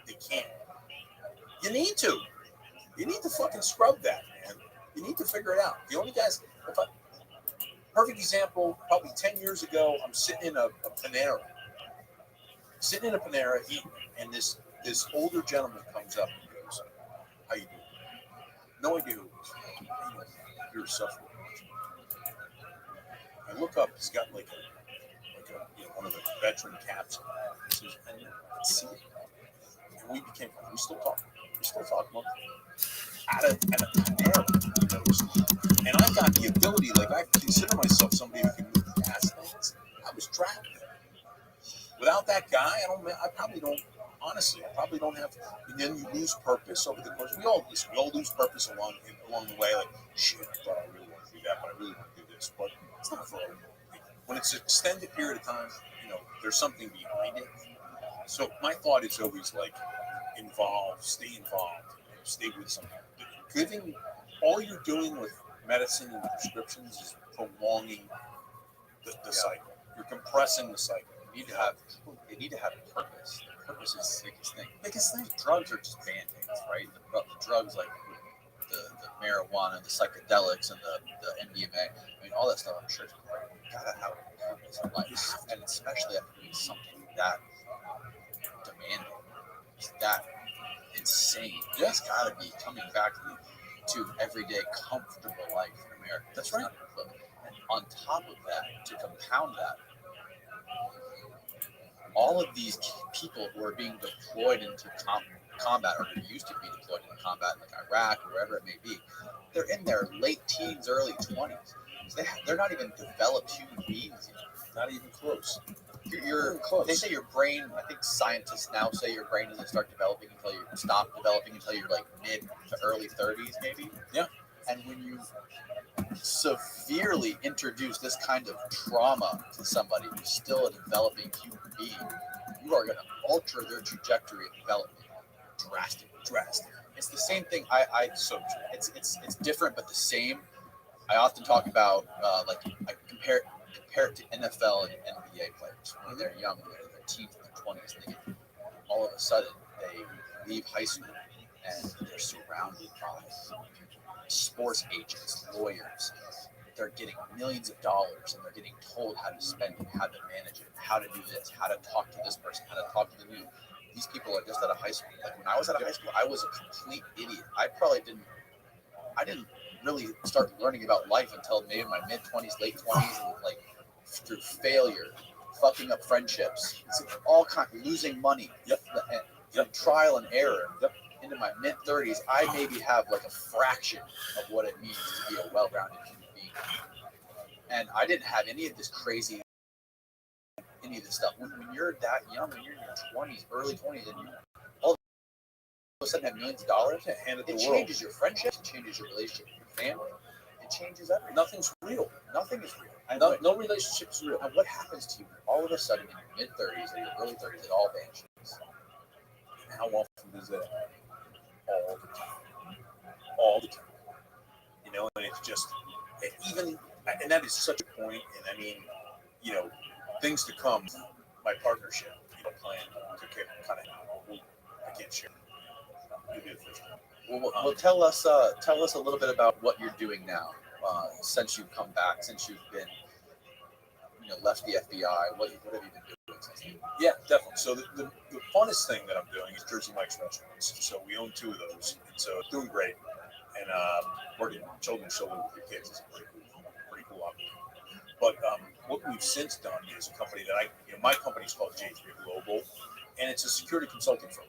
They can't. You need to. You need to fucking scrub that, man. You need to figure it out. The only guys, perfect example, probably 10 years ago, I'm sitting in a Panera. Sitting in a Panera eating, and this older gentleman comes up and goes, "How you doing?" No idea who it is. You're suffering. I look up, he's got like a one of the veteran caps. He says, "And let's see it." And we became friends. We still talk. At a Panera, and I've got the ability, like I consider myself somebody who can move past things. I was trapped there. Without that guy, I probably don't. Honestly, I probably don't have. And then you lose purpose over the course. We all lose purpose along the way. Like shit, I thought I really want to do that, but I really want to do this. But it's not for everyone. When it's an extended period of time, there's something behind it. So my thought is always like stay involved, stay with something. Giving all you're doing with medicine and prescriptions is prolonging the cycle. You're compressing the cycle. They need to have purpose. Purpose is the biggest thing. Drugs are just band-aids, right? The drugs like the marijuana, the psychedelics, and the MDMA. I mean, all that stuff. I'm sure it's great. You gotta have a purpose in life, and especially after doing something that demanding, that insane. Yeah. It's gotta be coming back to everyday comfortable life in America. That's right. And on top of that, to compound that, all of these people who are being deployed into combat, or who used to be deployed into combat, like Iraq or wherever it may be, they're in their late teens, early 20s. They're not even developed human beings yet. Not even close. They say your brain, I think scientists now say your brain doesn't start developing until you stop developing until you're like mid to early 30s, maybe. Yeah. And when you severely introduce this kind of trauma to somebody who's still a developing human being, you are going to alter their trajectory of development drastically. It's the same thing. It's different but the same. I often talk about I compare it to NFL and NBA players when they're young, when they're in their teens and their 20s, and all of a sudden they leave high school and they're surrounded by sports agents, lawyers. They're getting millions of dollars and they're getting told how to spend it, how to manage it, how to do this, how to talk to this person, how to talk to the new. These people are just out of high school. Like when I was out of high school, I was a complete idiot. I didn't really start learning about life until maybe my mid 20s, late 20s, and like through failure, fucking up friendships, all kinds, losing money, trial and error. Into my mid 30s, I maybe have like a fraction of what it means to be a well-rounded human being. And I didn't have any of this crazy, any of this stuff. When you're that young, when you're in your 20s, early 20s, and you all of a sudden have millions of dollars, it changes your friendships, it changes your relationship with your family, it changes everything. Nothing's real. Nothing is real. No relationship is real. And what happens to you all of a sudden in your mid 30s or your early 30s, it all vanishes. And how often does that happen? All the time. And it's just, and that is such a point. And I mean, things to come. My partnership, plan to kind of, I can't share. Well, tell us a little bit about what you're doing now since you've come back, since you've been, left the FBI. What have you been doing since then? Yeah, definitely. So the funnest thing that I'm doing is Jersey Mike's restaurants. So we own 2 of those, and so it's doing great. And working children's shoulder with your kids is pretty cool opportunity. But what we've since done is a company that my company's called J3 Global, and it's a security consulting firm.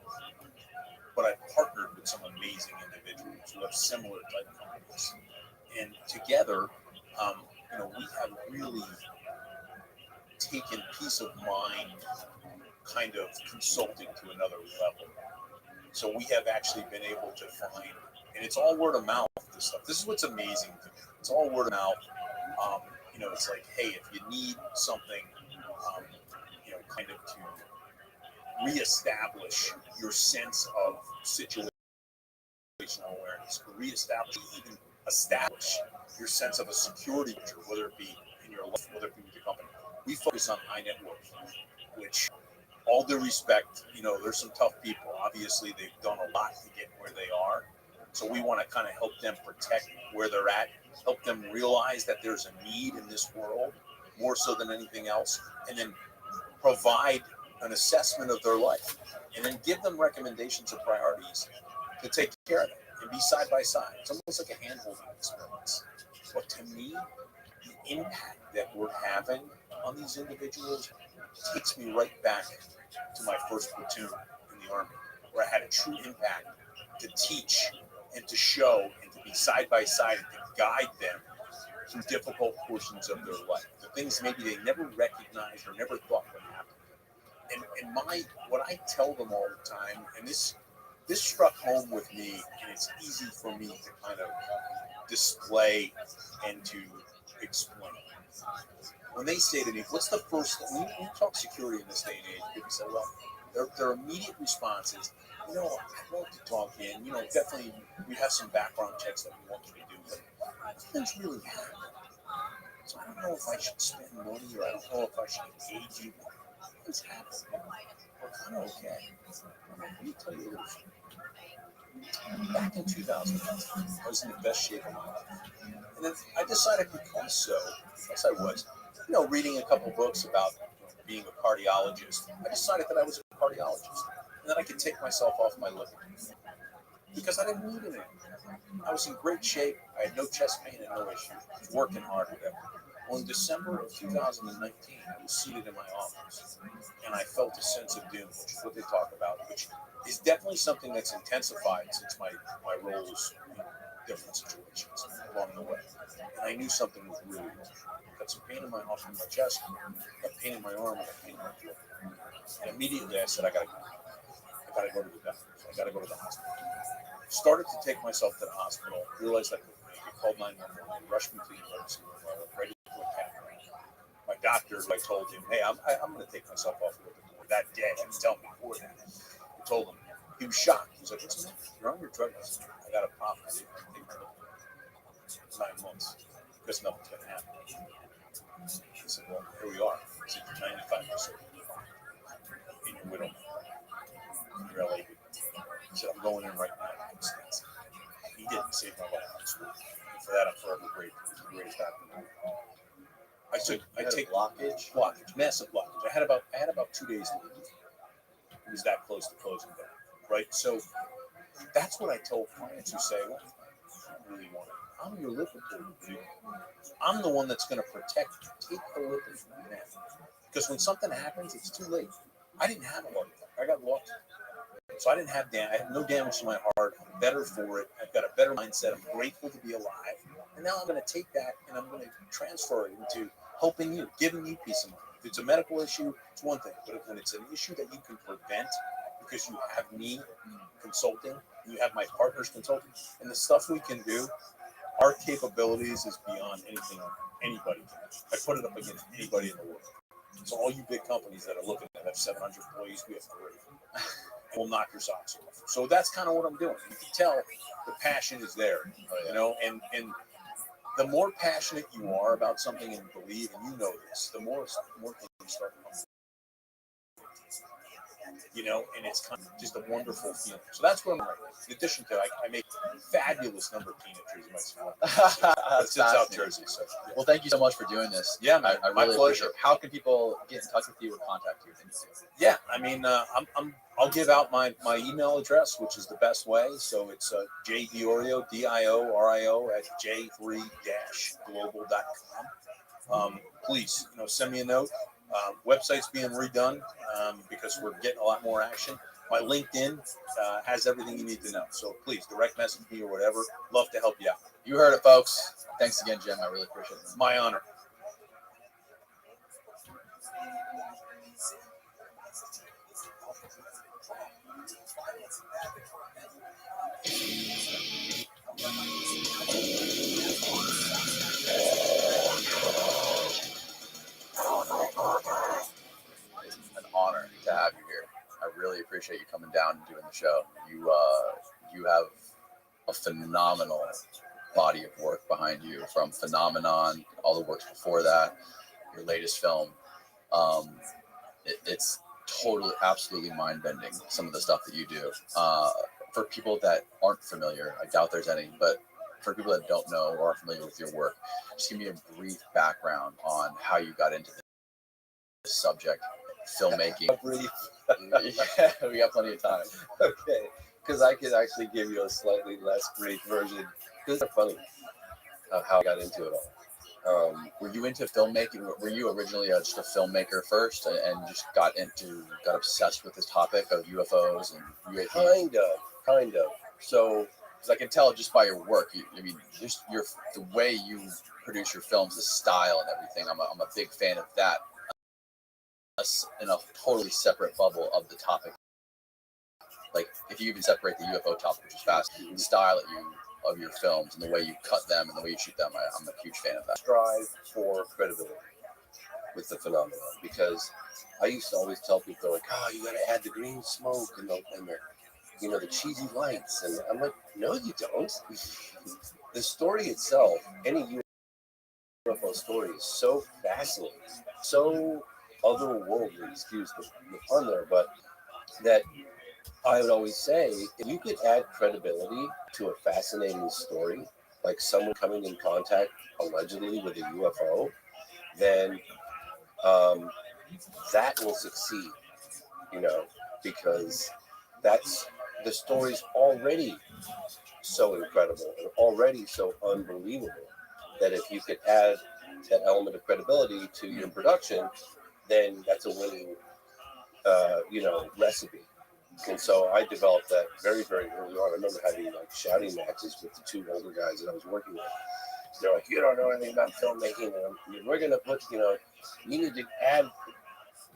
But I partnered with some amazing individuals who have similar type companies, and together, we have really taken peace of mind kind of consulting to another level. So we have actually been able to find, and it's all word of mouth. This stuff. This is what's amazing to me. It's all word of mouth. It's like, hey, if you need something, kind of to reestablish your sense of situational awareness, even establish your sense of a security picture, whether it be in your life, whether it be with your company. We focus on high net worth, which all due respect, there's some tough people. Obviously, they've done a lot to get where they are. So we want to kind of help them protect where they're at, help them realize that there's a need in this world more so than anything else, and then provide an assessment of their life, and then give them recommendations of priorities to take care of them and be side by side. It's almost like a hand-holding experience. But to me, the impact that we're having on these individuals takes me right back to my first platoon in the Army, where I had a true impact to teach and to show and to be side by side and to guide them through difficult portions of their life. The things maybe they never recognized or never thought would happen. And what I tell them all the time, and this struck home with me, and it's easy for me to kind of display and to explain. When they say to me, what's the first, when you talk security in this day and age, people say, well, their immediate response is, I'd love to talk in, definitely we have some background checks that we want you to do, but nothing's really happening. So I don't know if I should spend money, or I don't know if I should engage you. Nothing's happening. We're kind of okay. Let me tell you a little something. Back in 2000, I was in the best shape of my life. And then I decided because I was, reading a couple books about being a cardiologist, I decided that I was a cardiologist and that I could take myself off my living because I didn't need it. I was in great shape. I had no chest pain and no issue. I was working hard, whatever. Well, in December of 2019, I was seated in my office and I felt a sense of doom, which is what they talk about, which is definitely something that's intensified since my roles in different situations along the way. And I knew something was really wrong. I got some pain in my chest, I got pain in my arm, I got pain in my foot. And immediately I said, I gotta go to the doctor. I gotta go to the hospital. Started to take myself to the hospital, realized I couldn't make it, called 911, rushed me to the emergency room, ready to do a CAT. My doctor, I told him, hey, I'm going to take myself off a little bit more that day. I didn't tell him before that. I told him. He was shocked. He was like, what's the matter? You're on your drugs. I got a problem. I didn't take my drugs. 9 months. Because nothing's going to happen. He said, well, here we are. He said, you're 95% in your widow. In your LA. He said, I'm going in right now. He didn't save my life. And for that, I'm forever grateful. He's the greatest doctor. I take blockage, massive blockage. I had about 2 days to leave. It was that close to closing down, right? So that's what I told clients who say, well, I don't really want it. I'm your lipid dude. I'm the one that's going to protect you. Take the lipid from them. Because when something happens, it's too late. I didn't have a heart attack. I got lucky. So I didn't have I had no damage to my heart. I'm better for it. I've got a better mindset. I'm grateful to be alive. And now I'm going to take that and I'm going to transfer it into helping you, giving you peace of mind. If it's a medical issue, it's one thing. But when it's an issue that you can prevent because you have me consulting, you have my partners consulting, and the stuff we can do, our capabilities is beyond anything anybody can do. I put it up against anybody in the world. So all you big companies that are looking at have 700 employees, we have 3. We'll knock your socks off. So that's kind of what I'm doing. You can tell the passion is there, and the more passionate you are about something and believe, and this, the more things start coming. And it's kind of just a wonderful feeling. So that's what I'm right. In addition to, I make fabulous number of peanut trees in my it's in South Jersey. So, yeah. Well, thank you so much for doing this. Yeah, man, I really appreciate it. How can people get in touch with you or contact you? Yeah, I mean, I'll give out my email address, which is the best way. So it's jdiorio, DIORIO at j3-global.com. Please, send me a note. Website's being redone because we're getting a lot more action. My LinkedIn has everything you need to know. So please direct message me or whatever. Love to help you out. You heard it, folks. Thanks again, Jim. I really appreciate it. My honor. An honor to have you here. I really appreciate you coming down and doing the show. You have a phenomenal body of work behind you, from Phenomenon, all the works before that, your latest film. It's totally, absolutely mind-bending, some of the stuff that you do. For people that aren't familiar, I doubt there's any, but for people that don't know or are familiar with your work, just give me a brief background on how you got into this subject, filmmaking. A brief. Yeah, we got plenty of time. Okay, because I could actually give you a slightly less brief version. Because it's funny how I got into it all. Were you into filmmaking? Were you originally just a filmmaker first, and just got obsessed with this topic of UFOs and UAPs? Kind of. So, Because I can tell just by your work. Just the way you produce your films, the style and everything. I'm a big fan of that. In a totally separate bubble of the topic. Like if you even separate the UFO topic, which is fast, the style of your films and the way you cut them and the way you shoot them, I'm a huge fan of that. strive for credibility with the phenomenon, because I used to always tell people, like, oh, you got to add the green smoke and the cheesy lights, and I'm like, no, you don't. The story itself, any UFO story, is so fascinating, so otherworldly, excuse the pun there, but that I would always say, if you could add credibility to a fascinating story, like someone coming in contact allegedly with a UFO, then that will succeed, because the story's already so incredible and already so unbelievable that if you could add that element of credibility to your production, then that's a winning, recipe. And so I developed that very, very early on. I remember having like shouting matches with the two older guys that I was working with. They're like, you don't know anything about filmmaking, and we're going to put, you need to add,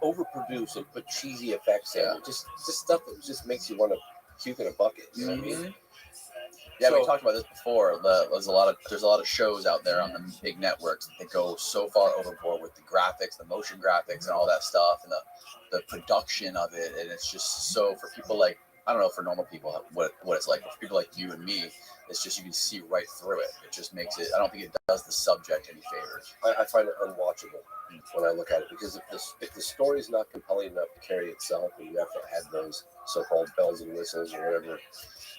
overproduce and put cheesy effects in. Just stuff that just makes you want to puke in a bucket. You know what I mean? Yeah, we talked about this before. There's a lot of shows out there on the big networks that go so far overboard with the graphics, the motion graphics, and all that stuff, and the production of it. And it's just so, for people like, I don't know, for normal people what it's like, but for people like you and me, it's just, you can see right through it. It just makes it, I don't think it does the subject any favors. I find it unwatchable when I look at it, because if the story is not compelling enough to carry itself, and you have to add those so-called bells and whistles or whatever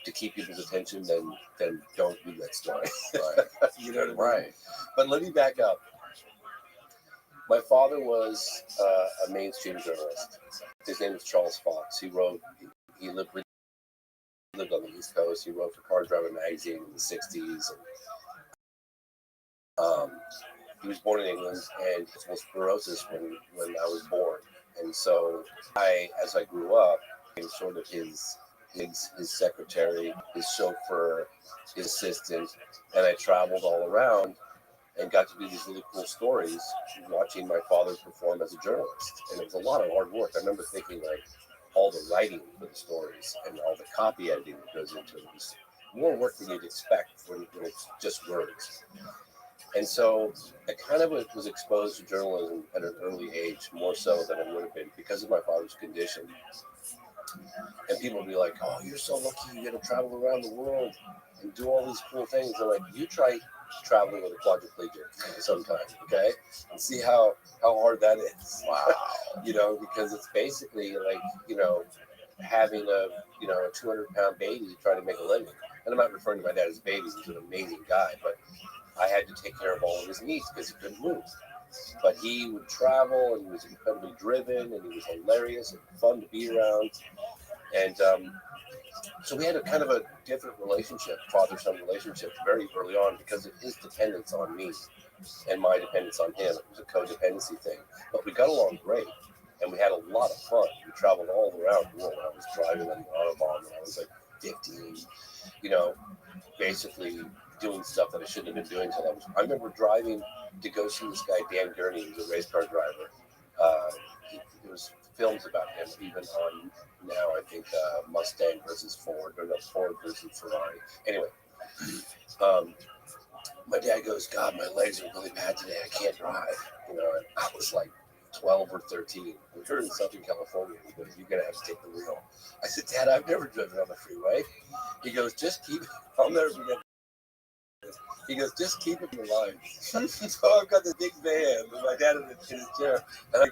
to keep people's attention, then don't do that story. Right. You know what I mean? Right. But let me back up. My father was a mainstream journalist. His name was Charles Fox. He lived on the East Coast. He wrote for Car Driver magazine in the 60s. And, he was born in England, and he had sclerosis when I was born. And so as I grew up, became sort of his secretary, his chauffeur, his assistant, and I traveled all around and got to do these really cool stories watching my father perform as a journalist. And it was a lot of hard work. I remember thinking, like, all the writing for the stories and all the copy editing that goes into it was more work than you'd expect when it's just words. And so I kind of was exposed to journalism at an early age, more so than I would have been because of my father's condition. And people would be like, oh, you're so lucky, you get to travel around the world and do all these cool things. And like, you try traveling with a quadriplegic sometime, okay? And see how hard that is. Wow. Because it's basically like, having a 200-pound baby trying to make a living. And I'm not referring to my dad as a baby, he's an amazing guy, but I had to take care of all of his needs because he couldn't move. But he would travel, and he was incredibly driven, and he was hilarious and fun to be around. And so we had a kind of a different relationship, father-son relationship, very early on because of his dependence on me and my dependence on him. It was a codependency thing. But we got along great, and we had a lot of fun. We traveled all around the world. I was driving on the Autobahn when I was like 15, basically doing stuff that I shouldn't have been doing until I remember driving to go see this guy, Dan Gurney, who's a race car driver. There was films about him, even on now, I think, Mustang versus Ford, or no, Ford versus Ferrari. Anyway, my dad goes, God, my legs are really bad today. I can't drive. And I was like 12 or 13. We were in Southern California. He goes, you're going to have to take the wheel. I said, Dad, I've never driven on the freeway. He goes, just keep it. I'll never forget. He goes, just keep it in the line. So I've got the big van with my dad in his chair. And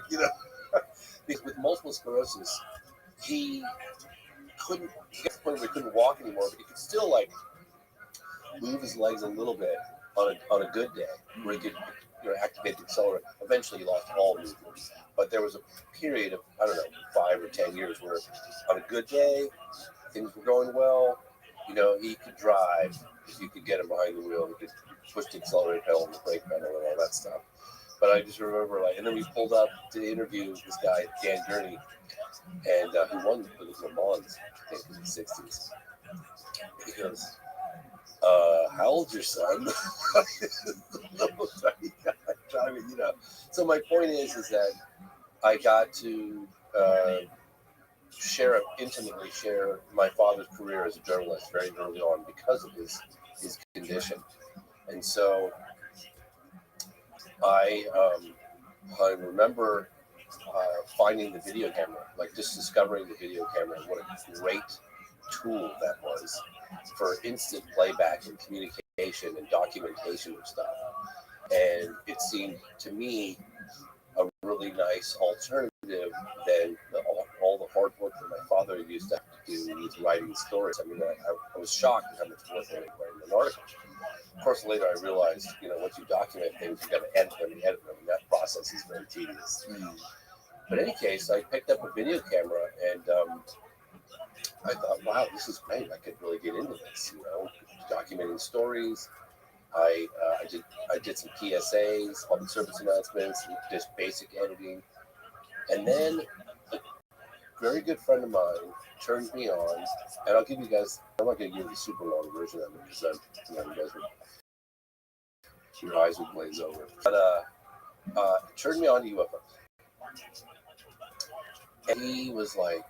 Because with multiple sclerosis, he he got to the point where he couldn't walk anymore, but he could still like move his legs a little bit on a good day, where he could activate the accelerator. Eventually, he lost all movement, but there was a period of, I don't know, 5 or 10 years where on a good day things were going well. He could drive if you could get him behind the wheel. He could push the accelerator pedal and the brake pedal and all that stuff. But I just remember, and then we pulled up to interview this guy, Dan Gurney, and who won with the Le Mans, I think, in the 60s. He goes, how old's your son? So my point is that I got to intimately share my father's career as a journalist very early on because of his condition. And so I remember finding the video camera, just discovering the video camera, and what a great tool that was for instant playback and communication and documentation of stuff. And it seemed to me a really nice alternative than all the hard work that my father used to have to do with writing stories. I mean, I was shocked at how much work they were writing an article. Of course, later I realized, once you document things, you got to edit them, and that process is very tedious. But in any case, I picked up a video camera, and I thought, wow, this is great. I could really get into this, documenting stories. I did some PSAs, public service announcements, just basic editing. And then a very good friend of mine turned me on, and I'm not going to give you the super long version of it because you guys your eyes would glaze over. But turned me on to UFOs. And he was like,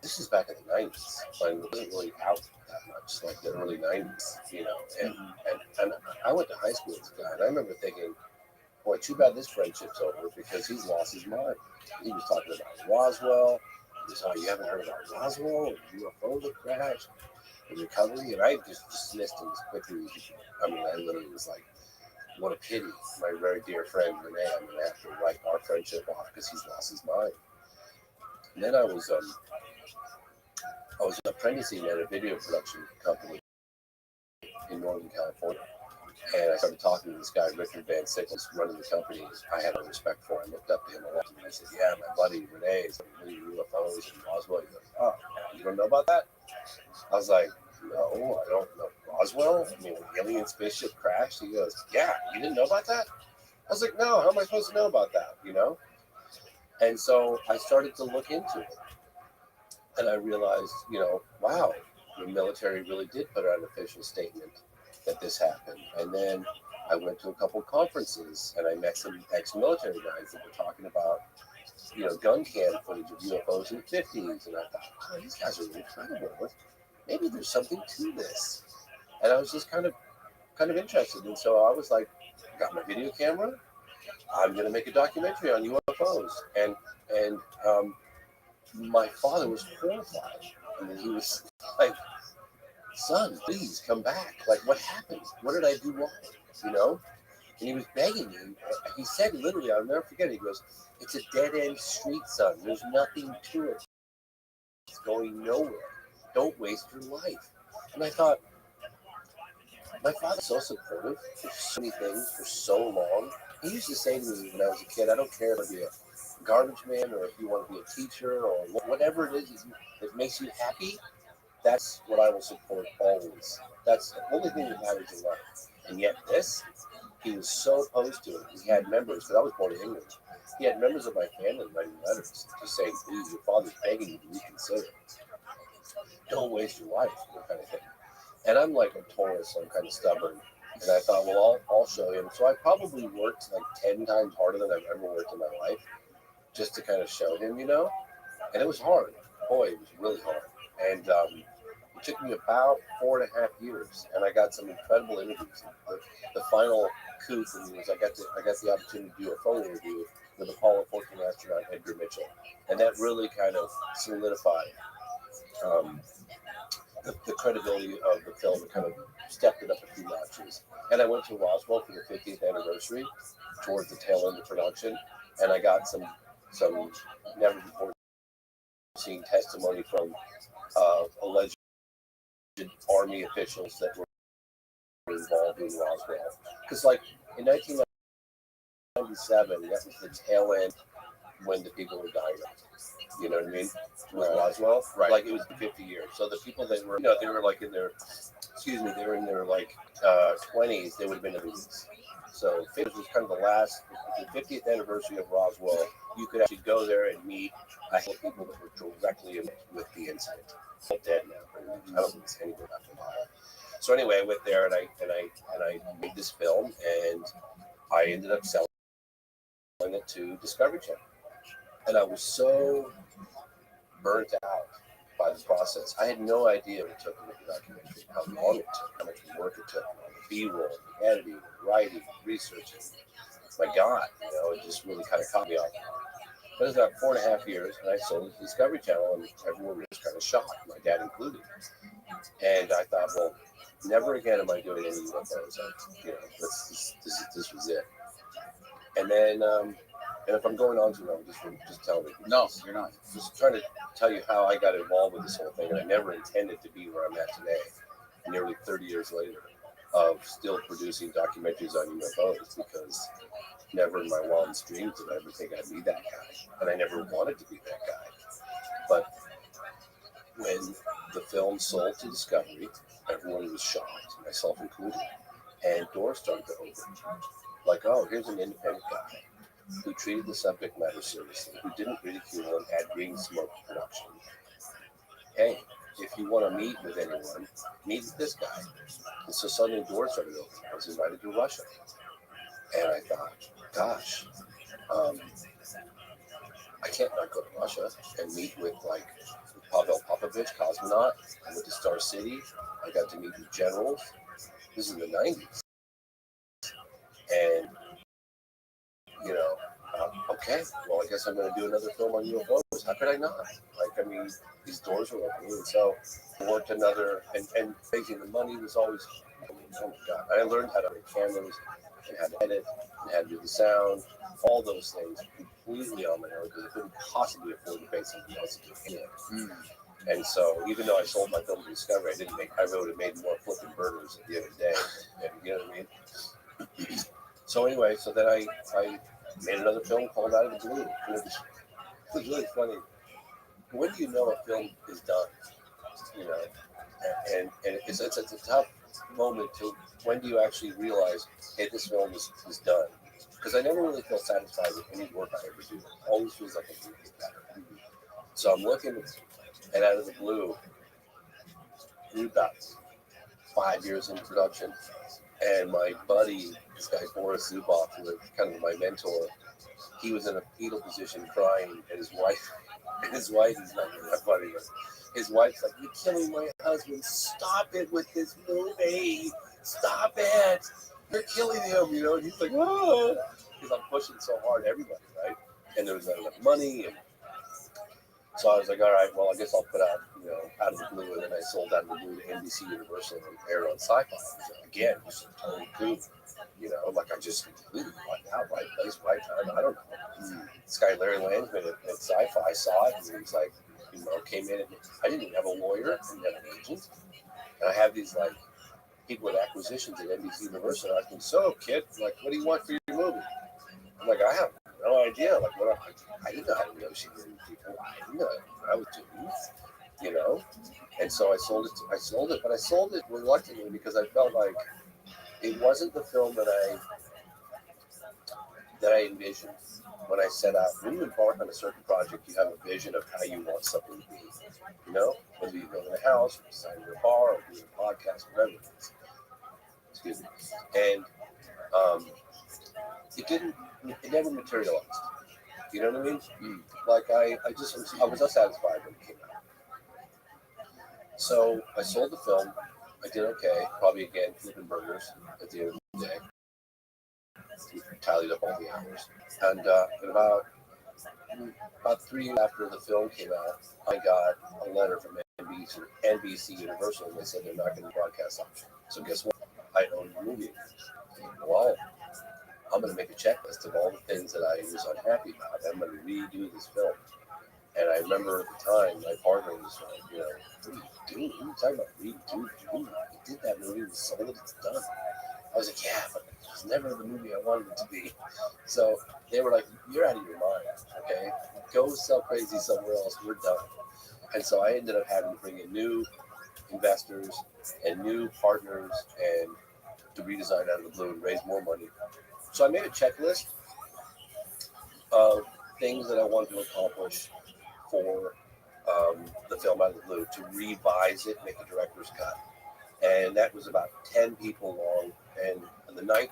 this is back in the 90s, when it wasn't really out that much, like the early 90s, and I went to high school with this guy, and I remember thinking, boy, too bad this friendship's over because he's lost his mind. He was talking about Roswell. He was, you haven't heard about Roswell and UFO that crashed and recovery? And I just dismissed him as quickly as you could. I mean, I literally was like, what a pity. My very dear friend, Renee, I'm going to have to write our friendship off because he's lost his mind. And then I was apprenticing at a video production company in Northern California. And I started talking to this guy, Richard Van Sickles, running the company. I had a respect for him. I looked up to him a lot. And I said, yeah, my buddy Renee is really UFOs and Roswell. He goes, oh, you don't know about that? I was like, no, I don't know. Roswell? I mean, an alien spaceship crashed? He goes, yeah, you didn't know about that? I was like, no, how am I supposed to know about that, And so I started to look into it. And I realized, wow, the military really did put out an official statement that this happened. And then I went to a couple conferences and I met some ex-military guys that were talking about, gun cam footage of UFOs in the 50s. And I thought, oh, these guys are really credible. Maybe there's something to this. And I was just kind of interested. And so I was like, I got my video camera. I'm going to make a documentary on UFOs. And my father was horrified. I mean, he was like, son, please come back. Like, what happened? What did I do wrong? And he was begging me. He said literally, I'll never forget it. He goes, it's a dead-end street, son. There's nothing to it. It's going nowhere. Don't waste your life. And I thought, my father's so supportive for so many things for so long. He used to say to me when I was a kid, I don't care if you're a garbage man or if you want to be a teacher or whatever it is that makes you happy. That's what I will support always. That's the only thing that matters in life. And yet he was so opposed to it. He had members, because I was born in England, he had members of my family writing letters just saying, please, your father's begging you to reconsider. Don't waste your life, kind of thing. And I'm like a Taurus, so I'm kind of stubborn. And I thought, well, I'll show him. So I probably worked like 10 times harder than I've ever worked in my life just to kind of show him, And it was hard. Boy, it was really hard. And it took me about 4.5 years, and I got some incredible interviews. The final coup for me was I got the opportunity to do a phone interview with Apollo 14 astronaut Edgar Mitchell, and that really kind of solidified the credibility of the film. It kind of stepped it up a few notches. And I went to Roswell for the 50th anniversary towards the tail end of production, and I got some some never before seen testimony from alleged army officials that were involved in Roswell. Because, like, in 1997, that was the tail end when the people were dying. You know what I mean? With Roswell, Right. Like, it was 50 years. So the people that were, they were like in their, they were in their like 20s. They would have been in the 80s. So it was kind of the 50th anniversary of Roswell. You could actually go there and meet a handful of people that were directly with the incident. They're dead now. I don't think it's anybody left alive. So anyway, I went there and I made this film, and I ended up selling it to Discovery Channel. And I was so burnt out by the process. I had no idea what it took to make a documentary, how long it took, how much work it took, the B-roll, the editing, the writing, researching. My God, it just really kind of caught me off. But it was about 4.5 years, and I sold it to Discovery Channel, and everyone was kind of shocked, my dad included. And I thought, well, never again am I doing any UFOs. This was it. And then, and if I'm going on too long, just tell me. No, you're not. Just trying to tell you how I got involved with this whole thing, and I never intended to be where I'm at today, nearly 30 years later, of still producing documentaries on UFOs, because never in my wildest dreams did I ever think I'd be that guy, and I never wanted to be that guy. But when the film sold to Discovery, everyone was shocked, myself included, and doors started to open. Like, oh, here's an independent guy who treated the subject matter seriously, who didn't ridicule and add green smoke to production. Hey, if you want to meet with anyone, meet with this guy. And so suddenly doors started opening. I was invited to Russia. And I thought, gosh, I can't not go to Russia and meet with, like, Pavel Popovich, cosmonaut. I went to Star City. I got to meet with generals. This is in the 90s. And, okay, well, I guess I'm going to do another film on UFOs. How could I not? Like, I mean, these doors were opening. And so I worked another, and making the money was always, oh my God. I learned how to make cameras and how to edit and how to do the sound, all those things completely on my own, because I couldn't possibly afford to pay somebody else to do it. And so, even though I sold my film to Discovery, I would have made more flipping burgers at the end of the day. And, you know what I mean? So anyway, then I made another film called Out of the Blue. It was really funny. When do you know a film is done? And it's a tough moment to, when do you actually realize, hey, this film is done? Because I never really feel satisfied with any work I ever do. It always feels like I can do better. So I'm looking at Out of the Blue. We're about 5 years in production, and my buddy, this guy Boris Zuboff, who was kind of my mentor, he was in a fetal position crying, and his wife, he's not really that funny, but his wife's like, "You're killing my husband, stop it with this movie, stop it, you're killing him," and he's like, "Oh," because I'm pushing so hard, everybody, right? And there was not enough money, and so I was like, all right, well, I guess I'll put out, Out of the Blue, and then I sold Out of the Blue to NBC Universal and aired on Sci-Fi. Again, just a total coup, like I just completely wiped out, right place, right time. I don't know. This guy Larry Landsman at Sci-Fi saw it, and he was like, came in, and I didn't even have a lawyer, I didn't have an agent, and I have these like people with acquisitions at NBC Universal. And I think, so kid, like, what do you want for your movie? I'm like, I have no idea. Like, what I didn't know how to negotiate with people. I didn't know what I was doing, And so I sold it, but I sold it reluctantly because I felt like it wasn't the film that I envisioned when I set out. When you embark on a certain project, you have a vision of how you want something to be. Whether you're building a house, or designing a bar, or doing a podcast, whatever it is. Excuse me. And it never materialized. You know what I mean? Like I was unsatisfied when it came out. So I sold the film. I did okay. Probably again flipping burgers at the end of the day. We tallied up all the hours. And about 3 years after the film came out, I got a letter from NBC Universal, and they said they're not going to broadcast option. So guess what? I own the movie. Well, I'm going to make a checklist of all the things that I was unhappy about. I'm going to redo this film. And I remember at the time, my partner was like, you know, what are you doing? What are you talking about redo the movie? You did that movie, we sold it, it's done. I was like, yeah, but it was never the movie I wanted it to be. So they were like, you're out of your mind, okay? Go sell crazy somewhere else, we're done. And so I ended up having to bring in new investors and new partners and to redesign out of the blue and raise more money. So I made a checklist of things that I wanted to accomplish for the film Out of the Blue, to revise it, make a director's cut. And that was about 10 people long. And the ninth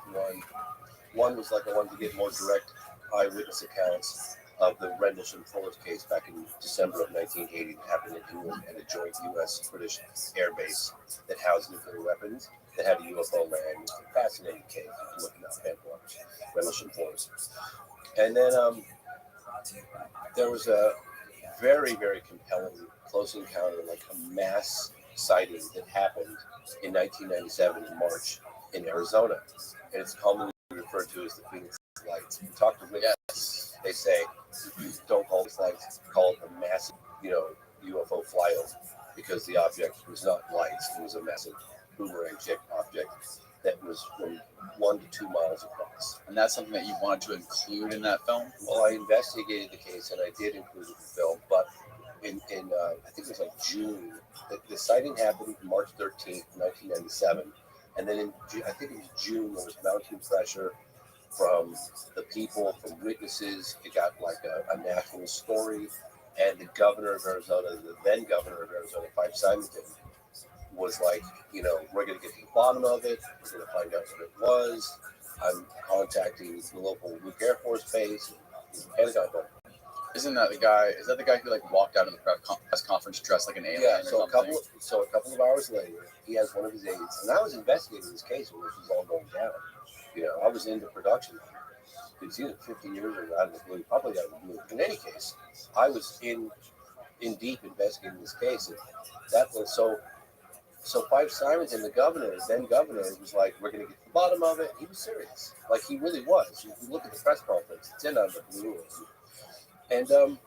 one was like I wanted to get more direct eyewitness accounts of the Rendlesham Forest case back in December of 1980 that happened in England at a joint U.S.-British air base that housed nuclear weapons that had a UFO land. It was a fascinating case. You can look it up, Headwaters, Rendlesham Forest. And then there was a very, very compelling close encounter, like a mass sighting that happened in 1997 in March in Arizona. And it's commonly referred to as the Phoenix Lights. You talk to witnesses, they say, don't call it lights, call it a massive, UFO flyover, because the object was not lights, it was a massive boomerang-shaped object that was from 1 to 2 miles across. And that's something that you wanted to include in that film? Well, I investigated the case and I did include it in the film, but in I think it was like June, the sighting happened March 13th, 1997. And then I think it was June, there was mounting pressure from the people, from witnesses. It got like a national story. And the governor of Arizona, the then governor of Arizona, Fife Simonton, was like, we're going to get to the bottom of it. We're going to find out what it was. I'm contacting the local Luke Air Force Base, Pentagon. Isn't that the guy? Is that the guy who like walked out of the press conference dressed like an alien? Yeah. So a couple of hours later, he has one of his aides, and I was investigating this case when this was all going down. I was into production. It's either 15 years or out of the blue, probably out of the blue. In any case, I was in deep investigating this case, and that was so. Fife Simonton, the governor, then governor, was like, we're going to get to the bottom of it. He was serious. Like, he really was. If you look at the press conference, it's in out of the blue. And a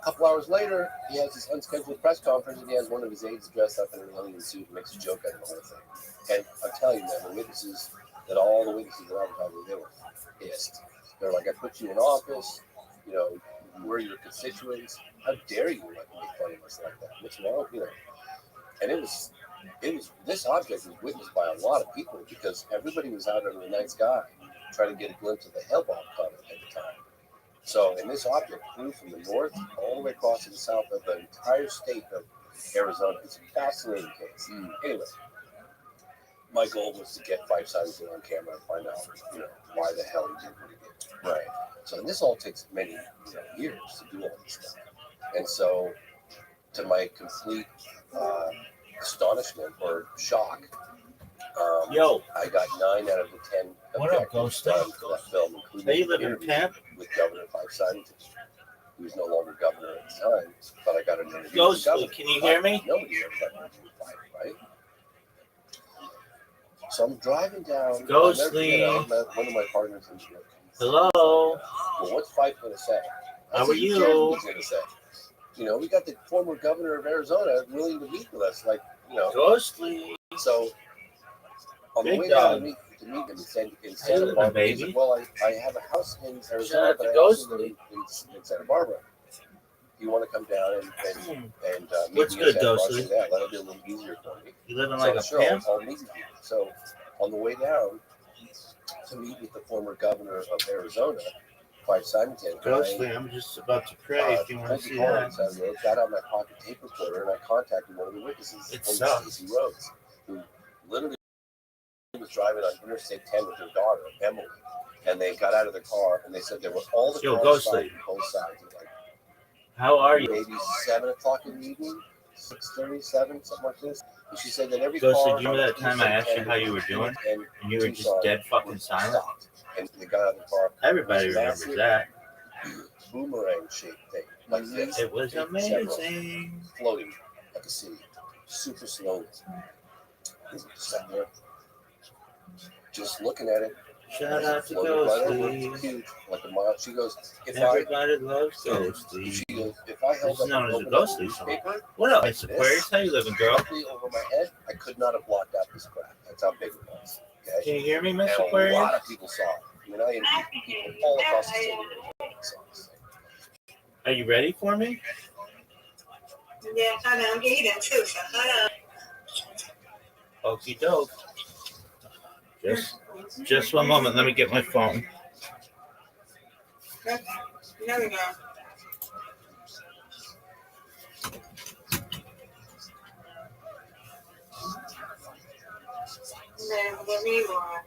couple hours later, he has this unscheduled press conference, and he has one of his aides dressed up in an alien suit and makes a joke out of the whole thing. And I'm telling you, man, all the witnesses that I was talking to, they were pissed. They're like, I put you in office, we're your constituents. How dare you make fun of us like that? What's wrong? And it was this object was witnessed by a lot of people because everybody was out under the night sky trying to get a glimpse of the Hale-Bopp comet at the time. So, and this object flew from the north all the way across to the south of the entire state of Arizona. It's a fascinating case. Anyway, my goal was to get Fife Simonton on camera and find out, why the hell he did what he did. Right. So, and this all takes many years to do all this stuff. And so, to my complete astonishment or shock, I got 9 out of the 10 objectives done for that film, including an interview with Governor Fife Simonton, who was no longer governor at the time, but I got an interview with the governor. Can you hear me? Nobody ever got an interview with Fife, right? So I'm driving down. Ghostly. One of my partners in the group. Hello. Well, what's Fife going to say? How are you? He's going to say. We got the former governor of Arizona willing to meet with us, Ghostly. So on the way down to meet him in Santa Barbara, he said, well, I have a house in Arizona, but I also live in Santa Barbara. You want to come down and meet What's me good, in Santa Ghostly? Barbara? Yeah, that'll be a little easier for me. You living like a sure, pimp? I'll meet with you. So on the way down to meet with the former governor of Arizona, Fife Simonton, Ghostly, I'm just about to pray if you want to see that. I got out my pocket tape recorder and I contacted one of the witnesses, Stacey Rhodes, who literally was driving on Interstate 10 with her daughter, Emily, and they got out of their car and they said there were all the cars stopped on both sides. How are you? Maybe 7 o'clock in the evening, 6:30, 7, something like this. And she said that every Ghostly, car. do you remember that time I asked you how you were doing? And you were just dead fucking silent? And they got out of the car. Everybody remembers that. Boomerang-shaped thing like this. It was amazing. Floating like a city, super slowly. Sat there, just looking at it. Shout out to Floated right over, Ghosty. huge, like a mile. She goes, Everybody loves she Ghosty. goes, if I held This is up known an as a open up Ghosty song. newspaper What up, like Miss Aquarius? this, How you living, girl? directly over my head, I could not have blocked out this crap. That's how big it was. Okay, Can you hear me, Miss and a Aquarius? lot of people saw it. I mean, I interviewed people all across the city that saw this thing. Are you ready for me? Yeah, I'm eating too, so hold Okie doke. Just one moment. Let me get my phone. on. There we go. Then give me one.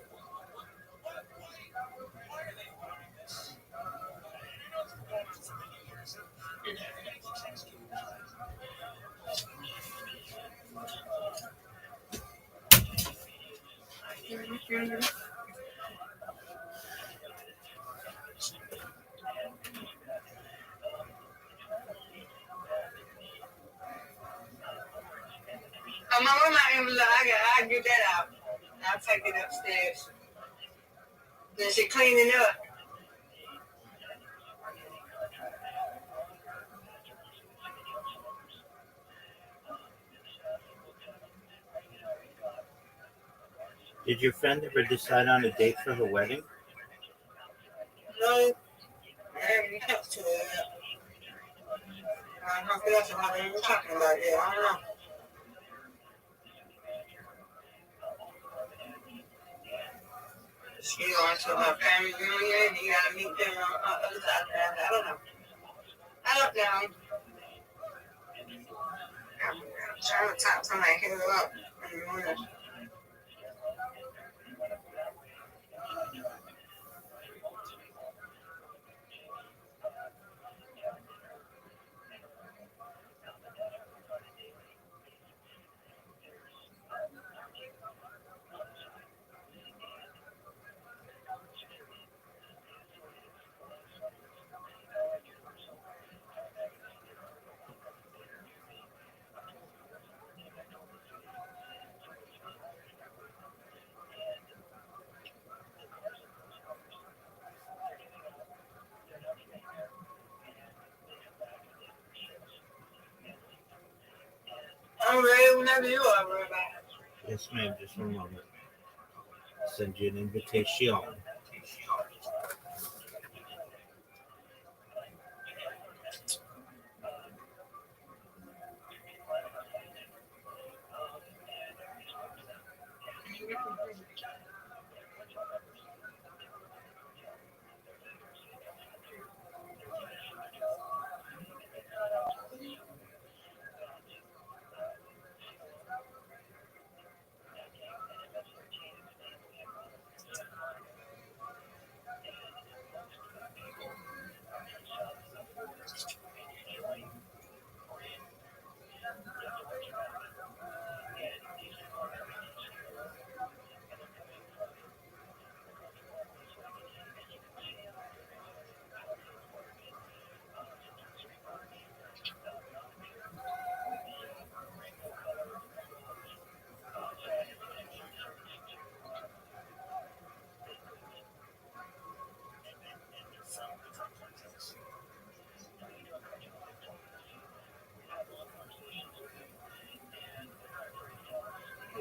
Oh, my mama ain't look. I'll get that out. I'll take it upstairs. Then she clean it up. Did your friend ever decide on a date for her wedding? No, I haven't talked to her yet. I don't know if that's what I'm talking about yet. I don't know. She going to her family reunion and you gotta meet them on the other side of the house. I don't know. I don't know. I'm trying to talk somebody here up in the morning. I'm ready whenever you are, Rabbi. Yes, ma'am. Just one moment. Send you an invitation.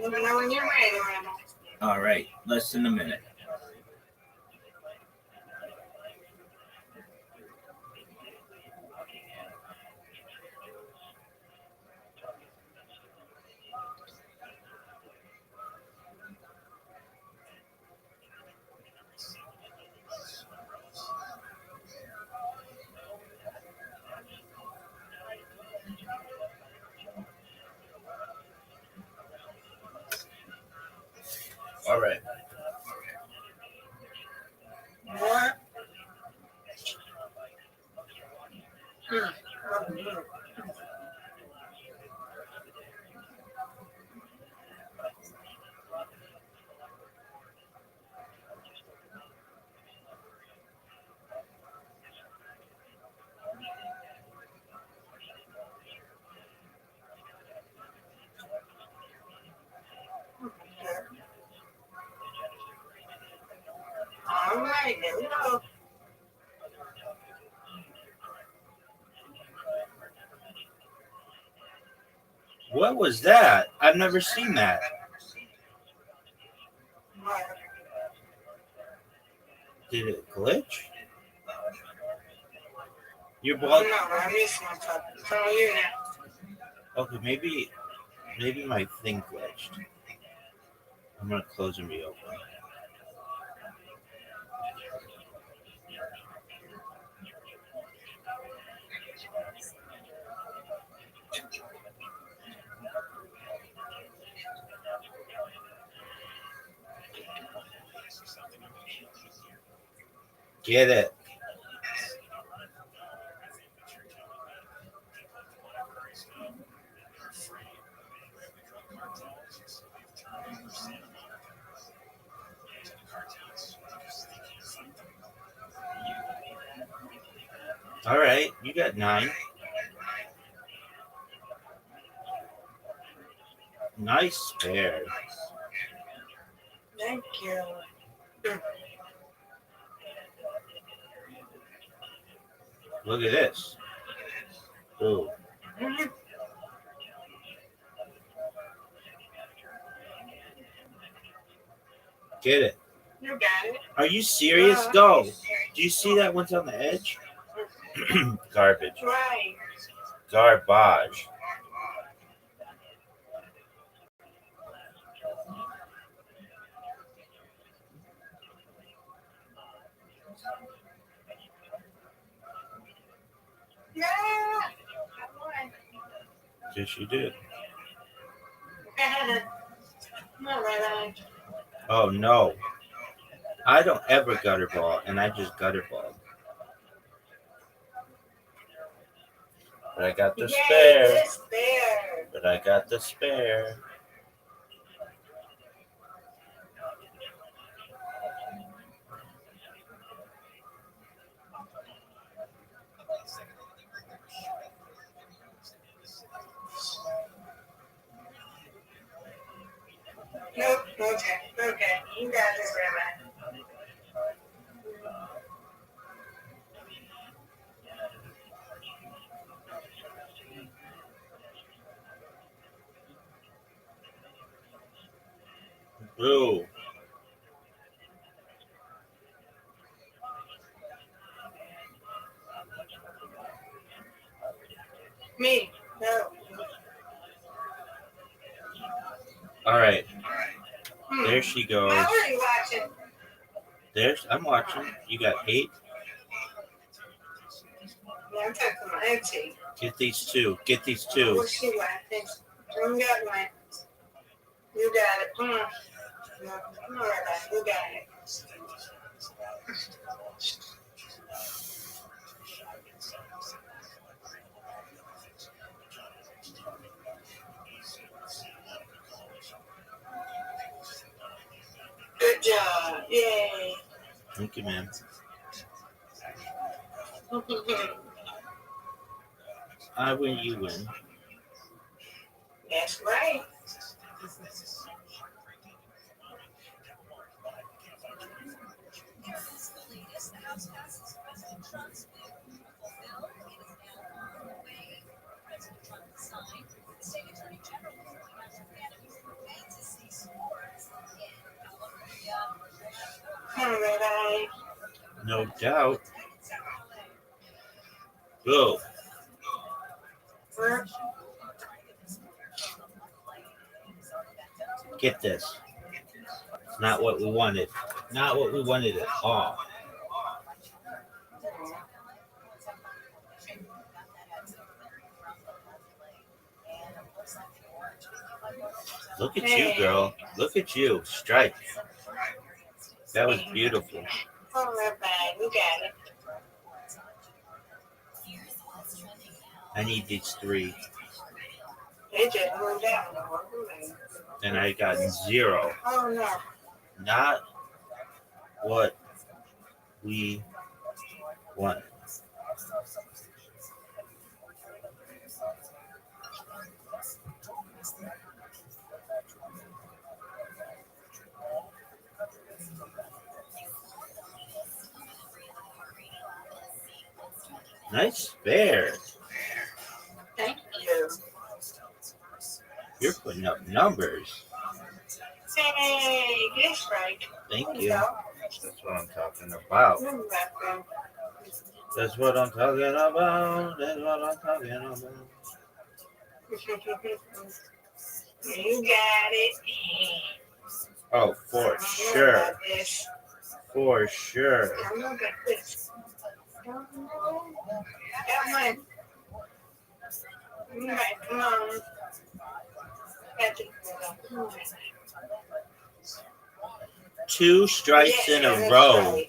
Let me know when you're ready, Rabbi. All right. Less than a minute. All right. What? What was that? I've never seen that. What? Did it glitch? Your I ball. don't know. I missed my cup. Tell you now. Okay, maybe my thing glitched. I'm gonna close and reopen. Get it. All right, you got 9. Nice spare. Thank you. Look at this. Ooh. Mhm. Get it. You got it. Are you serious? Go. Do you see that one's on the edge? Garbage. Right. Garbage. Yeah. I won. Yes, you did. All right. Oh, no. I don't ever gutter ball, and I just gutter ball. But I got the Yay, spare. good spare. But I got the spare. Nope. Okay. You got this, Rabbi. Boo. Me. No. All right. Hmm. There she goes. How are you watching? I'm watching. You got 8. Yeah, I'm talking to my auntie. Get these 2. Get these 2. What's she laughing? You got one. You got it. Come on. No. Come on, Rabbi. You got it. Good job. Yay. Thank you, man. I win, you win. That's right. Come on, Rabbi. No doubt. Go. Get this. It's not what we wanted. Not what we wanted at all. Look at you, girl. Look at you. Strike. That was beautiful. Come on, Rabbi. You got it. I need these 3. They just moved out. And I got 0. Oh, no. Not what we wanted. Nice spare. Thank you. You're putting up numbers. Hey, get a strike. Thank you. That's what I'm talking about. That's what I'm talking about. That's what I'm talking about. You got it. Oh, for sure. For sure. I'm gonna get this. That one. All right, come on. Come on. 2 strikes in a row.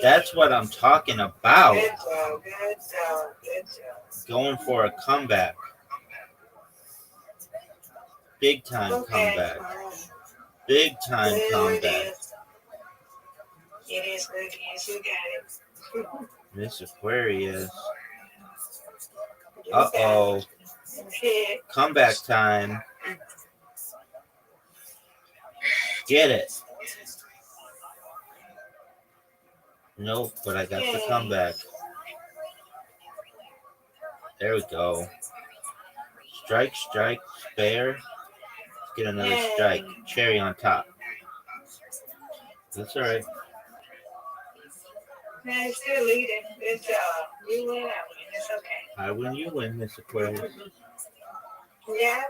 That's what I'm talking about. Good job, good job, good job. Going for a comeback. Big time comeback. Big time comeback. It is what it is. You got it. Miss Aquarius. Uh-oh. Comeback time. Get it. Nope, but I got the comeback. There we go. Strike, strike, spare. Get another strike. Cherry on top. That's all right. Man, still leading. Good job. You win, I win. It's okay. I win, you win, Miss Aquarius. Yeah.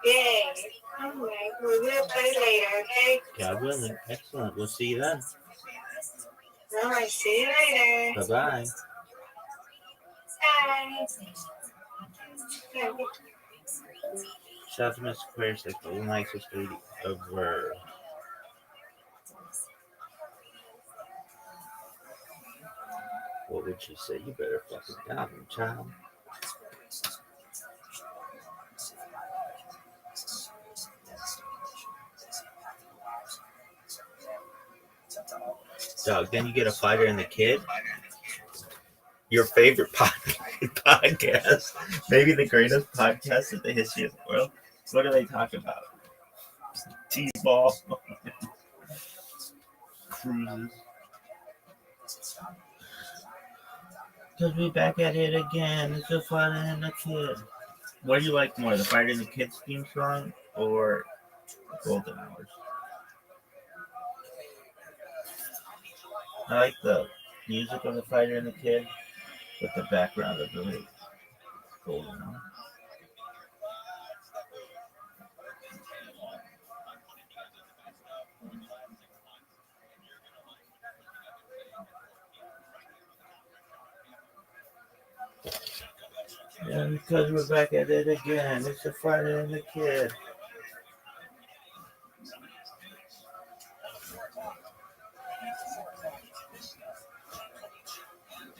Yay. All right. We will play later, okay? God willing. Excellent. We'll see you then. All right. See you later. Bye-bye. Bye. Shout out to Miss Aquarius. Like the nicest lady ever. What would she say? You better fucking down, child. Dog, then you get a fighter and the kid. Your favorite podcast. Maybe the greatest podcast in the history of the world. What do they talk about? T-ball. Cruises. Cause we back at it again. It's a fighter and a kid. What do you like more, the fighter and the kid's theme song or Golden Hours? I like the music of the fighter and the kid, but the background of the Golden Hours. Yeah, because we're back at it again. It's the fighter and the kid.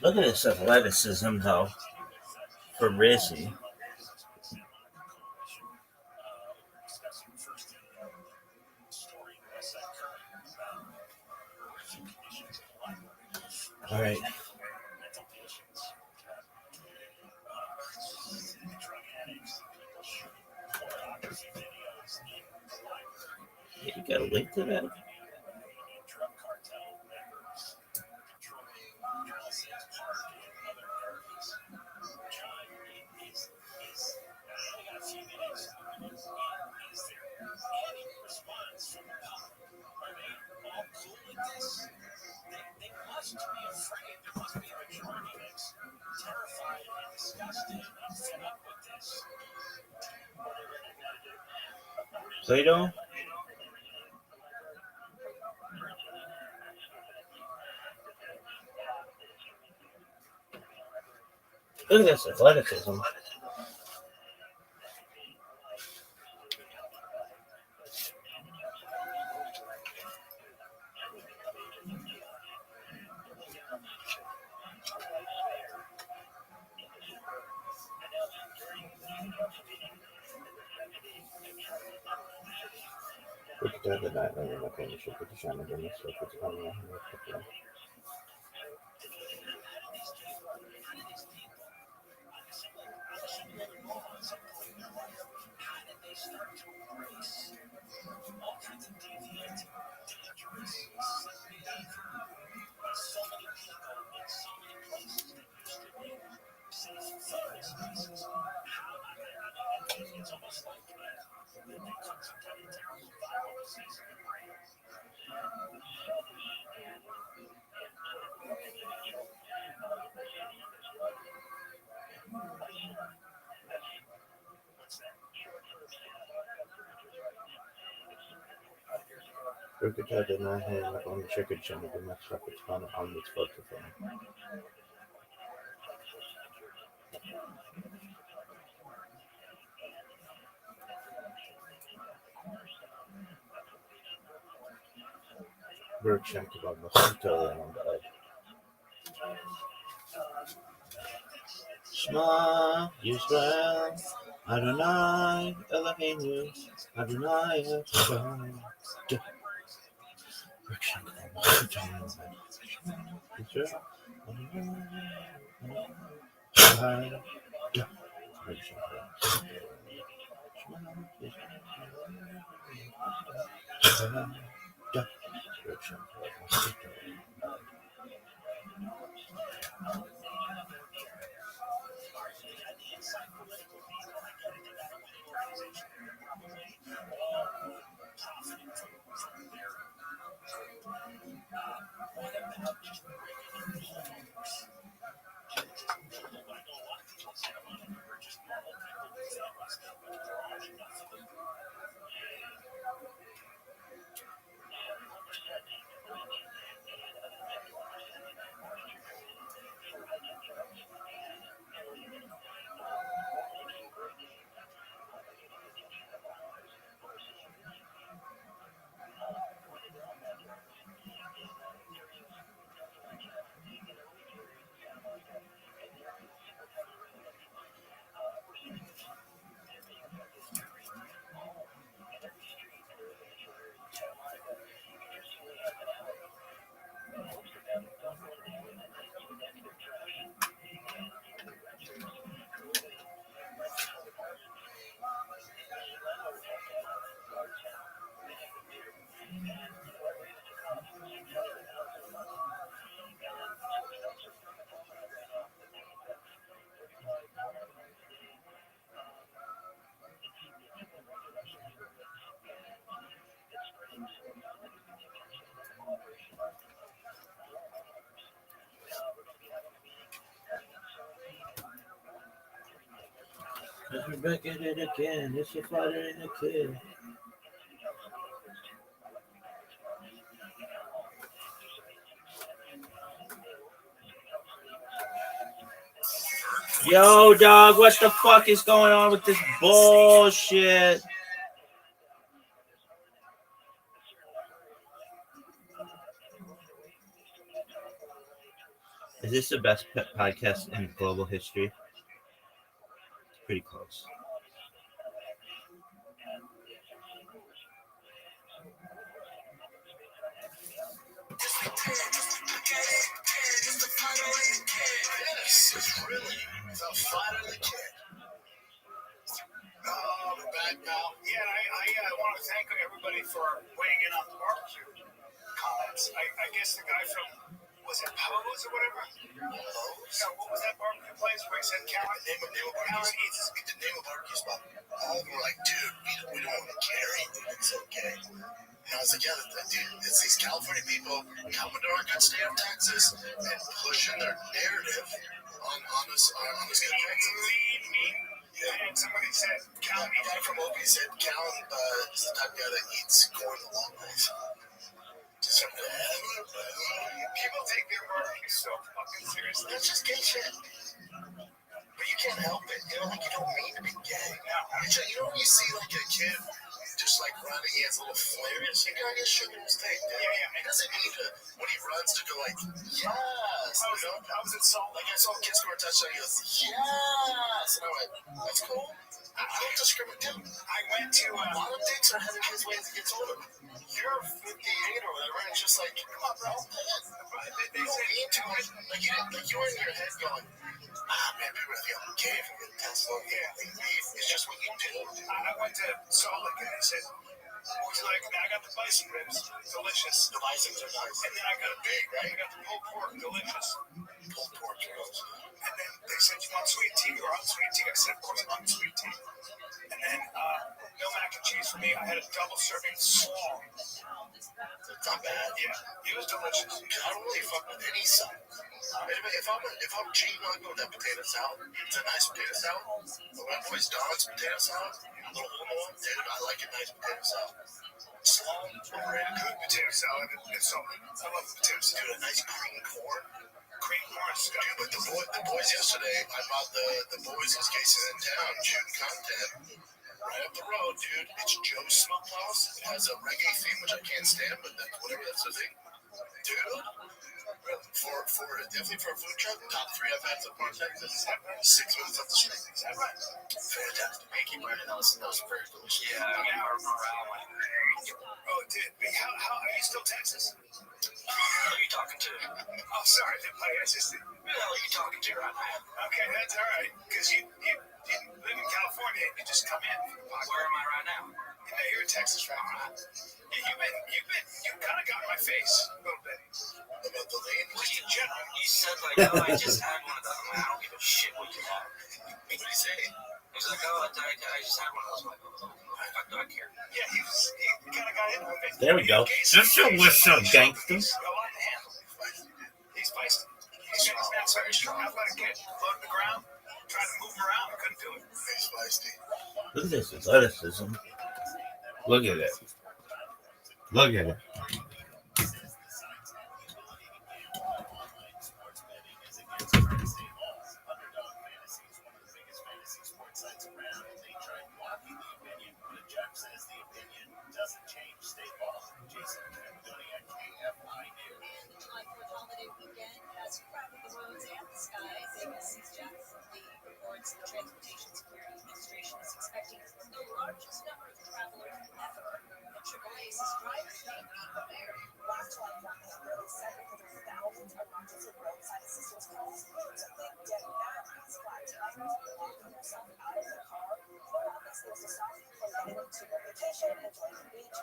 Look at this athleticism, though, for Rizzy. All right. You got a link to that? Play-Doh? Look at this athleticism. Rukita did not hang on the chicken channel, but my separate on this photo film. Bird shanked about the hotel and on the edge. Shema Yisrael, Adonai Eloheinu, Adonai Echad. Bird shanked about the hotel and on the edge. Israel, Adonai Echad. Bird shanked about the hotel. Shema Yisrael, Adonai Echad. Bird shanked about the hotel. We're back at it again. It's your father and the kid. Yo, dog, what the fuck is going on with this bullshit? Is this the best podcast in global history? Pretty close. This is really the fight of the kid. Oh, we're back now. Yeah, I want to thank everybody for weighing in on the barbecue comments. I guess the guy from, was it Pose or whatever? Pose? No, what was that barbecue place where he said Callan? The name of barbecue spot. All of them were like, dude, we don't want to carry it. It's okay. And I was like, yeah, dude, it's these California people coming to our good state of Texas and pushing their narrative on us good Texas. Believe me. Yeah. And somebody said, Callan, the guy from Opie said, Callan is the type of guy that eats corn the long ways. People take their barbecue so fucking seriously. That's just gay shit. But you can't help it. You know, like, you don't mean to be gay. No. You know when you see, like, a kid just, like, running, he has a little flare, and you gotta get sugar in his tank. Yeah. He doesn't need to, when he runs, to go, like, yes. I was at Salt Lake. I saw a kid score a touchdown. He goes, yes. And I went, that's cool. I don't discriminate, too. I went to, a lot of dicks are having kids when he gets older. You're 58 or whatever, and it's just like, come on, bro. They don't need to. Like, you were in your head going, man, people are think I'm gay if I'm getting Tesla. Yeah, it's just what you do. I went to Salt Lake and they said, what would you like? I got the bison ribs, delicious. The bisons are nice. And then I got I got the pulled pork, delicious. Pulled pork, gross. And then they said, you want sweet tea or unsweet tea? I said, of course, unsweet tea. And then no mac and cheese for me. I had a double serving slaw. It's not bad. Yeah, it was delicious. I don't really fuck with any salad. If I'm cheating, I'll go with that potato salad. It's a nice potato salad. The one place Don's potato salad, a little more. Dude, I like a nice potato salad. Slaw, overrated. Good potato salad. It's something. I love potato salad. Dude, a nice green corn. Green corn is good. Dude, but the boys yesterday, I bought the boys in case he's in town shooting content. Right up the road, dude. It's Joe's Smokehouse. It has a reggae theme, which I can't stand, but whatever, that's the thing. Dude, for definitely for a food truck, top 3 I've had so far in Texas. 6 minutes up the street. Is that right? Fantastic. I keep learning those very delicious. Yeah, morale. Oh, it did. But how are you still Texas? Who are you talking to? Oh, sorry. I just. Who the hell are you talking to right now? Okay, that's all right. Because you live in California and you just come in. Where am I right now? You're in Texas right now. Yeah, you kind of got in my face a little bit. About the lane? Just in general. You said like, oh, I just had one of them. I don't give a shit what you have. What did he say? He's like, oh, I just had one of those. I'm like, oh, do I care? Yeah, he kind of got in my face. There we go. What's up, gangsters? A lot to handle. He's feisty. He's very strong. Athletic kid. Floating the ground. Trying to move him around. I couldn't do it. He's feisty. Look at this athleticism. Look at it. Look at it. Transportation Security Administration is expecting the largest number of travelers ever. The AAA's drivers may be prepared. Rothschild nearly 700,000 emergency roadside assistance calls. So think dead bodies, flat tires, locking yourself out of the car. More on this list of stops from getting to your vacation and enjoying the beach.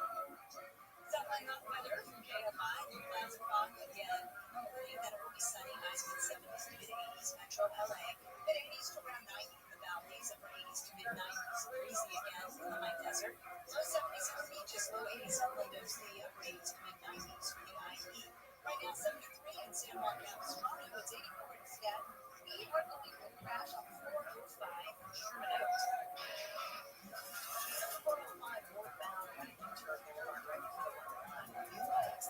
Settling up weather from KFI, clouds and fog again. Early then it will be sunny, highs mid-70s to mid-80s, metro LA. Mid-80s to around 90 in the valleys, upper 80s to mid-90s, breezy again in the high desert. Low 70s on the beaches, low 80s on windows, the upper 80s to mid-90s for the IE. Right now 73 in San Juan Capistrano, it's 84 in Seattle. We are looking for a crash on 405 Sherman Oaks. 405 northbound, running into Terminal right before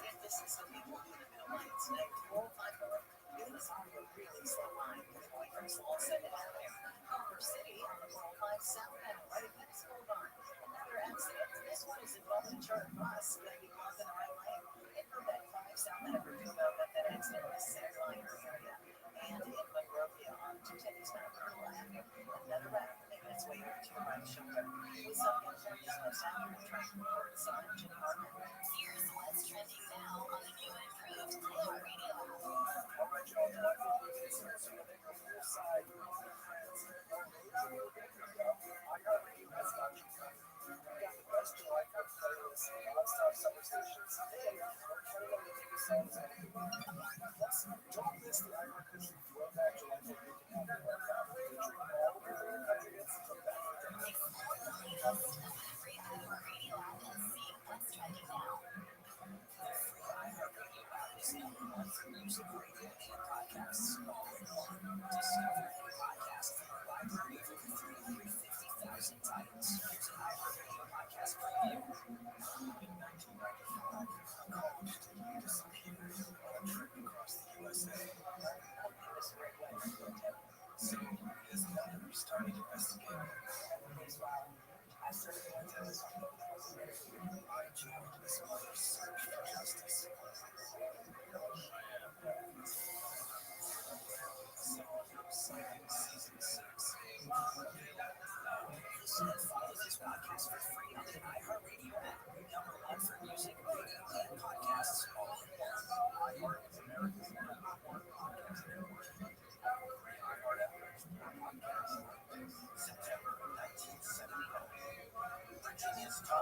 this is the big one in the middle line today. 405 north, it is on a really slow line going from Slauson to Alabama. Culver City on the 405 southbound, right at Mexico line. Another accident. This one is involving a charter bus that we blocked in the right lane. In Burbank 5 south at Evergreen, that accident was center line area. And in Monrovia on 210 East Mount Colonel Avenue, another wreck making its way over to the right shoulder. With some California's most accurate traffic report, Sun Jenny Hartman. Here's what's trending now on the new and improved iHeart Radio app. Original listeners for the full side. iHeart Radio has got you covered. We've got the best July 4th playlists, non-stop summer stations, and we're turning on the biggest songs of the week. Plus, don't miss the iHeart Country Throwback July 4th weekend calendar featuring all of your favorite country hits from back in the day. Explore the latest of every iHeart Radio app and see what's trending now. The free iHeart Radio app is number 1 for music, radio, and podcasts. All in one. Discover a podcast from our library of over 350,000 titles. Here's an iHeart Radio podcast preview. In 1995, a college student disappeared on a trip across the USA. So his mother started investigating. I started to tell his mother. I joined his mother's search for justice. Season 6. Listen and follow this podcast for free on the iHeart Radio app. Number 1 for music, radio, and podcasts all in one. iHeart is America's number 1 podcast network. September 1979. Virginia's top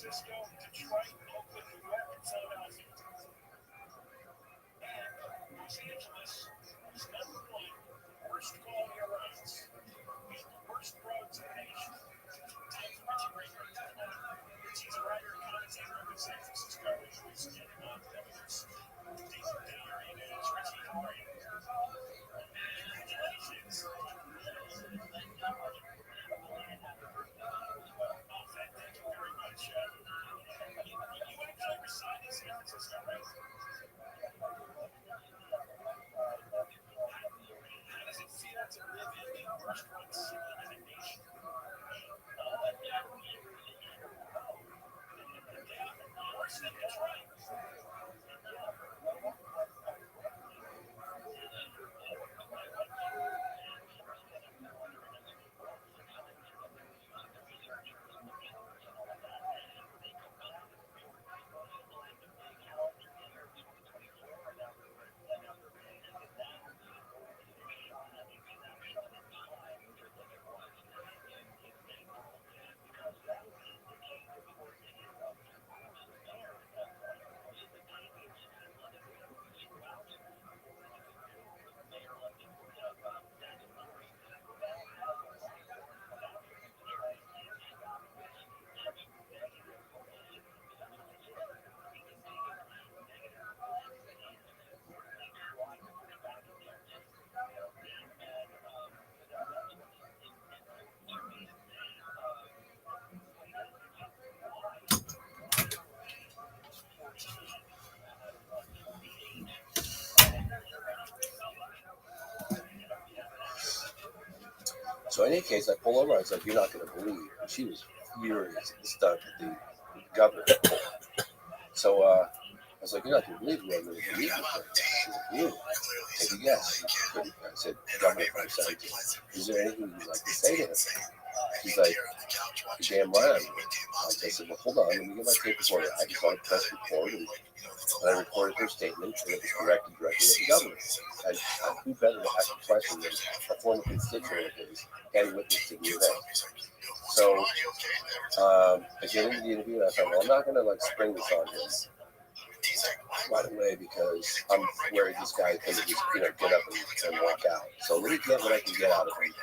Francisco, Detroit, Oakland, New York, and Philadelphia. And Los Angeles is number 1 worst quality of roads. Meet the worst roads in the nation. Dave Rothschild, he's a writer and commentator of the San Francisco Visual Cinema News. He's a diary news. Richie, how are you? Congratulations. Thank you very much. You actually reside in San Francisco, right? How does it feel to live in the worst road city in the nation? Worse than Detroit. So in any case, I pull over. I was like, "You're not going to believe." And she was furious at the stuff that the governor pulled. So I was like, "You're not going to believe what I'm going to believe." She's like, "You take a guess." I said, "Governor, I'm sorry. Is there anything you'd like to say to him?" She's like, "You're damn right." I said, "Well, hold on. Let me get my tape recorder." I just want to press record, and I recorded her statement, and it was directed directly at the governor. And who better to ask a question than a former constituent of his and witnessed the event? So I get into the interview, and I thought, well, I'm not going to spring this on him right away because I'm worried this guy is going to just get up and walk out. So let me get what I can get out of him,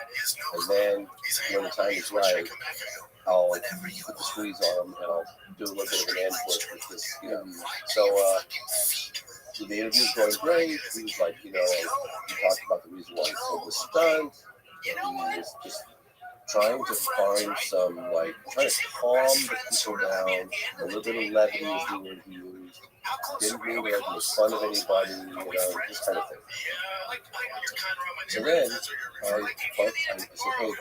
and then when the time is right, I'll put the squeeze on him and I'll do a little bit of an ambush with this interview. So the interview was going great. He was like, he talked about the reason why he pulled the stunt. He was just trying to find some, trying to calm the people down. A little bit of levity was the word he used. Didn't mean to make fun of anybody, this kind of thing. So then I said, "Hey,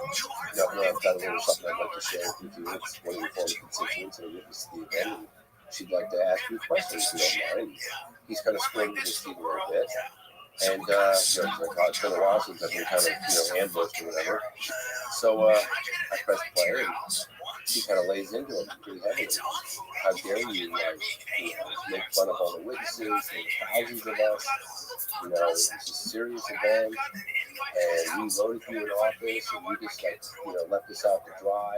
Governor, I've got a little something I'd like to share with you. It's one of your former constituents and a witness to the event. And she'd like to ask you questions if you don't mind." He's kind of squirmed his feet a little bit. And he's like, "Oh, it's been a while since I've been kind of, ambushed or whatever." So I pressed play, and he kind of lays into it pretty heavily. "How dare you, make fun of all the witnesses and thousands of us? It's a serious event, and we voted you in office, and you just left us out to dry."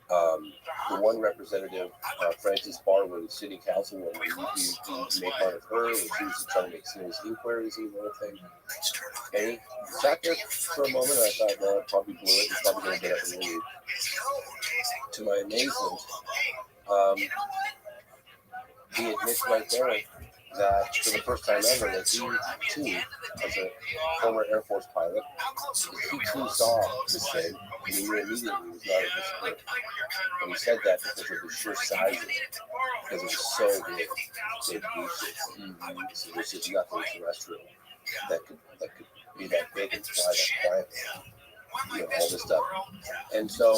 And the one representative, Frances Barwood, city councilwoman, we made fun of her, and she was trying to make serious inquiries and everything. And he sat there for a moment, and I thought, no, I probably blew it. He's probably going to get up and leave. To my amazement, he admits right there that for the first time ever, that he too, as a former Air Force pilot, he too saw this thing, and he knew immediately it was not a disappointment. And he said that because of the sheer size of it, because it was so big. So there's just nothing terrestrial that could be that big and fly that quietly. All this stuff. And so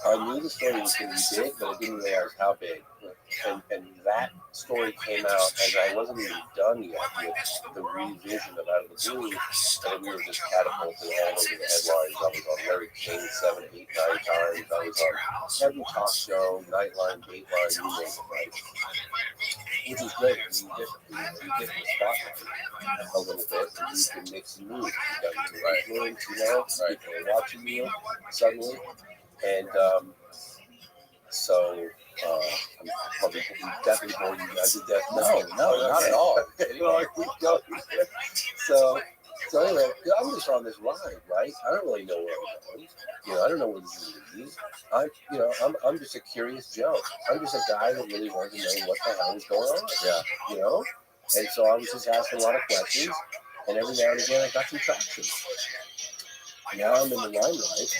I knew the story was going to be big, but I didn't realize how big. And that story came out as I wasn't even done yet with the revision of Out of the Blue, and we were just catapulted all over the headlines. I was on Larry King 7, 8, 9 times. I was on every talk show, Nightline, Dateline, you name it, right? Which is great. You get the spotlight a little bit, and you can make some moves. You got your influence, people are watching you suddenly. And So I'm probably definitely boring you guys to death. No, not at all. Well, keep going. So anyway, I'm just on this ride, right? I don't really know where I'm going. I don't know where this is going to lead. I'm just a curious Joe. I'm just a guy that really wanted to know what the hell was going on. Yeah. And so I was just asking a lot of questions, and every now and again I got some traction. Now I'm in the limelight,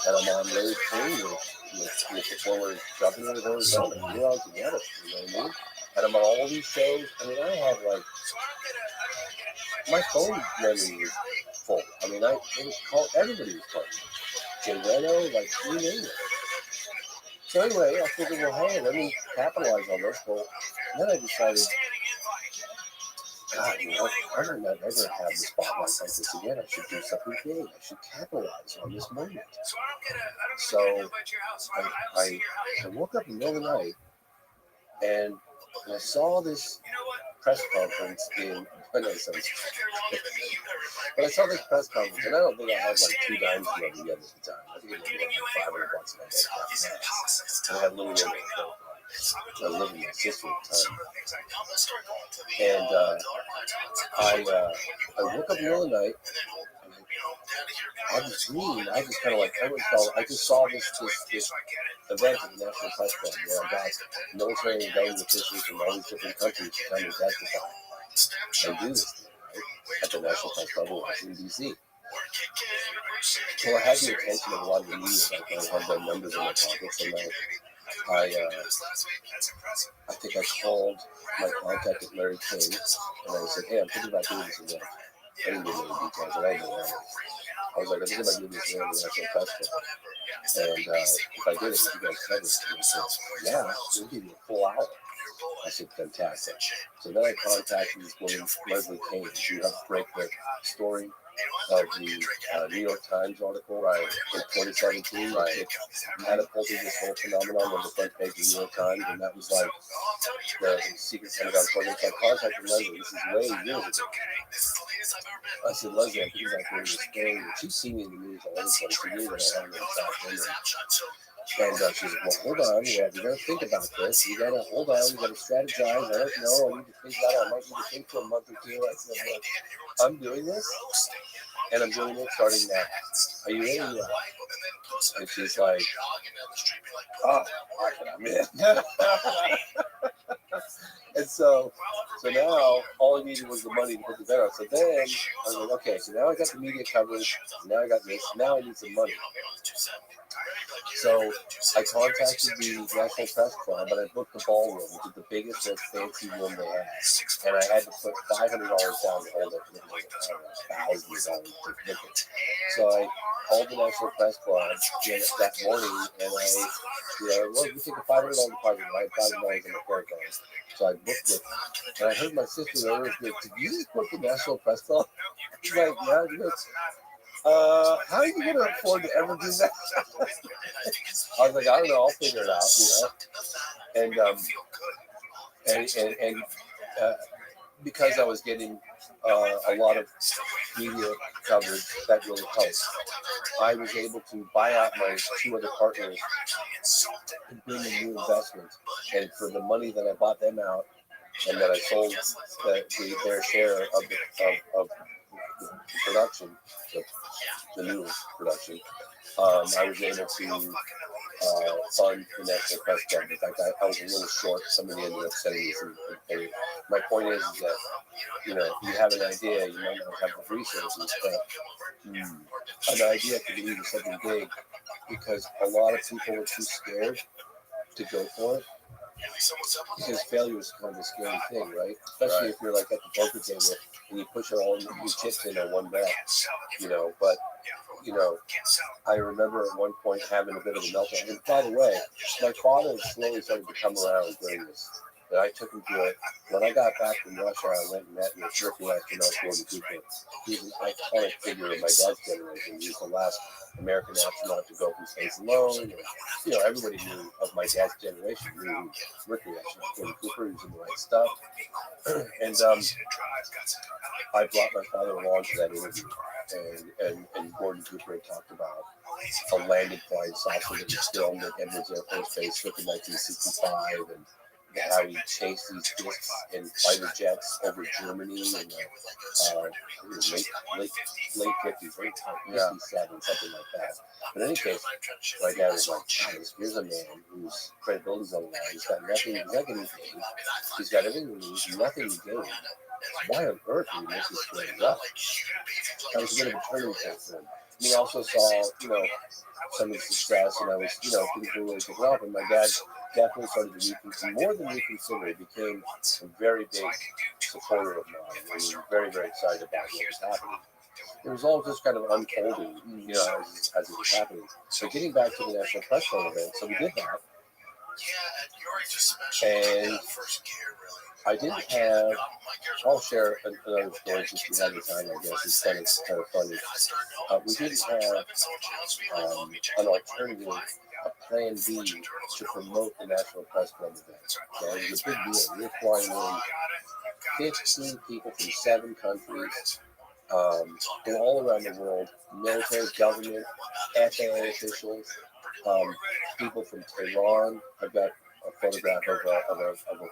and I'm on Larry King with the former governor of Arizona. We're all together, you know what I mean? And I'm on all these shows. I mean, I had my phone memory was full. I mean, it was called, everybody was calling me. Jay Leno, you name it. So anyway, I figured, well, hey, let me capitalize on this. Well, then I decided, God, I might not ever have the spotlight like this again. I should do something big. I should capitalize on this moment. So I woke up in the middle of the night and I saw this press conference but I saw this press conference, and I don't think I had 2 dimes to rub together at the time. I think it was $500 in my head. And I had a little bit of I was living with my sister at the time. And I woke up in the middle of the night, and I had this dream. I just kind of I just saw this event at the National Press Club where I got military and government officials from all these different countries to come and testify and do this thing, right? At the National Press Club in Washington, D.C. Well, I had the attention of a lot of the media. I had their numbers in my pockets, and I think I called my contact at Larry King, and I said, hey, I'm thinking about doing this again. I didn't give any details, I don't know. I was like, I'm thinking about doing this again in the National Press Club. And if I did it, would you guys cover it? And he said, yeah, we'll give you a full hour. I said, fantastic. So then I contacted this woman, Leslie Kane. She helped break the story of the New York Times article in 2017. It catapulted this whole phenomenon on the front page of the New York Times, and that was the secret Pentagon program. So I contacted Leslie. This is way years ago. I said, Leslie, I'm thinking about doing this thing. And she's seen me in the news all over the place. She knew that I had an exact. And she's like, well, hold on, you got to think about this. You got to hold on, you got to strategize. I don't know, I need to think about it. I might need to think for a month or two. I said, look, I'm doing this, and I'm doing it starting now. Are you in? Yeah. And she's like, oh, I'm in. And so now all I needed was the money to put the event on. So then I was like, okay, so now I got the media coverage, now I got this, now I need some money. So I contacted the National Press Club, and I booked the ballroom, which is the biggest, most fancy room they had. And I had to put $500 down to hold it. It was like, $1,000 to book it. So I called the National Press Club that morning, and we take a $500 deposit, right? $500 in the credit card. So I booked it, and I heard my sister earlier, did you just book the National Press Club? She's like, yeah. She goes, how are you going to afford to ever do that? I was like, I don't know, I'll figure it out, And because I was getting a lot of media coverage, that really helped. I was able to buy out my 2 other partners and bring in new investments. And for the money that I bought them out and that I sold their share of the production, the new production, I was able to fund the National Press Club. In fact, I was a little short. Somebody ended up sending me some. My point is that, you have an idea, you might not have the resources, but an idea can lead to something big, because a lot of people are too scared to go for it. Because failure is kind of a scary thing, right? Especially if you're like at the poker table and you push all your chips in on one bet, But, I remember at one point having a bit of a meltdown. And by the way, my father slowly started to come around during this And I took him to it. When I got back from Russia, I went and met with rookie astronaut Gordon Cooper. He's an iconic figure of my dad's generation. He was the last American astronaut to go from space alone. And, you know, everybody knew of my dad's generation. Knew rookie astronaut Gordon Cooper. He was in the right stuff. And I brought my father along to that interview. And Gordon Cooper had talked about a landing flying saucer that was filmed at Edwards Air Force Base in 1965, and how he chased these discs in fighter jets over Germany in the late 50s, late 57, something like that. But in any case, my dad was like, here's a man whose credibility's on the line. He's got nothing, he's not getting paid. He's got everything he needs, nothing to gain. Why on earth would he make this career up? That was a bit of a turning point for him. And he also saw, you know, some of the success, and I was, you know, things were really taking off. And my dad definitely started to reconsider, more than reconsider, he became a very big supporter of mine. He was very, very excited about what was happening. It was all just kind of unfolding, you know, as it was happening. So getting back to the National Press Club event, so we did that. And I didn't have, I'll share another story since we have the time, I guess. It's kind of funny. We didn't have an alternative, a plan B to promote the National Press Club event. Okay? It was a big deal. We were flying in 15 people from 7 countries, from all around the world, military, government, FAA officials, people from Tehran. I've got a photograph of a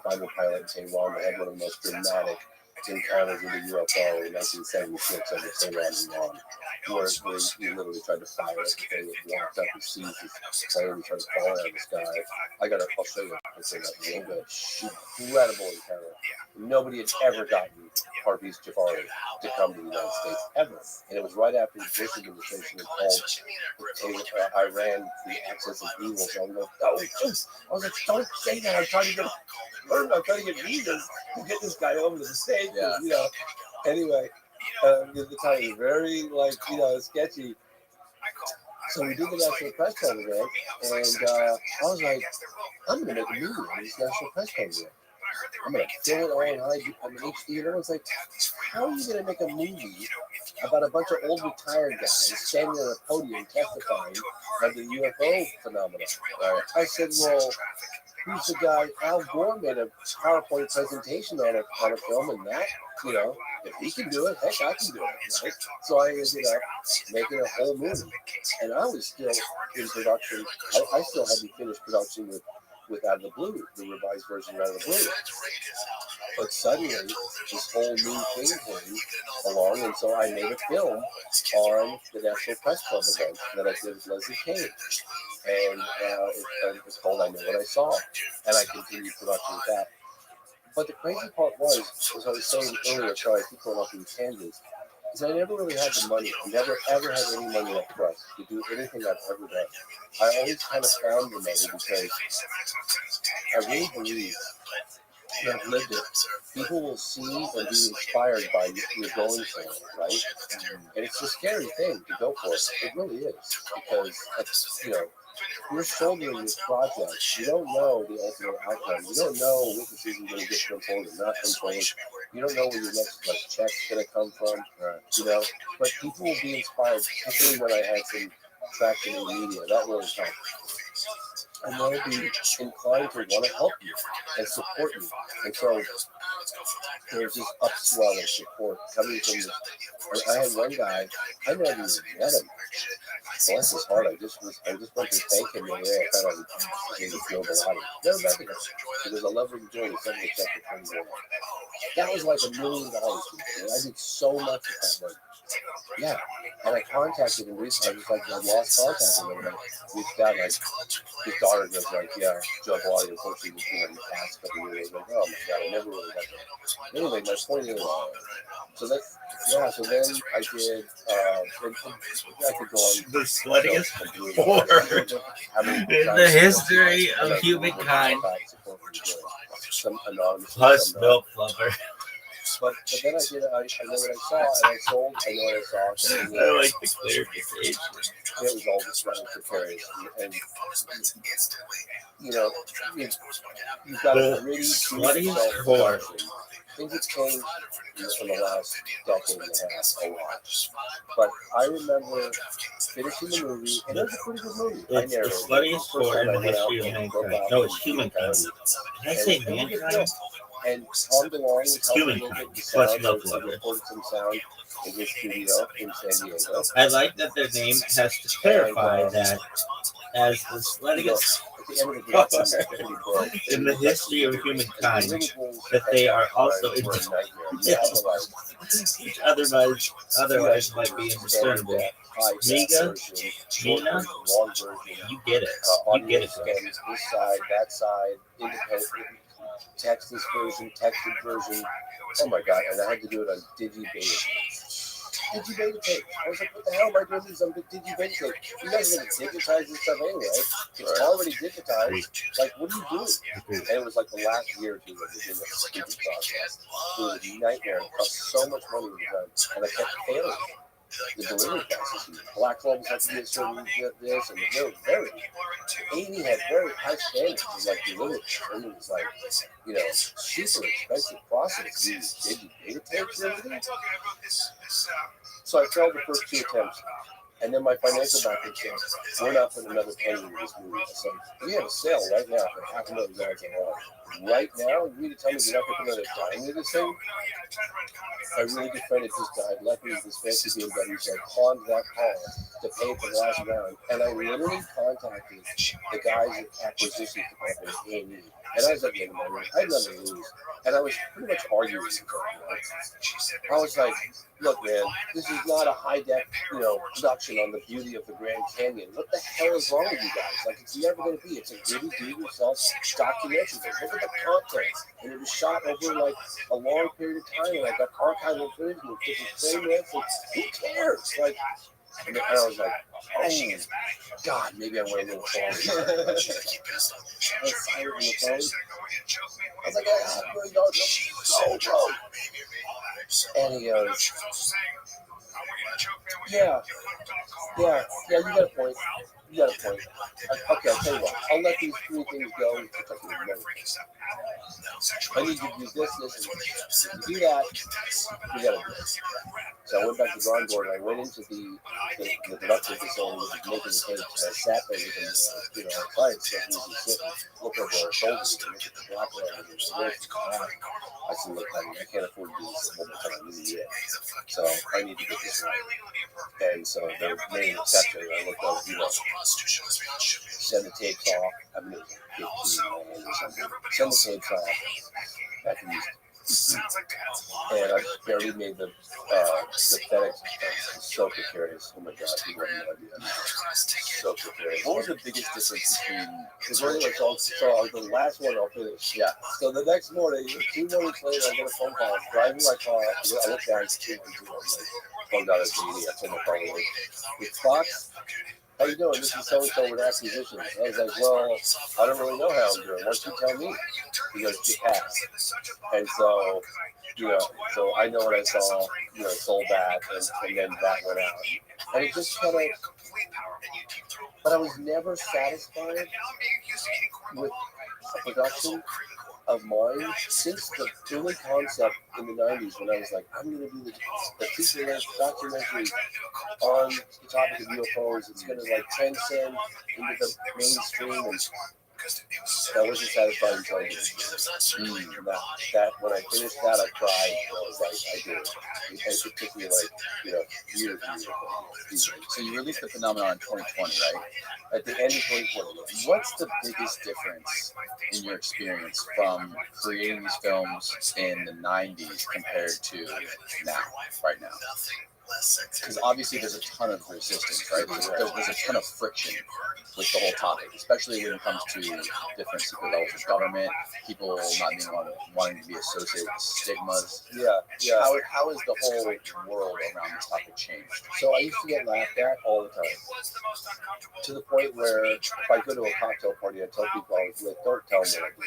fighter pilot in Tehran that had one of the most dramatic encounters with a UFO in 1976 over Tehran, Iran, where we literally tried to fire it. The thing walked up and seized his plane and tried to fall out of the sky. I'll show you a picture of that real good. Incredible encounter. Nobody had ever gotten Parviz Jafari to come to the United States, ever. And it was right after the Bush administration had called Iran the axis of evil. So I'm like, I was like, don't say that. I'm trying to get visas to get this guy over to the States. Yeah. You know. Anyway, the time was very, like, you know, sketchy. So we did the National Press Club event, and I was like, I'm going to make a movie on this National Press Club event. I'm going to fill it all in HD. And everyone's like, how are you going to make a movie about a bunch of old retired guys standing on a podium testifying of the UFO phenomenon? I said, well, who's the guy? Al Gore made a PowerPoint presentation on a film, and that, you know, if he can do it, heck, I can do it, right? So I ended up making a whole movie, and I was still in production. I still hadn't finished production with Out of the Blue, the revised version of Out of the Blue. But suddenly, this whole new thing came along, and so I made a film on the National Press Club event that I did with Leslie Kane. And it's called I Know What I Saw. And I continued production with that. But the crazy part was, as I was saying earlier, sorry, I keep going off these tangents, is I never really had the money. I never ever had any money up front to do anything I've ever done. I always kind of found the money because I really believe that I've lived it. People will see and be inspired by you going for it, right? And it's a scary thing to go for it. It really is. Because, you know, you're shouldering this project. You don't know the ultimate outcome. You don't know what decision you're going to get from forward or not from forward. You don't know where your next check's going to come from. You know, but people will be inspired, particularly when I had some traction in the media. That really helped. And they'll be inclined to want to help you and support you. And so there's this upswell of support coming from the. I had one guy, I never even met him. Bless his heart, I just went to thank him the other day. I found out he was Joe Bellotti. Never met him. It was a lovely joy to send me a check for $20. That was like $1 million to me. I did so much with that money. Yeah, and I contacted him recently. I lost contact with him. And I reached out, and his daughter goes like, "Yeah, Joe Bellotti, unfortunately, in the past couple of years." I was like, "Oh my God, I never really got that." Anyway, my point is, so then I did. I could go on. The sweatiest war in the history of humankind. Some anonymous. Plus milk lover. But then I did. I know what I saw, and I sold. I know what I saw. And, I like the clarification. it was all just running precarious, and you know, you've got The a really sluttiest whore. Things have changed in the last decade and a half a lot. But I remember finishing the movie, and it was a pretty good movie. It's the sluttiest whore in the history of mankind. No, it's humankind. Did I say mankind? And Tom DeLonge It's humankind. Plus love letter. recorded some sound in his studio in San Diego. I like that their name has to clarify that as the sluttiest in the history of humankind, that they are also in which otherwise might be indiscernible. Miga, Mina, you get it. You get it. This side, that side, independent. Text this version, texted version. Oh my god! And I had to do it on DigiBeta. DigiBeta tape. I was like, what the hell am I doing this on DigiBeta tape? You guys are gonna digitize this stuff anyway. It's already digitized. Like, what are you doing? And it was like the last year or two of the stupid process. It was a nightmare. It cost so much money to be done, and I kept failing. The delivery process. Black Labels had to be a certain this, and they were very. Amy had very high standards of like delivery. And it was like, you know, super expensive process to use data tapes and everything. So I failed the first 2 attempts. And then my financial backer said, we're not putting another penny into this movie. I said, we have a sale right now for $500,000 a lot. Right now, you mean to tell me you're not going to put another dime into this thing? A really good friend had just died, left me with this fancy BMW, so I pawned that car to pay for the last round. And I literally contacted the guys at acquisitions department at A&E. And I was at the end of my room. I had nothing to lose. And I was pretty much arguing with them. I was like, look, man, this is not a high-def, production on the beauty of the Grand Canyon. What the hell is wrong with you guys? Like, it's never going to be. It's a gritty, do-it-yourself documentary. Look at the content. And it was shot over, like, a long period of time. And I got archival footage with different frameworks. Who cares? Like, and I was like, oh, God, maybe I went a little far. I was silent on the phone. I was like, I really don't know. So drunk. And he goes, yeah, you got a point. Okay, I'll tell you what. I'll let these 3 things go. I need you to do this, and if you do that, we got to do it. So I went back to the drawing board, and I went into the production facility with making the tapes, and I sat there with them, outside, so we could sit and look over our shoulders and look at the black letters and I said, look, I can't afford to do this one more time yet. So I need to get this right. And so they made an exception, and I looked over, send the tapes off. I mean, 15 or something. Send the tapes off. I can use it. And I barely made the FedEx so precarious. Oh my God, you have no idea. So precarious. What was the biggest difference between? Because really, so the last one I'll finish. Yeah. So the next morning, 2 mornings later, I get a phone call. I'm driving my car. I look down and see it. Phone down at the I told my phone away. It's Fox. How you doing? This is so-and-so with acquisitions. I was like, well, I don't really know how I'm doing. Why don't you tell me? He goes, you passed. And so, so I know what I saw, sold that, and then that went out. And it just kind of, but I was never satisfied with a production of mine since the early concept in the 90s when I was like, I'm going to do the feature-length documentary on the topic of UFOs. It's going to like transcend into the mainstream, and I wasn't satisfied until I did that. When I finished that, I cried. I was like, I did it. It took me like, years. So you released the phenomenon in 2020, right? At the end of 2020. What's the biggest difference in your experience from creating these films in the 90s compared to now, right now? because obviously there's a ton of resistance, right? There's a ton of friction with the whole topic, especially when it comes to different secret levels of government, people not being wanting to be associated with stigmas. Yeah. How has the whole world around this topic changed? So I used to get laughed at all the time, to the point where if I go to a cocktail party, I tell people, like, don't tell me what I do.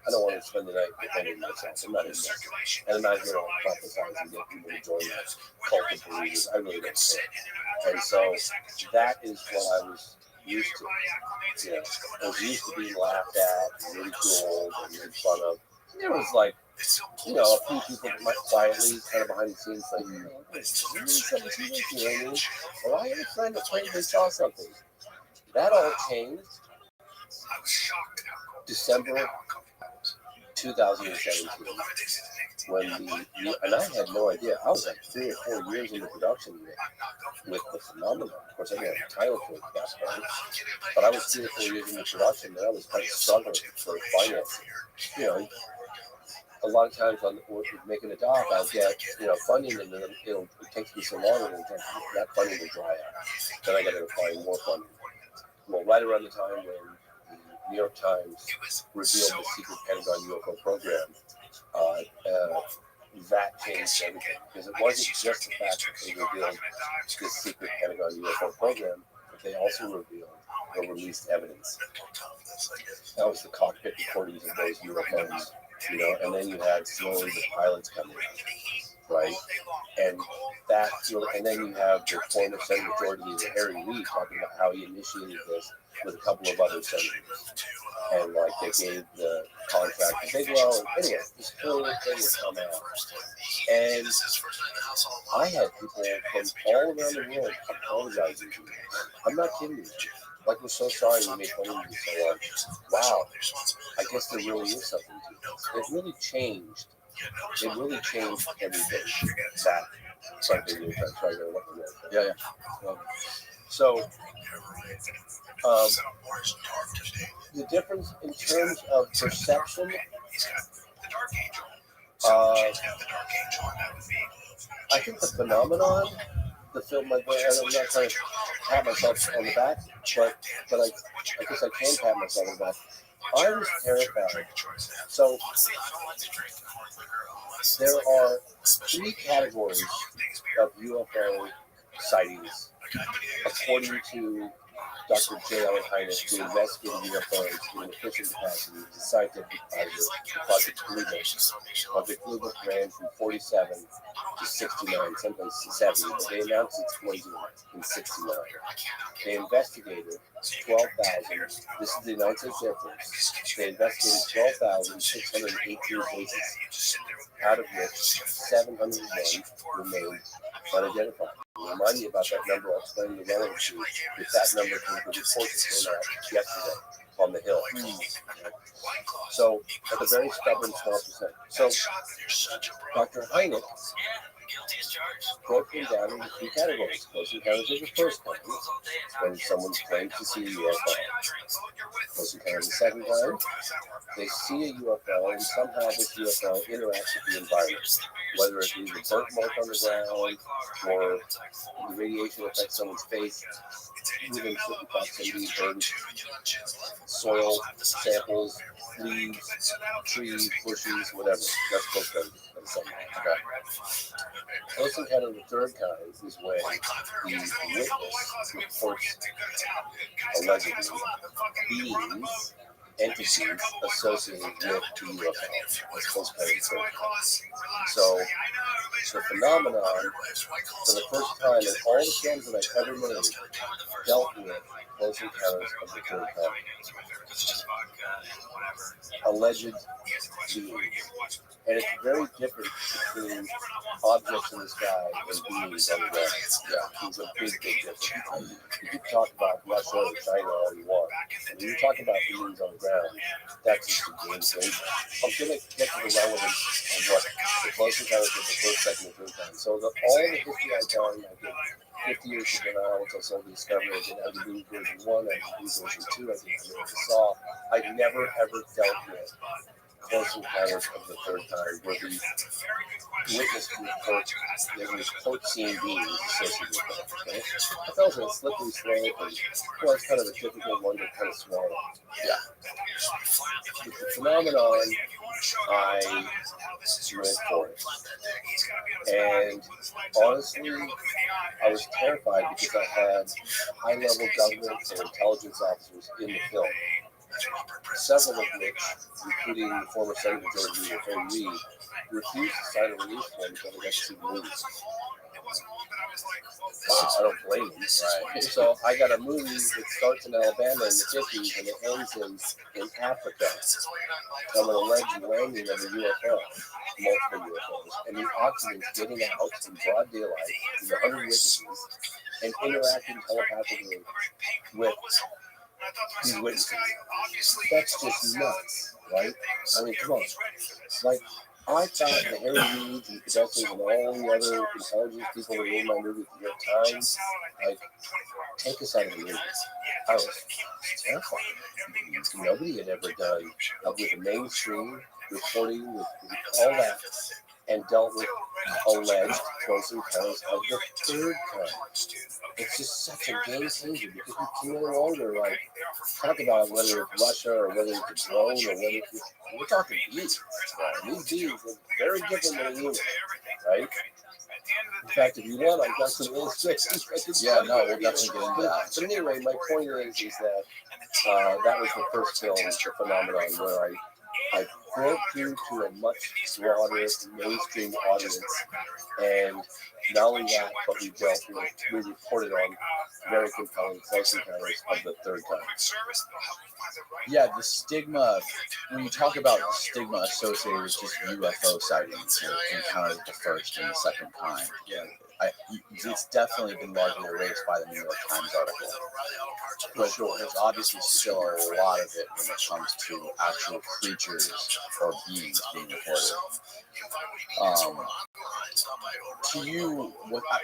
I don't want to spend the night defending myself. I'm not in this. And I'm not here to prophesize and get people to join that cult of believers. I really don't care. And so that is what I was used to. You know, I was used to being laughed at, ridiculed, and made fun of. And there was like, you know, a few people that might quietly, kind of behind the scenes, like, you know, you're 17, you know what I mean? Well, I had a friend that frankly saw something. That all changed December 2017, when and I had no idea. I was like 3 or 4 years into production with the phenomenon. Of course, I didn't have a title for it at that point, but I was 3 or 4 years into production, and I was kind of struggling for financing. You know, a lot of times on making a doc, I'll get, you know, funding, and then it takes me so long, and that funding will dry out. Then I got to find more funding. Well, right around the time when the New York Times revealed the secret Pentagon UFO program, that changed everything, because it wasn't just the fact that they revealed this secret Pentagon UFO program, but they also revealed or released evidence. That was the cockpit recordings of those UFOs, you know, and then you had slowly the pilots coming out, right? And that, and then you have the former Senate Majority Leader Harry Reid talking about how he initiated this with a couple of other senators, and like they gave the contract to Bigelow. And anyway, this whole thing would come out, and I had people from all around the world apologizing to me. I'm not kidding you. Like, we're so sorry we made fun of you so long. Wow, I guess there really is something to it. It really changed. It really changed everything. That something new. Sorry, yeah. So, the difference in terms of perception, I think the phenomenon, the film, I'm not trying to pat myself on the back, but I guess I can pat myself on the back. I was terrified. So there are 3 categories of UFO sightings, according to Dr. J.L. Hynek, who investigated UFOs in an official capacity as a scientific advisor to Project Blue Book. Project Blue Book ran from 47 to 69, sometimes 70, but they announced its closing in 69. They investigated 12,000, this is the United States Air Force, they investigated 12,618 cases, out of which 701 remained unidentified. Remind me about that number. I'll explain the relevancy with that number from the report that came out yesterday on the Hill. So, at a very stubborn small percent. So, Dr. Hynek broke them down into 3 categories. Close encounters is the first time, when someone claims to see a UFO. Close encounters the second time, they see a UFO, and somehow this UFO interacts with the environment, whether it be the burnt mark on the ground, or the radiation affects someone's face, within certain proximity, burns, soil samples, leaves, trees, bushes, whatever. That's close to okay. Close encounter of the third kind is when the witness reports allegedly beings, entities associated with the UFO. That's close encounter of the third kind. So the phenomenon, for the first time in all the films that I've ever made, dealt with close encounters of the third kind. Alleged beings. And it's very different between objects in the sky and beings on the ground. Yeah, it's a big difference. You can talk about Russia or China all you want. And when you talk about beings on the ground, that's just a game changer. I'm going to get to the relevance of what the close encounters of the first, second, and third time. So all the history I've done, I did 50 years ago now, once I sold the Discovery, I did IDB version 1, I did version 2, I did version Saw. I've never ever dealt with Close Encounters of the Third Kind, where the witness report, there was court scene beings associated with that. Okay? I felt it was a slippery slope, and well, it's kind of a difficult one to kind of swallow. Yeah. With the phenomenon, I went for it. And honestly, I was terrified because I had high-level government and intelligence officers in the film, several of which, including the former Senator George Reed, refused to sign a release form until they got to see the movie. I don't blame them. Right. So I got a movie that starts in Alabama in the 50s and it ends in Africa from an alleged landing of a UFO, multiple UFOs, and the occupants getting out in broad daylight with 100 witnesses and interacting telepathically with these witnesses. That's just nuts, right? I mean, come on. Like, I thought the Harry Reeds and Cadettes and all the other intelligence people that were in my movie at the time, like, take us out of the movie. I was terrified. Nobody had ever done with the mainstream reporting with all that and dealt with alleged close encounters of the third kind. It's just such a game changer because we can no longer like talk about whether it's Russia or whether it's a drone or whether it's, we're talking beings. These beings are very different than a human, right? In fact, if you want, I've got some illustrations. Yeah, no, we'll definitely get into that. But anyway, my point is that that was the first film, the phenomenon, where I broke through to a much broader mainstream audience, and not only that, but we reported on very compelling close encounters of the third kind. Yeah, the stigma, when you talk about the stigma associated with just UFO sightings, encounters the first and the second kind, it's definitely been largely erased by the New York Times article. But there's obviously still a lot of it when it comes to actual creatures or beings being reported. To you,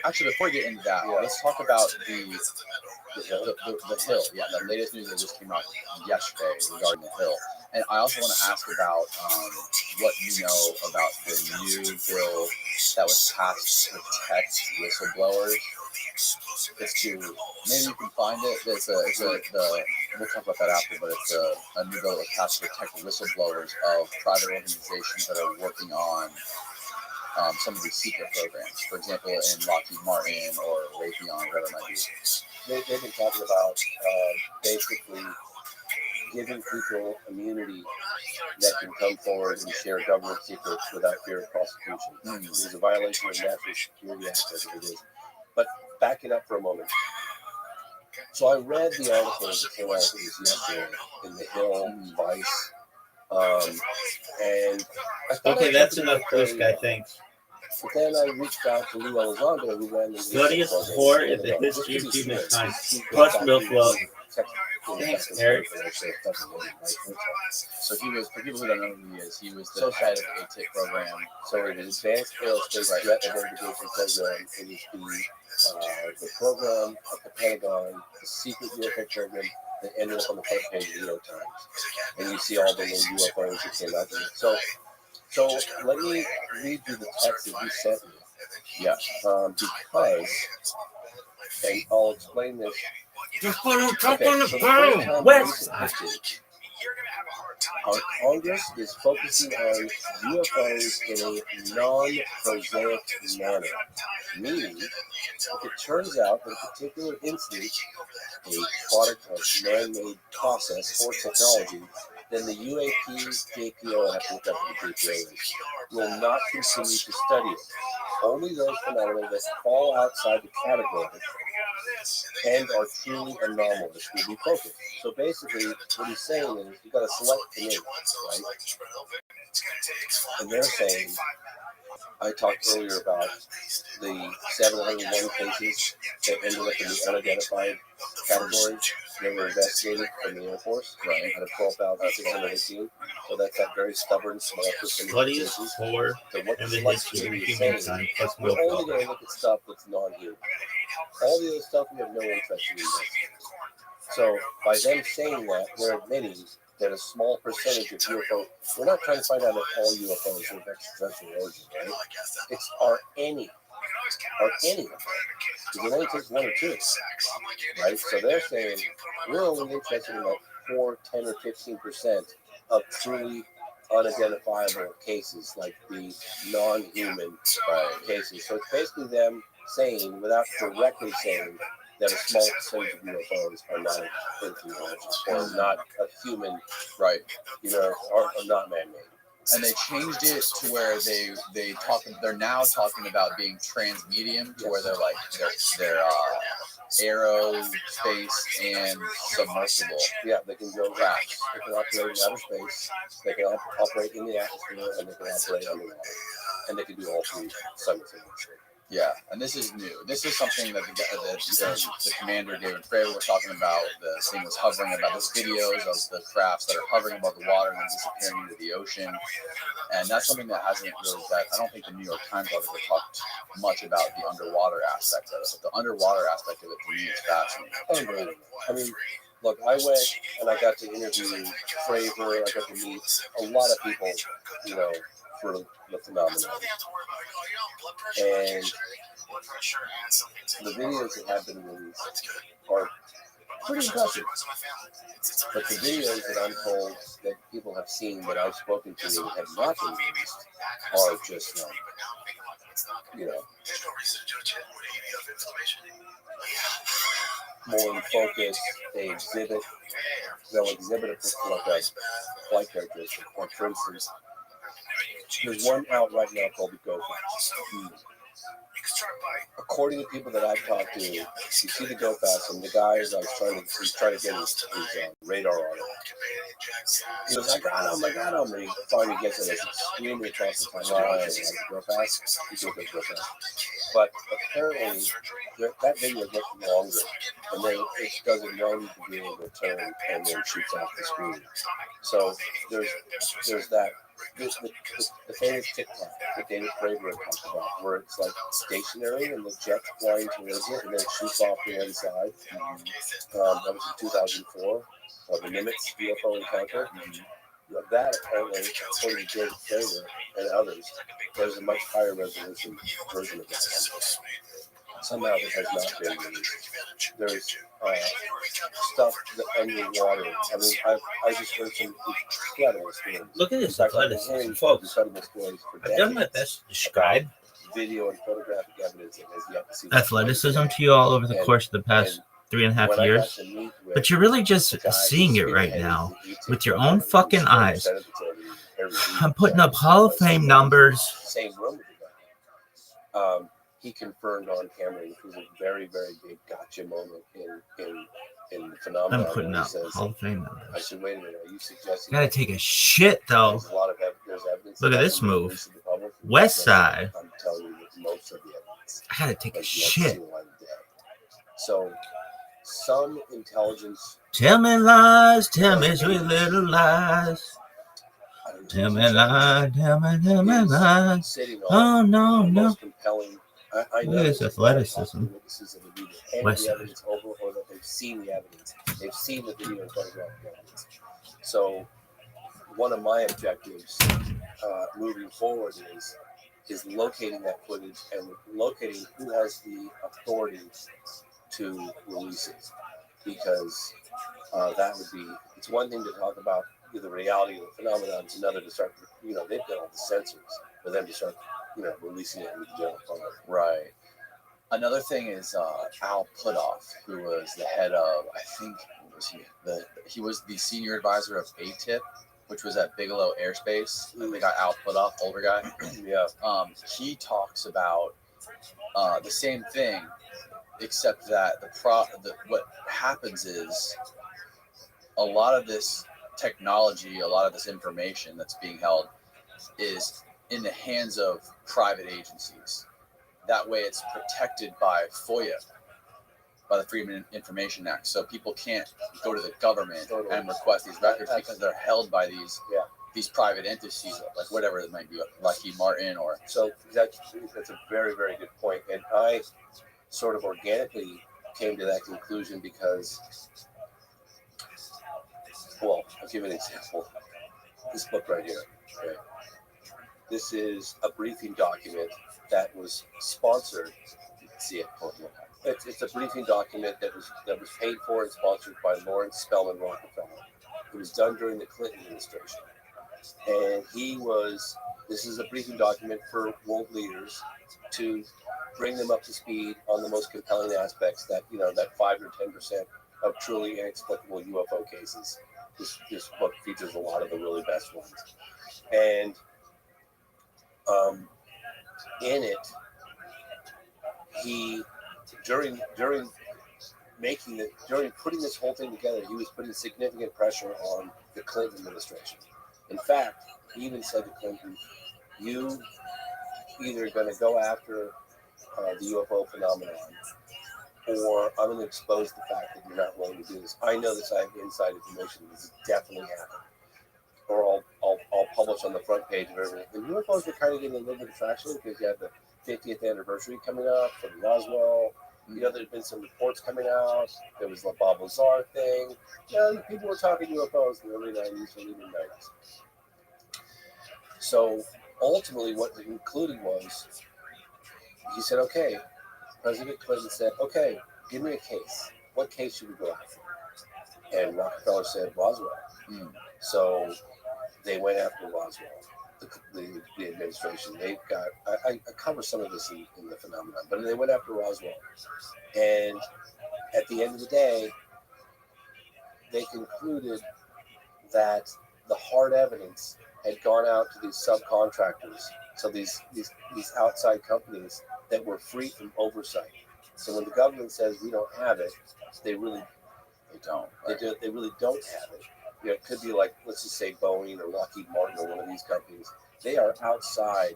actually, before we get into that, let's talk about the Hill. Yeah, the latest news that just came out yesterday regarding the Hill. And I also want to ask about what you know about the new bill that was passed to protect whistleblowers. It's to, maybe you can find it. We'll talk about that after, but it's a new bill that was passed to protect whistleblowers of private organizations that are working on some of these secret programs. For example, in Lockheed Martin or Raytheon, whatever it might be. They've been talking about basically giving people immunity that can come forward and share government secrets without fear of prosecution. It's a violation of National Security Act, as it is. But back it up for a moment. So I read the article that came out yesterday in the Hill, Vice, and I thought okay, that's enough push, guy. Thanks. But then I reached out to Lou Elizondo, who ran the Studiest sport in the history of humankind. Plus milk love. Thanks, Eric. So he was, for people who don't know who he is, he was the head of the ATIC program. So it is Advanced Aerospace Threat Identification Program. It is the program at the Pentagon, the secret UFO program that ended up on the front page of the New York Times. And you see all the little UFOs that came out there. So let me read you the text that he sent me. Yeah. Because, and I'll explain this. Just put him up on the phone. West side. Our Congress is focusing on UFOs in a non-prosaic manner. Meaning, if it turns out that a particular incident, a product of man-made process or technology, then the UAP, JPO, I have to look up what the JPO is, will not continue to study it. Only those phenomena that fall outside the category and are truly anomalous will be focused. So basically, what he's saying is you've got to select committee, right? And they're saying, I talked earlier about the 701 cases that ended up in the unidentified category. They were investigated from the Air Force, right? Out of 12,618. So that's that very stubborn, small percentage of cases. So what the history of humankind plus we're only going to look at stuff that's non-human. All the other stuff we have no interest in. So by them saying that, they're admitting that a small percentage of UFOs, we're not trying to find out if all UFOs are of extraterrestrial origin, right? It's are any. Because it only takes one or two, right? So they're saying we're only interested in like 4, 10, or 15% of truly unidentifiable cases, like the non-human cases. So it's basically them saying, without directly saying, that a small percentage of UFOs are not intelligent or not a human, right? Or not man-made. And they changed it to where they're now talking about being transmedium, to where they're like they're aerospace and submersible. Yeah, they can go fast. They can operate in outer space. They can operate in the atmosphere, and they can operate underwater, and they can do all three simultaneously. Yeah, and this is new. This is something that the commander David Fravor was talking about. The thing was hovering about. There's videos of the crafts that are hovering above the water and then disappearing into the ocean, and that's something that hasn't really. I don't think the New York Times article talked much about the underwater aspect of it. But the underwater aspect of it to me is fascinating. I mean, look, I went and I got to interview Fravor. I got to meet a lot of people, for the phenomenon. And the videos that have been released are pretty impressive. But the videos that I'm told that people have seen, that I've spoken to, that have not been released, are just like, more in focus. They'll exhibit like a flight characteristic. Like, for instance, there's one out right now called the Go Fast. According to people that I've talked to, you see the Go Fast, and the guy is trying to get his radar on it. He goes, I got him, and he finally gets it. It's extremely across the time. Go Fast. He goes, Go Fast. But apparently, that video is much longer, and then it does it run to be able to turn and then shoots off the screen. So there's that. The famous TikTok that David Fravor talked about, where it's like stationary and the jet's flying towards it, and then it shoots off the other side. That was in 2004, the Nimitz UFO encounter. That apparently, according to David Fravor and others, there's a much higher resolution version of that. Somehow it has not been released. There's stuff underwater. I mean, I just heard some incredible stories. Look at this athleticism, folks. I've done my best to describe video and photographic evidence that has yet to see athleticism to you all over the course of the past 3.5 years. But you're really just seeing it right now with your own fucking eyes. I'm putting up Hall of Fame numbers. Same room with the guy. He confirmed on camera, which was a very, very big gotcha moment in the phenomenon. I'm putting up Hall of Fame numbers. I said, wait a minute, are you suggesting? Gotta take a shit though. There's evidence. Look at this move. West Side. I'm telling you that most of the evidence. I gotta take a shit. So, some intelligence. Tell me lies, tell me sweet little lies. Tell me lies, tell me lies. Oh no, no. Look at this athleticism. West Side. Or that they've seen the evidence. They've seen the video and photographic evidence. So, one of my objectives moving forward is locating that footage and locating who has the authority to release it, because that would be, it's one thing to talk about the reality of the phenomenon, it's another to start, they've got all the sensors for them to start, releasing it in the general public. Right. Another thing is Al Putoff, who was the head of, I think, what was he? He was the senior advisor of ATIP, which was at Bigelow Airspace. The guy Al Putoff, older guy. Yeah. He talks about the same thing, except that what happens is a lot of this technology, a lot of this information that's being held is in the hands of private agencies. That way it's protected by FOIA, by the Freedom of Information Act. So people can't go to the government and request these records because they're held by these private entities, like whatever it might be, like Lockheed Martin or... So that's a very, very good point. And I sort of organically came to that conclusion because, well, give you an example. This book right here. Okay. This is a briefing document that was sponsored. You can see it. It's a briefing document that was paid for and sponsored by Lawrence Spelman Rockefeller. It was done during the Clinton administration, and this is a briefing document for world leaders to bring them up to speed on the most compelling aspects that 5 or 10% of truly inexplicable UFO cases. This book features a lot of the really best ones, and in it, he during putting this whole thing together, he was putting significant pressure on the Clinton administration. In fact, he even said to Clinton, "You either going to go after the UFO phenomenon, or I'm going to expose the fact that you're not willing to do this. I know this. I have inside information. This is definitely happened, or I'll publish on the front page of everything." And UFOs were kind of getting a little bit of traction because you had the 50th anniversary coming up for the Roswell. There'd been some reports coming out. There was the Bob Lazar thing. People were talking UFOs in the early 90s, early mid-90s. So ultimately what he concluded was, he said, okay, President Clinton said, okay, give me a case. What case should we go after? And Rockefeller said, Roswell. So they went after Roswell. The administration, they've got, I cover some of this in the phenomenon, but they went after Roswell. And at the end of the day, they concluded that the hard evidence had gone out to these subcontractors, so these outside companies that were free from oversight. So when the government says we don't have it, they don't. Right? They really don't have it. It could be like, let's just say Boeing or Lockheed Martin or one of these companies. They are outside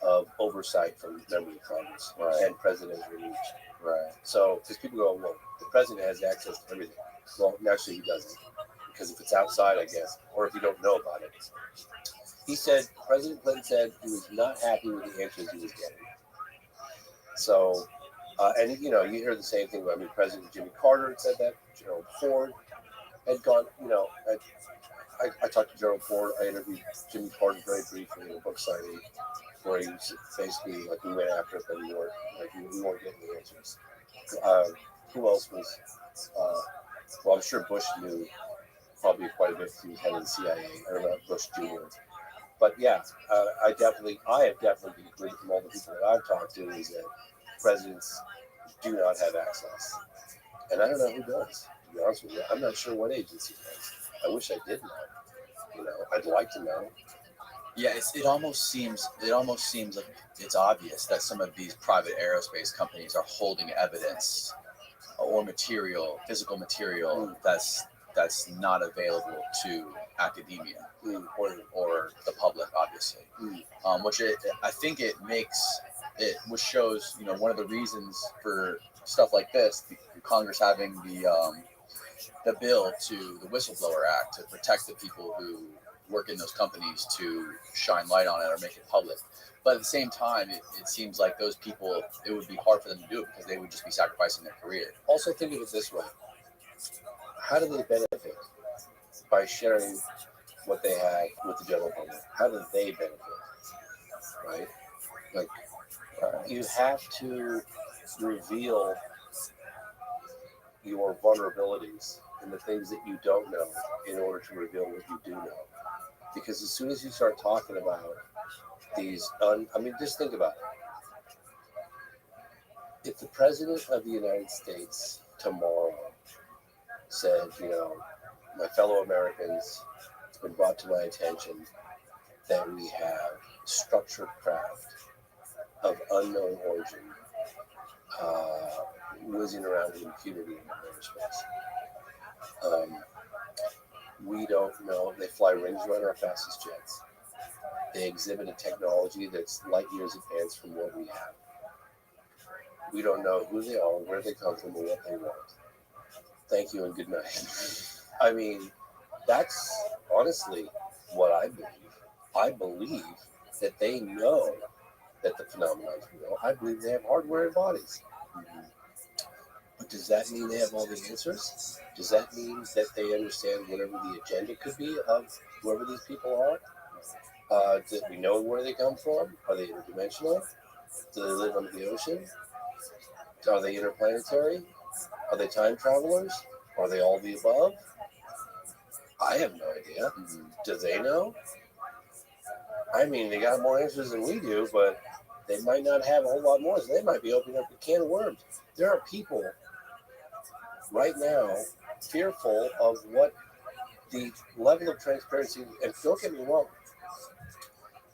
of oversight from members of Congress and presidential reach. Right. So, because people go, well, the president has access to everything. Well, actually, he doesn't. Because if it's outside, I guess, or if you don't know about it. He said, President Clinton said he was not happy with the answers he was getting. So, and you hear the same thing. I mean, President Jimmy Carter had said that. Gerald Ford had gone, I talked to Gerald Ford. I interviewed Jimmy Carter very briefly in a book signing where he was basically like, we went after it, but we weren't getting the answers. Who else was? Well, I'm sure Bush knew probably quite a bit. He was head of the CIA. I don't know, Bush Jr. But yeah, I have definitely been agreed from all the people that I've talked to is that presidents do not have access, and I don't know who does. To be honest with you, I'm not sure what agency does. I wish I did know. I'd like to know. Yeah, it almost seems like it's obvious that some of these private aerospace companies are holding evidence or physical material that's not available to academia or the public, obviously. I think which shows one of the reasons for stuff like this, Congress having the bill to the Whistleblower Act to protect the people who work in those companies to shine light on it or make it public. But at the same time, it seems like those people, it would be hard for them to do it because they would just be sacrificing their career. Also, think of it this way. How do they benefit by sharing what they have with the general public? How do they benefit? Right? Like, you have to reveal your vulnerabilities and the things that you don't know in order to reveal what you do know. Because as soon as you start talking about these, just think about it. If the president of the United States tomorrow said, my fellow Americans, it's been brought to my attention that we have structured craft of unknown origin whizzing around with impunity in outer space. We don't know. They fly rings around our fastest jets. They exhibit a technology that's light years advanced from what we have. We don't know who they are, where they come from, or what they want. Thank you and good night. I mean, that's honestly what I believe. I believe that they know that the phenomenon is real. I believe they have hardware and bodies. But does that mean they have all the answers? Does that mean that they understand whatever the agenda could be of whoever these people are? Do we know where they come from? Are they interdimensional? Do they live under the ocean? Are they interplanetary? Are they time travelers? Are they all the above? I have no idea. Do they know? I mean, they got more answers than we do, but they might not have a whole lot more. So they might be opening up a can of worms. There are people right now fearful of what the level of transparency, and don't get me wrong,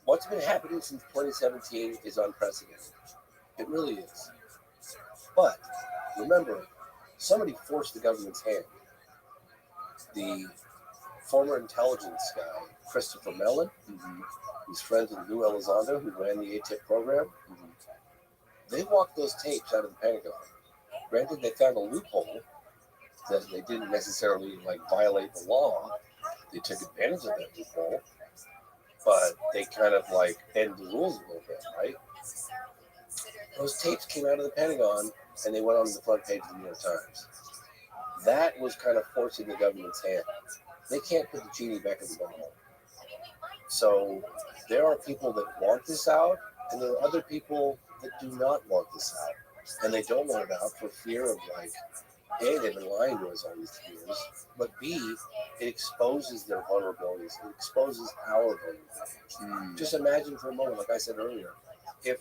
what's been happening since 2017 is unprecedented. It really is. But remember, somebody forced the government's hand. The former intelligence guy, Christopher Mellon, who's friends with Lou Elizondo, who ran the ATIP program, they walked those tapes out of the Pentagon. Granted, they found a loophole that they didn't necessarily violate the law. They took advantage of that loophole, but they kind of bend the rules a little bit, right? Those tapes came out of the Pentagon and they went on the front page of the New York Times. That was kind of forcing the government's hand. They can't put the genie back in the bottle. So there are people that want this out, and there are other people that do not want this out. And they don't want it out for fear of A, they've been lying to us all these years, but B, it exposes their vulnerabilities. It exposes our vulnerabilities. Just imagine for a moment, like I said earlier, if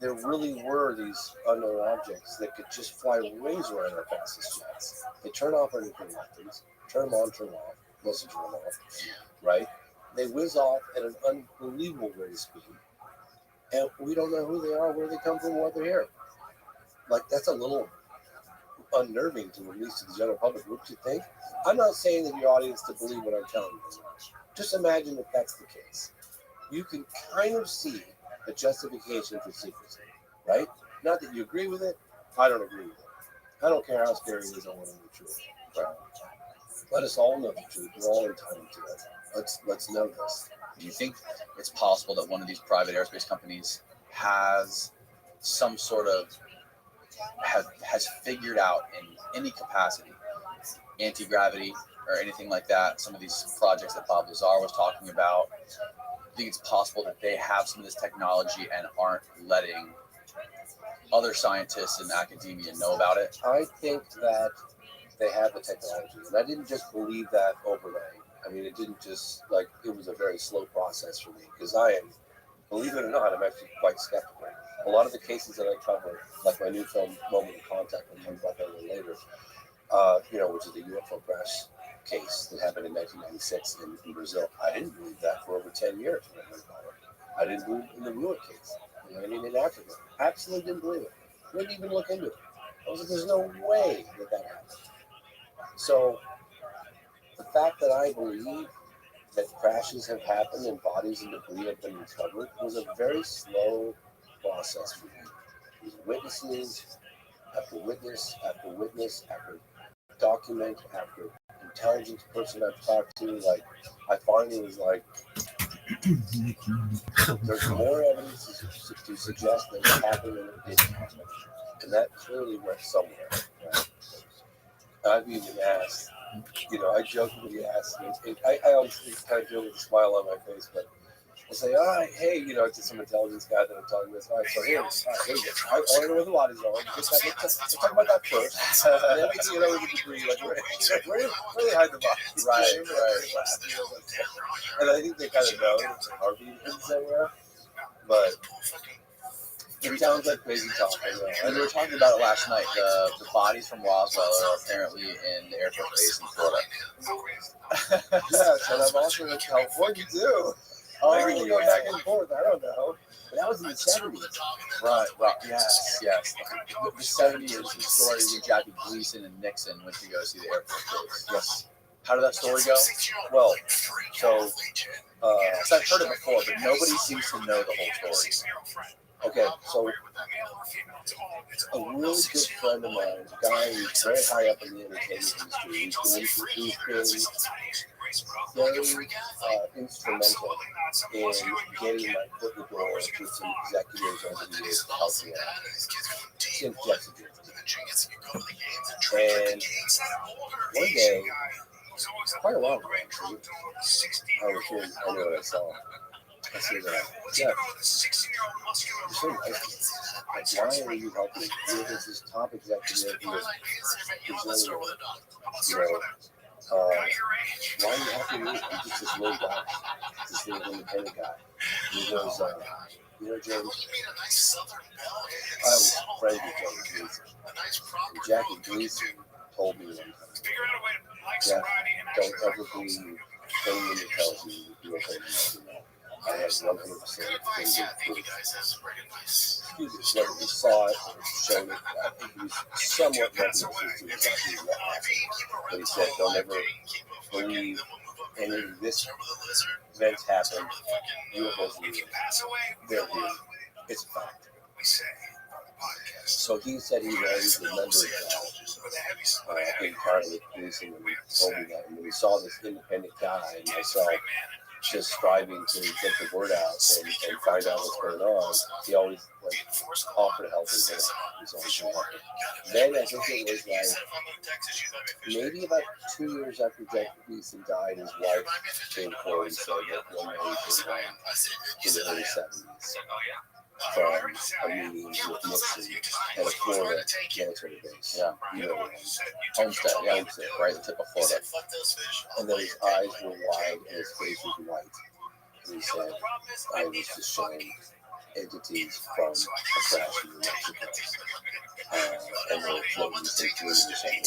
there really were these unknown objects that could just fly rings around our fastest jets. They turn off our nuclear weapons, turn them on, turn them off, mostly turn them off, right? They whiz off at an unbelievable rate of speed, and we don't know who they are, where they come from, why they're here. That's a little unnerving to release to the general public. Wouldn't you think? I'm not saying that your audience to believe what I'm telling you. Just imagine if that's the case. You can kind of see the justification for secrecy, right? Not that you agree with it. I don't agree with it. I don't care how scary it is. I want to know the truth. Right? Let us all know the truth. We're all entitled to it. Let's know this. Do you think it's possible that one of these private aerospace companies has some sort of has figured out in any capacity anti-gravity or anything like that? Some of these projects that Bob Lazar was talking about. I think it's possible that they have some of this technology and aren't letting other scientists in academia know about it. I think that they have the technology, and I didn't just believe that overnight. I mean, it didn't just it was a very slow process for me, because I am, believe it or not, I'm actually quite skeptical. A lot of the cases that I cover, like my new film Moment of Contact, I'll talk about that a little later, which is the UFO crash case that happened in 1996 in Brazil. I didn't believe that for over 10 years when I heard about it. I didn't believe in the Ruhr case, in Africa. Absolutely didn't believe it. Didn't even look into it. I was like, there's no way that happened. So the fact that I believe that crashes have happened and bodies and debris have been recovered was a very slow process for me. It was witnesses after witness after witness after document after intelligence person I've talked to. I finally was there's more evidence to suggest that it happened than it didn't happen. And that clearly went somewhere. Right? I've even asked, I jokingly asked, I always kind of do it with a smile on my face, but I say, all right, hey, to some intelligence guy that I'm talking with, all right, so here, I want to know where the bodies are. Let's talk about that first. And then we can get over the debris, where they hide the bodies. Right. And I think they kind of know that they are being hidden somewhere, but it sounds like crazy talk. And we were talking about it last night. The bodies from Roswell are apparently in the Air Force Base in Florida. Yeah, so I'm also in California too. Maybe we go back and forth. I don't know. But that was in the 70s. Right. Yes. The 70s, the story of Jackie Gleason and Nixon went to go see the Air Force Base. Yes. How did that story go? Well, so I've heard it before, but nobody seems to know the whole story. Okay, so a really good friend of mine, a guy who's very high up in the entertainment industry, he's been very instrumental in getting my foot in the door with some executives over the years to help me out. Since Jessica. And one day, quite a while ago, actually, I was here, I know what I saw. I said, Jeff, you're so nice. Like, why are you helping? You're this top executive who is presenting, why are you helping me? I'm just this little guy, this little independent guy. And he goes, James, I was friends with Jackie Gleason. And Jackie Gleason told me one time, Jeff, don't ever believe anyone that tells you you're okay to know. I have 100% proof. Excuse me, whether he saw it or showed it, I think he was somewhat reminiscent to exactly what happened. But he said, don't ever believe any of this events happen. UFOs are real. They're real. It's a fact. So he said he always remembered that being part of the police, and when he told me that, and when he saw this independent guy and myself just striving to get the word out and find out what's going on, he always offered help and he was always helping. Then I think it was maybe about 2 years after Jackie Gleason died, his wife came forward and said that one night in the early 70s from a meeting with Nixon at a Florida military base. Yeah. Homestead, right at the tip of Florida. And then his eyes were wide and his face was white. And he said, I was just showing entities from a crash in New Mexico. And they were floating some fluid or something.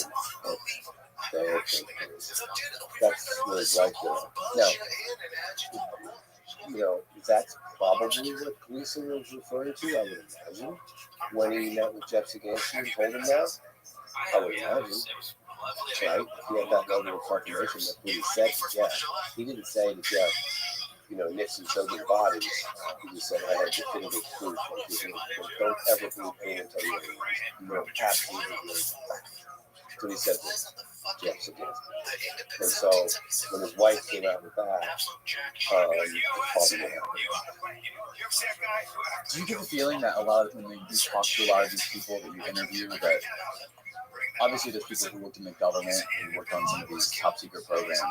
The airplane cruise. That's what it's like there. Now, that's probably what Gleason was referring to, I would imagine, when he met with Jeff Sagansky and told him that. I would imagine. Right? He had that level of confirmation that what he said to Jeff. He didn't say to Jeff, Nixon showed his bodies. He just said, I had definitive proof. Don't ever believe anyone tell you anything. Absolutely. That's what he said to Jeff Sagansky. And so when his wife came out with that, probably what happened. Do you get the feeling that when you talk to a lot of these people that you interview, that obviously there's people who worked in the government and worked on some of these top secret programs,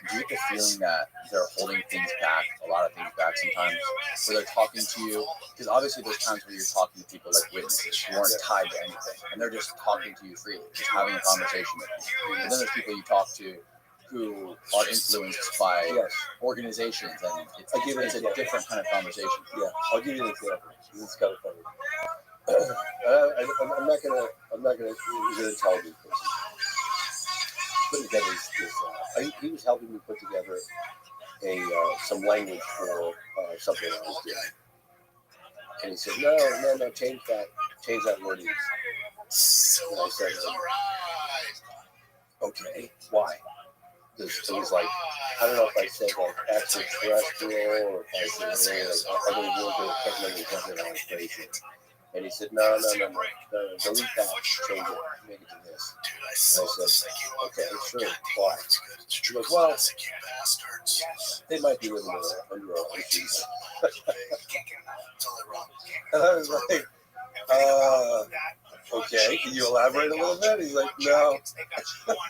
do you get the feeling that they're holding things back, a lot of things back sometimes, where they're talking to you? Because obviously there's times where you're talking to people like witnesses who aren't tied to anything, and they're just talking to you freely, just having a conversation with you. And then there's people you talk to who are influenced by organizations, and it's a different kind of conversation. Yeah, I'll give you an example. This is kind of funny. I'm not gonna he's an intelligent person. Put together he was helping me put together some language for something I was doing. And he said, no, change that wording. And I said, okay, why? It was like, I don't know if I said like extraterrestrial or if I said other words that kept me together on crazy. And he said, no, delete that, change it, make it to this. And I said, okay, sure, why? He goes, well, they might be living under our issues. And I was like, okay, can you elaborate a little bit? He's like, no. What?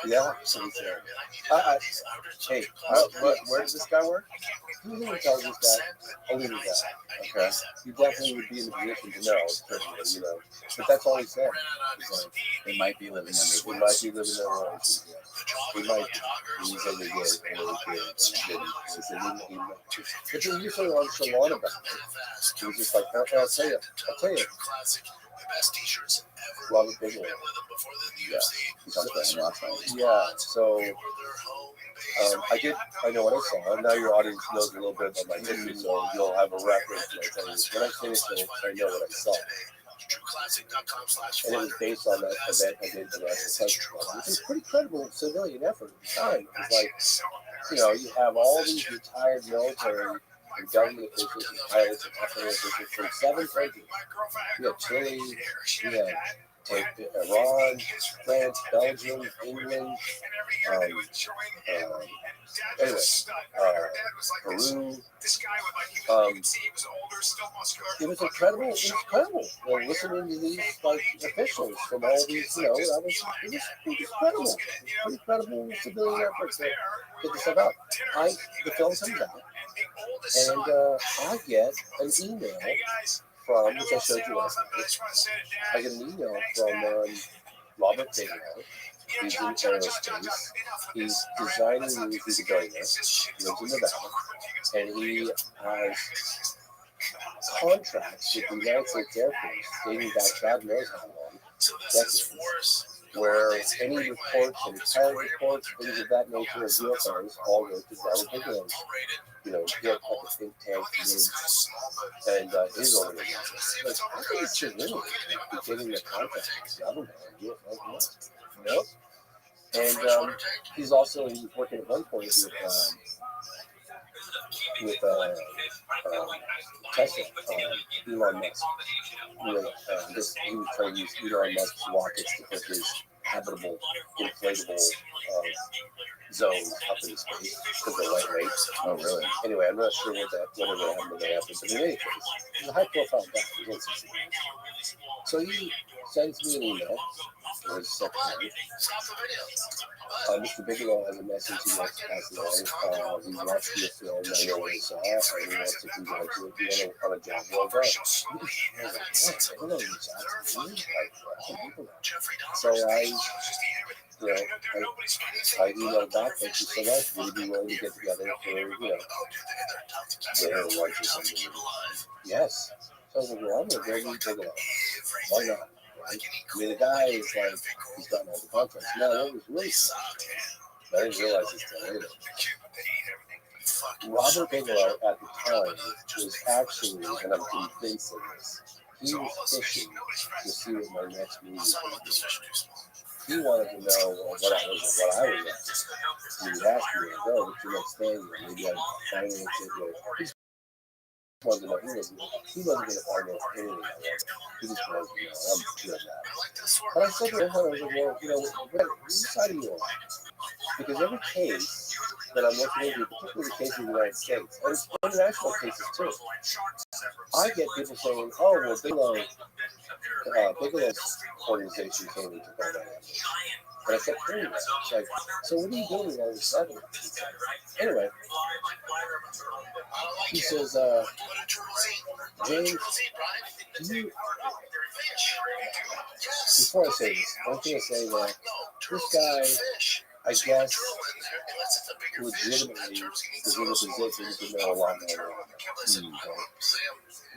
Yeah. So he said, hey, where does this guy work? Who's an intelligence guy? I'll leave it at that. Okay. You definitely would be in the position to know, But that's all he said. He's like, they might be living under our issues. We might be. He said they did. And but you were so nonchalant about it. He was just like, I'll tell you. Robert Bigelow. Yeah. He talked about him last night. Yeah. So I know what I saw. Now your audience knows a little bit about my history, so you'll have a reference when I tell you. When I finish it, I know what I saw. And it was based on that event I did the last test, which was a pretty credible civilian effort at the time. It was like, you have all these retired military and government officials and pilots and FAA officials from 7 countries. You had Chile, you had Iran, France, Belgium, England, Anyway, Peru. It was incredible. It was incredible. Listening to these officials from all these, it was incredible. It was pretty incredible civilian effort to get this stuff out. The film comes out, and I get an email from, which I showed you last night. I get an email from Robert Bigelow. He's in aerospace. He's designing movies. He's a billionaire. He lives in Nevada. And he has contracts with the United States Air Force dating back God knows how long, decades, where any reports, any pilot reports, things of that nature of UFOs all go to Robert Bigelow's, get like a think tank and his organization. I think it's just really getting the contract with the government and UFOs. And he's working at one point with Tesla, Elon Musk. He was trying to use Elon Musk's rockets to put his habitable, inflatable zone up in space because they're lightweight. Oh, really? Anyway, I'm not sure whatever happened to that happened, but in any case, he's a high-profile guy. So he sends me an email for his secretary. Mr. Bigelow has a message he wants to pass along. He watched your film, I know what he saw, and he wants to congratulate you on a job well done. So I emailed back, thank you so much. Would you be willing to get together for, dinner or lunch or something? Yes. So I was like, well, I'm going to go meet Bigelow. Why not? Right? I mean, the guy is like, he's gotten all the contracts. Now, what was really fun, I didn't realize this till later. Robert Bigelow at the time was actually, and I'm convinced of this, he was fishing to see what my next movie was going to be. He wanted to know what I was up to. He was asking me, what's your next thing? Maybe I'd finance it. He wasn't going to finance anything. He just wanted to know. I'm sure of that. But I said to him, I was like, which side are you on? Because every case that I'm looking into, particularly the case in the United States, and international cases too, I get people saying, oh, well, Bigelow's organization came and took all that evidence. And I kept hearing that. It's like, so what are you doing with all this evidence? Anyway, he says, James, before I say this, I want you to say that this guy, I guess, legitimately was in a position to know a lot more.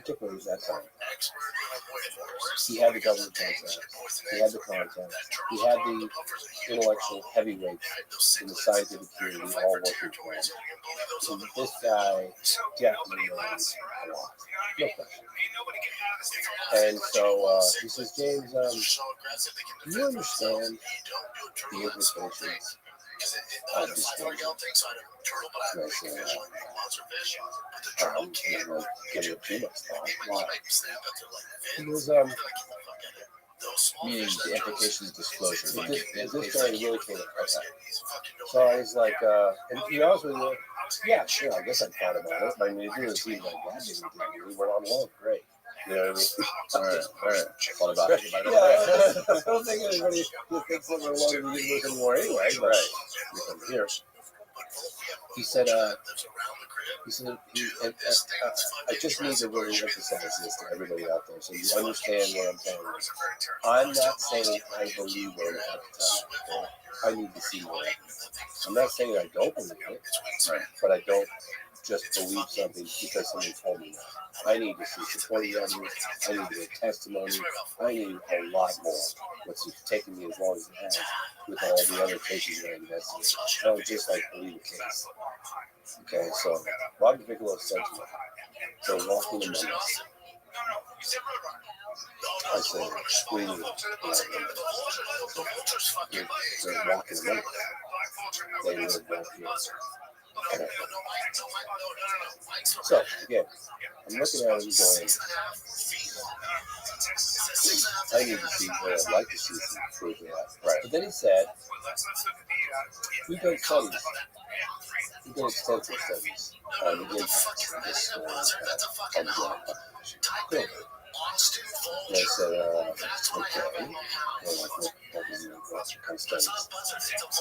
Particularly at that time. He had the government contract. He had the content. He had the intellectual heavyweights in the scientific community all working for him. So this guy definitely knows a lot. No question. And so he says, James, do you understand the implications of this thing? And I said, getting too much thought. Why? It was, meaning the implications of disclosure. This guy really came up. Okay. So I was like, and to be honest with you, yeah, sure, I guess I thought about it. I mean, it didn't seem like that didn't do. We went on long, great. You know what I mean? All right. What about it? Yeah, I don't think anybody thinks that we're long and we didn't listen more anyway. Right. Here. He said, I just need to really emphasize this to everybody out there so you understand what I'm saying. I'm not saying I believe what I'm about to tell you. I need to see more. I'm not saying I don't believe it, right, but I don't just believe something because somebody told me that. I need to see supporting evidence. I need to get testimony. I need a lot more. What's taken me as long as it has with all the other cases that I investigated. I don't just believe a case. Okay, so Robert Bigelow said to me, they're walking among us. I said, what do you mean? They're walking among us. They live right here. Okay. So, again, I'm looking at it and going, I need to see what I'd like to see some proof of that. Right. But then he said, He done studies. He did extensive studies on the impact of this story on the black population. Good. And I said, okay. Well, like, what kind of studies?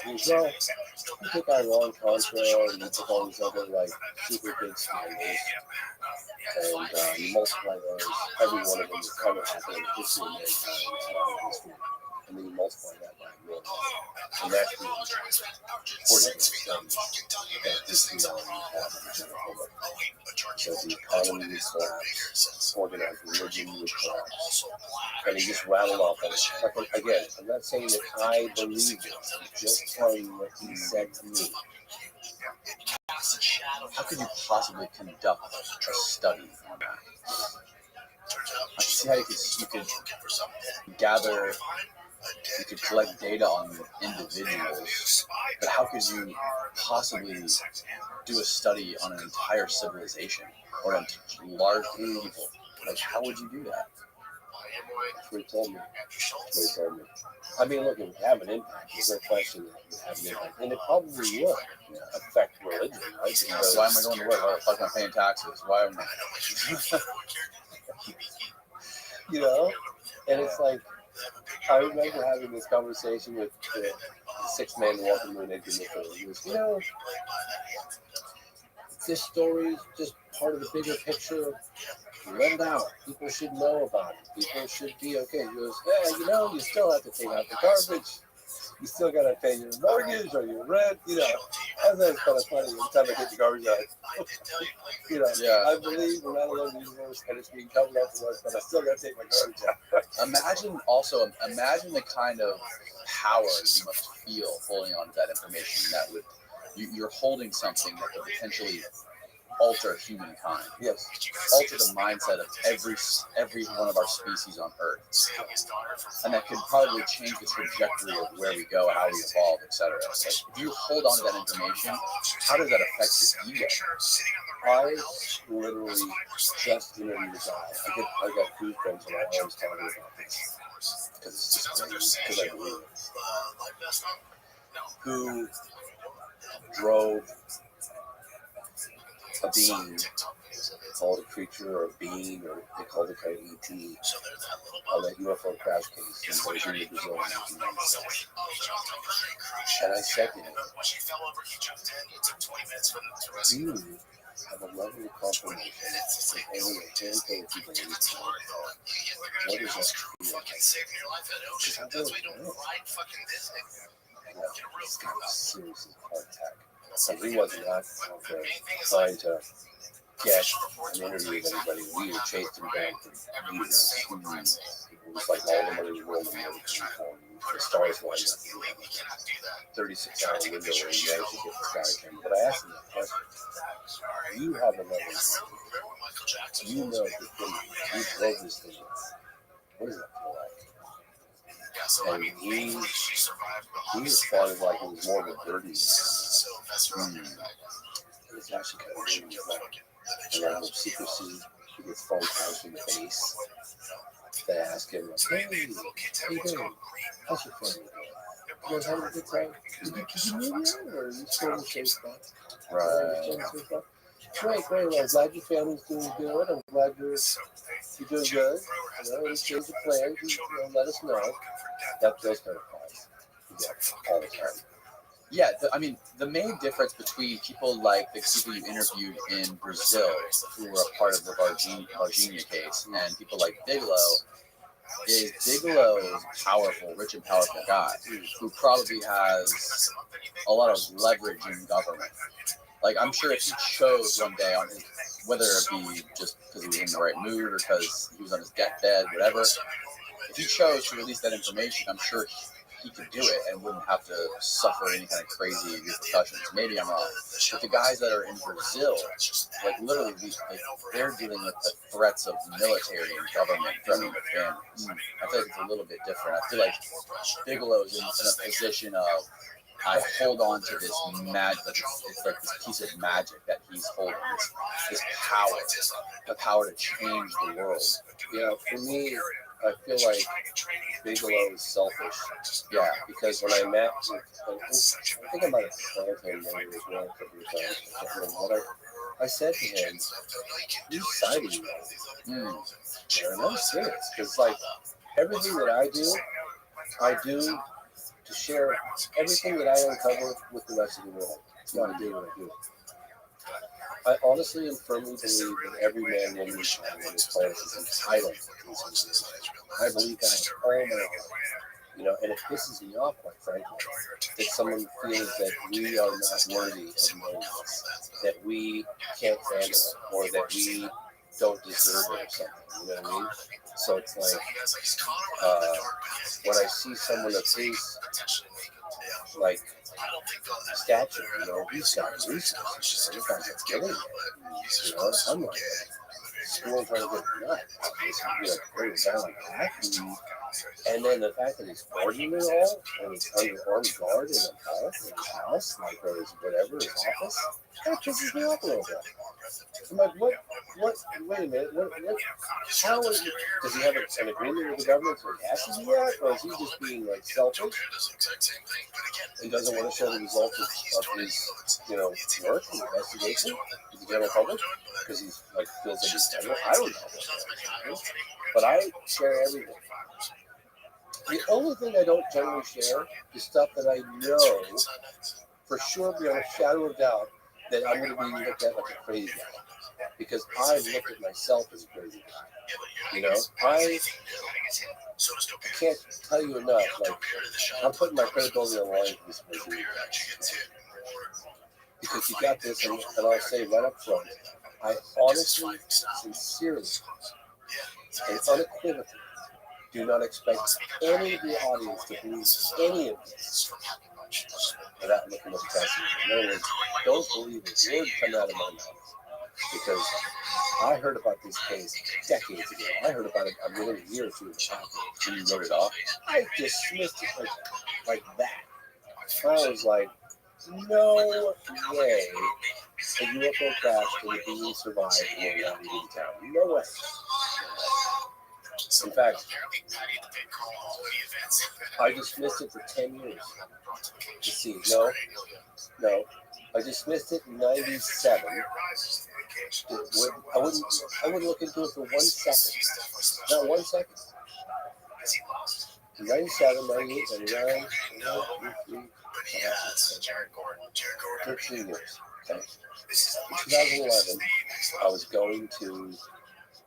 He goes, well, you take Iran, Contra, and you take all these other, like, super big scandals, and you multiply those, every one of them is kind of happening in the history of mankind, and then you multiply that by a million. And that's the according to studies that this is all you have in the general public. So the economy would collapse, organized religion would collapse. And he just rattled off on it. Like, again, I'm not saying that I believe this, I'm just telling you what he said to me. How could you possibly conduct a study on that? I see how you could gather, you could collect data on individuals, but how could you possibly do a study on an entire civilization or a large group of people? Like, how would you do that? That's what he told me. That's what he told me. I mean, look, it would have an impact. There's no question that it would have an impact. And it probably would affect religion, right? Because Why am I going to work? Why the fuck am I paying taxes? Why am I... You know? And it's like, I remember having this conversation with the 6-man walking into an empty nickel. He goes, you know, this story is just part of the bigger picture. Let it out. People should know about it. People should be okay. He goes, yeah, you know, you still have to take out the garbage. You still got to pay your mortgage or your rent, you know. I think it's kind of funny every time I get the garbage out. You know, Yeah. I believe we're not alone in the universe and it's being covered up for us, but I still got to take my garbage out. Imagine the kind of power you must feel holding on to that information that would, you're holding something that could potentially alter humankind. Yes. Alter the mindset of every one of our species on Earth. And that could probably change the trajectory of where we go, how we evolve, etc. Like, if you hold on to that information, how does that affect your ego? I literally just interviewed a guy. I got goosebumps when I always tell you about this. Because it's just crazy. Because I believe it. Who drove a being, called a creature or a being, or they called it kind of ET, on that UFO crash case in Brazil in 1996. And I said to him, do you have a level of confirmation that only a handful of people in this world? What does that feel like? Because I don't know. And this guy was serious as a heart attack. And he wasn't out there trying to get an interview with anybody. We had chased him down for years. It was like all the money in the world and everything for him. The stars lined up. 36-hour window where he managed to get this guy a camera. But I asked him that question. You have a level of confidence. You know the thing. You drove this thing. What does that feel like? And he responded like it was more of a dirty. It's actually kind of dirty. Like a level of secrecy. He gets phone calls from the base. They ask him, like, hey, how you doing? How's your family doing? You guys having a good time? Did you move yet? Or are you still in the same spot? Right. Great. Well, I'm glad your family's doing good. I'm glad you're doing good. You know, any change of plans, let us know. That's those kind of calls. Yeah, all the time. Yeah, the main difference between people like the people you interviewed in Brazil, who were a part of the Varginha case, and people like Bigelow, is Bigelow is a powerful, rich and powerful guy who probably has a lot of leverage in government. Like, I'm sure if he chose one day on his, whether it be just because he was in the right mood or because he was on his deathbed, whatever, if he chose to release that information, I'm sure he could do it and wouldn't have to suffer any kind of crazy repercussions. Maybe I'm wrong. But the guys that are in Brazil, like literally, they're dealing with the threats of military and government threatening their families. I feel like it's a little bit different. I feel like Bigelow's in a position of, I hold on to this magic. It's like this piece of magic that he's holding. This power, the power to change the world. Yeah, for me, I feel like Bigelow is selfish. Yeah, because when I met with, I think I might have told him when he was well a couple of times. I can't remember what I said to him, "You siding me?" And I'm serious, because like everything that I do to share everything that I uncover with the rest of the world. That's why I do what I do. I honestly and firmly believe that every man, woman, and child on this planet is entitled to these things. I believe that with all my heart. And it pisses me off, quite frankly, that someone feels that we are not worthy of knowing this, that we can't handle it, or that we don't deserve it or something. You know what I mean? So it's like when I see someone of his like stature, he's got resources. This guy's a killing it. I'm like school trying to get a nut. Very down like that. And then the fact that he's forging it all, and he's under armed guard in his house, like, or his whatever, his office, that pisses me off a little bit. I'm like, what, wait a minute, how is it, does he have an agreement with the government so he has to do that, or is he just being, like, selfish, and doesn't want to show the results of his, work and investigation to the general public, because he's, like, feels like he's general? I don't know. But I share everything. The only thing I don't generally share is stuff that I know for sure, beyond a shadow of doubt, that I'm going to be looked at like a crazy guy. Because I've looked at myself as a crazy guy. I can't tell you enough. Like, I'm putting my credibility on the line for this crazy guy. Because you got this, and I'll say right up front, I honestly, sincerely, and unequivocally do not expect any of the audience to believe any of this without looking at the testimony. In other words, don't believe a word come out of my mouth. Because I heard about this case decades ago. I heard about it within a year or two of it happening. And you wrote it off? I dismissed it like that. I was like, no way a UFO crash would a being survive in a town. No way. In fact, I dismissed it for 10 years. Let's see, no. I dismissed it in 97. I wouldn't look into it for 1 second. Not 1 second. In 97, 98, 99, 13 years. Okay. In 2011, I was going to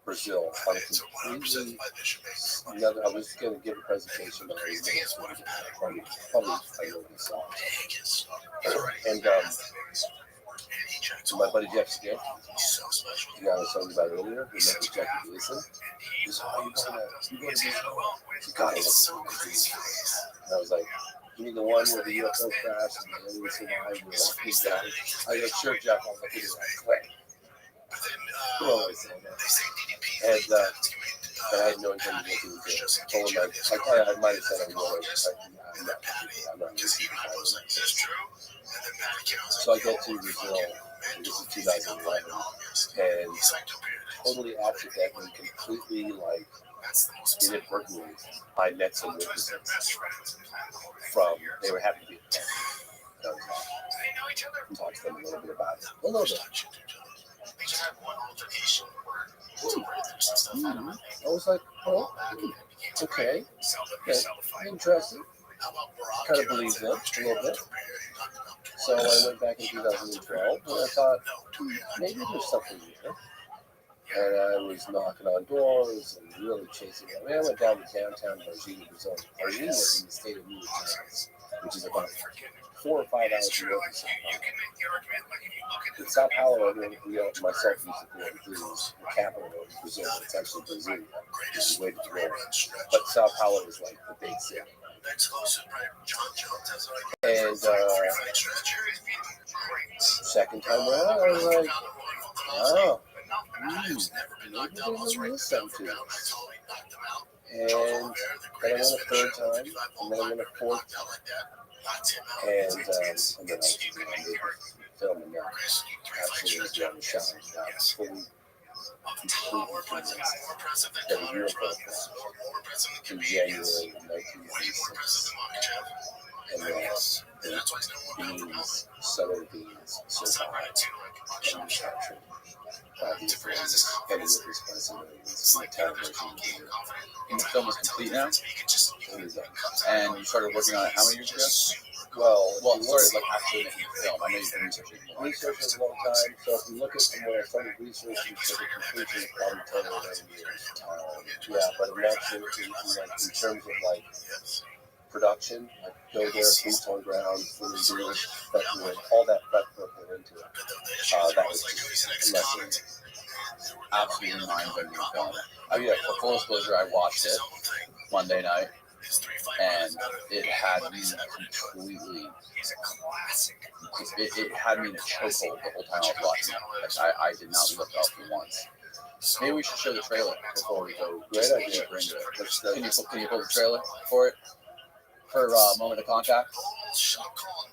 Brazil on a completely another. I was going to give a presentation on probably I know this song. And my buddy Jeff Skip, the guy I was talking about earlier, who met with Jackie Gleason, he said, "Oh, you going to Brazil? You got to look at it." And I was like, "You mean the one where the UFO crashed and the aliens survived and the walking down?" I go, "Sure, Jeff." I was like, "It is quick." You know what I'm saying? And I had no intention of making it. I told him I might have said I'm not. So I get to Brazil, and this is 2011, and totally accidentally, completely inadvertently, I met some witnesses they were happy to be there. Talked to them a little bit about it. A little bit. I was like, oh, okay. Interesting. Kind of believed them a little bit. So I went back in 2012 and I thought, maybe there's something here. And I was knocking on doors and really chasing it. I went down to downtown Brasília, Brazil. Brasília is in the state of Minas Gerais, which is about 4 or 5 hours north of Sao Paulo. In Sao Paulo, myself used to go to the capital of Brazil. It's actually Brasília, which is way to the north. But Sao Paulo is like the big city. And second time around, I was like, oh, maybe they really is something to this. And then I went a third time, and then I went a fourth time. And then I was filming now. Absolutely was down the shower. completely convinced that a UFO crashed in January of 1996, and that these southern beings survived and were captured by these aliens and witnessed by civilians in television. And the film is complete now? It is And you started working on it how many years ago? well, You started like actually making the film. I know you've been researching it. research is a long time, so if you look at from when I started researching to the conclusion, it's probably 10 or 11 years. Yeah, but I'm not sure in terms of like production, like go there, boots on ground, fully do it, prep work, all that prep work went into it. That was just a lesson. Absolutely mind-bending film. Oh yeah, for full disclosure, I watched it Monday night, and it had me completely. It had me in a chokehold the whole time I was watching it. Like I did not look up for once. Maybe we should show the trailer before we go Great idea. deeper into it. Can you pull the trailer for it? For Moment of Contact?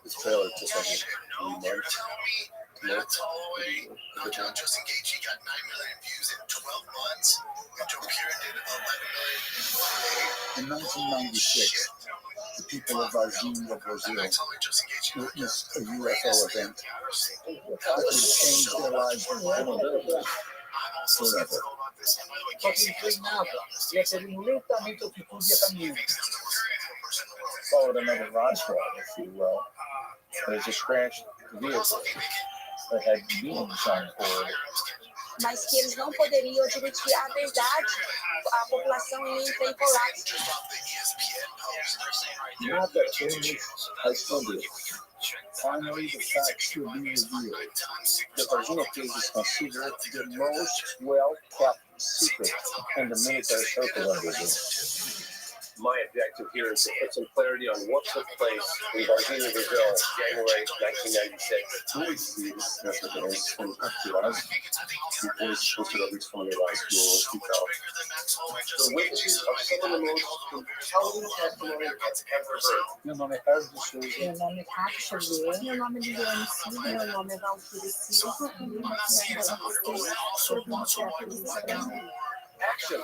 This trailer took like 3 months. Justin Gaethje got 9 million views in 12 months, and Joe Kieran did 11 million. In 1996, the people of Varginha, Brazil, witnessed a UFO event that would change their lives forever. Só que não fez nada. Ia ser lentamente o que tudo ia caminhando. Followed another Rothschild, if you will. There's a crashed vehicle that had beams on board. Mas que eles não poderiam admitir a verdade. A população ia entrar em colapso. Nada temos a esconder. Finally, the facts will be revealed. The Varginha case is considered the most well-kept secret in the military circle of Brazil. My objective here is to put some clarity on what took place in Varginha, Brazil, January 1996. Who is this? That's what it is. And depois posteriormente from the law school, The witnesses are some of the most compelling testimony I've ever heard. meu nome é Carlos de Souza. Meu nome é Cátia Xavier. Meu nome é Liliane Silva. Meu nome é Valquíria Silva. Action.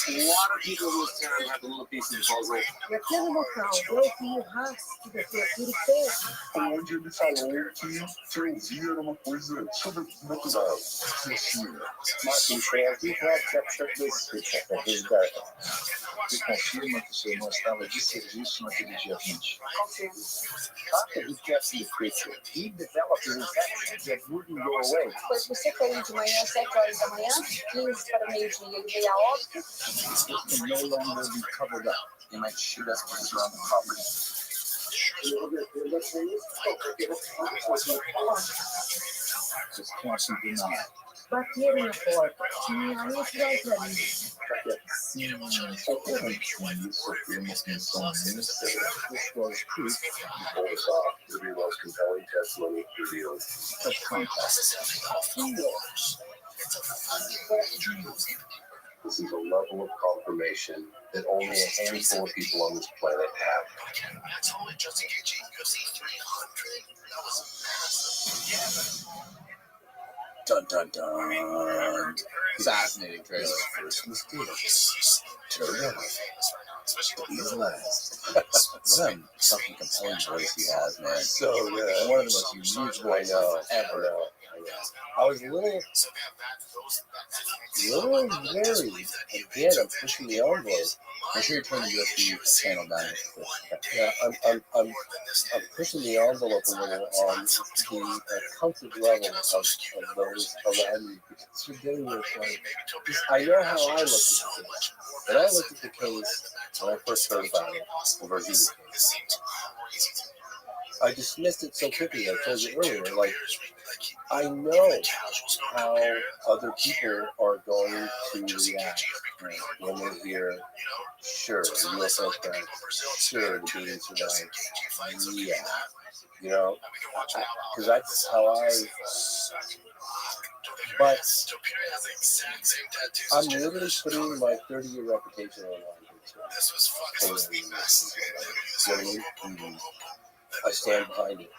A lot of people in this town have a little piece of the puzzle. Naquele local, eu vi o rastro da criatura perto. Onde ele falou que ouvia uma coisa sobrenatural. Martin Short captured this picture for his data. Ele confirma que seu irmão estava de serviço naquele dia 20. After he captured the creature, he developed an infection that wouldn't go away. Depois você foi de manhã, às 7 horas da manhã, 15 para meio-dia, ele veio a óbito. It can no longer be covered up. They might shoot us because we're on the property. Just can't be denied. Bateram na porta. Tinha anos de ali. Sim, certamente sofremos tensão nisso. This was proof Pulls off to be the most compelling testimony revealed. of contact. This is a level of confirmation that only a handful of people on this planet have. That's all in Justin Gaethje, UFC 300. That was massive. Dun dun dun. Fascinating trailer. First mistake. Turn up. He's last. What a fucking compelling voice he has, man. So good. One of the most unique voices ever. I was a little wary. Again, I'm pushing the envelope. I'm sure you turn the USB channel down. Yeah, I'm pushing the envelope a little on the comfort level of those around me. Because you're getting where it's like, I know how I looked at the case. When I looked at the case, when I first heard about it, the Virginia case, I dismissed it so quickly. I told you earlier, like, I know how other people are going to react when they hear, sure, UFO crash, sure, the beings survived. Yeah, you know, because that's how I. But I'm literally putting my 30-year reputation on the line. You know what I mean? I stand behind it.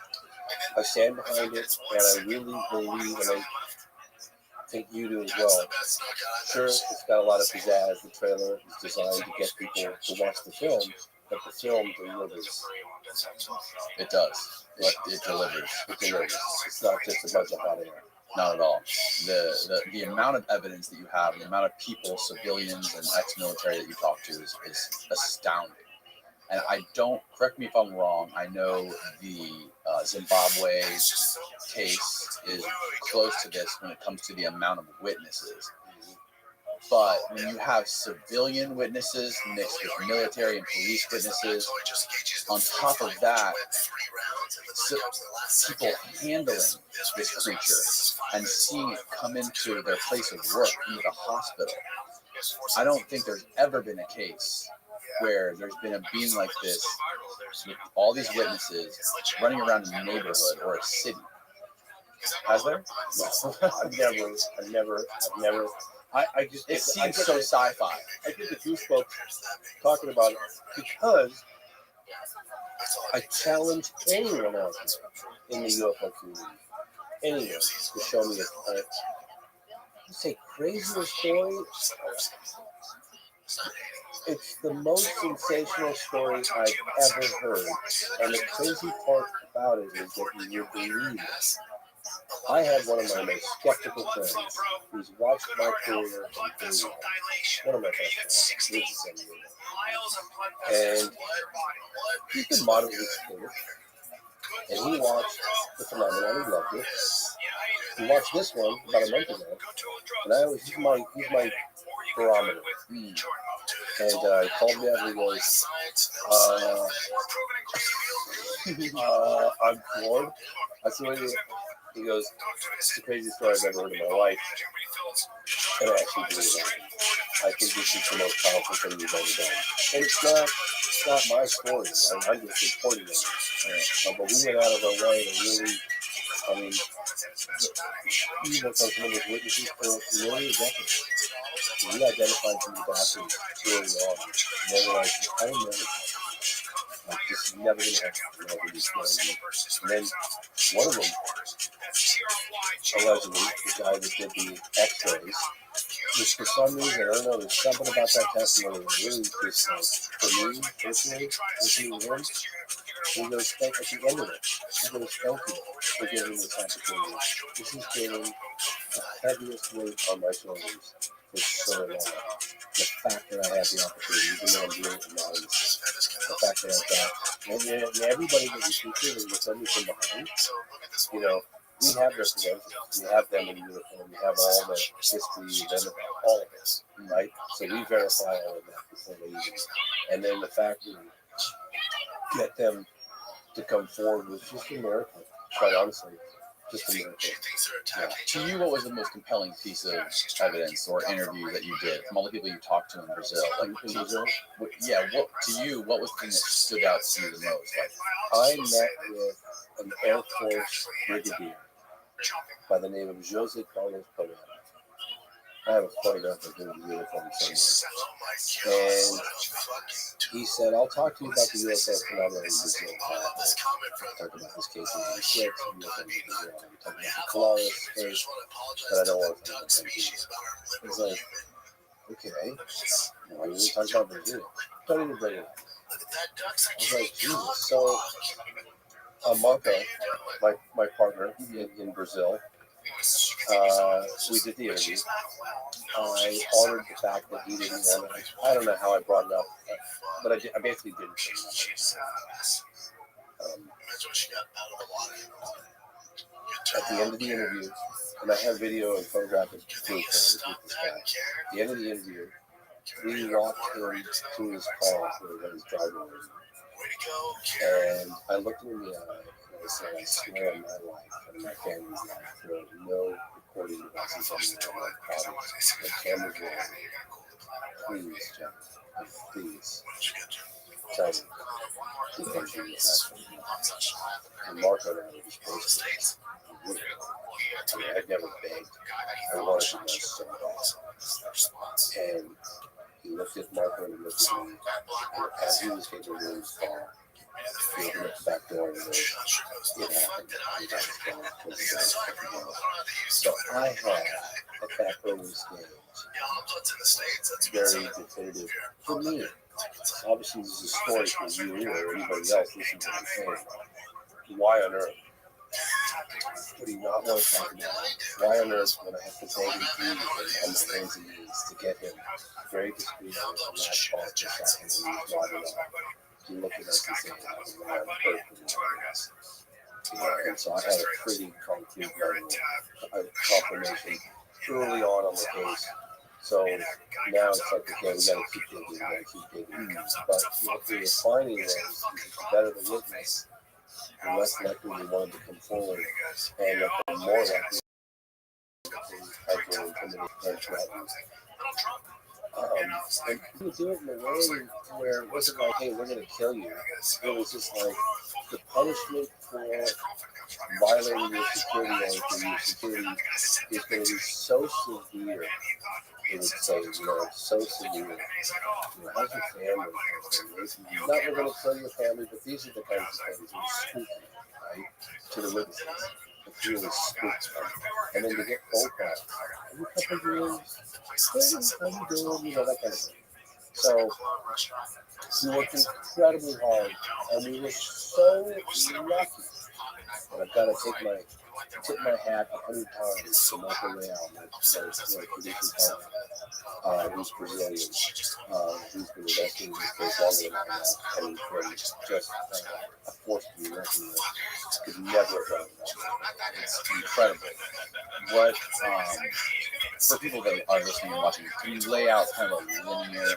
I stand behind it, and I really believe, and I think you do as well. Sure, it's got a lot of pizzazz. The trailer is designed to get people to watch the film, but the film delivers. It does. It delivers. It delivers. It's not just a bunch of hot air. Not at all. The amount of evidence that you have, the amount of people, civilians and ex-military that you talk to is astounding. And I don't, correct me if I'm wrong, I know the Zimbabwe case is close to this when it comes to the amount of witnesses. But when you have civilian witnesses mixed with military and police witnesses, on top of that, people handling this creature and seeing it come into their place of work, into the hospital, I don't think there's ever been a case where there's been a being like this with all these witnesses running around a neighborhood or a city. Has there? No. I've never. I just. It seems so sci-fi. I get the goosebumps talking about it because I challenge anyone out there in the UFO community, anyone, to show me a say crazier story. It's the most sensational story I've ever heard, and the crazy part about it is that you believe it. I had one of my most skeptical friends who's watched my career from day one. One of my best friends, and he's been moderately supportive. And he watched the phenomenon. He loved it. He watched this one about a month ago, and he's my barometer. And he called me up and he goes, I'm floored. I said, he goes, it's the craziest story I've ever heard in my life. And I actually believe that. I think this is the most powerful thing we've ever done. And it's not my story. I'm just reporting it. But we went out of our way to really, I mean, we worked on some of those witnesses for nearly a decade. We identified some of the doctors early on. And they were like, I don't know. Like, this is never going to happen. And then one of them, allegedly, the guy that did the x-rays, which for some reason, I don't know, there's something about that testimony that really just, like, for me, personally, listening to him, he goes, at the end of it, he goes, thank you for giving me this opportunity. This has been the heaviest weight on my shoulders for so long. The fact that I have the opportunity, even though I'm doing it anonymously, the fact that I've got, and everybody that we speak to and with me from behind, you know, we have their credentials, we have them in uniform, we have all the history, them about all of this, right? So we verify all of that before they even, and then the fact that we get them to come forward was just a miracle, quite honestly. Just a miracle. Yeah. To you, what was the most compelling piece of evidence or interview that you did from all the people you talked to in Brazil? Like, in Brazil? Yeah, to you, what was the thing that stood out to you the most? Like, I met with an Air Force brigadier by the name of Jose Carlos Pereira. I have a photograph of him in uniform somewhere. And he said, I'll talk to you about the UFO phenomenon in Brazil. Talk about this case in 86, UFO in Brazil. Talk about the Polaris case, but I don't want to talk about that. It's like, okay, why did we talk about Brazil? Don't even bring it up. I was like, Jesus. So, Marco, my partner in Brazil, we did the interview. I honored the fact that he didn't want it. I don't know how I brought it up, but I basically didn't say at the end of the interview, and I have video and photographic proof with this guy. At the end of the interview, we walked him to his car where he was driving, and I looked him in the eye. I said, I swear on my life and my family's life, there are no recording devices on my body. The camera's rolling. Please, Jeff, please, tell me. Because you have and Marco and I were just posted. I mean, I'd never begged. I wanted to know so bad. And he looked at Marco and he looked at me. And as he was getting into his car, he opened up the back door and it happened. So I had at that early stage. It's very definitive for me. Obviously, this is a story for you or anybody else listening to the thing. Why on earth? What do you not want to talk about? Why on earth would I have to beg and plead with him on my hands and knees to get him very discreetly on the last call for a second and he's nodding off? He looked at us and said, "Why on earth would you do this?" And so I had a pretty concrete level of confirmation early on the case. So now it's like, okay, we gotta keep digging. But what we were finding was the better the witness, the less likely we wanted to come forward, and the more likely to have to intimidate and threaten. And we would do it in a way where it wasn't like, hey, we're going to kill you. It was just like the punishment for violating your security order for your security is going to be so severe. It would say, so severe. How's your family? Not we're going to kill your family, but these are the kinds of things that are spooky, right? To the witnesses. It's really spooky. And then to get phone calls. Are you a couple of years? How you doing? That kind of thing. So we worked incredibly hard, and we were so lucky. And I've got to tip my hat 100 times to Michael Real, my producer partner, who's Brazilian, who's been investing in this case longer than I have, and from just a force to be reckoned with. Could never have done that. It's incredible. What, for people that are listening and watching, can you lay out kind of a linear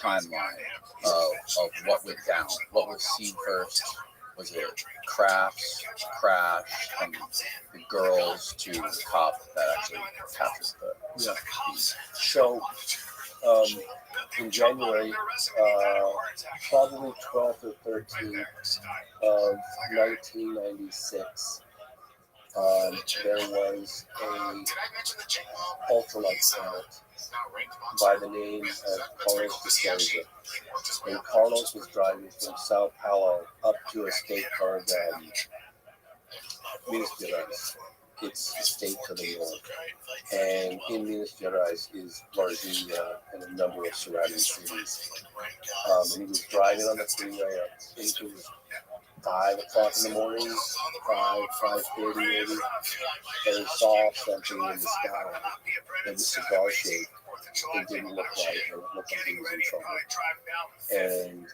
timeline of what went down? What was seen first? Was it crafts, crash, and the girls to the cop that actually captured the... Yeah. So, in January, probably 12th or 13th of 1996, there was a ultralight pilot by the name of Carlos D'Souza. And Carlos was driving from Sao Paulo up to a state called Minas Gerais. It's a state to the north. And in Minas Gerais is Varginha and a number of surrounding cities. And he was driving on the freeway. I think it was 5 o'clock in the morning, 5:30 maybe, and he saw something in the sky. It was cigar shaped. It didn't look right. It looked like he was in trouble. And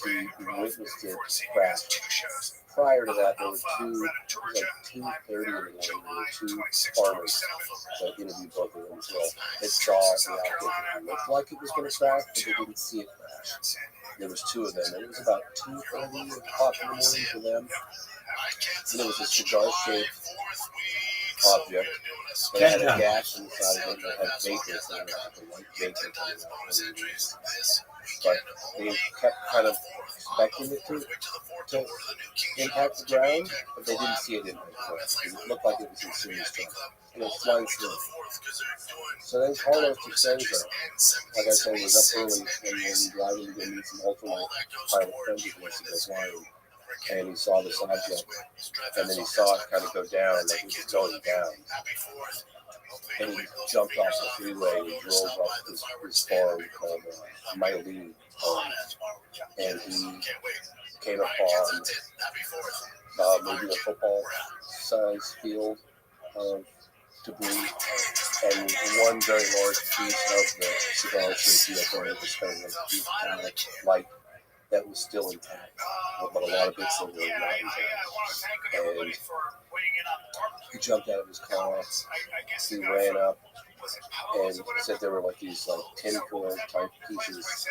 he witnessed it crash. Prior to that, there were 2:30 in the morning, there were 2 farmers that interviewed both of them as well. They saw the outfit that looked like it was going to crash, but they didn't see it crash. There was 2 of them, and it was about 2:30 o'clock in the morning for them. And it was a cigar-shaped object that had a gash inside of it that had vapor coming out, the white vapor coming out. But they kept kind of expecting it to impact the ground, but they didn't see it impact the ground. It looked like it was in serious trouble. And it was flying through. So then Carlos D'Souza, like I said, was up early and driving to go meet some ultralight pilot friends of his to go flying. And he saw this object, and then he saw it kind of go down, like it was going down. And he jumped off the freeway and drove up this farm called Myelin Farm. And he came upon maybe a football-sized field of debris and one very large piece of the cigar-shaped UFO that was kind of like a metallic light that was still intact, but a lot of bits that were not intact. And he jumped out of his car, he ran up, and said there were like these tinfoil type pieces.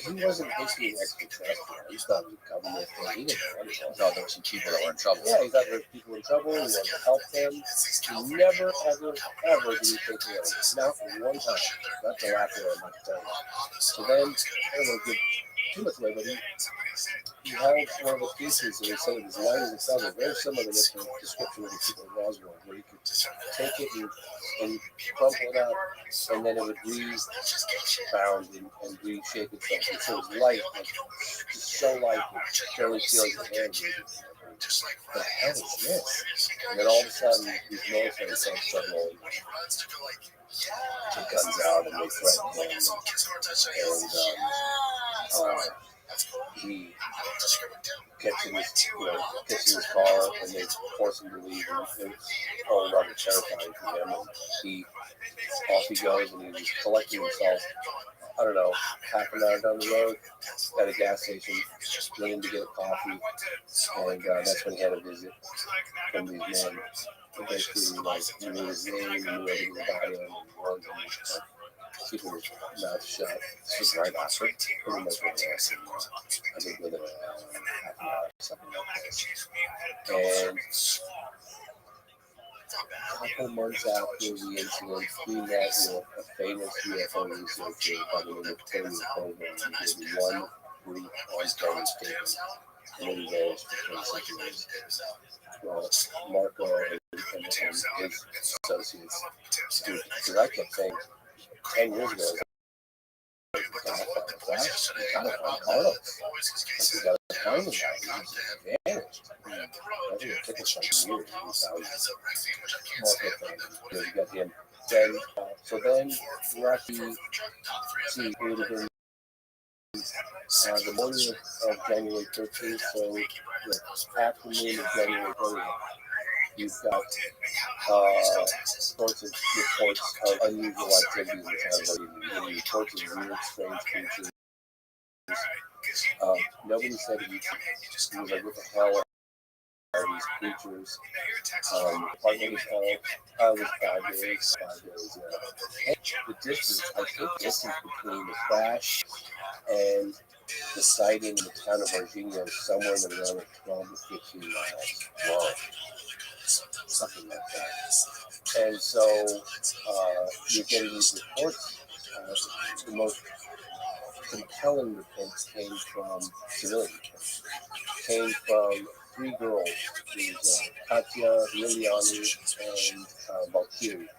He wasn't thinking extraterrestrial. He thought it was a government thing. He didn't know anything. He thought there were some people that were in trouble. Yeah, he thought there were people in trouble. He wanted to help them. He never, ever, ever did he think of it. Not one time. Not till after I might tell you. So then, I don't want to give too much away, but he held one of the pieces and he said it was light as a feather, very similar to the description of the people in Roswell, where he could take it and crumple it up, and then it would rebound and reshape itself. And so it was light, like just so light, that barely feels the hand. the hell is this? And then all of a sudden, these military folks start rolling. Take guns out and they threaten him. And he gets in his car and they force him to leave. And it was probably rather terrifying for him. And off he goes and he's collecting himself, I don't know, half an hour down the road at a gas station, went in to get a coffee, and that's when he had a visit from these men. And basically, like, he knew his name, he knew everything about him, and warned him, keeping his mouth shut. This was right after, pretty much right after, I think within a half an hour, something like that. And a couple months after the incident, he met with a famous UFO researcher by the name of Tony Coburn. He did one brief on-camera statement, and then he vanished for 26 years. Well, Marco and his associates, because I kept saying 10 years ago, you gotta find Carlos. You gotta find him. He vanished. I think it took us like years. We found Marco found him. We got him. Then, so then Rocky, it would have been the morning of January 13th, so the afternoon of January 30th, you've got sorts of reports of unusual activities in town. He reports of weird, strange creatures. Nobody said he was like, what the hell are these creatures? Part of his health was 5 days. 5 days, yeah. The distance, I think the distance between the crash and the sighting in the town of Virginia is somewhere in the realm of 12 to 15 miles long. Something like that. And so you're getting these reports. The most compelling reports came from civilian reports. Came from 3 girls. There was Katya, Liliani, and Valkyria.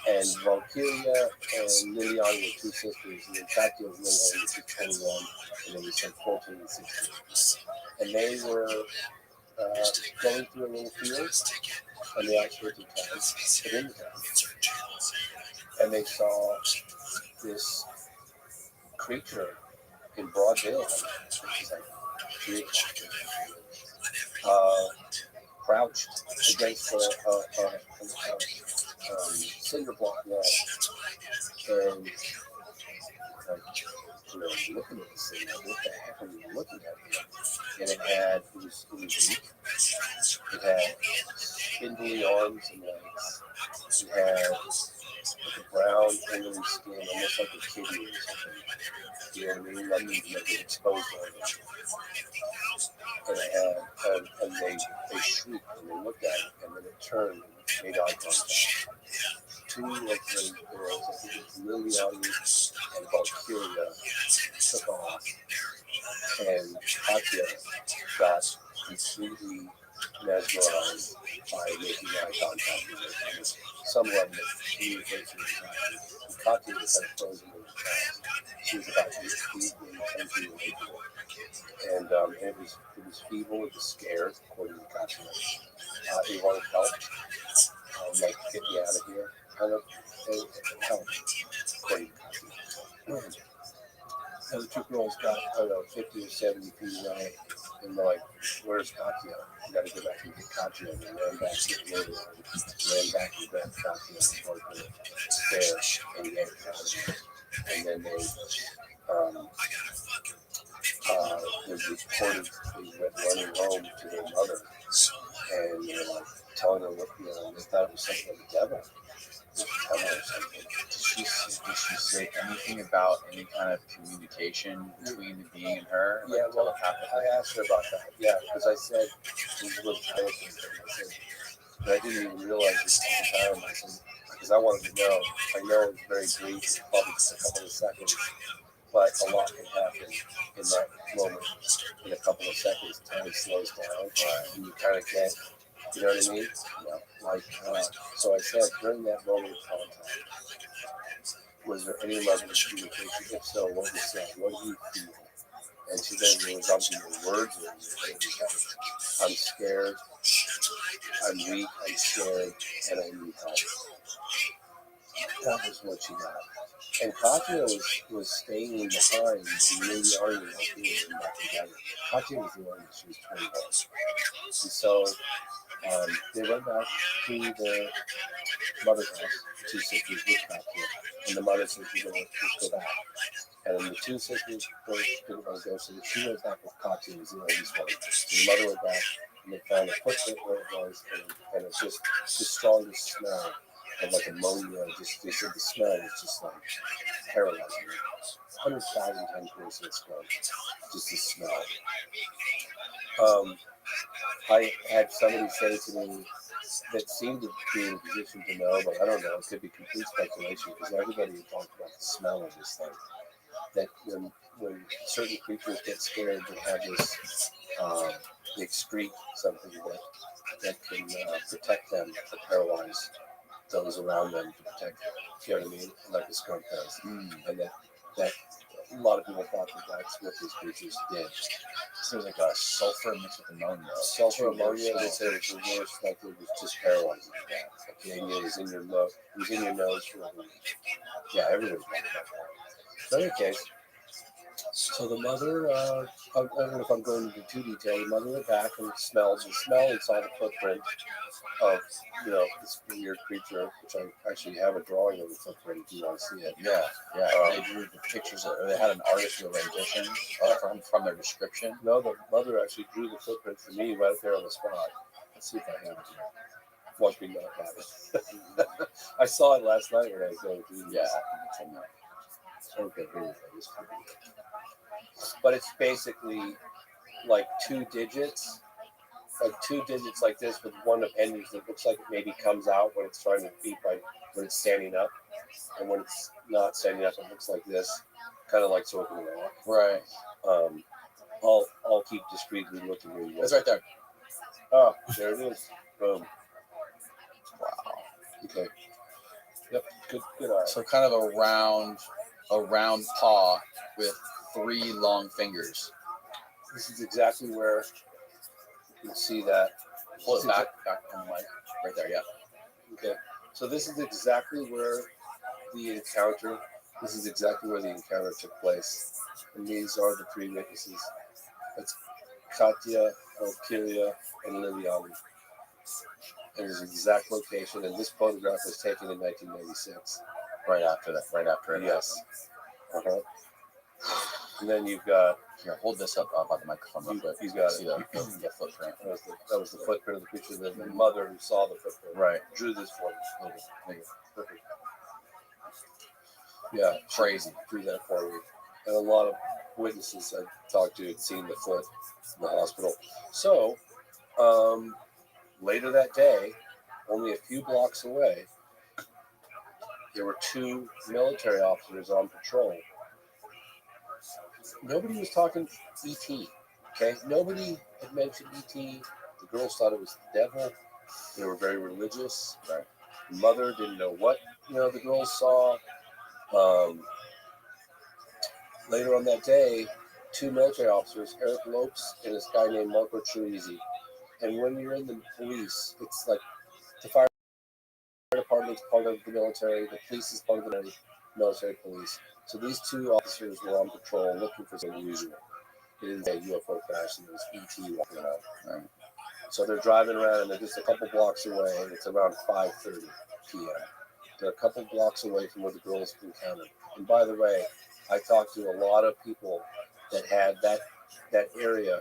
And Valkyria and Liliani were 2 sisters, and then Katya was little older, she was 21, and then we said 14 and 16. And they were going through a little field on the outskirts of town, but in town. And they saw this creature in broad daylight, which is like 3 o'clock, crouched against a cinder block wall. And looking at this thing, like, what the heck are you looking at? And it was weak. It had spindly arms and legs. It had like a brown, oily skin, almost like a kitty or something. You know what I mean? Like you make it exposed on it. And it had, and they shrieked and they looked at it, and then it turned and made eye contact. 2 of the girls, I think it was Liliani and Valkyria, took off, and Katya got completely mesmerized by making eye contact with it. And some level of communication was happening. Katya was kind of frozen in the past. She was about 8 feet, maybe 10 feet away from it. And it was feeble, it was scared, according to Katya. It wanted help, like, get me out of here, kind of thing, help, according to Katya. And the 2 girls got, I don't know, 50 or 70 feet away, and they're like, where's Katya? We gotta go back and get Katya. And they ran back to get Lily, ran back and grabbed Katya and brought her there and yanked her out of there. And then they, was reported they went running home to their mother, and they were like telling her what, they thought it was something of the devil. Or something. Did she say anything about any kind of communication between the being and her? Yeah, well, I asked her about that. Yeah, because I said, this is what I said, but I didn't even realize this at the time. I said, because I wanted to know. I know it's very brief, it's probably just a couple of seconds, but a lot can happen in that moment. In a couple of seconds, time slows down, and you kind of get, you know what I mean? Yeah. Like, so I said, during that moment of contact, was there any level of communication? If so, what was said? What did you feel? And she then was on some words. I'm scared. I'm weak. I'm scared, and I need help. That was what she got. And Katya was staying behind and really arguing like we were back together. Katya was the one that she was 21. And so they went back to the mother's house, the two sisters with Katya, and the mother said, "We're going to go back." And the two sisters didn't want to go, so she went back with Katya, was the oldest one. So the mother went back, and they found a footprint where it was, and it's just the strongest smell of like ammonia. Just they said the smell was just like paralyzing. 100,000 times worse than smell. Just the smell. I had somebody say to me that seemed to be in a position to know, but I don't know. It could be complete speculation because everybody had talked about the smell of this thing. That when certain creatures get scared, they have this, they excrete something that can protect them, to paralyze those around them, to protect them. You know what I mean? Like a skunk does. And that a lot of people thought that that's what these creatures did. So it was like a sulfur mixed with ammonia. Sulfur ammonia, they said it was the worst, like it was just paralyzing. Okay, and it was in your nose. It was in your nose for like a week. Yeah, everybody's talking about that. In any case, so the mother, I don't know if I'm going into too detail, the mother went back and smelled and saw the footprint of, this weird creature, which I actually have a drawing of the footprint if you want to see it. Yeah. They drew the pictures, they had an artist do a rendition from their description. No, the mother actually drew the footprint for me right there on the spot. Let's see if I have it here. Watch me not have it. I saw it last night when I was going through this. Yeah. Okay, here we go. But it's basically like two digits like this with one appendage that looks like it maybe comes out when it's trying to feed when it's standing up, and when it's not standing up, it looks like this, kind of like so it can walk. Right. I'll keep discreetly looking where you go. It's right there. Oh, there it is. Boom. Wow. Okay. Yep. Good eye. So kind of a round paw with 3 long fingers. This is exactly where you can see that. Pull it back on the mic. Right there, yeah. Okay. So this is exactly where the encounter took place. And these are the 3 witnesses. That's Katya, Valkyria, and Liliana. And there's an exact location, and this photograph was taken in 1996. Right after it. Yes. And then you've got, here, hold this up by the microphone real quick. He's got see the footprint. That was the footprint of the creature. The mother who saw the footprint. Right. Drew this for me. Perfect. Yeah, crazy. Drew that for me. And a lot of witnesses I talked to had seen the foot in the hospital. So, later that day, only a few blocks away, there were 2 military officers on patrol. Nobody was talking E.T., okay? Nobody had mentioned E.T. The girls thought it was the devil. They were very religious. Right. The mother didn't know what, the girls saw. Later on that day, 2 military officers, Eric Lopes and this guy named Marco Chuizi. And when you're in the police, it's like the fire department's part of the military, the police is part of the military police. So these 2 officers were on patrol looking for something unusual. It is a UFO crash and there was ET walking around. Right. So they're driving around and they're just a couple blocks away. It's around 5:30 p.m. They're a couple blocks away from where the girls encountered. And by the way, I talked to a lot of people that had that area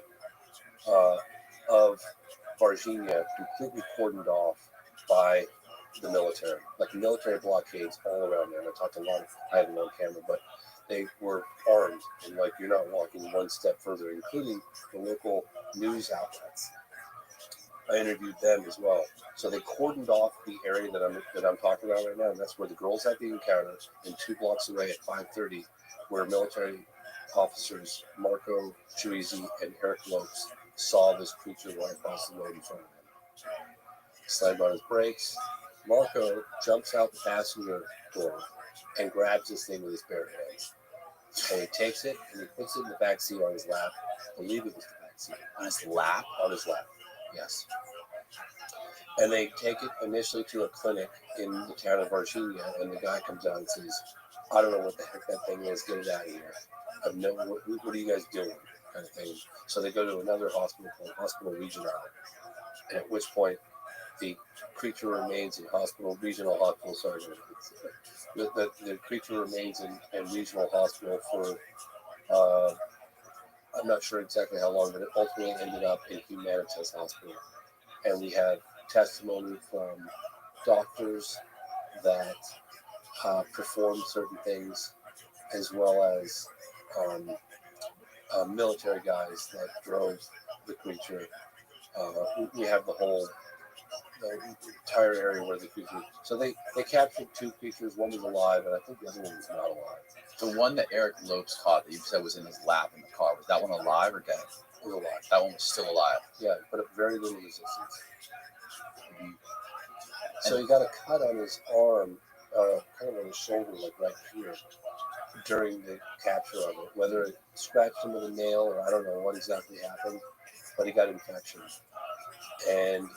of Varginha completely cordoned off by the military, like military blockades all around there. And I talked to a lot I had it on camera, but they were armed and like you're not walking one step further, including the local news outlets. I interviewed them as well. So they cordoned off the area that I'm talking about right now, and that's where the girls had the encounter. And 2 blocks away at 5:30, where military officers Marco Chuizi and Eric Lopes saw this creature right across the road in front of them. Slammed on his brakes. Marco jumps out the passenger door and grabs this thing with his bare hands. And he takes it and he puts it in the back seat on his lap. I believe it was the back seat. On his lap? On his lap, yes. And they take it initially to a clinic in the town of Virginia, and the guy comes out and says, I don't know what the heck that thing is, get it out of here. I have no, what are you guys doing? Kind of thing. So they go to another hospital called Hospital Regional, and at which point the creature remains in regional hospital, sorry, the creature remains in regional hospital for, I'm not sure exactly how long, but it ultimately ended up in Humanitas Hospital. And we have testimony from doctors that performed certain things, as well as military guys that drove the creature. We have the entire area where the creature. So they captured two creatures. One was alive, and I think the other one was not alive. The one that Eric Lopes caught that you said was in his lap in the car, was that one alive or dead? It was alive. That one was still alive. Yeah, put up very little resistance. So he got a cut on his arm, kind of on his shoulder, like right here, during the capture of it. Whether it scratched him with a nail or I don't know what exactly happened, but he got infection. And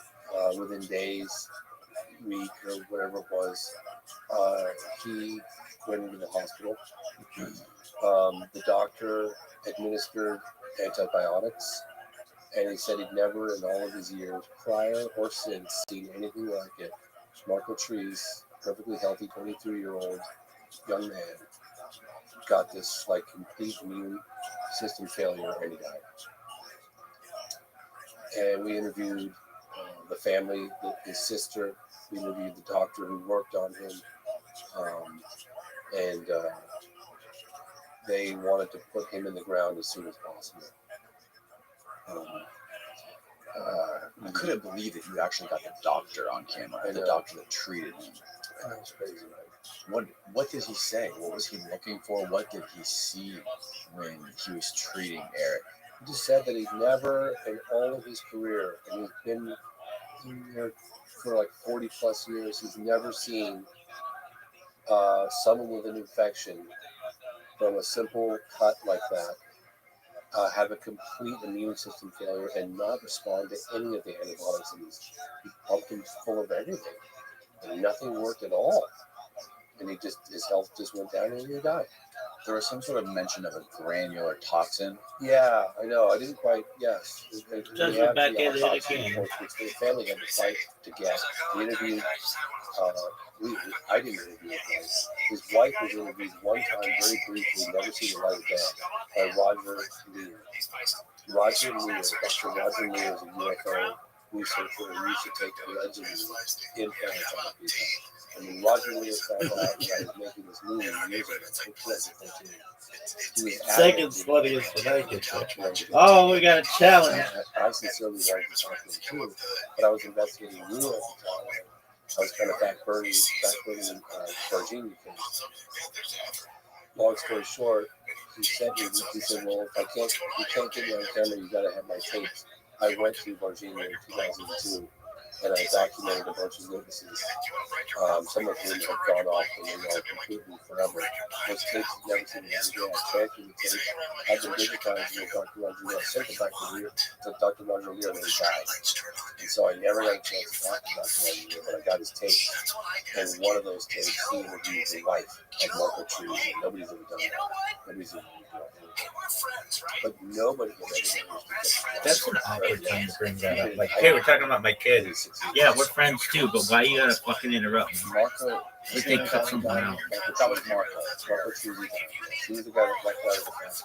within days, week or whatever it was, he went into the hospital. The doctor administered antibiotics, and he said he'd never in all of his years, prior or since, seen anything like it. Marco Trees, perfectly healthy 23-year-old young man, got this like complete immune system failure, and he died. And we interviewed the family, his sister. We interviewed the doctor who worked on him, and they wanted to put him in the ground as soon as possible. I couldn't believe that you actually got the doctor on camera, the doctor that treated him. That was crazy, right? What did he say? What was he looking for? What did he see when he was treating Eric? He just said that he'd never, in all of his career, and he's been here for like 40 plus years, he's never seen someone with an infection from a simple cut like that have a complete immune system failure and not respond to any of the antibiotics. And he pumped him full of everything, and nothing worked at all. And his health just went down and he died. There was some sort of mention of a granular toxin. Yeah, I know. I didn't quite. Yes. Just went back in it again. Which the family had to fight to get. We interviewed. I didn't interview him. His wife was interviewed one time, very briefly, never seen the light of day, by Roger Lear. Roger Lear, Dr. Roger Lear is a UFO researcher who used to take allegedly in France on people. And when Roger Lear found out that I was making this movie years ago, Seconds funniest when I get there. Oh, we got a challenge. I sincerely wanted to talk to him too, but I was investigating Lou at the time. I was kind of backburning Virginia case. Long story short, he said, well, if you can't get me on camera, you got to have my tapes. I went to Virginia in 2002, and I documented a bunch of witnesses, some of whom have gone off and completely forever. Those tapes have never seen the light again. I transferred the tapes, had them digitized with Dr. Roger Lear. I sent them back to Dr. Roger Lear when he died. And so I never got a chance to talk to Dr. Roger Lear, but I got his tapes. And one of those tapes, he interviewed the wife of Marco Trees, and nobody's ever done that. Nobody's ever done that. But nobody has ever managed to get That's an awkward time to bring that up. Like, hey, we're talking about my kid. Yeah, we're friends too, but why you gotta fucking interrupt me? Marco, Like they cut something out. that was Marco. Marco Trees. He was the guy that blacked out of the fast.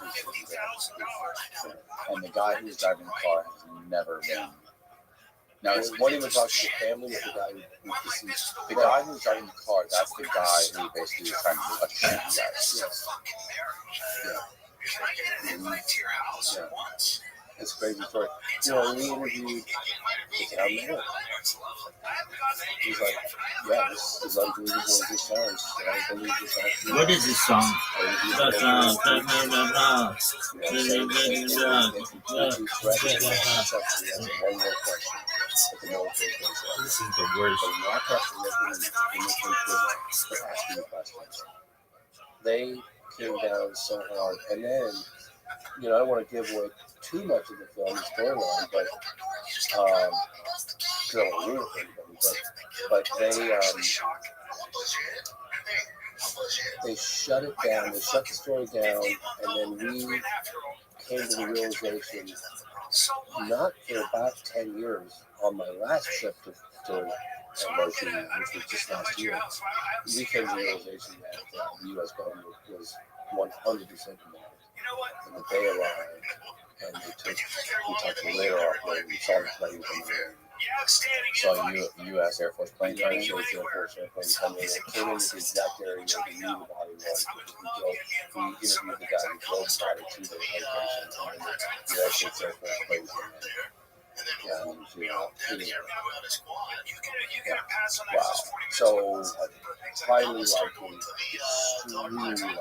And the guy who was driving the car has never been. Now, Now, what even talking to the family of the guy who's deceased? the guy who was driving the car, that's the guy who basically was trying to shoot you guys. Yes. Yeah. It's a crazy story. You know, we interviewed the town mayor. He's like, yeah, this is unbelievable as this sounds. I believe this actually. What is this song? This is the worst. They came down so hard. And then, you know, I don't want to give away too much of the film, the storyline, but I don't want to ruin it for anybody. But they shut it down. They shut the story down, and then we came to the realization, not for about 10 years, on my last trip to Motion, which was just last year, we came to the realization that the U.S. government was 100% involved. And that they arrived, and they took, we talked to later off, where we saw the plane come in. Saw U.S. Air Force plane, United States Air Force airplane come in. It came into the exact area where we knew the body was. We interviewed the guy who drove the body to the location, and the United States Air Force plane came in. Yeah, and, you know, wow. So, highly likely, extremely likely,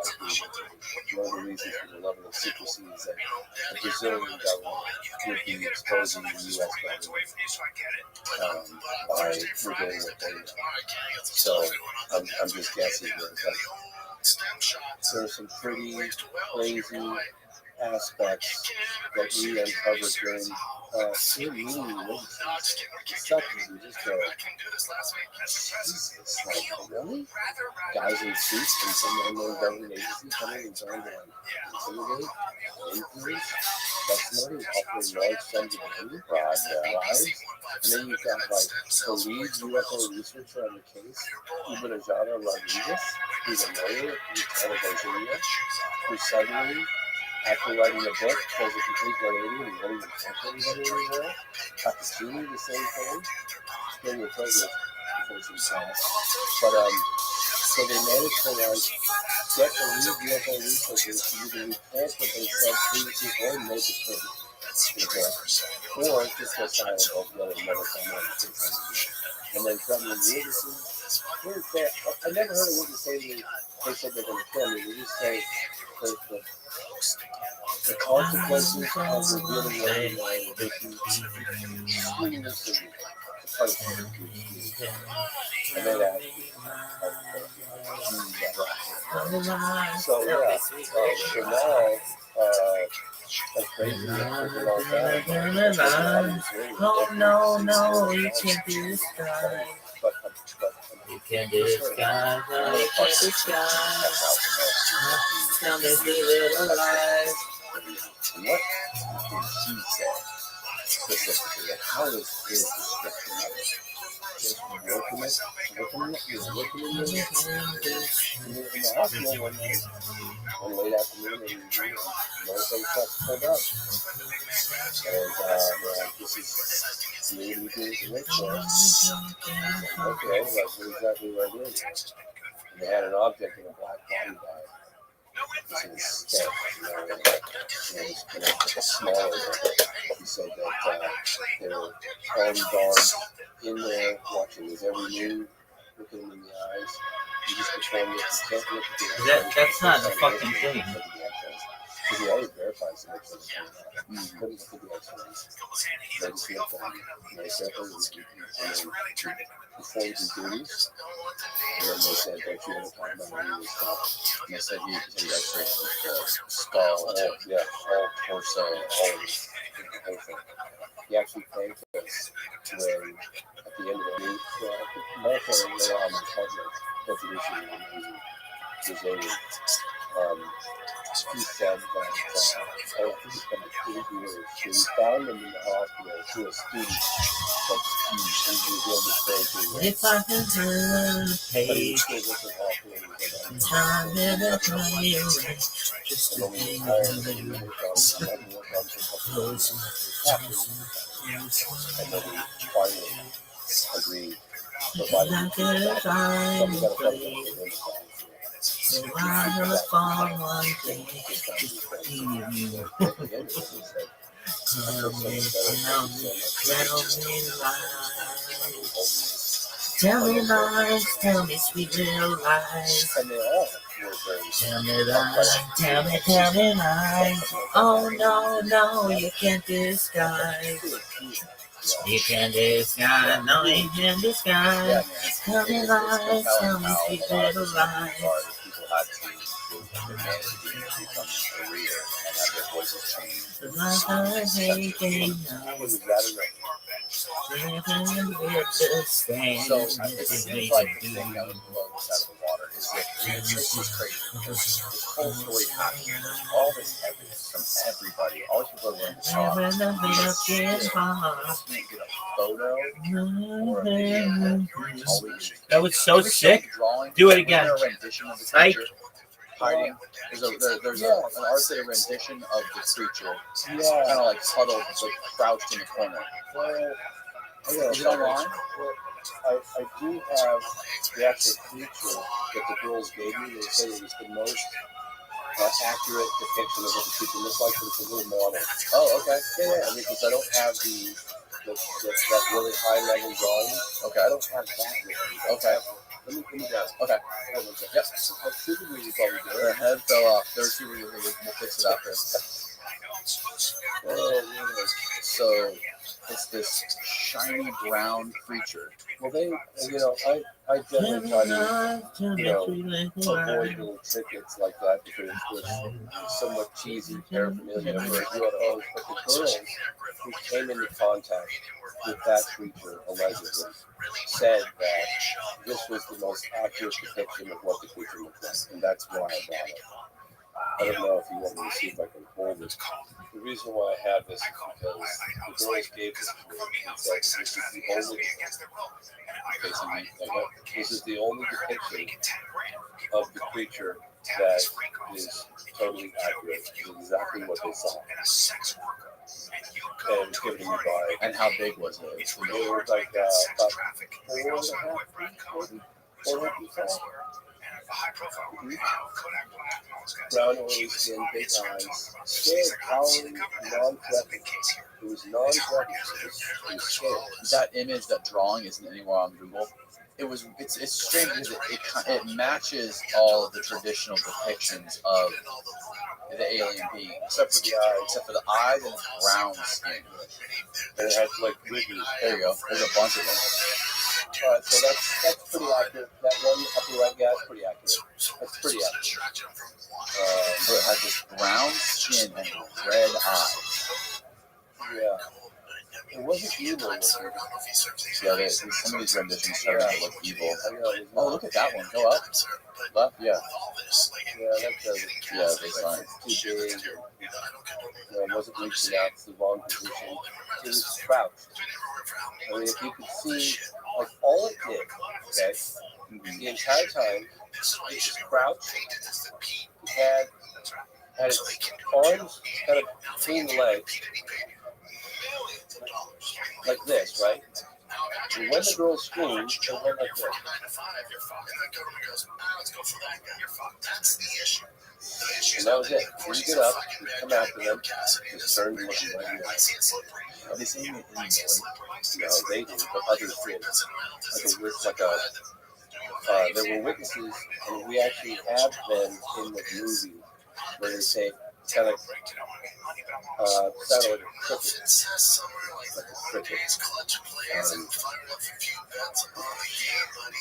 one of the reasons for the level of secrecy is that the Brazilian government would be exposing the U.S. government by revealing what they know. So, I'm just guessing here, but there are some pretty crazy aspects that we uncovered during meeting witnesses. Stuff that you just go, Jesus, like, really? Guys in suits from some unknown government agency coming and trying to intimidate, influence, testimony, offering large sums of money, bribes. And then you've got like the lead UFO researcher on the case, Uberajana Rodriguez, who's a lawyer in Virginia, who suddenly, after writing a book, does a complete 180 and won't even talk to anybody anymore. Cappuccini, the same thing. Still your president before she passed. But so they managed to like get the lead UFO researchers to either report what they said previously or make it true, or just go silent altogether and never come out and say something. And then threatening witnesses. I never heard a witness say to me, they said they're going to kill me. They just say the consequences of revealing what they know, they can seriously punishment. And then so yeah, so now, that's crazy. Oh no, you can't do this, guy. You can't do this, guy. No, you can't do this, guy. Tell me the little lies. What did she say specifically? How is his description of it? Just working in the hospital one late afternoon, and no thing pulled up. And this is the lady doing the work for us. Okay, that's exactly what I did. And they had an object in a black body bag. This is step, smaller. He said that they were armed guards in there watching his every move, looking him in the eyes. You just pretend that you can't look at the That's not a fucking thing. Because he always verifies to make sure that he couldn't look at the x-rays. They just looked at him, and they said, and then performed his duties. And then they said, don't you ever talk about any of this stuff? And they said, he did x-rays of the skull, all torso, all of it, the whole thing. He actually thanked us when, at the end of the week, Martha and my partner, Revolution, was Brazilian. He said that, I think it's been 8 years, so we found him in the hospital through a student that he revealed the story to. If I could turn the page, time never coming, just to be close. And then we finally agreed. Like a fine place. So I will fall one thing, just be you. Tell me lies, tell me sweet little lies. Tell me lies, tell me lies. Oh no, you can't disguise. You can't disguise, no you can't disguise. Tell me lies, tell me sweet little lies. world has changed. It was that enough. So it seems like the thing that would blow this out of the water is that it's just crazy. This whole story happened. There's all this evidence from everybody. All these people are willing to talk. You can't get a photo or a video. That was so sick. Do it again. A rendition of the Like- creature hiding. There's an art rendition of the creature, kind Yeah. of like huddled, like crouched in the corner. Well, Is it online? I do have the actual creature that the girls gave me. They said it was the most accurate depiction of what the creature looks like, but it's a little model. Oh, okay. Yeah. I mean, because I don't have that really high level drawing. Okay. I don't have that with me. Okay. Let me grab it. Okay. Yep. Typically, you probably do Their it. head fell off. There's two we'll fix it after. So it's this shiny brown creature. Well, I generally try to, avoid little trinkets like that because it's somewhat cheesy paraphernalia for UFOs. But the girls who came into contact with that creature allegedly said that this was the most accurate depiction of what the creature looked like, and that's why I brought it. I don't know if you want me to see if I can hold it. The reason why I have this is because the girls gave this to me and said this is the only depiction of the creature that is totally accurate. It's exactly what they saw. And it was given to me by. And how big was it? It was like about 4.5 feet. 4.5 feet tall. Brown oily skin, big eyes, scared, cowering, non-threatening. It was non-threatening. It was scared. That image, that drawing, isn't anywhere on Google. It's strange because it matches all of the traditional depictions of the alien being, except for the eyes and its brown skin. And it had like ridges. There you go. There's a bunch of them. So that's pretty accurate. That one upper right, yeah, that's pretty accurate. That's pretty accurate. So it has this brown skin and red eyes. Yeah. It wasn't evil. Yeah, some of these renditions start to look evil. Oh, look at that one. Go up. Left, yeah. Yeah, that does it. Yeah, they sign. It's too big. It wasn't reaching out to the wrong position. It was crouched. I mean, if you could see, like, all it did, okay, the entire time, it was crouched. It had its arms kind of between the legs, like this, right? And when the girl screamed, it went like this. And that was it. When you get up, you come after them, just turn and look right at them. Are they saying it in noise? No, they did, but others did. There were witnesses, and we actually have them in the movie where they say, kind of sounded like a cricket.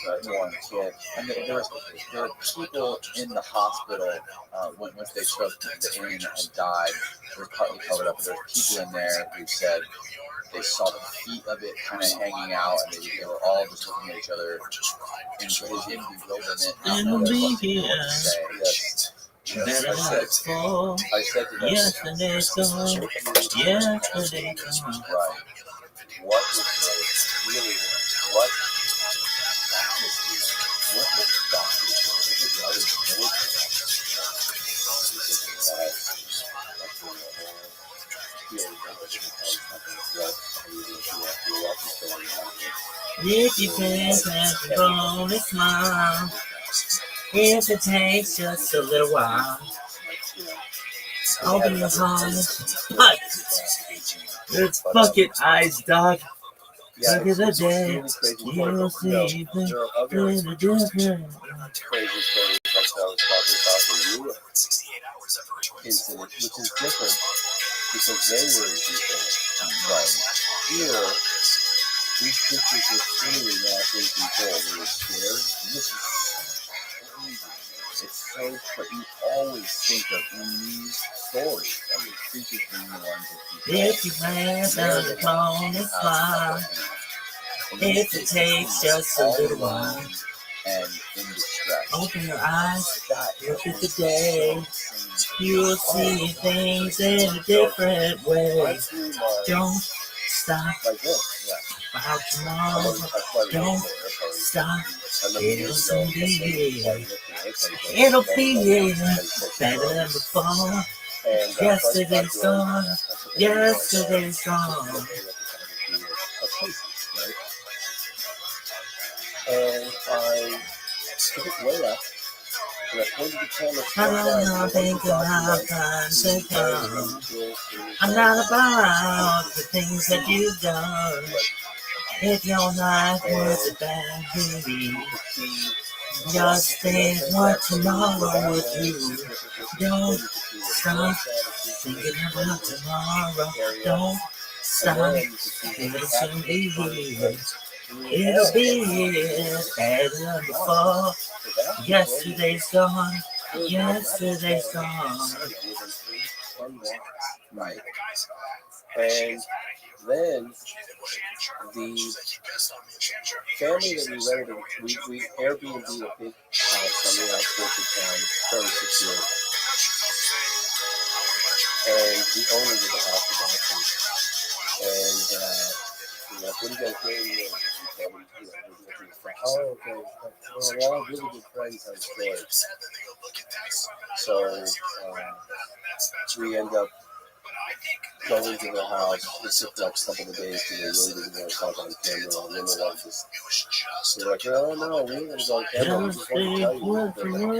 Like a cricket. And there were people in the hospital once they took the alien and died. They were partly covered up, but there were people in there who said they saw the feet of it kind of hanging out, and they were all just looking at each other in bewilderment. Not knowing what to say. Yes. I said to them, Yesterday gone. right. What was really what was If you can't have a lonely smile, if it takes just a little while, open your heart. It's fucking eyes, dog. Look at the day. You'll see the difference. crazy stories like I was talking about in Europe incident, which is different because they were in control. Right. Here, these pictures were clearly not in control. They were scared. This is so crazy. It's so, but you always think of in these stories. I mean, creatures being the ones that keep If you glance down the phone and smile, if it takes just a little while, and in distress. open your eyes, God, look at the day. You'll see things in a different way. Don't stop Like this, yeah. about tomorrow. Don't stop. It'll soon be here. It'll be here better than before. Yesterday's gone. Yesterday's gone. And I took it way up, and I pointed the camera I don't know, think about time to come. I'm not about the things that you've done. If your life was a bad movie, just think what tomorrow would do. Don't stop thinking about tomorrow. Don't stop. It'll soon be here. It'll be here better than before. Yesterday's gone. Yesterday's gone. Right. And then the family that we rented, we Airbnb a big house on the outskirts of town, 36 years. And the owners of the house was awesome. And what are you guys doing? Oh, okay. Well, we're all really good friends on story. So we end up going to the house. It took like a couple of days because they really didn't want to talk on camera. And then they're like, they're like, oh no, we ain't going to go on camera. We just want to tell you that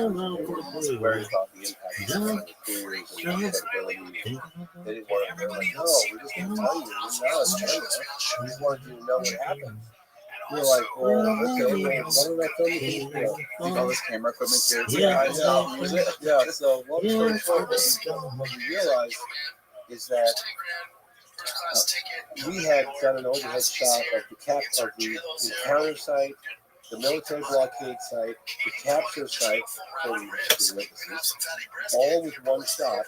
they're worried about the impact of the careers and the credibility. They didn't want to, they're like, no, we're just going to tell you. We're not on camera. We just wanted you to know what happened. We're like, well, okay, well, why don't I film the video? You know this camera equipment here? Yeah, so long story short, what we realized is that we had done an overhead shot of the encounter site, the military blockade site, the capture site for the witnesses, all with one shot,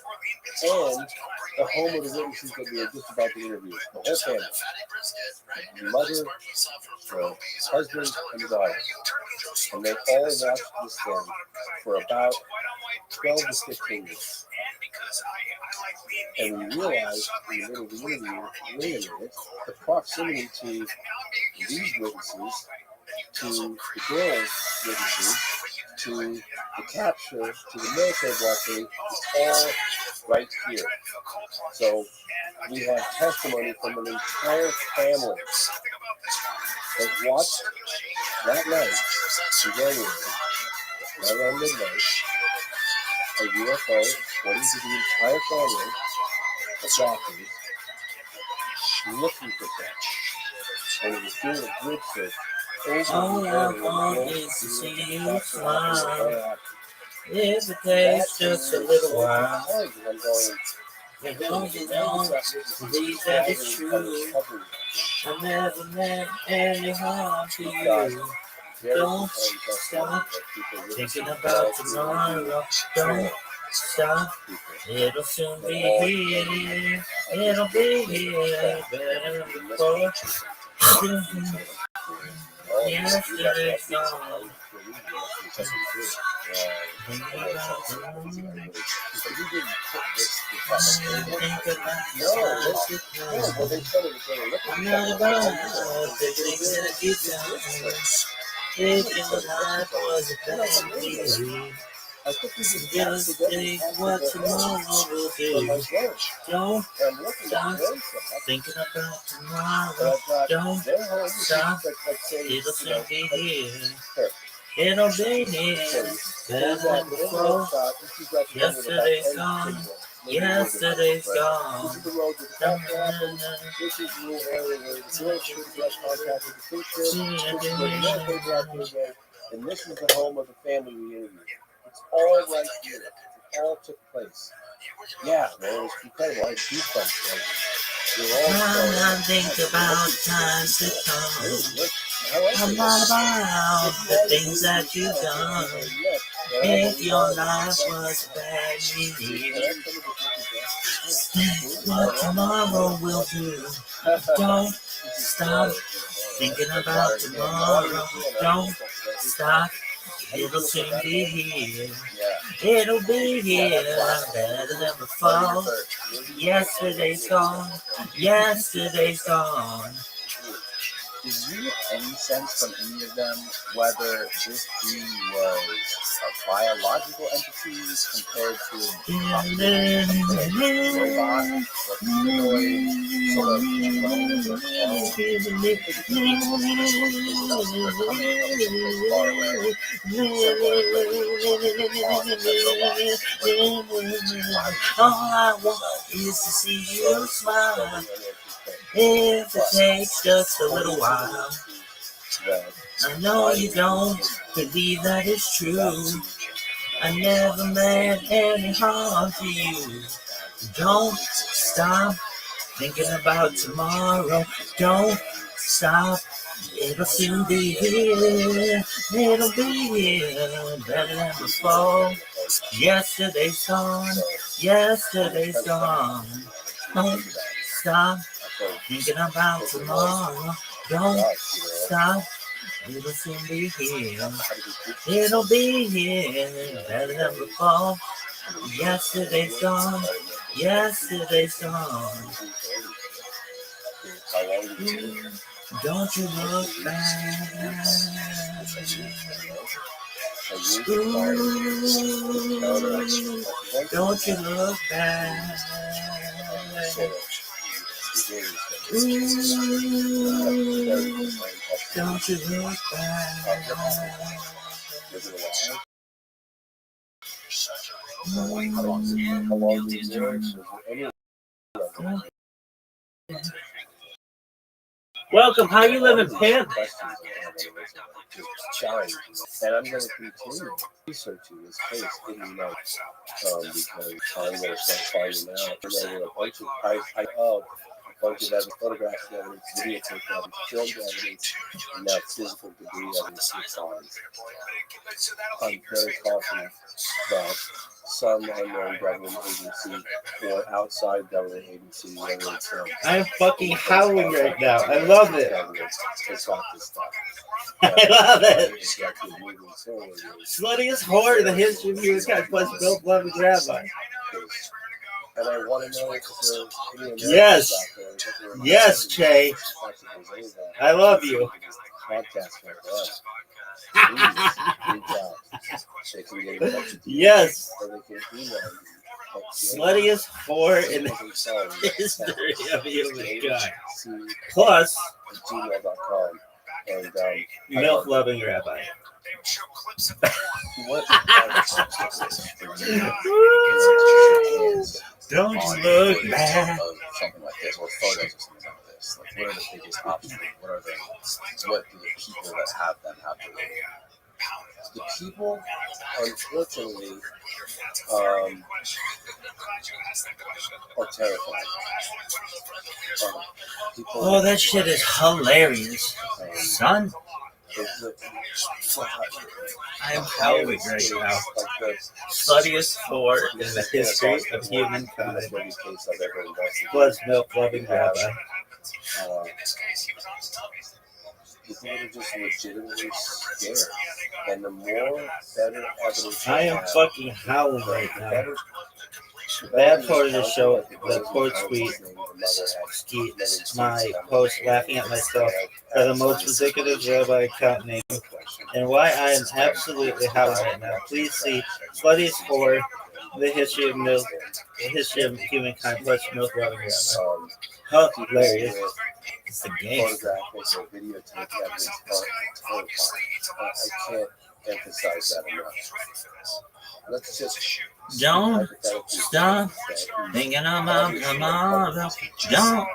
and the home of the witnesses that we were just about to interview, the whole family. The mother, the husband, and the daughter. And they all watched this film for about 12 to 15 minutes. And we realized in the middle of the interview, the proximity to these witnesses, to the girls' witnesses, to the capture, to the military blockade, is all right here. So we have testimony from an entire family that watched that night in January, right around midnight, a UFO went into the entire family of doctors looking for that. And it was doing a grid search. All I want is to see you smile. If it takes just a little while, and don't you know, believe that it's true. I never meant any harm to you. Don't stop thinking about tomorrow. Don't stop. It'll soon be here. It'll be here better than before. Yesterday's gone. I'm not about the things that you've done. If your life was a fantasy, just think what tomorrow will do. Don't stop thinking about tomorrow. Don't stop. It'll soon be here. It'll be here better than before. Yesterday's gone. Yesterday's gone. This is the road to the This is the little area where the girls should get contact with the picture. This is where the military blockade was. And this is the home of the family we interviewed. It's all right here. It all took place. Yeah, man, it was incredible. I had goosebumps, man. I think about times to come. I'm not about the things that you've done. If your life was bad, What tomorrow will do. Don't stop thinking about tomorrow. Don't stop. It'll soon be here. It'll be here better than before. Yesterday's gone. Yesterday's gone. Is there any sense from any of them whether this being was a biological entity compared to a robot or humanoid sort of clone or clone? They're coming from far away. All I want is to see you smile. If it takes just a little while, I know you don't believe that it's true. I never meant any harm to you. Don't stop thinking about tomorrow. Don't stop. It'll soon be here. It'll be here better than before. Yesterday's gone. Yesterday's gone. Don't stop thinking about tomorrow. Don't stop. It'll soon be here. It'll be here better than before. Yesterday's gone. Yesterday's gone. Don't you look back. Ooh, don't you look back. Ooh, don't you look back. Welcome. How you living, Pimp? Challenge, and I'm going to continue researching this case in the United States because I'm going to start finding out. And then a bunch of photographs evidence, videotape evidence, film evidence, and now physical debris evidence inside. I'm very confident that some unknown government agency or outside government agency, whether it's I'm fucking howling right now. I love it. It's got this stuff. I love it. Sluttiest whore in the history of humankind plus Bill Loving Rabbi. And I want to know if there are any Yes. Americans out there. Yes, Che. I love you. Podcast like that. Please reach out. They can get in touch with you. Yes. Or they can email you. Sluttiest whore in the history of humankind. Plus gmail.com. And Milk Loving Rabbi. what Don't you look back. Something like this, or photos or something like this. Like, what are the biggest obstacles? What do the people that have them have to live? the people, unfortunately, are terrified. Oh, that shit is hilarious, son. I am howling right now. Sluttiest whore in the history of humankind. Was Milk Loving Rabbi. People are just legitimately scared. And the more better evidence I am fucking howling right now. Bad part of the show, the quote tweet, my post laughing at myself are the most ridiculous rabbi account name, and why I am absolutely howling right now. Please see Sluttiest for the history of milk, the history of humankind plus Milk Loving Rabbi. Hilarious. It's the game. Photographic or videotape evidence are terrifying. I can't emphasize that enough. Let's just don't stop thinking about tomorrow. Don't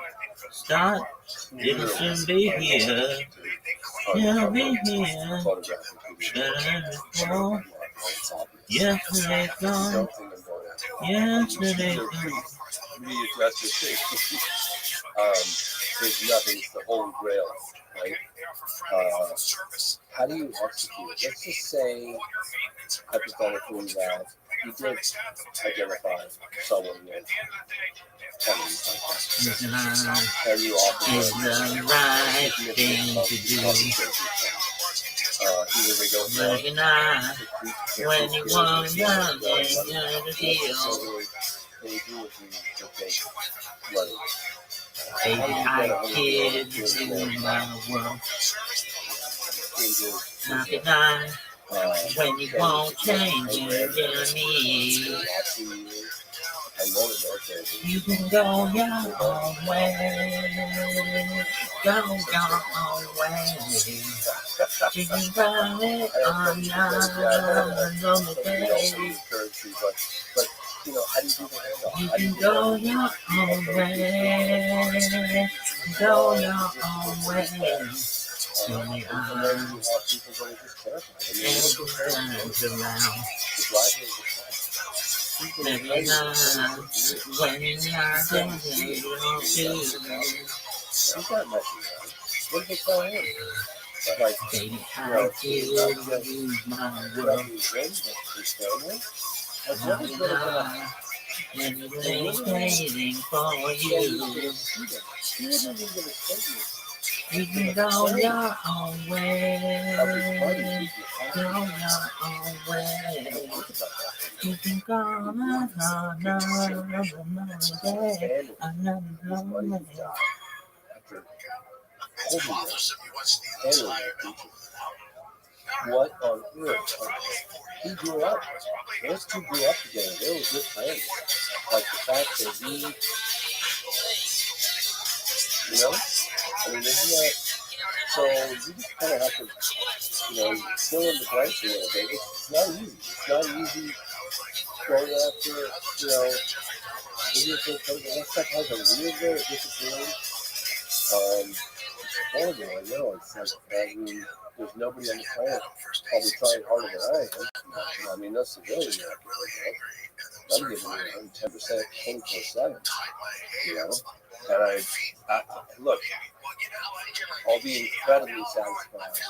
stop. It'll soon be here. It'll be here. Better than before. Yesterday's gone. Yesterday's gone. There's nothing. It's the Holy Grail, right? How do you execute? Let's just say, hypothetically, that you did identify someone with and you offered Is the right thing to do. either they don't know Looking out when you want young and young to feel. they do with you to take money. Baby, I kid you my world. Knocking on when you won't change your need. You can go your own way. Go your own way. You can run it on your own day. You know, how do you do the You can go your own way. Go your own way. Tell me I'm and turns around. Maybe not when you're dancing baby, how do you my world? Everything's waiting for you. You can go your own way. Go your own way. You can go another day. Another way. What on earth? He grew up. Those two grew up together. They were good friends. Like the fact that he, you know, I mean, isn't that? So you just kind of have to, fill in the blanks a little bit. It's not easy. It's not easy going after, that stuff has a weird way of disappearing. It's horrible, I know. It's like, I mean, there's nobody on the planet probably trying harder than I am. I mean, that's the really I'm giving it 10%, 24/7, And I look, I'll be incredibly satisfied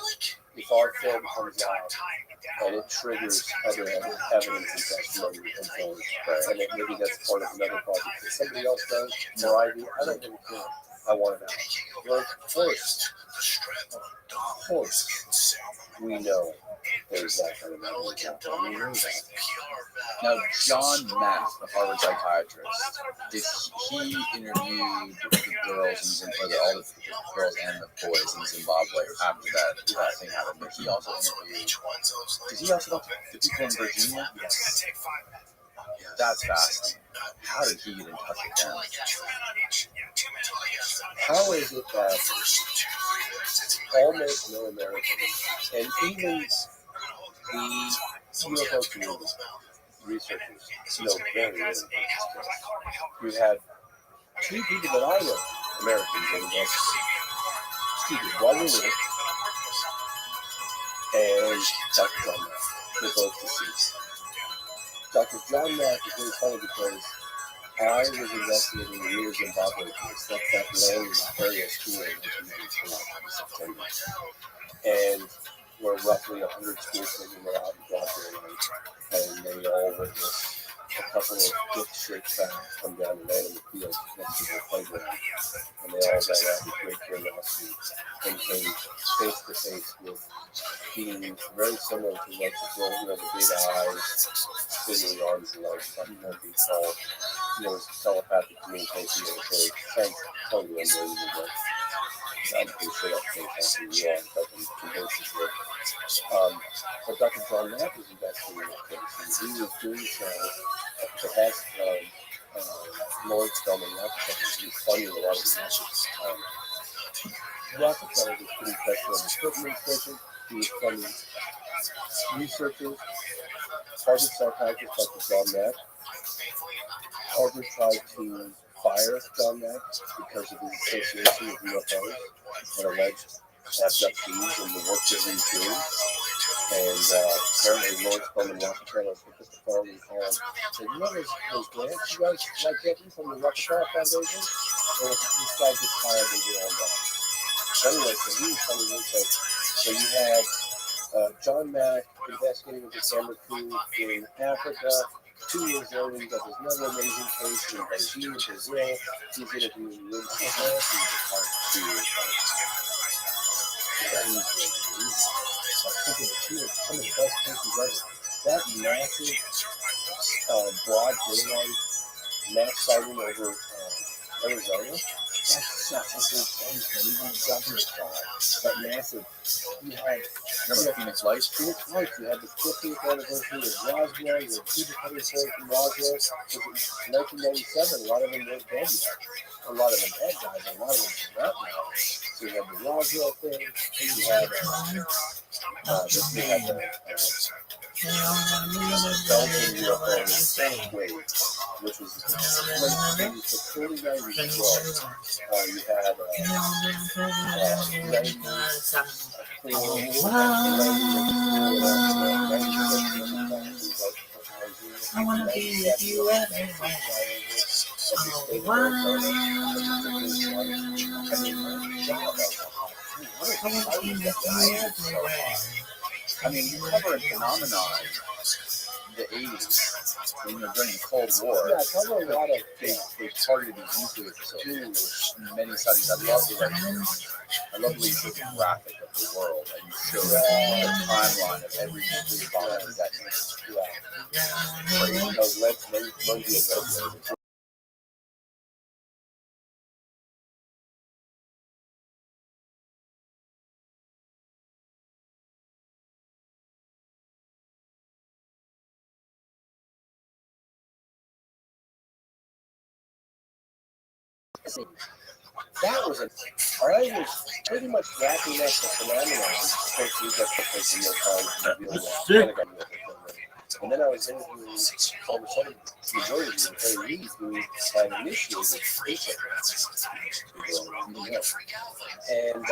if our film comes out and it triggers other evidence and testimony and things, and it, maybe that's part of another project that somebody else does or I do. I don't really care. I want it out. Well, of course, we know there's that kind of evidence out there. We know that. Now, John Mack, the Harvard psychiatrist, he interviewed the girls in Zimbabwe, all the girls and the boys in Zimbabwe after that thing happened. But he also interviewed. Did he also talk to the people in Virginia? Yes. That's fascinating. How did he get in touch with them? How is it that almost no Americans, and even the UFO community researchers, know very little about this case? We had two people that I know, Americans, in Stephen Wonder and Dr. John Mack. They're both deceased. Dr. John Mack is really funny because I was investigating the years in Zimbabwe case. That's that long area school in 1994 in September. And where roughly 100 school children were out in broad daylight, and they all witnessed a couple of dick-shaped facts come down and land in the field next to their playground. And they all got out with great curiosity and came face to face with being very similar to like the big eyes, spinning arms and legs, something that we call, telepathic communication. It sounds totally unbelievable, but I'm pretty sure that's going to happen. But I'm convinced it. But Dr. John Mack was investigating the case, and he was doing so at the behest of Lawrence Spelman Rockefeller. He was funding a lot of these efforts. Rockefeller was putting pressure on the Clinton administration. He was funding researchers. Harvard psychiatrist Dr. John Mack. Harvard tried to fire John Mack because of his association with UFOs and alleged abductees and the work that he was doing. And apparently Lawrence Spelman Rockefeller picked up the phone and called and said, those grants you guys like getting from the Rockefeller Foundation? Well, this guy just fired and did all that. Anyway, so he was coming in. So you had John Mack investigating with the camera crew in Africa. 2 years later, we got this another amazing case in Beijing, Brazil. He's interviewing the that massive broad daylight mass sighting over Arizona. That's such a good thing, even the governor's car. That massive. You had Phoenix Lights. Phoenix Lights. You had the 50th anniversary of Roswell. You had 200 years from Roswell. In 1997, a lot of them went dead. A lot of them had died, but a lot of them did not now. So you had the Rothschild thing. You had Belgian UFO wave, which was the 30-90s as well. You had I wanna be with you everywhere. I mean, you cover a phenomenon in the 80s, during the Cold War. Yeah, I cover a lot of They targeted these nuclear facilities. There were many studies. I love the graphic of the world, and you show the timeline of every nuclear bomb that that was I was pretty much wrapping up the phenomenon. Of course, we got to take more time to and then I was interviewing all of a sudden the majority of the employees who had initiated research. And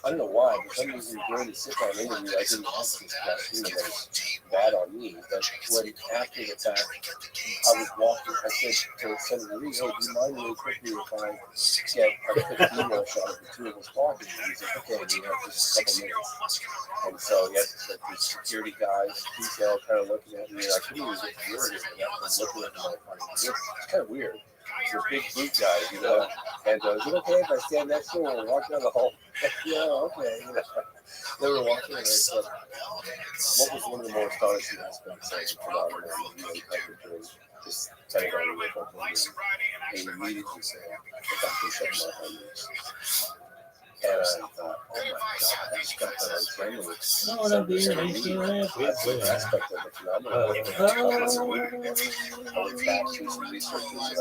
I don't know why, for some reason during the sit-down interview, I didn't ask this question, and it was bad on me. But when after the fact, I was walking, I said to Senator Reed, hey, do you mind really quickly if I get a quick email shot of the two of us talking? And he's like, okay, we have just a couple minutes. And so, yes, like these security guys, detail, kind of looking at me, and I couldn't even get the word in, and I'm looking at my phone. It's kind of weird. The big boot guys, you know. And is it okay if I stand next to him and walk down the hall? Yeah, okay. You know, they were walking, and I said, what was one of the more astonishing aspects of the phenomenon that you uncovered during this kind of and he immediately said, I got this on my hands. And I thought, oh my God, I just got that on camera. That's an aspect of the phenomenon. I went back to some researchers.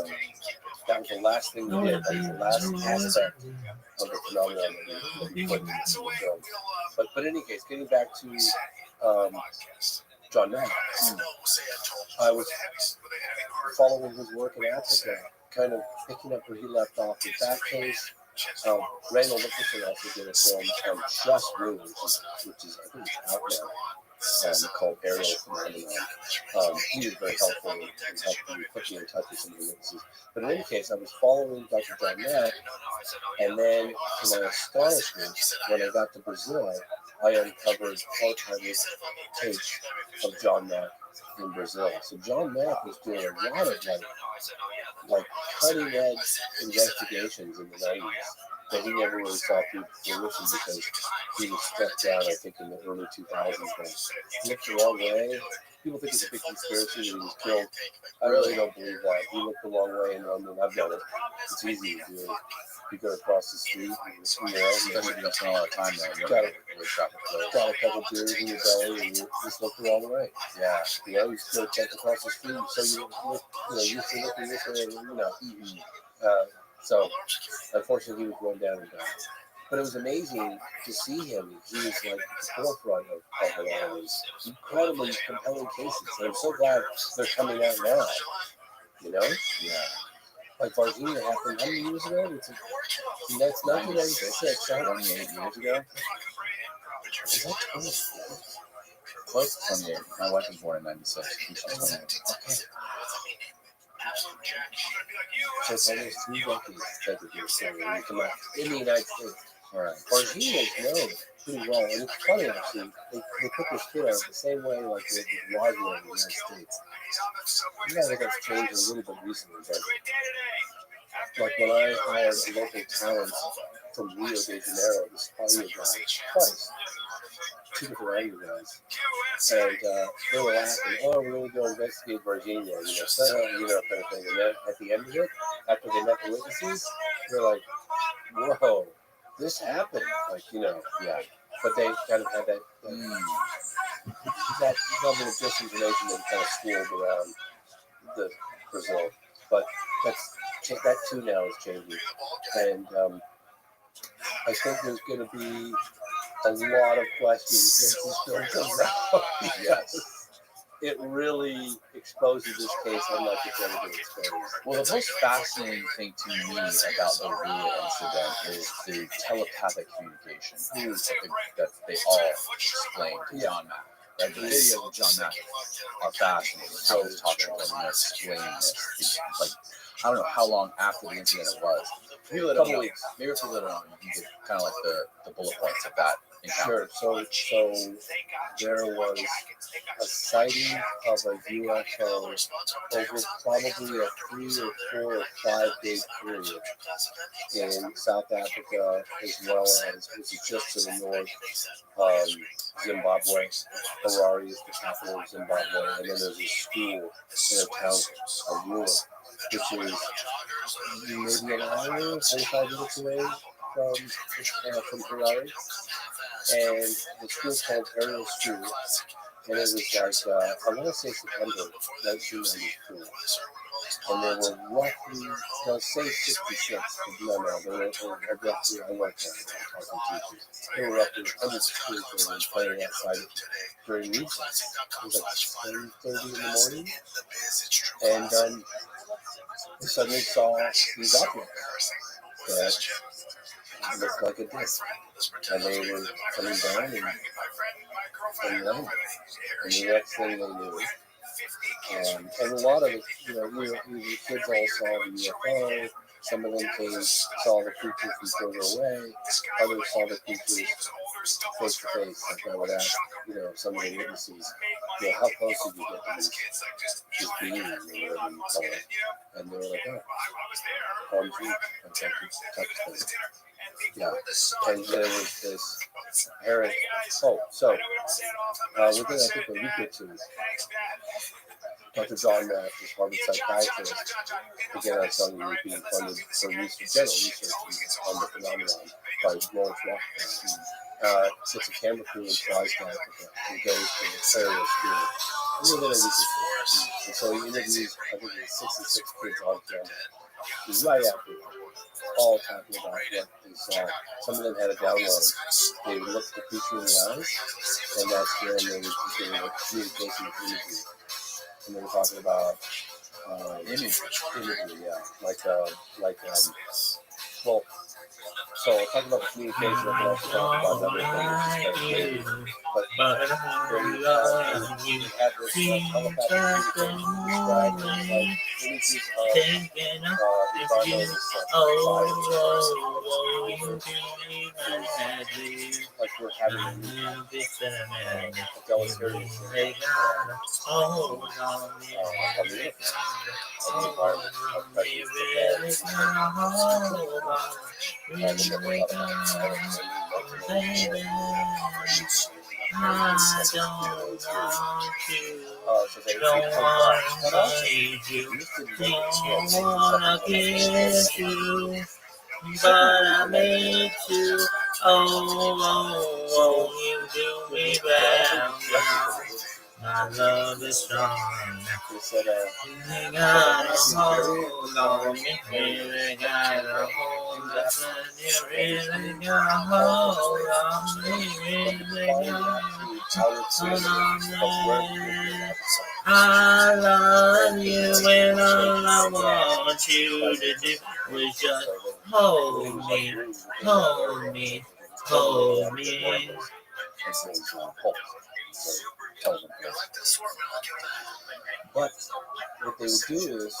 That was the last thing we did. That was the last aspect of the phenomenon that we put into the film. But in any case, getting back to John Mack, I was following his work in Africa, kind of picking up where he left off. In that case, Randall Nicholson also did a film Just Blue, which is I think it's out now, called Aerial Phenomenon. He was very helpful in helping me put me in touch with some of the witnesses. But in any case, I was following Dr. John Mack, and then to my astonishment, when I got to Brazil, I uncovered archived tape of John Mack in Brazil. So John Mack was doing a lot of like cutting edge investigations in the 90s that he never really saw through fruition because he was struck down, I think, in the early 2000s. He looked the wrong way. People think it's a big conspiracy that he was killed. I really don't believe that. He looked the wrong way in London. I've done it. It's easy to do. You go across the street, especially if you spend a lot of time there. You got a couple beers in your belly, and you just look the wrong way. Yeah, you know, you still check across the street, so you used to looking this way, you know. So, unfortunately, he was going down and down. But it was amazing to see him. He was like the forefront of a lot of these incredibly compelling cases. And I'm so glad they're coming out now. You know? Yeah. Like Varginha happened how many years ago? That's 1996, 28 years ago. Is that 24? Close to 28. My wife was born in 96. She's 28. Okay. So it's almost 3 decades that you're saying when you come out in the United States. All right. Varginha is known pretty well. And it's funny actually. They put this kid out the same way like they did Rothschild in the United States. You know, I think that's changed a little bit recently, but like when I hired a local talent from Rio de Janeiro, this audio guy, twice, two different audio guys, and they were laughing, oh, we're going to go investigate Virginia, kind of thing. And then at the end of it, after they met the witnesses, they're like, whoa, this happened. Like, yeah. But they kind of had that level of disinformation that kind of swirled around the Brazil. But that too now is changing. And I think there's going to be a lot of questions when this film comes out. Yes. It really exposes this case unlike it's ever been exposed. Well, the most fascinating thing to me about the Rio incident is the telepathic communication that they all explained to John Mack. Right? The videos of John Mack are fascinating. How he's talking to them and explaining this. Like, I don't know how long after the incident it was. People that don't know, maybe people that don't know, you can get kind of like the bullet points of that encounter. Sure. So there was a sighting of a UFO over probably a 3 or 4 or 5 day period in South Africa, as well as, which is just to the north, Zimbabwe. Harare is the capital of Zimbabwe, and then there's a school in a town of Lula, which is maybe an hour, 45 minutes away from Harare. And the school's called Ariel School, and it was like, I want to say September 1994. And there were roughly, let's say 66, no, there were roughly, I worked there, talking teachers. There were roughly 100 students playing outside during recess. It was like 10:30 in the morning. And we suddenly saw these objects that looked like a disc. And they were coming down and landing. And the next thing they knew, and a lot of it, the kids all saw the UFO. Some of them saw the creatures from further away. Others saw the creatures face to face. Like I would ask, some of the witnesses, how close did you get to these beings, or whatever you call it? And they were like, arms reach, touch them. Yeah, and there was this Eric. So within I think a week or two, Dr. John Mack, this Harvard psychiatrist, again I tell you, was being funded for general research on the phenomenon by Rothschild. Gets a camera crew and flies to Africa and goes to the Ariel School within a week or two. And so he interviews, I think it was 66 kids on camera. Right after all talking about what they saw. Some of them had a download. They looked the creature in the eyes, and that's when they were communication with imagery. And they were talking about imagery, yeah, well, so talking about the communication, I can also talk about another thing, but they had this telepathic communication described like images of like we're having a deleterious but I made you. Oh, you do me well. My love is strong. You got a hold on me. You got a hold on me. You really got a hold on me. Really got a hold on me. I love you and all I want you to do is just hold me, hold me, hold me. But what they would do is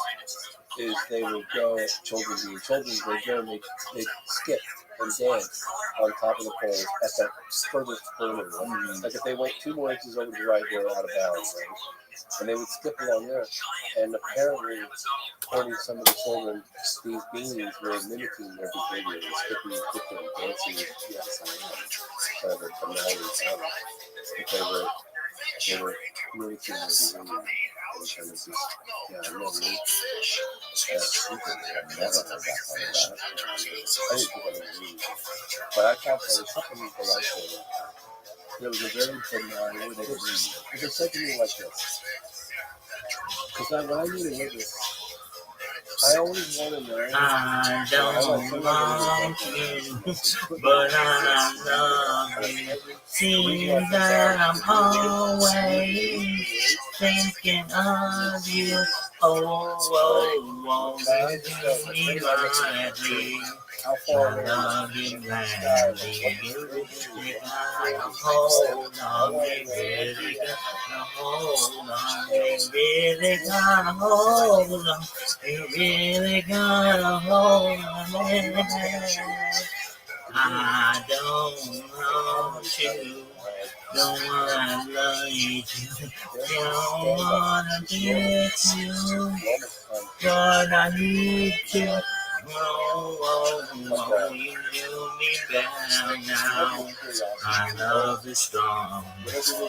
is they would go, children being children, they'd go and they'd skip and dance on top of the poles at that furthest perimeter. Like if they went 2 more inches over to the right, they were out of bounds, right? And they would skip along there. And apparently, according to some of the children, these beings were mimicking their behavior and skipping, dancing. Yes, I am. Kind of a banal sound. But they were mimicking their behavior. And kind of just, yeah, I know. Never heard that part of that. I didn't think I would read. But I thought there was something delightful about that. There was a very benign, it was said to me like this. Because when I meet a witness, I always want to know. I don't want you, but I love you. Seems that I'm always thinking of you. Oh, give me lightly. I love you gladly. You gotta hold on me, really gotta hold on me, really gotta hold on. You really gotta hold on me. I don't want you, don't wanna love you, don't wanna get you, but I need to. Oh, you knew me better now. My love is strong.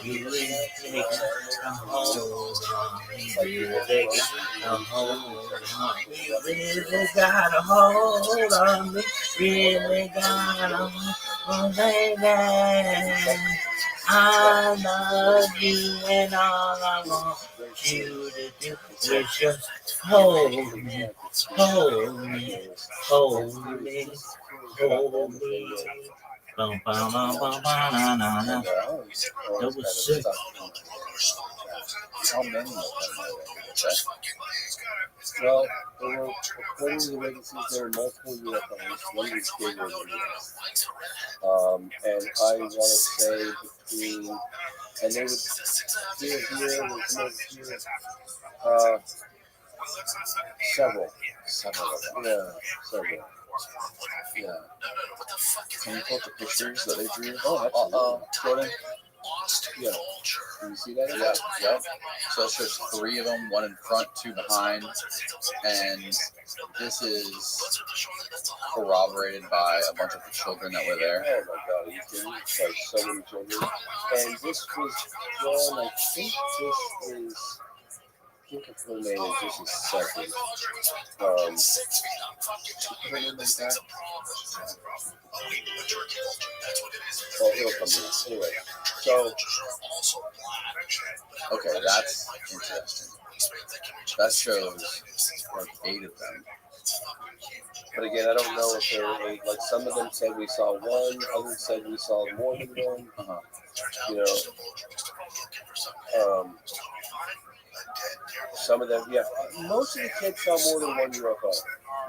You really take a hold on me. You really got a hold on me. You really got a hold on me. Really got a hold on me, baby. I love you and all I want you to do is just hold me, hold me, hold me, hold me. Bum, bum, bum, bum, bum, na, na, na. That was sick. How many of them are there? Well, there were, according to the witnesses, there were multiple UFOs. One was bigger than the other. And I want to say between, and they would here, several of them. Yeah, several. Yeah. Can you put the pictures that they drew? Oh, absolutely. Jordan? Yeah. Can you see that? Yeah. So it shows 3 of them, 1 in front, 2 behind, and this is corroborated by a bunch of the children that were there. Oh my God, are you kidding? Like so many children. And this was drawn, I think this is, I think her name is just a second. Her name is that? Oh, it'll come in. Anyway, so. Okay, that's interesting. That shows like 8 of them. But again, I don't know if there were 8. Like some of them said we saw 1, others said we saw more than 1. You know, some of them, yeah. Most of the kids saw more than 1 UFO.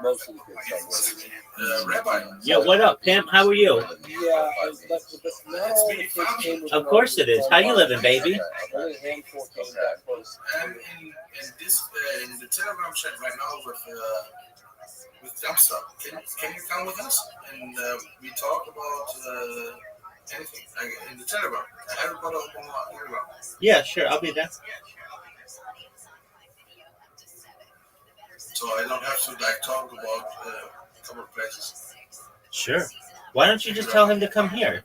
Most of the kids saw more than 1. Yeah, what up, pimp? How are you? Yeah, but not all the kids came with. Of course it is. How you living, baby? Only a handful came back close. And in the Telegram chat right now with Dumpster, can you come with us and we talk about anything in the Telegram? Everybody on the Telegram. Yeah, sure. I'll be there. So I don't have to talk about a couple of places. Sure. Why don't you just tell him to come here?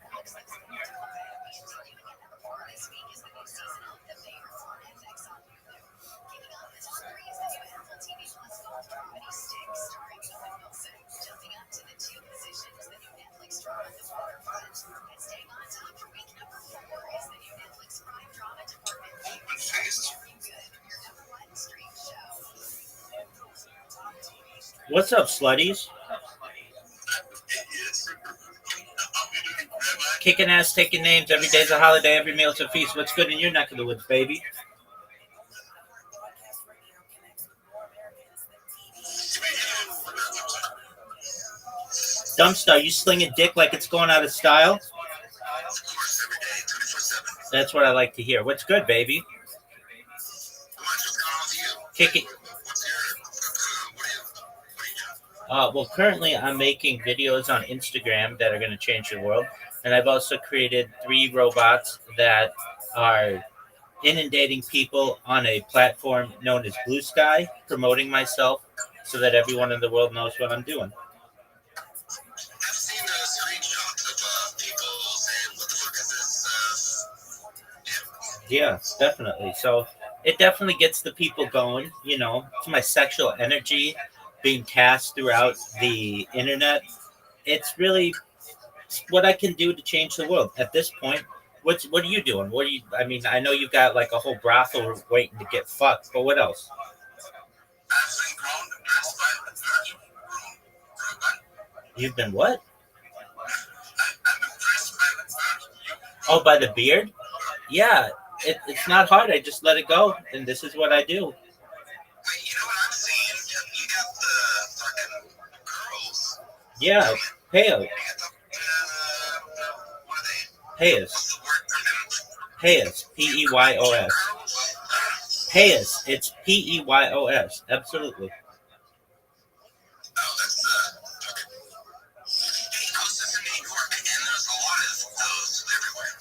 What's up, slutties? Kicking ass, taking names. Every day's a holiday, every meal's a feast. What's good in your neck of the woods, baby? Dumpster, you slinging dick like it's going out of style? That's what I like to hear. What's good, baby? Kick it. Well, currently I'm making videos on Instagram that are going to change the world, and I've also created 3 robots that are inundating people on a platform known as Blue Sky, promoting myself so that everyone in the world knows what I'm doing. I've seen screenshots of people saying, "What the fuck is this?" Yeah, definitely. So it definitely gets the people going. You know, it's my sexual energy being cast throughout the internet. It's really what I can do to change the world at this point. What are you doing? What are you? I mean, I know you've got like a whole brothel waiting to get fucked, but what else? I've been grown and dressed by the virgin grown. You've been what? I've been dressed by the virgin. Oh, by the beard? Yeah, it's not hard. I just let it go, and this is what I do. Wait, you know what I'm seeing? You got the fucking girls. Yeah, pay us, You got what are they? pay us, What's the word for them? pay us. Peyos. Pay us. It's Peyos. Absolutely. Oh, that's hey, I was just in New York, and there's a lot of those everywhere.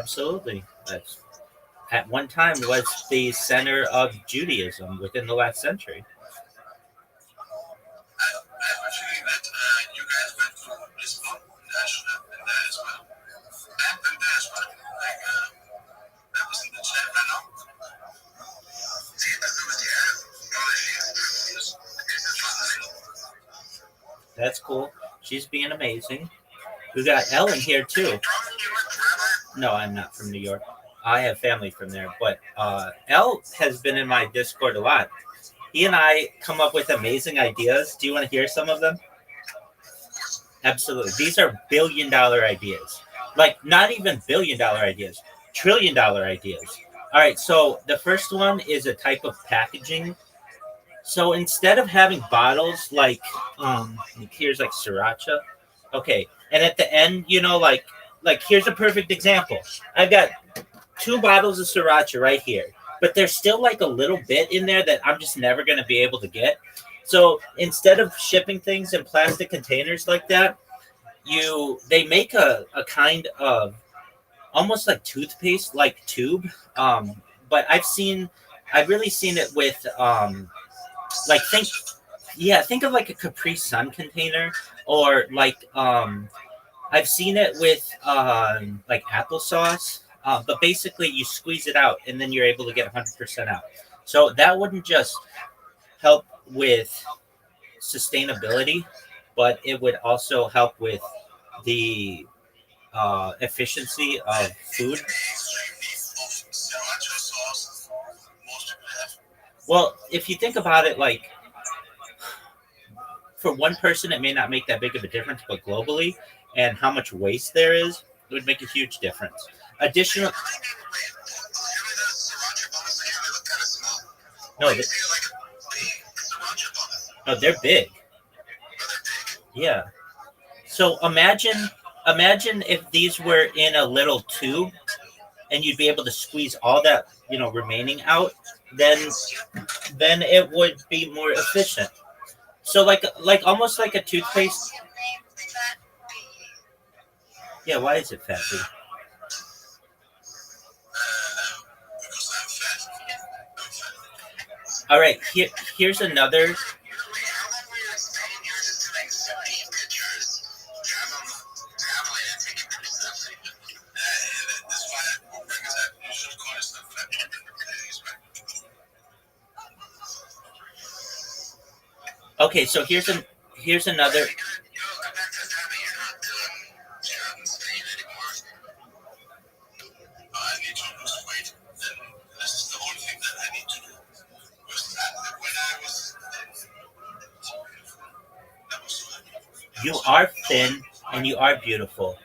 Absolutely. That's at one time was the center of Judaism within the last century. I appreciate that you guys went to this book. I should have been there as well. I've been there as well. Like, that was in the chat right now. See, this is That's cool. She's being amazing. We got Ellen here too. No, I'm not from New York. I have family from there, but Elle has been in my Discord a lot. He and I come up with amazing ideas. Do you want to hear some of them? Absolutely. These are billion-dollar ideas. Like, not even billion-dollar ideas, trillion-dollar ideas. All right, so the first one is a type of packaging. So instead of having bottles here's like sriracha. Okay, and at the end, like here's a perfect example. I've got 2 bottles of sriracha right here, but there's still like a little bit in there that I'm just never going to be able to get. So instead of shipping things in plastic containers like that, they make a kind of almost like toothpaste like tube. But I've really seen it with like think of like a Capri Sun container, or like I've seen it with like applesauce. But basically, you squeeze it out, and then you're able to get 100% out. So that wouldn't just help with sustainability, but it would also help with the efficiency of food. Well, if you think about it, like for one person, it may not make that big of a difference, but globally, and how much waste there is, it would make a huge difference. Additional, no, no, they're big. Yeah. So imagine if these were in a little tube, and you'd be able to squeeze all that remaining out. Then it would be more efficient. So like almost like a toothpaste. Yeah, why is it fat, dude? All right, here's another. Okay, so here's another. You are thin and you are beautiful.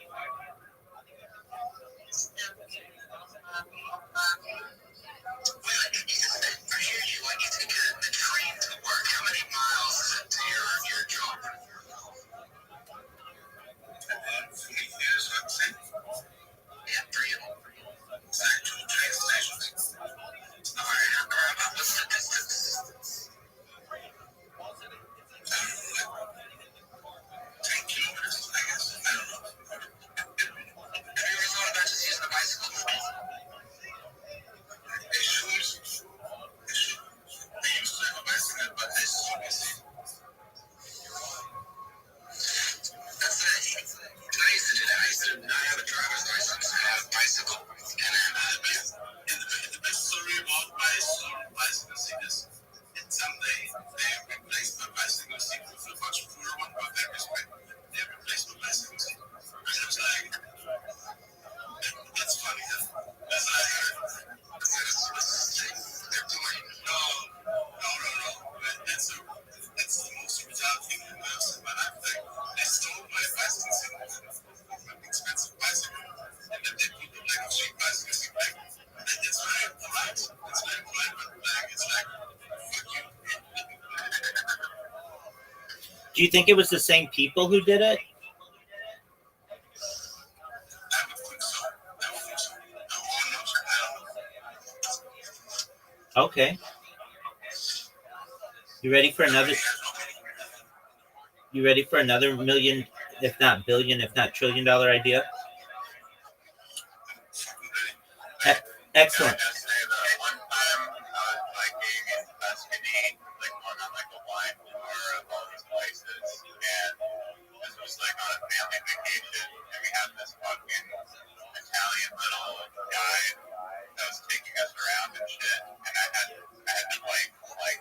Do you think it was the same people who did it? I would think so. I would think so. Who knows? I don't know. Okay. You ready for another? You ready for another million, if not billion, if not $1 trillion idea? E- Excellent. I just say that one time I was like in Tuscany, like going on like a wine tour of all these places, and this was like on a family vacation, and we had this fucking Italian little guy that was taking us around and shit, and I had to like for like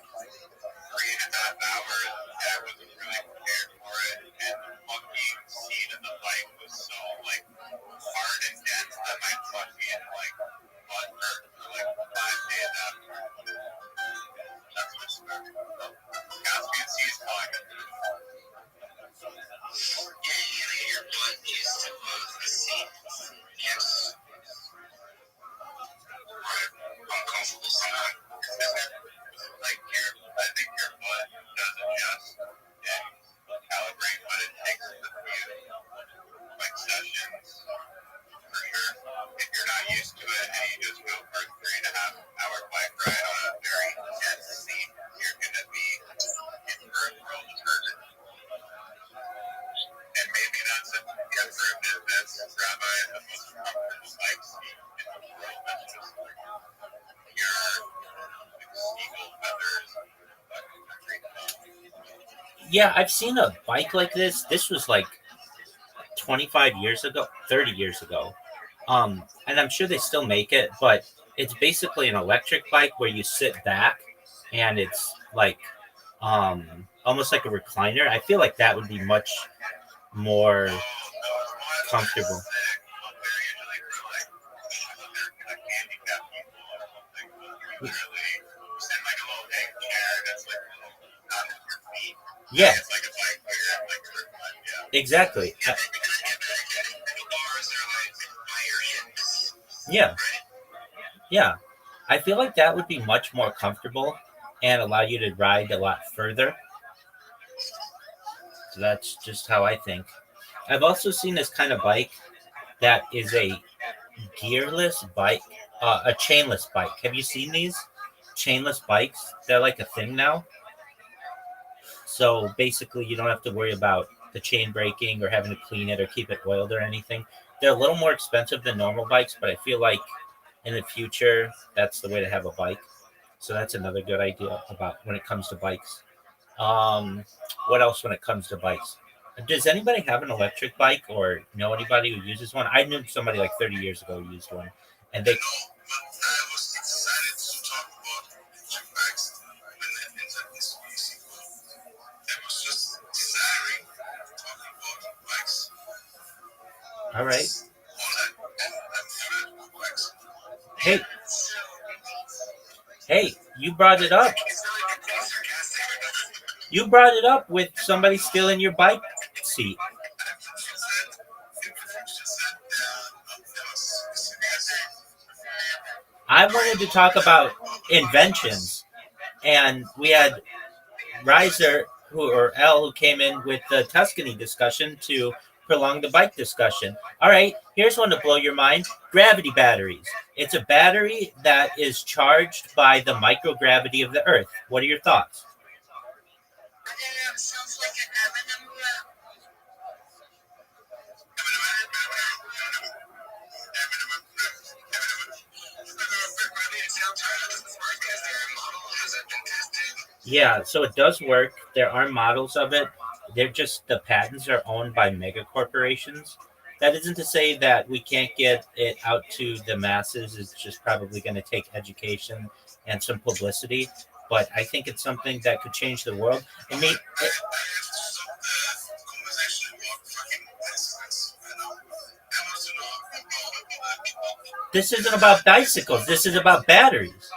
3.5 hours, and I wasn't really prepared for it, and the fucking seat of the bike was so like hard and dense that my fucking like butt hurt for like 5 days after. That's my story. Caspian Sea is calling it. Yeah, you gotta get your butt used to the seat. Yes. Right. Uncomfortable somewhat. Like I think your butt does adjust and calibrate, but it takes a few like sessions for sure. If you're not used to it and you just go for a 3.5 hour bike ride on a very intense seat, you're gonna be in for a world of hurt. And maybe that's a conservative business. Rabbi is the most comfortable bike seat in the world. That's just your eagle feathers. Yeah, I've seen a bike like this. This was like 25 years ago, 30 years ago. And I'm sure they still make it, but it's basically an electric bike where you sit back and it's like almost like a recliner. I feel like that would be much more comfortable. Yeah, exactly. Yeah, yeah. I feel like that would be much more comfortable and allow you to ride a lot further. So that's just how I think. I've also seen this kind of bike that is a gearless bike, a chainless bike. Have you seen these chainless bikes? They're like a thing now. So basically, you don't have to worry about the chain breaking or having to clean it or keep it oiled or anything. They're a little more expensive than normal bikes, but I feel like in the future, that's the way to have a bike. So that's another good idea about when it comes to bikes. Um, what else when it comes to bikes? Does anybody have an electric bike or know anybody who uses one? I knew somebody like 30 years ago who used one, and they. I was excited to talk about electric bikes when the internet is easy. I was just desiring talking about bikes. All right. All that bikes. Hey, hey, you brought it up. You brought it up with somebody stealing your bike seat. I wanted to talk about inventions, and we had Riser or L who came in with the Tuscany discussion to prolong the bike discussion. All right, here's one to blow your mind: gravity batteries. It's a battery that is charged by the microgravity of the Earth. What are your thoughts? Sounds like an Eminem rap. Yeah, so it does work. There are models of it. They're just the patents are owned by mega corporations. That isn't to say that we can't get it out to the masses. It's just probably going to take education and some publicity. But I think it's something that could change the world. I mean, this isn't about bicycles. This is about batteries.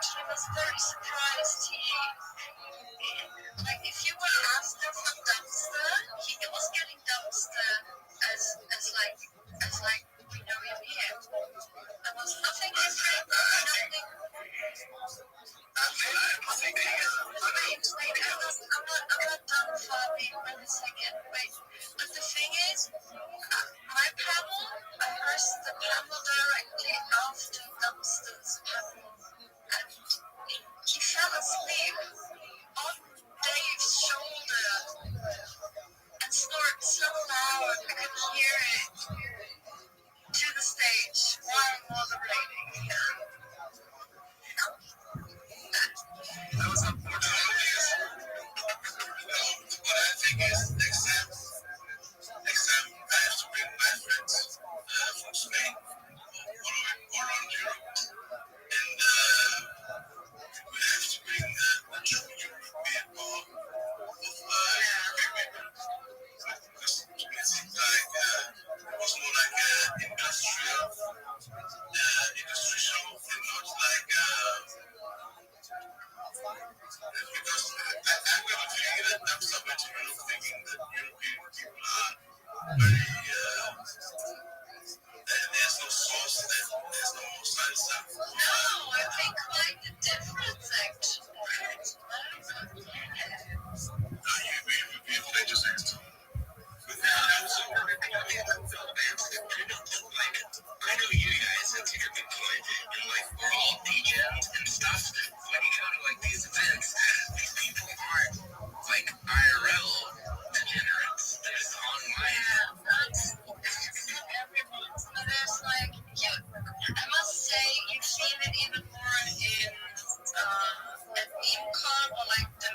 actually was very surprised. Like, if you were asked him for dumpster, he was getting dumpster as like we know him here. There was nothing different, nothing. Wait, I'm not done for wait a second. Wait, but the thing is, my panel, I heard the panel directly after dumpster's panel, and he fell asleep on Dave's shoulder and snored so loud I could hear it to the stage while moderating. That was unfortunate. What I think is next time I have to bring my friends from Spain or on Europe, and we have to bring the true European ball of because it seems like it was more like an industrial show and not like because I never figured that I'm somewhere to Europe thinking that European people are very there's no sauce, there's no salsa. No, I think quite the difference actually. You play just next to I know you guys, that's your big point. And like, we're all DJs and stuff. When you go to like these events, these people aren't like IRL degenerates. They're just online. Not everyone. So there's like, I must say, you feel it even more at MemeCon, or like the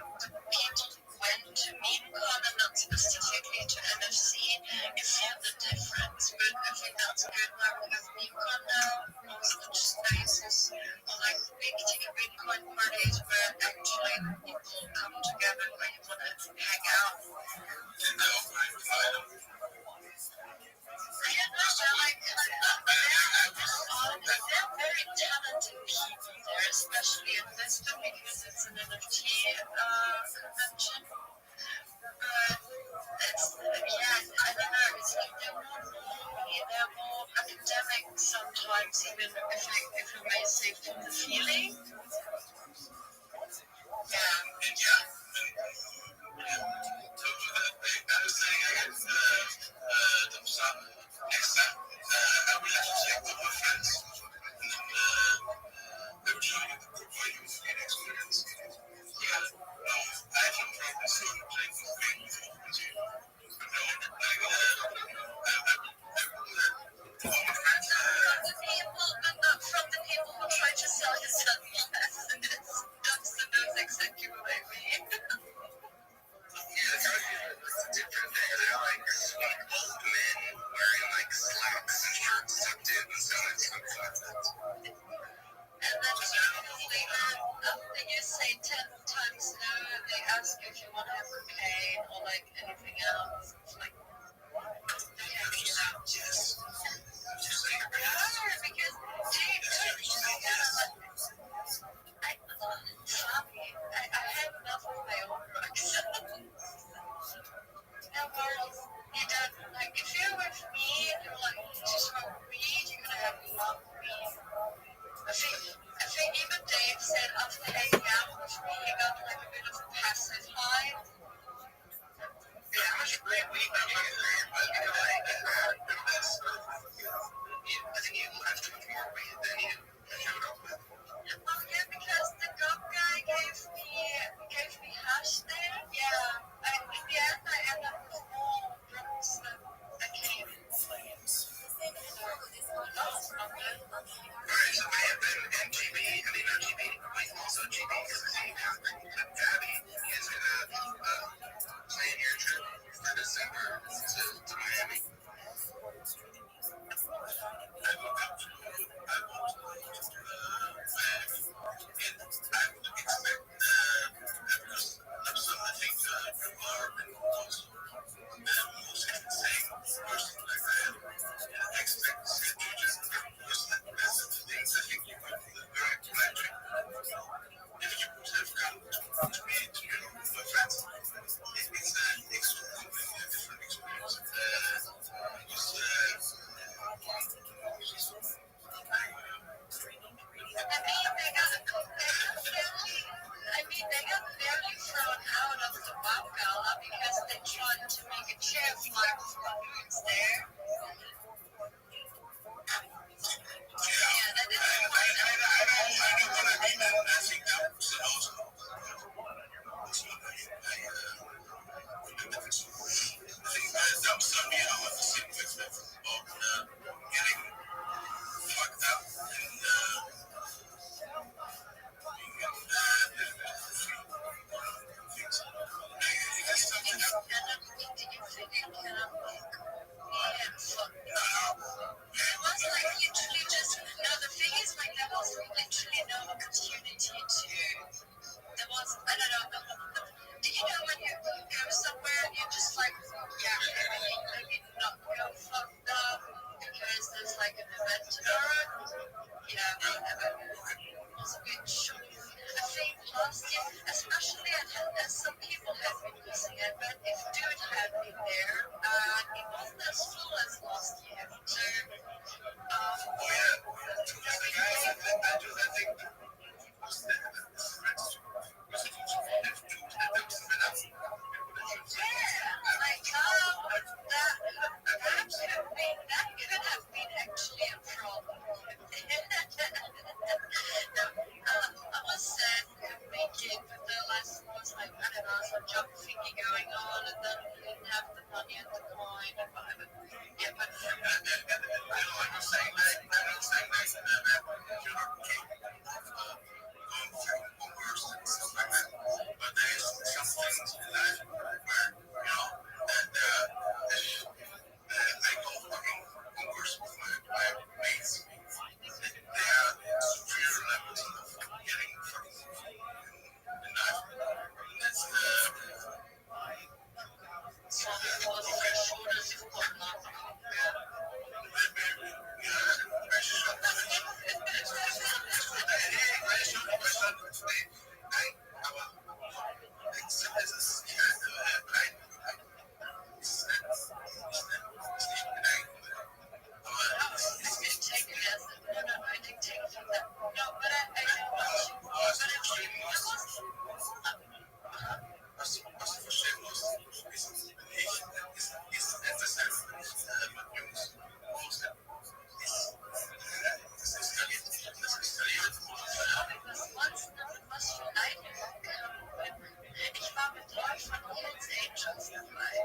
people who went to MemeCon and not specifically to NFC. You feel the difference, but I think that's good. Like with MemeCon now, most of the spaces are like big Bitcoin parties where actually people come together where you want to hang out. And they'll find them. I don't know, they're very talented people there, especially in Lisbon because it's an NFT convention. But I don't know, it's like they're more normal, they're more academic sometimes, even if I may say from the feeling. Next time, I will have to check with my friends, and then they will show you the profile and experience. I have no problem seeing playing for free with you. From the people who try to sell you something that's exactly what I mean. It's a different thing. They're like sweet old men wearing like slacks and shirts tucked in and stuff like that. And then typically after you say 10 times no, they ask you if you want to have cocaine or like anything else. It's like, Yes. Because I have enough of my own drugs. No worries. You don't, like, if you're with me and you're like, to smoke weed, you're gonna have a lot of weed. I think even Dave said after hanging out with me, he got like a bit of a passive high. Yeah, how much great weed did you get? But I think you left with more weed than you showed up with. Oh yeah, because the gum guy gave me hash there. Yeah, in the end I ended up with more drugs than I came. Alright, so I have been MGB, I mean not GB, but also GB is the same happening. Abby is gonna plan your trip for December to Miami. I will absolutely. I will. event tomorrow. Yeah, whatever. It was a bit shocking. I think last year, especially as some people have been using it, but if Dude had been there, it wasn't as full as last year. So, that could have been actually a problem. No, I was sad couldn't make it, but the last was like, I don't know, some job thingy going on, and then we didn't have the money and the coin and whatever. Yeah, but ich war mit Leuten von Hells Angels dabei.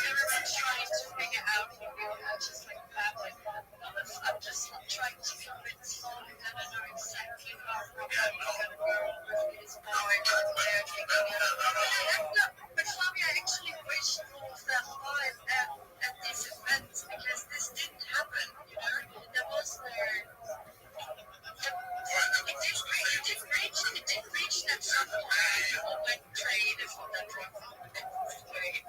Everyone's trying to figure out what we are just like babbling. I'm just trying to convince Holly that I know exactly how we're going to go with his power and they're taking it over. But Flavia actually wished all of that live at these events because this didn't happen, you know? There was no... It did reach that some point people went creative on that drug way.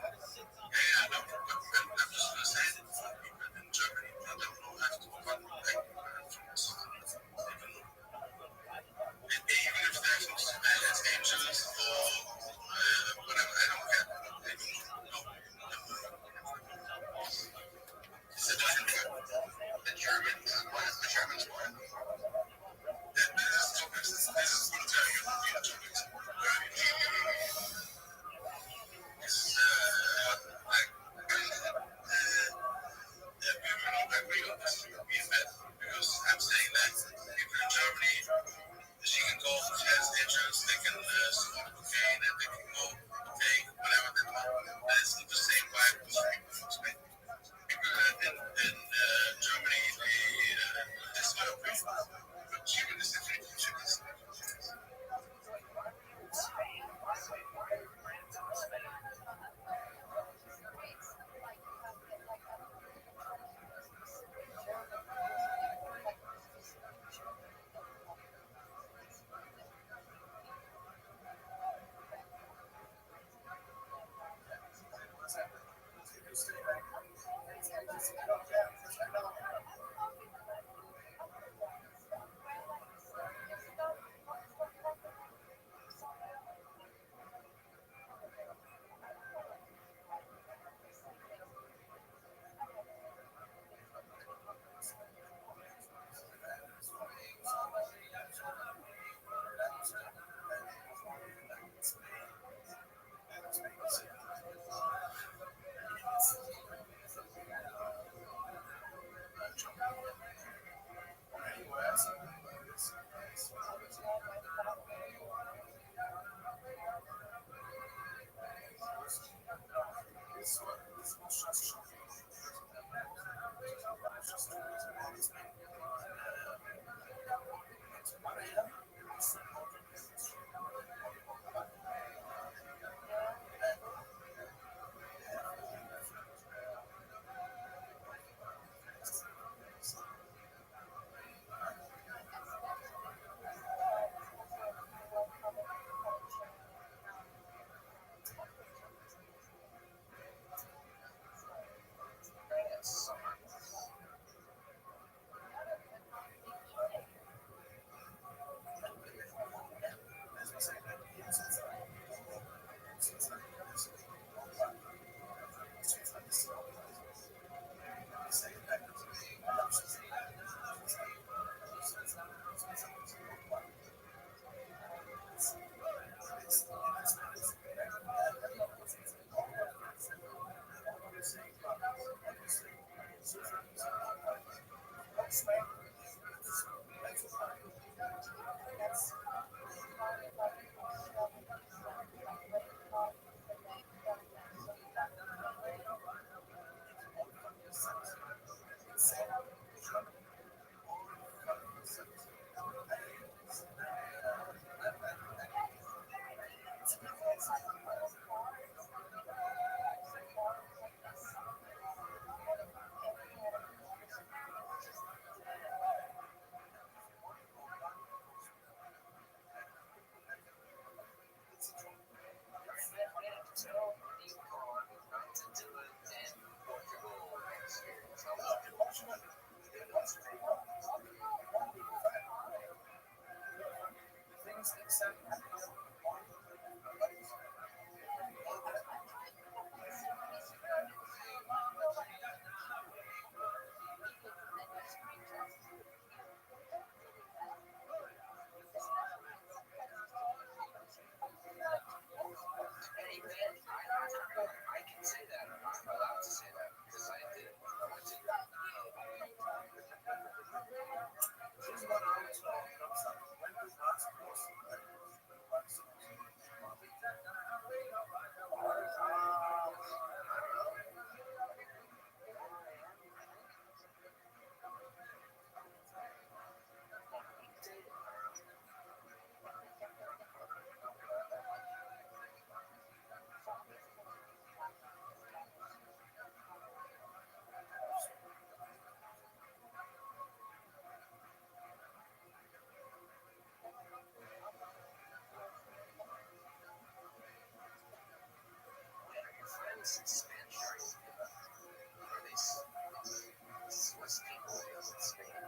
Swiss people in Spain.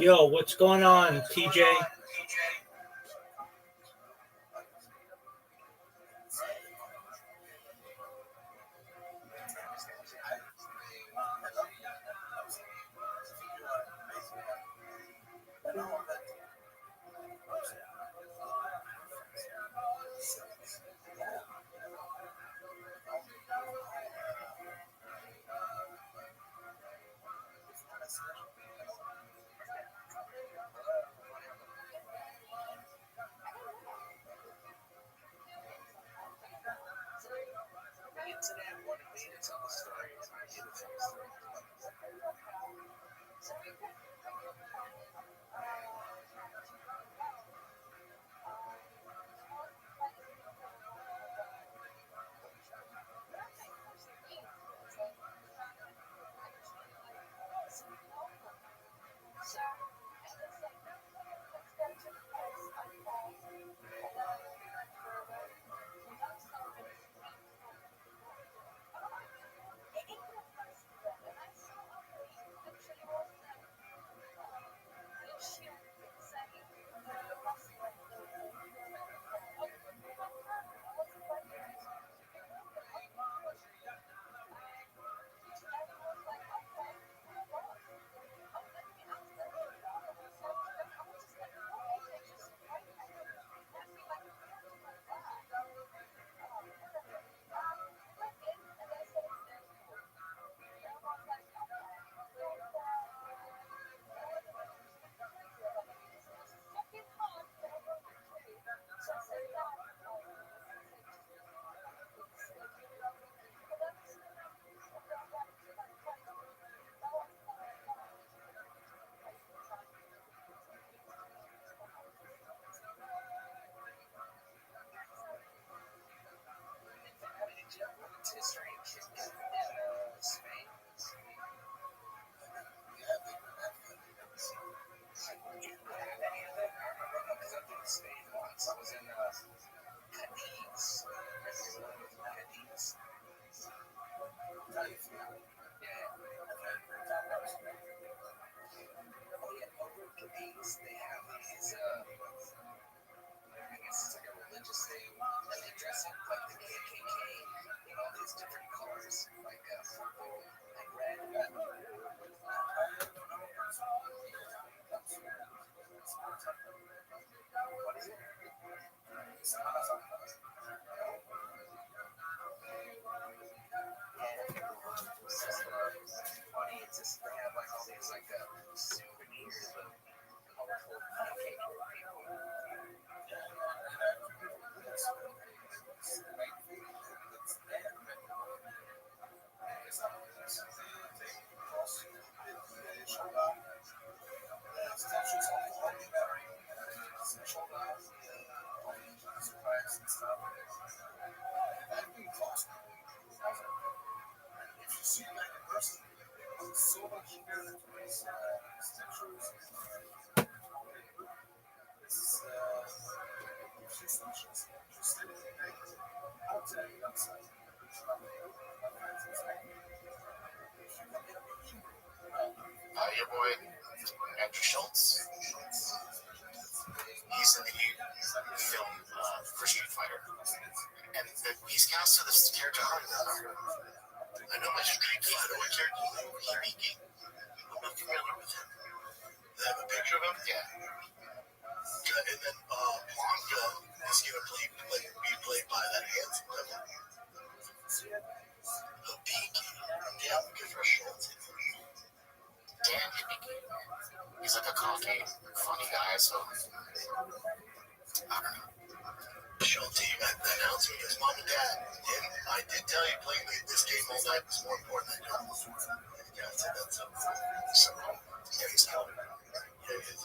Yo, what's going on, TJ? Your boy Andrew Schultz. He's in the film for Street Fighter, and he's cast as this character. I know my Street Fighter. What character? Hibiki. I'm not familiar with him. They have a picture of him. Yeah. And then Blanca is going to be played by that handsome devil. Hibiki. Yeah, good for Schultz. Dan Hibiki. He's like a cocky, funny guy, so I don't know. Schultz, that announcement is mom and dad. And I did tell you playing this game all night was more important than you. Yeah, I said that's so. Yeah, he's out. Yeah, he is.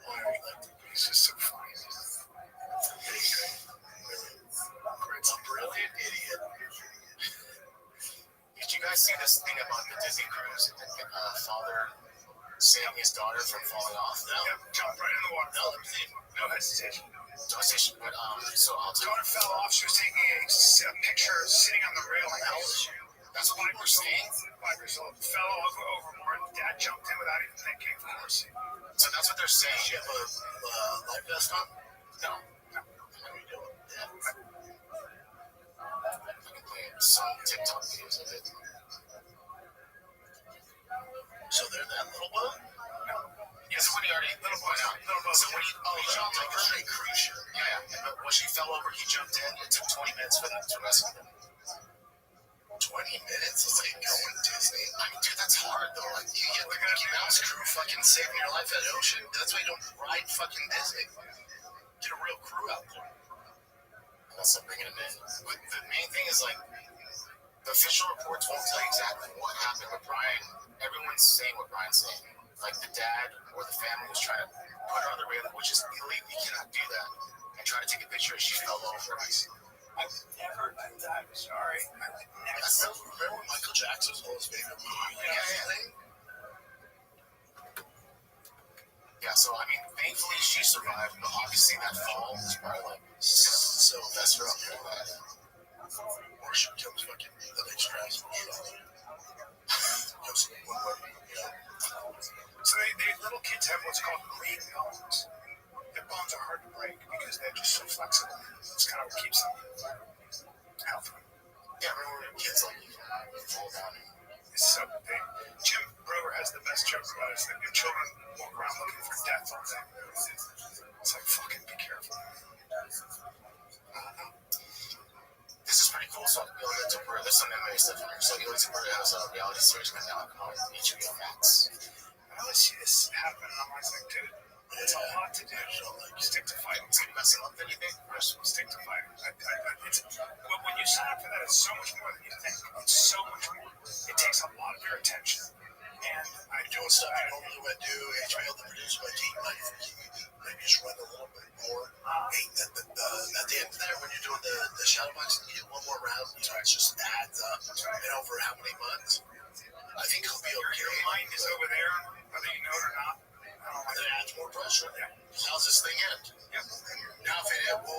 Why are you like that? He's just so funny. Yeah, he's great. Really. A brilliant idiot. Did you guys see this thing about the Disney cruise? Father saving his daughter from falling off? No. Yeah, jump right in the water. No hesitation. No hesitation. But, so I'll tell you. Daughter fell off. She was taking a picture sitting on the railing. How old is she? That's what people were saying. 5 years old. Fell overboard. Dad jumped in without even thinking, of course. So that's what they're saying. She have a life vest on? No. How are you doing? Yeah. I can play some TikTok videos of it. So they're that little boat? No. Yeah, so when he already, little boy now. Little boat. So when he jumped like a cruise ship. Yeah. But when she fell over, he jumped in. It took 20 minutes for them to rescue him. 20 minutes? It's like going Disney. I mean, dude, that's hard though. Like, you get the Mickey Mouse crew fucking saving your life at ocean. That's why you don't ride fucking Disney. Get a real crew out there. Unless I'm bringing them in. But the main thing is like, the official reports won't tell you exactly what happened with Brian. Everyone's saying what Brian's saying. Like the dad or the family was trying to put her on the railing, which is illegal. You cannot do that. And try to take a picture as she fell over. I've never done that. Sorry. That's not, remember Michael Jackson's whole baby? Yeah, so I mean, thankfully she survived, but obviously that fall was probably like so messed her up for that. Or she becomes fucking the next Travis. So they little kids have what's called green bones. Their bones are hard to break because they're just so flexible. It's kind of what keeps them healthy. Yeah, remember kids like fall down. It's so big. Jim Brewer has the best joke about it. Is that your children walk around looking for death all day. It's like, fucking be careful. This is pretty cool. So, there's some MMA stuff in here. So, Elite Temporary has a reality series right now on HBO Max. I always see this happen, and I'm always like, dude, it's a lot to do. Stick to fighting. It's like messing up anything. Stick to fighting. When you sign up for that, it's so much more than you think. It's so much more. It takes a lot of your attention. And I do stuff I normally would do. HBO, the producer, my team, maybe just run a little bit more. Hey, at the end there, when you're doing the shadow box, you do one more round. You know, it just adds up. And over how many months? I think he'll be okay. Your mind is over there, whether you know it or not. That adds more pressure. Yeah. How's this thing end? Yep. Now if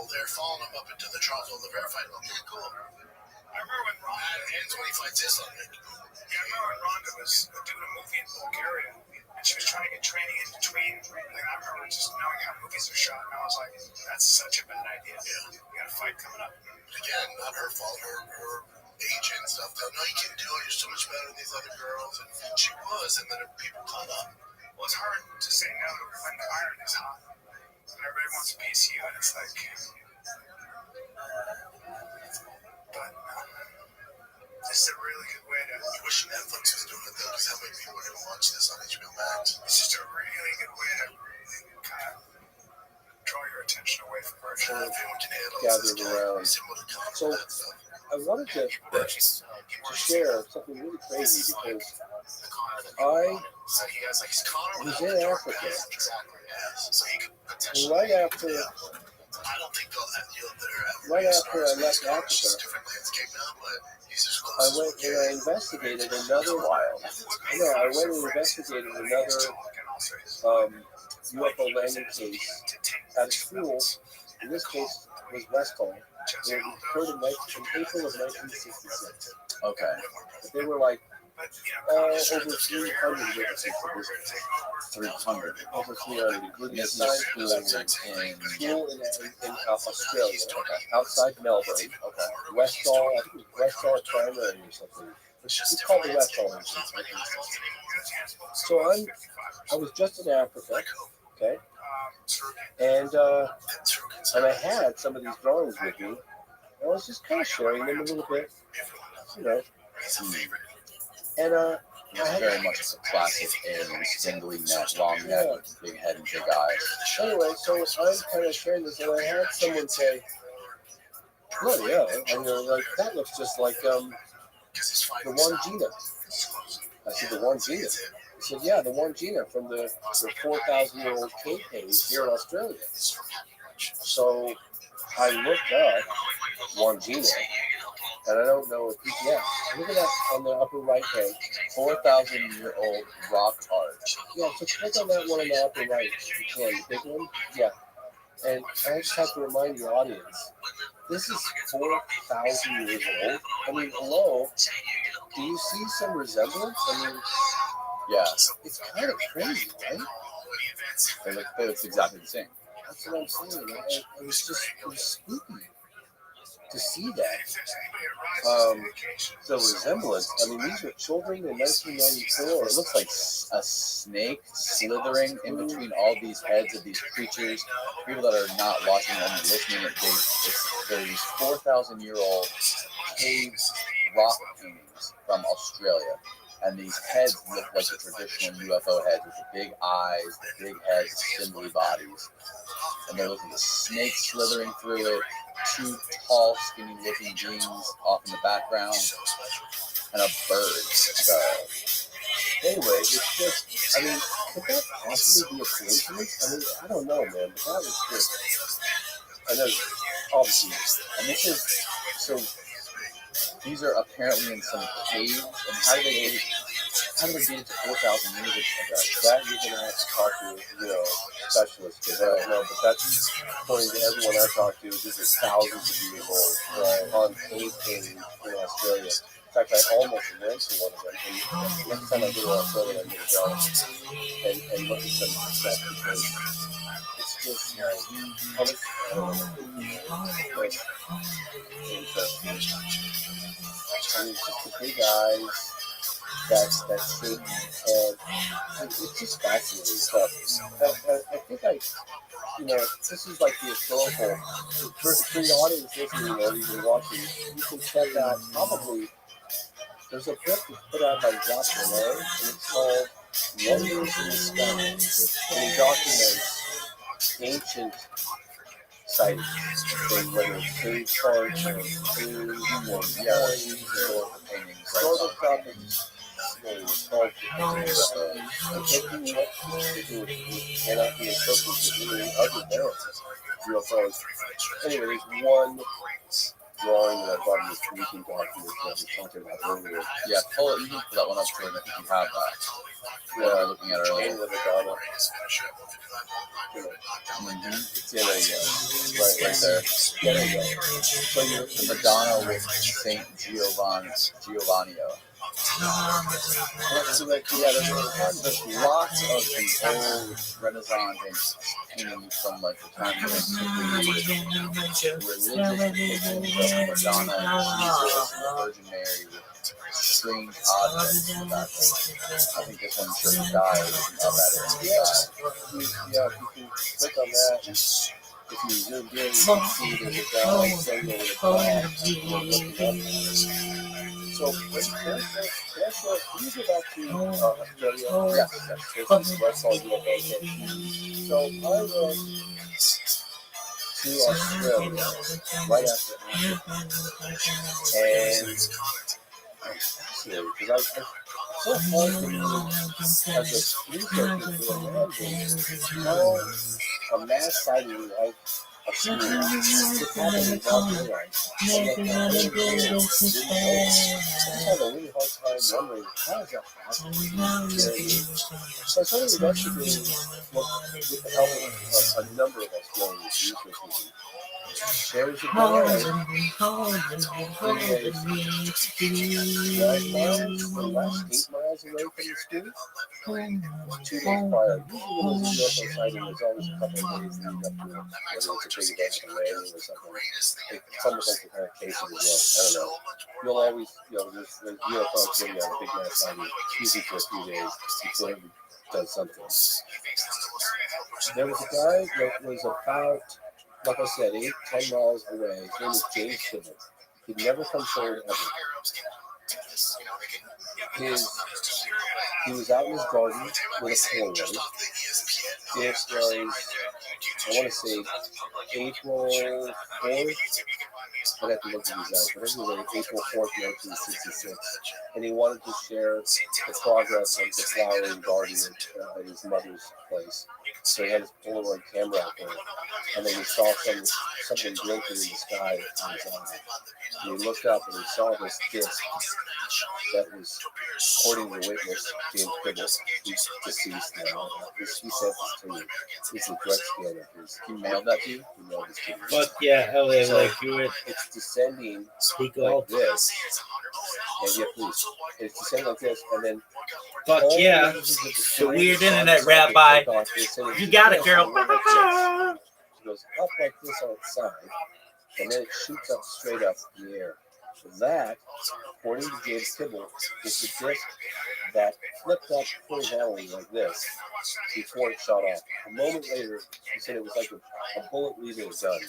they're following him up into the trough of the verified. Okay, cool. I remember when Ronda ends when he fights this on it. Yeah, I remember when Ronda was doing a movie in Bulgaria, and she was trying to get training in between. Like, I remember just knowing how movies are shot, and I was like, that's such a bad idea. Yeah. You got a fight coming up. Again, not her fault. Her age and stuff. No, you can do it. You're so much better than these other girls. And she was, and then people caught up. Well, it's hard to say no when the iron is hot. And everybody wants a piece of you, and it's like... But this is a really good way to... I wish Netflix was doing it, though, because how many people are going to watch this on HBO Max? It's just a really good way to kind of draw your attention away from virtual. Everyone can handle this around. So, I wanted to share something really crazy because I was in Africa right after I left Africa. I went and I investigated another UFO landing case at a school. In this case, was Westall. They occurred in April of 1966. Okay. But they were like over 300 witnesses to this. 300. Over 300, including a This science is school in in Australia, Okay. outside Melbourne. Okay. Westall, I think it was Westall Primary or something. It's called the Westall Institute. So I was just in Africa, okay, and I had some of these drawings with me. I was just kind of sharing them a little bit, you know. And It's very much a classic alien, spindly neck, long neck, with big head and big eyes. anyway, so I'm kind of sharing this, and I had someone say, "Oh yeah," and they're like, "That looks just like the one Gina." I said, "The one Gina." He said, "Yeah, the one Gina from the 4,000-year-old cave paintings here in Australia." So I looked up one Gina, and I don't know if look at that on the upper right hand. 4,000-year-old rock art. Yeah, so click on that one on the upper right if you can, the big one. Yeah. And I just have to remind your audience, this is 4,000 years old. I mean, hello, do you see some resemblance? I mean, Yeah, it's kind of crazy, right? they look exactly the same. That's what I'm saying. It was spooky to see that. The resemblance. I mean, these were children in 1994. It looks like a snake slithering in between all these heads of these creatures. People that are not watching and only listening, they're these 4,000-year-old cave rock paintings from Australia. And these heads look like the traditional UFO heads with the big eyes, the big heads, spindly bodies. And they're looking at a snake slithering through it, two tall, skinny-looking beings off in the background, and a bird. Anyway, it's just, I mean, could that possibly be a coincidence? I mean, I don't know, man, but that was just, I know, obviously, And this is, so these are apparently in some cave, and how do they get it to 4,000 years ago? that you're going to have to talk to, specialists, because I don't know, but that's, according to everyone I talked to, this is thousands of years old, on cave paintings in Australia. In fact, I almost went to one of them, and next time I go to Australia, I'm going to go and look at some of that, because it's just, public, I don't know, but interesting. I mean, just the big eyes, that shape, and it's just fascinating stuff. I think this is like the historical, for the audience listening or even watching, you can check out probably, there's a book put out by Jacques Vallée, and it's called Wonders in the Sky, and he documents ancient sightings, whether it's cave parts or tombs or paintings, sort of topics. Called taking what cannot be interpreted as any other narratives, UFOs. Anyway, there's one drawing that I thought was creepy back to what we were talking about earlier. Yeah, pull it. You can pull that one up, Jordan. I think you have that. Yeah, looking at it earlier. With the Madonna. It's in a right there. Yeah, there you go. So you're The Madonna with Saint Giovanni. that's correct. Yeah, there's lots of the old Renaissance paintings from like the time of religious depictions of Madonna, Jesus, and the Virgin Mary with strange objects in the background. I think this one shows the dials of that Yeah, if you can click on that, if you zoom in, you can see there's a guy standing over the flag. So, can you go back to Australia? Yes. This is Westall UFO. So, I went to Australia right after Africa. And I'm fascinated because it's so hard to do as a researcher for a land base how a mass sighting like a school could happen in broad daylight. And like I just had a really hard time wondering how is that possible? You know what I mean? So I started investigating with the help of a number of Australian researchers shares a Hold garage me, hold me, hold me. 9 miles or less, 8 miles away from the school. 2 days prior. Usually when there's a UFO sighting, there's always a couple of days leading up to it, whether it's a big event like a landing or something. It's almost like the kind of case of the world. I don't know. You'll always, there's UFO activity on a big mass sighting, usually for a few days before it does something. There was a guy that was about, like I said, 8, 10 miles away. His name was James Kibble. He'd never come forward ever. He was out in his garden with a four-way. It was, I want to say, April 4th. I'd have to look at these out, but anyway, April 4th, 1966. And he wanted to share the progress of the flowering garden at his mother's place. So he had his Polaroid camera out there. And then he saw something blinking in the sky in his eye. And he looked up and he saw this disc that was, according to the witness, James Kibble, who's deceased now. He said this to me. It's a direct scan of his. He mailed that to you? He mailed this to you. Fuck yeah, hell yeah, So like you would it's descending speak like all. this. And yeah, please. It's descending like this, and then Fuck all yeah. the images of the The sun weird and internet, sun are Rabbi. taken off, they're sending You to got it, this, girl. and then like this. It goes up like this on its side, and then it shoots up straight up in the air. So that, according to James Kibble, is the disc that flipped up horizontally like this before it shot off. A moment later, he said it was like a bullet leaving a gun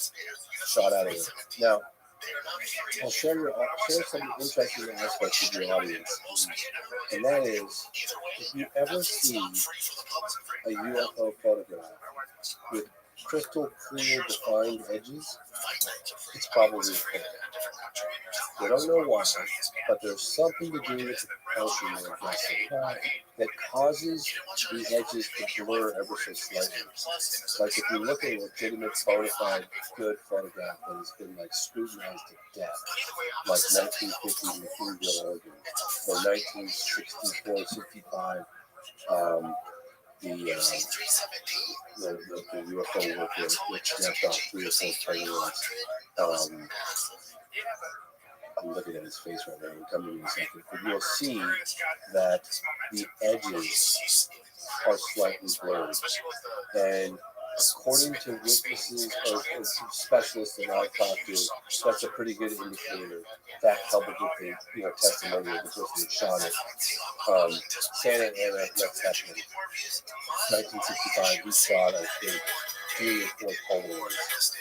shot out of it. Now, I'll share some interesting aspects with your audience, and that is, if you ever see a UFO photograph with crystal clear defined edges, it's probably a thing. We don't know why, but there's something to do with the propulsion we're addressing that causes the edges to blur ever so slightly. Like if you look at a legitimate, bona fide, good photograph that has been like scrutinized to death, like 1950 McKinneyville, Oregon, or 1964, 65, the UFO work which snapped off 3 or 4 payloads. I'm looking at his face right now. He'll come to me in a second. But you'll see that the edges are slightly blurred. And according to witnesses or specialists that I've talked to, that's a pretty good indicator. That coupled with the testimony of the person who shot it. Santa Ana, West Texas, 1965, he shot, I think, 3 or 4 Polaroids.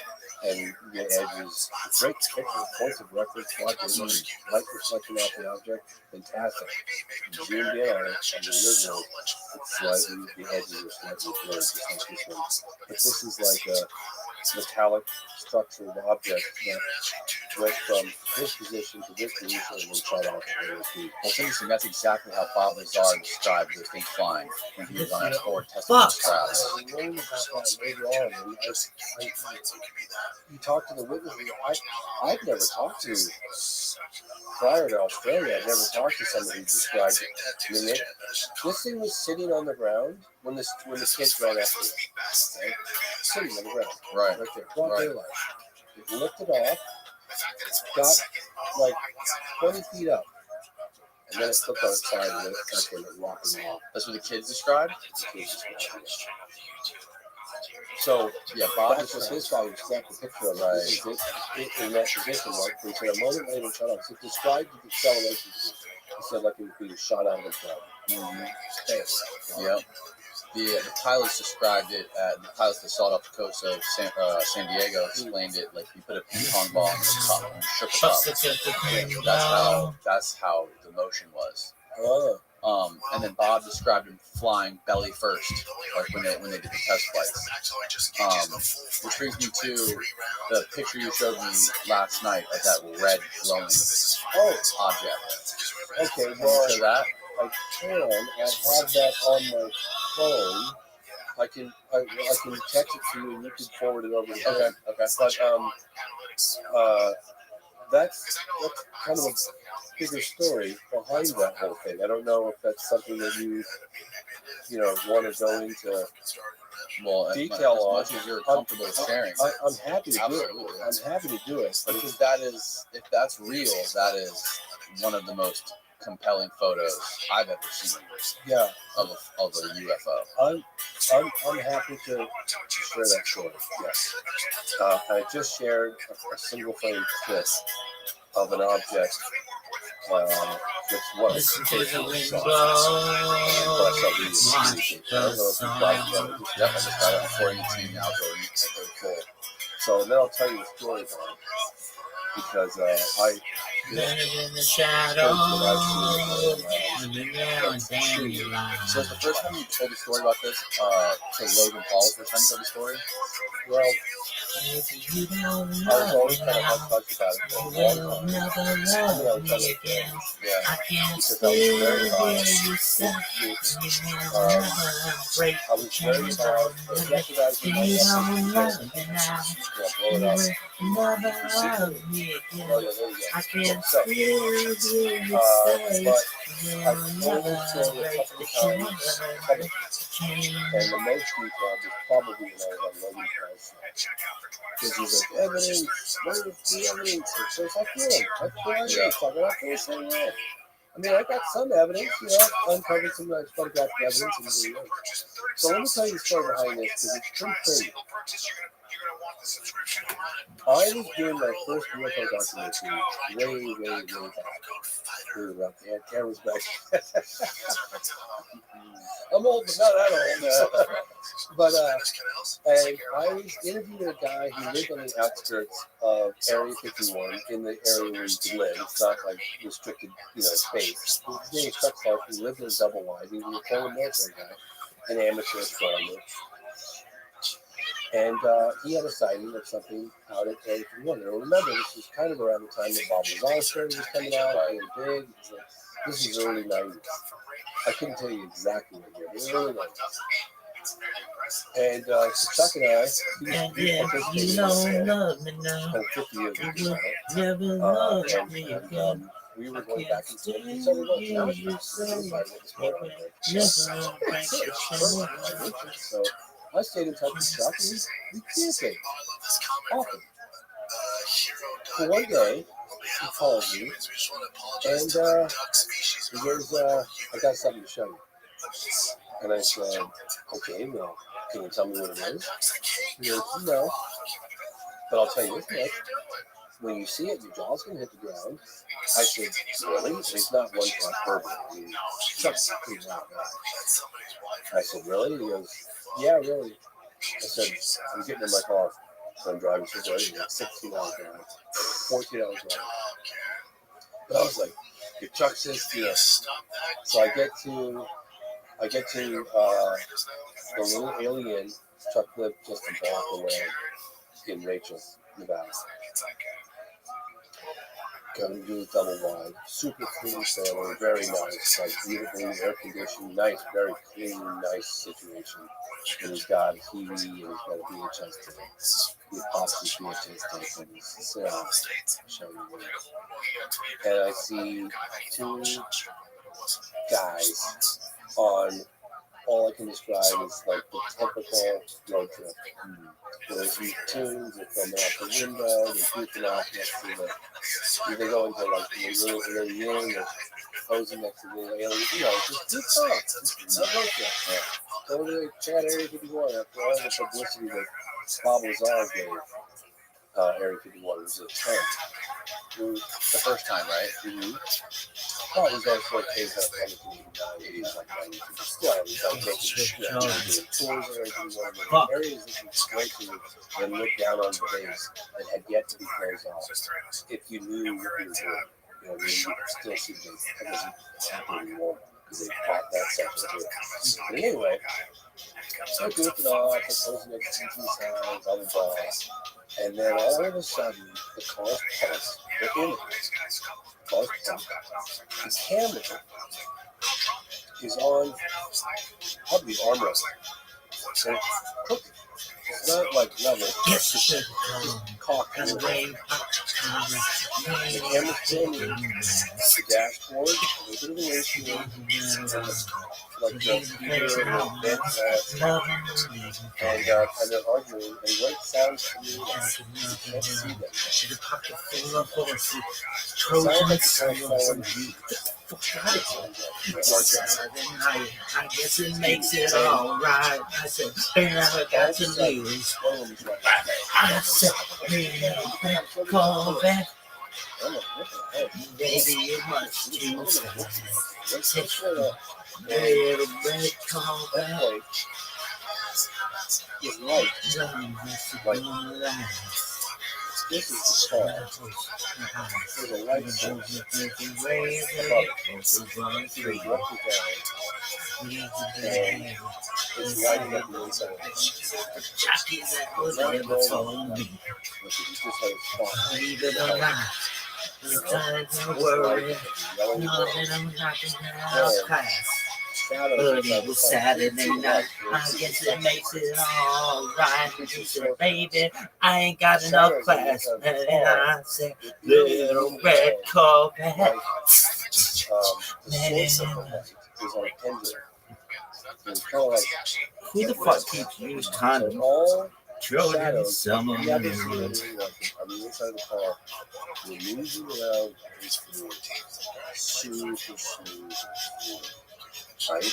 And the edges, great picture, points of reference, light reflection off the object, fantastic. Zoomed in on it, and the original, the edges are slightly blurred, just like this one. But this is like a metallic structured object that went from this position to this position and then shot off the other feet. Well, it's interesting. That's exactly how Bob Lazar described those things flying when he was on that Ford testimony crowd. I learned about that later on. And you talk to the witnesses. I've never talked to, prior to Australia, I've never talked to somebody who described it. I mean, this thing was sitting on the ground when the kids ran after it. Okay? Sitting on the ground. Right there. Broad daylight. It lifted off, got like 20 feet up, and then it flipped on its side and then that's when it rocked them off. That's what the kids described? So, yeah, Bob, this was his father who snapped the picture of it. In that position, right? He said a moment later, it shot off. So, described the acceleration. He said like it was being shot out of the club. Yeah. The pilots described it, the pilots that saw it off the coast of San Diego explained it like you put a ping pong ball in a cup and shook it up. That's how the motion was. And then Bob described him flying belly first, like when they did the test flights. Which brings me to the picture you showed me last night of that red glowing object. Okay, well, show that? I can. I have that on my phone. I can text it to you and you can forward it over to me. Okay. But that's kind of a bigger story behind that whole thing. I don't know if that's something that you want to go into Well, detail as on. much as you're comfortable sharing. I'm happy to do Absolutely. it. I'm happy to do it. But Because that is, if that's real, that is one of the most compelling photos I've ever seen yeah, of a UFO. I'm happy to share that story. Yes. I just shared a single frame clip of an object. That's what Listen to the wind saw. blow. Watch Watch the sun. Yep, I just got it before you see now, Jordan. Very cool. So then I'll tell you the story about it. Because Living in the shadows. Living there on dandelion. So it's the first time you told the story about this to Logan Paul, the first time you told the story? well, You don't I was love always me kind of now. hush about it for a You long will time. never I mean, I love was me trying to again. Yeah. I can't because I still was very hear honest. you say you will never break I was very chains honest. on me. Jeopardizing my You don't reputation. love me now. Blow it You up. will never love me Oh, again. yeah, there you I go. can't So, still hear you say but you I've will told never the story a break couple the of chains. times publicly. And the most detailed is probably when I was on Logan Paul's show. Because he's like, evidence, where's the evidence? And so it's like, I feel evidence. I feel the same way. I mean, I got some evidence, uncovered some photographic evidence. So let me tell you the story behind this, because it's pretty crazy. I was doing my first UFO documentary way back. They had cameras back. I'm old, but not that old. But and I interviewed a guy who lived on the outskirts of Area 51 in the area where you can live. It's not like restricted, space. His name was Chuck Clark. He lived in a double wide. He was a former military guy, an amateur astronomer. And he had a sighting of something out at Area 51. And remember, this was kind of around the time that Bob Lazar story was coming out, really big. This is early 90s. I couldn't tell you exactly what year, but early 90s. And Chuck and I, And yet you don't love me now. spent 50 years You with will each never other. love And me again. we I were going can't back and forth. still We said, look, hear now you you say see you what's going on. will never break the chains. So I stayed in touch with Chuck, and we communicated often. So one day, he called me, and he goes, I got something to show you. And I said, okay, well, can you tell me what it is? He goes, no, but I'll tell you this much. When you see it, your jaw's going to hit the ground. I said, really? And it's not one shot verbal. I mean, Chuck's pretty loud guy. I said, really? He goes, yeah, really. I said, I'm getting in my car. So I'm driving to the like 16 hours drive, 14 hours drive. But I was like, if Chuck says, so I get to the little alien. Chuck lived just a block away in Rachel, Nevada. Going to do double wide, super clean family, very nice, like beautifully air conditioned, nice, very clean, nice situation. And he's got a TV and he's got a VHS tape. He pops his VHS tape and he's showing me. And I see two guys on all I can describe is like the typical road trip. There's these tunes that come out the window, they're goofing off next to they go into like the little alien, they're posing next to the little alien, just good stuff. Just a road trip. Go to the chat Area 51 after all the publicity that Bob Lazar gave Area 51 was a 10. The first time, right? Mm-hmm. Oh, it was actually came up in the 80s, like 90s. Still, it was like making tours and everything. Areas that you go to and look down on the base that had yet to be closed off. If you knew what you were doing, you still see the that doesn't happen anymore because they bought that section too. But anyway, so goofing off, the closing next to two signs, blah, blah, blah. And then all of a sudden, the car's parked. They're in it. The camera is on probably the armrest. So it's crooked. It's not like level. It's just cocked. The camera's filming the dashboard, a little bit of the windshield, and the like the Peter and Vic and they're arguing. And what it sounds to me is you can't see them. She's a pocket full of horses, It sounds Trojan like they're trying to fall sons. in deep. Saturday night, I guess it makes it alright. I said, baby, I got to lose. I said, baby, call back. Baby, it must too fast. Little red call back. It's light. This is the car. There's a light source. And it's lighting up the inside. Believe it or not, sometimes I worry, knowing I'm not in house class. But it was Saturday night, I guess it makes it alright. She said, baby, I ain't got enough class. And I said, little red Corvette. Who the fuck keeps using condoms? Children, summer, on the inside of the car. We're moving around super smooth. Right?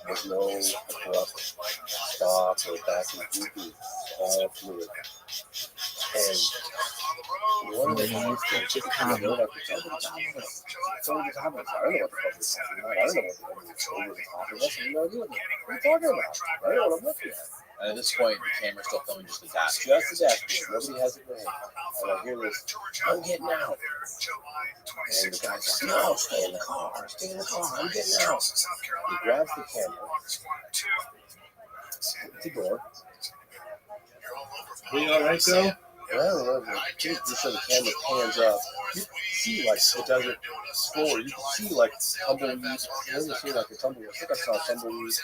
There's no abrupt stop or back and forth. All fluid. And one of the things that just kind of know what the fuck is talking about. I don't know what you're talking about. I don't know what I'm looking at. And at this point, the camera's still filming just the dash. Just the dashboard. Nobody has it in their hand. And I hear this, I'm getting out. And the guy's like, no, stay in the car. Stay in the car. I'm getting out. He grabs the camera. Opens the door. Are you alright, though? I don't know. Just so the camera pans up. You can see like it doesn't forward. You can see like tumbleweeds. It doesn't see like a tumbleweed. I think I saw tumbleweeds.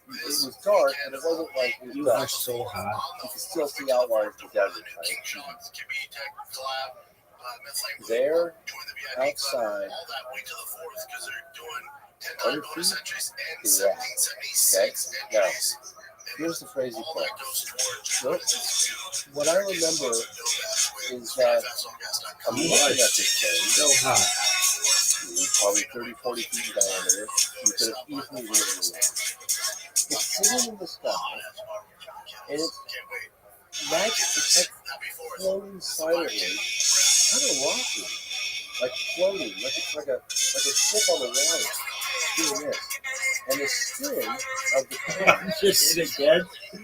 It was dark, and it wasn't like it was You dark. are so hot. You can still see outlines of the desert. Right? There, outside, 100 feet is that. Okay? Now, here's the crazy part. What I remember is that I'm looking at this thing. So hot. Probably 30, 40 feet in diameter. You could have easily written it. It's sitting in the sky, and it's like floating silently, kind of rocking, like floating, like it's like a ship on the water, doing this. And the spin of the car Just hit again.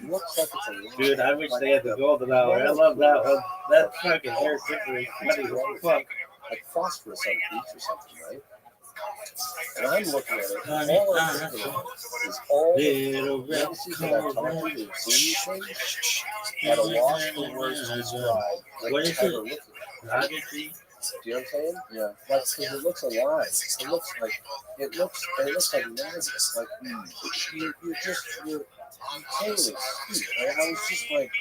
looks like it's a rock. Dude, I wish they had the golden hour. I love that one. That fucking hair tickler is funny as fuck. Like phosphorus on the beach or something, right? And I'm looking at it, and all I'm looking at is all the Little red witnesses that I've talked to who've seen these things at a loss for words to describe What what is ever it? looking at. Photography? Do you know what I'm saying? Yeah. Like, because it looks alive. It looks like magic. Like you can't even speak. Like, I was just like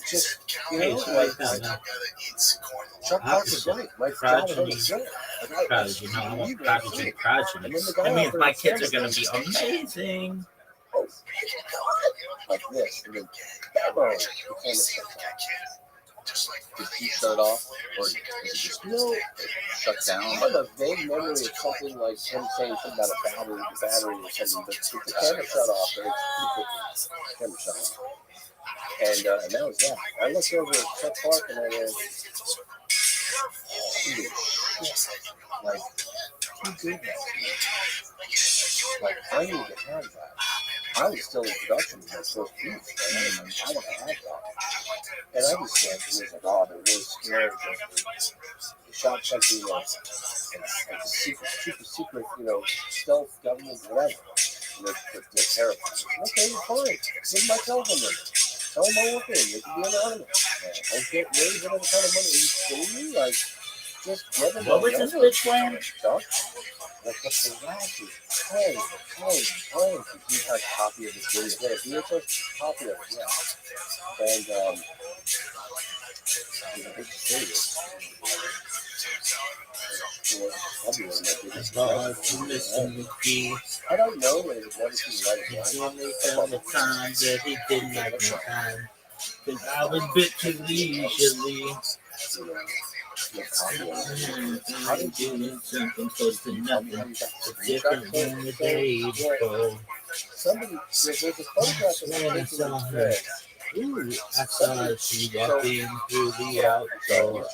just, you know, Chuck Parker's right. My father was right. Prodigy, no, I want prodigy, prodigy. That means my kids are going to be amazing. Oh, like this. And then, bam, the camera shuts off. Did he shut it off? Or is it just shut down? I have a vague memory of something like him saying something about a battery or something, but the camera shut off very quickly. The camera shut off. And that was that. I looked over at Chuck Park and I went, like, who did that? Like, I need to have that. I was still in production with my first piece, and I want to have that. And I just went, it was like, oh, they're really scared. They shot something like a secret, super secret, you know, stealth government, whatever. And they're terrified. Okay, fine. Give my telephone number. Tell them I'll work in. They can be anonymous. Don't get raised whatever kind of money. Are you kidding me? Like, just get them. What was this bitch wearing? Chuck? Like, what's the wacky? Hey, you have a copy of this video. Yeah, VHS copy of it, yeah. And, I hate to say this, probably one of my biggest regrets. I don't know that it would never see the light of It's day. only from the time that he didn't like my time. Cause I was a bit too leisurely. You know, no problem. How did you do something close to nothing? How you got It's different than the day before. somebody, there's a photograph of When I taken saw in her, Fred. ooh, I saw she walking through the outdoor.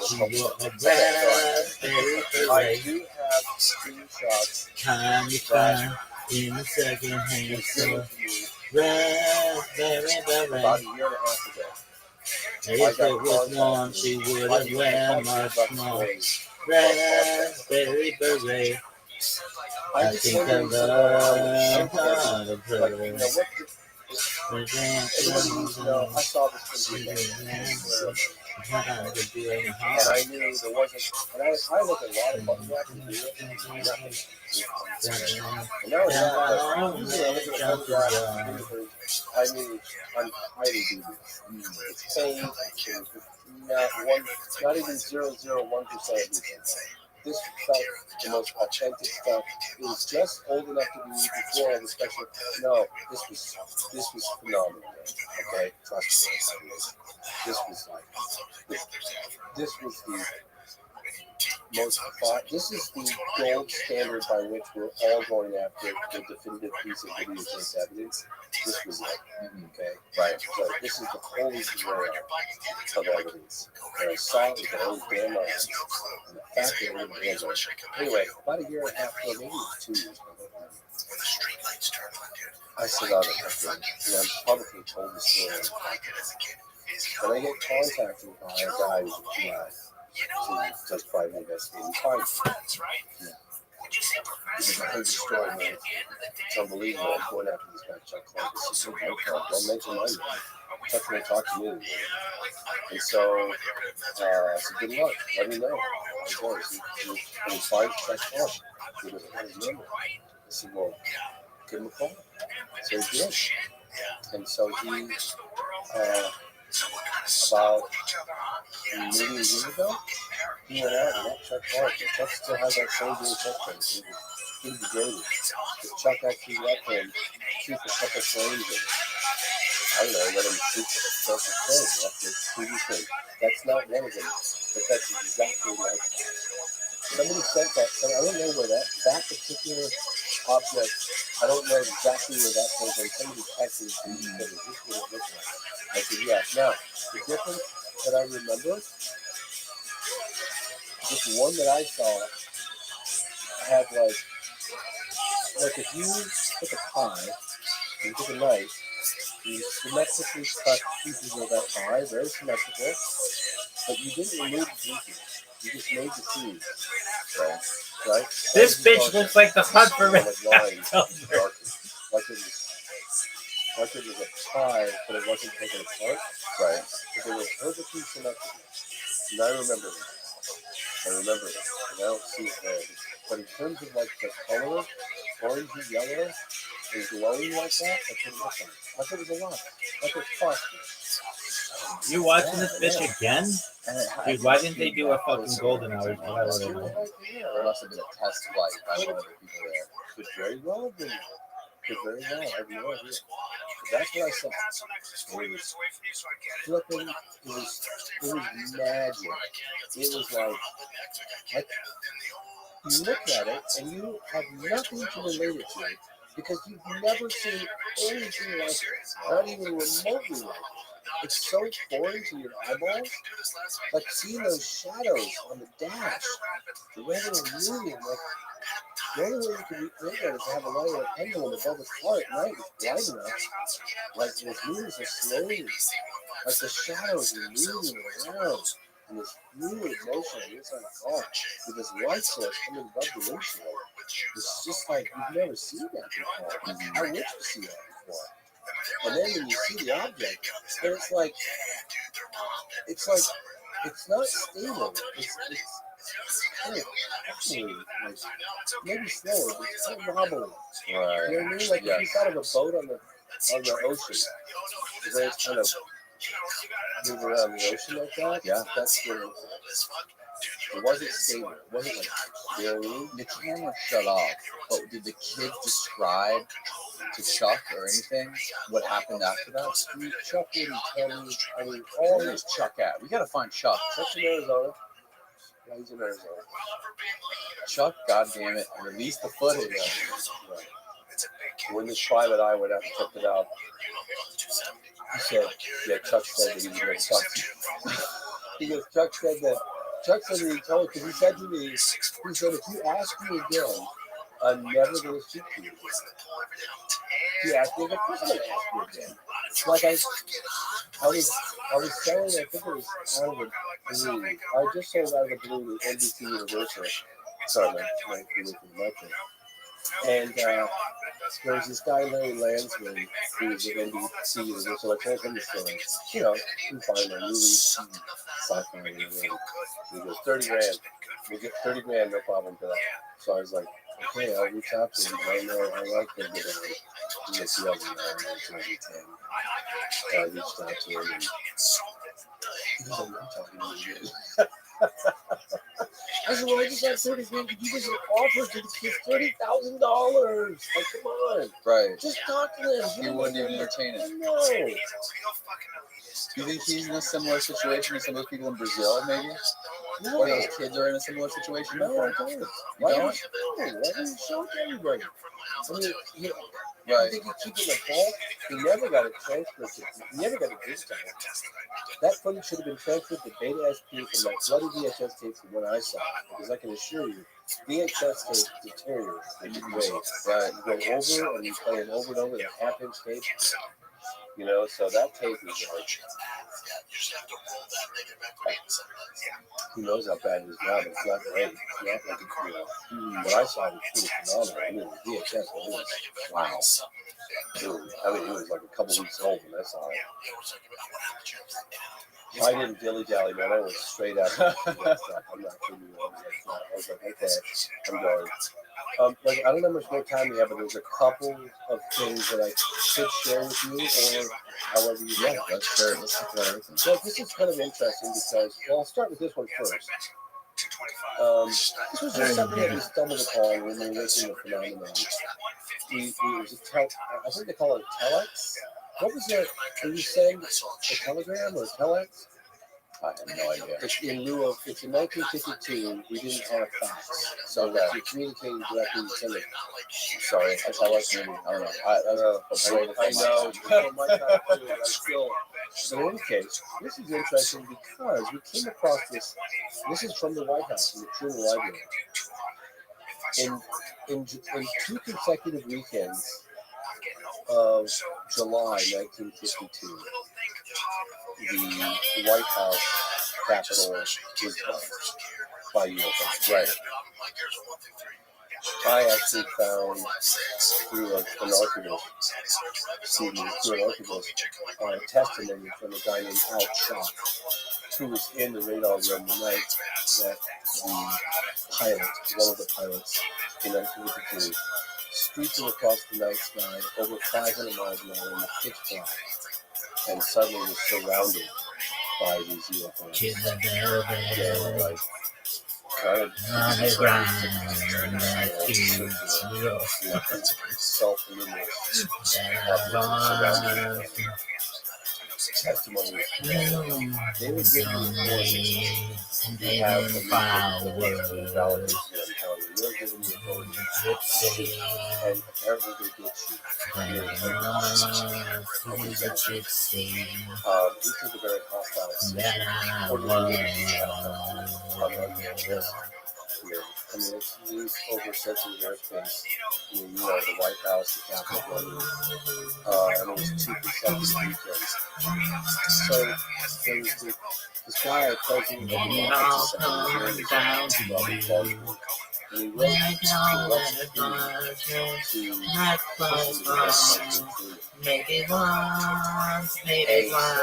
She wore a raspberry I beret. do have screenshots Time you find in a second-hand store. Raspberry about beret. a year and a half ago. If it was warm, she wouldn't wear much more. Raspberry beret. I think I love her. Like, you know, everybody needs to know, I saw this thing and I knew there wasn't, and I look at a lot of photographs and videos and nothing. And not only that, but usually I look at a photograph and videos, I knew I'm highly dubious. It's pain, not even 0.01% decent. This felt the most authentic stuff. It was just old enough to be before all the special. No, this was phenomenal. Okay, trust me. This was like this was the most fun. This is the gold standard by which we're all going after the definitive piece of videotape evidence. This was it. Okay, right. So this is the holy grail of evidence. And I saw it with my own damn eyes. And the fact that it would be anyway, about a year and a half ago, maybe it was 2 years ago. I sit on it and I'm publicly told the story. And I get contacted by a guy who's a PI. So he does private investigating crime. Yeah. This is a crazy story, man. It's unbelievable. I'm going after this guy, Chuck Clark. This is so great. Don't mention my name. Chuck's going to talk to me. And so I said, good luck. Let me know. And he finds Chuck Clark. He doesn't have his number. I said, well, give him a call. So he did. And so he, about maybe a year ago, he went out and met Chuck Clark. And Chuck still has that same Chuck face. He was degraded. But Chuck actually let him shoot a couple frames and I don't know, let him shoot a couple frames after TV thing. That's not one of them, but that's exactly like that. Somebody sent that, so I don't know where that particular object, I don't know exactly where that came from. Somebody texted me and said, is this what it looks like? I said, yeah. Now, the difference that I remember, this one that I saw had like if you took a pie, you took a knife, you symmetrically cut pieces of that pie, very symmetrical, but you didn't remove the pieces. You just made the seeds. Right? This bitch looks like the hunt for red. Like it was a pie, but it wasn't taken apart. Right. But it was perfectly symmetrical. And I remember it. And I don't see it there. But in terms of like the color, orange and yellow, and glowing like that, that's what it looked like. I thought it was a lot. Like it's phosphorus. You watching this bitch again? Dude, why didn't they do a fucking golden hour? There must have been a test flight by one of the people there. Could very well have been. Could very well. I have no idea. But that's what I saw. It was flipping. It was magic. It was like you look at it and you have nothing to relate it to because you've never seen anything like it, not even remotely like it. It's so foreign to your eyeballs. Like seeing those shadows on the dash, the way they were moving. Like the only way you can recreate that is to have a light or a pendulum above the car at night with bright enough. Like it was moving so slowly. Like the shadows were moving around in this fluid motion on the inside of the car with this light source coming above the windshield. It's just like you've never seen that before. I wish to see that before. And then when you see the object, then it's like it's not stable. It's kind of actually like maybe slower, but it's so wobbly. Right. You know what I mean? Like if you thought of a boat on the ocean, where it's kind of move around the ocean like that. Yeah. That's where it wasn't stable. It wasn't like, you know what I mean? The camera shut off, but did the kids describe to Chuck or anything what happened after that? Chuck didn't tell me. I mean, Where's Chuck at? We gotta find Chuck. Chuck's in Arizona. Yeah, he's in Arizona. Chuck, goddamn it, release the footage. Right. When this private eye went out and checked it out, he said, yeah, Chuck said that he was going to talk to you. Because Chuck said that he told, because he said to me, he said, if you ask me again, I'm never going to speak to you. He asked me, of course I'm going to ask you again. Like I was selling, I think it was out of the blue. I just sold out of the blue to NBC Universal. Sorry, my and there was this guy, Larry Landsman, who was at NBC Universal. I told him the story. You know, you can find a movie, sci-fi, and he goes, 30 grand. We get 30 grand, no problem for that. So I was like, okay, I'll reach out to him. I know I like him. He was the other guy, I reached out to him. And he goes, I'm not talking to you. I said, well, I just got 30 grand. You just offered to the kids $30,000. Like, come on. Right. Just talk to them. He wouldn't even entertain it. No. Do you think he's in a similar situation as some of those people in Brazil, maybe? No. Or those kids are in a similar situation? No, I don't. Why don't you show it to everybody? I mean, you know, I think he keep it in the vault. He never got it transferred. He never got a discount. That footage should have been transferred to Beta SP from that bloody VHS tape from when I saw it. Because I can assure you, VHS tapes deteriorate in ways. Right. You go over and you play it over and over, the half-inch tape. You know, so that tape is like, who knows how bad it is now, but it's not great. It's not like, you know, what I saw was pretty phenomenal. I mean, the VHS was, wow. Dude, I mean, it was like a couple weeks old when I saw it. I didn't dilly-dally, man. I was straight out. I'm not kidding you. I was like, okay, I'm going. Like, I don't know how much more time we have, but there's a couple of things that I could share with you, or however you like. Let's share it. Let's talk about everything. So this is kind of interesting because, well, I'll start with this one first. This was just something that we stumbled upon when we were making the phenomenon. I think they call it a telex. What was it? Were you saying a telegram or a telex? I have no idea. It's in 1952, we didn't have fax. So that you communicated directly with somebody. Sorry, I telex maybe. I don't know. I know. But in any case, this is interesting because we came across this. This is from the White House, from the Truman Library. In 2 consecutive weekends of July 1952, the White House Capitol was bombed by UFOs. Right. I actually found through an archivist, testimony from a guy named Al Schock, who was in the radar room the night that the pilot, one of the pilots in 1952, streaking across the night sky over 500 miles an hour in the pitch black, and suddenly was surrounded by these UFOs. Yeah, like kind of self-luminous testimony. They would give you warnings. You have the powers. You're giving me authority. And apparently they did shoot. This is a very hostile here. I mean, it's used over sensitive airspace. I mean, you know, the White House, the Capitol building. And it was 2 consecutive weekends. So there's this guy, President of the United States, and he wrote maybe once, maybe once.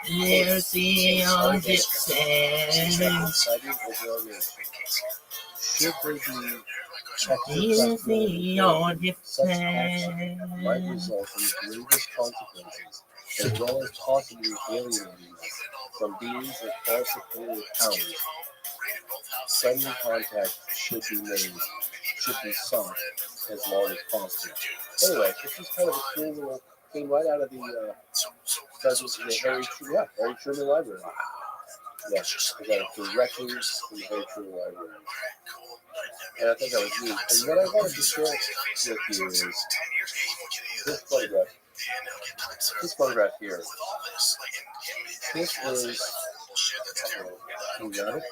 Here's the old gypsy. Should there be Check your Is prep more the on your Such action might plan? result in the gravest consequences, as well as possibly alienating us from beings that far superior powers. Friendly contact should be sought as long as possible. Anyway, this is kind of a cool little came right out of the Harry Truman Library. Yeah, I got it directly from the Harry Truman Library. And I think that was neat. And what I wanted to share with you is this photograph. This photograph here. This is, you got it?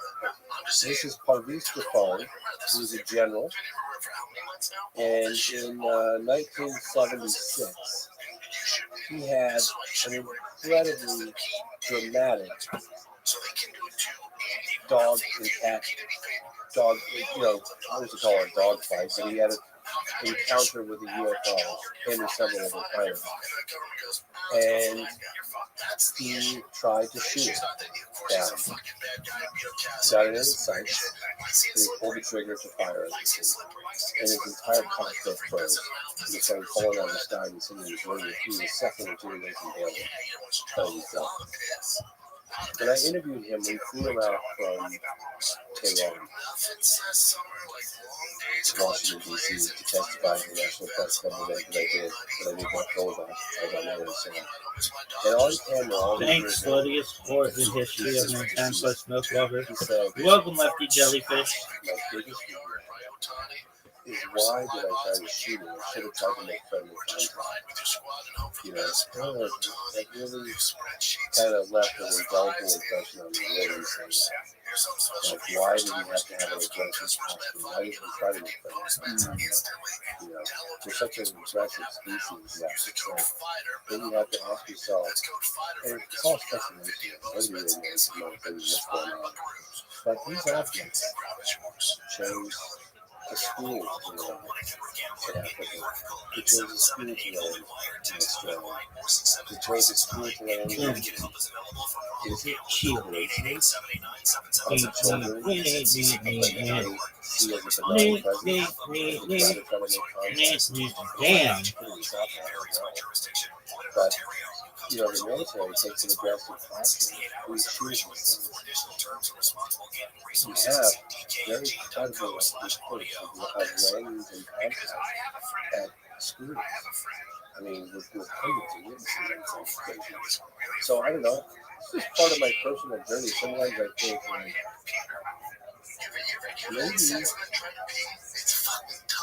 This is Parvis Ghaffari, who was a general. And in 1976, he had an incredibly dramatic dog and cat, what was it called, a dog fight, but he had an encounter with the UFO, him and several other pilots. And he tried to shoot it down. Got it in his sights, and he pulled the trigger to fire it. And his entire cockpit froze. He started falling out of the sky, and he was running a few seconds or two away from Bailey. When I interviewed him, we flew him out from Tehran, Washington, D.C. to testify at the National Press Club event that I did not go about, as I never said. And on camera, all Thanks for the support and history of mankind plus milk lover. Welcome, Lefty Jellyfish. My biggest regret is why did I try to shoot him? I should have tried to make friendly contact. You know, that really kind of left an indelible impression on me. Really saying that. Like, why did he have to have an aggressive posture? Why didn't he try to make friends? You know, we're such an aggressive species that then you have to ask yourself, and it's all speculation. Nobody really knows what's going on. But these athletes chose a school to learn in Africa. They chose a school to learn in Australia. They chose a school to learn in is it cheerleading? On the children that they see as a benign presence. Damn. But, you know, the military takes an aggressive posture. We choose these things. We have very credible reports of landings and contracts at schools. I mean, with hundreds of witnesses in some cases. So I don't know. This is part of my personal journey. Sometimes I think, like,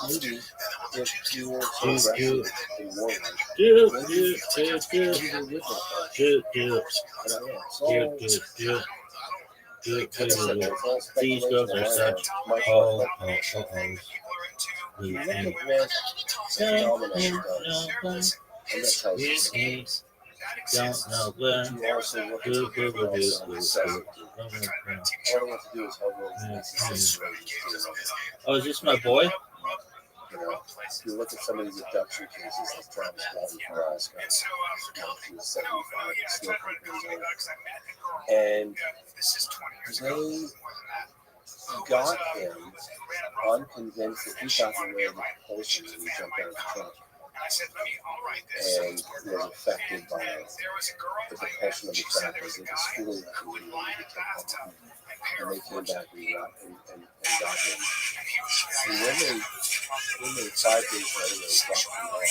maybe if you were so aggressive in war, These girls are such you look at what phenomenon does, and that tells you something. don't know where. You also look at what else says it to you. All I want to do is help those Oh, is this my boy? You know, you look at some of these abduction cases like Travis Walton from Alaska, he was 75, still and they got him unconvinced that he got away with the propulsion when he jumped out of the truck. And was affected by the propulsion of the truck as it was schooling that he needed to take off. And they came back and got him. And when they 5 days later, they dropped him off.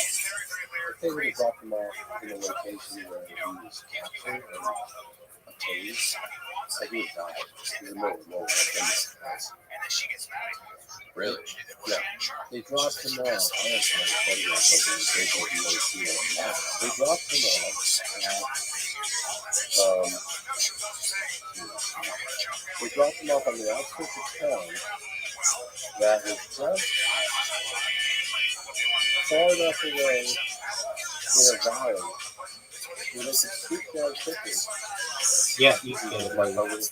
If they would have dropped him off in a location where he was captured and tased, like, he would die. He would know. Really? Yeah. They dropped him off. I don't know if you want to see it. They dropped him off they dropped him off on the outskirts of town that was just far enough away in a valley where they could shoot down quickly. Yeah, you can get it. My little prize.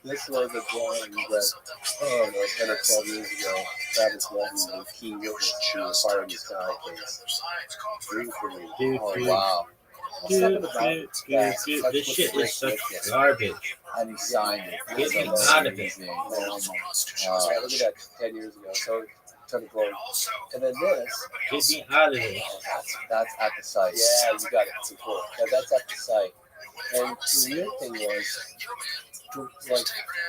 This was a drawing that, 10 or 12 years ago, Travis Walton, the key witness to the Fire in the Sky case. Wow. Something about This shit is such garbage. and he signed it. Get It's me out of it. amazing. Look at that 10 years ago. So turn it going. And then this, Get me out of it. That's at the site. yeah, you got it. It's cool. Yeah, that's at the site. And the weird thing was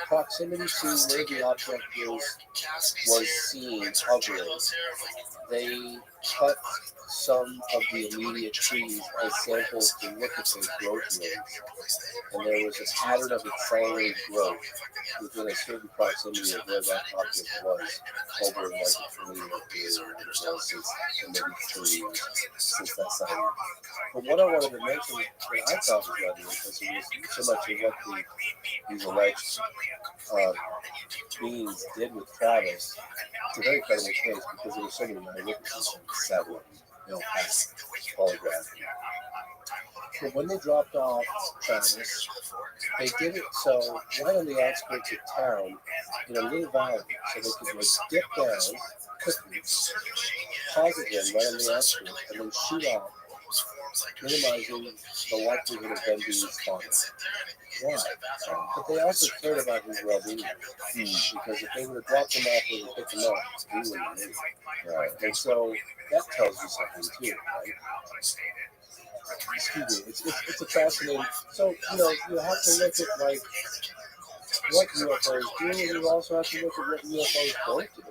proximity to where the object was seen hovering. They cut some of the immediate trees as samples to look at their growth rates. And there was a pattern of accelerated growth within a certain proximity of where that object was over like a 20-year period since the mid-30s, since that sighting. But what I wanted to mention that I thought was rather interesting was so much of what these alleged beings did with Travis. It's a very credible case because there were so many eyewitnesses and several polygraph. But when they dropped off Travis, they did it so right on the outskirts of town in a little valley, so they could like dip down quickly, pause again right on the outskirts, and then shoot off, minimizing the likelihood of them being spotted. Why? But they also cared about his well-being, because if they would have dropped him off and picked him up, he wouldn't have been. Right. And so that tells you something too, right? Excuse me. It's a fascinating. So you have to look at like what UFOs do, and you also have to look at what UFOs don't do.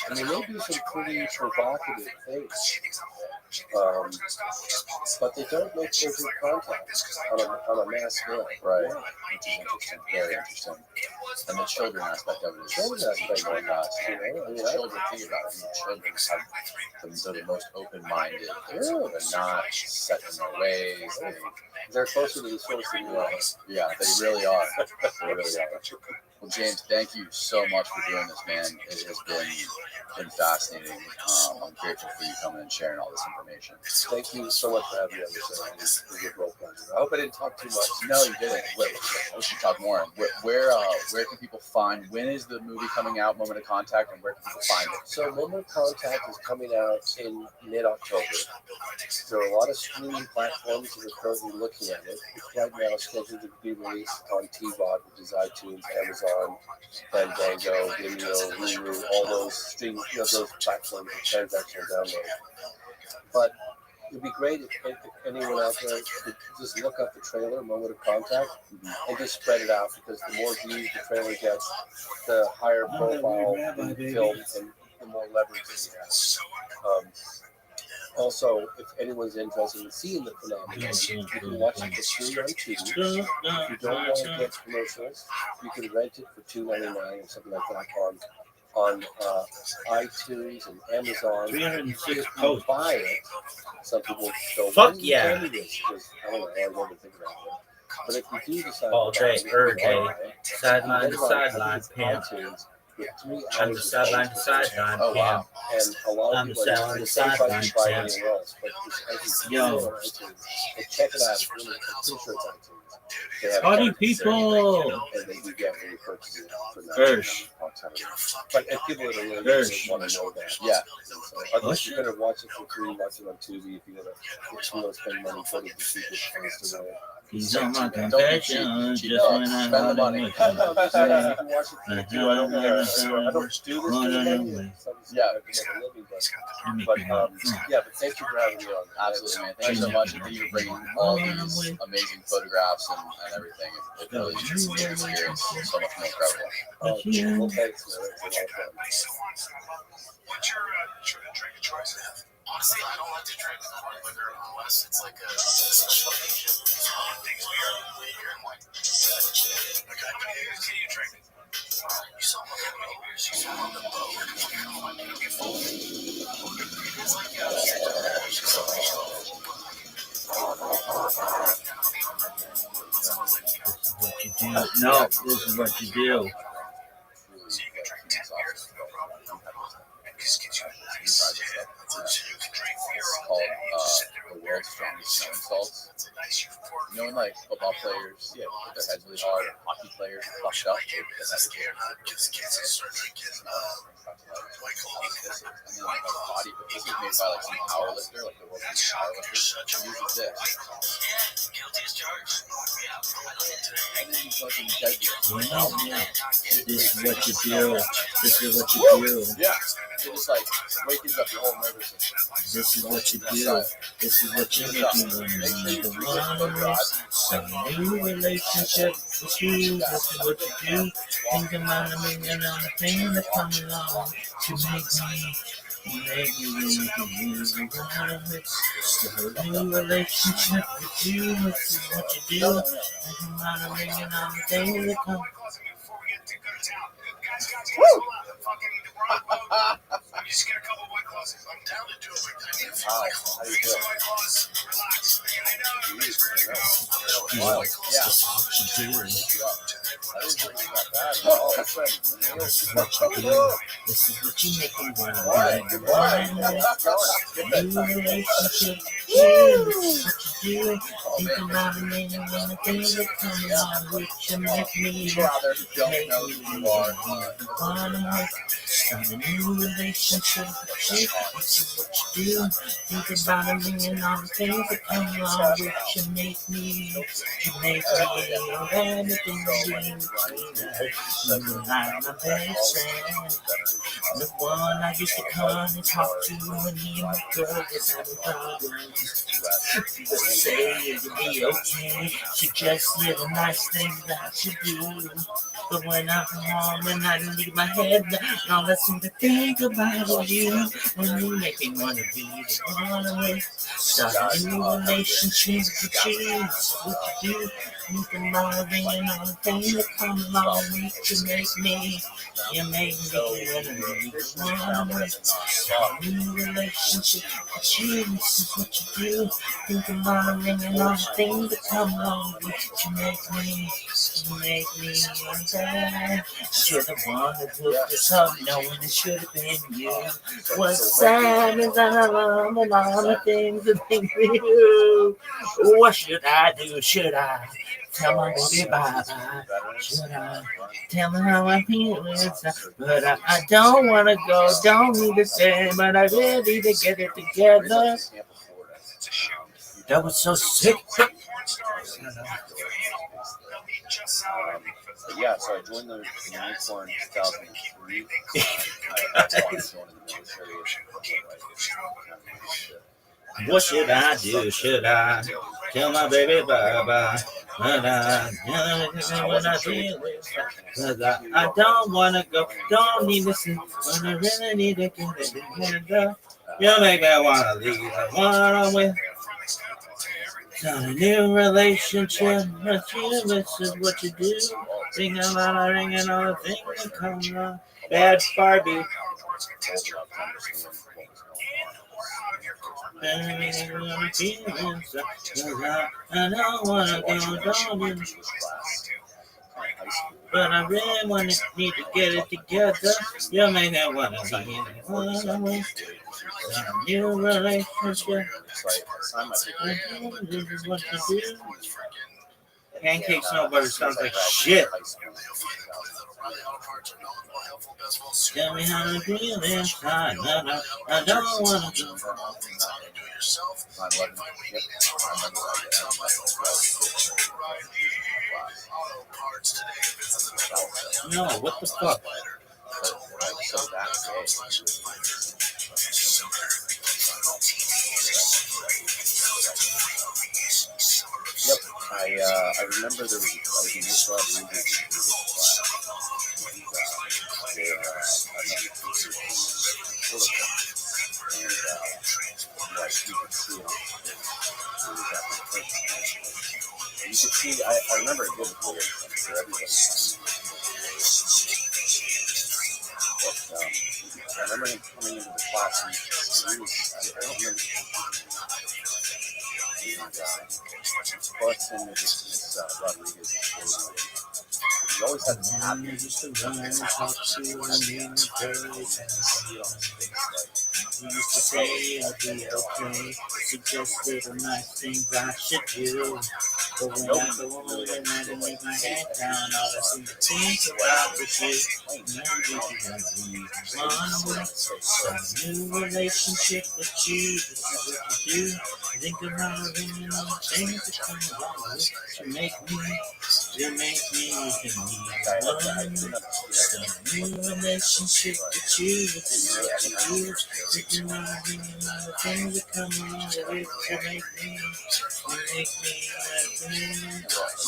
I mean, they do some pretty provocative things, but they don't make overt contact on a mass scale. Right. Which is interesting. Very interesting. And the children aspect of it is Children aspect very nuts. I mean, Children, think about it. Children they're the most open-minded. They're not set in their ways. They're closer to the source than you are. Yeah, they really are. They really are. Well, James, thank you so much for doing this, man. It has been fascinating. I'm grateful for you coming and sharing all this information. Thank you so much for having me on the show. It was a real pleasure. I hope I didn't talk too much. No, you didn't. We should talk more. Where can people find? When is the movie coming out? Moment of Contact, and where can people find it? So, Moment of Contact is coming out in mid-October. There are a lot of streaming platforms that are currently looking at it. It's right now scheduled to be released on TVOD, which is iTunes, Amazon, Fandango, Vimeo, Hulu, all those streaming, those platforms of transactional download. But it'd be great if anyone out there could just look up the trailer, Moment of Contact, and just spread it out, because the more views the trailer gets, the higher profile the film and the more leverage it has. Also, if anyone's interested in seeing the phenomenon, you can watch it for free on TV. If you don't want to get commercials, you can rent it for $2.99 or something like that on iTunes and Amazon. 306 posts. Buy it. Some people go, fuck yeah. Because I don't know, I never think about it. But if you do decide Ball to tray, buy it, Ergay, you sideline to can buy it sideline, on pimp. iTunes with 3 On the hours sideline of to sideline, Oh, wow. and a lot On of the people sideline are to the same price sideline, you buy pimp. anywhere else. But it's Yo. on iTunes. And check it out. It's really, I'm pretty sure it's iTunes. They have Party characters people. and they do get when you purchase it for Hirsch. But if people that are really Hirsch. want to know that, Yeah. so unless you're gonna watch it for free, watch it on Tubi. If you want to spend money, go to the cheapest place to know. He's on my Don't be confession. cheap. Just when I Spend the money. You can watch it for free. I don't do this for money. Yeah. But yeah, but thank you for having me on. Absolutely, man. Thank you so much, and thank you for bringing all these amazing photographs and everything. It really makes the experience so much more incredible. Well, thanks, man. It's a lot of fun. What's your drink of choice? Honestly, I don't like to drink hard liquor unless it's like a special occasion. Things weird and like. Okay, how many beers can you drink? You saw how many beers you saw on the boat. It's like What you do? No, this is what you do. So you can drink 10 beers, no problem. It just gets you a nice hit. So you can drink beer all day. The world's strongest smelling salts. You know when like football players put their heads really hard, and hockey players are fucked up. this is. I mean, like a body, but this is made by like some power lifter, like the world's biggest power lifter. He uses this. And then he's fucking deadlift. This is what you do. This is what you do. Yeah. It just like wakens up your whole nervous system. This is what you do. This is what you make me want. Some new relationship with you. This is what you do. Think about a million other things that come along to make me. Make me start a new relationship with you. This is what you do. Think about a million other things that come. I'm just get a couple white claws. I'm down to do it. I need a few How white do you feel? claws. Relax. I know everybody's ready to go. Wow. White claws. Yeah. What you do. I didn't think it was that bad. Oh, that's right. This is what you do. This is what you make me want. Good morning. New relationship. This is what you do. Think about a million other things that come along with you. Make me Brother, don't know who you are. wanna start a new relationship with you. This is what you do. Think about a million other things that come along with you. Make me everything you do. You're like my best friend. The one I used to come and talk to when me and my girl was having problems. You would say it'd be okay, suggest little nice things that I should do. But when I'm home and I leave my head, all I seem to think about is you. And you make me want to be the one with. Start a new relationship with you. That's what you do. You can mind and all the things that come along with you. You make me want to start a new relationship with you. This is what you do. Think about it and all the things that come along with you. You make me bad. You're the one that hooked us up, knowing it should have been you. What's sad is that I love and all the things that make me do. What should I do? Should I tell my baby bye-bye? Should I tell her how I feel inside? But I don't want to go, don't need to stay, but I really need to get it together. That was so sick. Yeah, so I joined the Marine Corps in 2003. I wanted to go into the military. What should I do? Should I tell my baby bye-bye? But I don't want to go, don't need to see, but I really need to get it together. You make me want to leave the one I'm with. Start a new relationship with you. This is what you do. Sing a lot of ringing all the things that come along. Bad Barbie. I don't want to go, don't need. But I really need to get it together. You make me want to be in it. A new relationship. This is what you do. Pancakes no butter sounds like shit. Tell me how to feel inside. I don't want to go. No, what the fuck? Yep, I remember there was I was in this Rodriguez class. And you could see, I remember it vividly for everybody. But I remember him coming into the class and he was, I don't remember. Busts into this Rodriguez. He always had this happiness. You used to say it'll be okay. Suggest little nice things I should do. But when I'm the woman that had to make my head down, all I seem to think about is you. Now you can leave one way. Start a new relationship with you. This is what you do. Think about women and the things that come along with to make me. You make me leave one. Start a new relationship with you. This is what you do. Thinking about women and the things that come along with to make me. You make me happy.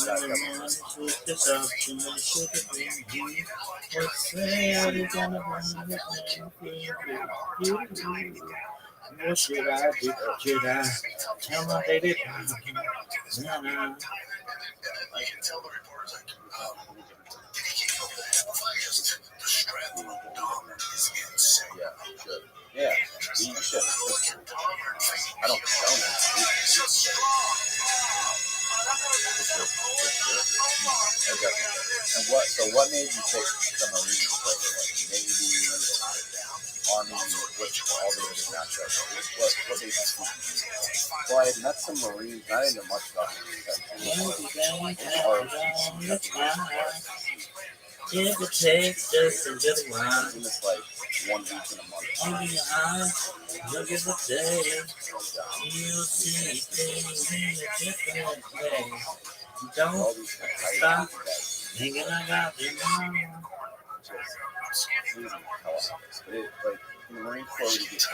I'm honest with this option. I should have been you. Let's say I was gonna run with you. What should I do? Should I tell my baby? Nah. I can tell the reporters like, did he keep up with the fires? The strength of the dog is insane. Yeah, you should. Yeah, you should. I don't tell them. And what made you pick the Marines over like Navy, Army, which all the other matchups? What made you choose? Well, I had met some Marines. I didn't know much about Marines. If it takes just a little while, It's like 1 week in a month. open your eyes, look at the day. You'll see things in a different way. Don't stop thinking about them now. Like in the Marine Corps, you get days,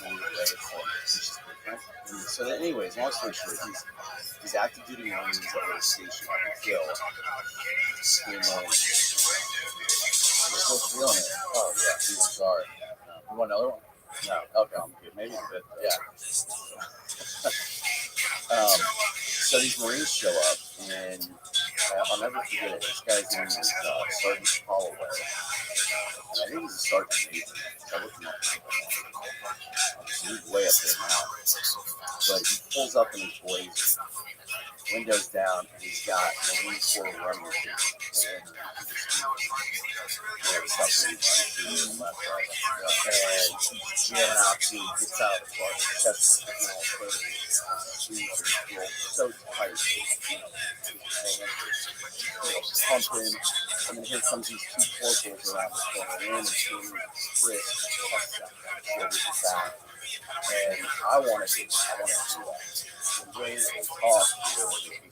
and it's just different. And so, anyways, long story short, these active duty Marines that were stationed up in Phil came in. We're still feeling it. Oh yeah, dude, sorry. You want another one? No. Okay, I'm good. Maybe a bit. Yeah. So these Marines show up, and I'll never forget it. This guy's name is Sergeant Holloway. And I think he's a sergeant major. I looked him up. He's way up there now. But he pulls up in his blazer, windows down, and he's got Marine Corps running machine. And the stuff that he's running to left, right. And he's jamming out to, gets out of the car, chest is all further. So tight, pumping, and then here comes these two corporals around the corner, one and two, Chris, back, and I wanted to do that. The way they talked,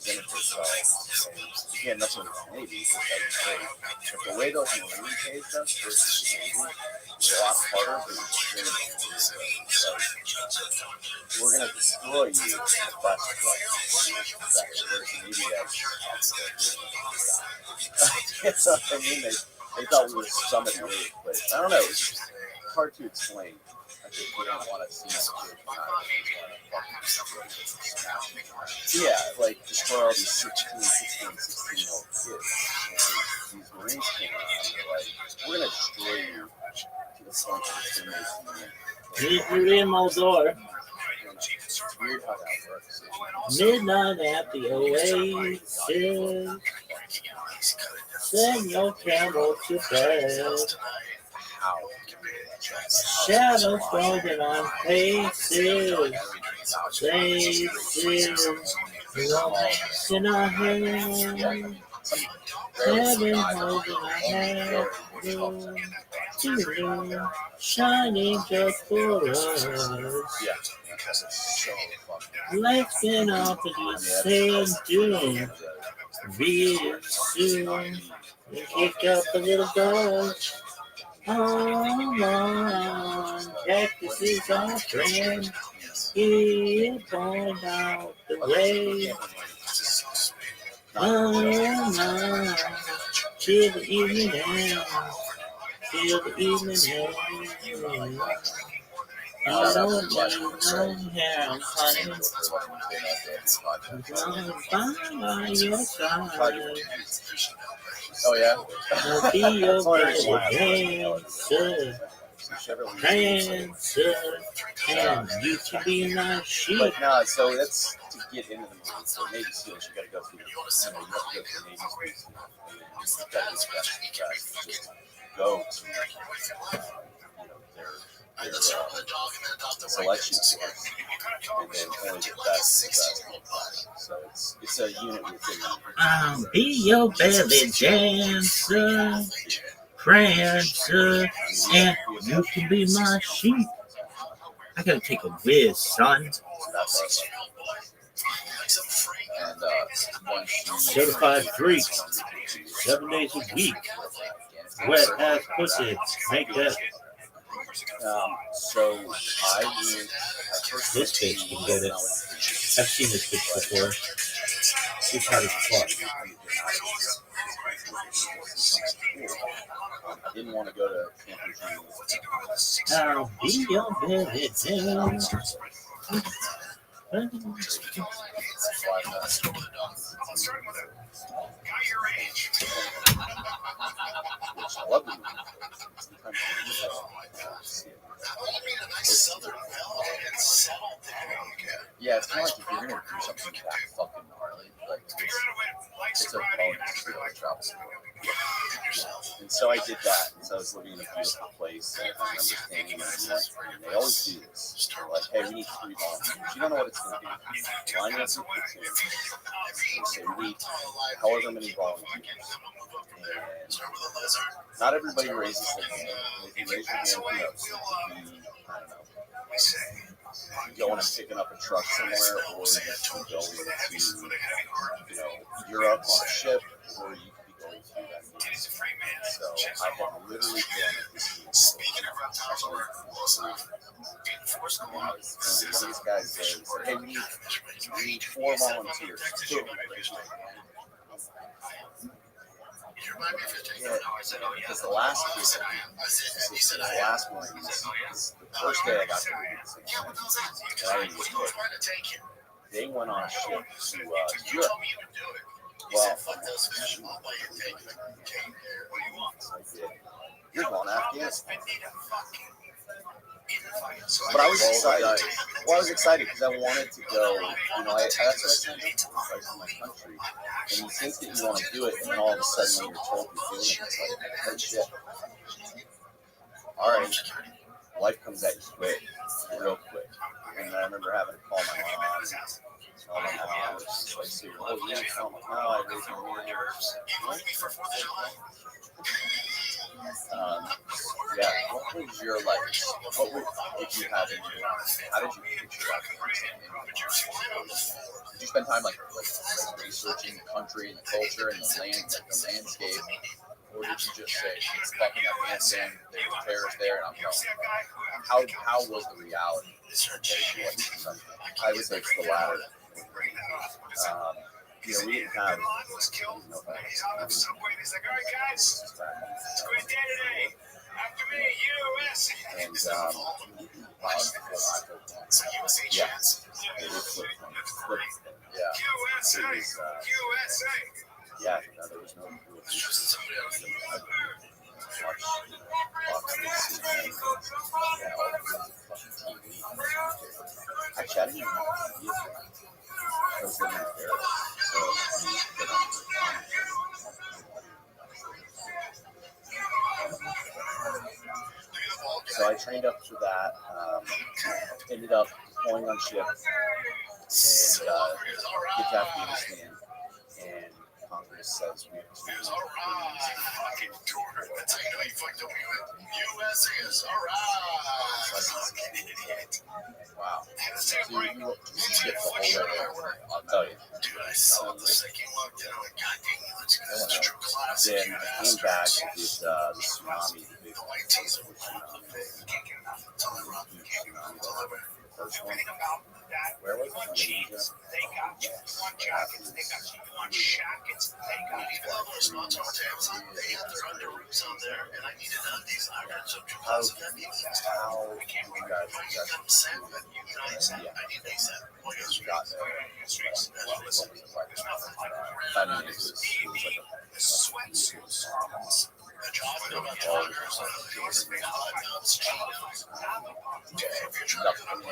they presented themselves, and again, nothing with the Navy, which I was great, but the way those Marine pays us versus the Navy is a lot harder, but it's extremely so we're going to destroy you in the best way. Maybe that's what I mean. They thought we were somebody really quick. I don't know. It's just hard to explain. I think we don't want to see them. Yeah, like destroy all these 16-year-old kids. And these Marines came out and they're like, we're going to destroy you to the point that it's going to make you. You're in my door. It's weird how that works. Midnight at the oasis. Send your camel to bed. Shadows falling on faces. Faces. Romance in our hand. Heaven holding our hand. Shining just for us. Life's been off to do sand dune. Real soon. We kick up a little dodge. Oh, cactus is our friend. He pointed out the way. Oh, till the evening end. Till the evening end. Oh, yeah, honey. I'm by your side. Oh, yeah? I'll be your dancer. Prancer. And you can be my sheep. But no, so that's to get into the Marines. So Navy SEALs, you got to go through the you have to go to the Navy Space. You got to go to their selection force, and then only the best is the best. So it's a unit within the I'll be your belly dancer, prancer, and you can be my sheep. I gotta take a whiz, son. so that's us. And once you Certified freak, 7 days a week. Wet ass pussy, make that. So I first This bitch can get it. I've seen this bitch before. She's hard as fuck. I didn't want to go to Camp Eugene. I'll be your belly dancer. I love the movie. Yeah, it's kind of like if you're gonna do something that fucking gnarly, like it's a bonus to be able to travel. And so I did that. And so I was living in a beautiful place. And I remember staying in and they always do this. They're like, hey, we need 3 volunteers. You don't know what it's going to be. Line up some platoon. And say, we need however many volunteers. And not everybody raises their hand. If you raise your hand, who knows? It could be, I don't know, going and picking up a truck somewhere, or you could be going to, Europe on a ship, or you could be going to that meeting. So I had literally been at this meeting. One of these guys said, hey, we need 4 volunteers. Boom, raise my hand. Yeah, because the last one was the first day I got to and they went on a ship to Europe. Well, you're going to Afghanistan. But I was excited. Well, I was excited because I wanted to go. That's what I signed up for my country. And you think that you want to do it, and then all of a sudden, when you're told you're doing it, it's like, oh shit. All right, life comes at you quick, real quick. And I remember having to call my mom. Tell my mom, I was just like, so you're holding me down? No, I raised my hand. Yeah, what was your life? What did you have in your life? How did you picture Afghanistan? Did you spend time like researching the country and the culture and the landscape, or did you just say it's fucking Afghanistan? There's terrorists there, and I'm going. How was the reality? I would say it's the latter. We didn't have. And yeah, it was flipped. Yeah, there was no actually, I didn't even know I was living there. So I trained up for that. Ended up going on ship and get to Afghanistan. And Congress says we have to. Wow. So you skip the whole way there. I'll tell you. Dude, I saw the second look and I went, God dang it, let's go. That's true classic. Then I came back and did the tsunami, the big white teaser, which first one. Where was it? Indonesia? They got you on jackets, they got you on shackets, they got you on response on Amazon. They have their underoos on there, and I needed these. I got some class of that. I can't wait. I got Sam, but you guys, I need ASAP. Well, you got there. There's nothing like that. I mean, it was like a sweatsuits. The job of joggers, if you're trying to come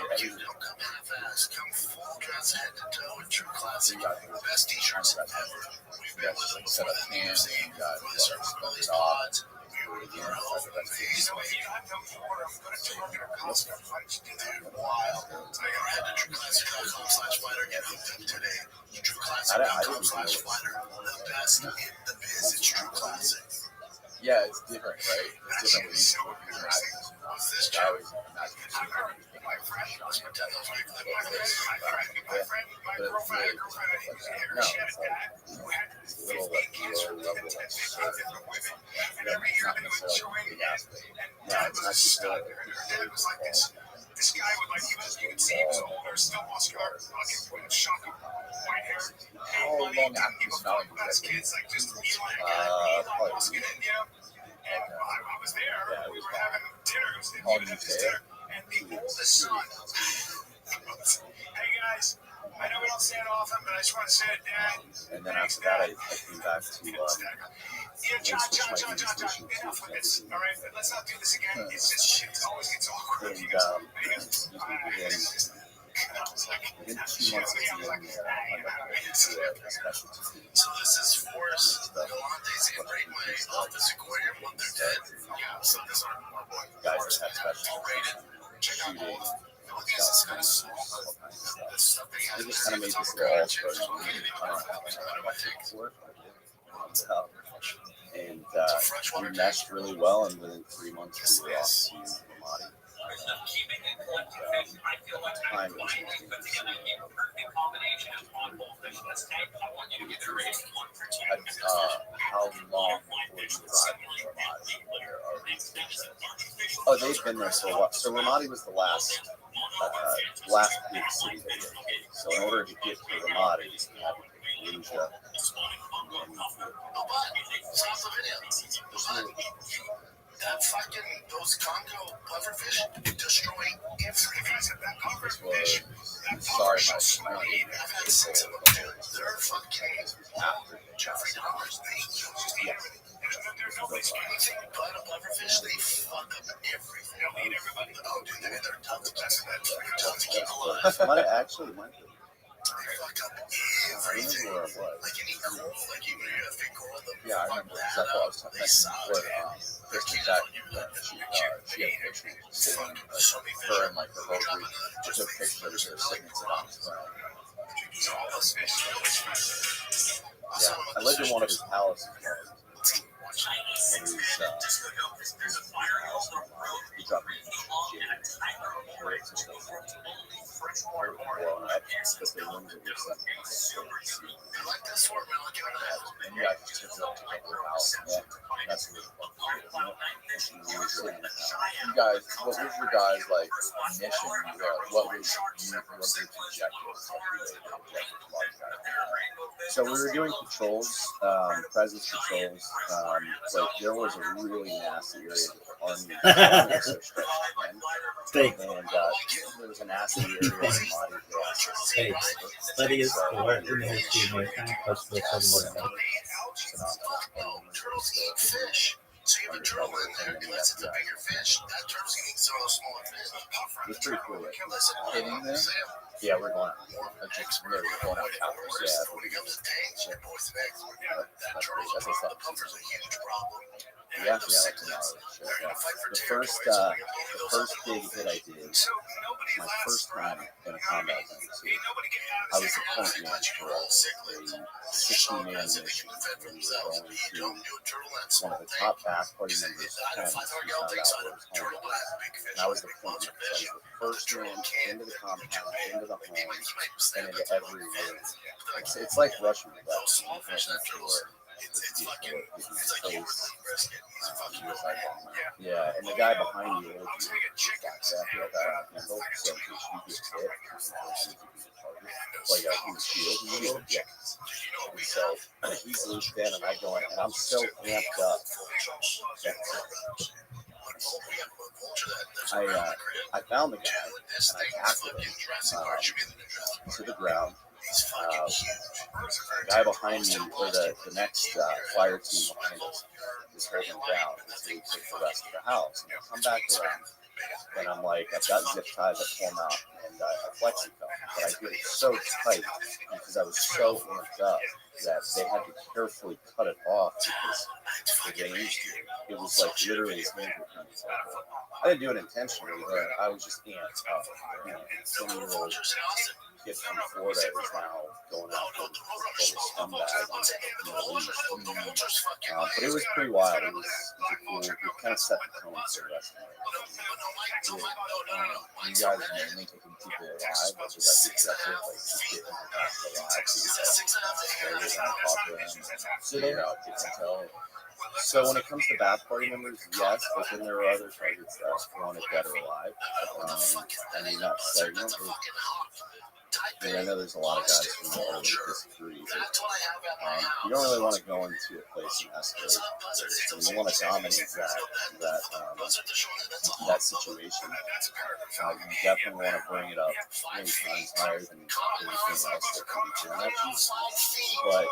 half-ass, come full dress head to toe in true classic. Best t-shirts ever. We've been with them set up hands and got all these pods. We Yeah, it's different, right? It's different when you I always imagine little like low level like not necessarily big aspect. No, it's not just This guy would like, he was 18 years old, or still wants to art, shocking. White hair. How long after the smelling was that? Kids like just Probably was getting, and I was there. Yeah, We were having dinner. It was all even you at this dinner. And the oldest son. Hey guys, I know we don't say it often, but I just want to say it, Dad. And then after that, I came back to Yeah, John, enough of this. All right, let's not do this again. It's just shit. It always gets awkward. and within 2 months of being there, I went back to a specialty. So this is Forrest, Yolande's in Braidway, Office Aquarium, when they're dead. Yeah, so this is our boy. Guys that have specialties, Rated. Check out shooting, all this kind of stuff. all kinds of stuff. This stuff they They have. just kind of made this all start. I don't know how much it worked, and we meshed really well, and within 3 months we were off to Ramadi. Time was how long before you arrived in Ramadi? Oh, they've been there for a while. So Ramadi was the last big city they did. So in order to get to Ramadi, you had to take Fallujah. South of India. That fucking, those Congo pufferfish destroy every guys at that pufferfish. That pufferfish I've had 6 of them. They're fucking after Jeffrey Dahmer's thing. There's no anything but a pufferfish. They fuck up everything. They'll eat everybody. Oh, dude, they're tough to keep alive. Might actually might be. They fuck up everything. Like any coral, like even a big coral. Yeah, I remember exactly what I was talking about. Kristen Jack, she had a picture sitting, her and like her rotary, just a picture of her sitting on his throne. Yeah, I lived in one of his palaces. And he dropped me blown up because the rooms that were set and yeah, I just took it up to her house. Yeah, that's really fun. You guys, what was your guys' like mission? What was your objective? So we were doing patrols, presence patrols, but there was a really nasty area that the army was so stretched thin. And there was a nasty area in Ramadi. Hey, study is sport in the history of mankind, plus the Turtles eat fish. So you have a turtle in there, unless it's a bigger fish. That turtle's eating some of those smaller fish. It's pretty cool. Listen, Hitting there? Yeah, we're going out. We're going out Cowboys. Yeah. When it comes to tanks and poison eggs, that turtle's a problem. The puffer's a huge problem. Yeah, that's another show. Yeah. The first big hit I did, my first time in a combat zone, I was the point man for a 60-man mission. We were going to one of the top back party members' homes. We found out where his home was. And I was the point man. So I was the first man into the compound, into the home, and into every room. It's like Russian roulette. You finish that door. Yeah, and the guy behind you holds you back up. You have that on the handle, so if you get hit, like he was shield, yeah. So he's loosed in, and I go in, and I'm so amped up. I found the guy, and I tackled him to the ground. The guy behind me, or the next fire team behind us, is holding him down until we take the rest of the house. And I come back around, And I'm like, I've got zip ties that pull them out, and I flexi film, but I did it so tight because I was so amped up that they had to carefully cut it off because the range, it was like literally his hands were coming. I didn't do it intentionally, but I was just amped up. 20-year-old kid from Florida is now going out for total scumbag in the Middle East. But it was pretty wild. It was cool. It kind of set the tone for the rest of it. You guys mainly taking people alive, which is like the objective, like just getting people alive so you can talk to them, figure out, get intel. So when it comes to bath party members, yes, but then there are other targets that wanted dead or alive. I mean, not segment. I know there's a lot of guys who don't really disagree, but you don't really want to go into a place and escalate. You want to dominate that situation. You definitely want to bring it up many times higher than anything else that can be thrown at you. But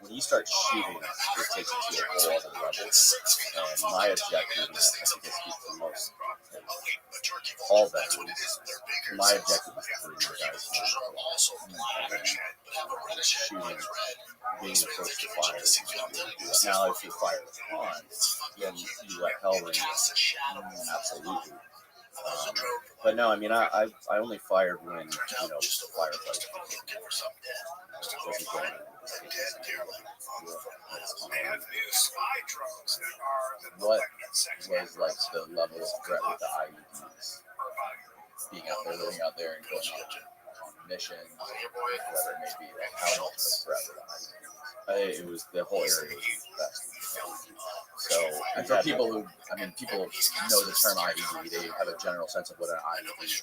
when you start shooting, it takes it to a whole other level. And my objective, and I think I speak for most, all veterans, my objective is to bring you guys home. And shooting, being the first to fire. Now, if you fire on, then you let hell ring. Absolutely. But no, I mean, I only fired when, firefighters. What was like the level of threat with the IEDs? Being out there, living out there, and going on missions, whatever it may be. Like, how much of a threat with the IEDs? It was the whole area was infested. So, and for people who, people know the term IED, they have a general sense of what an IED is.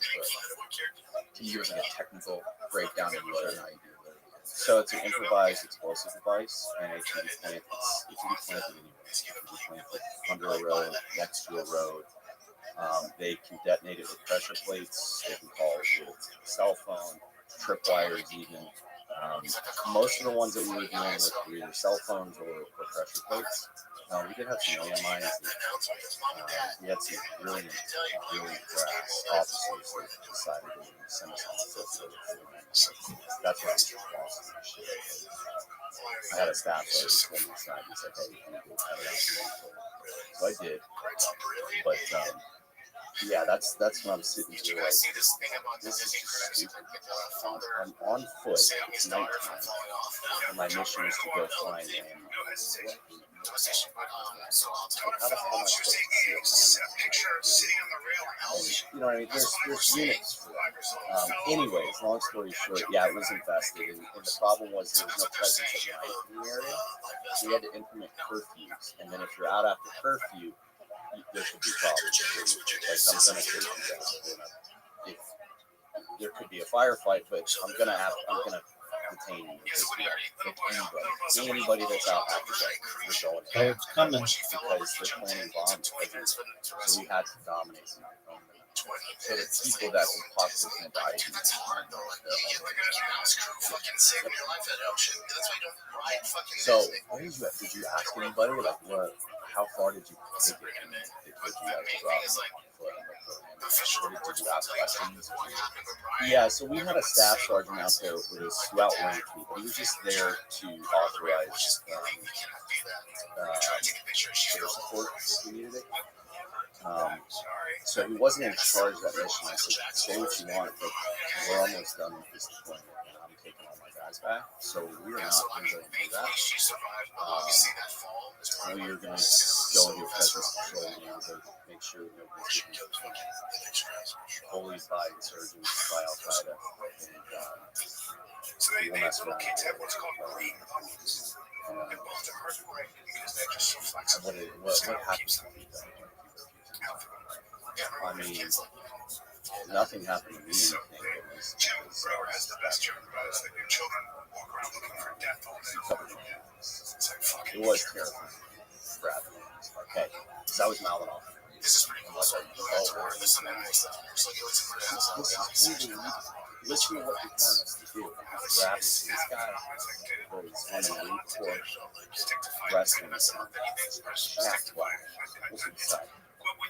But can you give us like a technical breakdown of what an IED is? So it's an improvised explosive device, and it can be planted anywhere. It can be planted under a road, next to a road. They can detonate it with pressure plates. They can call it with a cell phone, tripwires even. Most of the ones that we were dealing with were either cell phones or pressure plates. We did have some landmines. We had some brilliant brass officers that decided to send us on the field. That's why I was lost in shit. I had a staff sergeant pull me aside and said, "Hey, you need to cut it out." So I did. But yeah, that's when I'm sitting here like, this is just stupid. I'm on foot. It's nighttime, and my mission is to go find him. How the hell am I supposed to see a man? You know what I mean? There's units for that. Anyways, long story short, yeah, it was infested, and the problem was there was no presence at night in the area. So we had to implement curfews, and then if you're out after curfew, there could be problems. Like, I'm gonna take you down. There could be a firefight, but I'm gonna detain you. Anybody that's out after that, we're going. Oh, it's coming. Because they're planning bombs everywhere. So we had to dominate them. So the people that can possibly die. So did you ask anybody like what? How far did you take it? Did you guys go out on foot? Did you ask questions? Yeah, so we had a staff sergeant out there with a SWAT rank. He was just there to authorize air support if we needed it. So he wasn't in charge of that mission. I said, say what you want, but we're almost done with this deployment, and I'm taking all my guys back. So we are not going to do that. We are going to go into presence control and make sure nobody's getting bullied by insurgents, by Al Qaeda, and we will mess around. What happened to me? I mean, nothing happened to me. It was terrifying. Okay, because I was mouthing off. Listen to what you're telling us to do. Grab this guy was on the elite course, wrestling, snack was inside.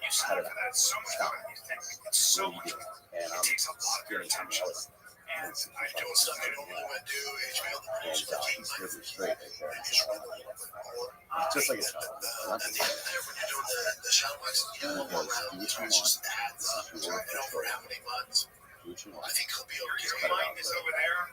I don't know, stop. What do you do? And I'm skinny. I was I don't stop. I don't know what to do. and he's really straight right there. It's just like a child. Not At just the end there, when you're doing the shadow box, you know, because do what you it's just want. adds up. This is your And over control. how many months? Do what you want. I think he'll be Just okay. cut it out. Is over there.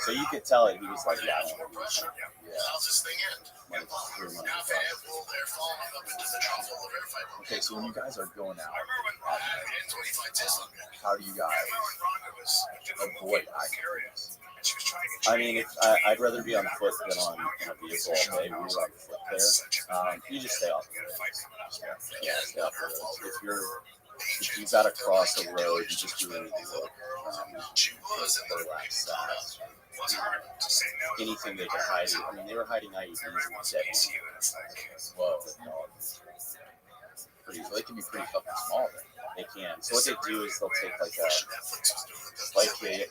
So you could tell it. He was like, yeah, I don't know. Yeah. How's this thing end? Like, screw money. Now they have well, they're falling up into the troughs all over everybody. Okay, so when you guys are going out, And 25 Tesla. how do you guys avoid accidents? I I mean, I'd rather be on foot than on in a vehicle all day. We were on foot there. You just stay off the road. Yeah, stay off the road. If you gotta cross the road, you just do anything. She was in the Relax that. Anything they can hide. I mean, they were hiding IEDs in the set. Whoa, pretty. They can be pretty fucking small. They can. So what they do is they'll take like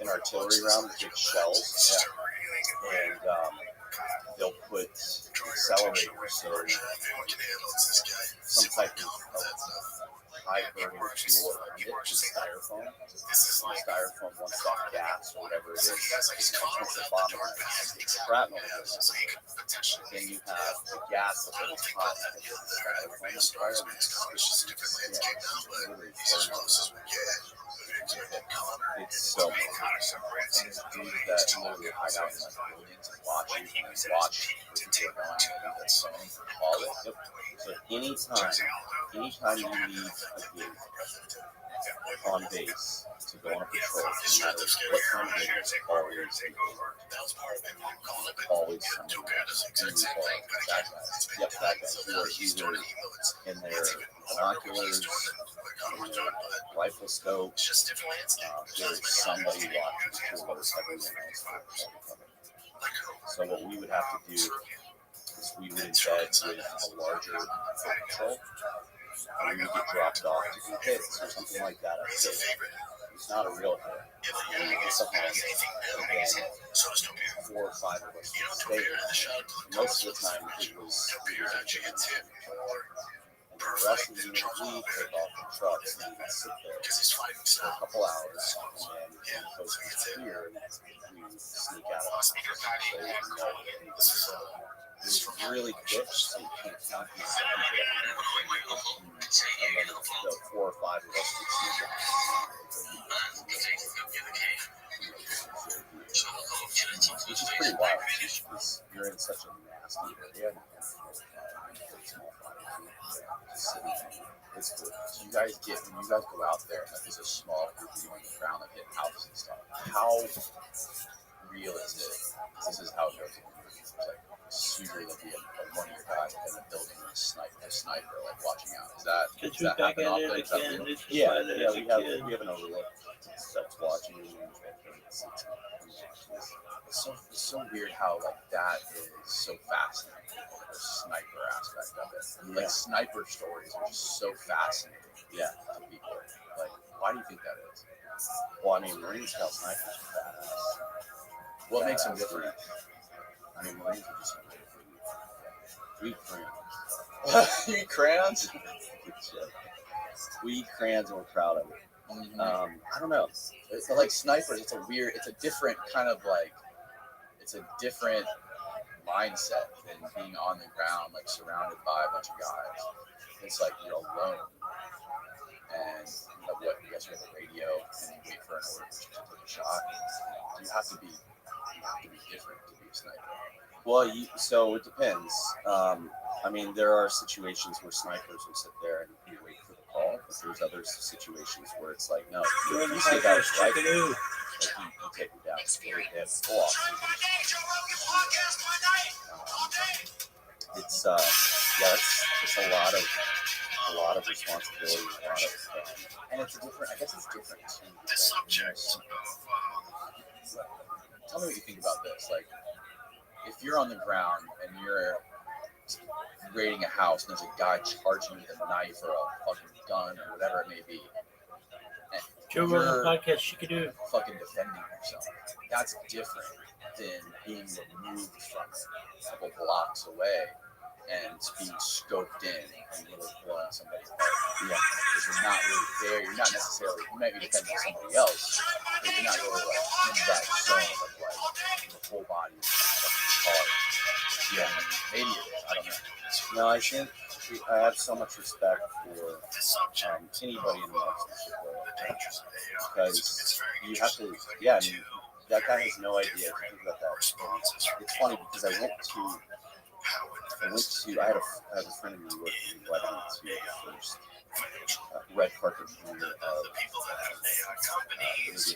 an artillery round with big shells, and they'll put accelerators, so some type of high burning fuel around it, just styrofoam. Styrofoam, once that gas or whatever it is, once the bomb is shrapnel, then you have the gas that goes hot and the styrofoam on fire. It's so much. There's dudes that literally hide out in like buildings and watch you and watch what you're going on that song for call it. Yep. So anytime you leave a gate on base to go on a patrol, no matter what time of day, there's always someone who that guy. Yep, that guy. Who are either in their binoculars, rifle scope. There is somebody watching for everyone else. So what we would have to do is we would embed with a larger patrol, and we would get dropped off to do hits or something like that. It's not a real hit. It's something else. Again, 4 or 5 of us would stay there. Most of the time it was and the rest of the unit we take off the trucks and we sit there for a couple hours, and then when folks get here, we sneak out of the so it was really quick, so you can't count these people. And then the 4 or 5 of us would sneak out. Which is pretty wild. Because you're in such a nasty area. It's good. So you guys when you guys go out there, like there's a small group of you on the ground that hit houses and stuff. How real is it? This is how it goes. It's like super to be one of your guys in the building and a sniper like watching out. Is that happen often? Is that real? Yeah, we have an overlook that's watching. It's so weird how like that is so fascinating. The sniper aspect of it. Like sniper stories are just so fascinating. Yeah, to people. Like, why do you think that is? Well, I mean, Marine Scout snipers are badass. What makes them different? I mean, Marines are just we eat crayons. You eat crayons? We eat crayons and we're proud of it. Mm-hmm. I don't know. It's like snipers. It's a different kind of like. It's a different mindset than being on the ground, like surrounded by a bunch of guys. It's like you're alone, and you guys have a radio, and you wait for an order to take a shot. You have to be different to be a sniper. Well, so it depends. I mean, there are situations where snipers will sit there and wait for the call, but there's other situations where it's like, no, you see a guy striking you, you take him down. It's full off. It's it's a lot of responsibility, and it's different. I guess it's different too. The subject Tell me what you think about this. Like, if you're on the ground and you're raiding a house and there's a guy charging you with a knife or a fucking gun or whatever it may be, and Joe Rogan podcast, she could do fucking defending yourself. That's different than being removed from it a couple blocks away and being scoped in and really blowing somebody's heart. Yeah, because you're not really there. You're not necessarily. You might be depending on somebody else, but you're not really like in that zone of like the whole body is hard. Yeah, maybe it is. I don't know. No, I think I have so much respect for anybody in a relationship because you have to. Yeah, I mean, that guy has no idea. If you think about that, it's funny because I had a friend who worked in wedding to the first red carpet premiere of Indian Police.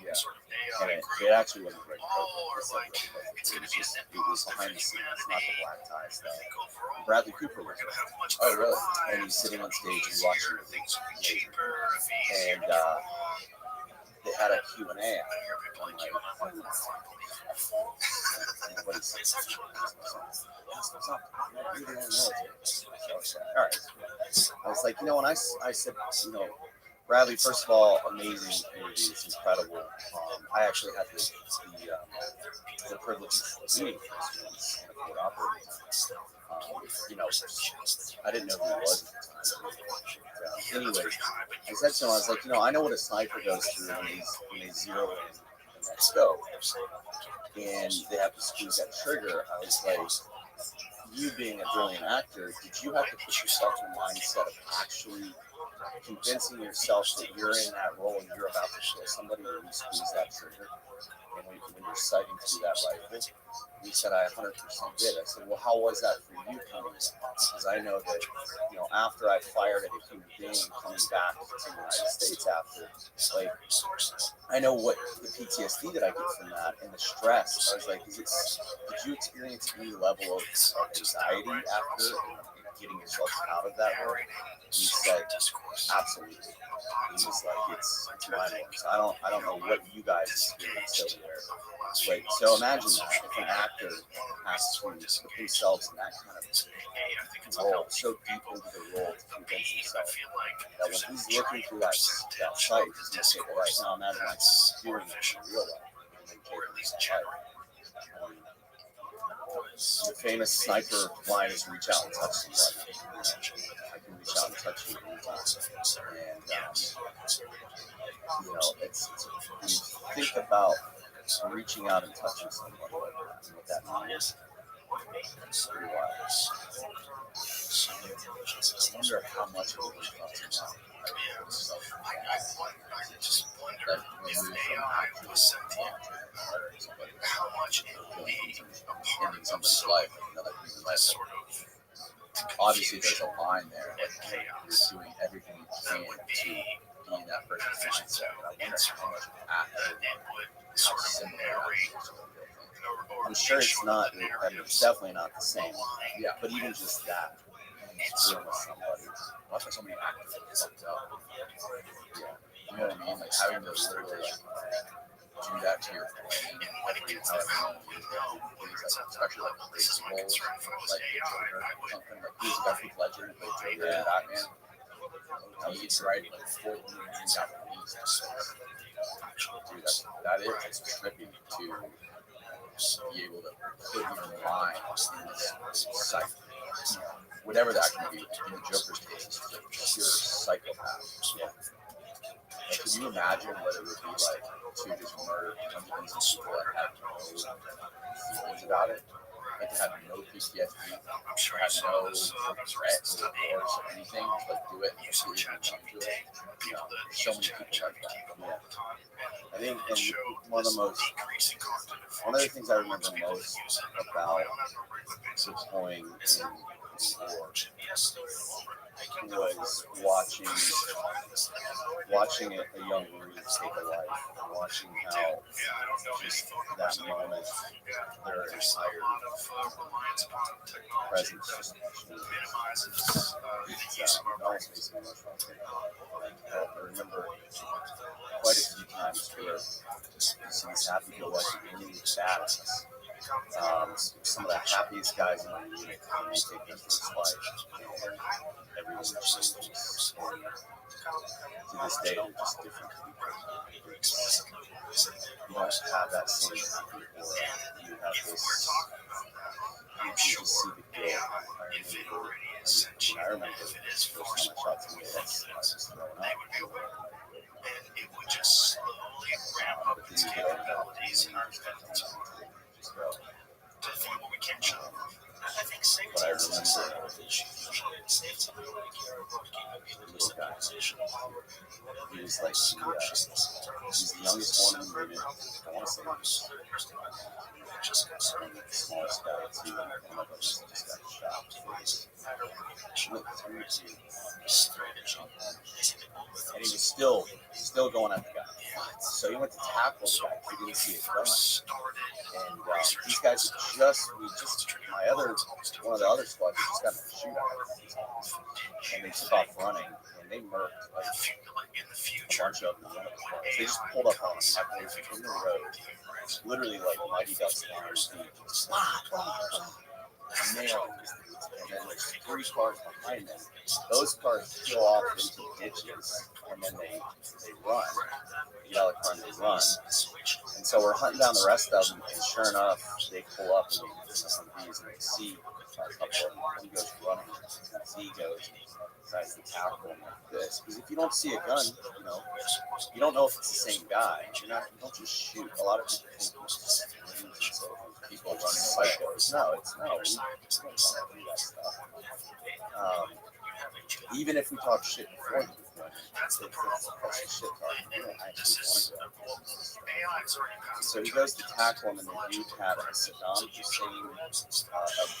Yeah, and it actually wasn't red carpet. It was behind the scenes, not the black tie stuff. Bradley Cooper was there. Oh, really? And he's sitting on stage and watching the things. And they had a Q&A on all right. I was like, when I said, Bradley, first of all, amazing interview. It's incredible. I actually had the privilege of meeting Chris once in a court operating I didn't know who he was at the time. Anyway, I said to him, I was like, I know what a sniper goes through when they zero in that scope. And they have to squeeze that trigger. I was like, you being a brilliant actor, did you have to put yourself in the mindset of actually convincing yourself that you're in that role and you're about to kill somebody when you squeeze that trigger? And when you're sighting through that rifle? He said, I 100% did. I said, well, how was that for you coming in? Because I know that, after I fired at a human being coming back to the United States after, like, I know what the PTSD that I get from that and the stress. I was like, did you experience any level of anxiety after getting yourself out of that role? And he said, absolutely. He was like, it's mind-blowing. So I don't know what you guys experienced over there. But so imagine that if an actor has to put themselves in that kind of role, so deep into the role to convince himself that when he's looking through that sight, he's going to say, well, right now, imagine like he's doing it in real life. And then taking his life. The famous sniper line is reach out and touch somebody. I can reach out and touch you anytime. And, it's when you think about reaching out and touching somebody like that and what that means. It's pretty wild. I wonder how much of it was about how much ending somebody's life, another person's life. Sort of. Obviously, there's a line there. Like, you're doing everything you can to be in that person's mindset. But I wonder how much how similar. I'm sure it's not. I mean, it's definitely not the same. Yeah, but even just that, dealing with somebody, watching somebody act fucked up. Yeah, you know what I mean? Like having to literally do that to your brain, especially like crazy roles, like Joker, something like he's got Heath Ledger and played Joker and Batman. He's right, like 4 movies out of these. Dude, that is it's trippy to be able to put your mind in this psyche. Whatever that can be. In the Joker's case, it's a pure psychopath. Yeah. Like, can you imagine what it would be like to just murder hundreds of people and have no feelings about it? Like to have no PTSD, have no regret or remorse or anything, just like do it and just leave and do it. So many people like that. Yeah. I think one of the things I remember most about deploying in war was watching a young Marine take a life, and watching how just that moment their entire presence just it always makes me emotional. I remember quite a few times where you see these happy-go-lucky Indian badass. Some of the happiest guys in the unit when they take their first life, and everyone changes. to this day, they're just different people. You don't have that same aura. You have this. You just see the guilt. I remember the first time I shot somebody else, I was just throwing up. And it would just slowly ramp up its capabilities and our ability to the point where we can't shut them off. I think safety is a selfish issue. Usually it's safety. We only care about keeping people in the position of power. He was like he's the youngest one in the unit. I want to say he's the smallest guy too. One of them just got shot. Went through and he was still going at the guy. So he went to tackle the guy. He didn't see it coming. And these guys one of the other squads just got in a shootout. And they took off running and they murked like a bunch of them. They just pulled up on him like they were in the road. Literally like Mighty Ducks on their feet. Nailed. And then there's 3 cars behind them. Those cars peel off into ditches, and then they run. Get out of the car and they run. And so we're hunting down the rest of them, and sure enough, they pull up and they some B's, and they see a couple of them. He goes running, and Z goes and tries to tackle him like this. Because if you don't see a gun, you don't know if it's the same guy. You don't just shoot. A lot of people think it's people running psychos. No, it's no. We don't do that stuff. Even if we talk shit before the that's the shit talk. We don't actually want to go. So he goes to tackle him, and the dude had a Saddam Hussein a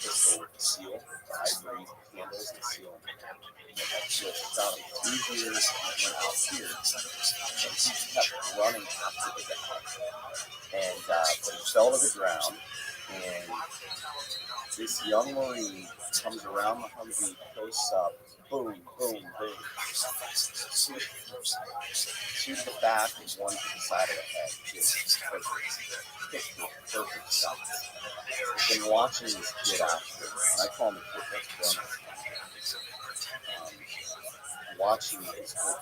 pistol seal, ivory handles and seal. And that shit shot him 2 years and went out here. And he kept running after the guy. And but he fell to the ground. And this young Marine comes around the Humvee, posts up, boom, boom, boom. Two to the back and one to the side of the head. Just perfect stuff. I've been watching this kid after. I call him the kid that's done. Watching his whole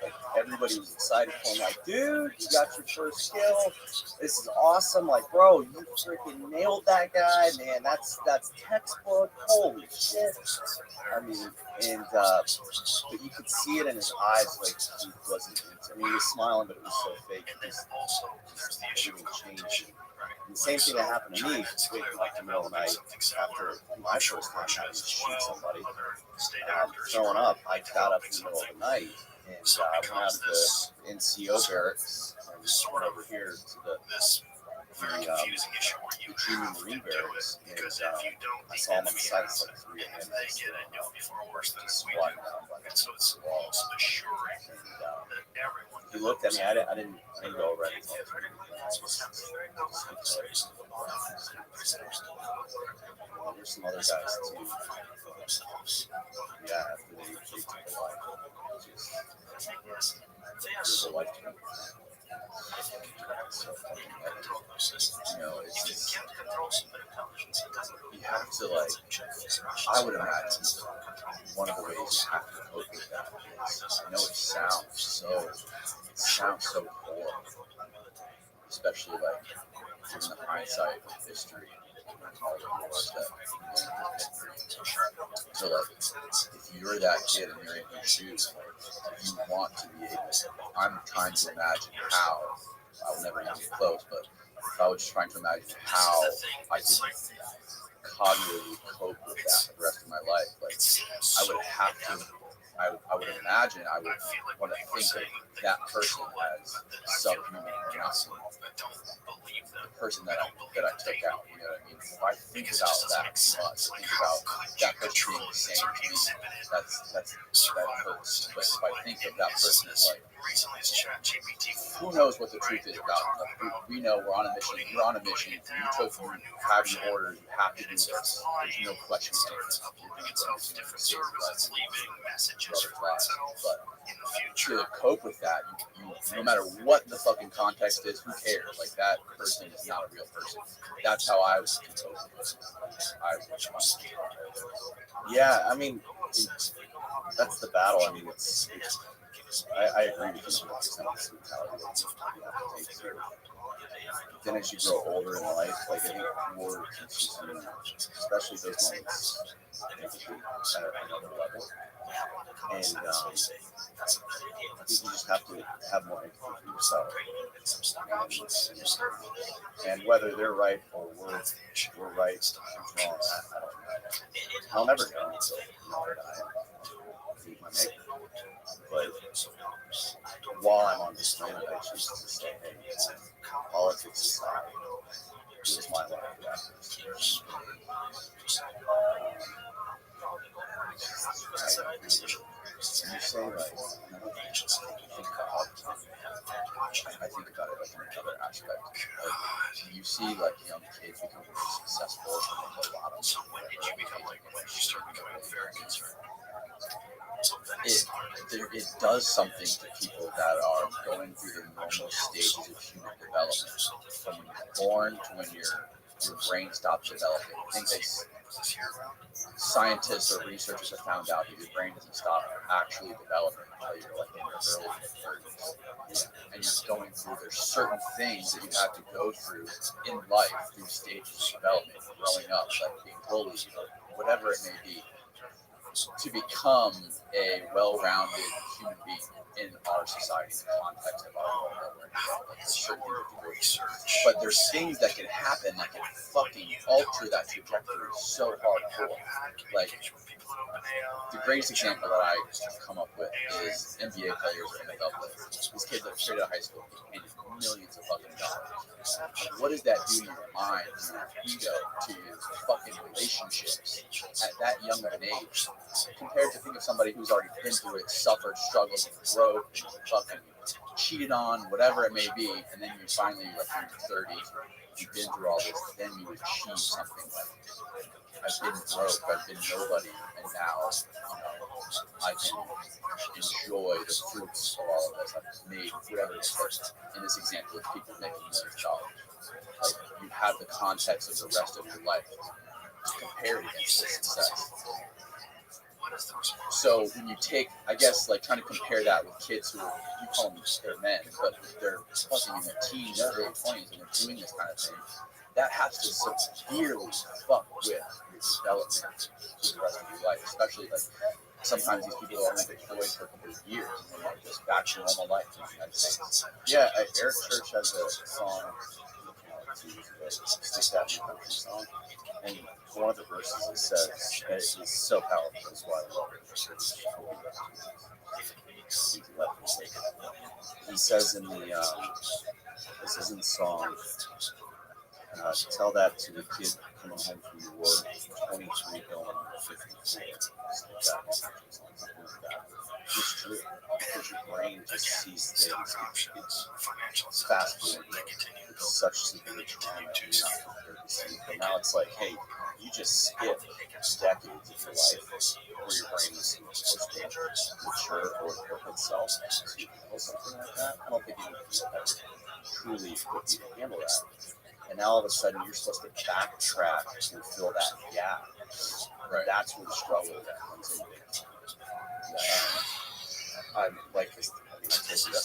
like everybody was excited for him, like, dude, you got your first kill. This is awesome. Like, bro, you freaking nailed that guy, man. That's textbook. Holy shit. I mean, and but you could see it in his eyes, like he wasn't. I mean, he was smiling, but it was so fake. Everything changed. And the same thing that happened to me, like the middle of the night after my first time having to shoot somebody, throwing up. I got up in the middle of the night. And went out of the NCO barracks and went over here to the junior Marine barracks. And I saw him on the side of like 3 a.m. Just squatting down by the wall. And he looked at me. I didn't go over anything. There's some other guys too. Yeah, after they took a life. There's a life to come. It's just, you have to, like, I would imagine one of the ways you have to cope with that is, I know it sounds so poor, especially, like, given the hindsight of history and all the wars that, so, like, if you're that kid and you're in your shoes, like, you want to be able to, I'm trying to imagine how, I will never get close, but if I was just trying to imagine how I could cognitively cope with that for the rest of my life, like, I would have to, I would imagine I would want to think of that person as subhuman or nothing. The person that I took out, you know what I mean? If I think about that too much, think about that person being the same to me, that hurts. But if I think of that person as like, who knows what the truth is about them? We know we're on a mission. You're on a mission. You have your orders. You have to do this. There's no question. But to cope with that, no matter what the fucking context is, who cares? Like, that person is not a real person. That's how I was coping with it. Yeah, I mean, that's the battle. I mean, I agree with you. It's not the mentality that you have to take through. Then as you grow older in life, like I think war teaches you, especially those moments, make you at another level. And I think you just have to have more empathy for yourself. And whether they're right or we're right, who's wrong, I don't know. I'll never know until I meet my maker. But while I'm on this planet, I choose to say, hey, politics aside, here's my life after. You say like, I think about it like in another aspect. Like, you see like young kids become really successful and make a lot of money. When did you become like when you start becoming very concerned? It does something to people that are going through the normal stages of human development, from when you're born to when your brain stops developing. I think scientists or researchers have found out that your brain doesn't stop actually developing until you're like in your early mid-30s. And you're going through, there's certain things that you have to go through in life, through stages of development, growing up, like being bullied or whatever it may be, to become a well-rounded human being in our society, in the context of our world that we're in. But there's things that can happen that can fucking alter that trajectory so hardcore. Like, the greatest example that I come up with is NBA players or NFL players. These kids that are straight out of high school making millions of fucking dollars. What does that do to your mind, to your ego, to your fucking relationships at that young of an age? Compared to think of somebody who's already been through it, suffered, struggled, broke, fucking cheated on, whatever it may be, and then you finally, like in your 30s, you've been through all this, then you achieve something like, I've been broke, I've been nobody, and now, I can enjoy the fruits of all of this. I've made whatever it is. Like, in this example, of people making millions of dollars. Like, you have the context of the rest of your life to compare it against this success. So when you take, I guess, like trying to compare that with kids who are, you call them they're men, but they're fucking in their teens or early 20s and they're doing this kind of thing, that has to severely fuck with your development through the rest of your life. Especially like sometimes these people are only deployed for a couple of years and then they're just back to normal life in the United States. Yeah, Eric Church has a song, 2 years ago, Stick That in the Country song. And one of the verses it says, and it's so powerful, that's why I love it. He says in the, this is in the song, tell that to the kid coming home from war, 23 going on 54. It's true. Because your brain just sees things. It's fast moving. It's such severe trauma. You're not prepared to see. But now it's like, hey, you just skip decades of your life where your brain is supposed to mature or equip itself to handle something like that. I don't think anything will ever truly equip you to handle that. And now all of a sudden you're supposed to backtrack and fill that gap. Right. That's where the struggle comes in. I'm like this. I told you yesterday,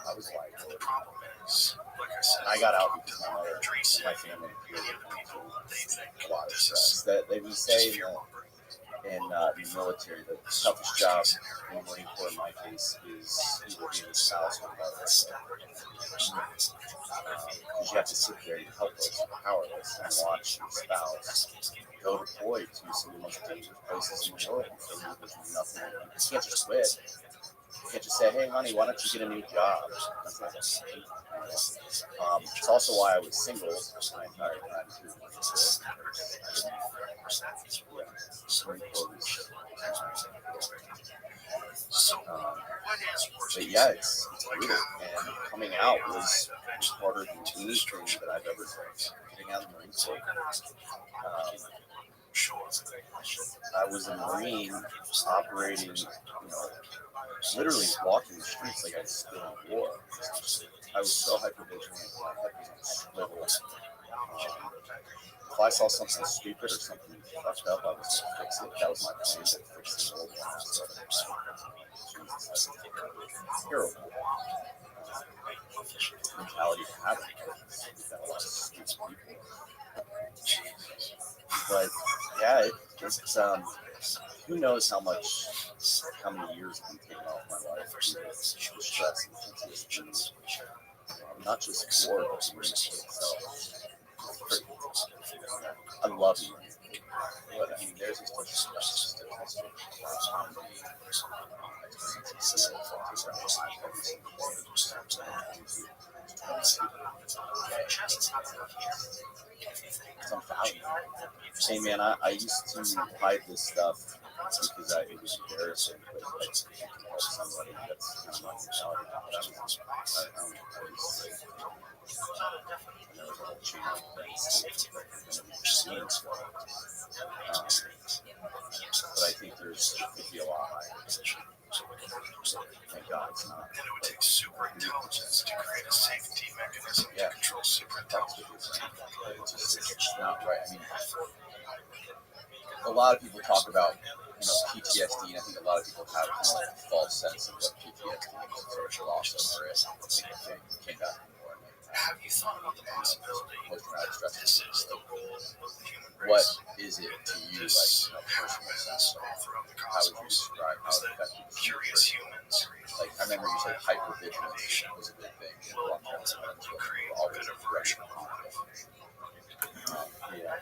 I was like, I got out because my mother and my family appeared to a lot of stress. That they would say in the military, the toughest job in the Marine Corps, in my case, is either being a spouse or mother. Because you have to sit there and helpless, powerless, and watch your spouse go deploy to some of the most dangerous places in the world. There's nothing. You can't just quit. You can't just say, hey, honey, why don't you get a new job? That's not it's also why I was single my entire time, too. But yeah, it's brutal. And coming out was harder than anything that I've ever done. Getting out of the Marine Corps. I was a Marine operating, literally walking the streets like I was still in war. I was so hyper vigilant. My head was on swivel. If I saw something stupid or something fucked up, I was going to fix it. That was my plan, to fix the old one. So Jesus, that's terrible mentality to have. We've got a lot of stupid people. But yeah, it's who knows how many years have been taken off my life due to stress and PTSD. Not just war, but the war itself. I love you. But I mean, there's just some value. Hey man, I used to hide this stuff because it was embarrassing, but I just can help somebody that's kind of my mentality. There was a whole chain of things. But I think there's could be a lot higher. Thank God it's not. And it would take super intelligence to create a safety mechanism to control super intelligence. It's not right. I mean, a lot of people talk about PTSD, and I think a lot of people have kind of like a false sense of what PTSD is. So it's loss of memory. Came back before. Have you thought about the possibility Post-traumatic stress. this is the role of the human race? What is it to you, like, This personal sense? happens throughout the How would you cosmos. describe how Is it that affected you? curious humans Like, I remember you said hypervigilance was a big thing. will ultimately create a better version of life. Yeah.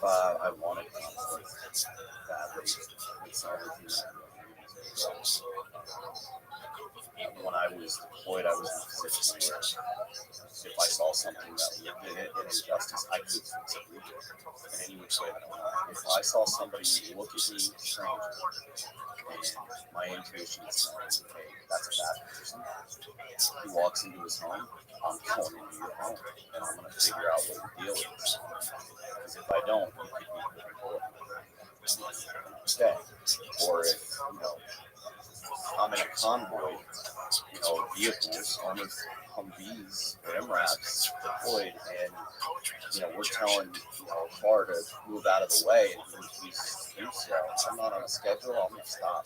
I wanted conflict badly. It's the only thing that when I was deployed, I was in a position where if I saw something that was an injustice, I could fix it in any which way that I want. If I saw somebody look at me strange, and my intuition is saying, hey, that's a bad person. He walks into his home, I'm going into your home, and I'm going to figure out what the deal is. Because if I don't, you could be okay. Or if, I'm in a convoy, vehicles, armored Humvees or MRAPs deployed, and, we're telling, a car to move out of the way, and he's do so. I'm not on a schedule, I'm going to stop.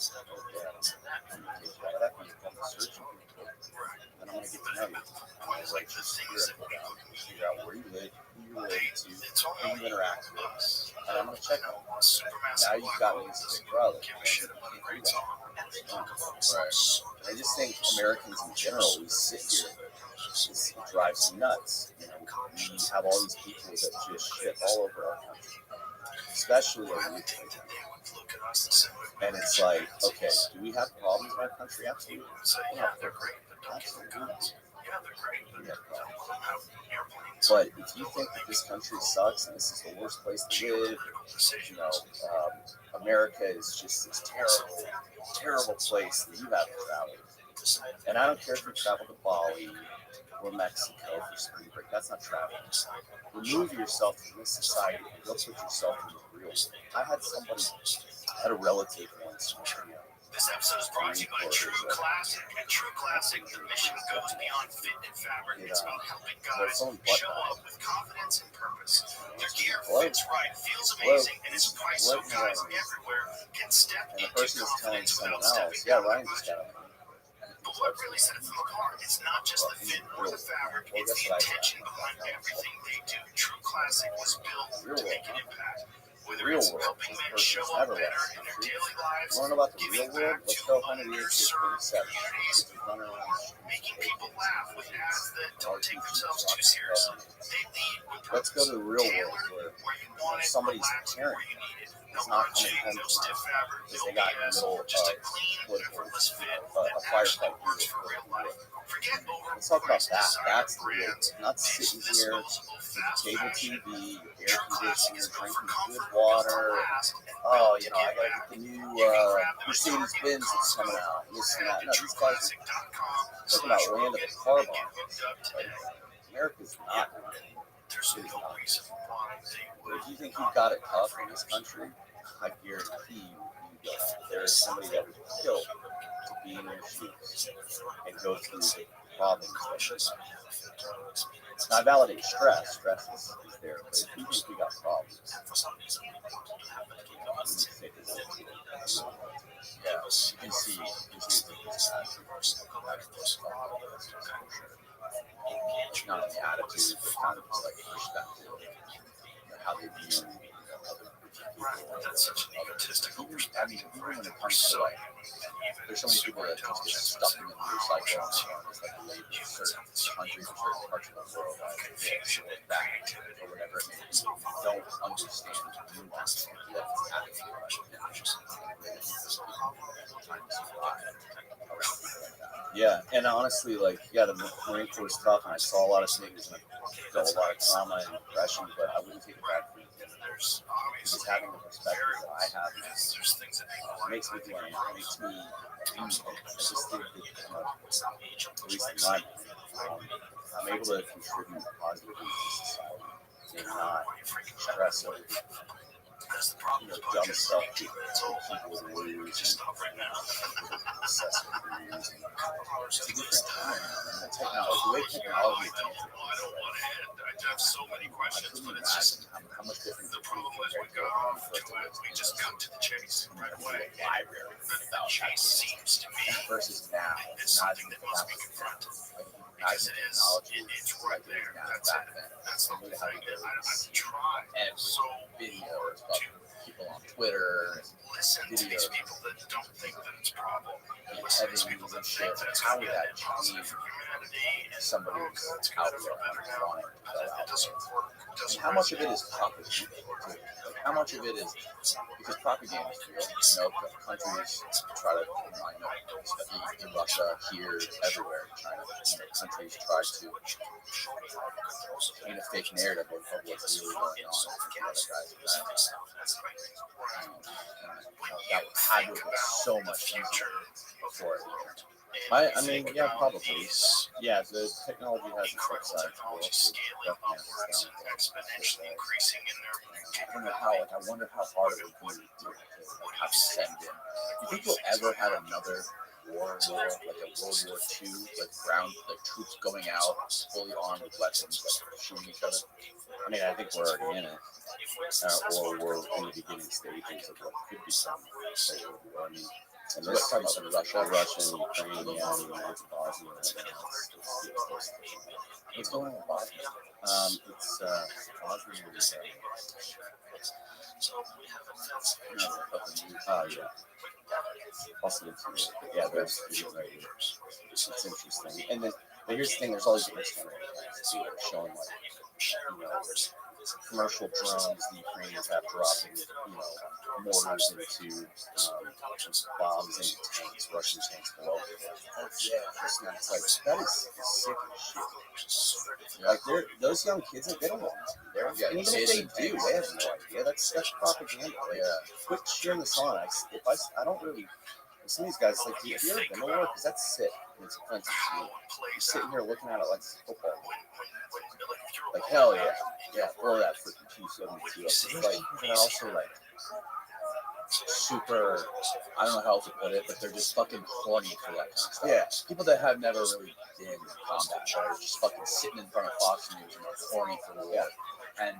I'm going to take you out of that, you come to search you, and I'm going to get to know you. I was like, just figure out where you live, who you're related to, who you interact with, and I'm going to check on you. Now you've got me as a big brother. Right. I just think Americans in general, we sit here, it drives me nuts. We have all these people that just shit all over our country, especially our youth. And it's like, okay, do we have problems in our country? Absolutely. Yeah, they're great. Absolutely. But if you think that this country sucks and this is the worst place to live, America is just this terrible, terrible place that you have to travel. And I don't care if you travel to Bali or Mexico for spring break. That's not traveling. Remove yourself from this society and go put yourself in the real world. I had a relative once. This episode is brought to you by True Classic. At True Classic, the mission goes beyond fit and fabric. It's about helping guys show up with confidence and purpose. Their gear fits right, feels amazing, and is priced so guys everywhere can step into confidence without stepping down. But what really sets them apart is not just the fit or the fabric, it's the intention behind everything they do. True Classic was built to make an impact. Whether it's helping men show up better in their daily lives, giving back to underserved communities, making people laugh with ads that don't take themselves too seriously. They lead with purpose. Let's go to the real world where somebody's parent is not coming home because they got in the middle of a firefight. Let's talk about that. That's the real world. Not sitting here with cable TV, air conditioner, drinking good water. Oh, I gotta get the new Mercedes Benz that's coming out. This and that. No, these guys are talking about land of the car bomb. America's not. There's no reason why they would. If you think you've got it tough in this country, I guarantee you don't. There is somebody that would kill to be in their shoes and go through the problems. I validate stress. Stress is there, but if you think we got problems, yeah, you can see not the attitude, but kind of just like perspective, how they view other people. That's such an egotistical I mean, even when it comes to like, there's so many people that just get stuck in the news cycle and it's like labeled certain countries or certain parts of the world as this or that or whatever it may be. Don't understand the nuance of what's happening trying to survive around people like that. Yeah, and honestly, like, yeah, the Marine Corps was tough, and I saw a lot of things, and I felt a lot of trauma and depression, but I wouldn't take it back from just having the perspective that I have now. It makes me who I am. It makes me, I just think that, at least in my mind, I'm able to contribute positively to society and not stress over dumb stuff that people lose and obsess over news. It's a different time, and the technology, the way technology is I have so many questions, but it's just how much different the problem is we just got to the chase right away. Library The chase seems to be versus now. it's something that must be confronted because it is. It's right there. That's it. That's the whole thing. I've tried so videos about people on Twitter, listen to these people that don't think that it's a problem. Listen to these people that think that it's going to be positive for humanity. Somebody It's going to feel better now. It doesn't work. And how much of it is propaganda? Like, how much of it is because propaganda is real? You know, countries try to, I know, in Russia, here, everywhere, China, countries try to paint a fake narrative of what's really going on. That would be so much easier before it. I mean, yeah, probably. Yeah, the technology has its upside. Exponentially increasing in their. I don't know how. Like, I wonder how hard it would be to have to send in. Do you think we'll ever have another war, like a World War II, like ground, like troops going out fully armed with weapons, like shooting each other? I mean, I think we're already in it, or we're in the beginning stages of what could be some war. I mean. And let's talk about Russia, Ukraine, it's Bosnia. What's going on in Bosnia? It's Bosnia. Yeah. Also, yeah, there's right here. It's interesting. And then, but here's the thing: there's all these different standards showing like, commercial drones the Ukrainians have dropping, mortars into bombs into tanks, Russian tanks below. Yeah, it's like that is sick as shit. Like those young kids, like, they don't want to be there. And even if they do, they have no idea. That's propaganda. Yeah, quit cheering this on. I don't really. Some of these guys, like, do you hear them or because that's sick. It's offensive to me. You're sitting here looking at it like football. Like, hell yeah, throw that freaking 272 up. Like, they're also like super. I don't know how else to put it, but they're just fucking horny for that kind of stuff. Yeah, people that have never really been in combat, that are just fucking sitting in front of Fox News and are horny for the war. And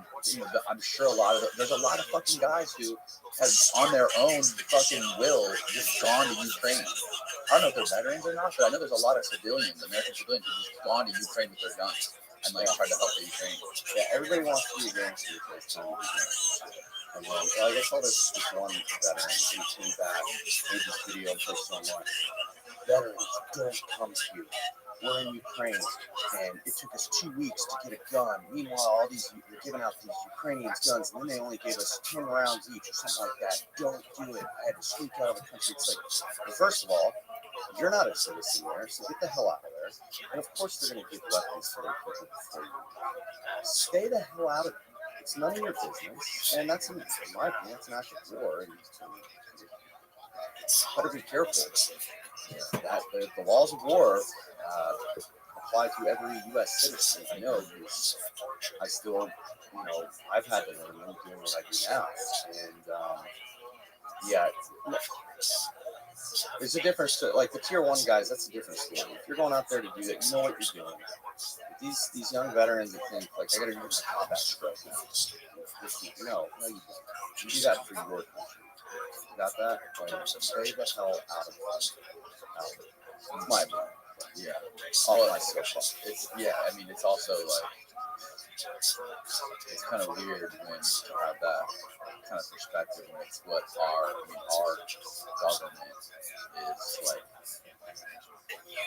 I'm sure there's a lot of fucking guys who have, on their own fucking will, just gone to Ukraine. I don't know if they're veterans or not, but I know there's a lot of civilians, American civilians, who just gone to Ukraine with their guns and like tried to help the Ukraine. Yeah, everybody wants to be a gangster. And then, I guess all this one veteran who came back, made this video and posted online. Veterans, don't come here. We're in Ukraine, and it took us 2 weeks to get a gun. Meanwhile, all these we're giving out these Ukrainians guns, and then they only gave us 10 rounds each or something like that. Don't do it. I had to sneak out of the country. It's like, well, first of all, you're not a citizen there, so get the hell out of there. And of course, they're going to give weapons to their people before you. Stay the hell out of it. It's none of your business, and that's, in my opinion, it's an act of war. And better be careful. That the laws of war apply to every U.S. citizen. I know, because I still, I've had to learn them doing what I do now, and yeah. It's a difference to like the tier 1 guys. That's a different story. If you're going out there to do that, you know what you're doing. These young veterans that think like I got to do my combat stroke now. No, you don't. You do that for your country. You got that? Like, stay the hell out of it. It's my opinion. Yeah. All of my stuff. It's I mean, it's also like it's kind of weird when you have that kind of perspective when it's what our government is like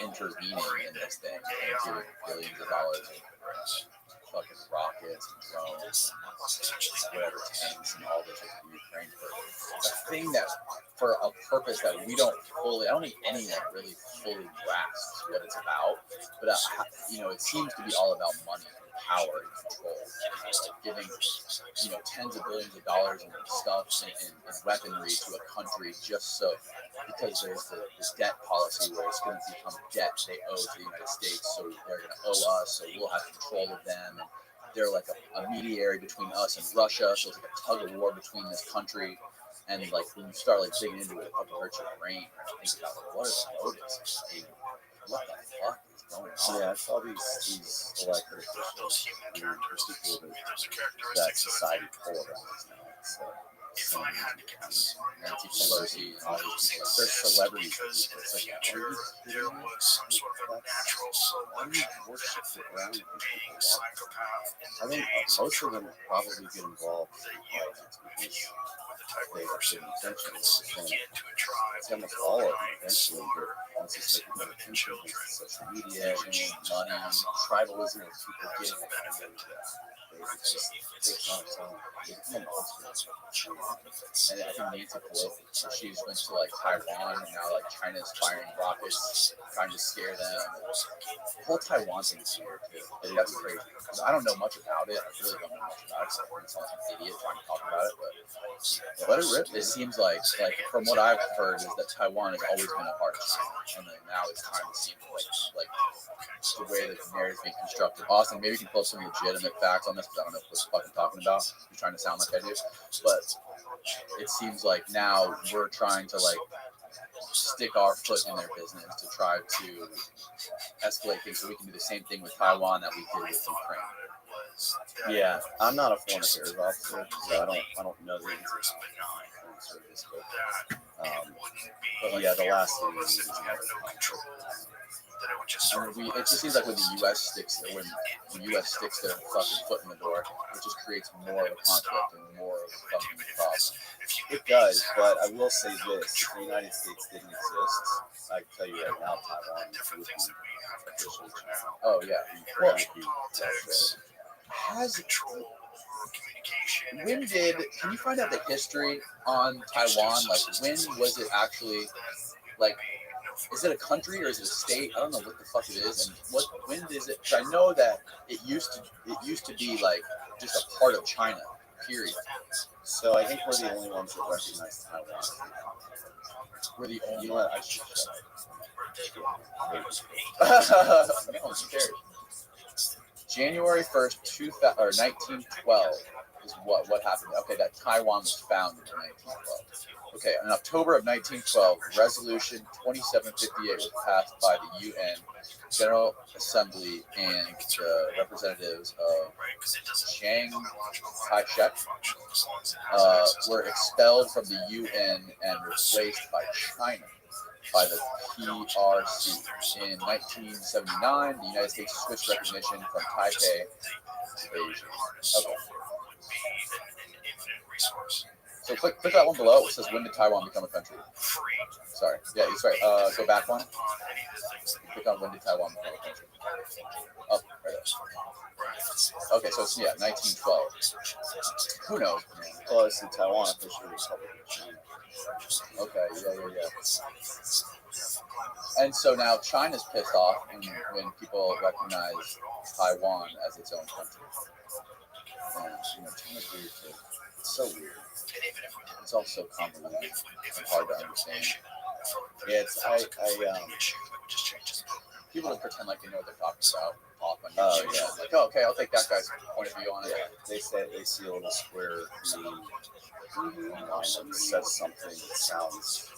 intervening in this thing and giving billions of dollars in fucking rockets and drones and whatever tanks and all this to Ukraine for a thing that for a purpose that we don't fully, I don't think anyone really fully grasps what it's about, but it seems to be all about money, power, and control. Like giving tens of billions of dollars in stuff and weaponry to a country just so because there's this debt policy where it's going to become debt they owe to the United States, so they're going to owe us, so we'll have control of them, and they're like a mediator between us and Russia, so it's like a tug of war between this country. And like when you start like digging into it, it fucking hurts your brain. Think about like, what are the motives? What the fuck is going on? Yeah, it's all these elected officials and people that society polarizes now. It's Nancy Pelosi and all these people. They're celebrities. It's like, there was some sort of a natural selection around people. I think most of them probably get involved because they have certain intentions. It's almost all of them eventually, but once it's like the attention, social media, money, tribalism of people getting it. It just takes on its own. It's a monster. And I think Nancy Pelosi, she just went to like Taiwan, and now like China's firing rockets, trying to scare them. The whole Taiwan thing is weird too. That's crazy. I don't know much about it. I really don't know much about it. So I sound like an idiot trying to talk about it, but let it rip. It seems like from what I've heard is that Taiwan has always been a part of China, and then now it's time to seem like the way that the narrative is being constructed. Austin, maybe you can pull up some legitimate facts on this, because I don't know what you're fucking talking about. You're trying to sound like I do, but it seems like now we're trying to like stick our foot in their business to try to escalate things, so we can do the same thing with Taiwan that we did with Ukraine. Yeah, I'm not a foreign affairs officer, so I don't know the answers to this, but yeah, the last thing is it just seems like when the U.S. sticks their fucking foot in the door, it just creates more of a conflict and more of a fucking problem. It does, but I will say this: if the United States didn't exist, I can tell you right now, Taiwan would be officially China. Oh yeah, well, can you find out the history on Taiwan? Like, when was it actually like? Is it a country or is it a state? I don't know what the fuck it is. And when is it? Because I know that it used to be like just a part of China. Period. So I think we're the only ones that recognize Taiwan. We're the only. You know what? I should shut up. No, who cares? January 1st, 1912 is what happened. Okay, that Taiwan was founded in 1912. Okay, in October of 1912, Resolution 2758 was passed by the UN General Assembly, and the representatives of Chiang Kai-shek were expelled from the UN and replaced by China, by the PRC. In 1979, the United States switched recognition from Taipei to Beijing. Okay. So click that one below. It says, when did Taiwan become a country? Sorry. Yeah, sorry. Go back one. Click on when did Taiwan become a country. Oh, right there. Okay, so it's, 1912. Who knows? Well, it's in Taiwan officially Republic of China. Okay, yeah. And so now China's pissed off when people recognize Taiwan as its own country. And, China's weird too. It's so weird. It's all so convoluted and hard to understand. Yeah, people that pretend like they know what they're talking about off on YouTube. Yeah. Like, oh, okay, I'll take that guy's point of view on it. Yeah. They see a little square meme online that says something that sounds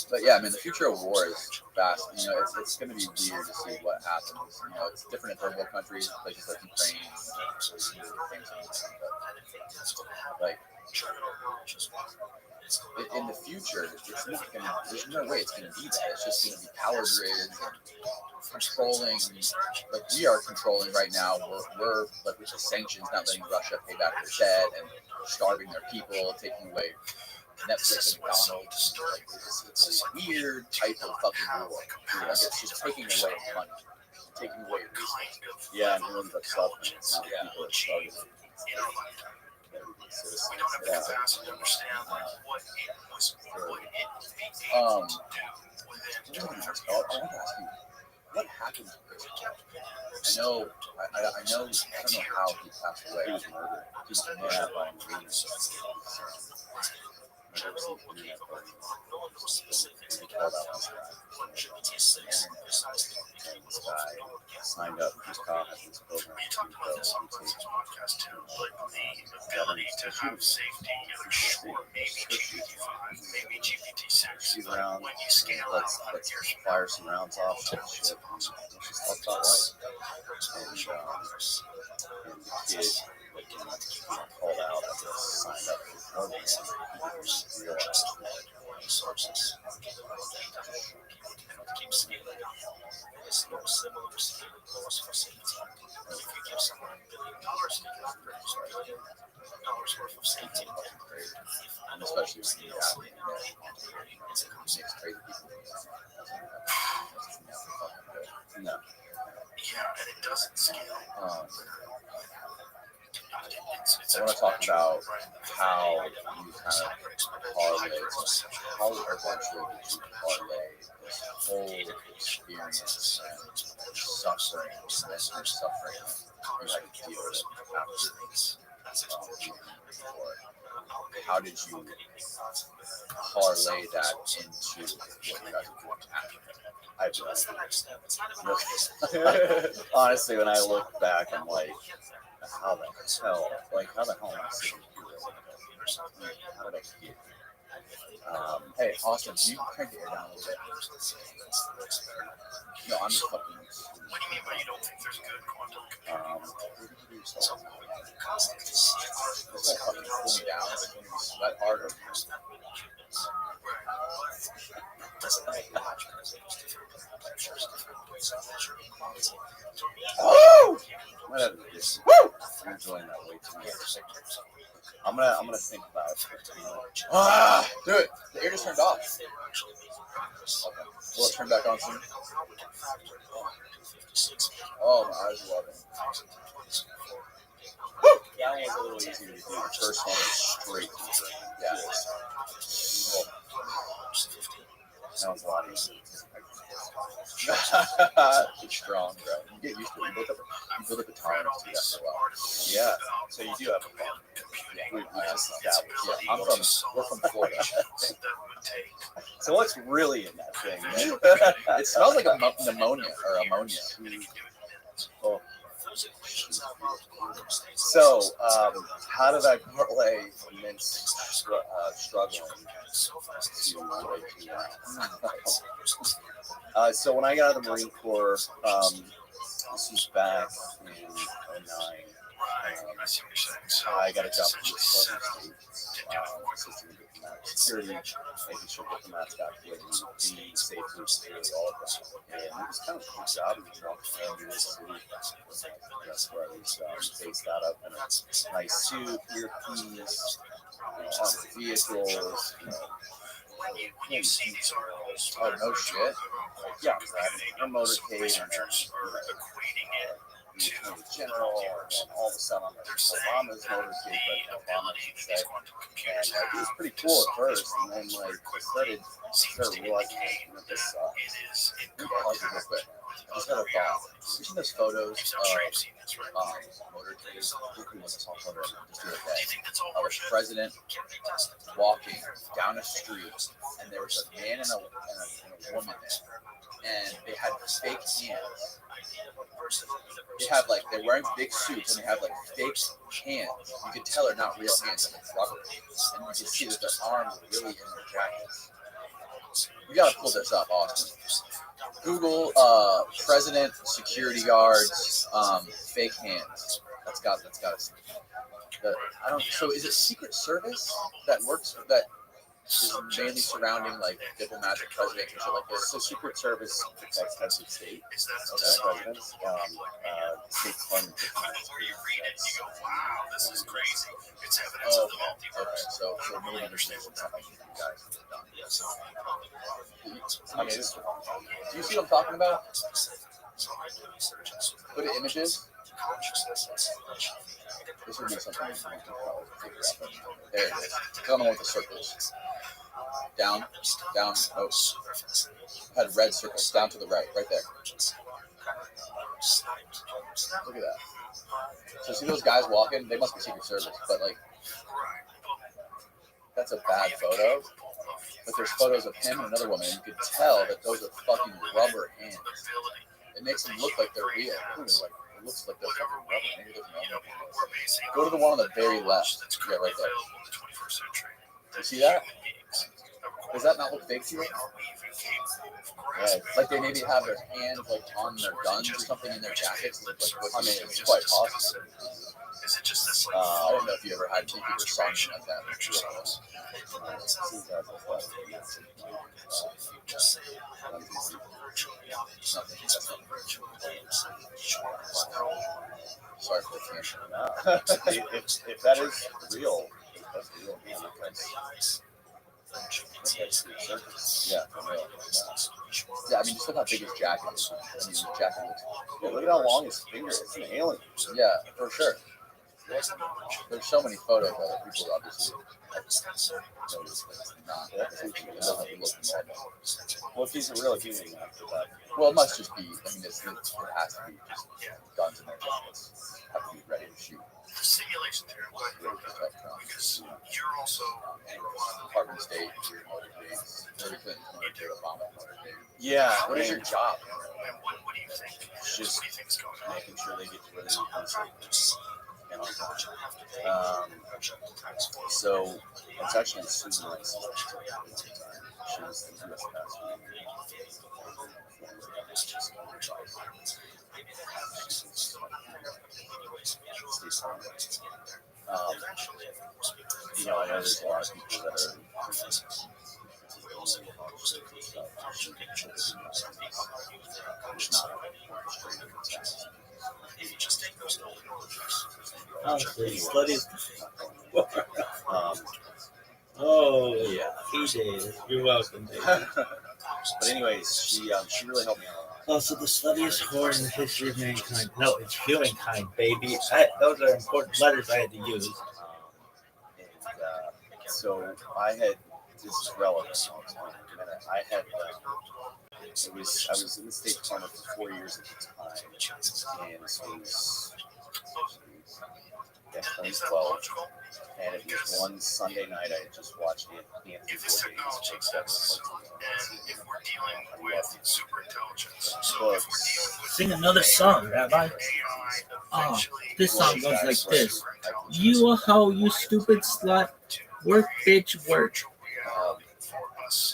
But yeah, I mean, the future of war is vast. You know, it's going to be weird to see what happens. You know, it's different in third world countries, places like Ukraine, like in the future, it's not going to. There's no way it's going to be that. It's just going to be power grids and controlling. Like we are controlling right now. We're like with the sanctions, not letting Russia pay back their debt and starving their people, taking away Netflix and McDonald's. Like, it's a weird type of fucking war. Like, it's just taking away money, taking away resources. Yeah, and who ends up suffering? It's not Yeah. people that started it. We don't have Yeah. enough capacity to understand what it was, what it became Um, to do within. I want to ask you, what happened to Chris Paul? I know, I don't know how he passed away. He was murdered. He was murdered by Marines. I've never seen the internet, but he called out this guy. And this guy signed up. Chris Paul had this program We talked about this on this podcast too, but the ability to have safety, sure, maybe GPT-5, maybe GPT-6, but when you scale out let's years from fire some rounds off. now, Shit. It's just all about right. And the kid called out, I guess, signed up for the program. He didn't realize that resources. Keep scaling up. It's no similar laws for safety. If you give someone $1 billion, you can produce $1 billion worth of safety. and especially when you have it's a crazy people. No. Yeah, and it doesn't scale. I want to talk about how you kind of parlay, how eventually did you parlay this whole experience and suffering, listener suffering you had to deal with after how did you parlay that into what you guys are doing after? I have honestly, when I look back, I'm like, how the hell? Like, how the hell am I sitting here? How did I get here? Hey, Austin, can you crank the air down a little bit? No, I'm just fucking. What do you mean by you don't think there's good quantum computing? This whole fucking cool me down. It's going to be sweat harder. Oh! Woo! I'm enjoying that way too much. I'm gonna think about it. Do it. The air just turned off. Okay. Will it turn back on soon? Oh, my eyes love it. That one was a little easier to do. The first one was straight to the brain. Yeah. That was a lot easier. It's strong, bro. You get used to it. You build up a tolerance to that for a while. Yeah. So you do have a phone. We just established. Yeah. We're from Florida. So what's really in that thing, man? It smells like a pneumonia or ammonia. Oh. So, how did I parlay amidst struggling to break you? So when I got out of the Marine Corps, this was back in 2009. I got a job in the Southern State, assisting in diplomatic security, making sure diplomats got where they needed to be, safety, security, all of that. And it was kind of a cool job. It was walking around New York City. That's where I was based out of, in a nice suit, earpiece, armored vehicles, When you see these articles, oh, no shit. Yeah, driving a motorcade and researchers are equating it Lieutenant General, and all of a sudden I'm like Obama's motorcade, but Obama should say. And it was pretty cool at first, and then like I started realizing, this sucks. Let me pause it real quick. I just had a thought. You seen those photos of motorcades? Look who was this on photo just the other day. Of a president walking down a street, and there was a man and a woman there, and they had fake hands. They have like they're wearing big suits and they have like fake hands. You can tell they're not real hands, like rubber. and you can see that their arms are really in their jackets. You gotta pull this up, Austin. Google president security guards fake hands. That's got I don't. So is it Secret Service that works that is mainly surrounding like diplomats or presidents and shit like this? So Secret Service protects heads of state, presidents, state fund. This is crazy. It's evidence Oh, of the okay. multiverse. So maybe understand what's happening with you guys. I mean, do you see what I'm talking about? Put in images. This would be something you can probably figure out. There it is. Click on the one with the circles. Down. Oh, had red circles. Down to the right there. Look at that. So see those guys walking? They must be Secret Service, but like, that's a bad photo. But there's photos of him and another woman, and you can tell that those are fucking rubber hands. It makes them look like they're real. It looks like they're fucking rubber. Maybe it doesn't look like it. Go to the one on the very left. Yeah, right there. You see that? Does that not look fake to you? Yeah, like they maybe have their hands like on their guns or something in their jackets. Like, I mean, it's quite possible. I don't know if you ever had Tiki or something like that. Sorry for the tangent. If that is real, that's real. Man, Yeah, for real. Yeah, I mean, just look how big his jacket is. I mean, his jacket looks. Yeah, look at how long his finger is. It's an alien. Yeah, for sure. There's so many photos that people obviously notice not. Well, if he's a real human, Well, it must just be. I mean, it has to be just guns in their jackets. Have to be ready to shoot. Simulation theory. Because you're also Department of State, Motor Base, Hillary Clinton's Motor Base, Obama Motor Base. yeah. What is your job? what do you think? Just What do you think's going on? making sure they get to where they need to be. And on time. So it's actually Susan Rice's she was the U.S. pastor. You know, I know there's a lot of people that are Oh, so he studies. um, Oh, yeah. he did. You're welcome, baby. But anyways, she really helped me out. Oh, so the studiest horror in the history of mankind. No, it's humankind, baby. Those are important letters I had to use. So I had, this is relevant. I had, I was in the State Department for 4 years at the time, and this was 2012, and it was one Sunday night I had just watched Anthony Sing another song, Rabbi. Oh, this song goes like this. You a hoe, you stupid slut. Work, bitch, work.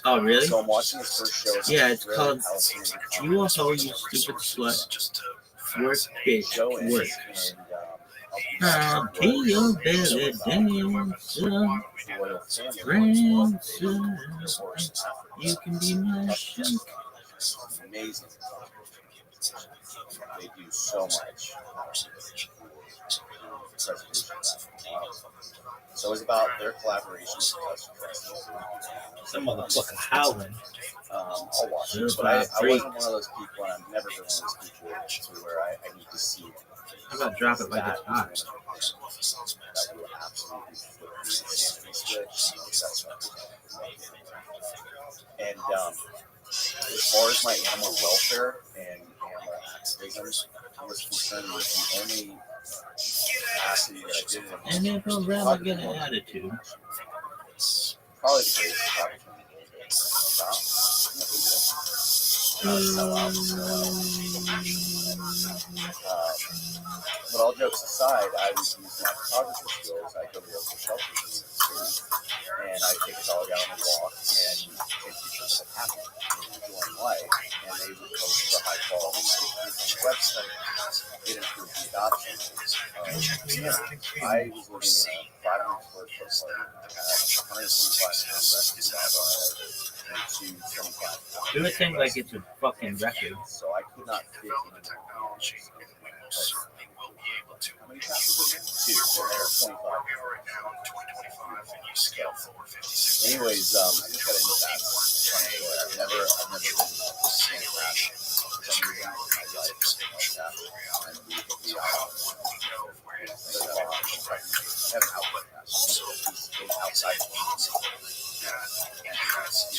Oh, really? So I'm watching this first show. Yeah, it's called You a hoe, you stupid slut. Work, bitch, work. I'll be your belly dancer, prancer. You can be my shank. Amazing. They do so much. So it was about their collaboration with Some motherfucker howling. I'll watch it, but I wasn't one of those people, and I've never been one of those people to where I need to see it. How about drop it like it's hot? That will absolutely flip the insanity switch. And as far as my animal welfare and animal activism was concerned, was the only capacity that I did it in. And if a rabbi get an attitude. Probably the greatest opportunity. But all jokes aside, I would use my photography skills. I go to local shelters and I take a dog out on a walk and take pictures of happy and enjoying life, and they would post the high quality pictures on the website. It improved the adoption. I was living in a 500 square foot apartment. I had a 125-pound rescue dog and two 25-pound. Do a thing like it's a fucking record. So I could not fit in more animals. How many pounds was it? Two. So they're 25. Anyways, I just got into that. I've never been a fan of that for some reason in my life. Like that. And the I have an outlet cat. He's outside the house.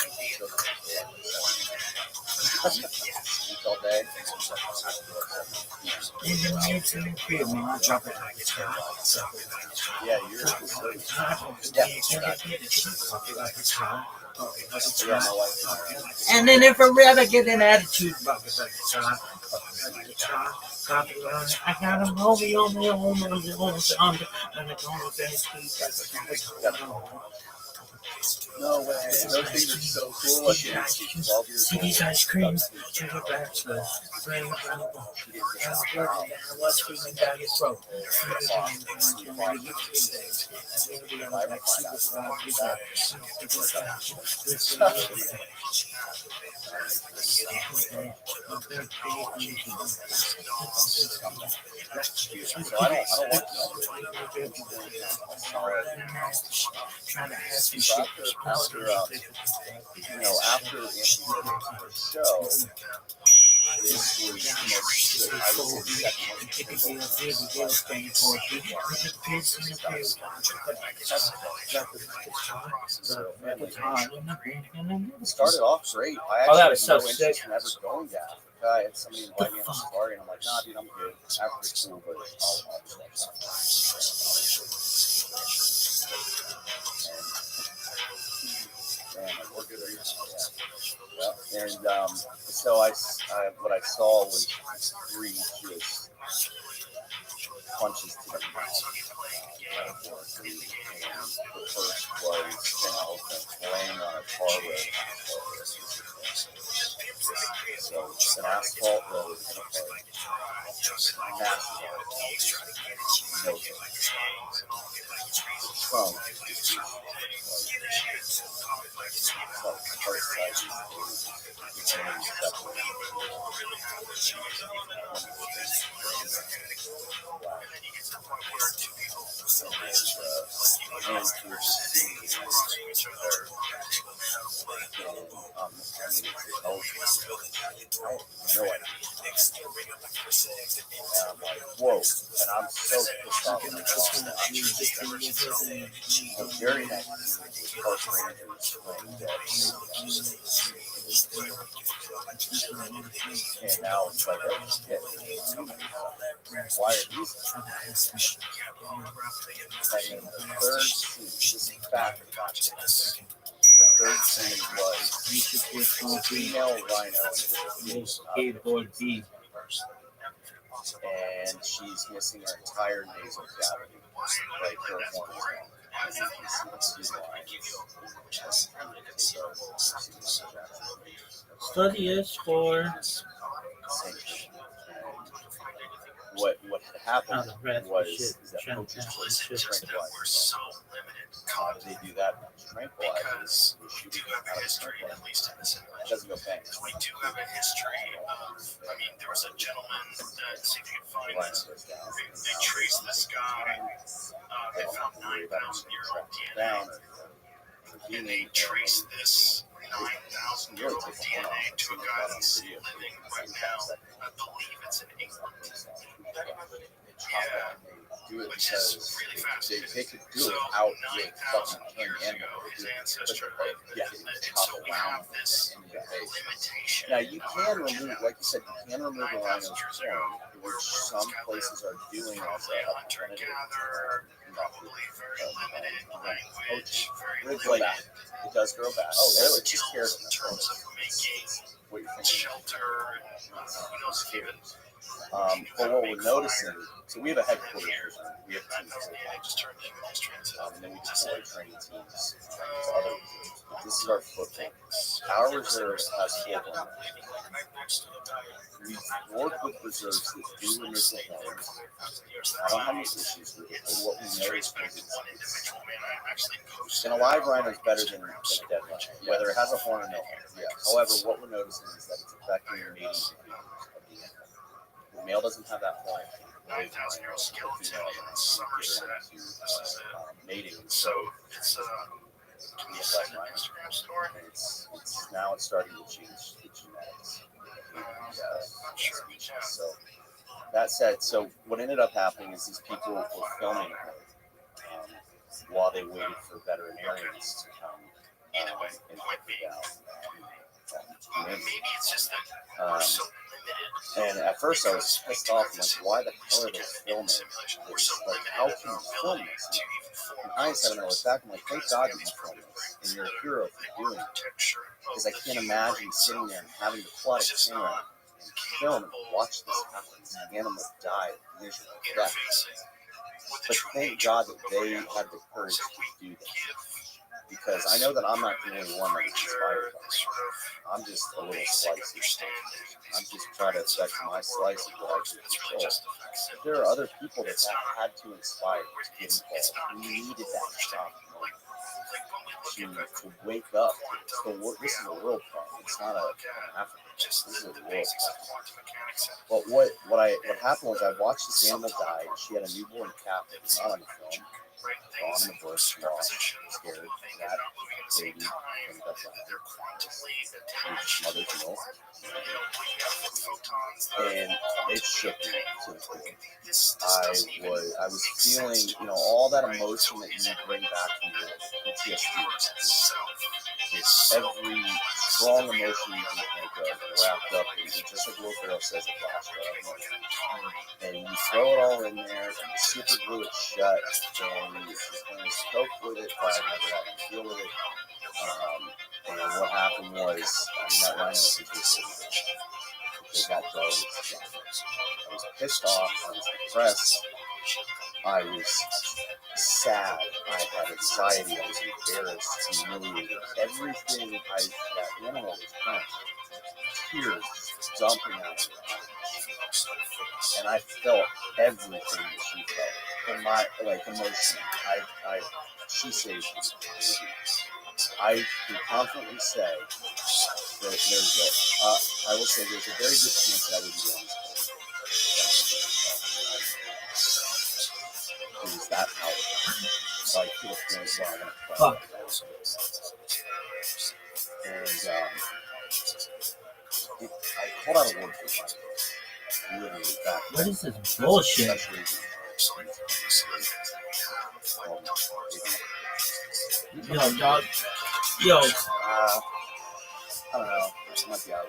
And he goes all day. And he's like outside the door. In the night in the crib, man, I drop it like it's hot. Yeah, you're just yeah, my wife. And then if I rather get an attitude about it, like it's hot. I got a movie on the under, and the corner No way. Those things are so cool. Like, yeah, she's 12 years see these old. ice creams, to the bachelor, spring available. I was screaming down your throat. So I don't want Trying to ask you so after Anthony Burke's show, this was I was the second It started off great. I actually that was so had no interest sick. in ever going to Africa. I had somebody invite me on a safari, and I'm like, nah, dude, I'm good. Africa's cool, but we're good there. Yeah. And so what I saw was three just punches to the mouth. Metaphorically. And the first was an elephant laying on a tar road. So it's an asphalt road in a park. Massive no trunk. No idea. And I'm like, whoa. And I'm so pissed off when I lost that. The very next thing was Park Rangers playing dead. And now it's like, oh shit. Why are these? And then the third scene, this is back in the third scene was a female rhino Skateboard B. and she's missing her entire nasal cavity, like her horn is gone. And you can see the two lines. Study is for What had happened was that shit. coaches just tranquilized. How do they do that? Tranquilizers. We do have a history, at least in this It doesn't go bang. We do have a history of, there was a gentleman that, see if you can find this, they traced this guy, they found 9,000-year-old DNA, and they traced this 9,000-year-old DNA to a guy that's living right now. I believe it's in England. Yeah. Do it Which is because really fascinating. they could do it without being fucking years animal. ago, his ancestor lived. Yeah, And so we have this limitation. Now you can remove, like you said, you can remove a rhino's horn, which some places are doing as a alternative. Probably very limited language, It grow back. It does grow back. Oh, really? It's just scared in terms of making what you're thinking. shelter, who knows if even But what we're noticing, so we have a headquarters, we have teams, and then we deploy training teams to other reserves. But this is our footprint. Our reserve has 400. We've worked with reserves that do initial homes. I don't have any issues with it, but what we notice is and a live rhino is better than a dead rhino, whether it has a horn or no horn. Yes. However, what we're noticing is that it's affecting the mating behaviors of the animal. The male doesn't have that horn. The female doesn't get her into mating. So it's we have live rhinos. And it's now it's starting to change the genetics. So that said, so what ended up happening is these people were filming her while they waited for veterinarians to come and point it out. And at first I was pissed off. I'm like, why the hell are they filming this? Like, how can you film this? In hindsight, I was back. I'm like, thank God you film this, and you're a hero for doing it. Because I can't imagine sitting there and having to plot a camera and film and watch this happen. The animal died miserable death. But thank God that they had the courage to do this. Because I know that I'm not the only one that was inspired by it. I'm just a little slice of steak. I'm just trying to affect my slice of what I can control. But there are other people that had to inspire to get involved. We needed that shock moment to wake up. This is a real problem. It's not an African. This is a real problem. But what happened was I watched this animal die. She had a newborn calf that was not on the film. Gone in the bush, lost, scared. That baby ended up dying. Mother's milk. And it shook me to the core. I was feeling, all that emotion that you bring back from your PTSD. It's every strong emotion you can think of wrapped up in just like Will Ferrell says at last. And you throw it all in there, and you super glue it shut, and you just kind of cope with it by never having to deal with it. And what happened was, that rhino situation, it got dull. I was pissed off, I was depressed, I was sad, I had anxiety, I was embarrassed, humiliated. Everything that animal was crying, tears dumping out of her eyes. And I felt everything that she felt. In my emotion. She saved me. I can confidently say that I will say there's a very good chance that I would be on this. It was that powerful. Like to the point where I'm gonna cry. And I called out a word for my literally back. What is this bullshit? Yo, dog. Yo. I don't know. It might be out of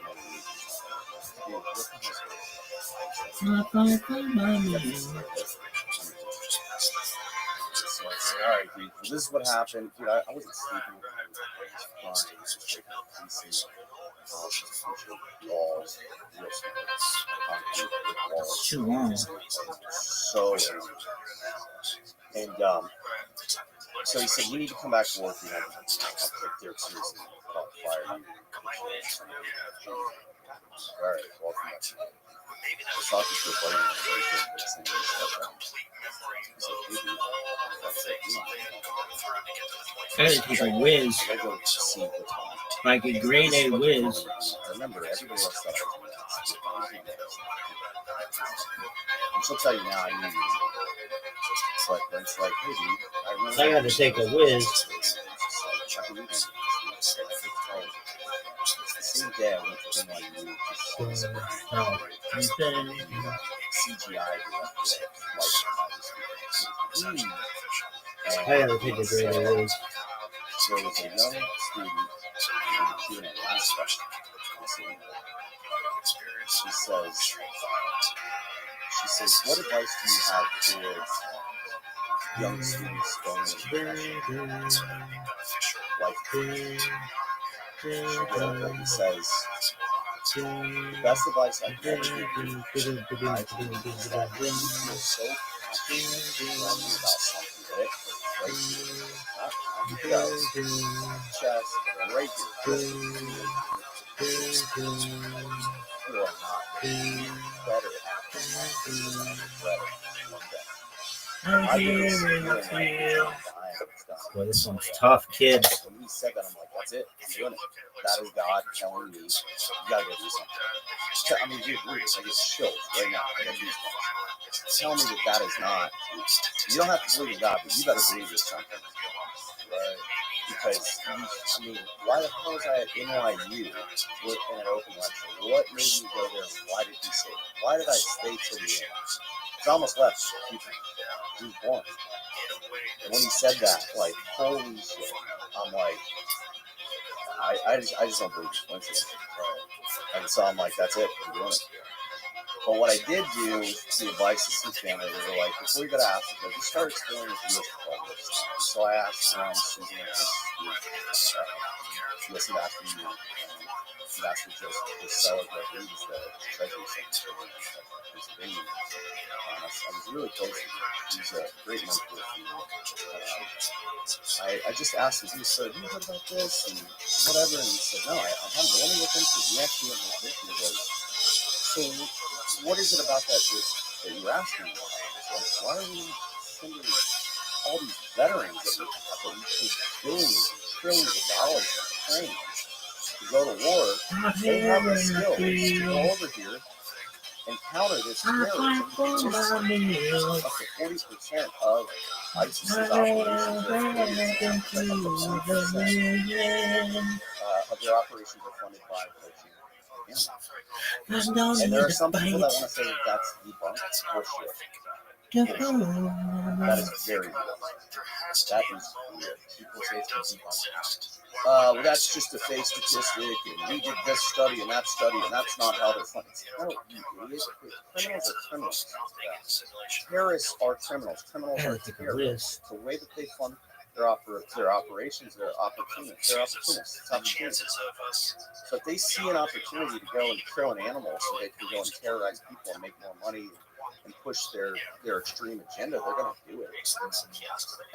So I say, all right, dude. Well, this is what happened. Dude, I wasn't sleeping. I was crying. I was just walls, real concrete walls. Too long. So, and so he said, you need to come back to work. I'll take their seriously. I'll fire you. All right, welcome back. I was talking to a buddy of mine. I gotta take a whiz. I go see what's going on. Like a grade A whiz. Remember, everybody else thought I was doing that. And she'll tell you now, I knew you. But it's like, hey, dude, I remember. I gotta take a whiz. I believe in you. It's the same day I went to NYU to see CGI I gotta take a grade A whiz. So there was a young student doing a last question. She says, what advice do you have for young students going into life? He says, The best advice I can ever give you, I believe, is that if you feel so passionate about something that it breaks you, not chest, right here, you are not better at I'm hearing you feel. Well, this one's tough, kids. When he said that, I'm like, that's it. I'm doing it. That is God telling me, you gotta go do something. I mean, dude, I get chills right now. I got goosebumps. Tell me that is not. You don't have to believe in God, but you better believe there's something. Right? Because, I mean, why the hell was I at NYU in an open lecture? What made me go there? Why did he say it? Why did I stay till the end? I almost left. He was born. And when he said that, like, holy shit, I'm like, I just don't believe it's coincidence. And so I'm like, that's it, I'm doing it. But what I did do was the advice to some family, they were like, before you go to Africa, just start exploring with US politics. So I asked around Susan and US Ambassador Joseph Costello, who's the Treasury Secretary of Pennsylvania. I was really close to him. He's a great mentor for me. I just asked him, he said, have you heard about this? And whatever. And he said, no, I haven't. Let me look into it. He actually went and looked into it. He goes, so what is it about that you're asking me about? Like, why are we sending all these veterans that we pay billions and trillions of dollars to train to go to war? They have the skills to go over here and counter this terrorism. Up to 40% of ISIS's operations are of their operations are funded by coaching. And there are some people that want to say that that's debunked bullshit. That is very real. That is real. People say it's debunked. Well, that's just a fake statistic, and we did this study and that study, and that's not how they're funded. No, you idiot. Criminals are criminals. Terrorists are criminals. Criminals are terrorists. The way that they fund their operations, they're opportunists. It's opportunists. So if they see an opportunity to go and kill an animal so they can go and terrorize people and make more money and push their extreme agenda, they're going to do it.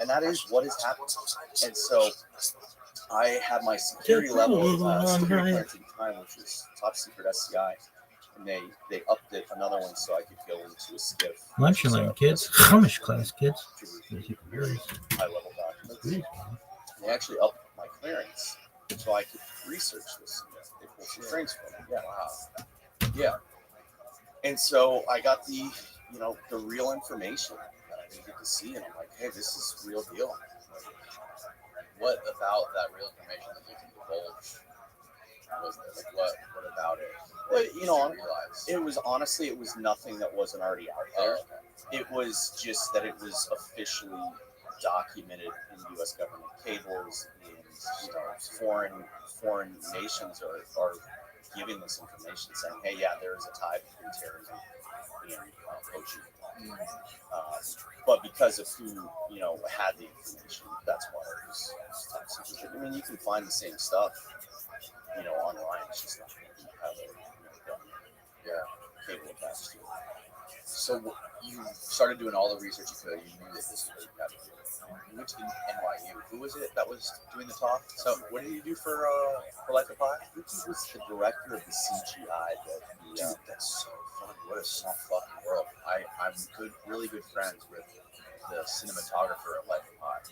And that is what is happening. And so I had my security level security clearance at the time, which was top secret SCI, and they upped it another one so I could go into a skiff. Lunchline, kids. Chumash class, kids. Very high level documents. They actually upped my clearance so I could research this. They pulled some strings for me. Yeah, wow. Yeah. And so I got the real information that I needed to see, and I'm like, hey, this is real deal. What about that real information that you can divulge? What about it? Well, it was nothing that wasn't already out there. It was just that it was officially documented in U.S. government cables, and foreign nations are giving this information, saying, "Hey, yeah, there is a tie between terrorism and poaching." But because of who had the information, that's why it was top secret. I mean, you can find the same stuff, online. It's just not going to have a cable attached to it. So you started doing all the research you could. You knew that this is what you had to do. You went to NYU. Who was it that was doing the talk? So what did you do for Life of Pi? He was the director of the CGI. Dude, that's so fun. What a small fucking world. I'm really good friends with the cinematographer of Life of Pi.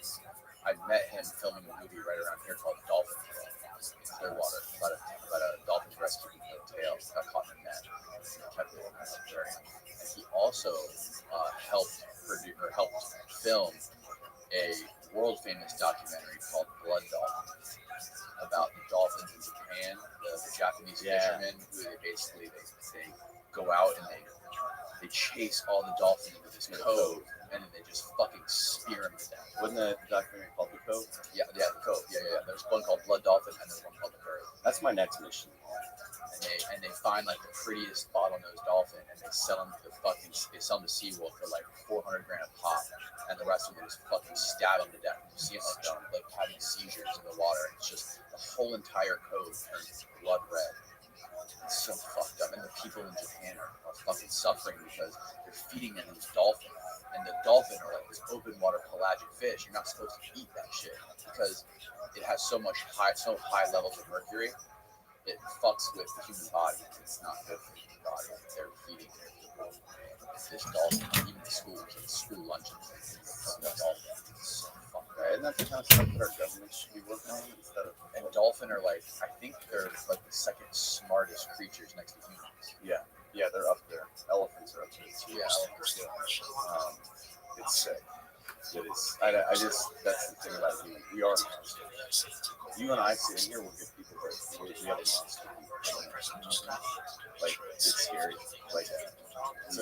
I met him filming a movie right around here called Dolphin Tail in Clearwater about a dolphin rescuing the tail got caught in a net and kept it in the aquarium. And he also helped film a world famous documentary called Blood Dolphin about the dolphins in Japan, the Japanese fishermen who they go out and they chase all the dolphins into this cove, and then they just fucking spear them to death. Wasn't the documentary called The Cove? Yeah, the Cove. Yeah. There's one called Blood Dolphin, and there's one called The Cove. That's my next mission. And they find like the prettiest bottlenose dolphin, and they sell them to SeaWorld for like $400,000 a pop, and the rest of them just fucking stab them to death. You see them like having seizures in the water, and it's just the whole entire cove turns blood red. It's so fucked up. And the people in Japan are fucking suffering because they're feeding them these dolphins. And the dolphin are like this open water pelagic fish. You're not supposed to eat that shit because it has so high levels of mercury. It fucks with the human body. It's not good for the human body. They're feeding this dolphin, even the school lunches. It's a dolphin. It's so fucked up. And that's the kind of stuff that our government should be working on instead of. And dolphin are like, I think they're like the second smartest creatures next to humans. Yeah, they're up there. Elephants are up there too. Yeah, elephants, It's sick. It is. I just, that's the thing about human. We are monsters. You and I sitting here, we're good people, but we have a monster. Like, it's scary. Like, it's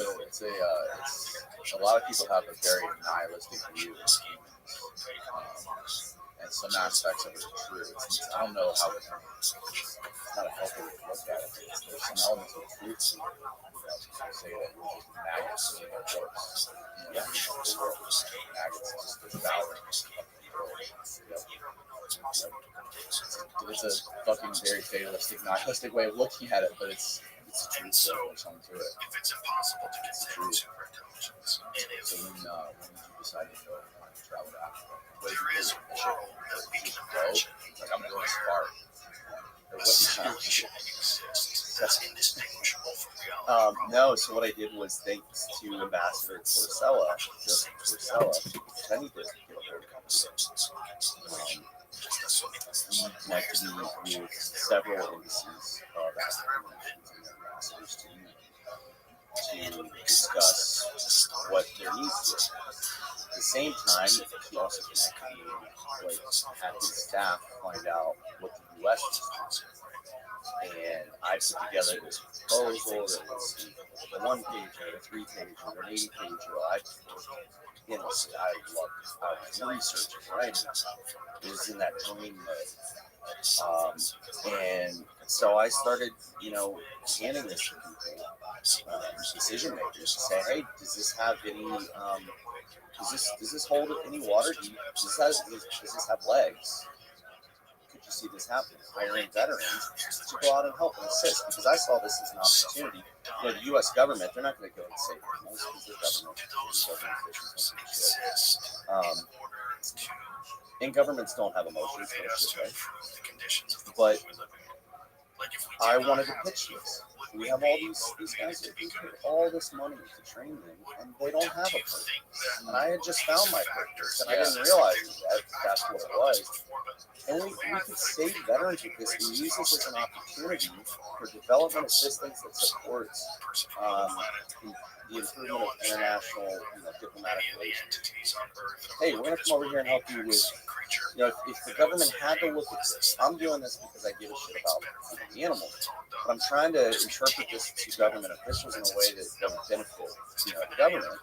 a lot of people have a very nihilistic view of humans. And some aspects of it are true. I don't know how it's not a healthy way to look at it. There's some elements of truth to it. Say that we're just maggots in our corpse. Maggots just devouring It's a fucking very fatalistic, nihilistic way of looking at it, but it's the truth. There's something to it. If it's impossible to consider superintelligence, and if So when did you decide to go and travel to Africa? there is a world that we can Go? imagine, Like, I'm going to Spark. Or a what situation exists that's indistinguishable from reality. no, so what I did was, thanks to Ambassador Torcella, Joseph Torcella, I need to get a hold of him. He connected me with several embassies of African nations and their ambassadors to discuss what their needs were. At the same time, he also connected me with, had his staff find out what the U.S. was doing. And I put together this proposal that was a 1-page or a 3-page or an 80-page. I was researching, right? It was in that dream mode. And so I started, handing this to people, decision makers, to say, hey, does this have any, does this hold any water? Does this have legs? Could you see this happening? Hiring veterans to go out and help and assist, because I saw this as an opportunity. The U.S. government, they're not going to go and save animals because they're government. And governments don't have emotions, right? But I wanted to pitch this. We have all these guys that pay all this money to train them, and they don't have a purpose. And I had just found my purpose, and I didn't realize that that's what it was. And we could save veterans with this. We use this as an opportunity for development assistance that supports the improvement of international diplomatic relations. Hey, we're going to come over here and help you with, if the government had to look at this, I'm doing this because I give a shit about the animals, but I'm trying to interpret this to government officials in a way that would benefit the government.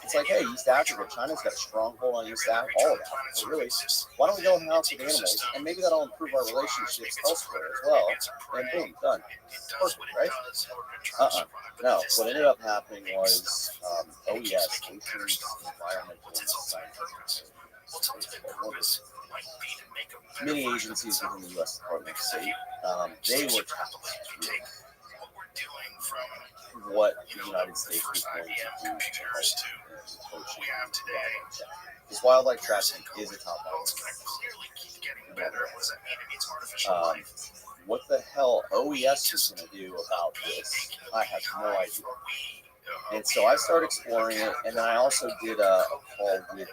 It's like, hey, East Africa, China's got a stronghold on East Africa, all of Africa, really. Why don't we go and help with animals, and maybe that'll improve our relationships elsewhere as well, and boom, done. Perfect, right? No, what ended up happening was OES, Oceans Environmental and Scientific, many agencies within the U.S. Department of State, they were tasked with what the United States was going to do to help because wildlife trafficking is a top priority. What the hell OES is going to do about this, I have no idea. And so I started exploring it, and then I also did a call with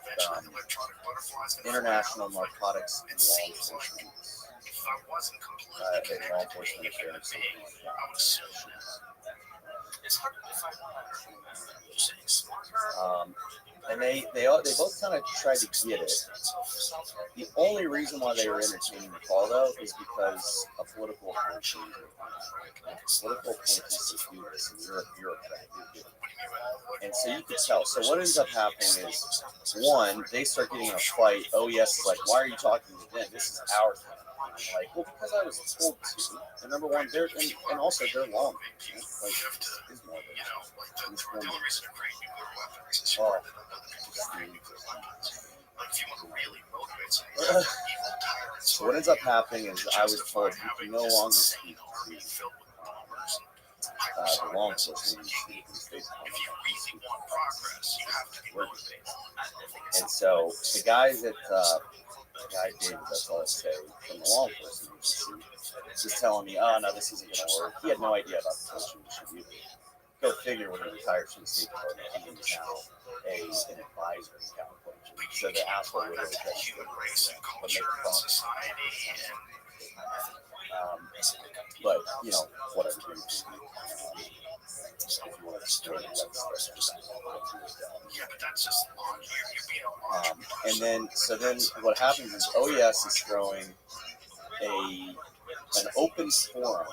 International Narcotics and Law Enforcement. Law Enforcement Affairs. And they both kind of tried to get it. The only reason why they were entertaining the call, though, is because a political appointee. Political appointees do this, and you're a bureaucrat. And so you could tell. So what ends up happening is, one, they start getting in a fight. OES is like, why are you talking to them? This is our thing. I'm like, well, because I was told to. And number one, they're and also they're long. Like, it's more than So what ends up happening is I was told you can no longer speak to the law enforcement state and so the guys at guy David, that's all I say, from the law enforcement agency, just telling me, oh no, this isn't going to work. He had no idea about the coaching issue either. Go figure, when he retires from the State Department, he is now an advisor in California. So the asshole would have but you know, whatever. And then what happens is OES is throwing an open forum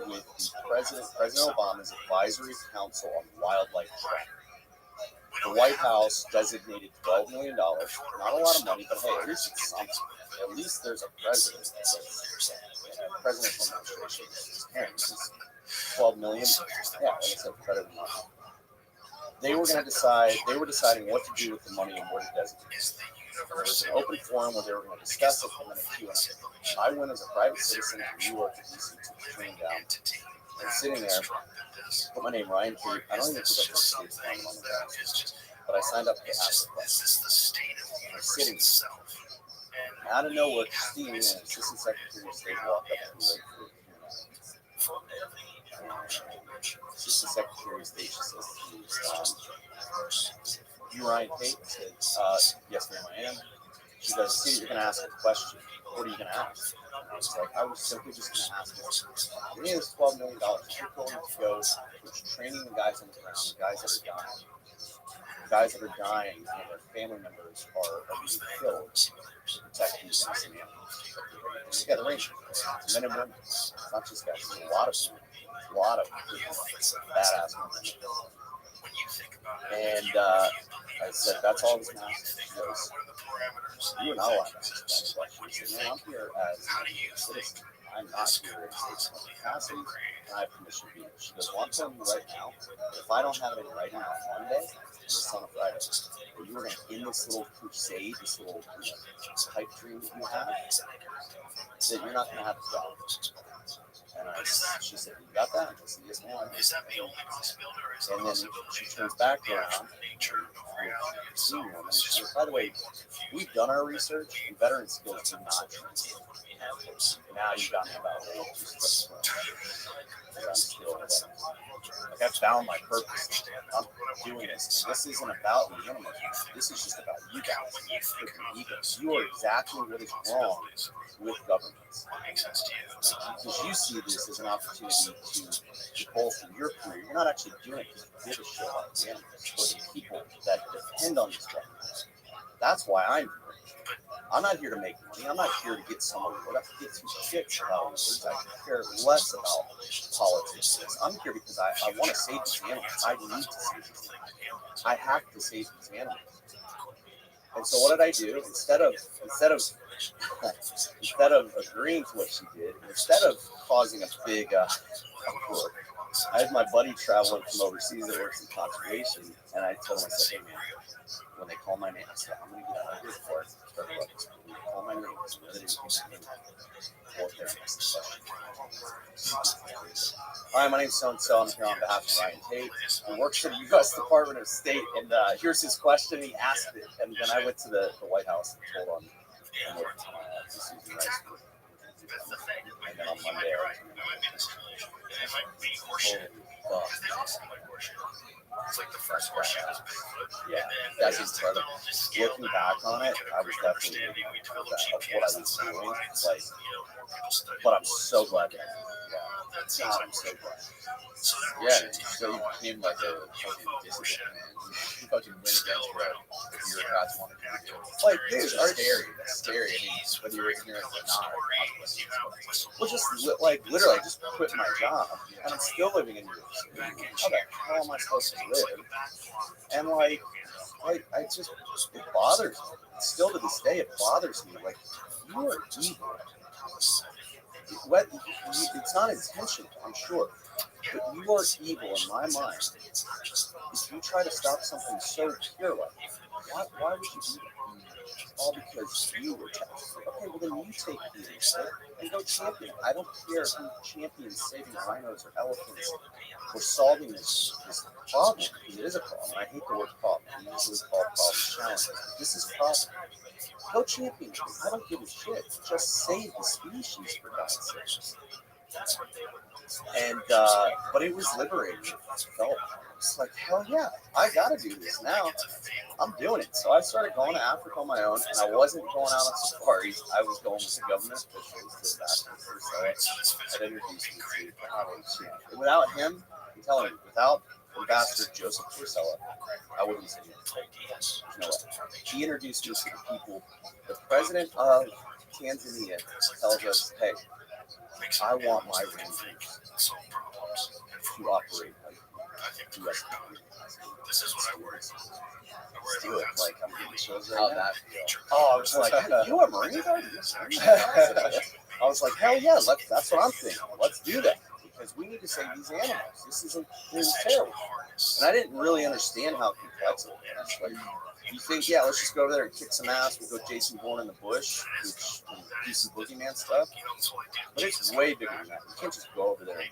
with President Obama's Advisory Council on Wildlife Trafficking. The White House designated $12 million. Not a lot of money, but hey, at least it's something. At least there's a president. Presidential administration is carrying $12 million. Yeah, that's a better than nothing. They were deciding what to do with the money and where to designate. There was an open forum where they were going to discuss it and then a Q&A. I went as a private citizen from New York to DC to train down. And sitting there, put my name Ryan Tate. I don't even think I put state's name on the back, but I signed up to ask the question. I'm sitting there. Out of nowhere, Christine, an assistant secretary of state, walked up to me Assistant Secretary of State, she says to me, you Ryan Tate? I said, yes ma'am, I am. She goes, see, you're going to ask a question. What are you going to ask? And I was like, I was simply just going to ask this. Give me this $12 million. You're going to go with training the guys on the ground, the guys that are dying. The guys that are dying and their family members are being killed to protect these innocent animals. You got a range of men and women, not just guys. A lot of people, badass women. And I said, that's all this matters. She goes, you are not allowed to ask that question. I said, man, I'm here as a citizen. I'm not here in state capacity, and I have permission to be here. She goes, well, I'm telling you right now, if I don't have it in writing on Monday, it's on a Friday, you were going to end this little crusade, this little pipe dream that you have, that you're not going to have a job. And she said, you got that? I said, yes, ma'am. And then she turns back around. By the way, we've done our research, and veteran skills do not translate. Now you've got me about I found my purpose. I'm doing this. This isn't about the animals. This is just about you guys. You are exactly what is wrong with governments. Because you see this as an opportunity to bolster your career. You're not actually doing it because you give a shit about the animals or the people that depend on these governments. That's why I'm here. I'm not here to make money. I'm not here to get somebody. I have to get two shits about words. I care less about politics. I'm here because I want to save these animals. I need to save these animals. I have to save these animals. And so what did I do? Instead of agreeing to what she did, instead of causing a big uproar, I had my buddy traveling from overseas that works in conservation, and I told him, I said, hey man, when they call my name, I said, I'm going to get out of here before I start running. When they call my name, it's another Hi, my name's So-and-so. I'm here on behalf of Ryan Tate, who works for the U.S. Department of State, and here's his question. He asked it, and then I went to the White House and told him, and then on Monday, it's like the first question was Bigfoot. Yeah, that's incredible. Looking back on it, I was definitely of what I was doing. Like, but I'm so glad that God, I'm so glad. Yeah, so you became like a fucking dissident, man. You fucking went against what the bureaucrats wanted you to do. Like, dude, that's scary. I mean, whether you're ignorant or not. Well, just like literally, I just quit my job, and I'm still living in New York City. How the hell am I supposed to live? And like I just, it bothers me. Still to this day, it bothers me. Like, you are evil. It's not intentional, I'm sure, but you are evil in my mind. If you try to stop something so pure like that, why would you do that? all because you were tested. Okay, well then you take the initiative and go champion. I don't care who champions saving rhinos or elephants or solving this problem, because it is a problem. I hate the word problem. We usually call problems challenges. But this is a problem. Go champion. I don't give a shit. Just save the species, for God's sake. And but it was liberating. It felt it's like, hell yeah, I gotta do this now. I'm doing it. So I started going to Africa on my own, and I wasn't going out on safaris. I was going with the government officials to that introduced me to. Without him, I'm telling you, without Ambassador Joseph Porcella, I wouldn't be sitting here. No way. He introduced me to the people. The president of Tanzania tells us, hey, I want my rangers to operate like U.S. This is what I worry. Let's do it. Like, I'm getting chills right now. Oh, I was like, you a Marine? I was like, hell yeah, that's what I'm thinking. Let's do that. Because we need to save these animals. This is terrible. And I didn't really understand how complex it was. Like, you think, yeah, let's just go over there and kick some ass. We'll go Jason Bourne in the bush, which do some boogeyman stuff. But it's way bigger than that. You can't just go over there and,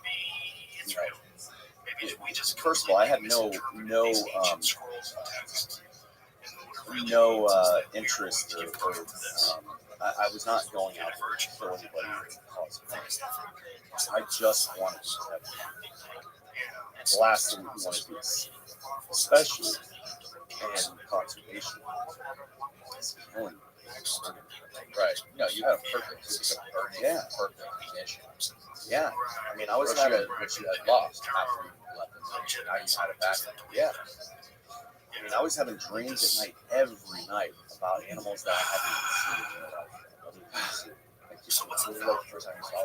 you know, first of all, I had no interest or I was not going out there to kill anybody or cause pain. I just wanted to have the last thing you want to do, especially in conservation, is killing. Right. No, you have perfect. Yeah. Perfect mission. Yeah. I mean, I was having what you had lost after you left the mission. Now you had it back. Yeah. I mean, I was having dreams at night every night about animals that I hadn't even seen. Like, just this was like the first time you saw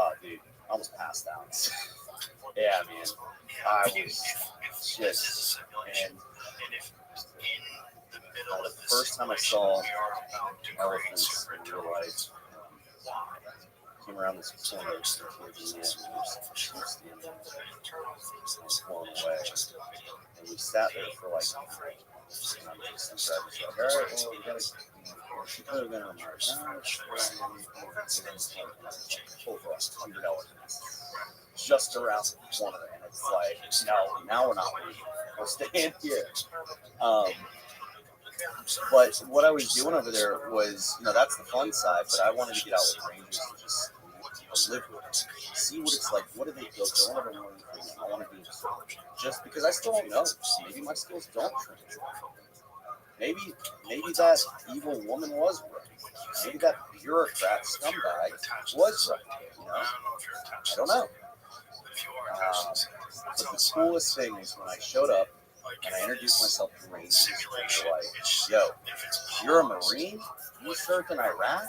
it. Dude, I almost passed out. Yeah, man. I was just, and the first time I saw elephants in real life, came around this corner towards the end, and blown away. And we sat there for like, and I'm just like, all right, well, we gotta, she could have been on Mars. Over $100 just around the corner, and it's like, no, now we're not leaving. We'll stay in here. But what I was doing over there was, you know, that's the fun side, but I wanted to get out with rangers and just, you know, live with it. See what it's like. What do they go through? I want to do this. Just because I still don't know. Maybe my skills don't translate. Maybe that evil woman was right. Maybe that bureaucrat scumbag was right. You know? I don't know. But the coolest thing is when I showed up and I introduced myself to Rangers, and they're like, yo, you're a Marine? You served in Iraq?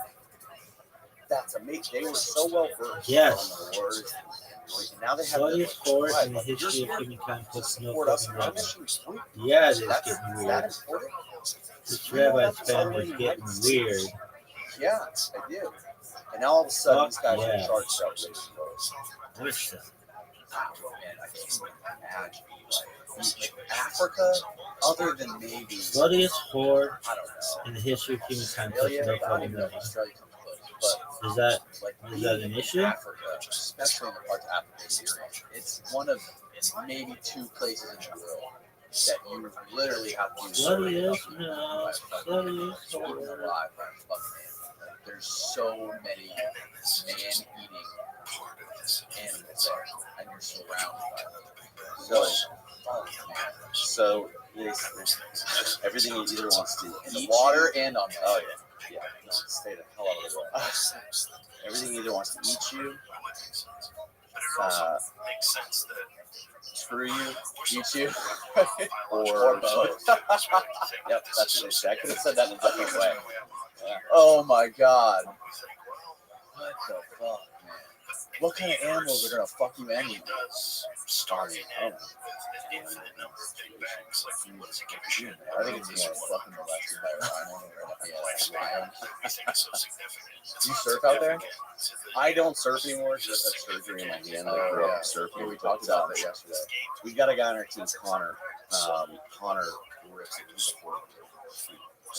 That's amazing. They were so well versed on the wars. And now they have Bloody sport in the history of humankind puts no fucking record. Yeah, it is getting weird. This rabbi's family is getting weird. Yeah, I do. And now all of a sudden, these guys are charged up. Listen. Man, I can't imagine. Like Africa, other than maybe Bloodiest horde I don't know in the history of humankind puts no fucking record. Australia comes close, but Is that an issue? Africa, especially in the parts of Africa you're in, it's one of maybe two places in the world that you literally have to Bloodiest, no. Bloodiest alive horde. by a fucking animal. There's so many man-eating animals there, and you're surrounded by them. So everything he either wants to in the water and on the yeah, no, stay the hell out of the water. Everything either wants to eat you, screw you, eat you, or both. Yep, that's it. I could have said that in a different way. Yeah. Oh my god. What the fuck, man? What kind of animals are gonna fuck you anyway? Starving. I don't know. I think it's more fucking molested by a rhino or a lion. You surf out there? I don't surf anymore. Just have surgery in my hand. I grew up surfing. We talked about that yesterday. We got a guy on our team, Connor. Connor rips it. He's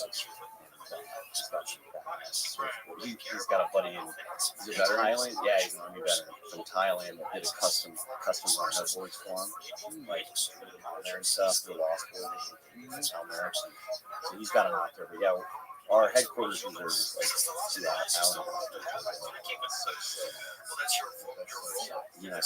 a he's got some badass surfboards. He's got a buddy in Thailand. Yeah, he's an army veteran from Thailand that did a custom rhino boards for him, like out there and stuff. The lost boards down there. So he's got him out there. But yeah, our headquarters reserve is like 2 hours out. You know,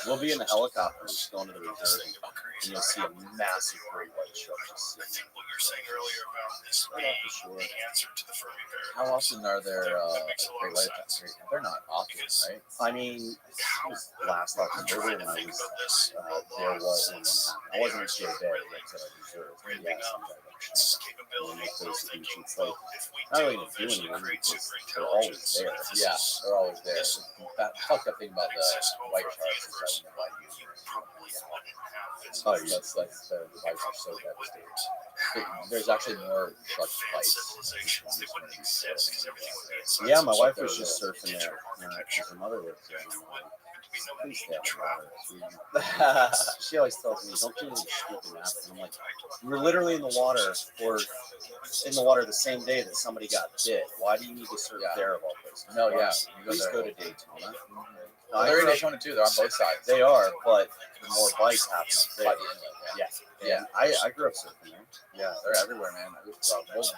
we'll be in the helicopter just going to the reserve, and you'll see a massive great white shark just I sitting think what you're saying earlier about this right off the shore. the answer to the Fermi paradox. How often are there That makes a lot great of white sense. sharks? They're not often, right? I mean, last I'm October trying when to I think was about this. there was one happened. I wasn't in Shea Bay, like to reserve. Ramping up its capability. It's like If we not do really do eventually anything create because super they're always intelligence, there. if this Yeah, is- they're always there. this That fucked up thing about the exists over white the sharks universe, is that when you you probably wouldn't have this. oh, that's like the bites are so devastating. There's actually more like bites. Civilizations, they wouldn't exist because everything would be inside. Yeah, some my sort wife was of just surfing there. Because her mother lives there. There'd be no Please need to stay out of travel. the water. She always tells me, don't do any stupid apps. And I'm like, you were literally in the water or in the water the same day that somebody got bit. Why do you need to surf there of all places? No, yeah. Please go to Daytona. Well, they're in Daytona too. They're on both sides. They are, but the more bites happen up there. Yeah. I grew up surfing there. Yeah, they're everywhere, man. We'll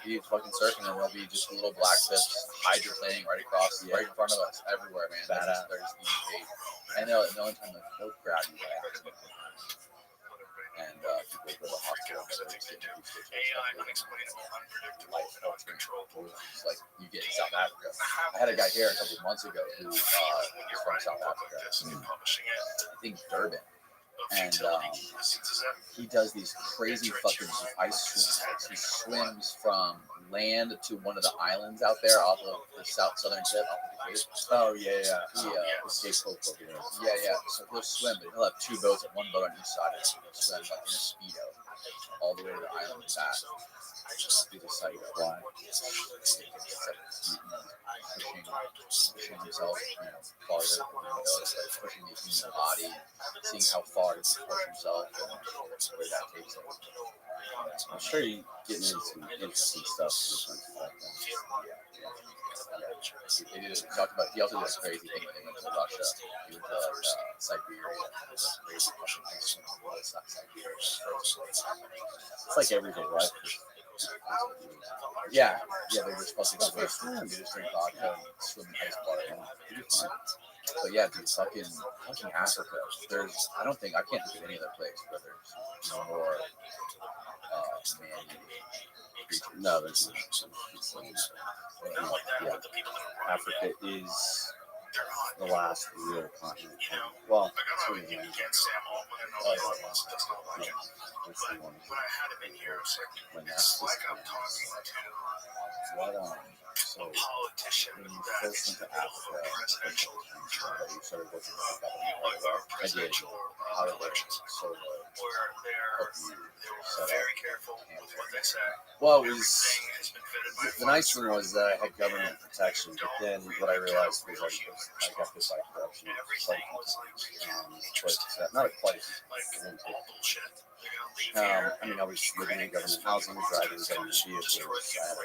be fucking surfing and there'll be just little black tips hydroplaning right across, right in front of us, everywhere, man. Badass. They're just eating bait. And the only time they'll grab you by accident. And people go to the hospital. AI, unexplainable, unpredictable, and uncontrollable. It's like you get in South Africa. I had a guy here a couple of months ago who was from South Africa. I think Durban. And he does these crazy fucking ice swims. He swims from land to one of the islands out there off of the southern tip, off of the Cape. Oh, yeah. Cape Hope over there. Yeah. So he'll swim, but he'll have 2 boats, and 1 boat on each side of him. He'll swim like in a speedo all the way to the island and back. Do the site why? Pushing himself, farther than he goes, like pushing the human body, seeing how far he can push himself, and where that takes him. I'm sure you get into some interesting stuff. He also did a crazy thing when he went to Russia. He went to Siberia. It was a crazy fucking thing swimming in the water, Siberia. It's like everyday life. Yeah, they were supposed to go swim. They just drink vodka and swim in ice water. But yeah, dude, fucking Africa. I can't think of any other place where there's more man-eating creatures. No, there's not. Yeah. Africa is the last real continent. Well, it's really the one. When that's this what so when you first went to Africa, you started working with the government. I did. How did they sort of help you set up? Well, it was the nice thing was that I had government protection, but then what I realized was I got this like corruption quite a few times, not quite a few times. I mean, I was living in government housing, driving government vehicles. I had a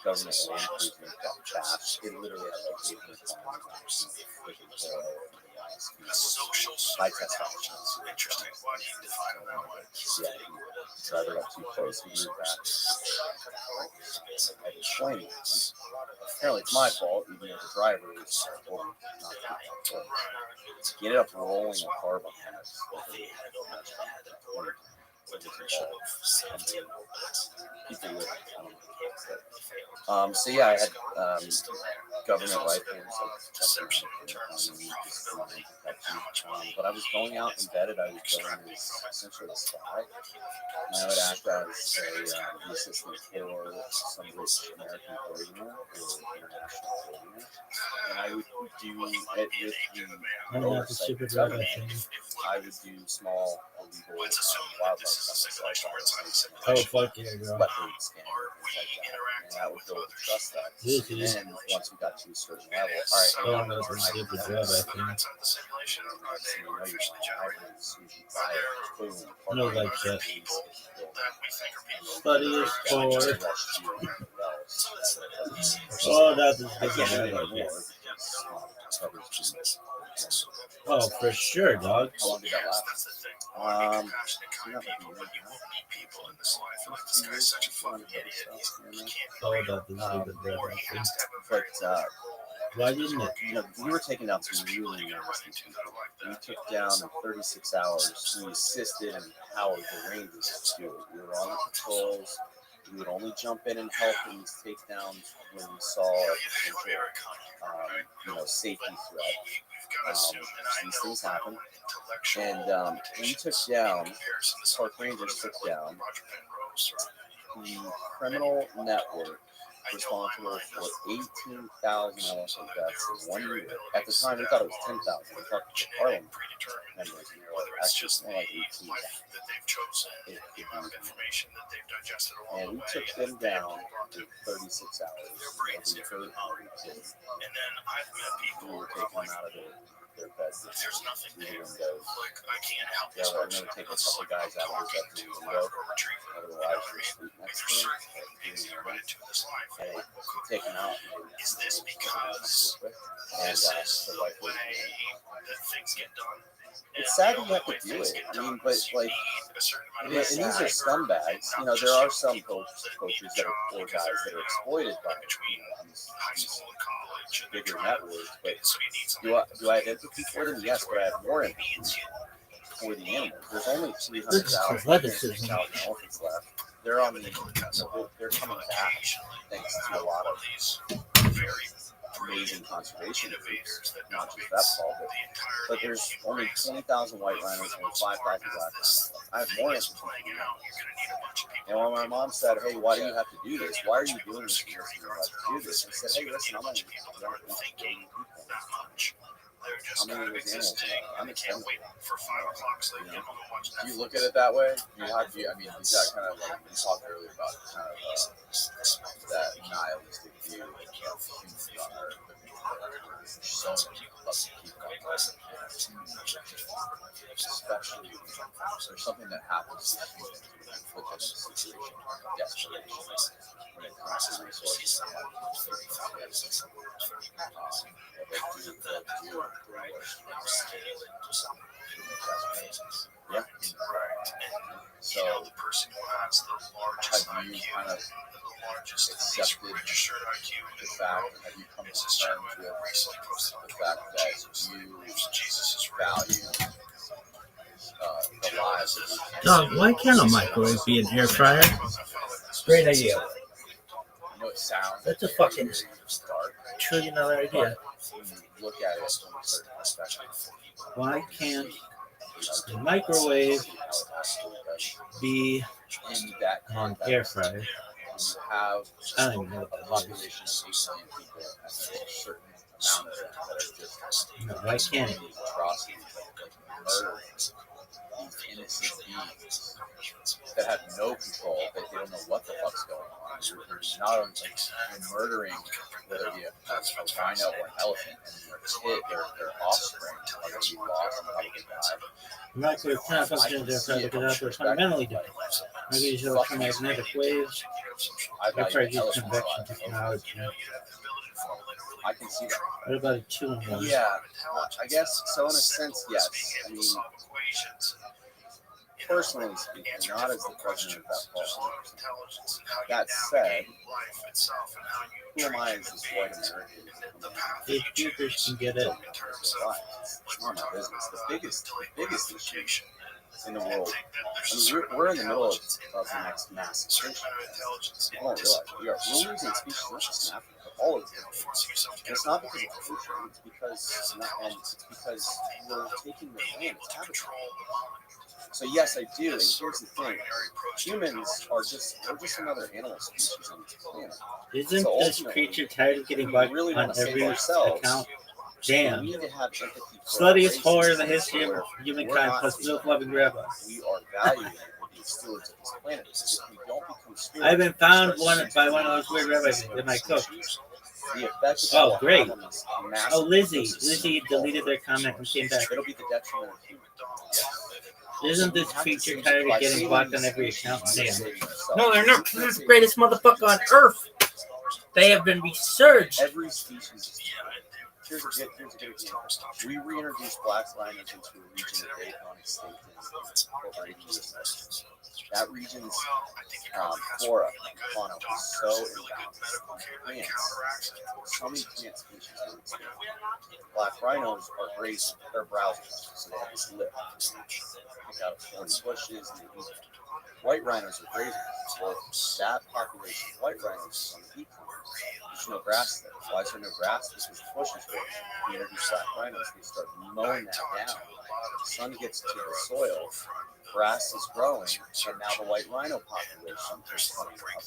government land cruiser that bashed. It literally had like 800 pounds. My test options. Interesting. Why do you define it that way? Yeah, drive it up too close and move back. I explained it. Apparently, it's my fault, even though the driver was told not to. Get it up rolling a car behind us. People live. So yeah, I had government rifles, but I was going out embedded. I was going as essentially a spy. And I would act as the assistant for some rich American billionaire or international billionaire, and I would do it with the oversight of the government. I would do small illegal wildlife stuff. Oh, fuck yeah, bro. Weapons scanning, and that would build trust that. And then once we got to a certain level, all right, That's a stupid job, I think. simulation are they artificially generated? No, like that. People that we think are people. Study is for. So Oh, that is I good. can't do I it like anymore it. because consciousness. Oh, for sure, dog. How long did that last? That's the thing. Passionate, Kind not people, like but you won't meet people in this life. Like, this guy's such a fucking idiot. He can't Oh, be that is good. or he has to have a But very Why didn't it? we were taking down some really nasty people. We took down in 36 hours. We assisted and empowered the Rangers to do it. We were on the patrols. We would only jump in and help in these takedowns when we saw a potential, safety threat. These things happen. And we took down, Park Rangers took down the criminal network responsible for 18,000 elephant deaths in 1 year. At the time, we thought it was 10,000. We talked to Parliament members, and they were actually it's more like 18,000. And we took them down in 36 hours. And then I've met people We were where I'm taking like, them out of their beds. there's nothing through the there. windows. Like, I can't help Yeah, this I person. remember taking a It's couple like guys out talking of to the a window. Labrador retriever. Otherwise, you're Like, sleeping there's next to them. certain things you're running to in this life. And Like, well, cool. take them out. Is this because And this is the the wife way was that things get done? It's sad that you have to do it. I mean, but like, and these are scumbags. There are some coaches that are poor guys that are exploited by these bigger networks. But do I have empathy for them? Yes, but I have more empathy for the animals. There's only 300,000 elephants left. They're on the, they're coming back thanks to a lot of very amazing conservation innovators, not just that fall, but there's only 20,000 white rhinos and 5,000 black rhinos. I have more empathy for them. And when my mom said, "Hey, why do you have to do this? Why are you doing this? You have to do this." I said, "Hey, listen, I'm only thinking that much. They're just kind of existing, and they can't wait for 5 o'clock so they can go watch Netflix." You look at it that way. I mean, you've got kind of like we talked earlier about kind of that nihilistic view of humans on Earth. So many fucking people on Earth, especially there's something that happens to humans when you put them in a situation of desperation when it comes to resources. Yeah. So the person who has the largest IQ, the largest accepted registered IQ the fact, have you come to terms with the fact that you value the lives of your Dog, why can't a microwave be an air fryer? Great idea. I know it sounds That's a very, fucking very dark. $1 trillion idea. When you look at it from a certain perspective, Why can't the microwave be in that on context, air fryer? when you have I don't even know what a that is. population of 8 million people and there's a certain amount of them that are just No, why can't it? these atrocities like murdering these innocent beings that have no control, that they don't know what the fuck's going on. You're not only you're murdering whether it be a rhino or an elephant, and their offspring are going to be lost and probably die. The microwave cannot function as air fryer because outdoors fundamentally different. Microwaves use electromagnetic waves. I Air value fryer uses elephants convection alive. technology. I can see that. What about a 2-in-1? Yeah, I guess so. In a sense, yes. I mean, personally speaking, not as the president of that party. That said, who am I as this white American? If Goobers can get it, It's not my business. The biggest issue in the world. I mean, we're in the middle of the next mass extinction. People don't realize we're losing species not just in Africa, but all over the world. And it's not because of pollution. It's because we're taking their land. It's habitat. So yes, I do. And here's the thing: humans are just another animal species on this planet. isn't So this ultimately, creature tired of getting we bugged really on want to save every ourselves. account? We Damn. need to have empathy for Sluttiest our whore races in the history of where humankind, we're not plus being- milk-loving grandma. we are valuing and being stewards of this planet. Because if we don't become stewards, I haven't we found start one by one of those weird rabbis that might cook. The effect of Oh, that great. problem is massive. Oh, Lizzie deleted their comment and came back. It'll be the detriment of human. Isn't this creature tired of getting blocked on every account? Damn. yourself. No, they're not. This is the greatest motherfucker on earth. They have been researched. Every species. Here's a good example. We reintroduced black rhinos into a region that they've gone extinct in over 80 years. That region's flora and fauna was so imbalanced. Plants, so many plant species were extinct. Black rhinos are grazers, they're browsers, so they have this lip. Pick out thorny bushes and they eat it. White rhinos are grazers. Well, that population of white rhinos is on the decline. There's no grass there. Why is there no grass? Because the bushes grow. We introduce black rhinos, they start mowing that down. The sun gets to the soil, grass is growing, and now the white rhino population is coming up.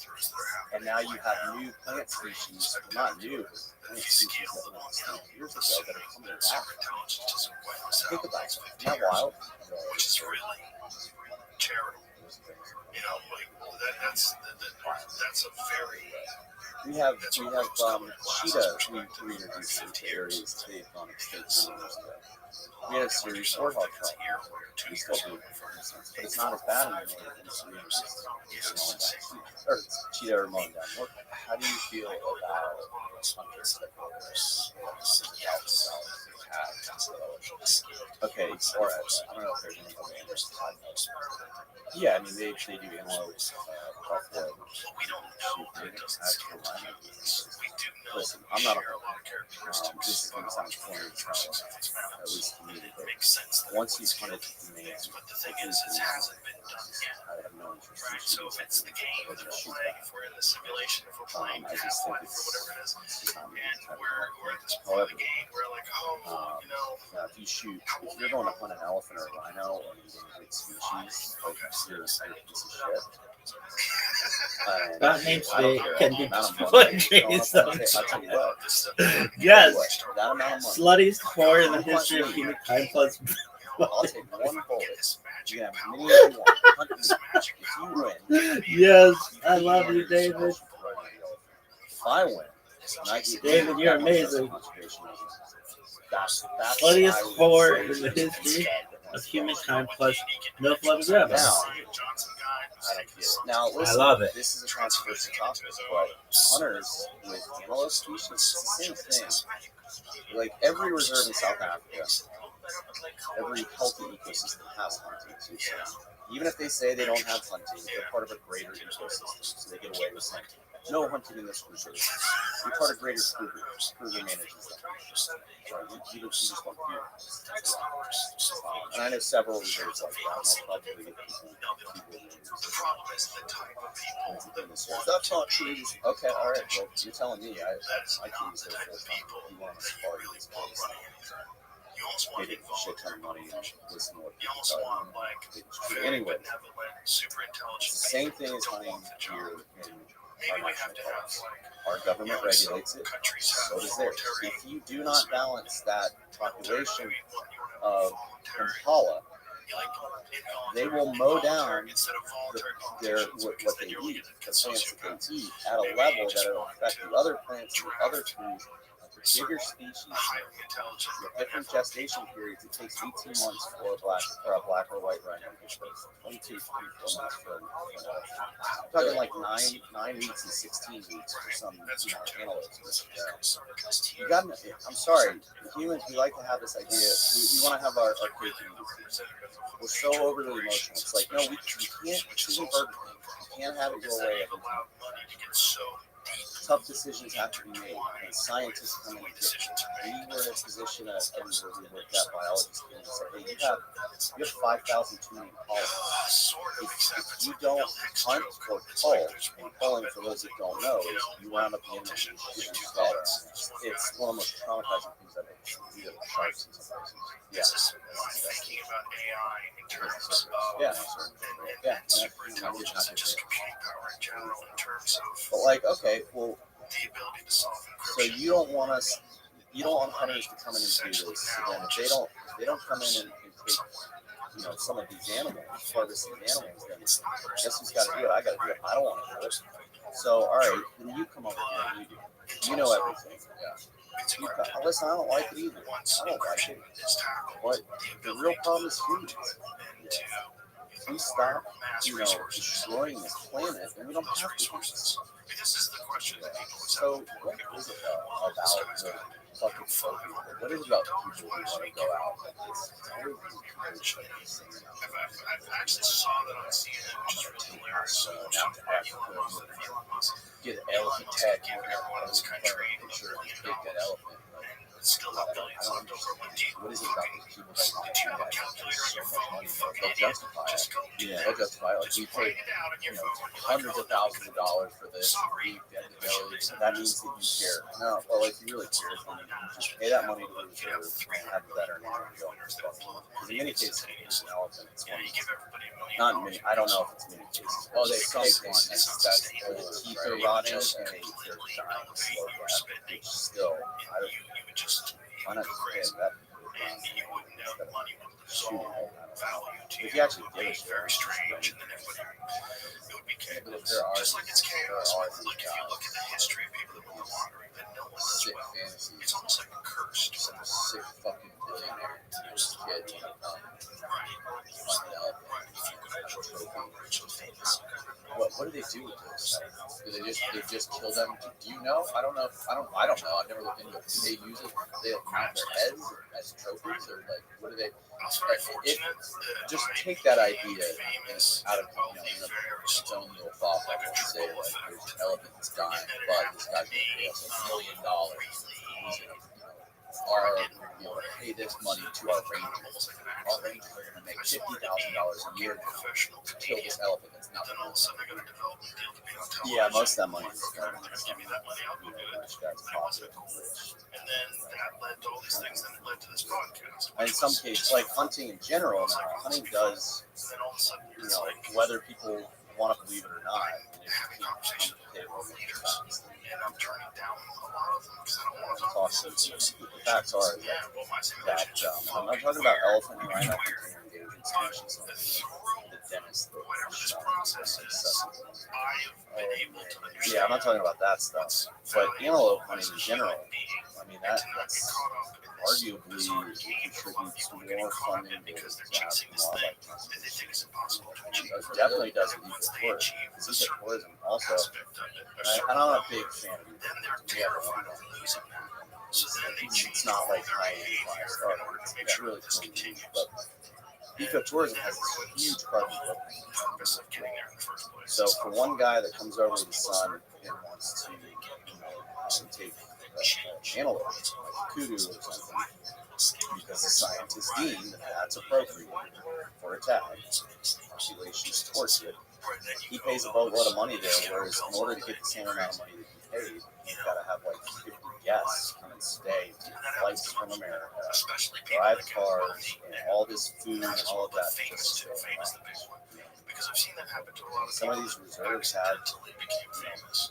And now you have new plant species, not new, but plant species that went extinct years ago that are coming back. Think about it. Isn't that wild? Which is really charitable. You know, like that's a very. We have cheetah we introduced into areas they've gone extinct years ago. We had a serious warthog problem. We still do, but it's not as bad anymore as we introduced or cheetah or mowing down warthog. How do you feel about hunters that go okay, or I don't know if there's any other animals. Yeah, I mean they do antelope, buffalo, actual rhino. Listen, I'm not a hunter. This is going to sound corny as hell, at least to me. But once you hunt it to man, I have no interest in shooting something or just shoot that. I just think it's not me. However, if you shoot, if you're going to hunt an elephant or a rhino or an endangered species, like you're a piece of shit. That name's I big. don't care. Can Amount of be money. explained. I'll tell you what. Yes. That amount of money. Sluttiest whore in the history of humankind plus. I'll take one bullet. You can have as many as you want. If you win. Yes, I love you, David. If I win, and I get David, you're amazing. That's Sluttiest whore in the history of humankind plus milk loving Rabbi. Now, listen, I love it. This is a controversial topic, but hunters with antelope species, it's the same thing. Like every reserve in South Africa, every healthy ecosystem has hunting too. So even if they say they don't have hunting, they're part of a greater ecosystem, so they get away with saying no hunting in this reserve. You're part of greater Kruger. Kruger manages that. You just don't do it. And I know several reserves like that. I'll probably get that's not true. Okay, all right. Well, you're telling me. I can use their full time. You want to party this place. They did a shit ton of money and listen to what people tell you. Anyway, it's the same thing as hunting deer in our national parks. Our government regulates it, so does theirs. If you do not balance that population of impala, they will mow down what they eat, the plants that they eat, at a level that will affect the other plants and the other trees. Bigger species with different gestation periods. It takes 18 months for a black or white rhino to give birth. 22, 3, 4 months for an elephant. I'm talking like 9 weeks and 16 weeks for some antelopes. You got. I'm sorry, humans. We like to have this idea. We want to have our cake and eat it. We're so overly emotional. It's like no, we can't. This isn't Burger King. You can't have it your way. Tough decisions have to be made, and scientists come in and we were in a position where we looked at biology and said, hey, you have 5,000 too many pollen. If you don't hunt or cull, and culling, for those that don't know, is you round up the animal and shoot them dead. It's one of the most traumatizing things I've ever seen. Sharks in some places. Yes. Thinking about AI in terms of super intelligence and just computing power in general in terms of but like okay, well the ability to solve so you don't want hunters to come in and do this. So then if they don't come in and take some of these animals, harvest these animals, then guess who's got to do it? I got to do it. I don't want to do it. So all right, then you come over here and you do it. You know everything. Yeah. Listen, I don't like it either. I don't like it. But the real problem is humans. If we stop, destroying this planet, then we don't have to do this. So, what is it about the fucking folk? What is it about people who want to go out like this? I've actually saw that on CNN, which is really hilarious. Get an elephant tattoo on this country, picture of a big dead elephant. Still have billions left over. What is it about these people that want to do that? They'll justify it. They'll justify it. Like, we take, hundreds of thousands of dollars for this. That means that you care. No, well, if you really care, then you just pay that money to the reserve and have the veterinarian go. Because in many cases, it's an elephant. It's one. Not in many. I don't know if it's many cases. Oh, they take one. That's the teeth are rotting and they're dying slow death. Which still, I don't. Why not just pay a vet? If you actually did it, very strange, and then everybody, it would be chaos. But if there are, Just like it's chaos, like if you look at the history of people that went wandering, that no one does sick well. fantasies, It's almost like a curse. some sick fucking billionaire who was a kid when he What do they do with those? Do they just kill them? Do you know? I don't know. I don't know. I've never looked into it. Do they use it? Do they mount their heads as trophies, or like what do they? Just take that idea out of its own little thought level and say like, there's an elephant that's dying, but this guy's going to pay us $1 million. He's going to pay this money to our rangers. Our rangers are going to make $50,000 a year now to kill this elephant that's not. Yeah, most of that money is going to rich guys profit. And then that led to all these things, and it led to this podcast. And in some cases, like hunting in general, hunting does, whether people want to believe it or not, having conversations with leaders, and I'm turning down a lot of them because I don't want to talk to them. The facts are that I'm not talking about elephant and rhino hunting or endangered species. The dentist, I'm not talking about that stuff. But antelope hunting in general, I mean that's arguably contributes to more funding because they're chasing this thing that they think is impossible to achieve. It definitely doesn't equal tourism. Because tourism also, and I'm a big fan of it. Then they're terrified of losing that. So then they change. It's not like high-end five-star. It's really cool. But ecotourism has this huge carbon footprint. Purpose of getting there in the first place. So for one guy that comes over to the sun and wants to, take antelope, like kudu or something, because the scientists deem that that's appropriate for a tag. Population supports it. He pays a boatload of money there, whereas in order to get the same amount of money that he paid, you've got to have like 50 guests come and stay, flights from America, drive cars, and all this food and all of that just to stay around. Because I've seen that happen to a lot of some of these reserves have staffs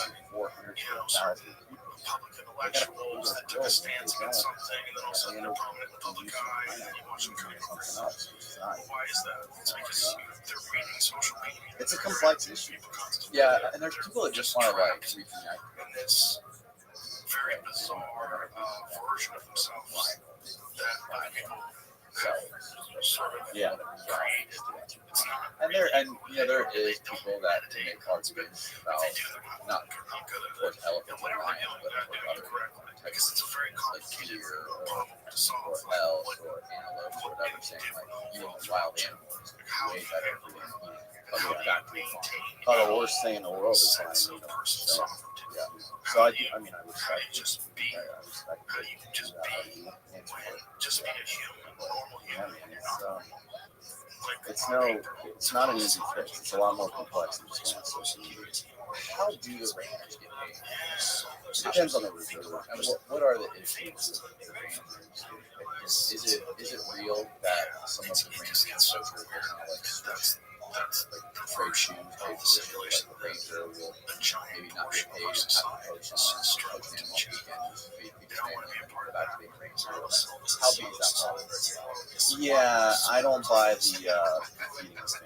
of 400 to 1,000 people. Public intellectuals that took a stance against something, and then all of a sudden they're prominent in the public eye, and then you watch them turn into Why is that? It's because they're reading social media. It's a complex issue. Yeah, and there's people that just want to like reconnect. And this very bizarre version of themselves that other people sort of created. It's not. And there is people that make arguments about not towards elephants or lions, but towards other because it's a very complicated problem to solve. Or elk or antelope or whatever, saying like eating wild animals is way better for them. The worst thing in the world is flying. So I respect how you can just be a human, a normal human. It's not an easy fix. It's a lot more complex than just going on social media. How do the rangers get paid? It depends on the reserve. And what are the issues with the rangers? Is it real that some of the rangers are like stressed? Like trade shoes, trade positions, like the ranger will maybe not get paid and have to coach on animal weekends, feed people's family, and go back to being a ranger. How big is that problem? Yeah, I don't buy the feeding thing.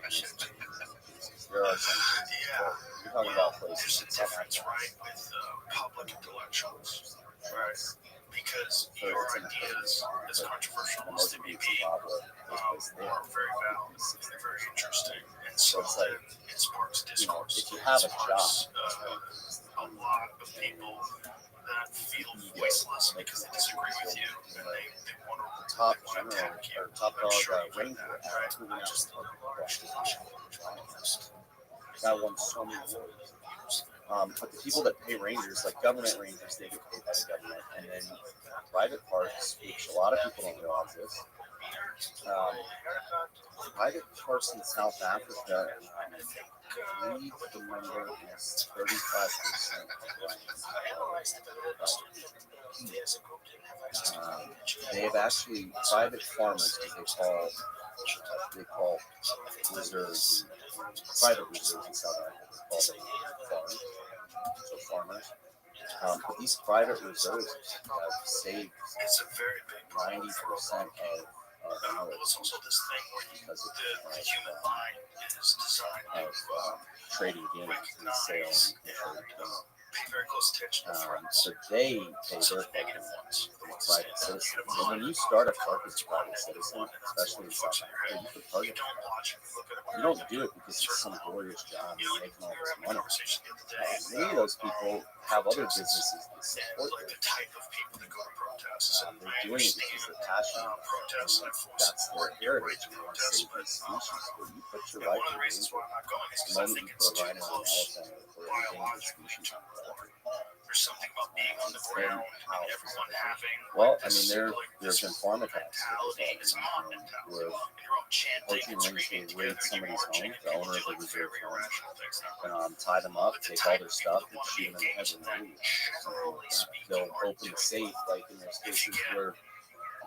There are some. You're talking about places There's a in South difference, Africa. right, with public intellectuals, right? Because So your it's in ideas, as controversial and as most they of may it's be, Zimbabwe. Those places there. are very valid. They're very interesting, and So so it's like, it sparks you know, discourse. if you have a It job, sparks a lot of people that feel voiceless because they disagree with you, and they want the to top they want to general attack you. or top I'm dog sure you've heard ranger that, at right? proving Not out just the that won so many awards. But the people that pay rangers, like government rangers, they get paid by the government, and then private parks, which a lot of people don't realize this. Private parks in South Africa, I believe the number is 35% they have actually private farmers, because they call reserves, private reserves in South Africa, they call them farms, so farmers. But these private reserves have saved It's a very big problem 90% of Well, it's also this thing where because the human mind is designed to trading gains and sale recognize and trade gains. pay very close attention to threats. So they pay So their the negative fucking ones, the ones private that stand citizens. out, And when you start a park as a private citizen, especially in South Africa, you put you target. don't watch and look at it. You don't do it because it's some glorious job You know, and making all we were this having a money. conversation the other day. Many of those people have other businesses that And support like them. the type of people that go to protests. And They're I doing it because understand they're passionate. protests and I fully That's support their your right heritage. to They want to protest, save but these species. But you put your and life one of the in reasons danger. why I'm not going is The because I moment think you it's put a too rhino on an close elephant or an endangered species on the property. There's something about being on the ground and everyone having Well, I this, mean, there like, there's this been farm attacks mentality, this mob where mentality. And you're all chanting poaching and rangers screaming will raid together, and you're somebody's home, marching, and the people owner do of the like reserve very farm, irrational things. tie them up, But the take all type their of people stuff, that and want to shoot be them in the head engaged in when that, they leave. generally speaking, They'll are open the different. safe, like in those If you cases get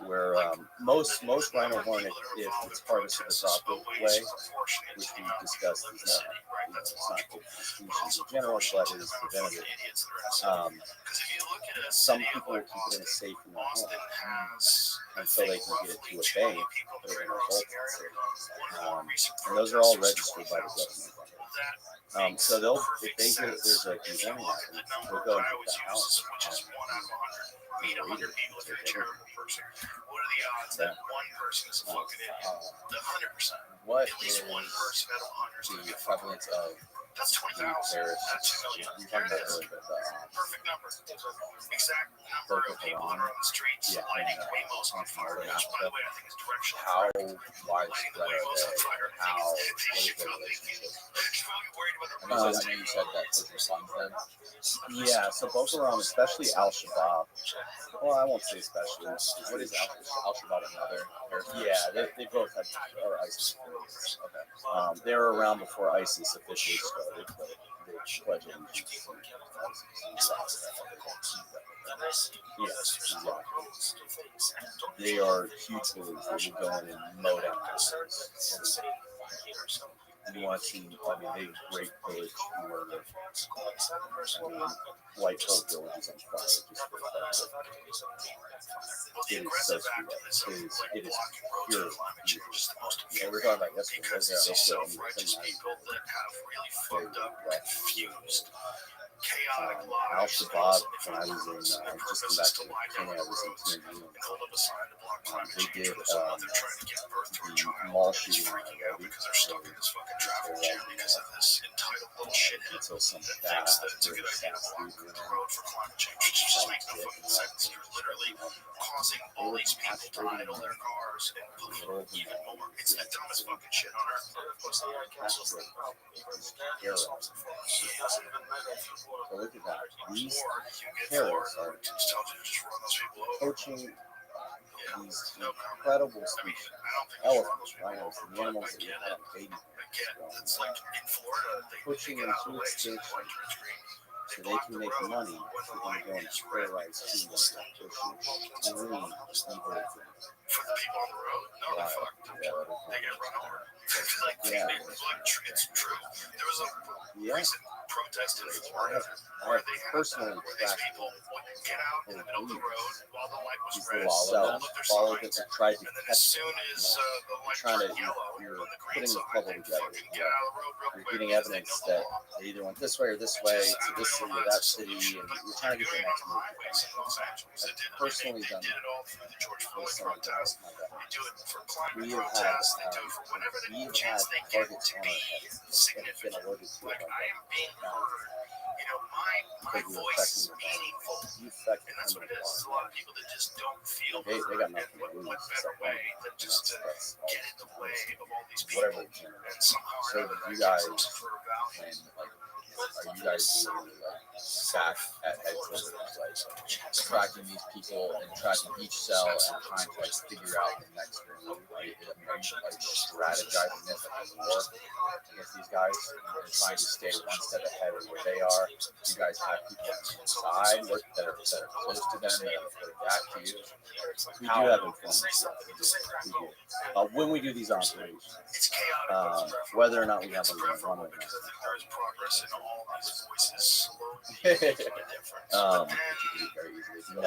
where most rhino horn, if it's harvested the proper way, which we discussed, is not it's not good for species in general, but it is preventative. Some people will keep it in a safe in their home until they can get it to a bay, put it in a vault, and those are all registered by the government. So they'll, if they hear that there's a dehorning happening, they'll go and get that house. Meet 100 people if you're a charitable person. What are the odds that one person is a fucking idiot? 100%. What At least one person out of 100 is going to the get fucking prevalence idiot. of That's the 20,000. Paris? That's 2 million. We There talked it about is. earlier, but Perfect number. Exact number of people that are on the streets lighting Waymos on fire. Which, by the way, I think is directional. how Lighting widespread the are Waymos on they? fire. How what is You're their probably relationship? worried about the I know you said that Putin funds them. Yeah, so Boko Haram, especially Al Shabaab. Well, I won't say especially. What is Al Shabaab another? Yeah, they both had or ISIS affiliates. Okay. They were around before ISIS officially started, but they pledged allegiance to ISIS. Yes, exactly. They are huge believers. They will go in and mow down houses. You want to see, I mean, they rape, pillage, murder. I mean, white whole villages on fire just for fun. It is so sweet. It is pure evil. Yeah, we're talking about yesterday. Self-righteous people that have really fucked up, confused, chaotic Al lives. Shabaab, when I was in, just come back to Kenya, I was in Tanzania. They did the mall shooting on Rabbi. Because they're stuck in this fucking traffic jam because of this entitled little shithead Until some that thinks that it's a good British idea to block the road for climate change, which just makes no fucking sense. You're literally causing all these people to idle their cars and pollute even more. It's the dumbest fucking shit on earth. So look at that. These Or you get terrorists Florida, are which just tells you to just run those people over. poaching Yeah. these No, incredible I mean, species. I don't think you should run Elephants, those people rhinos, over, the but animals I that we get had it. on baby. It's like in Florida, they Pushing get out of into the way so extinction the turns green. so They they block can the make road money. when So the they're light going to is red. terrorize humans and push marine evil. For the people on the road, no, they're fucked. They get run over. Like, Yeah. it's true. There was a Yeah. recent protest in I Florida have where they had personally where these tracked people get out in the middle of the road while the light was These red. little cells Look, there's follow signs. that tried to And then catch as soon as the light trying to turned yellow you're on the green putting the side, puzzle they together. fucking get out of the road real You're quick. getting because they evidence know the that law. they either went this way or this way to this city or that city, and you're trying to get their next move. I've personally done They did that. it all through the George Floyd With some of protests. my They veterans. do it for climate We have had protests. They do it for whatever we have chance had they get targets to on be our heads that have been significant. alerted to Like it I am being heard. You know, my because you're voice is affecting your meaningful. body. You affect And that's what it is. There's a lot of people that just don't feel They heard. got nothing And to lose what better except way one. than just to That's get in the way of all these people? whatever they can. And somehow or So another, you that guys gives them for a value. and like are you guys really like sat at headquarters like tracking these people and tracking each cell and trying to like figure out the next move? Like, are you like strategizing this like a war against these guys and trying to stay one step ahead of where they are? You guys have people on the inside that are close to them that are reporting back to you. We do have informants. We do. When we do these operations, It's chaotic. whether or not we have them preferable run with because us. I think there is progress in all these voices slowly Um, making a difference. But then which you can do very easily. you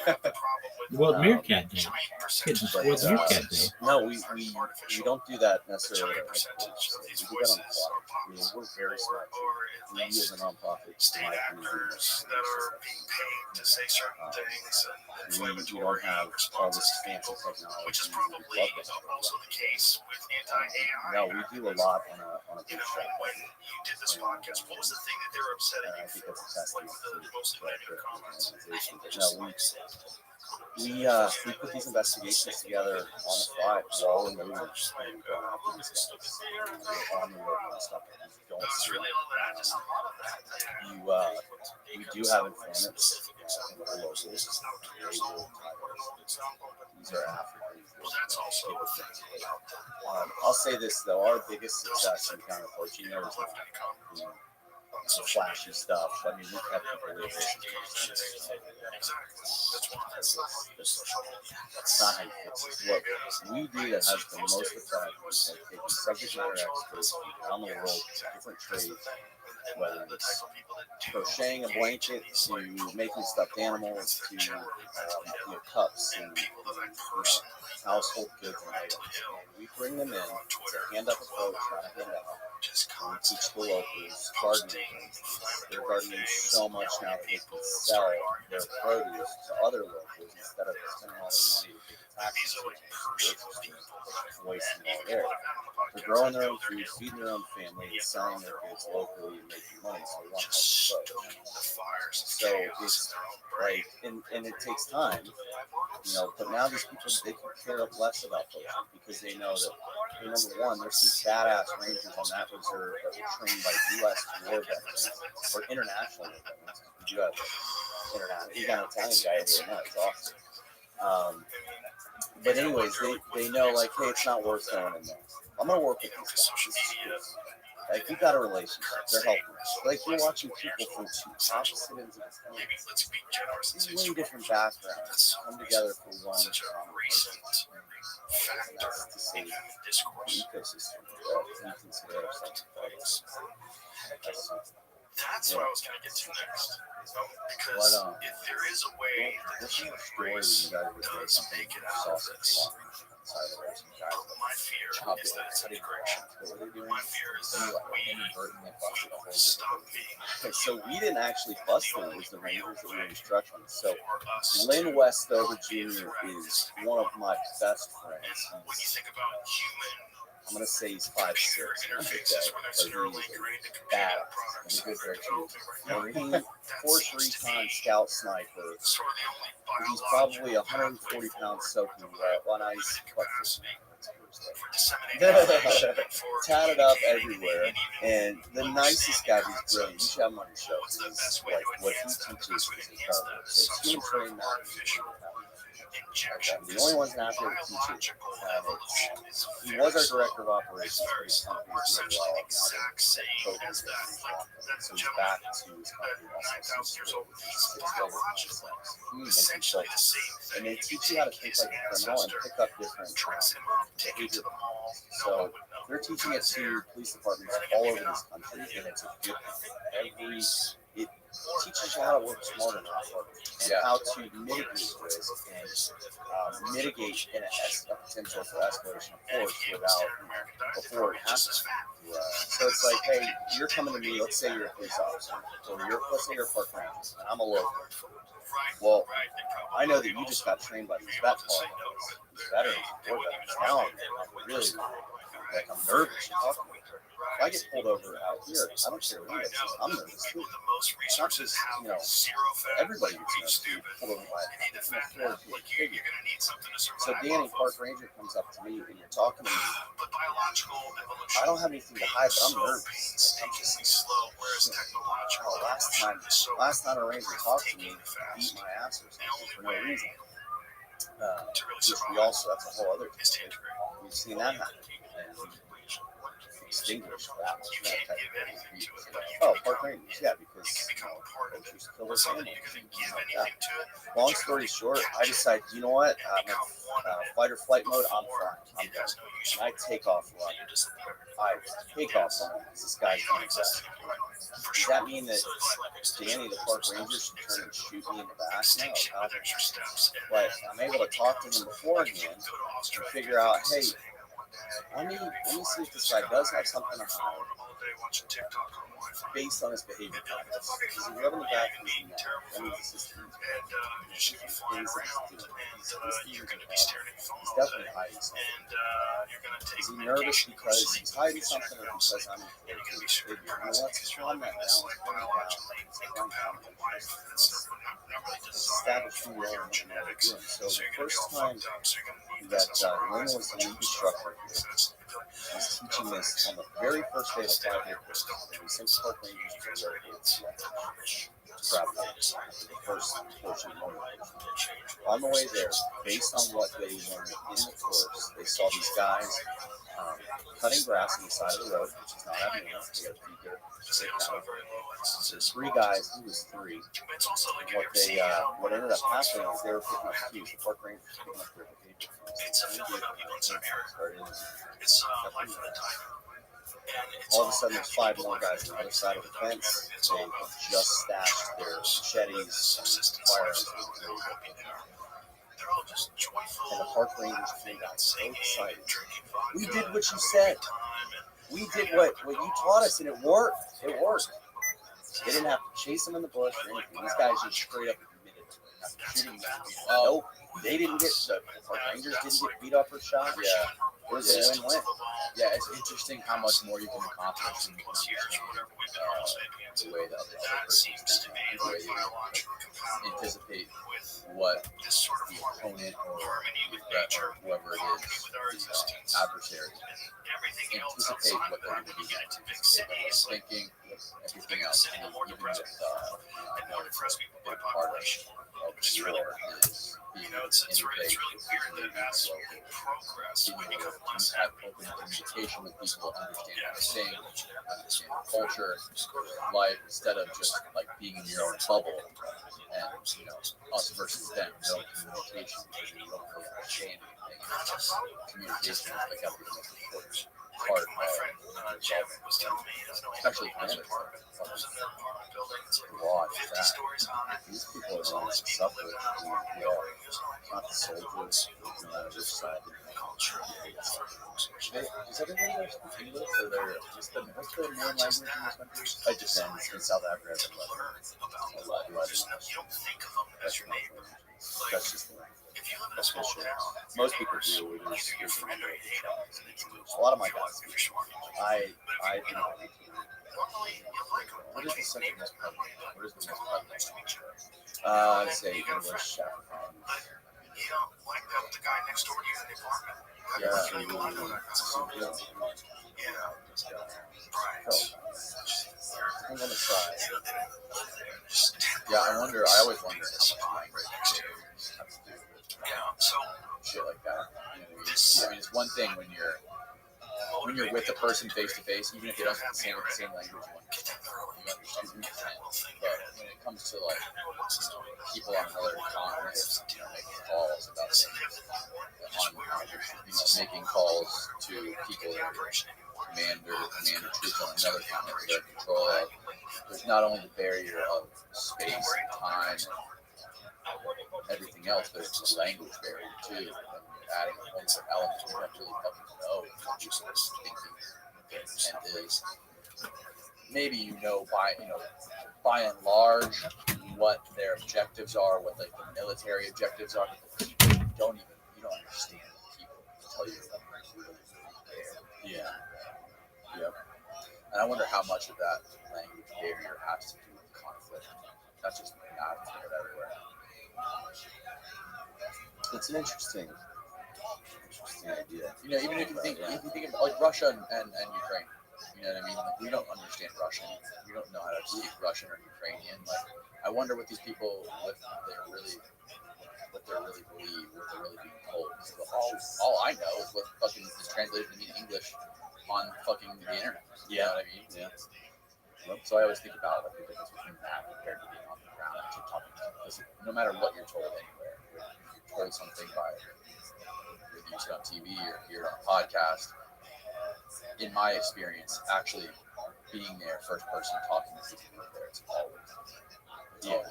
have the problem with Well, Um, Meerkat Day. giant Kids, percentage but, what's uh, Meerkat Day? No, we don't do that the necessarily. giant At percentage of we these do that on voices the are fly. I mean, pups we're very smart. or at We as least a nonprofit, state my actors that are being paid to say certain things and we inflammatory don't have all responses this to fancy people, technology. which is we probably love that. also the case with anti-AI. No, we do a lot on a You big know, show. when you did this podcast, what was the thing that they were upset And at I you think for? that's a testament Like the to mostly like, negative comments. organization. But no, we put these investigations together on the fly while we're moving and going after these guys. We're on the road and stuff. You don't That's see really it. all that. Just We do have informants in the locals. They will these are Africans. well, that's also a thing. I'll say this though, our biggest success in counterpoaching there is not, you know, the flashy stuff. I mean, we've had people live that's not how you fix it. What we do that has the most effect is like taking subject matter experts from around the world, different trades, whether it's crocheting a blanket to making stuffed animals to cups and household goods and items. And we bring them in to hand up approach, not a hand out. And we teach the locals gardening. They're gardening so much now that they can sell their produce to other locals instead of spending all their money to pay taxes, wasting all there. They're growing their own food, feeding their own family, and selling their goods locally and making money. So we want to help approach. So it's like, and it takes time, you know. But now these people, they can care less about poaching because they know that, number one, there's some badass rangers on that reserve that were trained by U.S. war veterans or international war veterans. We do have international. You got an Italian guy over there now. It's awesome. But anyways, they know like, hey, it's not worth going in there. I'm gonna work with these guys. This is cool. Like, we got a relationship. They're helping us. Like, you're watching people from two opposite ends of the country. These way different backgrounds come together for one common purpose. And that's to save the ecosystem that we consider ourselves part of. That's what I was going to get to next. Because if there is a way that the human race does make it out of this, my fear is that it's integration. My fear is that we stop being. Okay, so we didn't actually bust them. It was the Rangers that were instructing. So Lynn Westover Jr. is one of my best friends. When you think about human, I'm gonna say he's 5'6". interfaces where there's literally ingrained in Bad. computer products He's a good that are Marine, that Force seems to Recon be Scout Sniper. sort of the only He's biological probably 140 pounds soaking wet. Well, now he's capacity for disseminating quite tatted up everywhere. And the nicest guy, he's brilliant. You should have him on your show. What's the He's best way like, to what he enhance that? The teaches best way is to enhance incredible. that is So some it's human sort of training that artificial injection. the only ones out there to teach it. Biological evolution is He very was our slow. director of operations for his company. We're essentially the exact same as that. Like that So he's gentleman back to his company. 9,000 years old. He's It's biologically essentially the same thing. And they teach you how to think like a criminal and pick up different dress him up, take him to the mall. So they're teaching it to police departments all over this country, and it's a good thing. teaches you how to work smarter, not harder, and how to mitigate risk and mitigate a potential for escalation of force before it happens. So it's like, hey, you're coming to me. Let's say you're a police officer, or let's say you're a park ranger, and I'm a local. Well, I know that you just got trained by these vet park veterans, war veterans. Now I'm really I'm nervous. If I get pulled over out here, I don't care who it is. I'm nervous too. It's not just, everybody gets nervous pulled over by a figure. So Danny, park ranger, comes up to me and you're talking to me. I don't have anything to hide, but I'm nervous. I'm just last time a ranger talked to me, beat my ass or something for no reason. That's a whole other thing. We've seen that happen. Extinguish that type of thing. Oh, park rangers, yeah, because poachers kill their family. Long story short, I decided, you know what? I'm in fight or flight mode. I'm flying. I'm done. And I take off running. This guy's doing exactly. Does that mean that Danny, the park ranger, should turn and shoot me in the back? No. But I'm able to talk to him beforehand and figure out, hey, let me see if this guy does have something to hide based on his behavior. Is he rubbing the back of his neck? That means it's just he's definitely hiding something. Is he nervous because he's hiding something or because I'm a figure? Let's calm that down. Establish who you are and what you're doing. So the first time that Lynn was the lead instructor, was teaching this on the very first day of the 5-day course. We sent park rangers to the airport to grab them for the first portion of the on the way there, based on what they learned in the course, they saw these guys cutting grass on the side of the road, which is not abnormal. They got to feed their cattle. So 3 guys, he was 3. And what ended up happening is they were picking up cues. The park rangers were picking up their behavior. All of a sudden, there's 5 more guys on the other side of the fence. They just stashed their machetes and firearms. And the park rangers came out so excited. We did what you said. We did what you taught us, and it worked. It worked. They didn't have to chase them in the bush or anything. These guys just straight up admitted it. Shooting them. Nope. They didn't get the park rangers didn't get beat up or shot. Yeah. It was a win-win. Yeah, it's interesting how much more you can accomplish when you can understand the way that the other person's done, the way you anticipate what the opponent or whoever it is, the adversary, anticipate what they're going to be thinking, everything else. And even with a big part of war is being able to integrate have open communication with people, understand what they're saying, understand the culture, life, instead of just like being in your own bubble and us versus them, no communication because you don't really understand anything. Communication is like the most important part of especially commanders. These people are going to suffer. Not the soldiers, which side. Does everybody there speak English, or what's the main language in this country? It depends. In South Africa, it's a lot. That's just the language. That's for sure. Most people do. A lot of my guys do. I do not need to. What is the second most prevalent? What is the most prevalent? I'd say English, Afrikaans. You don't like that with the guy next door to you in the apartment. I'm gonna try. Yeah, I always wonder how much right next to you. Shit like that. I mean, it's one thing when you're with the person face to face, even if they don't speak the same language, you understand. But when it comes to like people on another continent, making calls about making calls to people that are commander troops on another continent they're in control of, there's not only the barrier of space and time and everything else, there's the language barrier too. And you're adding a whole other element. You don't really fucking know what people's thinking their intent is. Maybe by and large, what their objectives are, what like the military objectives are. But you don't understand people until you're like really there. Yeah. Yep. And I wonder how much of that language barrier has to do with conflict. That's just not everywhere. It's an interesting idea. Even if you think of like Russia and Ukraine, you know what I mean? Like, we don't understand Russian. We don't know how to speak Russian or Ukrainian. Like, I wonder what these people, what they really believe, what they're really being told. All I know is what fucking is translated to me in English on fucking the internet. You know what I mean? Yeah. So I always think about like the difference between that compared to being on the ground actually talking to people. Because no matter what you're told anywhere, if you're told something by whether you see it on TV or hear it on a podcast, in my experience, actually being there, first person talking to people there, it's always good.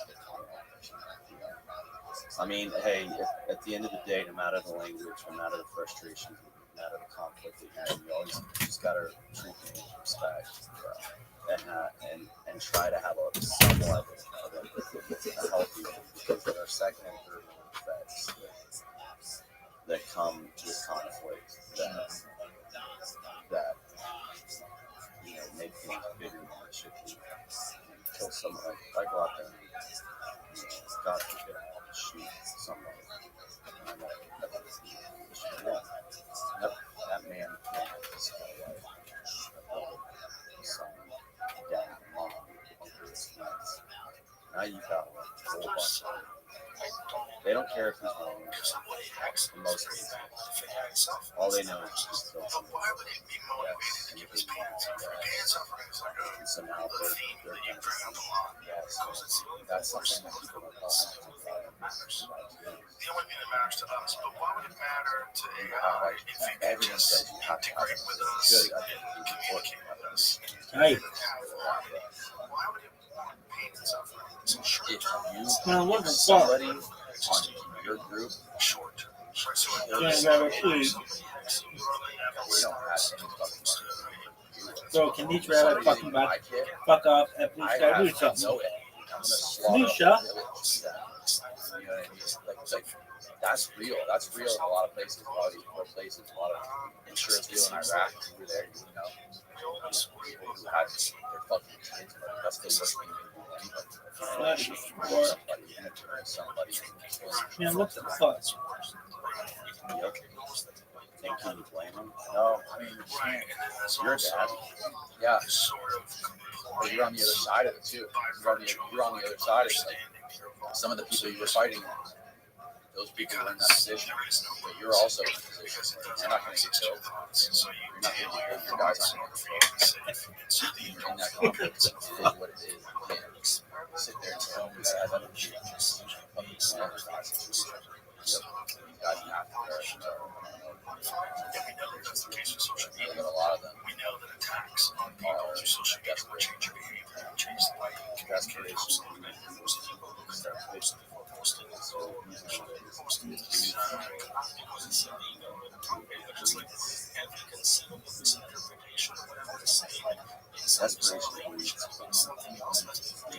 I mean, hey, at the end of the day, no matter the language, no matter the frustration, no matter the conflict that you're in, you always just gotta treat people with respect, and try to have somewhat of a healthy one, because there are second and third order effects that come with conflict that make things bigger than they should be. Kill someone. If I go out there and God forbid I'll shoot somebody, that man killed his wife, son, dad, mom, uncle, his friends. Now you've got a whole bunch of them. They don't care if he's wrong. In most cases, all they know is just kill someone. Yes, and if he's wrong, and somehow they're going to yes. That's something that people don't talk about. The only thing that matters to us, but why would it matter to AI if you could just integrate with us, communicate with us? Hey, Why would it pain and suffering? It's insurance. If somebody on your group Short. yeah, Rabbi, please. we don't have any fucking Bro, can these rabbits fucking my back kid, fuck up and please I gotta do have something? no end. I'm gonna slaughter Nisha. a village. You know what I mean? Like that's real. That's real in a lot of places. A lot of these poor places. A lot of insurance real in Iraq. You were there, you know. People who had their fucking kids. That's the worst thing you can do. That is what. Somebody. Man, what the fuck? Yep. And can you blame him? No, I mean, you're a dad. Yeah. But you're on the other side of it too. You're on the other side of it. Like, some of the people you were fighting, those people are in that position. But you're also in a position where you're not going to get killed. You're not going to get killed. Your guys aren't going to get killed. In that conflict, it is what it is. You can't sit there and tell me that I don't do fucking standard guys. Yep. Guys in Africa and a lot of them We know that attacks on people through social media will change your behavior, change the way you communicate.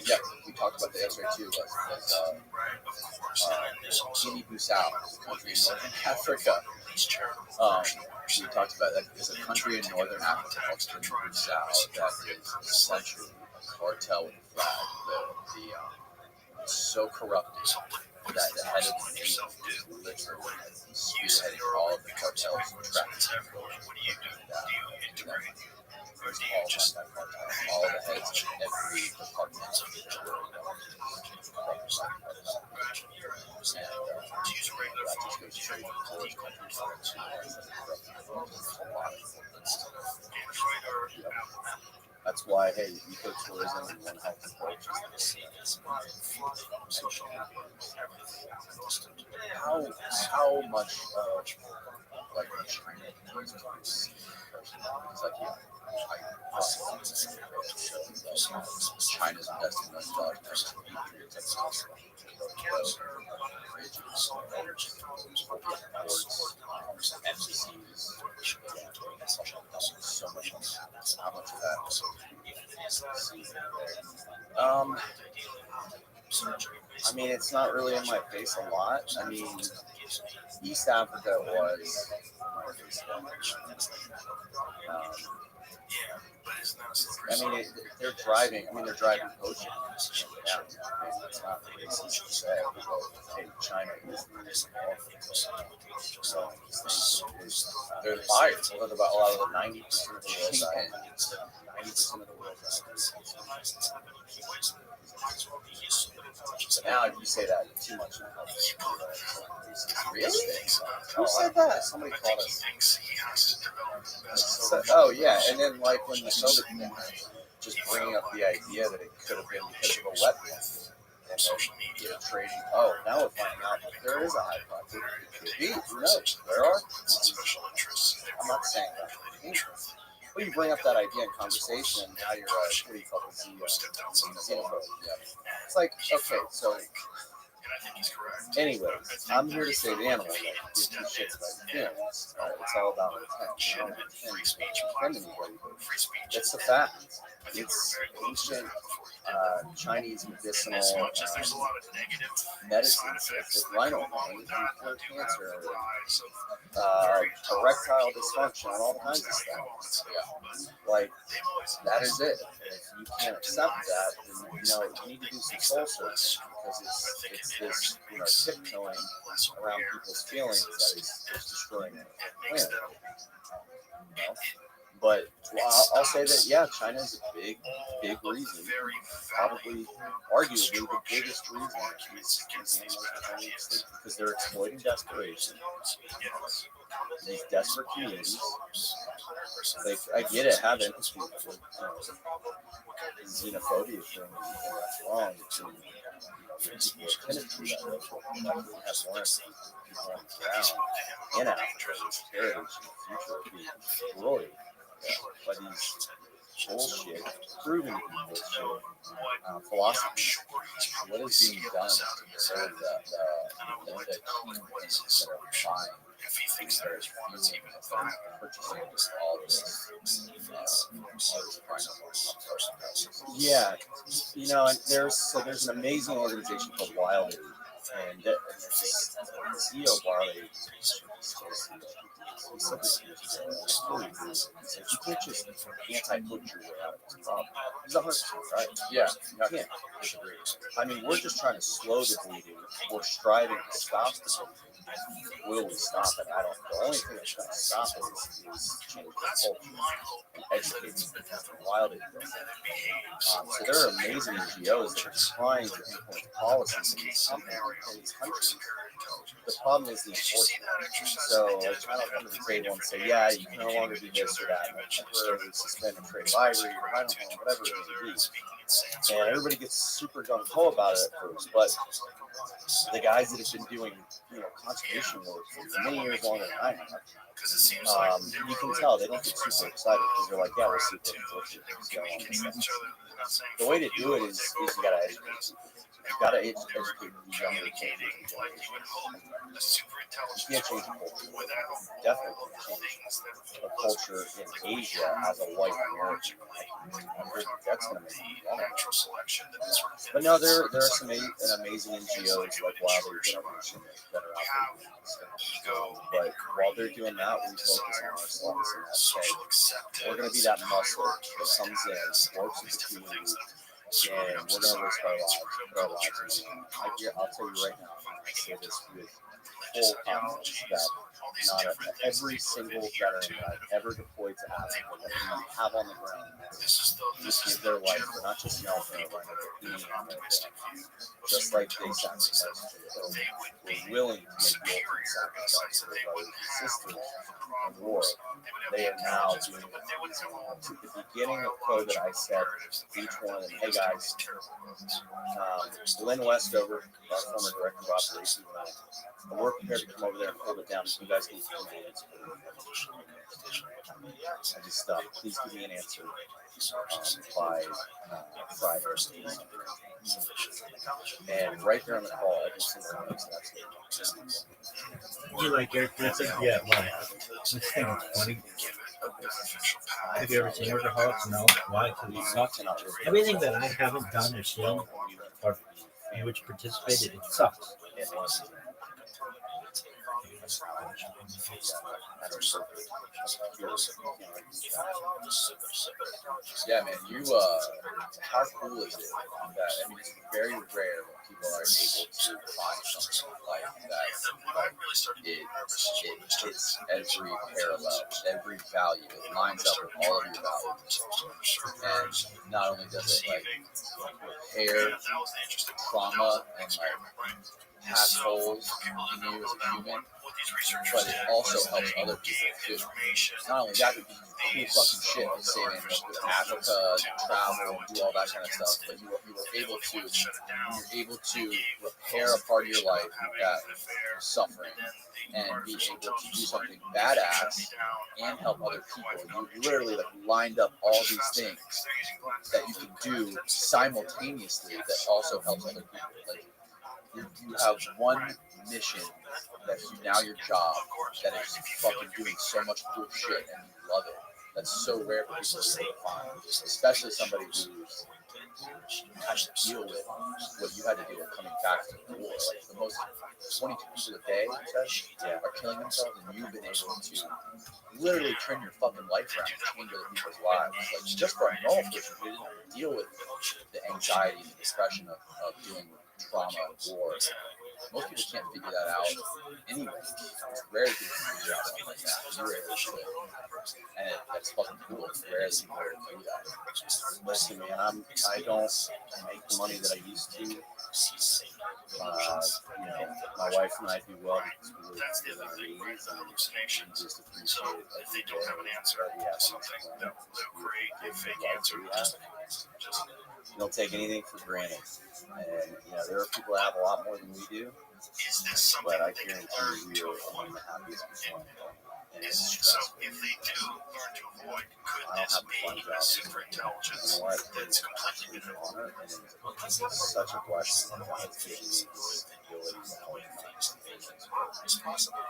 Yeah, we talked about the X-ray too. Guinea-Bissau, a country in northern Africa. We talked about that. There's a country in northern Africa called Guinea-Bissau that is essentially a cartel with a flag. It's so corrupted that the head of the nation is literally spearheading all of the cartels trapped. All the heads of every department of the world. That just goes straight to those countries that are too That's why, hey, ecotourism and one health approach is how much like China is like, yeah, China's investing in us embassies, so much on that. How much of that? I mean, it's not really in my face a lot. I mean, East Africa was in my face a lot. I mean, they're driving. I mean, they're driving coaching. Yeah, I mean, it's not racist to say, hey, China is the reason why. So they're the buyers. What about a lot of the 90% of the world? 90% of the world. So now, if you say that too much, really? Who said that? Somebody called us. Oh yeah, and then like when the COVID thing, just bringing up the idea that it could have been because of a wetland and then trading. Oh, now we're finding out that there is a high price. It could be. Who knows? There are. I'm not saying that. Well, you bring up that idea in conversation, now you're what do you call it? Xenophobe. Yeah. It's like, okay, so anyways, I'm here to say the animal like gives two shits about your feelings. It's all about intent. It's the fact. It's ancient Chinese medicinal medicines like rhino for cancer, erectile dysfunction, and all kinds of stuff. Yeah. Like, that is it. If you can't accept that, then you need to do some soul searching because it's this tiptoeing around people's feelings that is destroying the planet. But I'll say that, yeah, China is a big reason, probably arguably the biggest reason these animals are going extinct, because they're exploiting desperation. These desperate communities, like, I get it, have empathy for xenophobia for anything that's wrong. People are timid to that way. We have more people on the ground in Africa, this heritage in the future will be destroyed by these bullshit, proven to be bullshit philosophy. What is being done to preserve the things that are buying? Yeah, and there's an amazing organization called Wild Aid, and there's the CEO of Wild Aid. He said this years ago, and I totally agree with him. He said, you can't just anti-butcher your way out of this problem. He's 100% right. Yeah, you can't. I mean, we're just trying to slow the bleeding. We're striving to stop the bleeding. Will we stop it? I don't know. The only thing that's going to stop it is change the culture and educating people. Wild Aid does that. So there are amazing NGOs that are trying to influence policies in these countries. The problem is the enforcement. So I don't come to the table and say, yeah, you can no longer do this or that, and temporarily suspend a trade of ivory, or I don't know, whatever it may be. And everybody gets super gung-ho about it at first, but the guys that have been doing, conservation work for many years longer than I have, you can tell they don't get super excited because they're like, yeah, we'll see what the way to do it is you got to educate people. You've got to educate the younger generation. You can't change the culture. Definitely can't change the culture in Asia as a white American. That's going to make me But no, there are some amazing NGOs like Wild Aid that are out there. But while they're doing that, we focus on ourselves, and that's, hey, we're going to be that muscle that comes in, works with the community, and we're going to risk our lives. I'll tell you right now, I say this with full confidence, that not every single veteran that I've ever deployed to Africa that we have on the ground just give their life for not just Nelson or Rhino, but being on their just like they sacrificed for the were willing to make the ultimate sacrifice for their brothers and sisters in war. They are now doing it. At the beginning of COVID, I said to each one of them, hey guys, Lynn Westover, our former director of operations, and we're prepared to come over there and hold it down if you guys need to come in. I just please give me an answer by Friday. And right there on the call, every single one is absolutely. You like Eric Griffin? Yeah, why? This thing is funny. Have you ever seen Workaholics? No. Why? Because it sucks. Everything that I haven't done or seen or in which participated, it sucks. Yeah, man, how cool is it that, I mean, it's very rare when people are able to find something like that, it hits every parallel, every value, it lines up with all of your values, and not only does it, repair trauma and, past holes in you as a human, but it also helps other people too. Not only that, but you do cool fucking shit like saving Africa, travel, do all that kind of stuff. But you were able to repair a part of your life that was suffering and be able to do something badass and help other people. You literally lined up all these things that you can do simultaneously that also helps other people. You have one mission that's now your job that is fucking doing so much cool shit and you love it. That's so rare for people to find, especially somebody who's had to deal with what you had to deal with coming back from the war. The most 22 people a day are killing themselves, and you've been able to literally turn your fucking life around and change other people's lives. Just for a normal person who didn't have to deal with the anxiety and the depression of dealing with trauma and war. Most people can't figure that out anyway. It's rare that people can figure out something like that. You were able to do it. And that's fucking cool. It's rare that people are able to do that. Listen, man, I don't make the money that I used to. My wife and I do well because we live in our means and we just appreciate every day that we have something that great if they answer. We don't take anything for granted. And, there are people that have a lot more than we do, but I guarantee you we are among the happiest people. And so if they do learn to avoid, could this be a super intelligence that's completely different? It's such a blessing that God has given me this ability to help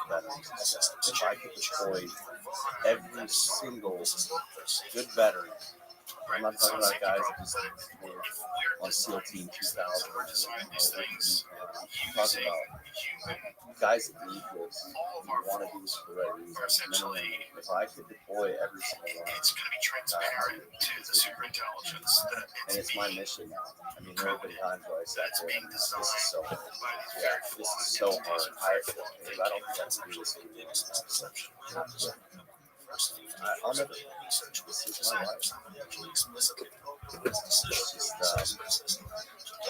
veterans. If I could deploy every single good veteran, I'm not talking about guys that just were on SEAL Team 2000. I'm talking about guys that need this, who want to do this for the right reasons. If I could deploy every single one, it's going to be transparent to the super intelligence. And it's my mission now. I mean, there have been times where I sat there and this is so hard. Yeah, this is so hard. I don't think I can do this anymore. I'll never. This is my life. It's just,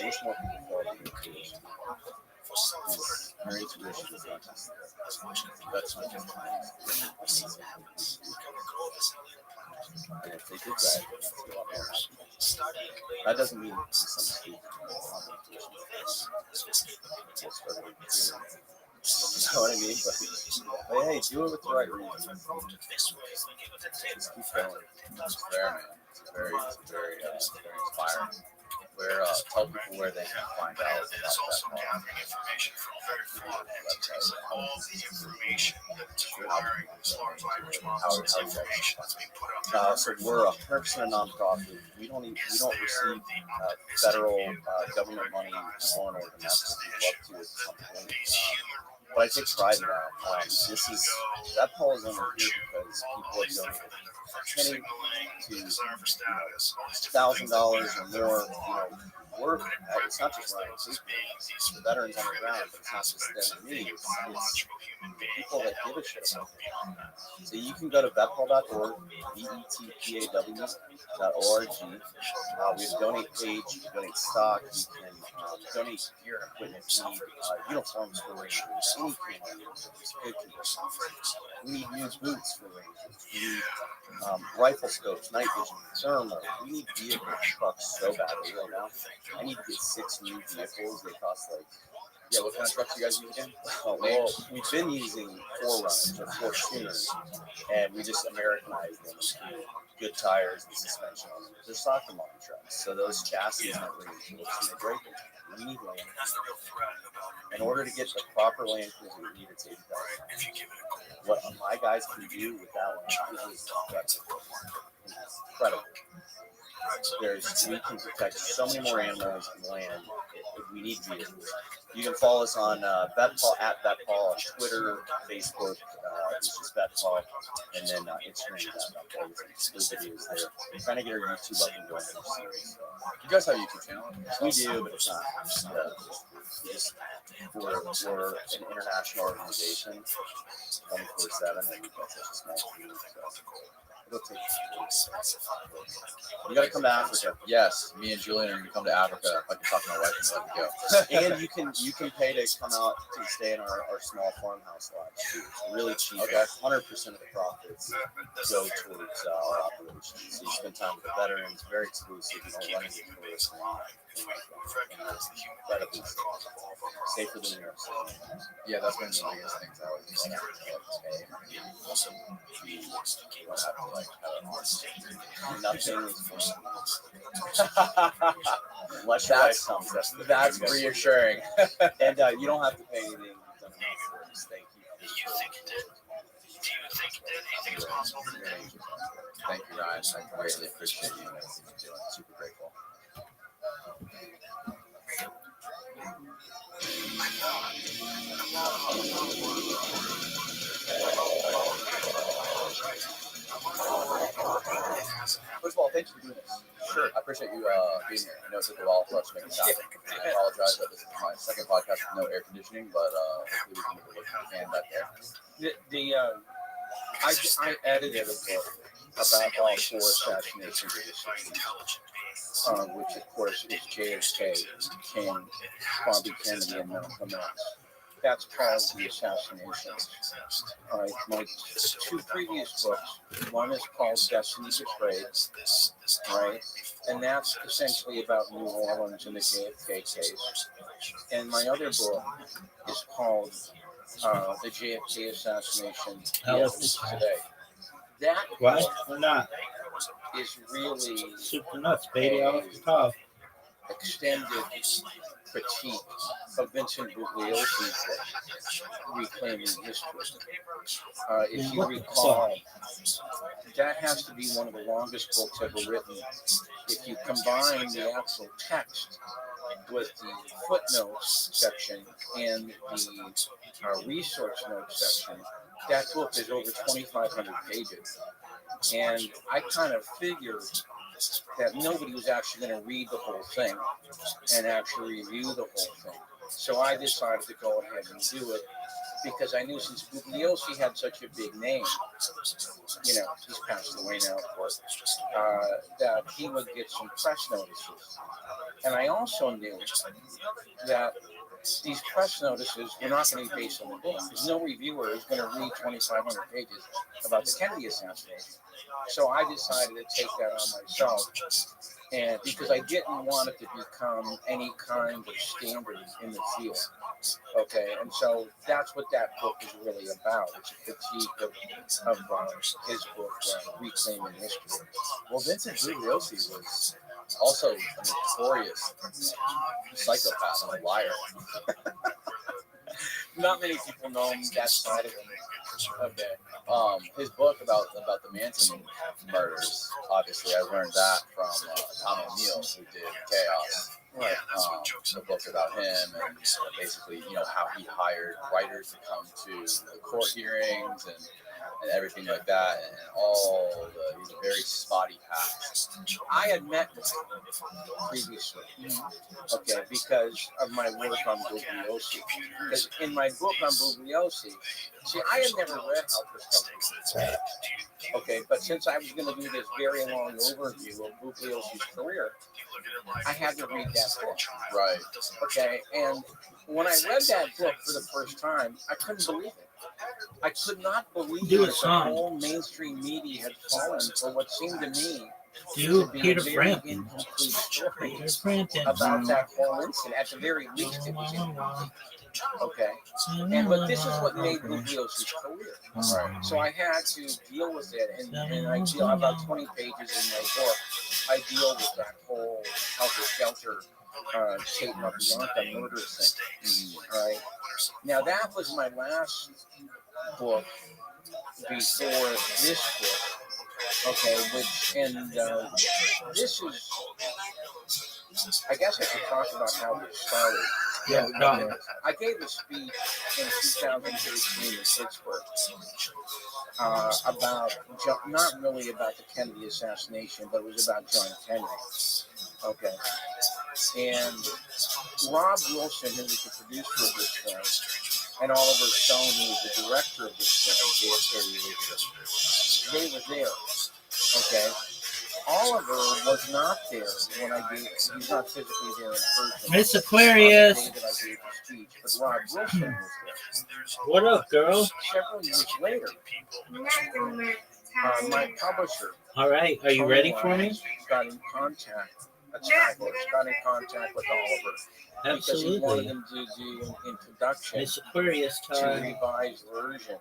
I wish more people felt the intuition. Your intuition is not just that's not just and if they did that, it's a lot more happy. That doesn't mean some speed. You know what I mean? But hey, do it with the right reason. Just keep going. It's rare, man. It's very inspiring. Tell people where they can find out about that. Information from very flawed entities. All the information that's acquiring this large language model is information that's being put out. So we're 100% a nonprofit. We don't receive federal government money on or domestic. We'd love to at some point. But I take pride in that. That Paul is only here because people have donated penny to $1,000 or more. Work. It's not just running the veterans on the ground, but it's not just them and me. It's people that give a shit. So you can go to vetpaw.org, vetpaw.org. We have a donate page. You can donate stock. You can donate gear and equipment. We need uniforms for rangers. Anything. We need new boots for rangers. We need rifle scopes, night vision, thermal. We need vehicle trucks so badly right now. I need to get 6 new vehicles. They cost like Yeah, what kind of trucks you guys use again? Oh, well, we've been using Forerunners or Fortuners, and we just Americanized them to good tires and suspension on them. They're soccer mom trucks, so those chassis aren't really cool. So they break them. We need land. In order to get the proper land cruiser, we need a take that. What my guys can do with that land cruiser is incredible. We can protect so many more animals and land. We need vehicles. You can follow us on BetPaul at BetPaul on Twitter, Facebook, it's just BetPaul, and then Instagram. There's videos there. We're trying to get our YouTube up and going for series. You guys have a YouTube channel? We do, but it's not. We're an international organization, 24/7, and we've got such a small team. So you got to come to Africa. Yes, me and Julian are going to come to Africa. I can talk to my wife and let me go. And you can pay to come out to stay in our small farmhouse lodge too. It's really cheap. Okay. 100% of the profits go towards our operations. So you spend time with the veterans. Very exclusive. You don't run into tourists. Incredibly safer than New York City. Yeah, that's one of the biggest things I always say. Nothing is unless your wife comes. That's reassuring. And you don't have to pay anything. You've done enough for us. Thank you. Thank you, Ryan. I greatly appreciate you and everything you're doing. Super grateful. First of all, thank you for doing this. Sure. I appreciate you being here. I know it took a while for us to make it happen. I apologize that this is my second podcast with no air conditioning, but hopefully we can make it look like we can back there. I edited a book about all four assassinations of the 60s, which of course is JFK, King, Bobby Kennedy, and Malcolm X. That's called The Assassinations. All right, my two previous books, one is called Destiny Betrayed, right, and that's essentially about New Orleans and the JFK case. And my other book is called The JFK Assassination Today. That What? We're not. is really Super nuts, baby. Off the top. extended critique of Vincent Bugliosi's book, Reclaiming History. If you recall, that has to be one of the longest books ever written. If you combine the actual text with the footnotes section and the resource notes section, that book is over 2,500 pages. And I kind of figured that nobody was actually going to read the whole thing and actually review the whole thing. So I decided to go ahead and do it because I knew since Bugliosi had such a big name, you know, he's passed away now, of course, that he would get some press notices. And I also knew that these press notices were not going to be based on the book, because no reviewer is going to read 2,500 pages about the Kennedy assassination. So I decided to take that on myself, and because I didn't want it to become any kind of standard in the field. Okay, and so that's what that book is really about. It's a critique of his book, Reclaiming History. Well, Vincent Bugliosi was also a notorious psychopath and a liar. Not many people know that side of him. Okay. His book about the Manson murders, obviously, I learned that from Tom O'Neill, who did Chaos. Right. The book about him and basically, you know, how he hired writers to come to the court hearings and everything like that, and all these very spotty past. I had met with him previously, okay, because of my work on Bugliosi. Because in my book on Bugliosi, see, I had never read How This Stuff Was. Okay, but since I was going to do this very long overview of Bugliosi's career, I had to read that book. Right. Okay, and when I read that book for the first time, I couldn't believe it. I could not believe that the whole mainstream media had fallen for what seemed to me to be Peter a very Frampton. incomplete story Peter Frampton. about that whole incident. At the very least, it was Okay. But this is what made Buglio's career. Right. So I had to deal with it, and I deal about 20 pages in my book. I deal with that whole helter skelter, Tate LaBianca murder thing. All right. Now that was my last book before this book. Okay, this is. I guess I should talk about how this started. Yeah, no. I gave a speech in 2013 in Pittsburgh about, not really about the Kennedy assassination, but it was about John Kennedy. Okay. And Rob Wilson, who was the producer of this film, and Oliver Stone, who was the director of this film, they were there. Okay. Oliver was not there when I gave. He's not physically there in person. Miss Aquarius. On the day that I gave the speech, but Rob Wilson was there. What up, girl? Several years later, my publisher. All right, are you ready for me? Got in contact. Got in contact with Oliver. Because he wanted Absolutely. him to do an introduction Miss Aquarius to a time. revised version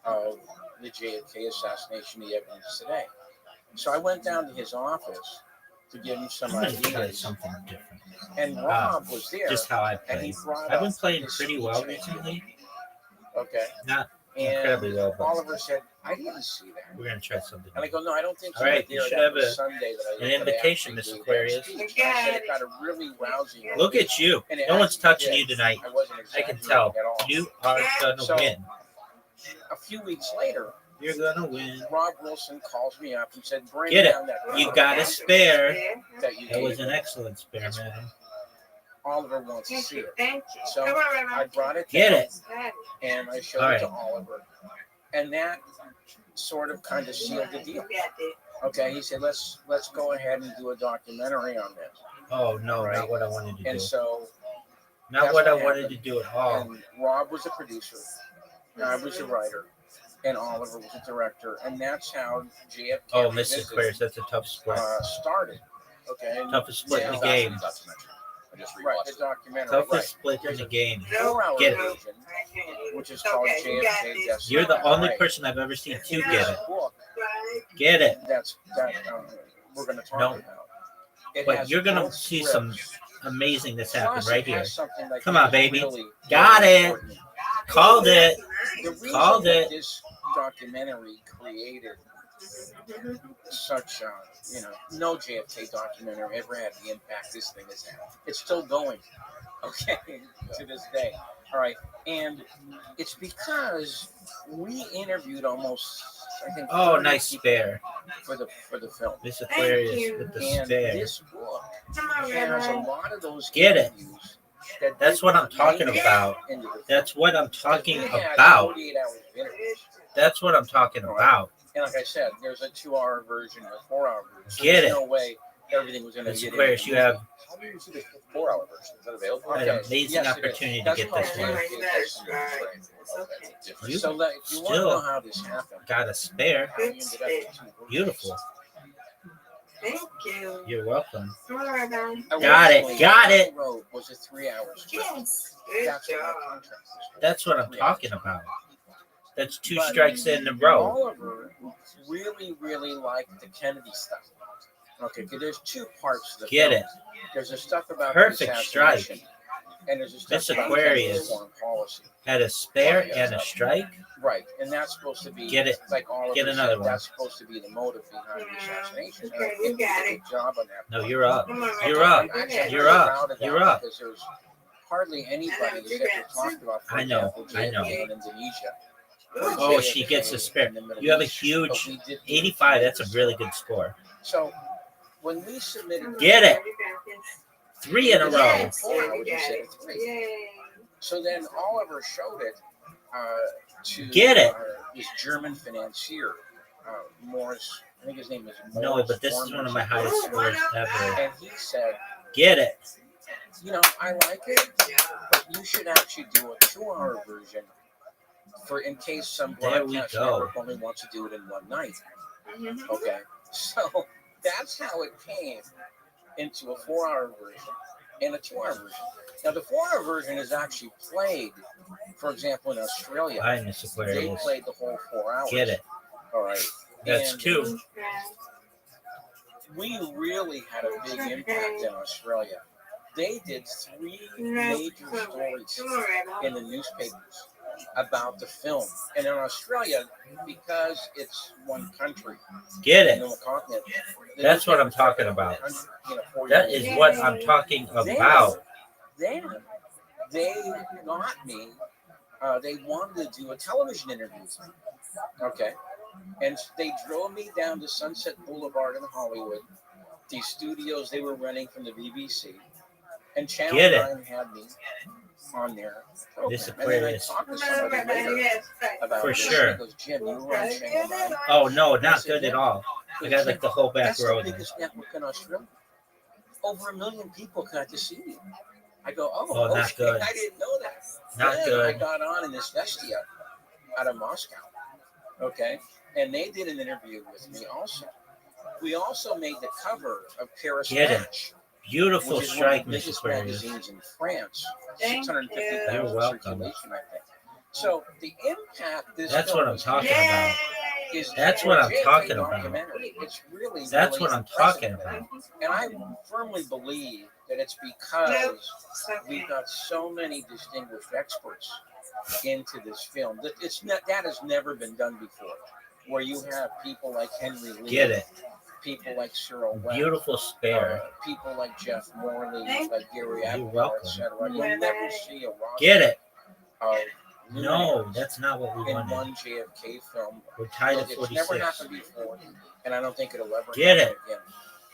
of the JFK assassination, the evidence today. So I went down to his office to give him some I'm going to try ideas. something different. And Rob was there. Just how I And play. he brought I've been up playing this pretty well speech recently. Okay. Not And incredibly well, but Oliver said, I didn't see that. we're going to try something And I go, no, I don't think All right, you you were should there. have That was a- Sunday that an invitation, Miss Aquarius. I said it got a really rousing. Look at you. And it No one's actually touching did. you tonight. I wasn't I can exaggerating tell. at all. You are going to So- win. A few weeks later, You're going to win. Rob Wilson calls me up and said, bring Get it. down that You book got a spare. that you That was gave an me. excellent spare, man. Oliver wants to see it. Thank you. So I brought it Get down it. and I showed All it to right. Oliver. And that sort of kind of sealed the deal. Okay, he said, let's go ahead and do a documentary on this. Oh, no, Right. not what I wanted to do. And so, Not that's what I what wanted happened. to do at all. and Rob was a producer, and I was a writer, and Oliver was a director, and that's how JFK Oh, Miss Revisited, Aquarius, that's a tough split. started. Okay, and Toughest split in the yeah, game. I just right, rewatched the it. documentary, Toughest right. split in the game. 4-hour Get it. version, which is called Okay, you got JFK this. Death You're the Sentence. only Right. person I've ever seen to There's get a it. book Get it. that we're going to talk No. about. It But has you're going to both see scripts. some amazing that's happened Plus, right it here. has something that Come is on, baby. really, Got really it. important. Called it. The reason Called that it. this documentary created such, no JFK documentary ever had the impact this thing has had. It's still going, okay, to this day. All right, and it's because we interviewed almost, I think, Oh, 30 nice people spare. for the film. Miss Aquarius you. with the And spare. this book Come on, has a Rabbi. lot of those Get it. interviews that That's what I'm didn't talking make it about. into the film. That's what I'm talking We had about. 48 hours of interviews. That's what I'm talking about. And like I said, there's a 2-hour version and a 4-hour version. So Get there's it. no way everything was going to Miss get Aquarius, in. you have How do you see the 4-hour version? Is that available? an Okay. amazing Yes, it is. opportunity to That's get what this I'm one. saying. That's right. Okay. You So if you want to still know how this happened, got a spare. how we ended up with 2 versions. Beautiful. Thank you. You're welcome. Come on, Rabbi. Got it, Originally, got what it. I wrote was a 3-hour script. Yes. Good That's what my job. contract was. That's what I'm talking about. That's 2 strikes in a row. Oliver really, really liked the Kennedy stuff. Okay, because there's 2 parts to the Get film. it. There's a stuff about Perfect the strike. assassination, and there's a stuff Miss about Aquarius. Kennedy's foreign policy. Had a spare and a strike. Right, and that's supposed to be Get it. like Oliver Get another said, one. that's supposed to be the motive behind the assassination. And I Okay, think you he did got a good job on that. No, part. you're up. Come on, Rabbi. You're up. I'm actually You're really up. proud of that You're up. because there's hardly anybody that's ever talked about. For I know, example, I know. JFK in Indonesia. Oh, she gets a spare. You have a huge 85. That's a really good score. So when we submitted, Get it. You got this. 3 in a row. Yes, Four you hours got instead it. of 3. Yay. So then Oliver showed it to Get it. This German financier, Morris. I think his name is Morris. No, but this is one of my highest scores ever. And he said, Get it. I like it, but you should actually do a 2-hour version for in case some There we broadcast go. network only wants to do it in one night. Mhm. Okay, so that's how it came into a 4-hour version. and a 2-hour version. Now, the 4-hour version is actually played, for example, in Australia. Hi, Miss They Aquarius. played the whole 4 hours. Get it? All right. That's And 2. we really had a big impact in Australia. They did 3 major stories in the newspapers about the film. And in Australia, because it's one country, Get it? no continent, the That's what I'm newspapers talking cover about. 40 That million. is what I'm talking about. Then they got me. They wanted to do a television interview with me. Okay. And they drove me down to Sunset Boulevard in Hollywood, these studios they were running from the BBC. And Channel Get it. 9 had me on their program. This And then I Aquarius. talked to somebody later about For this. sure. He goes, Jim, you were on Channel 9? Oh, no, I not said, good at "Yeah." all. He I goes, got like the whole back "That's row the there. biggest network in Australia. Over 1 million people got to see you." I go, Oh, oh, not okay. good. I didn't know that. Not Then good. I got on in this Vestia out of Moscow. Okay. And they did an interview with me also. We also made the cover of Paris Get it. Match, Beautiful which is one strike, of the Miss biggest Aquarius. magazines in France. Thank 650,000 You're welcome. circulation, I think. So the impact this That's film what I'm was talking having about. is That's what I'm a talking about. documentary. It's really, That's really what I'm impressive. talking about. And I firmly believe that it's because we got so many distinguished experts into this film that that has never been done before. Where you have people like Henry Lee, Get it? people like Cyril Webb, Beautiful spare. people like Jeff Morley, like Gary You're Abel, welcome. etc. You'll never see a Rothschild Get it? of No, luminaries that's not what we in wanted. one JFK film. We're tied Look, at it's never 46. happened before, and I don't think it'll ever Get happen it. again.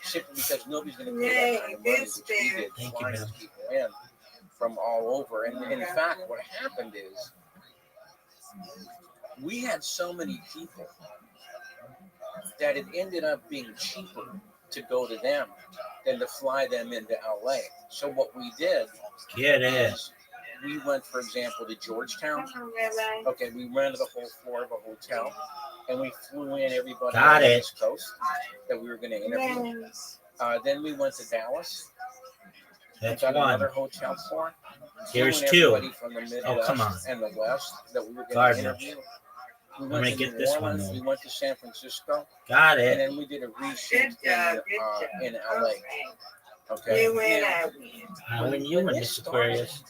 Simply because nobody's going to pay that kind of money, which we did, Thank you, flying ma'am. these people in from all over. And in fact, what happened is we had so many people that it ended up being cheaper to go to them than to fly them into LA. So what we did Get it? is we went, for example, to Georgetown. Okay, we rented the whole floor of a hotel, and we flew in everybody Got on the it. East Coast that we were going to interview. Then we went to Dallas. That's got one. another hotel floor. Here's Flew in 2. everybody from the Midwest Oh, come on. and the West that we were going to Garbage. interview. We I'm went gonna to get New this one, Orleans. though. We went to San Francisco, Got and it. then we did a reshoot in LA. Okay. I win you in Miss Aquarius.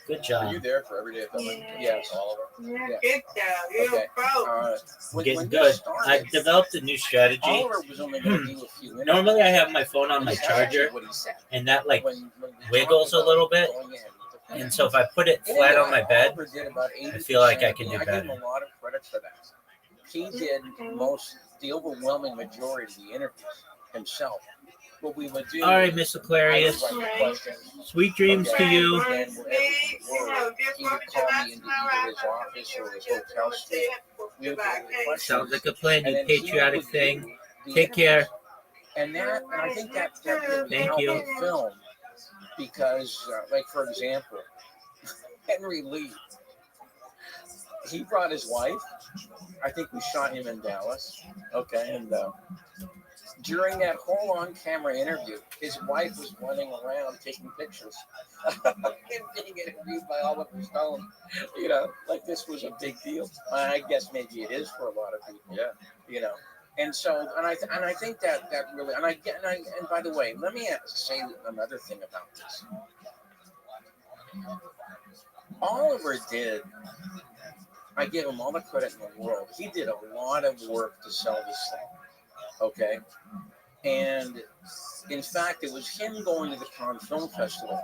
Good Were job. you there for everyday filming? Yes. All of it? Okay. I'm When getting we good. started, I've developed a new strategy. Oliver was only going to do a few interviews. Normally, I have my phone on my That's charger, what he said. and that like When we wiggles talked a little about bit. going ahead with the film. And so if I put it And flat then on my bed, Oliver did about I feel like I 80%. can do I give him better. a lot of credit for that. He did the overwhelming majority of the interviews himself. What we would do. All right, Miss I would Aquarius. write the questions. Sweet dreams to you. And wherever we were, he would call me into either his office or his hotel suite. We would go to the questions. Sounds like a plan, And you then he patriotic would thing. do the Take care. interviews. And I think that really Thank helped you. the film because, like for example, Henry Lee, he brought his wife. I think we shot him in Dallas. Okay, and during that whole on-camera interview, his wife was running around taking pictures of him being interviewed by Oliver Stone. You know, like this was a big deal. I guess maybe it is for a lot of people. Yeah. You know, and so and I think that really and by the way, let me say another thing about this. Oliver did. I give him all the credit in the world. He did a lot of work to sell this thing. Okay. And in fact, it was him going to the Cannes Film Festival.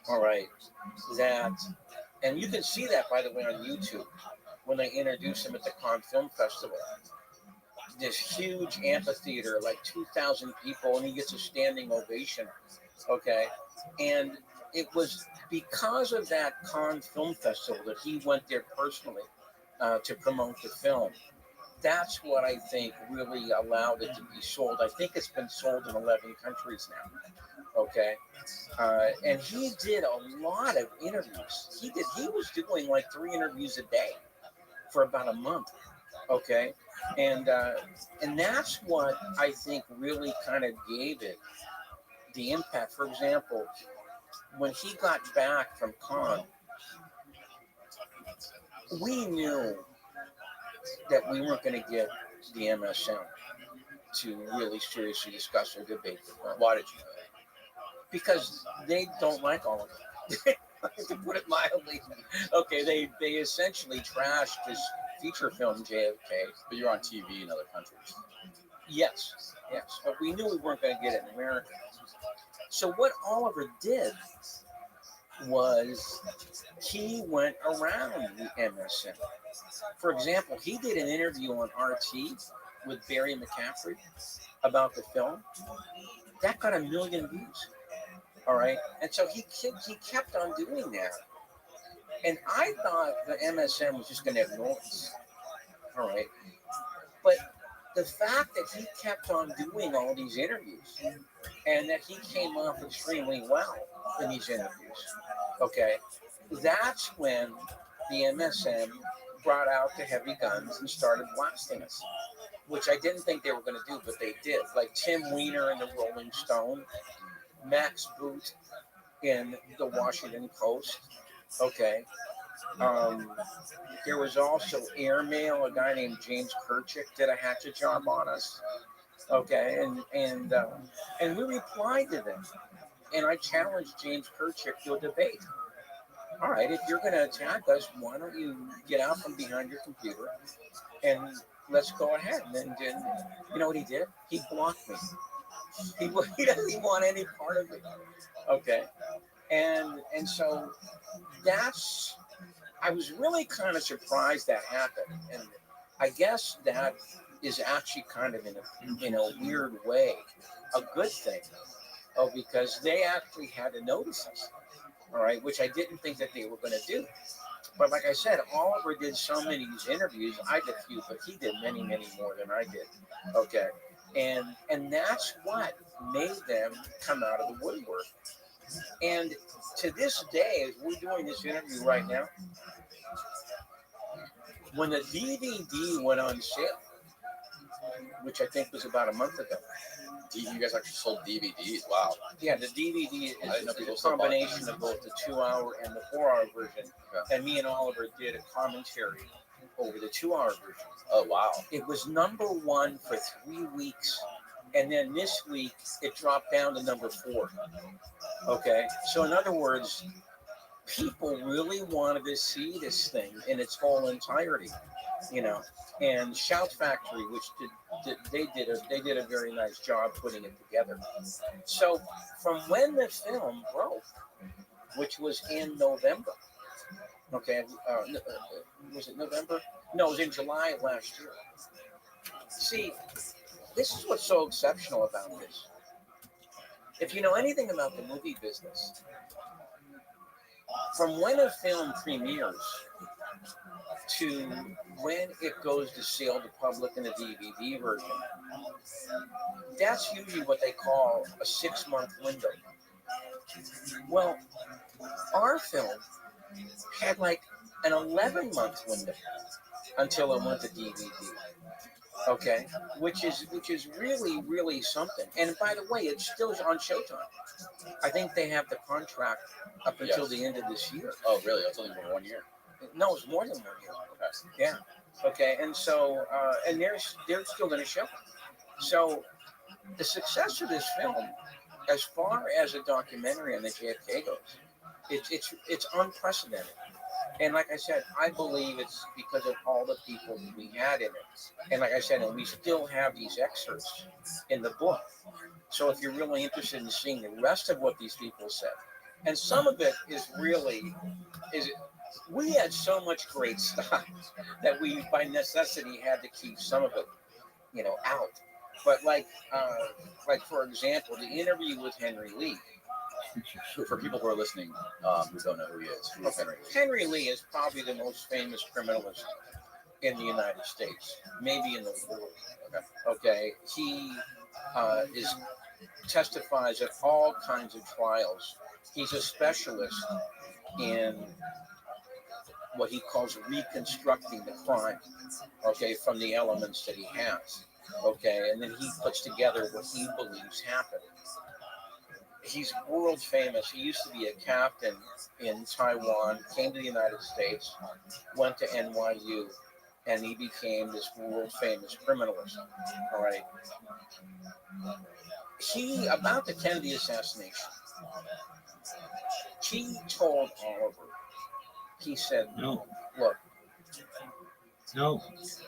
All right. And you can see that, by the way, on YouTube when they introduce him at the Cannes Film Festival. This huge amphitheater, like 2,000 people, and he gets a standing ovation. Okay. And it was because of that Cannes Film Festival that he went there personally to promote the film. That's what I think really allowed it to be sold. I think it's been sold in 11 countries now. Okay. And he did a lot of interviews. He was doing like 3 interviews a day for about a month. Okay. And that's what I think really kind of gave it the impact. For example, when he got back from Cannes, we knew that we weren't going to get the MSM to really seriously discuss or debate the film. Why did you know that? Because they don't like all of it. To put it mildly. Okay, they essentially trashed this feature film JFK. But you're on TV in other countries. Yes, yes, but we knew we weren't going to get it in America. So what Oliver did was he went around the MSM. For example, he did an interview on RT with Barry McCaffrey about the film. That got 1 million views. All right, and so he kept on doing that, and I thought the MSM was just going to ignore us. All right, but the fact that he kept on doing all these interviews and that he came off extremely well in these interviews, okay, that's when the MSM brought out the heavy guns and started blasting us, which I didn't think they were going to do, but they did. Like Tim Weiner in the Rolling Stone, Max Boot in the Washington Post, okay. There was also Airmail, a guy named James Kirchick did a hatchet job on us, okay, and we replied to them, and I challenged James Kirchick to a debate. All right, if you're going to attack us, why don't you get out from behind your computer and let's go ahead. And you know what he did? He blocked me. He doesn't want any part of it. Okay, and so that's. I was really kind of surprised that happened, and I guess that is actually kind of in a weird way a good thing. Oh, because they actually had to notice us. All right, which I didn't think that they were going to do. But like I said, Oliver did so many of these interviews. I did a few, but he did many, many more than I did. Okay, and that's what made them come out of the woodwork. And to this day, as we're doing this interview right now, when the DVD went on sale, which I think was about a month ago. You guys actually sold DVDs? Wow. Yeah, the DVD is a combination of both the 2-hour and the 4-hour version. Okay. And me and Oliver did a commentary over the 2-hour version. Oh, wow. It was #1 for 3 weeks. And then this week, it dropped down to #4. Okay. So in other words, people really wanted to see this thing in its whole entirety, you know. And Shout Factory, which they did a very nice job putting it together. So from when the film broke, which was in November, okay, was it November? No, it was in July of last year. See, this is what's so exceptional about this. If you know anything about the movie business, from when a film premieres to when it goes to sale to public in the DVD version, that's usually what they call a 6-month window. Well, our film had like an 11-month window until it went to DVD. Okay, which is really, really something. And by the way, it's still on Showtime. I think they have the contract up until the end of this year. Oh, really? It's only been 1 year. No, it's more than 1 year. Okay. Yeah. Okay, and so and they're still going to show. So the success of this film, as far as a documentary on the JFK goes, it's unprecedented. And like I said, I believe it's because of all the people we had in it. And like I said, and we still have these excerpts in the book. So if you're really interested in seeing the rest of what these people said, and some of it is we had so much great stuff that we by necessity had to keep some of it, you know, out. But like for example, the interview with Henry Lee. For people who are listening who don't know who he is, who is Henry Lee? Henry Lee is probably the most famous criminalist in the United States, maybe in the world. Okay. He testifies at all kinds of trials. He's a specialist in what he calls reconstructing the crime, okay, from the elements that he has, okay, and then he puts together what he believes happened. He's world famous. He used to be a captain in Taiwan, came to the United States, went to NYU, and he became this world famous criminalist. All right. He, about the Kennedy assassination, he told Oliver, he said, No, look, no.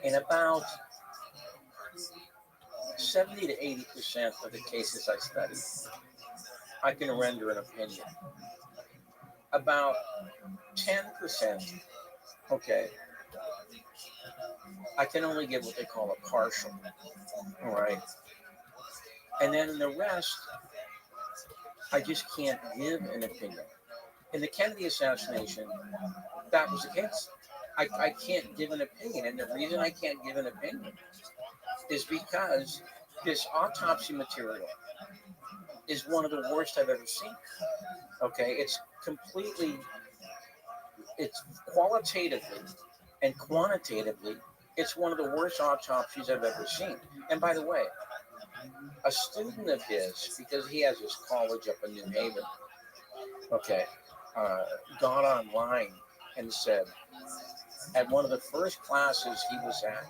in about 70 to 80% of the cases I study, I can render an opinion. About 10%, okay, I can only give what they call a partial, all right? And then in the rest, I just can't give an opinion. In the Kennedy assassination, that was the case. I can't give an opinion. And the reason I can't give an opinion is because this autopsy material is one of the worst I've ever seen. Okay, it's qualitatively and quantitatively, it's one of the worst autopsies I've ever seen. And by the way, a student of his, because he has his college up in New Haven, okay, got online and said, at one of the first classes he was at,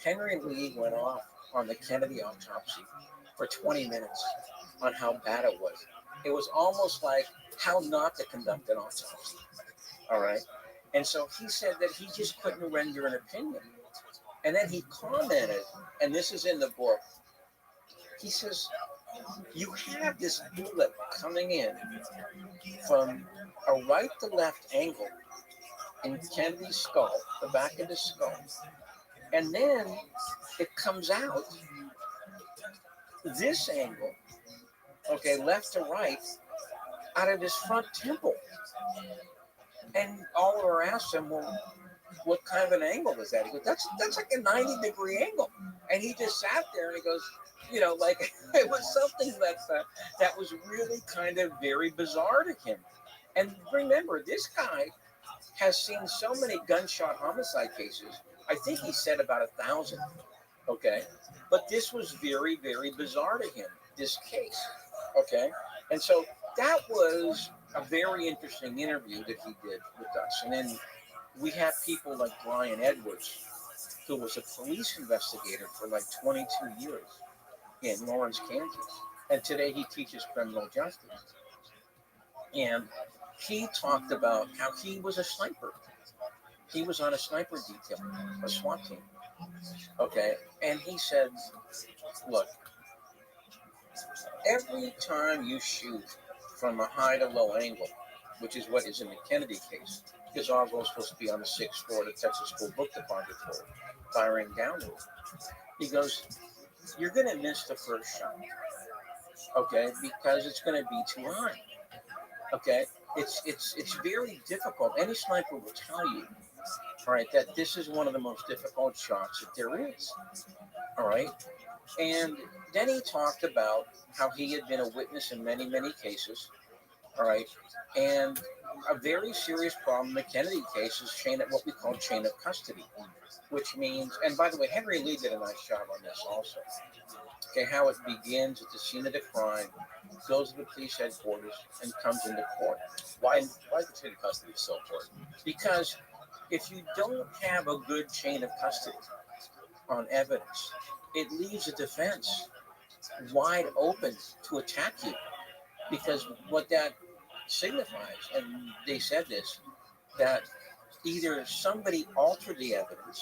Henry Lee went off on the Kennedy autopsy for 20 minutes on how bad it was. It was almost like how not to conduct an autopsy. All right. And so he said that he just couldn't render an opinion. And then he commented, and this is in the book, he says, you have this bullet coming in from a right to left angle in Kennedy's skull, the back of his skull. And then it comes out this angle, okay, left to right, out of his front temple. And Oliver asked him, well, what kind of an angle is that? He goes, that's like a 90-degree angle. And he just sat there and he goes, like it was something that was really kind of very bizarre to him. And remember, this guy has seen so many gunshot homicide cases. I think he said about 1,000. Okay. But this was very, very bizarre to him, this case. Okay. And so that was a very interesting interview that he did with us. And then we have people like Brian Edwards, who was a police investigator for like 22 years in Lawrence, Kansas. And today he teaches criminal justice. And he talked about how he was a sniper. He was on a sniper detail, a SWAT team. Okay. And he said, look, every time you shoot from a high to low angle, which is what is in the Kennedy case, because Oswald was supposed to be on the 6th floor of the Texas School Book Depository, firing downward. He goes, you're going to miss the first shot, okay, because it's going to be too high, okay? It's very difficult. Any sniper will tell you, all right, that this is one of the most difficult shots that there is, all right? And then he talked about how he had been a witness in many, many cases, all right, and a very serious problem in the Kennedy case is what we call chain of custody, which means, and by the way, Henry Lee did a nice job on this also. Okay, how it begins at the scene of the crime, goes to the police headquarters, and comes into court. Why is the chain of custody so important? Because if you don't have a good chain of custody on evidence, it leaves the defense wide open to attack you. Because what that signifies, and they said this, that either somebody altered the evidence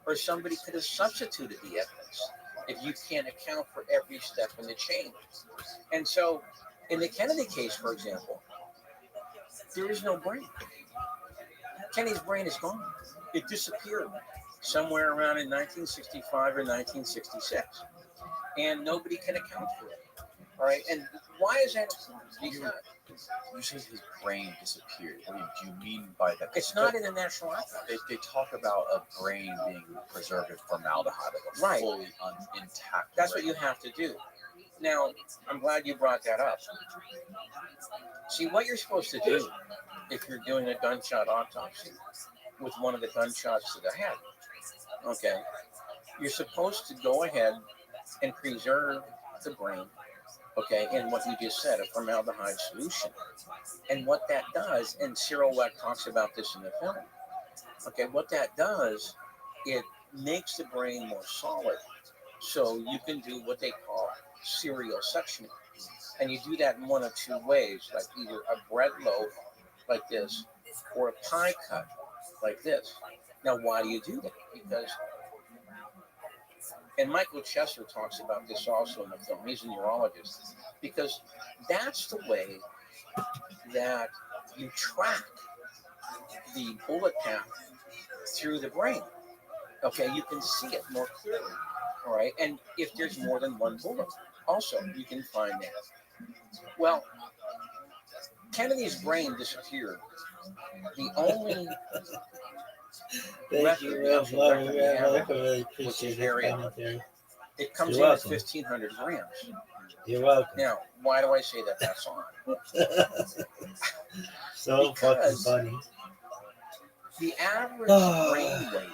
or somebody could have substituted the evidence if you can't account for every step in the chain. And so in the Kennedy case, for example, there is no brain. Kennedy's brain is gone. It disappeared somewhere around in 1965 or 1966. And nobody can account for it. All right. And why is that important? Because You say his brain disappeared. What do you mean by that? it's not in the National Archives. They talk about a brain being preserved in formaldehyde, like a Right. fully intact. That's what brain. you have to do. Now, I'm glad you brought that up. See, what you're supposed to do if you're doing a gunshot autopsy with one of the gunshots to the head, okay, you're supposed to go ahead and preserve the brain Okay, in what you just said, a formaldehyde solution. And what that does, and Cyril Weck talks about this in the film. Okay, what that does, it makes the brain more solid. So you can do what they call serial sectioning. And you do that in one of two ways, like either a bread loaf like this or a pie cut like this. Now, why do you do that? Because, and Michael Chesser talks about this also in the film, he's a neurologist, because that's the way that you track the bullet path through the brain. Okay, you can see it more clearly. All right, and if there's more than one bullet, also you can find that. Well, Kennedy's brain disappeared. The only Thank you, record, the actual record we have I of really it was appreciate his your area. commentary. It comes You're in welcome. at 1,500 grams. You're welcome. Now, why do I say that that's on? So fucking Because funny. the average brain weight,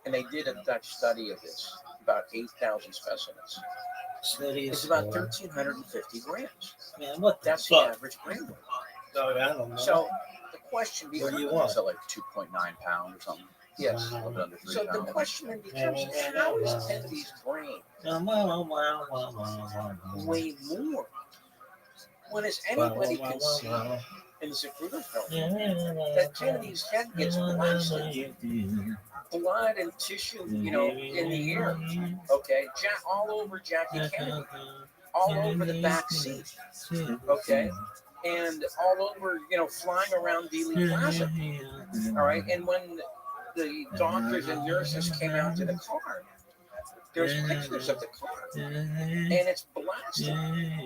and they did a Dutch study of this, about 8,000 specimens, Steady it's as about fuck. 1,350 grams. Man, what the That's the fuck? average brain weight. Dog, I don't know. So the question What do you becomes, want? So like 2.9 pounds or something. yes. A little bit under 3 So the pounds. question then becomes, how is Kennedy's brain way more? When as anybody can see in the Zapruder film, that Kennedy's head gets blasted, blood and tissue, you know, in the air. Okay, all over Jackie Kennedy, all over the back seat. Okay, and all over, you know, flying around Dealey Plaza. All right, and when the doctors and nurses came out to the car, there's pictures of the car, and it's blasted.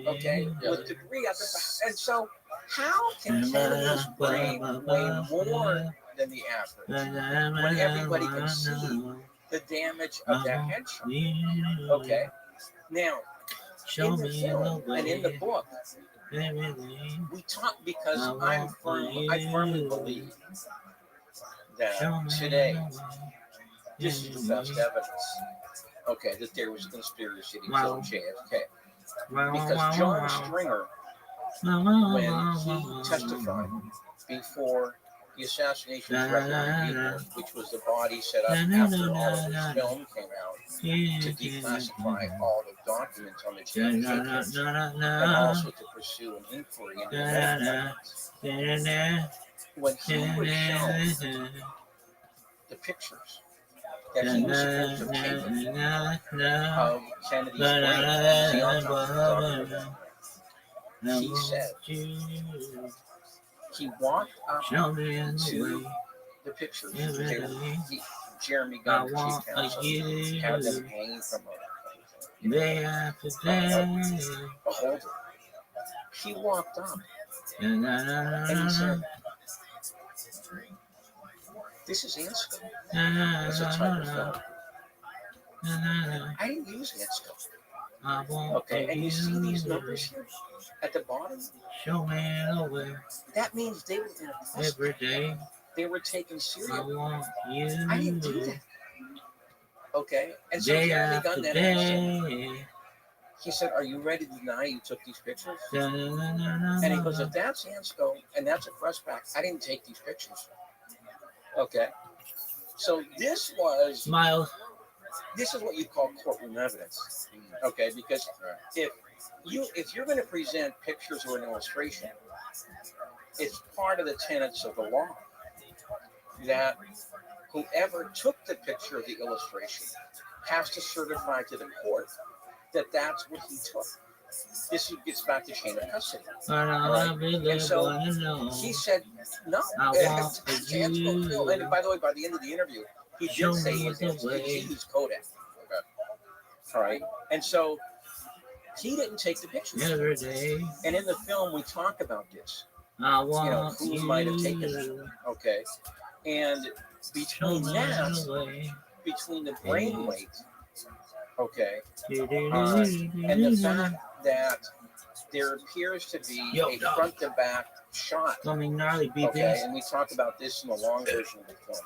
Okay, with debris at the back, and so how can Kennedy's brain weigh more than the average when everybody can see the damage of that headshot? Okay, now in the film and in the book, we talk because I firmly believe that today this is the best evidence. Okay, that there was a conspiracy to kill JFK, because John Stringer, when he testified before the Assassination Record Report, which was the body set up after all of his film came out to declassify all the documents on the JFK case, and also to pursue an inquiry into the medical evidence. When he was shown the pictures that he was supposed to have taken of Kennedy's brain, the autopsy document, he said he walked up to the pictures. Jeremy Gunn, the chief counsel, had them hanging from a holder. He walked up and he said, "This is Ansco. It's a type of film. I didn't use Ansco." Okay, and you see these numbers here at the bottom? That means they were in a process. They were taken seriously. I didn't do that. Okay, and so Jeremy Gunn then he said, "Are you ready to deny you took these pictures?" And he goes, "If that's Ansco and that's a press pack, I didn't take these pictures." Okay, so this was this is what you call courtroom evidence. Okay, because if you're going to present pictures or an illustration, it's part of the tenets of the law that whoever took the picture of the illustration has to certify to the court that that's what he took. This gets back to chain of custody. Right? And so he said, "No, it's Ansco." And by the way, by the end of the interview, he did say he used Kodak. Okay. All right. And so he didn't take the pictures. And in the film, we talk about this. You know, who might have taken it. Okay. And between that, between the brain weight, okay, and the fact that there appears to be a front to back shot. Okay, and we talk about this in the long version of the film.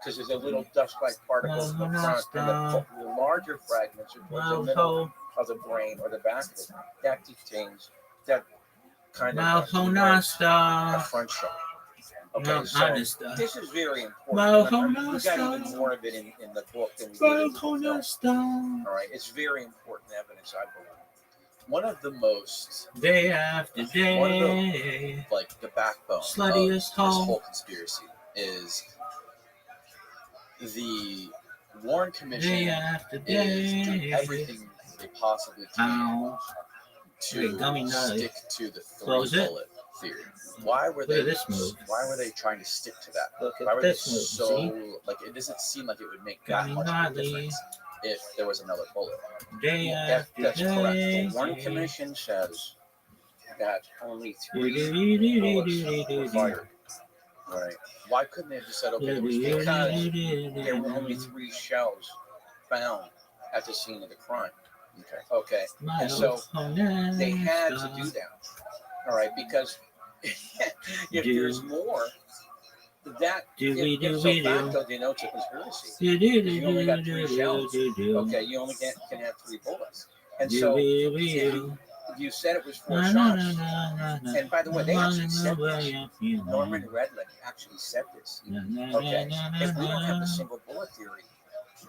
because there's a little dust-like particles in the front, and the larger fragments are towards the middle of the brain or the back of it. That contains that kind of a front shock. Okay, so this is very important. We got even more of it in the book than we did in the film. All right, it's very important evidence, I believe. One of the most day after day, one of the, like the backbone of this whole conspiracy is the Warren Commission is doing everything they possibly can to stick to the three-bullet theory. Why were they trying to stick to that? Why were they so like? It doesn't seem like it would make that much of a difference if there was another bullet. That's correct. The Warren Commission says that only 3 bullets were fired. Right. Why couldn't they have just said, okay, because there were only 3 shells found at the scene of the crime. Okay. And so they had to do that. All right, because if there's more, that ipso facto denotes a conspiracy. If you only got 3 shells, okay, you only can have 3 bullets. And so if you said it was 4 shots, and by the way, they actually said this. Norman Redland actually said this. Okay, if we don't have the single bullet theory,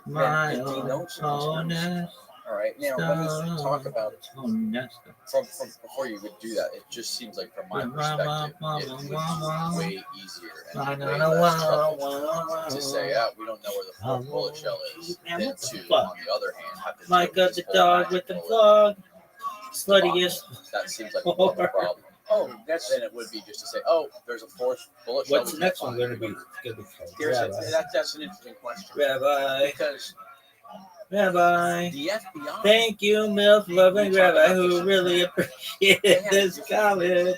then it denotes a conspiracy. All right, now let me talk about from before you would do that. It just seems like, from my perspective, it would be way easier and way less trouble to say, we don't know where the 4th bullet shell is, than to, on the other hand, have to like the dog with the vlog, sluttiest. That seems like more of a problem. Then it would be just to say, there's a 4th bullet shell. What's the next one going to be? That's an interesting question. Rabbi. Because Rabbi, the FBI. Thank you, MILF loving Rabbi, who really appreciated this commentary.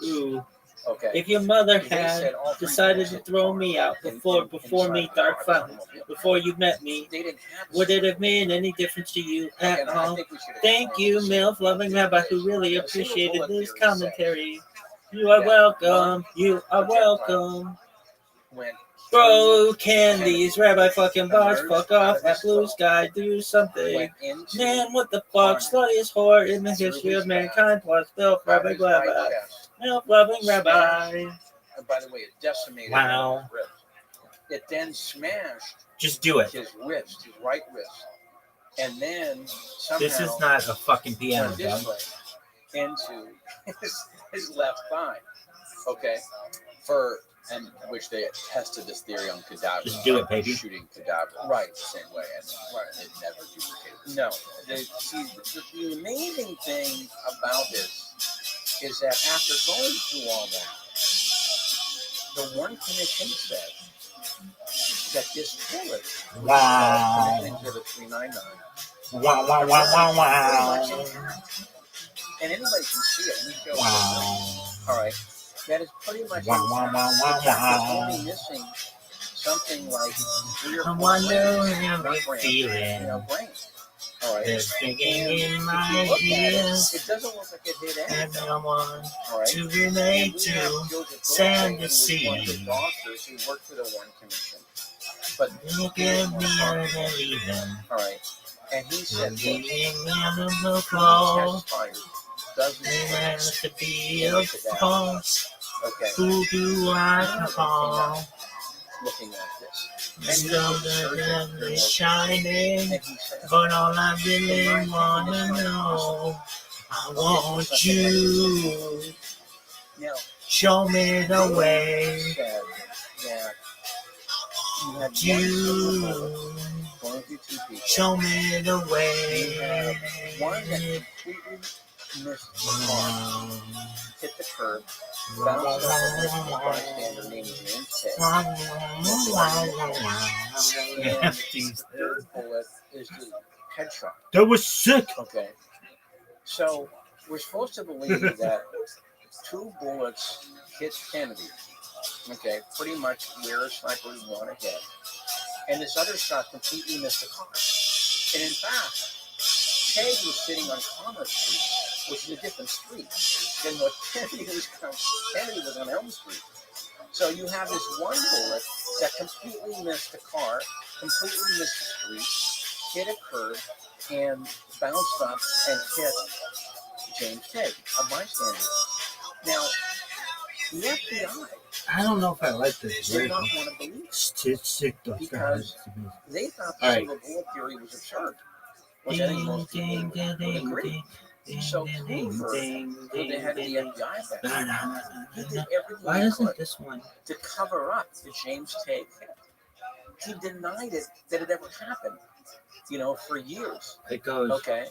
Ooh. Okay. If your mother had decided to throw me out before me, Dark Fountain, before you met me, would it have made any difference to you at all? Thank you, MILF loving Rabbi, who really appreciated this commentary. You are welcome. You are welcome. Bro, candies, Rabbi fucking boss, fuck off, that blue sky, do something. Man, what the fuck, sluttiest whore in the history of mankind, plus Bill, Rabbi, Rabbi. Milk loving Rabbi. And by the way, it decimated his wrist. It then smashed Just do it. his wrist, his right wrist. And then somehow This is not a fucking piano, went this way into his left thigh. Okay. And which they tested this theory on cadavers. Just do it, baby. Shooting cadavers, right, the same way, and it never duplicated. No, the amazing thing about this is that after going through all that, the Warren Commission said that this bullet, Exhibit 399, and anybody can see it. We show it. All right. That is pretty much only missing something like 3 or 4 brain. All right. There's thinking in my ears. It doesn't look like it hit anything. And I want to relate to sand the sea. One of the doctors who worked for the Warren Commission. But look at me and even. All right. And he said, the floor. Doesn't has to be a false. Okay. Who do I call? Looking like this. And though the sun is shining, but all I really want to know, I want you. Now, show me the way. You show me the way. One that completely missed the car, hit the curb, bounced off the bystander named James Ted. And the third bullet is the headshot. That was sick. Okay. So we're supposed to believe that 2 bullets hit Kennedy. Okay, pretty much where a sniper would want to hit. And this other shot completely missed the car. And in fact, Peg was sitting on Commerce Street, which is a different street than what Kennedy was on. Kennedy was on Elm Street. So you have this one bullet that completely missed the car, completely missed the street, hit a curb, and bounced up and hit James Tigg, a bystander. Now, the FBI I don't know if I like this did version. not want to believe it Statistic because they thought the All right. silver bullet theory was absurd, which I think most people would agree. So Hoover, who the head of the FBI back then, he did everything Why he isn't could this one? to cover up the James Tigg hit. He denied it that it ever happened, for years. It goes Okay,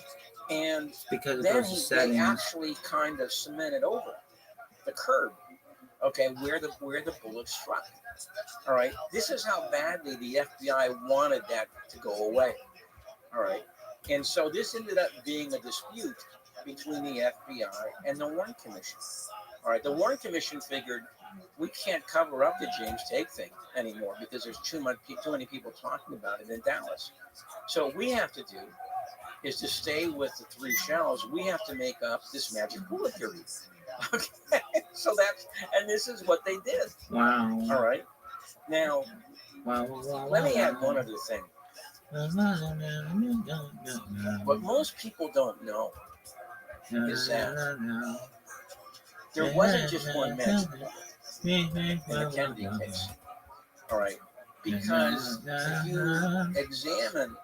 and because it then goes to they settings. actually kind of cemented over the curb. Okay, where the bullet struck. All right, this is how badly the FBI wanted that to go away. All right, and so this ended up being a dispute between the FBI and the Warren Commission. All right, the Warren Commission figured we can't cover up the James Tigg thing anymore because there's too many people talking about it in Dallas. So what we have to do is to stay with the 3 shells. We have to make up this magic bullet theory. Okay, so this is what they did. Wow. All right, now let me add one other thing. What most people don't know is that there wasn't just one magic bullet in the Kennedy case. All right, because if you examine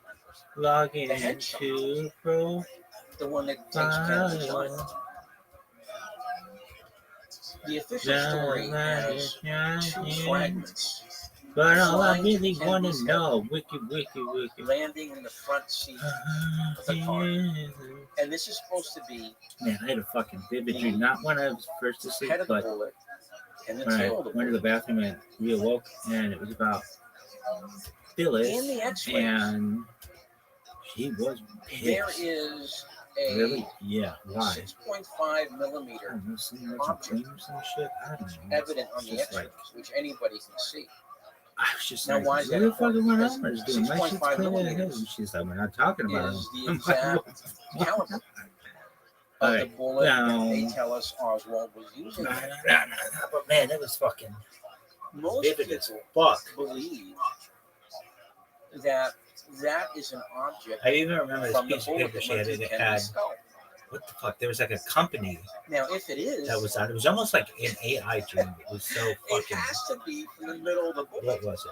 Log the headshot, into Pro. the one that takes Kennedy's life, the official story has 2 fragments. But all I flying to really want Kennedy's to head, know, wiki. landing in the front seat of the car. And this is supposed to be Man, I had a fucking vivid dream. Not when I was first asleep, head of the but bullet and the when I tail of the went to the bullet. bathroom and reawoke, and it was about Phyllis, In the X-rays, and she was there pissed. is a Really? Yeah. Why? 6.5 millimeter I don't know, some object dreams and shit. I don't know. evident on the Just X-rays, which anybody can see. I was just Now, like, why is that what the fuck important? going Because on? I was doing my shit's 6.5 clean in the millimeters head. She's like, we're not talking about is it. the I'm like, exact caliber of the Alright, bullet now- that they tell us Oswald was using. nah, but man, it was fucking Most vivid as people fuck. believe that is an object I even remember this from the piece of bullet paper that she went had. through It Kennedy's had, skull. what the fuck? There was like a company Now, if it is, that was on. It was almost like an AI dream. It was so it fucking. has to be from the middle of the bullet What was it?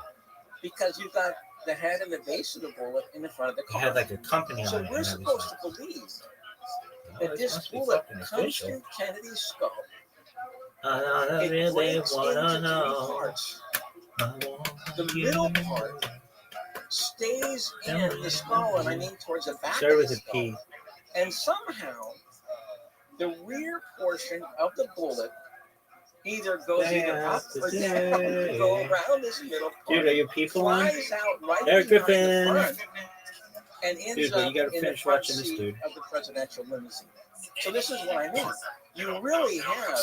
because you've got the head and the base of the bullet in the front of the It car. had like a company So on it. we're and I was supposed like, to believe oh, that this this must be bullet fucking comes official. through Kennedy's skull. I don't It really breaks wanna into 3 know. parts. I want The you. middle part stays in the skull, and I mean towards the back Start of with the a skull. P. And somehow, the rear portion of the bullet either goes either up or down to go around this middle part. Dude, are your people on? Flies out right Eric behind Griffin. the front and ends Dude, but up you gotta in the finish front watching this seat dude. of the presidential limousine. So this is what I mean. You really have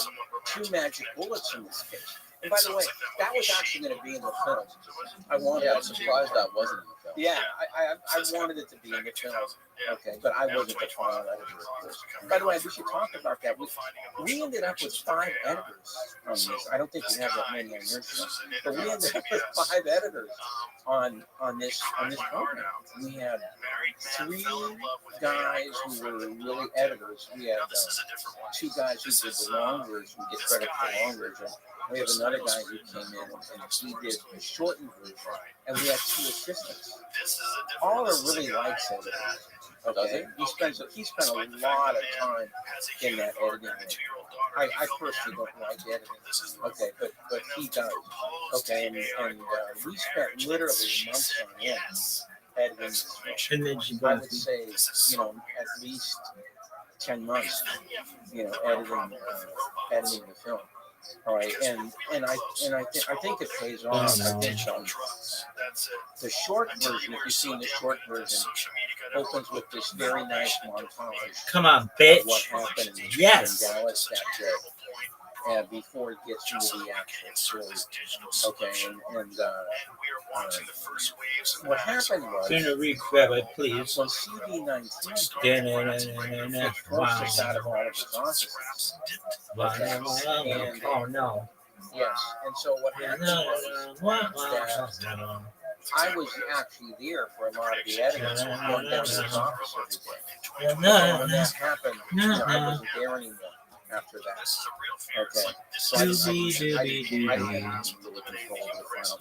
2 magic bullets in this case. And by the way, that was actually going to be in the film. I wanted Yeah, it I'm to be. surprised that wasn't in the film. Yeah, I wanted it to be in the film. Okay, but I wasn't the final editor, of course. By the way, we should talk about that. We ended up with 5 editors on this. I don't think we have that many on your show, but we ended up with 5 editors on this program. We had 3 guys who were really editors. We had 2 guys who did the long version. We get credit for the long version. We have another guy who came in and he did the shortened version, and we had 2 assistants. All are really likes it. Okay, he spent a lot of time in that editing room. I personally don't like editing. Okay, but he does. Okay, and we spent literally months on end editing this film. And then she I bought would say, at least 10 months, editing the film. All right, and I think it pays off. I think the short version, if you've seen the short version, opens with this very nice montage. Come on, Of bitch. what happened in Yes. Dallas that day, before it gets into the actual story. Okay, and what happened was Gonna read Rabbi, please. when CV-19 Wow. forced us out of all of his offices. Okay, and Oh no. Yes. And so what happened was that I was actually there for a lot of the editing, going down to his office every day. And when that happened, I wasn't there anymore after that. Okay. So I didn't really control the final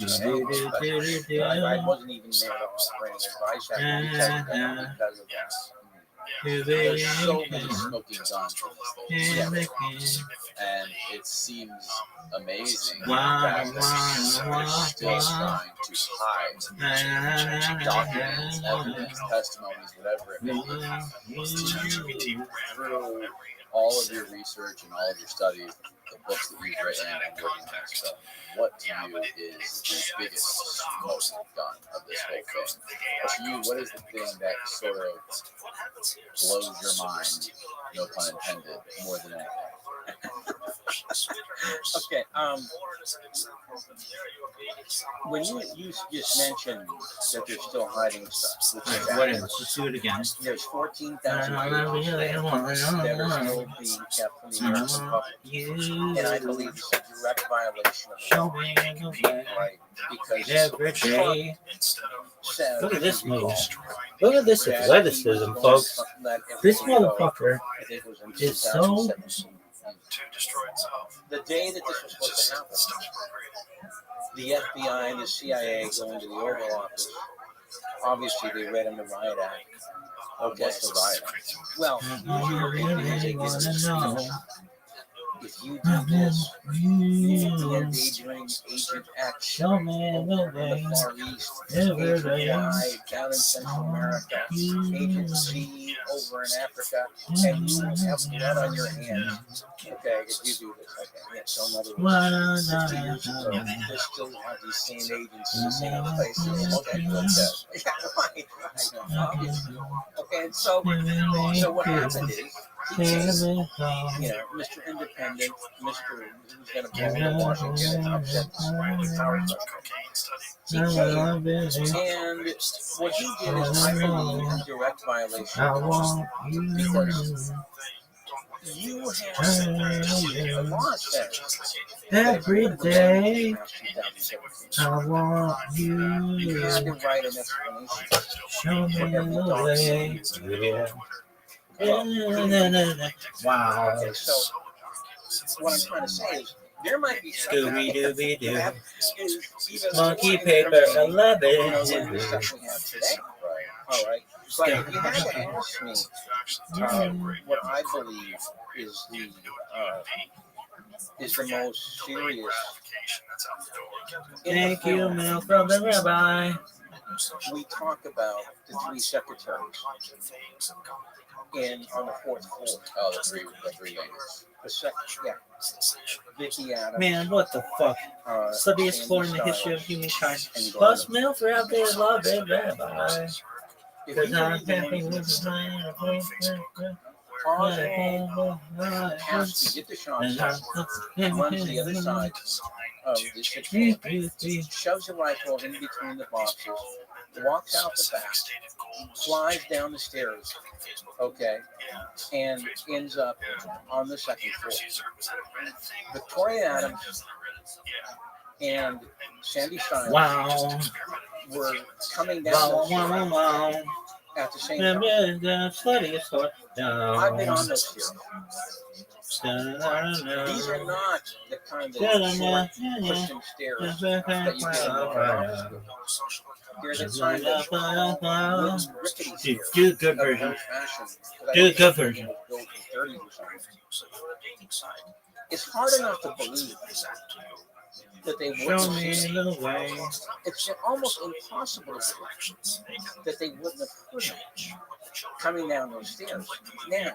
thing. But I wasn't even there to offer any advice after because of that. There's so many smoking guns in this thing. And it seems amazing that they're still trying to hide documents, evidence, testimonies, whatever it may be. Through all of your research and all of your studies, the books that you've written and working on that stuff, what to you is the biggest smoking gun of this whole thing? To you, what is the thing that sort of blows your mind, no pun intended, more than anything? Okay. When you just mentioned that they're still hiding stuff, which is What else? Let's do it again. there's 14,000 papers that are still being kept from the American public, and I believe it's a direct violation of the law. Right? Because Every day. said Look at this move. Look at this athleticism, folks. This motherfucker is so. The day that this was supposed to happen, the FBI and the CIA going to the Oval Office. Obviously, they read him the Riot Act. Okay. What's the riot? Well, if you do this, you will be endangering Agent X over in the Far East, Agent Y down in Central America, Agent Z over in Africa, and you will have blood on your hands. Okay, if you do this, okay. Yeah, so in other words, 50 years ago, they still have these same agents in the same places. Okay, yeah, right. Obviously. Okay, and so what happened is, he came, Mr. Independent, Mr. who's going to blow to Washington and upset the power structure. He came, and what he did is, I believe, in direct violation of the law, because you have the law says Every day, I want you you have to write an explanation. show me the way. Yeah. Wow. Okay, so what I'm trying to say is, there might be Scooby Dooby Doo. that is Monkey paper 11. the stuff we have today. All right. But if you had to ask me what I believe is the most serious. Thank you, Mel, from the Rabbi. We talk about the three secretaries on the fourth floor. Oh, the three ladies. The second, yeah. Vicky Adams. Man, what the fuck? Study exploring the history of humankind. Plus, Mel, for out there, love it, Rabbi. Because I'm happy with mine. Has to get the shots, runs the other side of the situation, shoves a rifle in between the boxes, walks out the back, flies down the stairs, okay, and ends up on the second floor. Victoria Adams and Sandy Stein were coming down at the same time. I've been on those stairs. These are not the kind of short pushing stairs that you get in the They're the kind of rickety stairs. Do a good version. Do a good version. It's hard enough to believe that they wouldn't have it's almost impossible to believe that they wouldn't have heard him coming down those stairs. Now,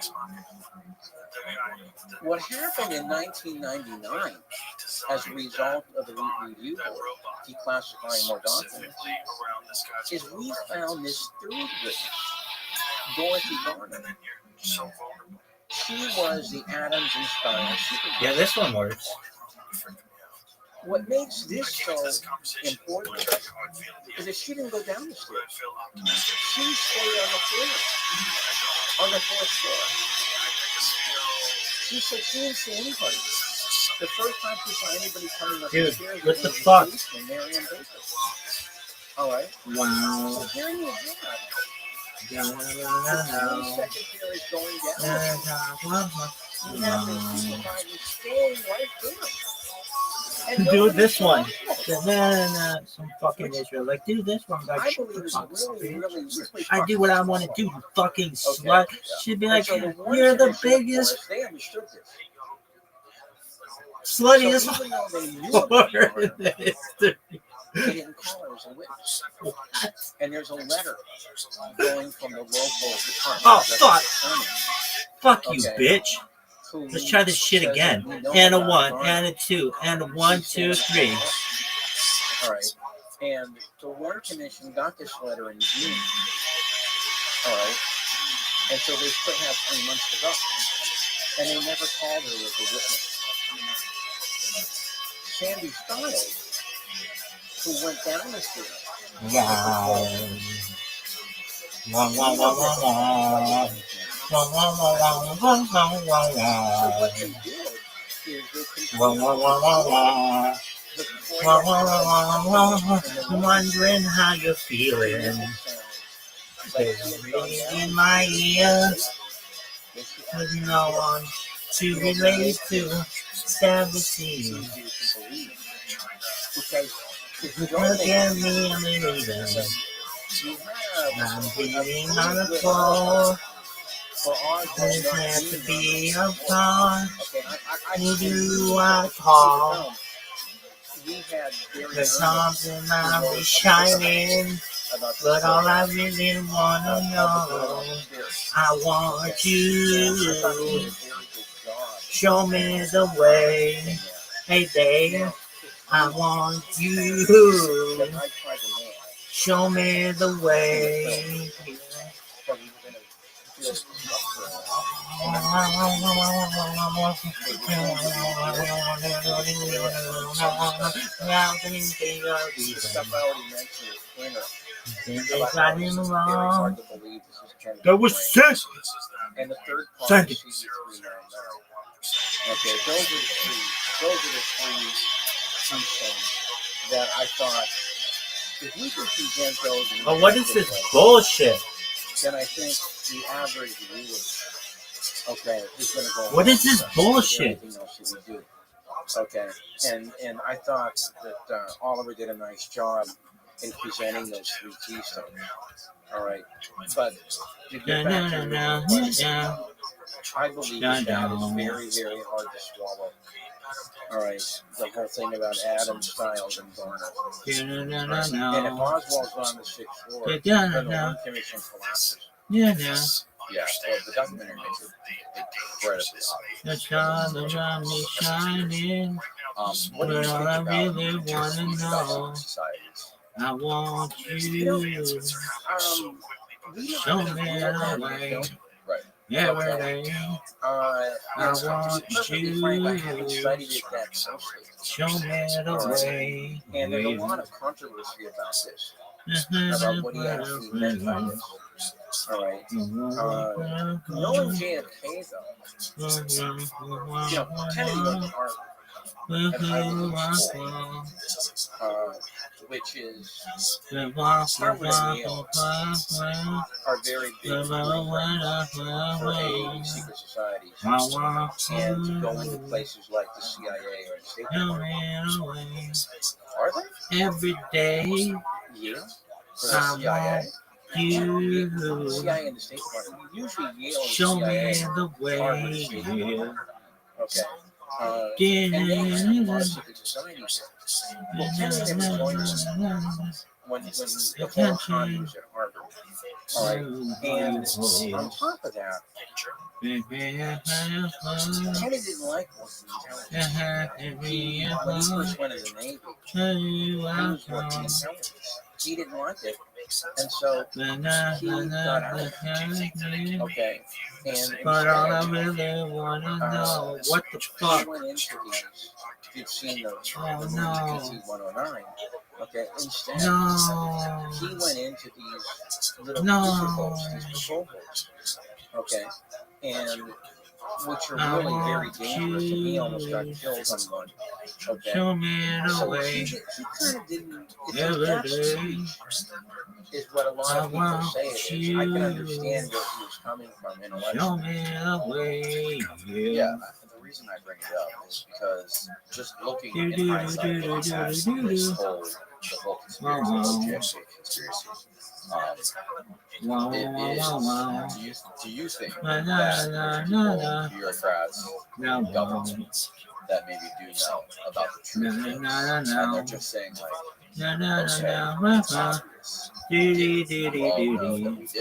what happened in 1999 as a result of the review board declassifying more documents is we found this third witness, Dorothy Garner. She was the Adams and Stein supervisor. Yeah, this one works. What makes this so important is that she didn't go down the stairs. She stayed on the floor, on the fourth floor. She said she didn't see anybody. The first time she saw anybody coming up Dude, the stairs, what it the was fuck? policeman, Marion Baker. All right. Wow. So here you have No. the police secretary going down. You have the supervisor staying right there. And Do nobody this said one. anything. Some fucking Israel. Like, do this one. Like, I believe it's really I do what I want to do, you fucking slut. She'd be And like, so the Warren you're the Commission, of biggest course, they understood this. sluttiest So even though they knew whore about in her, the history. they didn't call her as a witness. And there's a letter going from the local department. Oh, of fuck. Attorney, Fuck you, Okay. bitch. who Let's try this shit says again. that we know And a about one, Garner. and a two, and a 1, 2, 3. All right. And the Warren Commission got this letter in June. All right. And so they still have 3 months to go. And they never called her as a witness. Sandy Stiles, who went down the stairs. Wow. Wow, wow, wow, wow, wow. Wow, wow, wow, wow, wow, wow, wow, So wow. what they did is they Wow, wow, wow, wow, wow. Wow, wow, wow, wow, wow. I'm wondering how you're feeling. There's ringing in my ear with no one to relate to. 17. Because if you don't Look make at me, I'm leaving. you I'm have beating on the floor. for ours This not has to being be a car. okay, Who do I call? We had very The sun's in my eyes shining, but all I really wanna know, I want you. Show me the way. Hey babe, I want you. Show me the way. That was sick. And the third part Send is it. season 399. Okay, those are the three things that I thought if we could present those in Oh, what is this way, bullshit? then I think the average viewer, okay, is going to go. What is this along with bullshit? everything else that we do. Okay, and I thought that Oliver did a nice job in presenting those three keystones. All right, but to get back to your question, I believe that is very, very hard to swallow. All right, the whole thing about Adam, Stiles, and Garner. And if Oswald's on the sixth floor, then the Warren Commission collapses. Yeah, Yeah, well, the documentary makes it incredibly the sun around me shining, what do but you think all I about really wanna know, societies? I want you. Show me the way. Right. Every day, I want Frank, I haven't you. studied it that closely. Show me the way. And there's a lot of controversy about this. About what he actually meant by this. All right. Knowing JFK, though, Kennedy went to Harvard. Which is Harvard and Yale are very big for aiding secret societies and to go into places like the CIA or the State Department. Are they? Every day, Yeah. For the CIA. you CIA and the State Department. Usually Yale and show me CIA. the way. Okay. And they have a lot of secret societies. Well, Kennedy never joined them when the whole time he was at Harvard. All right. And on top of that, Kennedy didn't like working intelligence. When he first went in the Navy, he was working intelligence. He didn't like it. And so he got out of it. Okay. And But all I instead, really wanna know, what the fuck? he went into these, you've seen the Oh no. PT-109. Okay. Instead, No. he went into these little No. cruiser boats, these patrol boats. Okay. And which are I really very want dangerous, and he almost got you. killed on one. Okay. Show me the So way he kind of didn't. If every that's day. speech, is what a lot I of people want say it is. I you. can understand where he was coming from Show intellectually. me the way. Yeah, the reason I bring it up is because just looking in hindsight, looking past the whole conspiracy, the whole JFK conspiracy, it is. Do you think that there's people, bureaucrats, government that maybe do know about the truth, and they're just saying like, okay, it's obvious. We did this. We all know that we did this,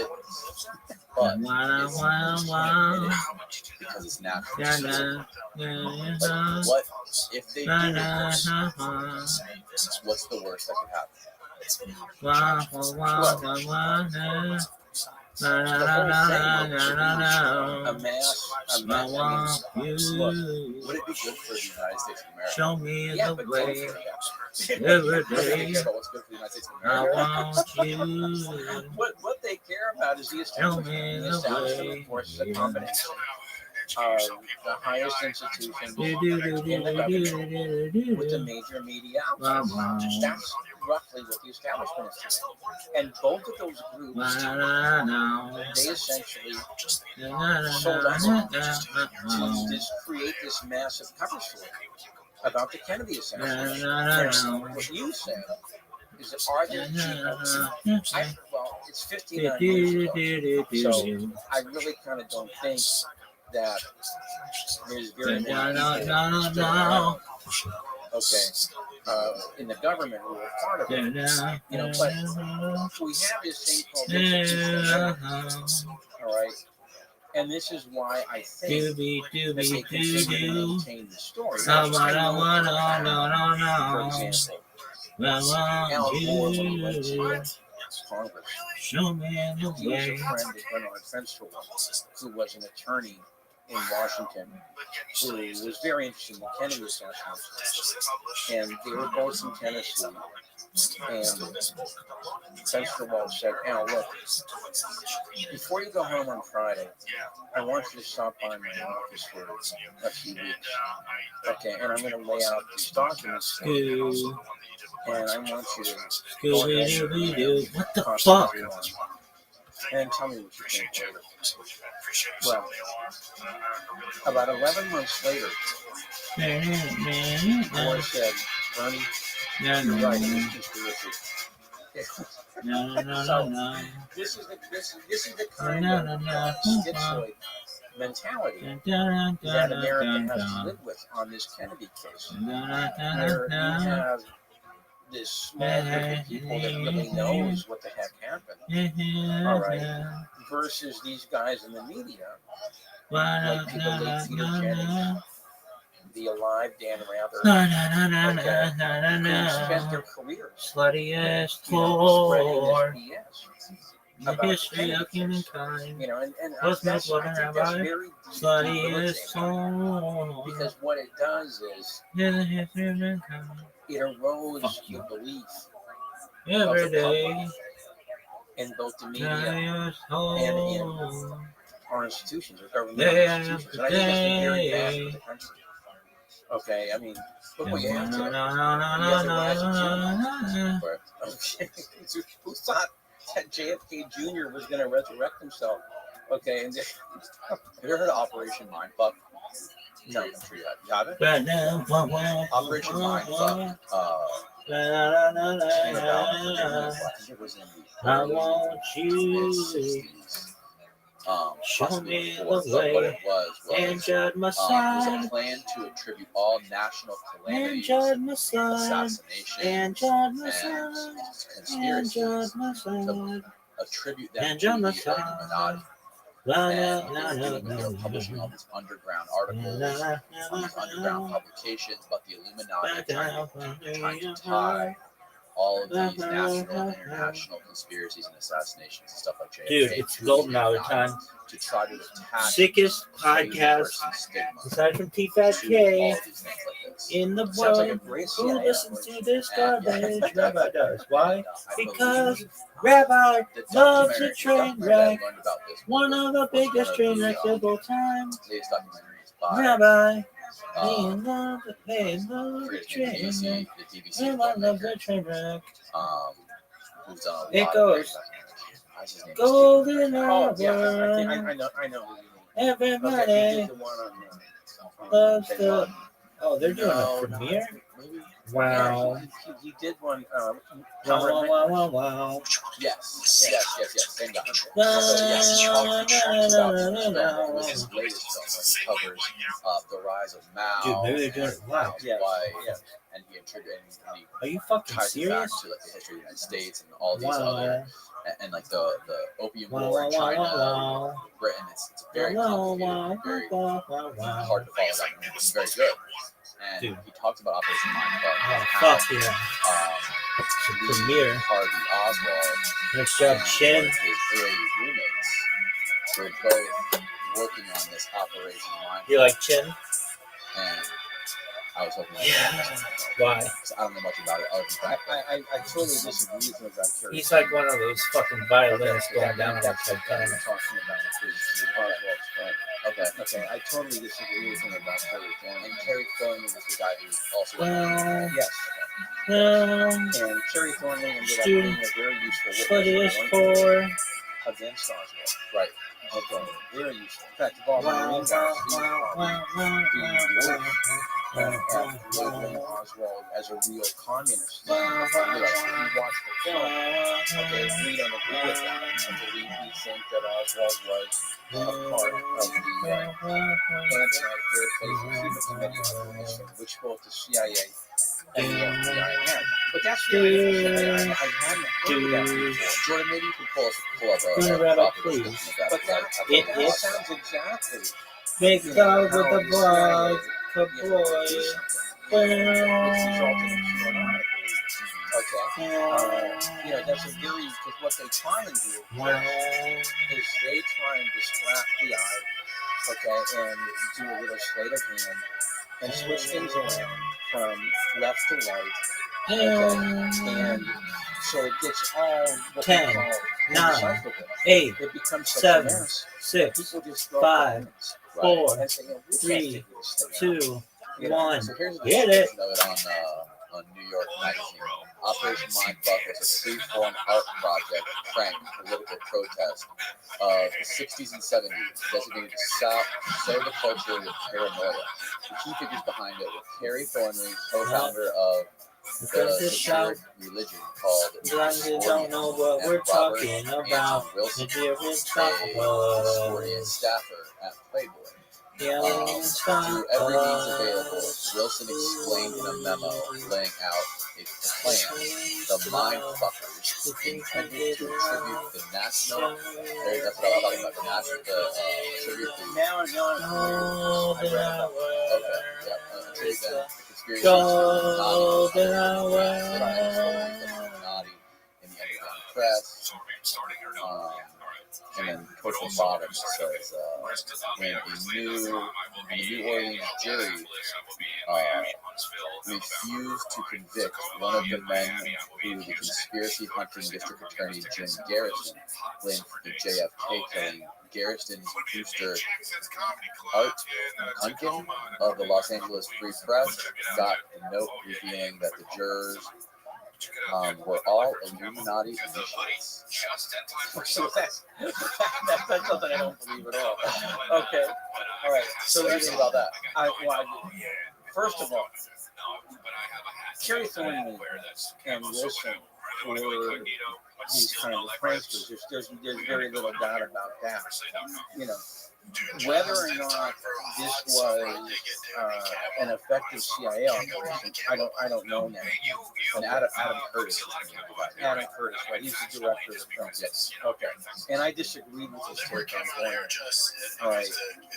but we just can't admit it because it's natural. Like, what if they do this? What's the worst that could happen? The whole thing would produce a mass. I mean, look, would it be good for the United States of America? Show me Yeah, the but way good for them. every What do they day. care about what's good for the United States of I America? want you. What they care about is the Show establishment. me The the establishment, way. of course, is a combination of the highest institutions in the government with the major media outlets. That's roughly what the establishment is today. And both of those groups, they essentially sold out to create this massive cover story about the Kennedy assassination. Now, what you said is that are there people? Well, it's 59 years ago, so I really kind of don't think that there's very many people still around. Okay, in the government who are part of it, you know, but we have this thing called institutional, all right, and this is why I think that they continue to maintain the story. Now, for example, Al Gore, when he went to Congress, he was a friend of Bernard Fensterwald, who was an attorney in Washington, who was very interested in the Kennedy assassination. And they were both from Tennessee. And Fensterwald said, Al, look, before you go home on Friday, I want you to stop by my office for a few weeks. Okay, and I'm going to lay out these documents for you. And I want you to go ahead and what the fuck? And tell me what you think later. Well, about 11 months later, Gore said, Bernie, you're right, it was conspiracy. So this is the kind of schizoid mentality that America has to live with on this Kennedy case, where you have this small group of people that really knows what the heck happened, all right, versus these guys in the media, like people like Peter Jennings, the alive Dan Rather, who spent their careers spreading this BS about the history of Kennedy case. humankind. You know, and I I think that's very debilitating, soul. because what it does is it erodes the belief of Every the day. public in both the media and in our institutions, our government institutions. And I think that's been very bad for the country. Okay, I mean, look what you have today. You have the rise of Junior. Okay, who thought that JFK Jr. was going to resurrect himself? Okay, and have you ever heard of Operation Mindfuck? No, I'm sure you haven't. Operation Mindfuck came about, I think it was in the early 60s. Possibly before, but what it was a plan to attribute all national calamities, assassinations, and conspiracies to attribute them to the Illuminati. And they were publishing all these underground articles, all these underground publications, but the Illuminati trying to tie all of these national and international conspiracies and assassinations and stuff like JFK. Dude, it's golden hour time. To try to attach Sickest podcast aside from T-Fat K. all these things like this. in the Sounds like a world great who CIA listens to this And, garbage. Rabbi does. Why? And, I Because believe Rabbi the loves a documentary train that I wreck. learned about this One was of the one biggest of train the, wrecks of all time. latest documentaries by Rabbi, uh, they love the forget his train name, wreck. the DVC Everyone loves the filmmaker, train wreck. who's done a It lot of great goes, documentaries. Why is his name golden Oh yeah, hour. I know who you mean. Everybody Okay, he did the one on loves Bin the. Laden. Oh, they're doing No, a premiere? Maybe? Wow. Yeah, he did one. Wow, wow, wow, wow. Yes. Same guy. La, So yes, he la, talks la, about la, his la, film. It was la. his latest film where he covers the rise of Mao Dude, maybe they're doing and it live. Mao's Yes, wife, yes. and he attributes and he Are you fucking ties it back serious? to like the history of the United States and all these Wow. other and like the opium Wow, war wow, in wow, China, wow, Britain. It's a very wow, complicated, wow, very wow, wow, wow. hard to follow documentary. It's very good. And Dude. he talks about Operation Mindfuck Oh, and how fuck yeah. It's a Lee premiere. Harvey Oswald Nice job, and Shin. one of his early roommates were both working on this Operation Mindfuck. You like Chin? And I was hoping that Yeah. Why? I don't know much about it other than that. I totally disagree with him about Kerry. He's like one of those fucking violinists Okay, going down on the that's what I'm Titanic. talking about. Is Oswald's friend. Okay, I totally disagree with him about Kerry Thornton. And Kerry Thornton was the guy who also Well, Yes, and Kerry Thornton ended up being a very useful footage witness for. against Oswald. right. Okay, very useful. In fact, of all the Wow, Marine guys, wow, he was wow, probably wow, the wow, worst wow, at labeling Oswald as a real communist. wow, If you watch the film, okay, we don't agree with that. Okay, we think that Oswald was a part of the anti-fair play for Cuba committee operation, which both the CIA and the FBI had. But that's really interesting. I hadn't heard that before. Jordan, maybe you can pull up Gonna a wrap up, proper please. description of that. But that It sounds exactly. Make You know, love with how a the CIA, vodka you know, boy. did something, which resulted in QAnon, I believe. Okay. You know, that's a very, because what they try and do is they try and distract the eye, okay, and do a little sleight of hand and switch things around from left to right, okay, and so it gets all what 10, we call 9, indecipherable. 8, It becomes such 7, a mess. 6, People just throw 5, comments 4, and say, you know, we 3, can't figure this thing out. 2, You know, 1. So here's a Get it. description of it on New York Magazine. Operation Mindfuck was a free-form art project prank political protest of the 60s and 70s, designated to sow the culture with paranoia. The key figures behind it were Kerry Thornley, co-founder of the secret religion called Blinded don't know what and we're Robert talking about. Anton Wilson, The dear a stop Discordian us. staffer at Playboy. Yelling and stop Through every means us. available, Wilson explained in a memo laying out the plan. The Mindfuckers intended to attribute the national, that's what I was talking about, the national, attribute the, Now I read about okay, yeah, attribute the conspiracy to Illuminati, Illuminati in the underground press. And then towards the bottom it says, when a New Orleans jury refused to convict one of the men who the conspiracy hunting district attorney Jim Garrison blamed for the JFK killing, Garrison's booster Art Unkin of the Los Angeles Free Press got the note revealing that the jurors were all Illuminati initiates. that's something I don't believe at all. Okay, all right. So what do you think about that? First of all, Kerry Thornton and Wilson were these kind of pranksters. There's very little doubt about that. You know, whether or not this was an effective CIA operation, I don't know now. And Adam Curtis. Adam Curtis, right? He's the director of the film. Yes. Okay. And I disagreed with his take on Thornley. All right.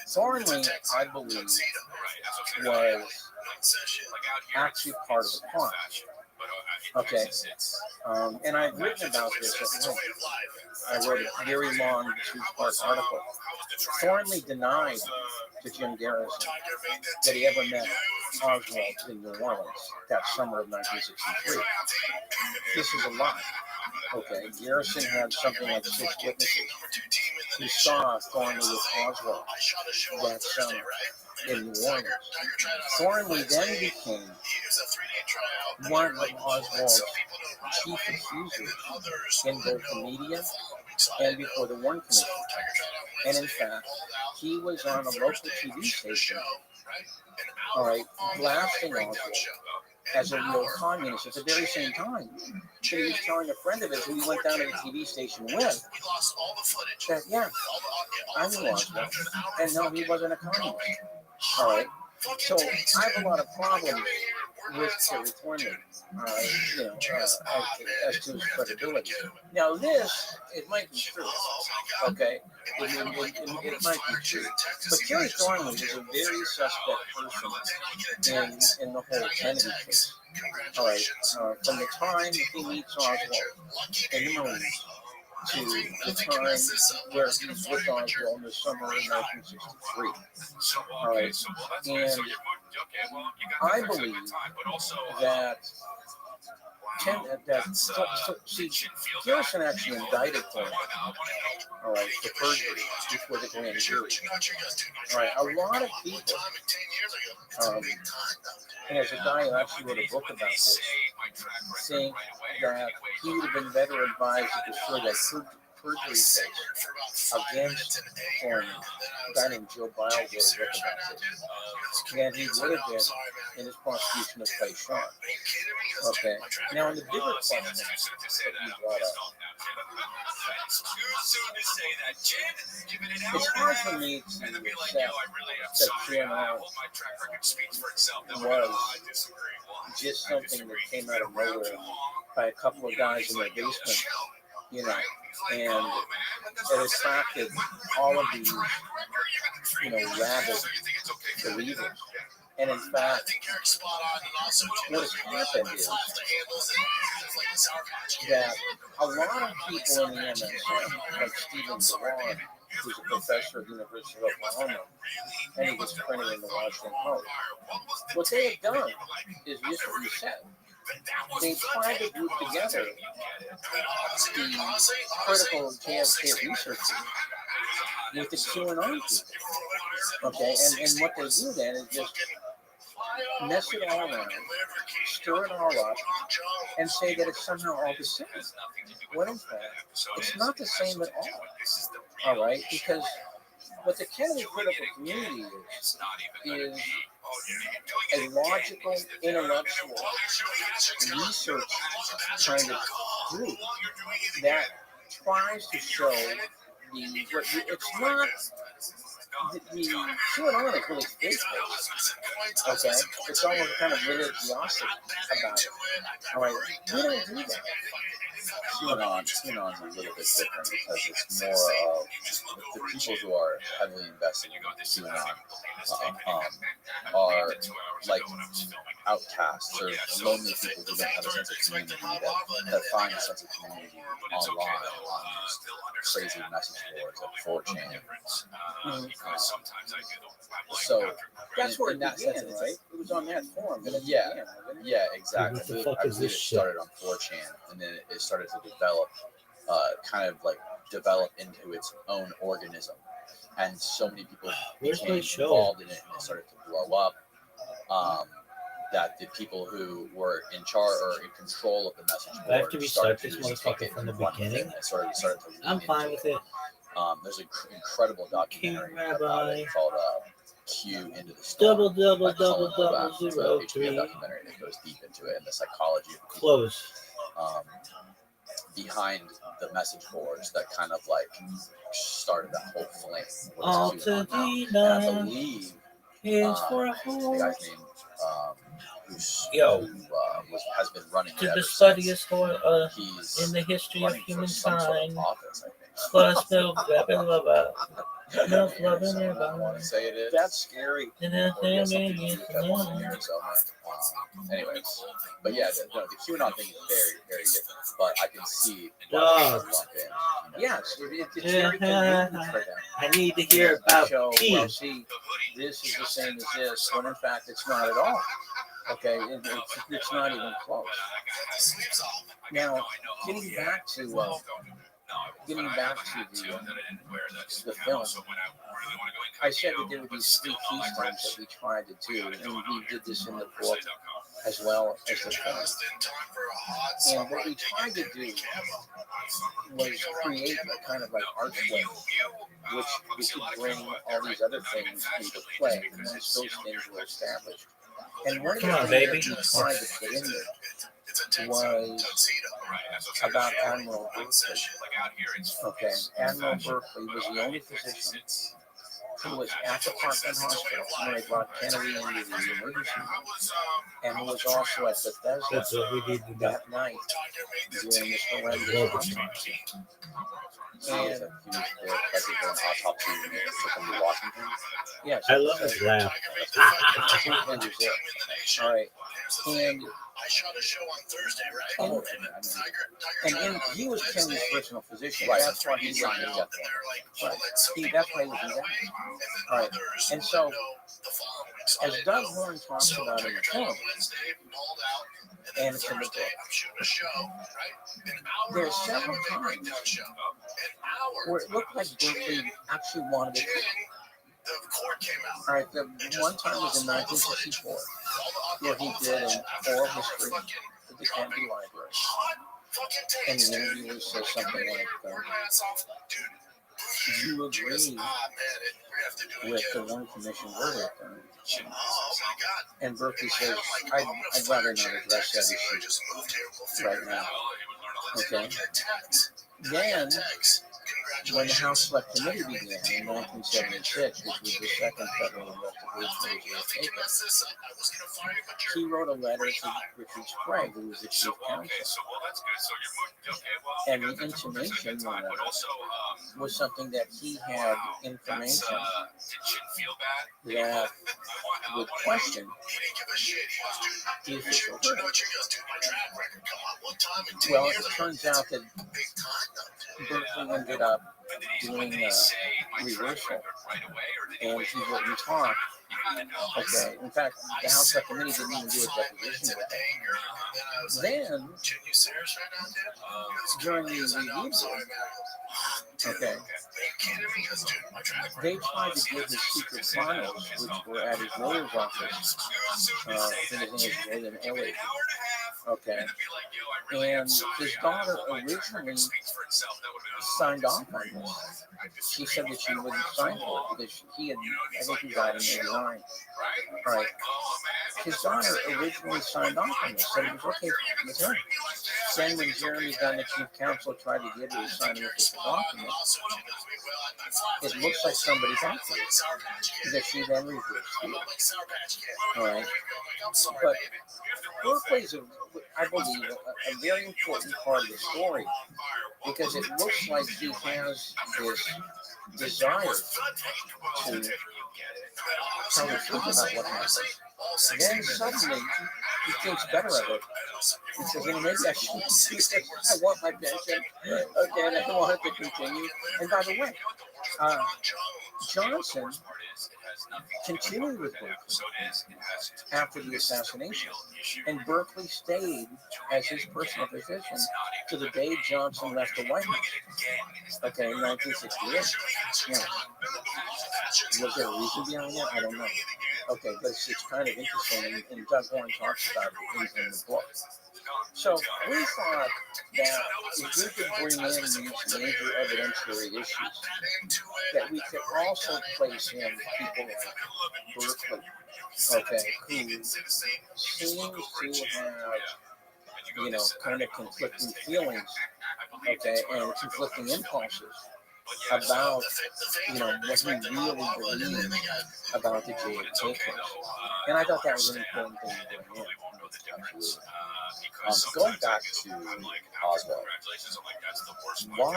Thornley, I believe, was actually part of the plot. Okay. And I've written about this at length. I wrote a very long two-part article. Thornley denied to Jim Garrison that he ever met Oswald in New Orleans that summer of 1963. This is a lie. Okay, Garrison had something like 6 witnesses who saw Thornley with Oswald that summer in New Orleans. Thornley then became one of Oswald's chief accusers in both the media and before the Warren Commission. And in fact, he was on a local TV station, all right, blasting Oswald as a real communist at the very same time. So he was telling a friend of his who he went down to the TV station with that, yeah, I knew Oswald. And no, he wasn't a communist. All right. So I have a lot of problems with Terry Thornley, as to his credibility. Now this, it might be true, okay? It might be true. But Terry Thornley is a very suspect person in the whole Kennedy case. All right, from the time he meets Oswald in the Marines to the time where he's with Oswald in the summer of 1963. All right, and I believe that Garrison actually indicted Thornley, all right, for perjury before the grand jury. All right, a lot of people, and there's a guy who actually wrote a book about this, saying that he would have been better advised to destroy that perjury case against Thornley. A guy named Joe Bile wrote a book about this. And he would have been in his prosecution of Faison. Okay. Now, in the bigger question that you brought up, it's hard for me to accept that GMO was just something that came out of nowhere by a couple of guys in their basement, you know, and it attracted all of these, rabid believers. And in fact, what has happened is that a lot of people in the MSM, like Stephen DeLon, who's a professor at the University of Oklahoma, and he was printed in the Washington Post, what they have done is just what you said. They tried to group together the critical JFK researchers with the QAnon people. Okay, and what they do then is just mess it all around, stir it all up, and say that it's somehow all the same. When in fact, it's not the same at all. All right, because what the Kennedy critical community is a logical, intellectual research kind of group that tries to show it's not the QAnon is really faith-based. Okay, it's almost kind of religiosity about it. All right, we don't do that. QAnon's a little bit different because it's more of the people who are heavily invested in QAnon are like outcasts or lonely people who don't have a sense of community that find a sense of community online on these crazy message boards like 4chan. So that's where it began, right? It was on that forum. Yeah, exactly. What the fuck is this shit? It started on 4chan, and then it started to develop into its own organism, and so many people became involved in it, and it started to blow up. That the people who were in charge or in control of the message board I have to restart this motherfucker from the beginning. Started to I'm fine with it. There's an incredible documentary about it called Q into the Double, Storm. double, It's a double, 0, HBO 3. documentary that goes deep into it and the psychology of people, Close. behind the message boards that kind of like started that whole flame. And I believe is for a the whole. guy's name has been running it To ever the studiest since. He's in the history of running for humankind. some sort of office, I think. Plus, no weapon lover. No I loving want to say it is. That's scary. And Or he has something to do with that one in Arizona. Anyways, but yeah, the QAnon thing is very, very different. But I can see why they lump in. Yes, it's very convenient for them. I need to hear about So, peace. see, this is the same as this, when in fact it's not at all. Okay, it's not even close. Now, getting back to the film, I said that there were these three keystones that we tried to do, and we did this in the book as well as the film. And what we tried to do was create a kind of like archway, which we could bring all these other things into play once those things were established. And one of the things that we tried to put in there was about Admiral Berkeley. Okay, Admiral Berkeley was the only physician who was at the Parkland Hospital when they brought Kennedy into the emergency room, and who was also at Bethesda That's what we need to do. that night during this horrendous autopsy. He was there present during autopsy when they took him to Washington. Yes, I love his laugh. and he was there. All right, and I shot a show on Thursday, right? Oh, and he was Kennedy's personal physician. Right. That's why he signed him up. Right. That's why he was there. All right. And so, as Doug Horn talks about in the film, and it's in the book, there are several times where it looked like Berkeley actually wanted to quit. All right, the one time was in 1964, where he did an oral history at the Kennedy Library. And the interviewer says something like, do you agree with the Warren Commission verdict? And Berkeley says, I'd rather not address that issue right now. Okay. Then, when the House Select Committee began in 1976, which was the second federal investigation he was taken, he wrote a letter to Richard Sprague, who was the chief counsel. And the intimation in the letter was something that he had information that would question the official verdict. Well, it turns out that Berkeley ended up doing a reversal, and he wouldn't talk. Okay, in fact, the House Select Committee didn't even do a deposition with him. Then, during the review, okay, they tried to get his secret files, which were at his lawyer's office. I think his name is William Elliott. Okay, and his daughter originally signed off on this. She said that she wouldn't sign for it because he had, I think he died in '89. Right. His daughter originally signed off on this, said it was okay with her. Then when Jeremy Gunn, the chief counsel, tried to get her to sign an official document, it looks like somebody got to it, that she then reversed it. All right. But Berkeley's, I believe, a very important part of the story, because it looks like he has this desire to tell the truth about what happened. Then suddenly he thinks better of it. He says, maybe I should. I want my pension. Okay, and I want it to continue. And by the way, Johnson continued with Berkeley after the assassination, and Berkeley stayed as his personal physician to the day Johnson left the White House. Okay, in 1968. Yeah. Was there a reason behind that? I don't know. Okay, but it's kind of interesting, and Doug Horn talks about it in the book. So we thought that if we could bring in these major evidentiary issues, that we could also place in people like Berkeley, okay, who seems to have, kind of conflicting feelings, okay, and conflicting impulses about, what he really believed about the JFK case. And I thought that was an important thing to bring in. Going back to Oswald, why,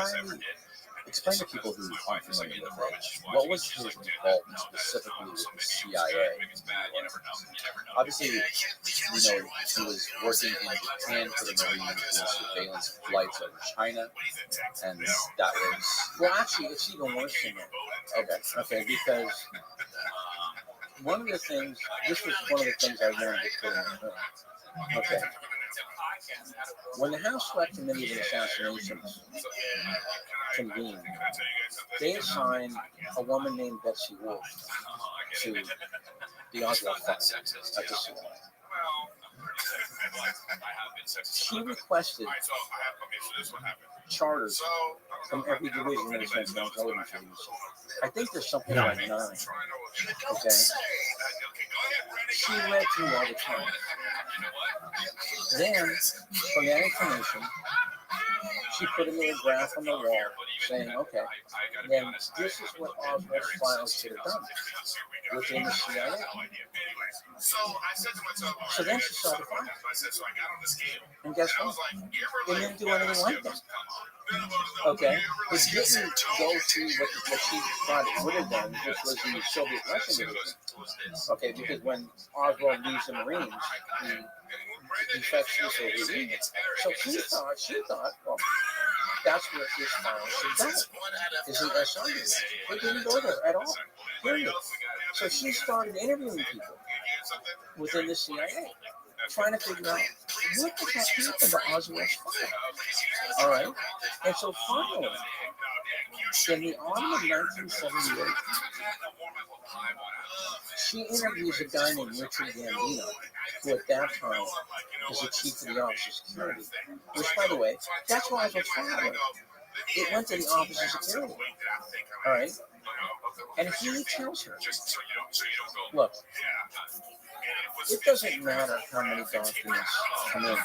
explain to people who aren't familiar with it, what was his involvement specifically with the CIA? Obviously, he was working in Japan for the Marines doing surveillance flights over China, and that was... Well, actually, it's even worse than that. Okay, because one of the things, this was one of the things I wanted to put in the film. Okay. When the House Select Committee of Assassinations convened, they assigned a woman named Betsy Wolf to the Oswald file at the CIA. She requested charters from every division of the Central Intelligence Agency. I think there's something like 9. Okay. She read through all the time. Then, from that information, she put a little graph on the wall saying, okay, then this is what Oswald's files should have done within the CIA. So then she saw the file. And guess what? It didn't do anything like that. Okay? It didn't go to what she thought it would have done, which was the Soviet Russian division. Okay, because when Oswald leaves the Marines, he defects to the Soviet Union. So she thought, well, that's what this file should do. Is an SR division. It didn't go there at all. Period. So she started interviewing people within the CIA, trying to figure out what the heck happened to Oswald's file. All right? And so finally, in the autumn of 1978, she interviews a guy named Richard Gambino, who at that time was the chief of the Office of Security. Which, by the way, that's why Oswald's file went. It went to the Office of Security. All right? And he tells her, look, it doesn't matter how many documents come in.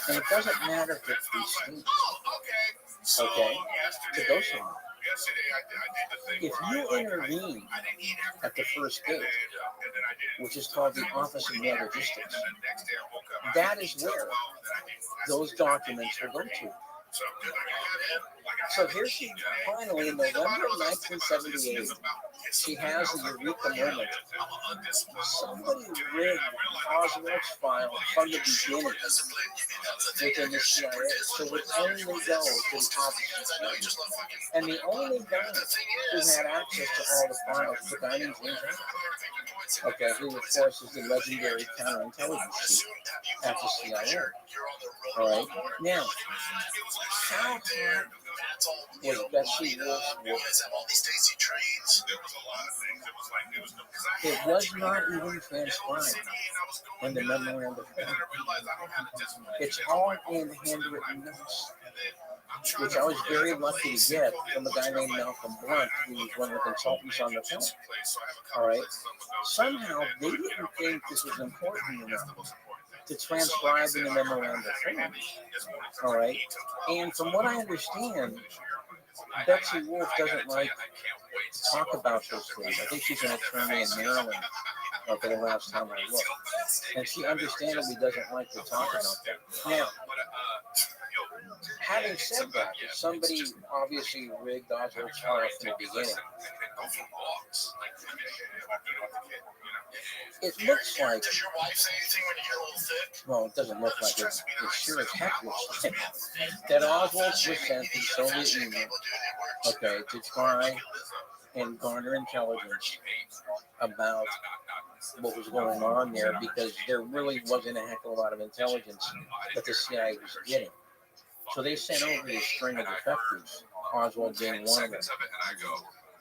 And it doesn't matter if it's these states, okay, to go somewhere. If you intervene at the first gate, which is called the Office of Mail Logistics, that is where those documents will go to. So here she finally, in November of 1978, she has the eureka moment. Somebody rigged Oswald's file from the beginning within the CIA, so it only goes to the office. And the only guy who had access to all the files was the guy named James Hancock. Okay, who of course is the legendary counterintelligence chief at the CIA. All right, now, how was Betsy Wolf's work? It was not even transcribed in the memorandum. It's all in handwritten notes, which I was very lucky to get from a guy named Malcolm Blunt, who was one of the consultants on the film. All right. Somehow they didn't think this was important enough to transcribe in the memorandum form. All right. And from what I understand, Betsy Wolf doesn't like to talk about those things. I think she's an attorney in Maryland. Okay, the last time I looked, and she understandably doesn't like to talk about that. Now, having said that, if somebody obviously rigged Oswald's file from the beginning, it looks like, Does your wife say anything when you get a little thick? well, it doesn't look like it. It sure as heck looks like that Oswald was sent to the Soviet Union, okay, to try and garner intelligence about what was going on there, because there really wasn't a heck of a lot of intelligence that the CIA was getting. So they sent over a string of defectives, Oswald being one of them.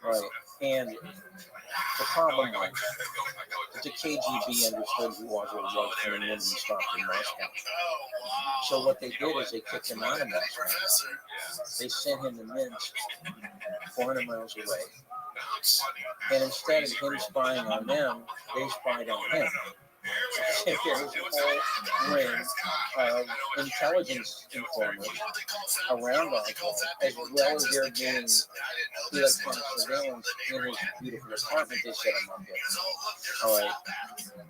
Right. And the problem was that the KGB understood who Oswald was coming in and stopped in Moscow. So what they did is they kicked him out of Moscow. They sent him to Minsk, 400 miles away. And instead of him spying on them, they spied on him. There was a whole ring of intelligence informers around Oswald, as well as there being electronic surveillance in his beautiful apartment they set him up in. All right.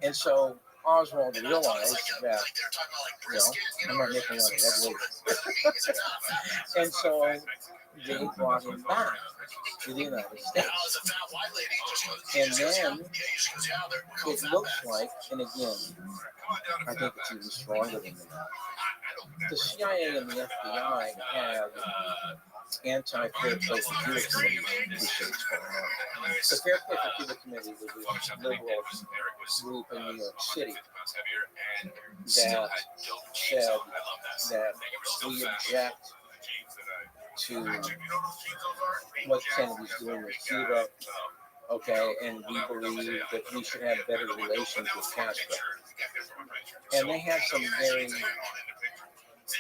And so Oswald realized that, I'm not making money, that's later. And so they brought him back to the United States. And then it looks like, and again, I think it's even stronger than that, the CIA and the FBI had anti-Fair Play for Cuba Committee research going on. The Fair Play for Cuba Committee was a liberal group in New York City that said that we object to what Kennedy's doing with Cuba, okay, and we believe that we should have better relations with Castro. And they have some very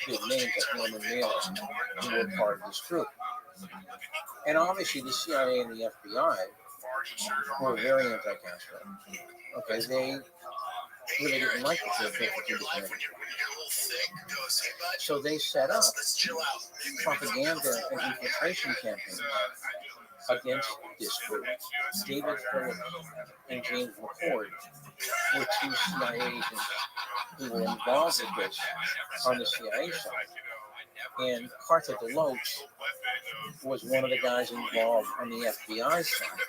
big names like Norman Mailer who were part of this group. And obviously the CIA and the FBI were very anti-Castro. Okay, they really didn't like the Fair Play for Cuba Committee. So they set up propaganda and infiltration campaigns against this group. David Phillips and James McCord were two CIA agents who were involved with this on the CIA side. And Carter DeLoach was one of the guys involved on the FBI side.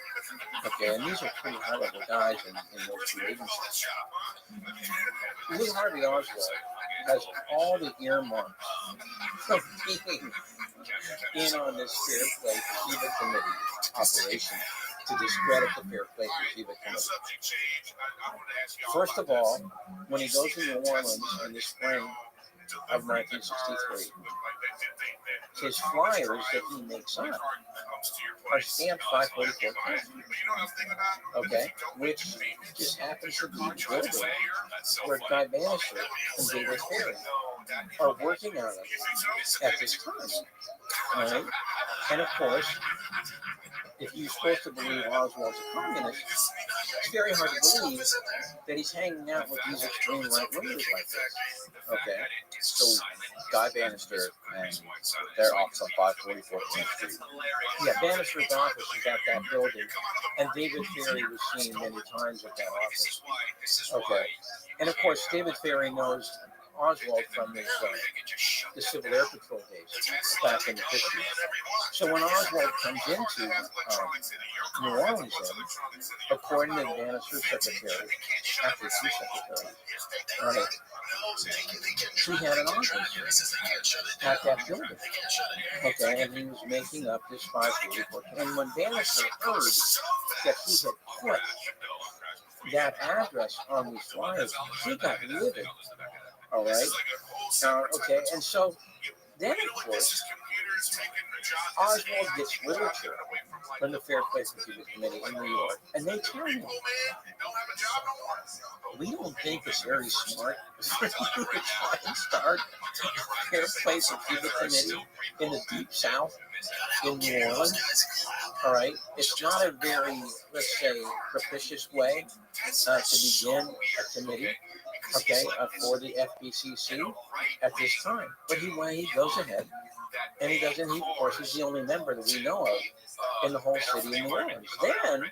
Okay, and these are pretty high-level guys in those two agencies. Lee Harvey Oswald has all the earmarks of being in on this Fair Play for Cuba Committee operation to discredit the Fair Play for Cuba Committee. First of all, when he goes to New Orleans in the spring of 1963, his flyers that he makes up are stamped 544 Kennedy. Okay, which just happens to be the building where Guy Bannister and David Ferry are working on it at this time. All right, and of course, if you're supposed to believe Oswald's a communist, it's very hard to believe that he's hanging out with these extreme right-wingers like this. Okay, So Guy Bannister and their office on 544 King Street. yeah, Bannister's office is at that building, and David Ferry was seen many times at that office. Okay, and of course, David Ferry knows Oswald from his, the Civil Air Patrol days back in the 50s. So when Oswald comes into New Orleans, according to Bannister's secretary, actually two secretaries, right, he had an office at that building. Okay, and he was making up this 544. And when Bannister heard that he had put that address on these flyers, he got livid. All right. Okay, and so then, of course, Oswald gets literature from the Fair Play for Cuba Committee in New York, and they tell him, we don't think it's very smart for you to try and start Fair Play for Cuba Committee in the Deep South in New Orleans. All right, it's not a very, let's say, propitious way to begin a committee. Okay, for the FBCC at this time. But he goes ahead, and he doesn't. He, of course, is the only member that we know of in the whole city of New Orleans. Then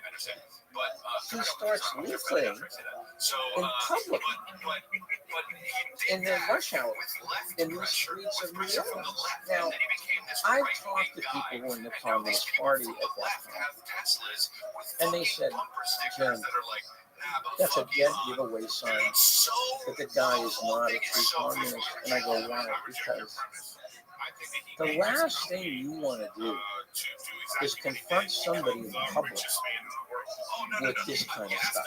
he starts leafleting in public in the rush hour in the streets of New Orleans. Now, I've talked to people who were in the Communist Party at that time, and they said, Jim, that's a dead giveaway sign that the guy is not a true communist. And I go, why? Because the last thing you want to do is confront somebody in public with this kind of stuff.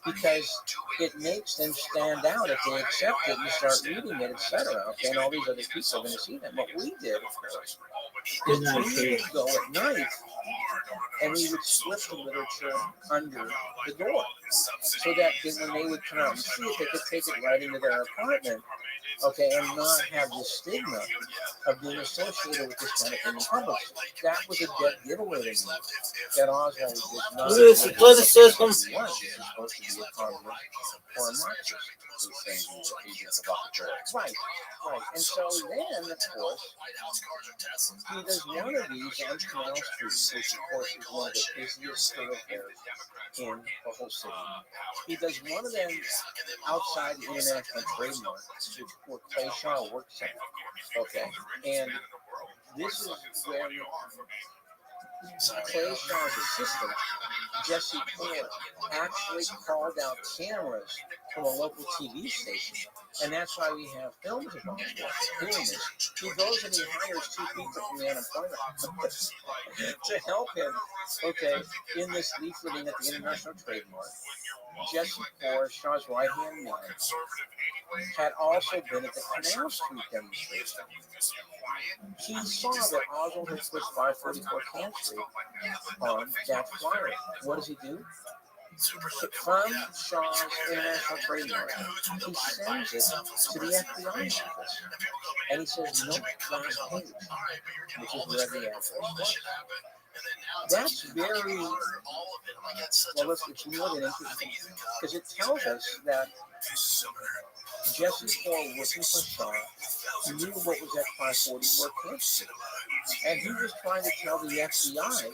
Because it makes them stand out if they accept it and start reading it, etc. Okay, and all these other people are going to see them. What we did, of course, is we would go at night and we would slip the literature under the door so that when they would come out and see it, they could take it right into their apartment, okay, and not have the stigma of being associated with this kind of thing in public. That was a dead giveaway to me. That Oswald was not This is politicism. He was supposed to be a communist or a Marxist. Right. And so then, of course, he does one of these on Canal Street, which of course is one of the busiest thoroughfares in the whole city. He does one of them outside the International Trade Mart, where Clay Shaw works at. Okay. And this is where Clay Shaw's assistant, Jesse Cole, actually called out cameras from a local TV station, and that's why we have films of Oswald doing this. He goes and he hires two people from the unemployment to help him, okay, in this leafleting at the International Trade Mart. Jesse Poor, Shaw's right-hand man, had also been at the Canal Street demonstration. He saw that Oswald had put 544 Canal Street on that flyer. What does he do? From Shaw's International Trade Mart, he sends it to the FBI office. And he says, no, last page, which is where the address was. That's very, well, it's more than interesting, because it tells us that Jesse Poor, working for Shaw, knew what was at 544 Canal Street. And he was trying to tell the FBI,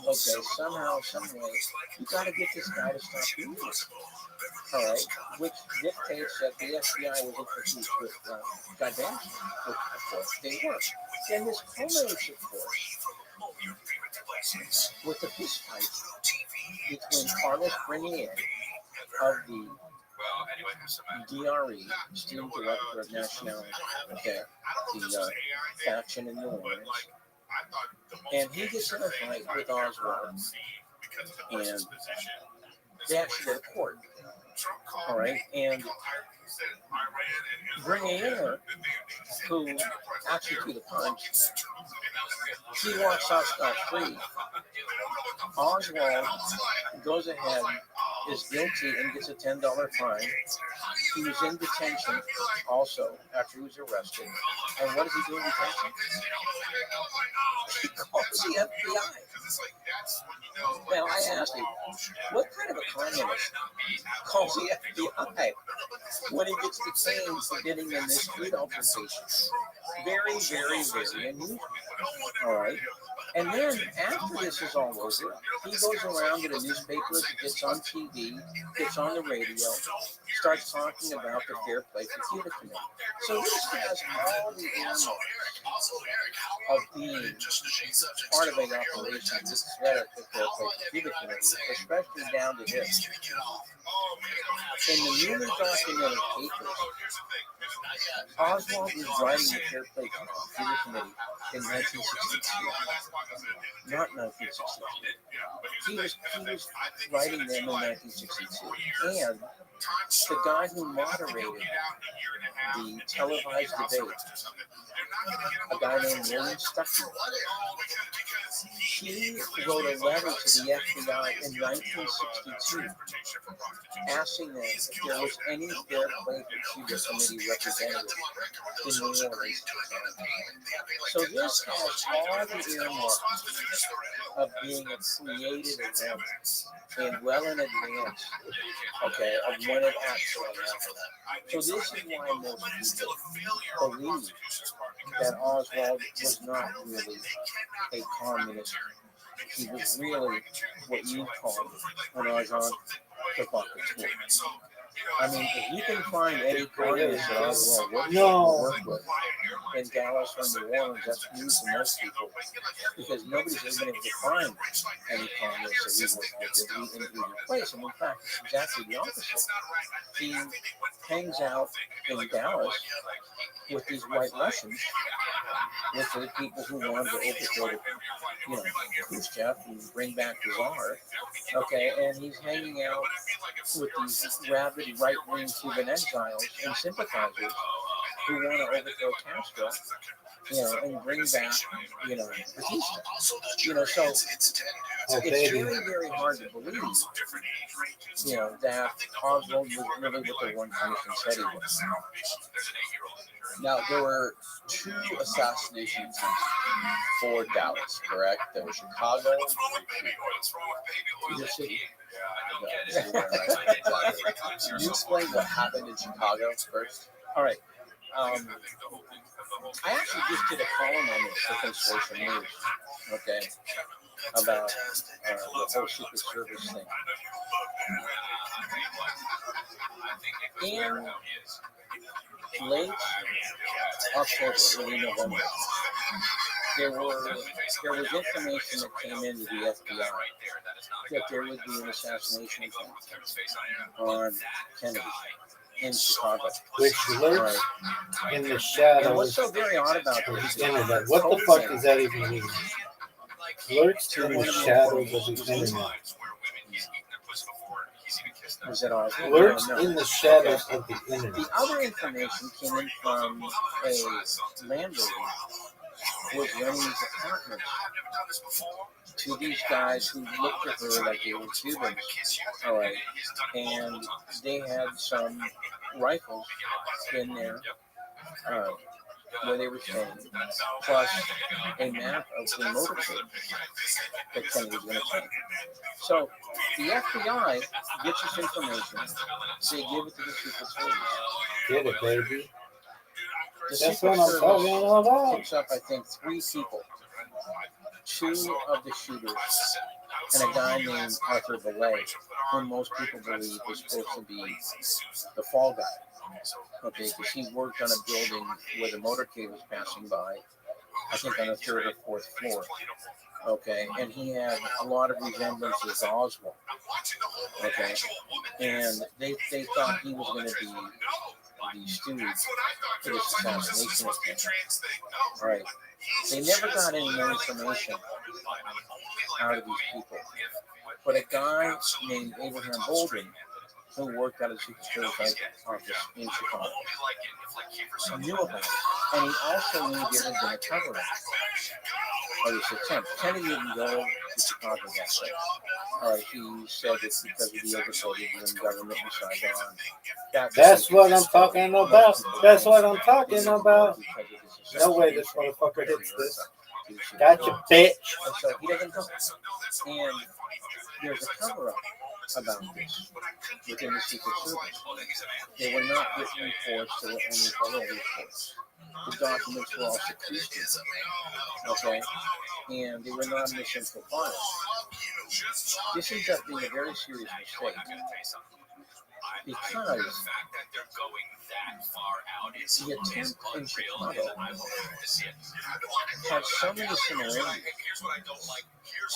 okay, somehow, some way, you got to get this guy to stop doing this. All right, which dictates that the FBI was introduced with Gaddafi, which of course they were. Then this culminates, of course, with the peace fight between Carlos Grenier of the DRE, Student Director of Nationality, okay, the faction in New Orleans, and he gets in a fight with Oswald, and they actually go to court. All right, and Grenier, who actually threw the punch, he walks out scot-free. Oswald goes ahead, is guilty, and gets a $10 fine. He was in detention also after he was arrested. And what does he do in detention? He calls the FBI. Now, I asked him, what kind of a communist calls the FBI when he gets detained for getting in this street altercation? Very, very, very unusual. All right. And then after this is all over, he goes around to the newspapers, gets on TV, gets on the radio, starts talking about the Fair Play Computer Committee. So this has all the earmarks of being part of an operation, this threat of the Fair Play Computer Committee, especially down to this. In the newly documented papers, Oswald was writing the Fair Play Computer Committee in 1962, not 1962. He was writing them in 1962, and the guy who moderated the televised debate, a guy named William Stuckey, he wrote a letter to the FBI in 1962 asking them if there was any Fair Play Computer Committee representative in New Orleans. So this has all the earmarks of being a created event and well in advance, okay, of when it actually happened. So this is why most people believe that Oswald was not really a communist. He was really what you call an agent provocateur. I mean, if you can find any communist that Oswald worked with in Dallas or New Orleans, that's news to most people, because nobody's ever been able to find any communists that he worked with in either place. And in fact, it's exactly the opposite. He hangs out in Dallas with these white Russians, which are the people who wanted to overthrow the, Khrushchev and bring back the Tsar. Okay, and he's hanging out with these rabid right-wing Cuban exiles and sympathizers who want to overthrow Castro, and bring back, Batista. So it's very, very hard to believe, that Oswald was really what the Warren Commission said he was. Now, there were two assassination attempts for Dallas, correct? There was Chicago. Either city. Can you explain what happened in Chicago first? All right. I actually just did a column on this for Constellation News, okay, about the whole Secret Service thing. In late October, early November, there was information that came into the FBI that there would be an assassination attempt on Kennedy in Chicago. Which lurks Right. in the And what's shadows so very odd about of this the internet. What the fuck does that even mean? Lurks in the shadows of the internet. Was that all? Lurks No. in the shadows of the The internet. other information came in from a landlady who was renting his apartment to these guys who looked at her like they were Cubans. All right. And they had some rifles in there where they were staying, plus a map of the motorcade that Kennedy was going to take. So the FBI gets this information, they give it to the Secret Service. Get it, baby. The That's Secret what I'm Service talking about. picks up, I think, 3 people. 2 of the shooters and a guy named Arthur Valet, who most people believe was supposed to be the fall guy. Okay, because he worked on a building where the motorcade was passing by, I think on the 3rd or 4th floor. Okay, and he had a lot of resemblances to Oswald. Okay, and they thought he was going to be the stooge for this assassination attempt. All right, they never got any more information out of these people. But a guy named Abraham Bolden, who worked out of the Secret Service office in Chicago, knew about it. And he also knew there had been a cover-up of this attempt. Kennedy didn't go to Chicago that day. All right, he said it's because of the oversight of the government in Saigon. That's what I'm talking about. That's what I'm talking about. No way this motherfucker hits this. Gotcha, bitch. And so he doesn't go. And there's a cover-up about this within the Secret Service. They were not written reports, they were only oral reports. The documents were all secreted, okay? And they were non-mission files. This ends up being a very serious mistake because the attempt in Chicago had so many similarities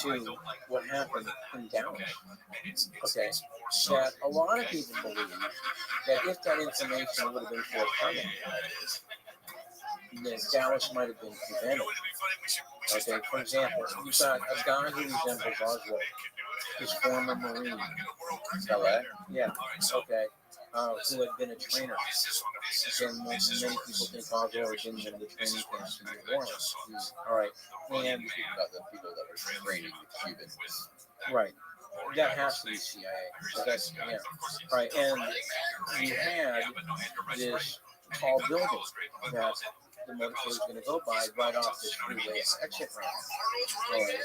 to what happened in Dallas. Okay, that a lot of people believe that if that information would have been forthcoming, then Dallas might have been prevented. Okay, for example, you've got a guy who resembles Oswald, his former Marine. LA? Yeah, okay. Who had been a trainer. Again, many people think Oswald had been in the training camps in New Orleans. All right, and About the people that are training with Cubans. right, that has to be CIA. So that's yeah. Right, and you had this tall building that the motorcade was going to go by right off this freeway exit ramp. Right.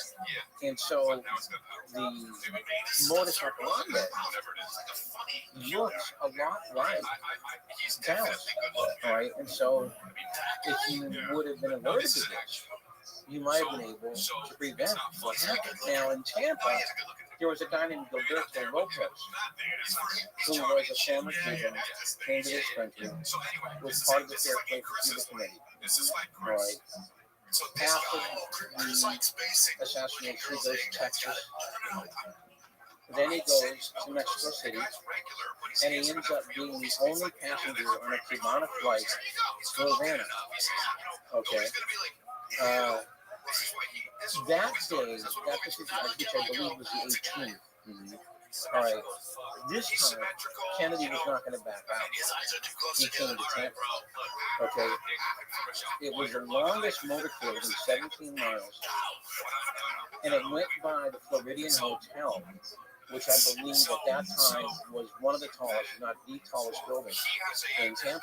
And so the modus operandi looks a lot like Dallas. All right, and so if you would have been alerted to this, you might have been able to prevent what happened. Now in Tampa, there was a guy named Gilberto Lopez, who was a former Cuban, came to this country, was part of the Fair Play for Cuba Committee. Right. After the assassination, he goes to Texas. Then he goes to Mexico City, and he ends up being the only passenger on a Cubana flight to Havana. Okay. That day, that particular flight, which I believe was the 18th. Mm-hmm. All right. This time, Kennedy was not going to back out. He came to Tampa. Okay. It was the longest motorcade in 17 miles, and it went by the Floridian Hotel, which I believe at that time was one of the tallest, if not the tallest building in Tampa.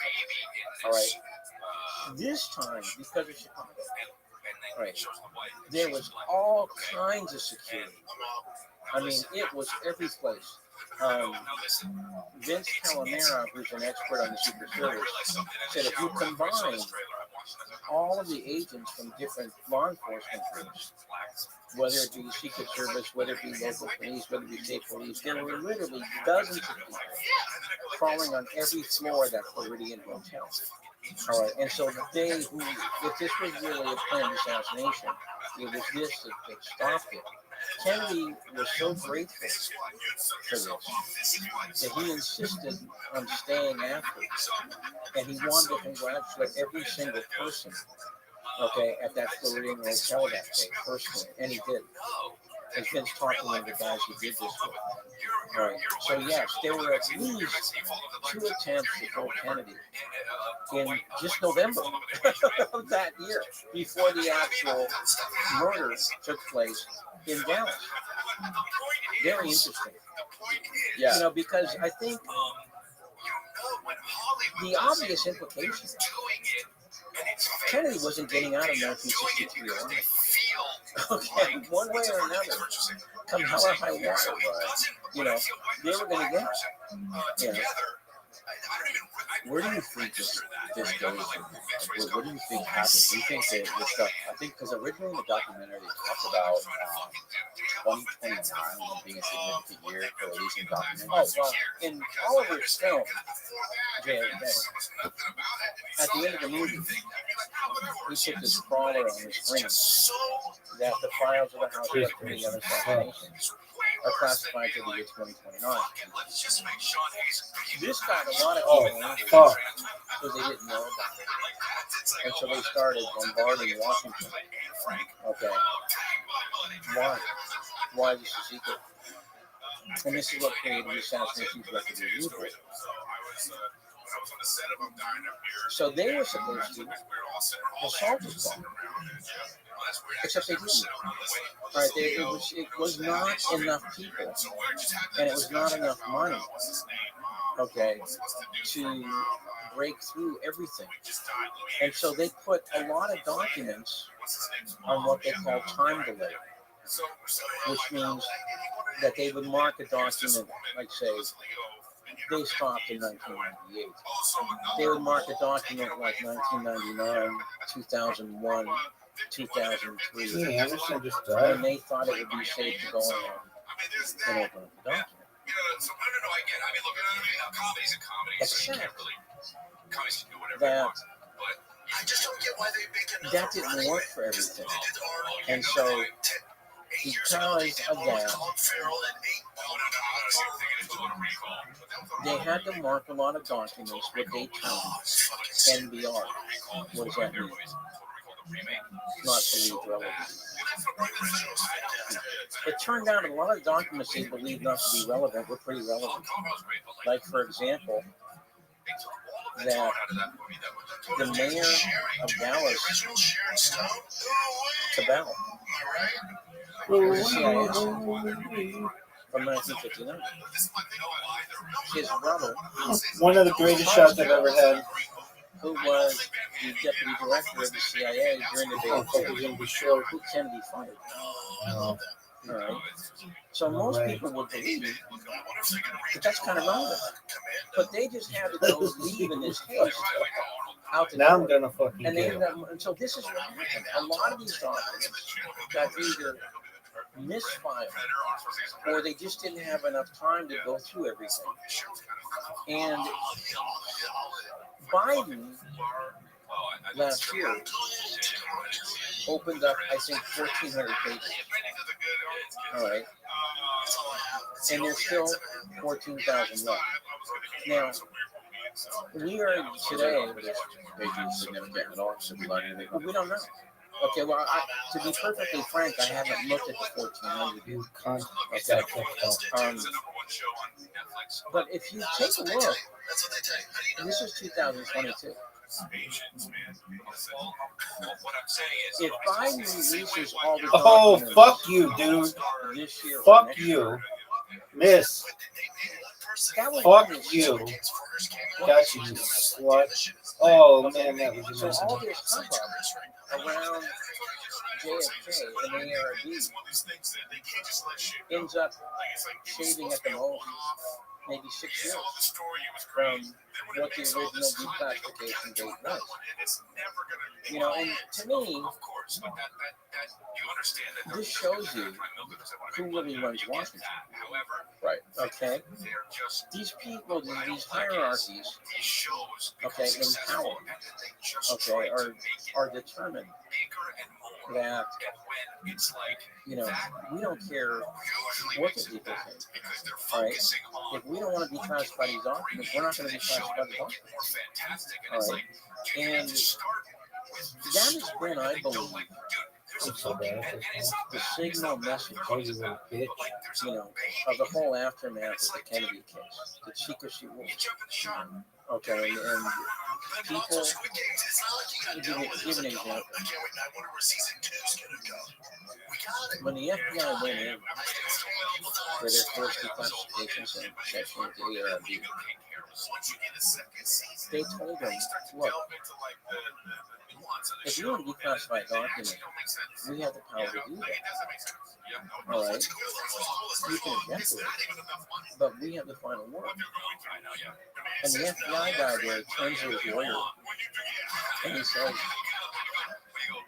All right. This time, because of Chicago, right, there was all kinds of security. I mean, it was every place. Vince Calamera, who's an expert on the Secret Service, said if you combine all of the agents from different law enforcement groups, whether it be Secret Service, whether it be local police, whether it be state police, there were literally dozens of people crawling on every floor of that Floridian hotel. All right, and so the day who, if this was really a planned assassination, it was this that stopped it. Kennedy was so grateful for this that he insisted on staying after, and he wanted to congratulate every single person, okay, at that Floridian hotel that day personally, and he did. And Vince talked to one of the guys who did this with. All right. So yes, there were at least 2 attempts to kill Kennedy in just November of that year, before the actual murder took place in Dallas. Very interesting. Yeah. You know, because I think the obvious implication, Kennedy wasn't getting out of 1963 alive. Okay, one way or another, come hell or high water, you know, they were going to get it. You know. Where do you think this goes? What do you think happens? Do you think that this stuff? I think because originally in the documentary they talked about 2029 being a significant year for releasing documentaries. Oh well, in Oliver's film, JFK, at the end of the movie, he put this crawler on his screen that the files of the House of the other assassinations are classified to the year 2029. This got a lot of people angry because they didn't know about it. And so they started bombarding Washington. Okay. Why? Why is this a secret? And this is what created the assassination record review board. So they were supposed to assault this bomb. Except they didn't. All right, it was not enough people, and it was not enough money, okay, to break through everything. And so they put a lot of documents on what they call time delay, which means that they would mark a document, like say, they stopped in 1998. They would mark a document like 1999, 2001, 2003. Yeah, Anderson just And died. they thought it would be safe to go in and open up the document. Except that that didn't work for everything. And so, because of that, they had to mark a lot of documents with date terms, NBR. What does that mean? Not believed relevant. It turned out a lot of documents they believed not to be relevant were pretty relevant. Like, for example, that the mayor of Dallas, Cabell, was a CIA from 1959. His brother, One of the greatest shots I've ever had. who was the deputy director of the CIA during the day of who Kennedy fired. No. All right. So most people would believe that that's kind of relevant, but they just had to go leave in this haste out the Now I'm door. gonna fucking And they get ended him. up, and so this is what happened. A lot of these documents got either misfiled or they just didn't have enough time to go through everything. And Biden last year opened up, I think, 1,400 pages. All right. And there's still 14,000 left. Now, we are today, Pages significant at all? Should we learn anything? we don't know. Okay, well, to be perfectly frank, I haven't looked at the 1,400 yet. You can't. Okay. But if you take a look, this is 2022. If Biden releases all the Oh, documents fuck you, dude. this year, or Fuck next you. year, Miss. that would Fuck be- you. Got you, you slut. Oh, man, that was So amazing. all this hubbub around JFK and the ARB ends up shaving at the most maybe 6 years from what the original declassification date was. You know, and to me, this shows you who really runs Washington. Right. Okay? These people, these hierarchies, okay, in power, okay, are determined that, you know, we don't care what the people think, right? If we don't want to declassify these documents, we're not going to declassify the documents, all right? And that has been, I believe, the signal message, you know, of the whole aftermath of the Kennedy case, the secrecy rule. Okay, and people, give an example. When the FBI went in for their first declassification session to the ARB, they told them, look, if you want to declassify a document, we have the power to do that. All right? You can object to it, but we have the final word. And the FBI guy there turns to his lawyer and he says,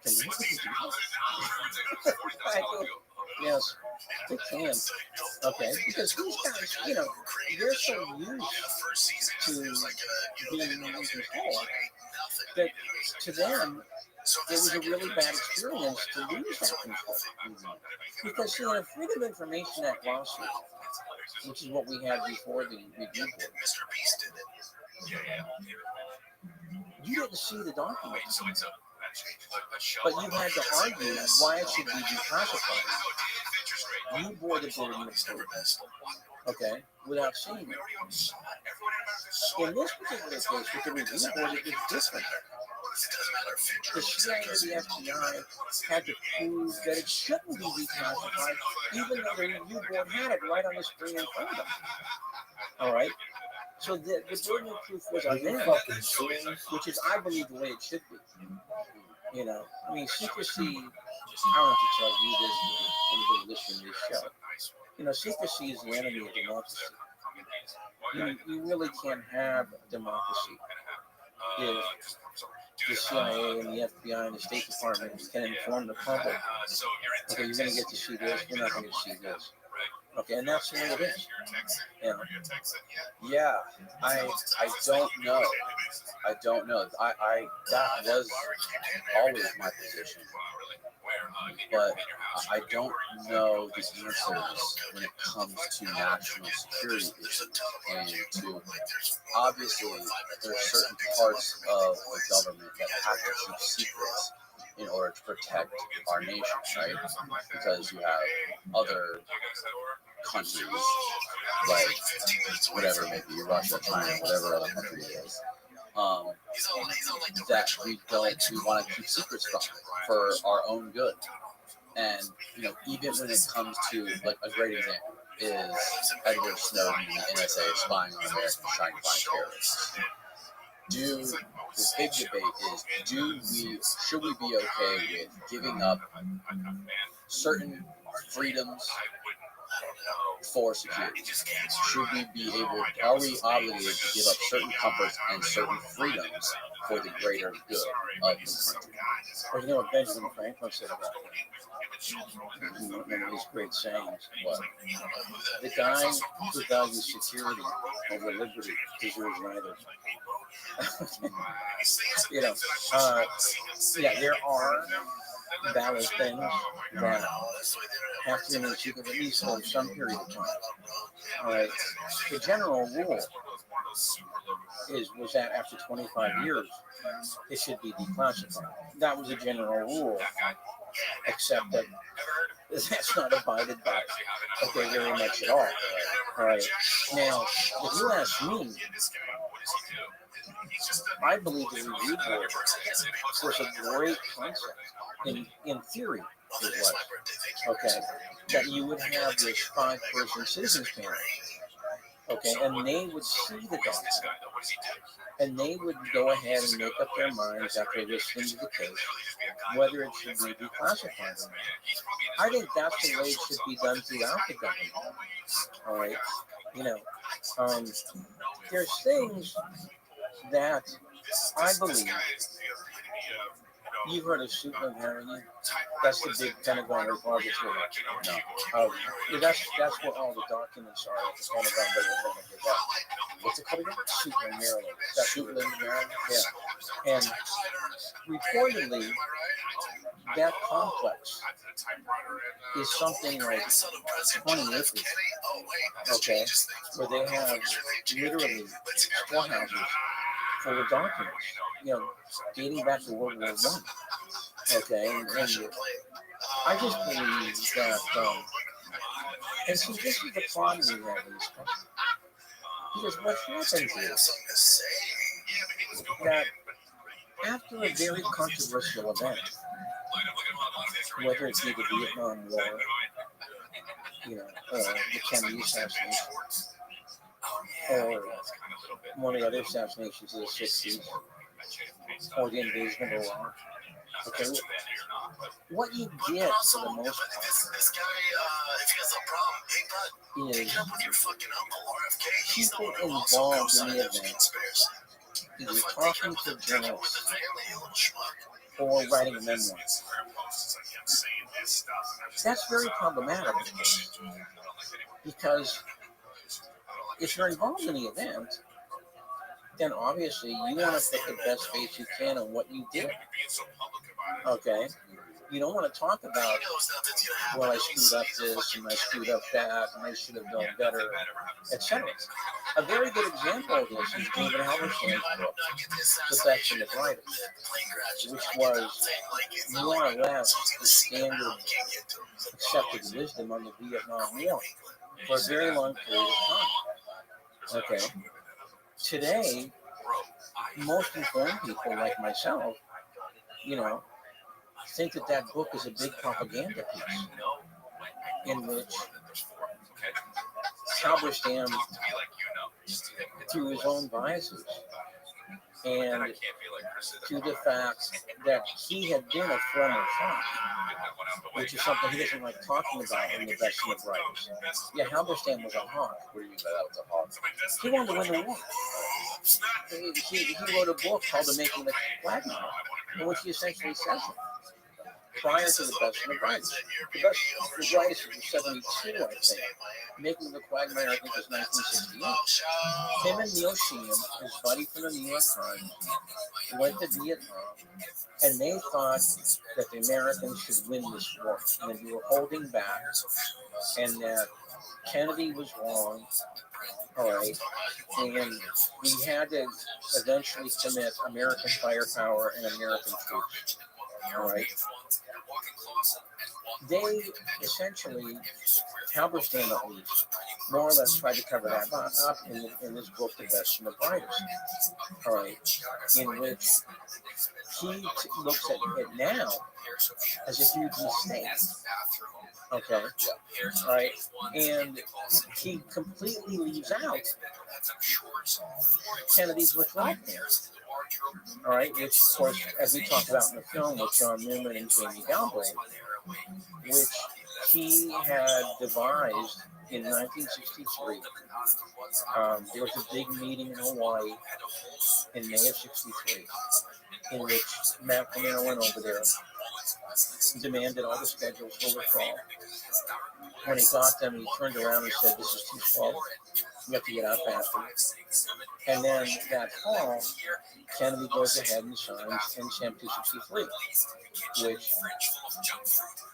can you do this? I go, yes, they can. Okay, because these guys, you know, they're so used to being in control that to them, it was a really bad experience to lose that control. Because, see, in a Freedom of Information Act lawsuit, which is what we had before the review board, you didn't see the document, but you had to argue why it should be declassified. You bore the burden of proof, okay, without seeing it. In this particular case, with the review board, it was different. The CIA and the FBI had to prove that it shouldn't be declassified, even though the review board had it right on the screen in front of them. All right? So the burden of proof was on them, which is, I believe, the way it should be. You know, I mean, secrecy, I don't have to tell you this, or anybody listening to this show. You know, secrecy is the enemy of democracy. You really can't have democracy if the CIA and the FBI and the State Department can inform the public, okay, you're going to get to see this, you're not going to see this. Okay, and that's the way it is. Yeah, I don't know. I don't know. I that was always my position, but I don't know the answers when it comes to national security issues. And to obviously, there are certain parts of the government that have to keep secrets in order to protect our nation, right? Because you have other countries, like whatever, maybe Russia, China, whatever other country it is, that we want to keep secrets from for our own good. And, you know, even when it comes to, like, a great example is Edward Snowden and the NSA spying on Americans trying to find terrorists. The big debate is, should we be okay with giving up certain freedoms for security? Should we be able, are we obligated to give up certain comforts and certain freedoms for the greater good of the country? Or, you know what Benjamin Franklin said about one of his great sayings was, the guy who values security over liberty deserves neither. You know, yeah, there are valid things that have to remain secret at least for some period of time. All right. The general rule was that after 25 years, it should be declassified. That was a general rule, except that that's not abided by, okay, very much at all. All right. Now, if you ask me, I believe the review board was a great concept. In theory, it was. Okay. That you would have this 5-person citizens panel. Okay, and they would see the document, and they would go ahead and make up their minds after listening to the case whether it should be declassified or not. I think that's the way it should be done throughout the government. All right, you know, there's things that I believe. You've heard of Super Marini? That's the big Pentagon repository. No. That's where all the documents are at the Pentagon. They will never give up. What's it called again? Super Maryland. That's Super Maryland? Yeah. And reportedly, that complex is something like 20 acres. Okay. Where they have literally storehouses full of documents, you know, dating back to World War I. Okay, and I just believe that, and see, this is the problem we have in this country. Because what happens is that after a very controversial event, whether it be the Vietnam War, you know, the Kennedy assassination, or one of the other assassinations of the 60s, or the invasion of Iraq. Okay, what you get for the most part is people involved in the event either talking to journalists or writing a memoir. That's very problematic because if you're involved in the event, then obviously you want to put the best face you can on what you did. Okay? You don't want to talk about, well, I screwed up this and I screwed up that and I should have done better, etc. A very good example of this is David Halberstam's book, The Best and the Brightest, which was more or less the standard accepted wisdom on the Vietnam War for a very long period of time. Okay? Today, most informed people like myself, you know, think that that book is a big propaganda piece in which Halberstam, through his own biases and to the fact that he had been a former hawk, which is something he doesn't like talking about in The Best and the Brightest. Yeah, Halberstam was a hawk. What do you mean by that was a hawk? He wanted to win the war. He wrote a book called The Making of the Quagmire, in which he essentially says it. Prior to The Best and the Brightest. The Best and the Brightest was 72, I think. Making the Quagmire, I think, was 1968. Him and Neil Sheehan, his buddy from the New York Times, went to Vietnam, and they thought that the Americans should win this war, and that we were holding back, and that Kennedy was wrong, all right, and we had to eventually commit American firepower and American troops, all right. They essentially, Halberstam at least, more or less tried to cover that up in his book, The Best and the Brightest, all right, in which he looks at it now as a huge mistake, okay, all right, and he completely leaves out Kennedy's withdrawal plan, all right, which of course, as we talked about in the film with John Newman and Jamie Galbraith, which he had devised in 1963. There was a big meeting in Hawaii in May of 63, in which McNamara went over there, demanded all the schedules for withdrawal. When he got them, he turned around and said, "This is too slow. You have to get out faster." And then that fall, Kennedy goes ahead and signs NCAM 263, which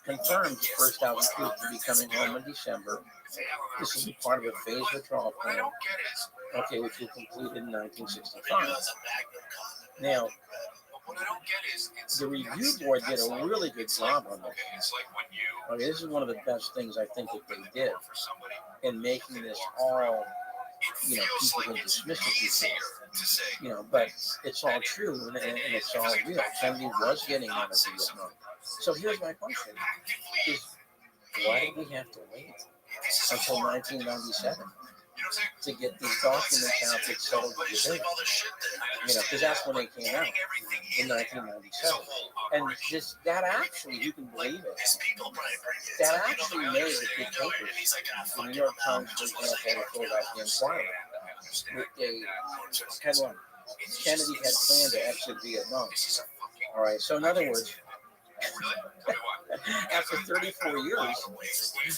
confirms the first 1,000 troops to be coming home in December. This is part of a phased withdrawal plan, okay, which was completed in 1965. Now, the review board did a really good job on this. Okay, this is one of the best things I think that they did in making this all, you know, people can dismiss it before, you know, but it's all true and it's all real. Kennedy was getting out of Vietnam. So here's my question: is why did we have to wait until 1997 to get these documents out that settled the debate. Because that's when they came out in 1997. And just that actually, you can believe it, that actually made the big papers. The New York Times, for example, the Philadelphia Inquirer, with a headline: Kennedy had planned to exit Vietnam. All right. So in other words, after 34 years,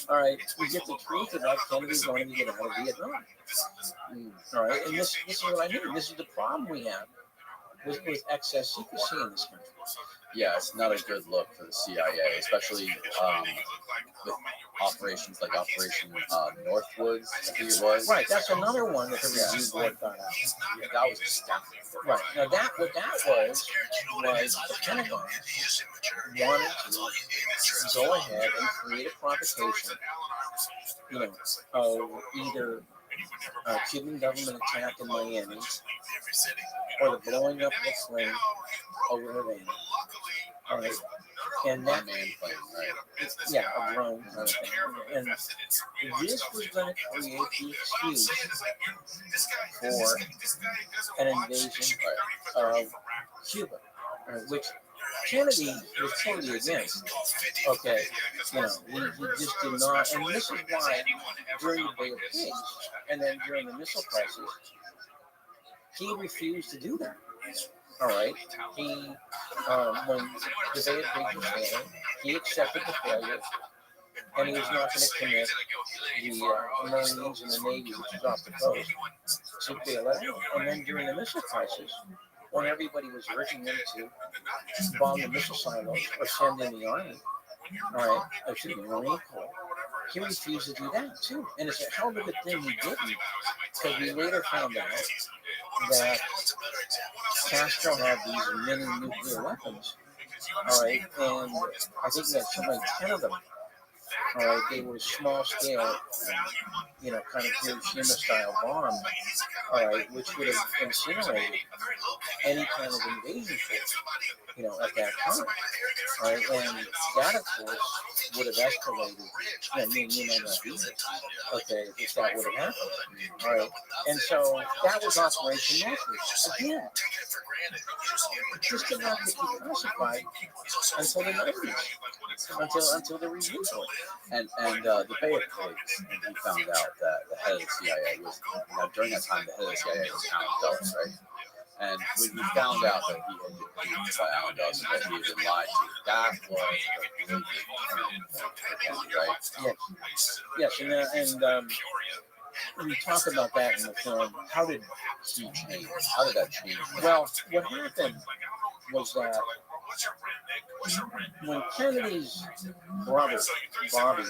all right, we get the truth about Kennedy wanting to get out of Vietnam. All right, and this is what I mean. This is the problem we have with excess secrecy in this country. Yeah, it's not a good look for the CIA, especially with operations like Operation Northwoods, I think it was. Right, that's another one that the review board got out. Yeah, that was astounding. Right, now what that was the Pentagon wanted to go ahead and create a provocation, of either a Cuban government attack in Miami or the blowing up of a plane over Havana. All right. And that man plane, right? Yeah, a drone kind of thing. And this was going to create the excuse for an invasion of Cuba, which Kennedy was totally against. Okay, he just did not, and this is why during the Bay of Pigs and then during the missile crisis, he refused to do that. All right, he when the Bay of Pigs was failing, he accepted the failure, and he was not going to commit the Marines and the Navy, which is off the coast, to bail it out. And then during the missile crisis, when everybody was urging him to bomb the missile silos or send in the Army, all right, excuse me, Marine Corps, he refused to do that too. And it's a hell of a good thing he didn't, because we later found out that Castro had these mini nuclear weapons, all right, and I think he had something like 10 of them. All right, they were small scale, kind of Hiroshima style bombs, all right, which would have incinerated any kind of invasion force, at that time. All right, and that, of course, would have escalated. I mean, that either. Okay, if that would have happened. All right, and so that was Operation Northwood. Again, just did not get declassified until the 90s, until the review board. And the Bay of Pigs, we found out that the head of the CIA was, during that time, the head of the CIA was Alan Dulles, right? And when we found out that he had been beaten by Alan Dulles and that he had been lied to, that was a really big turning point for Kennedy, right? Yes, and we talk about that in the film. How did he change? How did that change? Well, what happened was that when Kennedy's brother, Bobby,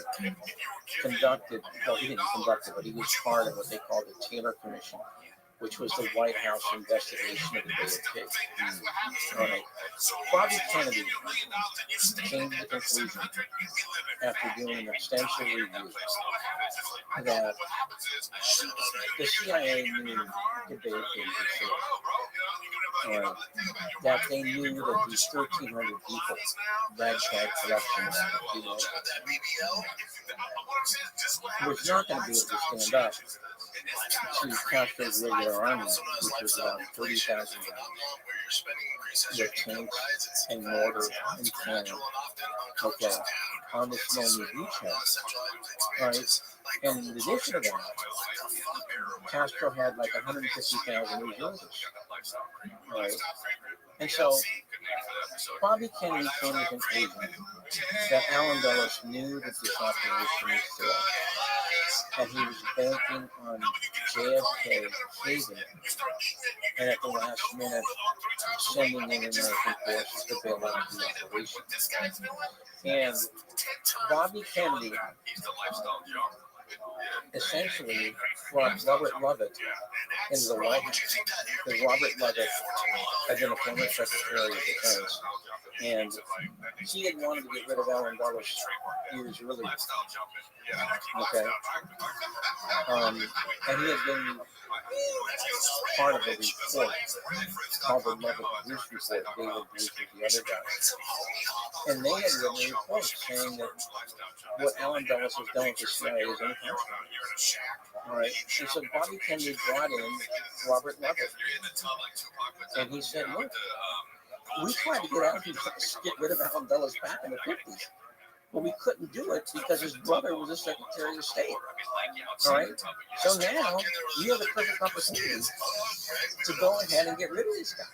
conducted, well, he didn't conduct it, but he was part of what they called the Taylor Commission, which was the White House investigation of the Bay of Pigs. Right. Bobby Kennedy came to the conclusion, after doing an extensive review, that the CIA knew the Bay of Pigs was safe. That they knew that these 1,300 people, ragtag collection of people, was not going to be able to stand up to Castro's regular army, which was about 30,000 guys, with tanks and mortar and cannon, okay, on this lonely beachhead. Right? And in addition to that, Castro had like 150,000 reservists. Right? And so Bobby Kennedy came to the conclusion that Alan Dulles knew that this operation was failed, and he was banking on JFK caving, and at the last minute sending in American forces to bail out the operation. And Bobby Kennedy essentially brought Robert Lovett into the White House, because Robert Lovett had been a former Secretary of Defense, and he had wanted to get rid of Alan Dulles years earlier. Okay. And he had been part of the report called the Lubbock Bruce Report. David Bruce was the other guy. And they had written a report saying that what Alan Dulles has done with the CIA is unconscionable. All right. And so Bobby Kennedy brought in Robert Lubbock. And he said, look, we tried to get rid of Alan Dulles back in the 50s. But we couldn't do it because his brother was a Secretary of State. All right. So now you have the perfect opportunity to go ahead and get rid of this guy.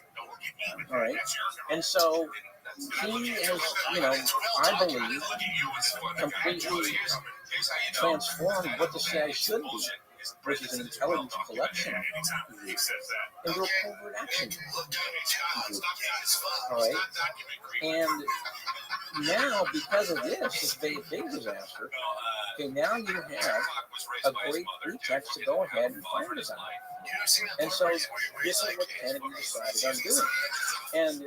All right. And so he has, I believe, completely transformed what the CIA should be, which is an intelligence collection group, into a covert action group. All right. And now, because of this big disaster, okay, now you have a great pretext to go ahead and fire the guy. And so this is what Kennedy decided on doing. And he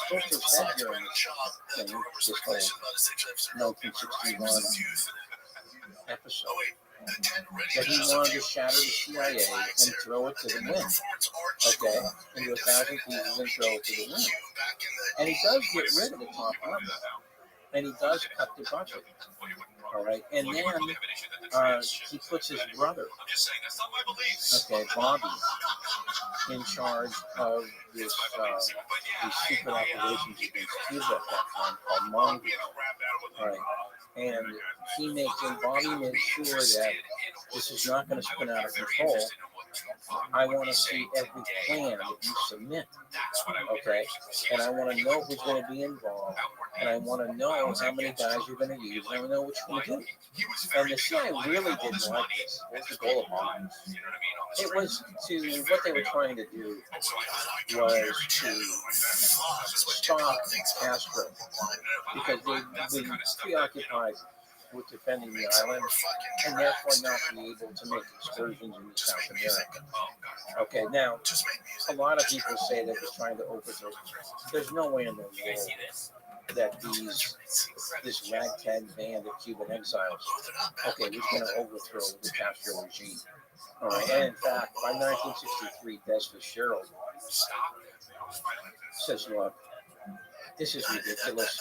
supposed to have said during this thing, this whole 1961 episode, that he wanted to shatter the CIA and throw it to the wind. Okay? Into 1,000 pieces and throw it to the wind. And he does get rid of the top level. And he does cut the budget. All right? And then he puts his brother, okay, Bobby, in charge of these secret operations against Cuba at that time called Mongoose. All right? And Bobby made sure that this is not going to spin out of control. I want to see every plan that you submit, okay? And I want to know who's going to be involved, and I want to know how many guys you're going to use, and I want to know what you're going to do. And the CIA really didn't like this. What's the goal of Mongoose? It was what they were trying to do was to stop Castro, because they've been preoccupied with defending the island, and therefore not be able to make excursions into South America. Okay, now, a lot of people say that it's trying to overthrow. There's no way in the world that this ragtag band of Cuban exiles, okay, was going to overthrow the Castro regime. All right, and in fact, by 1963, Des Fitzgerald says, look, this is ridiculous.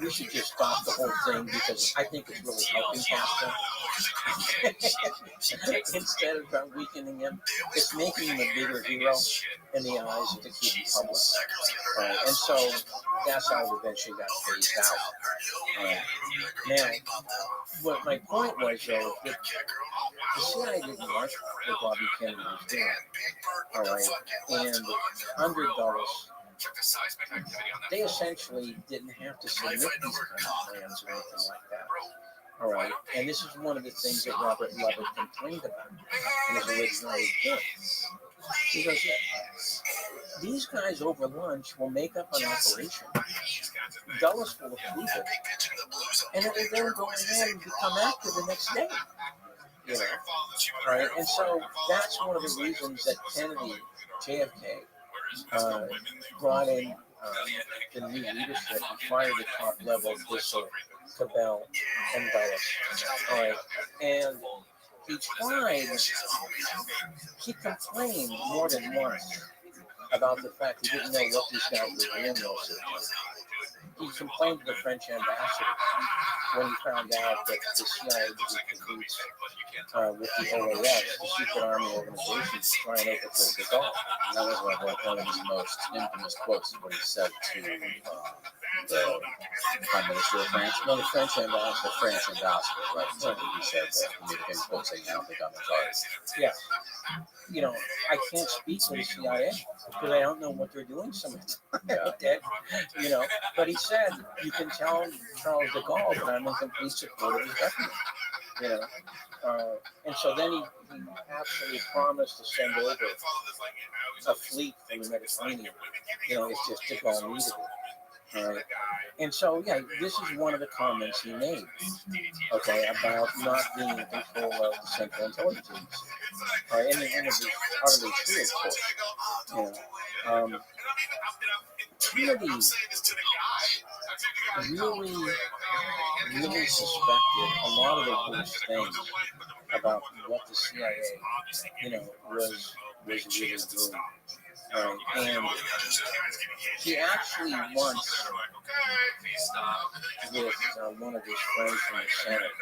We should just stop the whole thing because I think it's really helping Castro. Instead of weakening him, it's making him a bigger hero in the eyes of the Cuban public. And so that's how it eventually got phased out. Now, what my point was, though, that the CIA didn't like what Bobby Kennedy was doing. All right, and under Dulles, they essentially didn't have to submit these kind of plans or anything like that. All right, and this is one of the things that Robert Lubbock complained about in his original report. He goes, these guys over lunch will make up an operation. Dulles will approve it, and it will then go ahead and become active the next day. Right? And so that's one of the reasons that Kennedy, JFK, brought in the new leadership and fired the top level of Bissell, Cabell, and Dulles. All right. And he complained more than once about the fact he didn't know what these guys were doing most of the time. He complained to the French ambassador when he found out that the CIA was in cahoots with the OAS, the secret army organization, to try and overthrow de Gaulle. And that was one of his most infamous quotes, is what he said to the Prime Minister of France. No, the French ambassador. The French ambassador, right? So he said that he made a famous quote saying, I don't think I'm in charge. Yeah. I can't speak for the CIA because I don't know what they're doing some of the time. Okay? But he said, you can tell Charles de Gaulle that I'm in complete support of his government. And so then he absolutely promised to send over a fleet from the Mediterranean. It's just de Gaulle needed it. Right. And so, this is one of the comments he made, okay, about not being in control of the Central Intelligence Agency. Right. And it was utterly true, of course. Kennedy really suspected a lot of the worst things about what the CIA, was really doing. Right? And he actually once, with one of his friends from the Senate,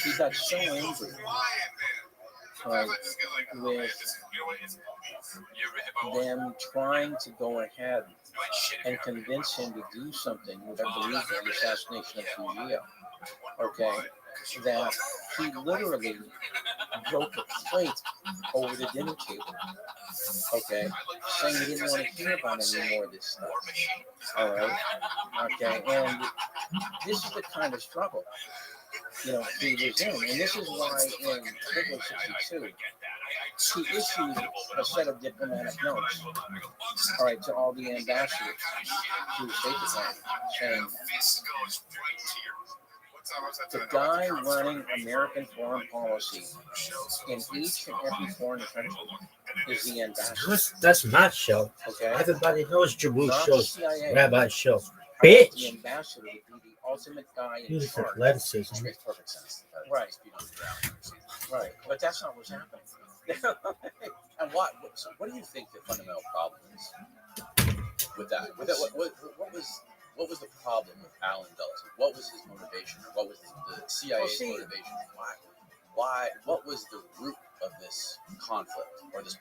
he got so angry, right, with them trying to go ahead and convince him to do something with, I believe, the assassination of Trujillo, that he literally broke a plate over the dinner table, saying he didn't want to hear about any more of this stuff, all right, and this is the kind of struggle, he was in, and this is why in, I think it was 62, he issued a set of diplomatic notes, all right, to all the ambassadors to the State Department, saying, the guy running American foreign policy in each and every foreign country is the ambassador. That's my show. Okay? Everybody knows Jabu Not shows, the CIA. Rabbi show. The Bitch! ambassador would be the ultimate guy in Music charge. athleticism. Which makes perfect sense. Right. Right. But that's not what's happening. And what do you think the fundamental problem is with that? What was the problem with Alan Dulles? What was his motivation? Or what was the CIA's motivation? Why? What was the root of this conflict, or this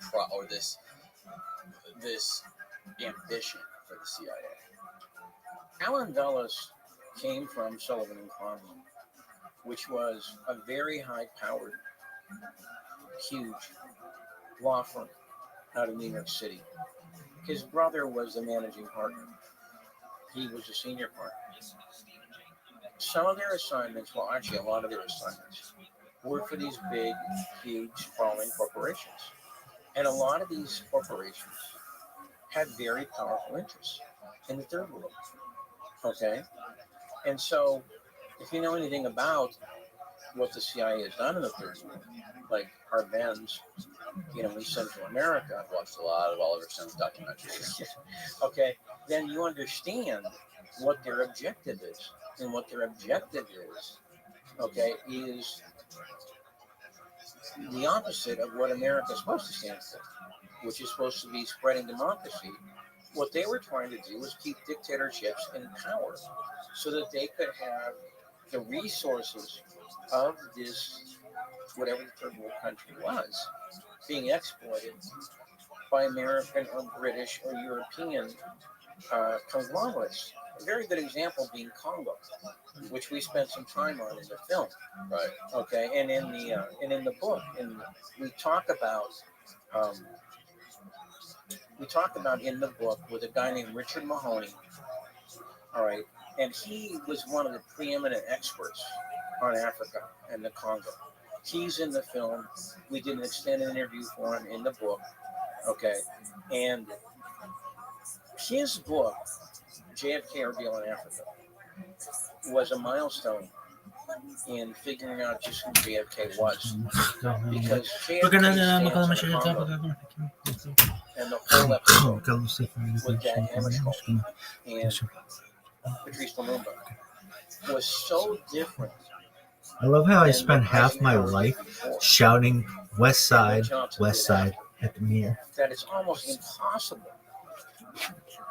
ambition for the CIA? Alan Dulles came from Sullivan and Cromwell, which was a very high-powered, huge law firm out of New York City. His brother was the managing partner. He was a senior partner. Some of their assignments, well, actually a lot of their assignments, were for these big, huge, sprawling corporations. And a lot of these corporations had very powerful interests in the third world. And so, if you know anything about what the CIA has done in the third world, like our bands, in Central America, I've watched a lot of Oliver Stone's documentaries. then you understand what their objective is. And what their objective is the opposite of what America is supposed to stand for, which is supposed to be spreading democracy. What they were trying to do was keep dictatorships in power so that they could have the resources of this, whatever the third world country was, being exploited by American or British or European conglomerates. A very good example being Congo, which we spent some time on in the film, Right. And in the book, and we talk about in the book with a guy named Richard Mahoney, and he was one of the preeminent experts on Africa and the Congo. He's in the film. We did an extended interview for him in the book, and his book, JFK Ordeal in Africa, was a milestone in figuring out just who JFK was. Because JFK stands on the Congo, and the whole episode with Dan Hammarskjöld and Patrice Lumumba was so different. I love how I spent half my life shouting West Side at the mirror. That it's almost impossible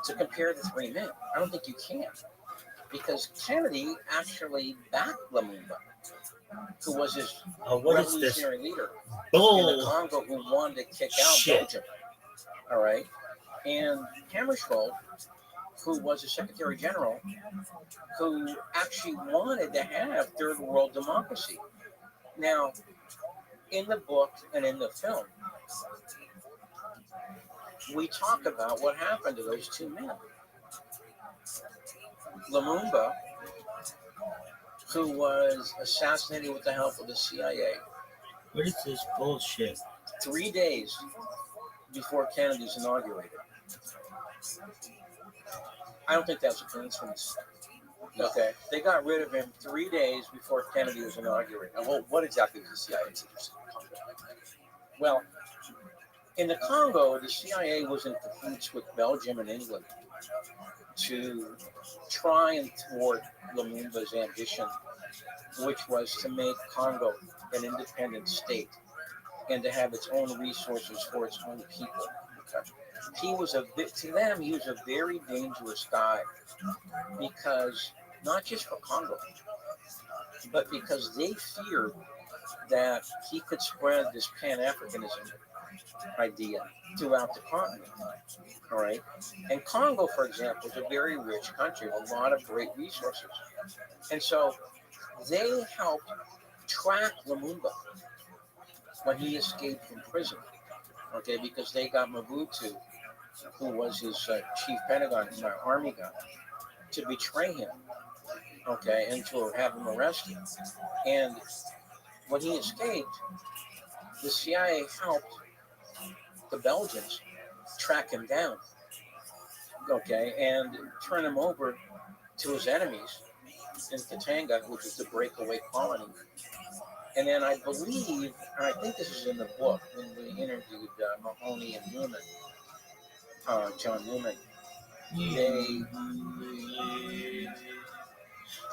to compare the three men. I don't think you can. Because Kennedy actually backed Lumumba, who was his revolutionary leader in the Congo, who wanted to kick out Belgium. And Hammarskjöld, who was the Secretary General, who actually wanted to have third world democracy. Now, in the book and in the film, we talk about what happened to those two men. Lumumba, who was assassinated with the help of the CIA. What is this bullshit? 3 days before Kennedy's inaugurated. I don't think that's a coincidence. They got rid of him 3 days before Kennedy was inaugurated. And what exactly was the CIA's interest in the Congo? Well, in the Congo, the CIA was in cahoots with Belgium and England to try and thwart Lumumba's ambition which was to make Congo an independent state and to have its own resources for its own people. He was to them, he was a very dangerous guy because not just for Congo, but because they feared that he could spread this Pan-Africanism idea throughout the continent. All right. And Congo, for example, is a very rich country with a lot of great resources. And so they helped track Lumumba when he escaped from prison. Okay, because they got Mobutu, who was his chief Pentagon army guy, to betray him. Okay, and to have him arrested. And when he escaped, the CIA helped the Belgians track him down, okay, and turn him over to his enemies in Katanga, which was the breakaway colony. And then I believe, and I think this is in the book, when we interviewed Mahoney and Newman, John Newman, they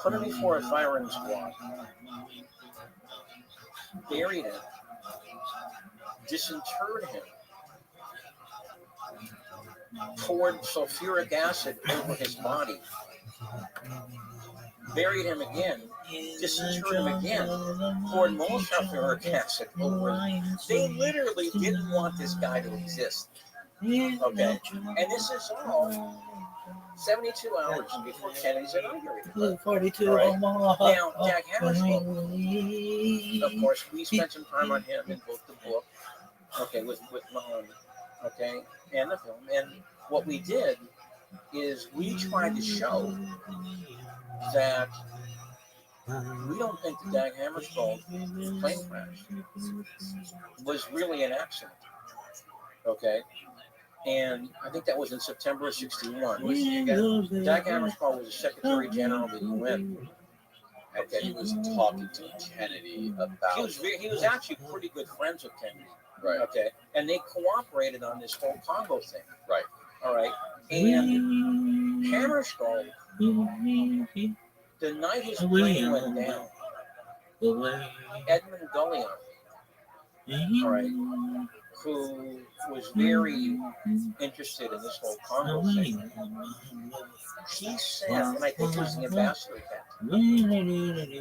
put him before a firing squad, buried him, disinterred him, poured sulfuric acid over his body, buried him again, disinterred him again, poured more sulfuric acid over him. They literally didn't want this guy to exist. Okay, and this is all 72 hours before Kennedy's inaugurated. 42 Right. more. Now, Jack Hammarskjöld, of course, we spent some time on him in both the book, okay, with Mahoney, okay, and the film. And what we did is we tried to show that we don't think the Dag Hammarskjöld plane crash was really an accident, okay? And I think that was in September of '61. Dag Hammarskjöld was the Secretary General of the UN. And he was talking to Kennedy about. He was actually pretty good friends with Kennedy. Right. Okay. And they cooperated on this whole Congo thing. Right. All right. And Hammarskjöld, the night his plane went down, Edmund Gullion, all right, who was very interested in this whole Congo thing, he sent, and I think it was the ambassador then,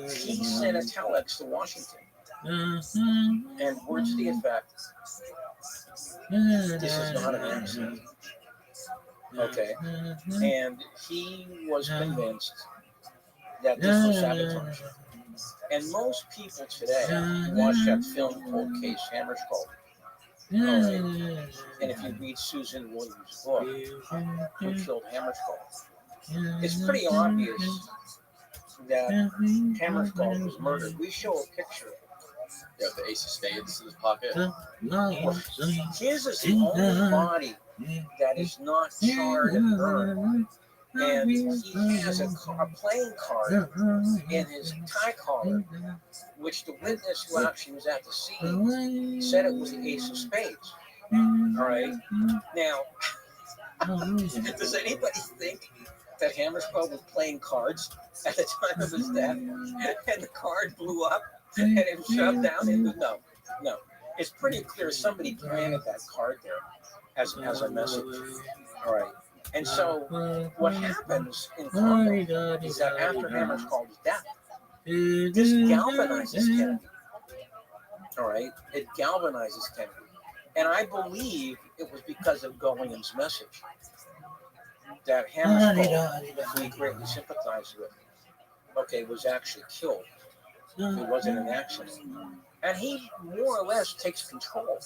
he sent a telex to Washington. And words to the effect, this is not an accident. Okay. And he was convinced that this was sabotage. And most people today watch that film called Case Hammarskjöld. Right. And if you read Susan Williams' book, Who Killed Hammarskjöld, it's pretty obvious that Hammarskjöld was murdered. We show a picture. Yeah, the ace of spades in his pocket. His is the only body that is not charred and burned. And he has a playing card in his tie collar, which the witness who actually was at the scene said it was the ace of spades. All right. Now, does anybody think that Hammarskjöld was playing cards at the time of his death and the card blew up and it was shoved down into? No. It's pretty clear somebody planted that card there as a message. All right. And so what happens in Congo is that after Hammarskjöld's death, this galvanizes Kennedy. All right. It galvanizes Kennedy. And I believe it was because of Gollion's message that Hammarskjöld, who we greatly sympathize with, okay, was actually killed. It wasn't an accident. And he more or less takes control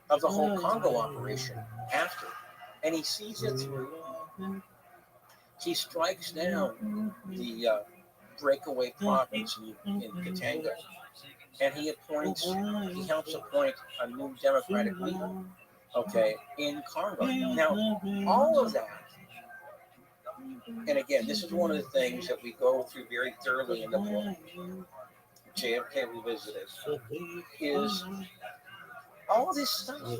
of the whole Congo operation after. And he sees it through. He strikes down the breakaway province in Katanga. And he helps appoint a new democratic leader, okay, in Congo. Now, all of that, and again, this is one of the things that we go through very thoroughly in the book, JFK Revisited, is all this stuff,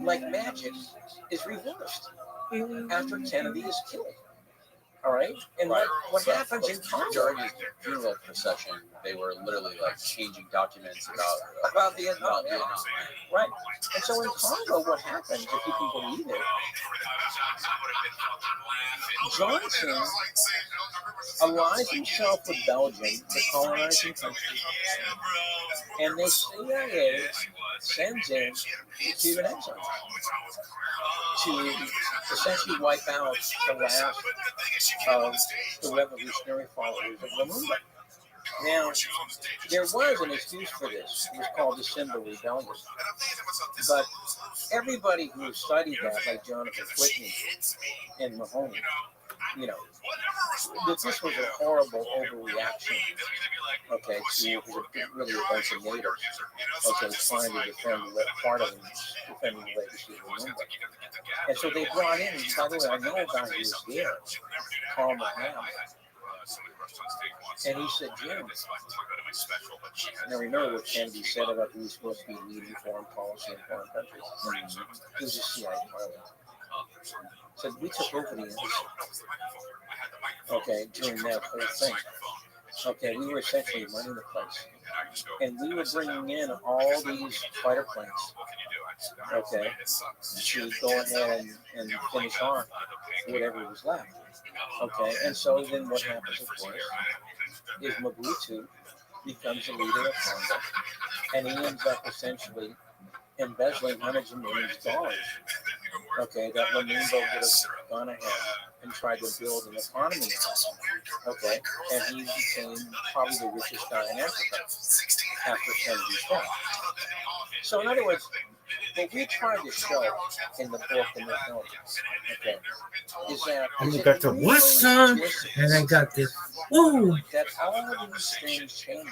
like magic, is reversed after Kennedy is killed. All right, and Right. what happens in During Congo his funeral procession, they were literally like changing documents about Vietnam, about yeah. Vietnam. Right? And so in Congo, what happens, if you can believe it, Johnson allies himself with Belgium, the colonizing country, and the CIA sends in the Cuban exiles to essentially wipe out the last of the revolutionary followers of Lumumba. Now, there was an excuse for this. It was called the Simba Rebellion. But everybody who studied that, like Jonathan Whitney and Mahoney, you know, that this was a horrible overreaction, okay, to really a bunch of natives, okay, trying to defend part of them, defending the legacy of Lumumba. And so they brought in, and by the way, I know a guy who was there, Paul McNabb, and he said, Jim, now remember what Kennedy said about who was supposed to be leading foreign policy in foreign countries? He was a CIA pilot. Said, we took over the embassy, okay, during that whole thing. Okay, we were essentially running the place. And we were bringing in all these fighter planes, okay, to go ahead and finish off whatever was left. Okay, and so then what happens, of course, is Mobutu becomes the leader of Congo, and he ends up essentially embezzling hundreds of millions of dollars. Okay, that Lumumba would have gone ahead and tried to build an economy on. Okay, and he became probably the richest guy in Africa after Kennedy's death. So in other words, what we tried to show in the book and the film, okay, is that And you got the what song? And I got this. Woo! that all these things changed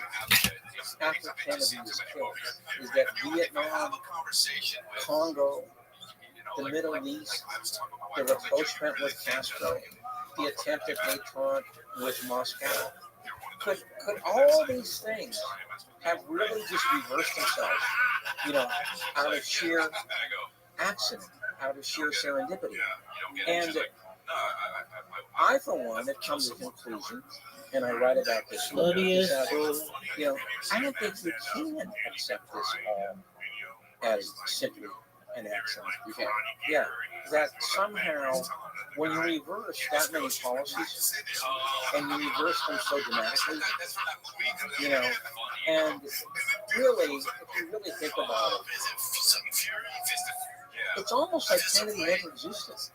after Kennedy was killed. Is that Vietnam, Congo, the Middle East, the rapprochement with Castro, the attempt at détente with Moscow, could all these things have really just reversed themselves, you know, out of sheer accident, out of sheer serendipity? And I, for one, have come to the conclusion, and I write about this, is that, you know, I don't think you can accept this all as simply an accident. You can't. Yeah, that somehow, when you reverse that many policies, and you reverse them so dramatically, you know, and really, if you really think about it, it's almost like Kennedy never existed.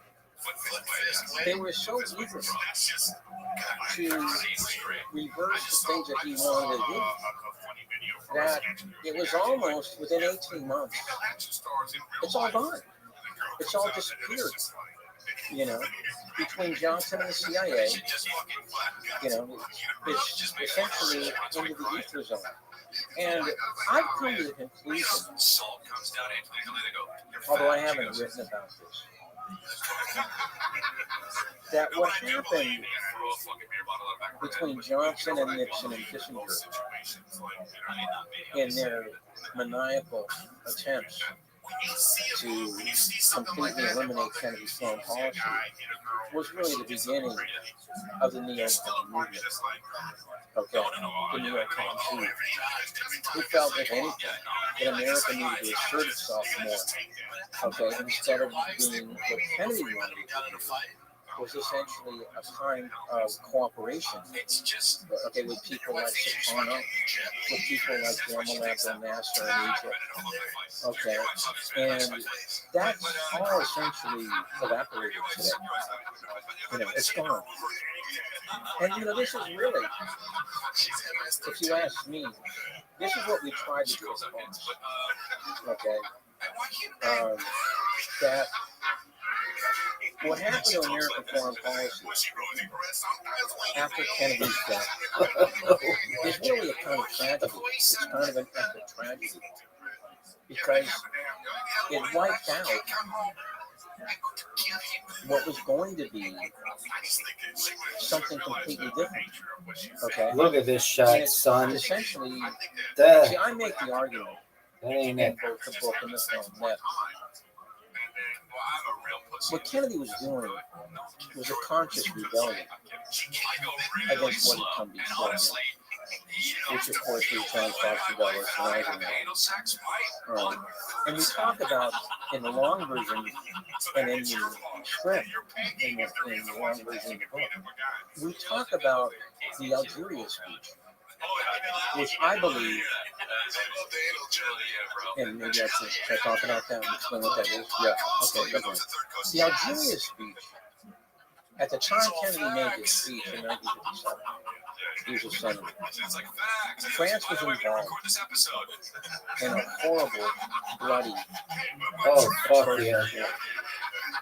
They were so eager to reverse the things that he wanted to do that it was almost within 18 months, it's all gone. It's all disappeared. You know, between Johnson and the CIA, you know, it's essentially into the ether zone. And I've come to the conclusion, although I haven't written about this, that what happened between Johnson and Nixon and Kissinger in their maniacal attempts to completely eliminate Kennedy's foreign policy was really the beginning of the neocon movement. Okay, the neocons who felt, if anything, that America needed to assert itself more. Okay, instead of being what Kennedy wanted it to be, was essentially a kind of cooperation, okay, with people like Sukarno, with people like Gamal Abdel Nasser in Egypt, okay, and that's all essentially evaporated today. You know, it's gone. And you know, this is really, if you ask me, this is what we tried to do as folks, okay, that what happened to American foreign policy after Kennedy's death is really a kind of tragedy. It's kind of an epic tragedy because it wiped out what was going to be something completely different. Okay. Look at this shot, son. Essentially, That see, I make the argument ain't in it. both the book and the film that what Kennedy was doing was a conscious rebellion against what had come before him, which of course was John Foster Dulles and Eisenhower. And we talk about in the long version and in the script, in the long version of the book, we talk about the Algeria speech, which I believe, and maybe I should talk about that and explain what that is. Yeah, okay, go ahead. The Algeria speech, at the time Kennedy made his speech in 1957, he was a senator. France was involved in a horrible, bloody, Yeah.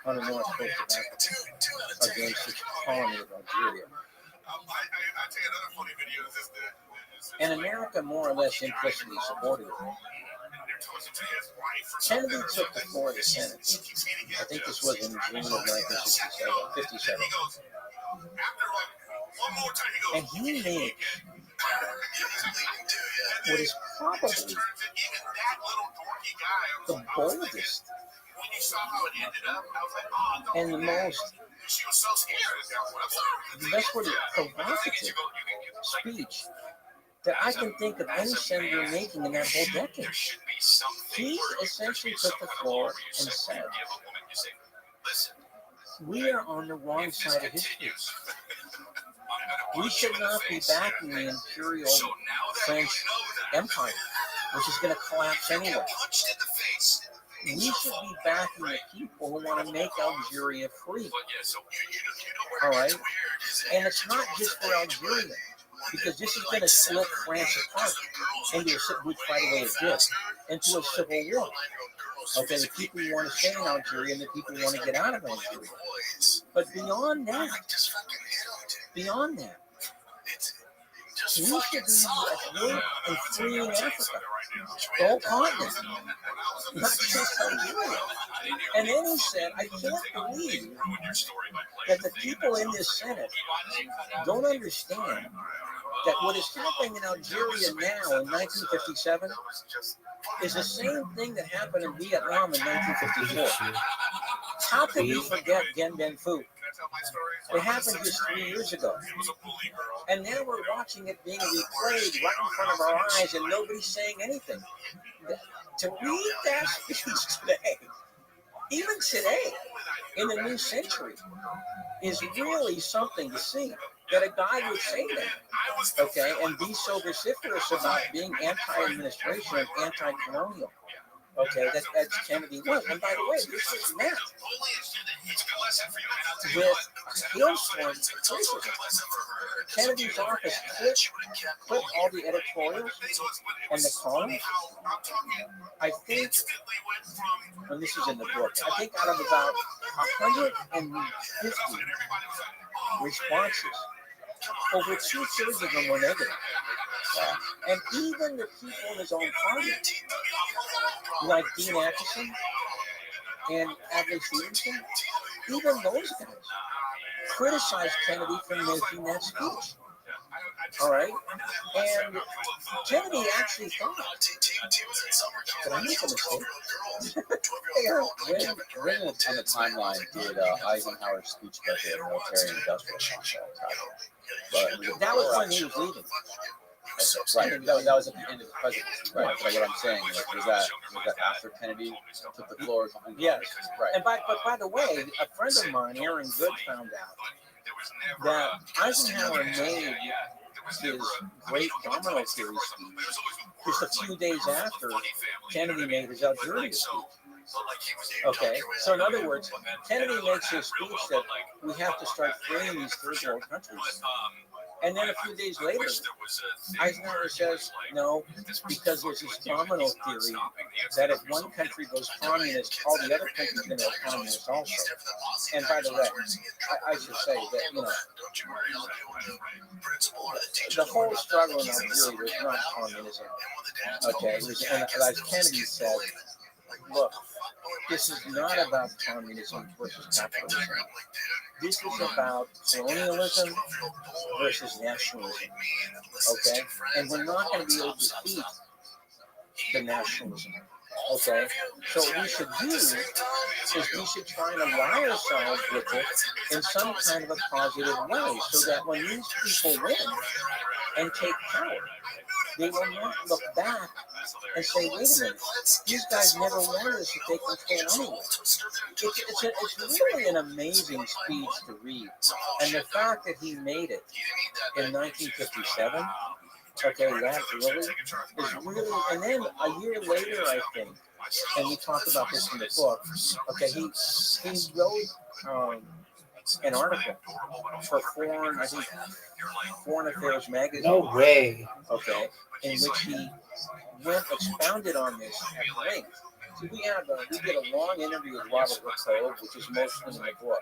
on the north coast of Africa against the colony of Algeria. And America more or less implicitly supported it. Kennedy took the floor of the Senate. I think this was in June of 1957. And he made what is probably the boldest and the most, the best word is provocative speech that I can think of any senator making in that whole decade. He essentially took the floor and said, we are on the wrong side of history. We should not be backing the imperial French Empire, which is going to collapse anyway. We should be backing the people who want to make Algeria free. All right? And it's not just for Algeria, because this is going to split France apart into which, by the way, it did, into a civil war. Okay, the people who want to stay in Algeria and the people who want to get out of Algeria. But beyond that, we should be at work in freeing Africa, the whole continent, not just Algeria. And then he said, I can't believe that the people in this Senate don't understand that what is happening in Algeria now in 1957 is the same thing that happened in Vietnam in 1954. How can we forget Dien Bien Phu? It happened just 3 years ago. And now we're watching it being replayed right in front of our eyes and nobody's saying anything. To read that speech today, even today, in the new century, is really something to see. That a guy would say that, okay, and be so vociferous about being anti-administration and anti-colonial. Okay, that's Kennedy was. And by the way, this was met with hailstorm criticism. Kennedy's office clipped all the editorials and the columns. I think, and this is in the book, I think out of about 150 responses, over 2/3 of them were negative. And even the people in his own party, like Dean Acheson and Adlai Stevenson, even those guys criticized Kennedy for making that speech. All right? And Kennedy actually thought, did I make a mistake? When on the timeline did Eisenhower's speech about the military and industrial complex happen? But that was when he was leaving. Right, that was at the end of the presidency, right? So what I'm saying is, was that after Kennedy took the floor? Yes, right. And by the way, a friend of mine, Aaron Good, found out that Eisenhower made his great domino theory speech just a few days after Kennedy made his Algeria speech. Okay, so in other words, Kennedy makes his speech that we have to start freeing these third world countries. And then a few days later, Eisenhower says, no, because there's this domino theory that if one country goes communist, all the other countries are going to go communist also. And by the way, I should say that, you know, the whole struggle in Algeria was not communism. Okay, it was, and as Kennedy said, look, this is not about communism versus capitalism. This is about colonialism versus nationalism. Okay? And we're not going to be able to defeat the nationalism Okay, so what we should do is we should try and align ourselves with it in some kind of a positive way, so that when these people win and take power, they will not look back and say, wait a minute, these guys never wanted us to take control anyway. It's really an amazing speech to read. And the fact that he made it in 1957, okay, that really is really, and then a year later, I think, and we talked about this in the book, okay, he wrote an article for Foreign Affairs magazine. No way. Okay, in which he expounded on this at length. So we did a long interview with Robert Rothschild, which is mostly in the book.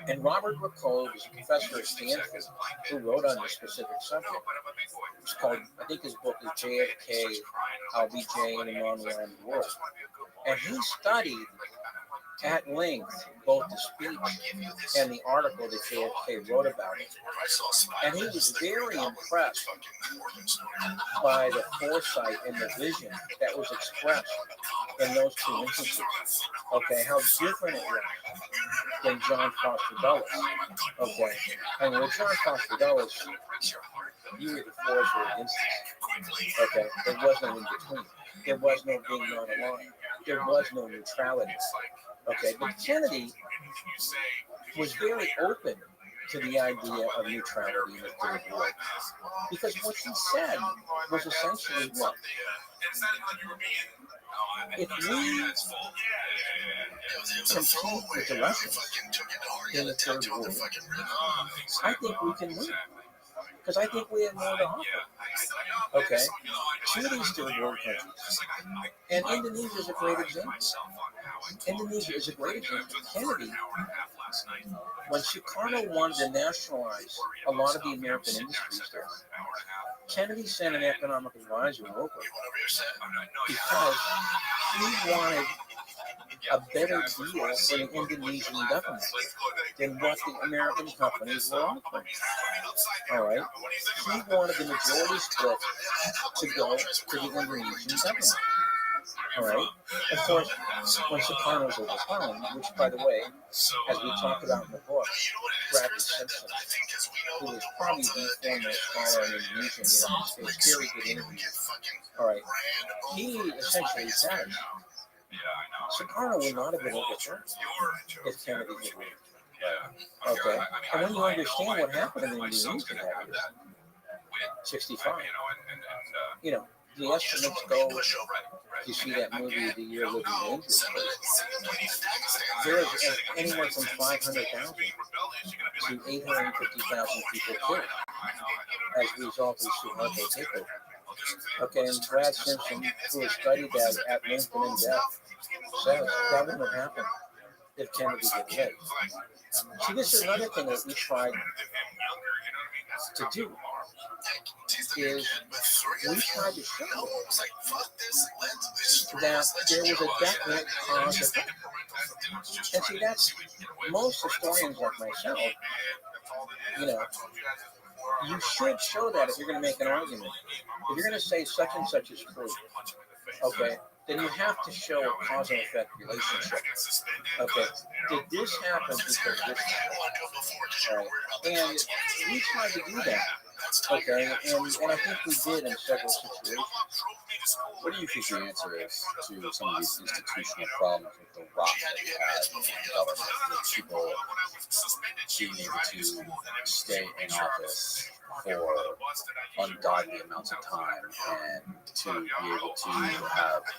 And Robert Rothschild is a professor at Stanford who wrote on this specific subject. It's called, I think his book is JFK, LBJ, and the Non-Around the World. And he studied at length both the speech and the article that JFK wrote about it. And he was very impressed by the foresight and the vision that was expressed in those two instances. Okay, how different it was than John Foster Dulles. Okay, and with John Foster Dulles, you were the force or against us. Okay, there was no in between. There was no being non-aligned. There was no neutrality. Okay, but Kennedy was very open to the idea of neutrality in the Third World, because what he said was essentially, look, if we compete with the Russians in the Third World, I think we can win, because I think we have more to offer. Okay, to these Third World countries, and Indonesia is a great example. Indonesia is a great example. Kennedy, when Sukarno wanted to nationalize a lot of the American industries there, Kennedy sent an economic advisor over because he wanted a better deal for the Indonesian government than what the American companies were offering. All right, he wanted the majority split to go to the Indonesian government. All right. Of course, when Sukarno's overthrown, which, by the way, as we talked about in the book, Rabbi Simpson, who was probably the foremost scholar in Indonesia in the United States, very good interview. All right. He essentially said Sukarno would not have been overthrown if Kennedy had lived. Okay. And when you understand what happened in Indonesia that year, 65, you know, the estimates go, you see that movie, The Year Living Dangerously, there's anywhere from 500,000 to 850,000 people killed as a result of the Suharto takeover. Okay, and Brad Simpson, who has studied that at length and in depth, says that wouldn't have happened if Kennedy had lived. See, this is another thing that we tried to do, is we tried to show that there was a definite cause effect. And see, that's most historians like myself, you know, you should show that if you're going to make an argument. If you're going to say such and such is true, okay, then you have to show a cause and effect relationship. Okay, did this happen because this happened? Right. And we tried to do that. Okay, and I think we did in several situations. What do you think the answer is to some of these institutional problems with the rot that we had in government, with people being able to stay in office for ungodly amounts of time, and to be able to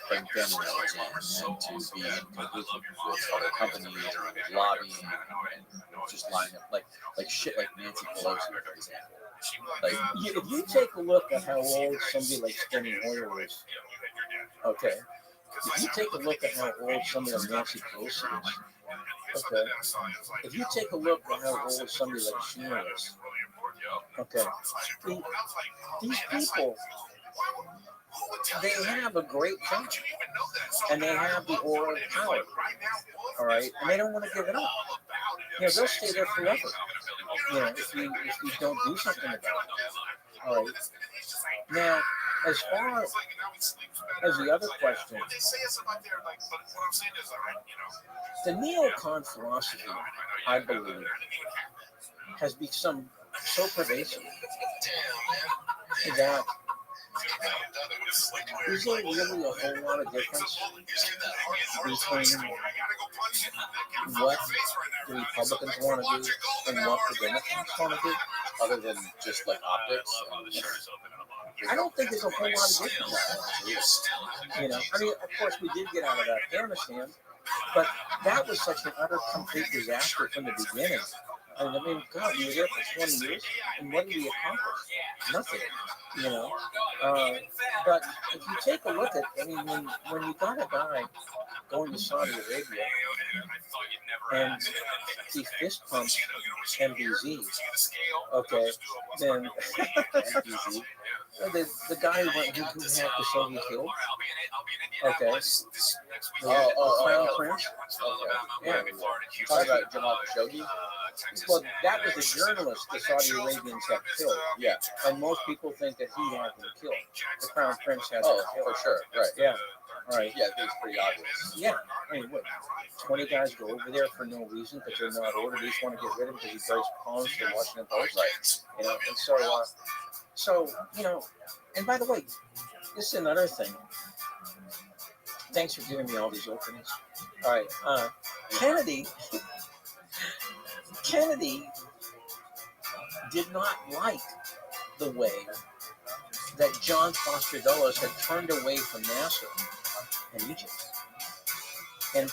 bring family members in, and to be in cahoots with other companies and lobbying and just lining up like shit like Nancy Pelosi, for example. Like, if you take a look at how old somebody like Steny Hoyer is, okay, if you take a look at how old somebody like Nancy Pelosi is, okay, if you take a look at how old somebody like Sheena is, okay, these people, they have a great job, and they have the aura of power, all right, and they don't want to give it up. You know, they'll stay there forever. You know, if you don't do something about it. All right. Now, as far as the other question, the neocon philosophy, I believe, has become so pervasive that is there really a whole lot of difference between what the Republicans want to do and what the Democrats want to do? Other than just like optics. I don't think there's a whole lot of difference. You know, I mean, of course, we did get out of Afghanistan, but that was such an utter complete disaster from the beginning. And I mean, God, we were there for 20 years, and what did we accomplish? Nothing. You know, but if you take a look at, I mean, when you got a guy going to Saudi Arabia and he fist pumps MBZ, okay, then the guy who had the Soviet killed, okay, Crown Prince, Yeah. Talking about Jamal Khashoggi. well, that was the journalist the Saudi Arabians had killed. Yeah. And most people think that he had them killed. The Crown Prince has Oh, them killed. for sure. Right. Yeah. All right. Yeah, I think it's pretty obvious. Yeah. I mean, what? 20 guys go over there for no reason because they're not ordered. They just want to get rid of him because he breaks palms to Washington Post. Right. You know, and so, you know, and by the way, this is another thing. Thanks for giving me all these openings. All right. Kennedy did not like the way that John Foster Dulles had turned away from Nasser and Egypt and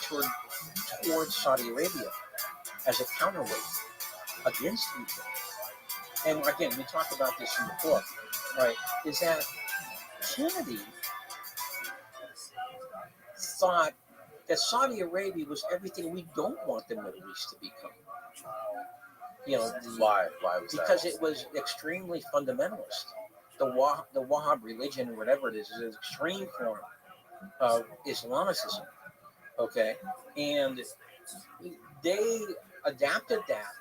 towards Saudi Arabia as a counterweight against Egypt. And again, we talked about this in the book, right? Is that Kennedy thought that Saudi Arabia was everything we don't want the Middle East to become. You know, Why? Why was that? because it was extremely fundamentalist. The Wahhab religion, or whatever it is an extreme form of Islamicism. Okay, and they adapted that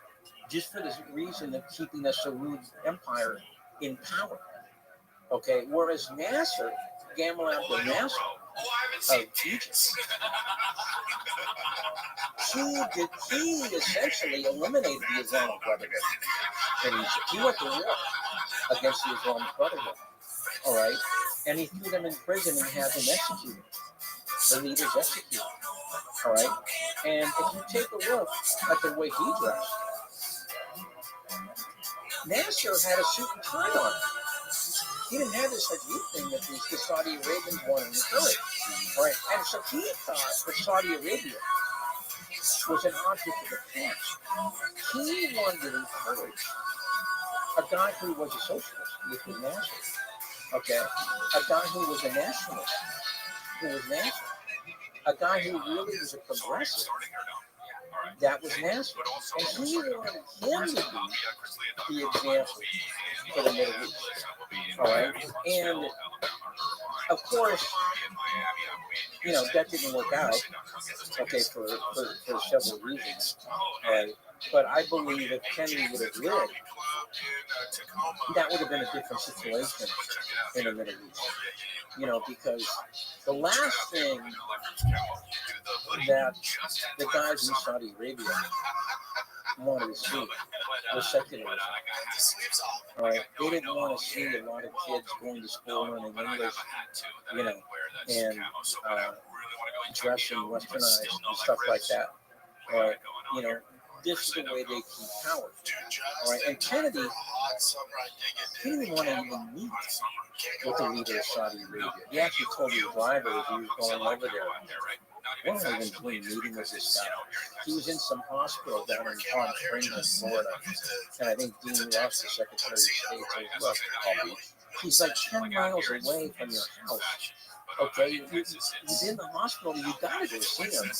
just for the reason of keeping the Saudi Empire in power. Okay, whereas Nasser, Gamal Abdel Nasser of Egypt, he essentially eliminated the Islamic Brotherhood in Egypt. He went to war against the Islamic Brotherhood. All right, and he threw them in prison and had them executed. The leaders executed. All right, and if you take a look at the way he dressed, Nasser had a suit and tie on. He didn't have this Hadith thing that the Saudi Arabians wanted to encourage. Right? And so he thought that Saudi Arabia was an object of the past. He wanted to encourage a guy who was a socialist, which was Nasser. Okay? A guy who was a nationalist, who was Nasser. A guy who really was a progressive, that was Nasser. And he wanted him to be the example for the Middle East. All right? And, of course, you know, that didn't work out, okay, for several reasons. All right? But I believe if Kennedy would have lived, that would have been a different situation in the Middle East. You know, because the last thing that the guys in Saudi Arabia wanted to see was secularism. All right, they didn't want to see a lot of kids going to school learning English, you know, and dressing westernized and stuff like that. All right, you know, this is the way they keep power. All right, and Kennedy, he didn't want to even meet with the leader of Saudi Arabia. He actually told his driver as he was going over there, "What am I even doing meeting with this guy?" He was in some hospital down in Palm Springs, in Florida, and I think Dean Russ, the Secretary of State, as well. He's like 10 miles away from your house. Okay, he's in the hospital. You gotta go see him.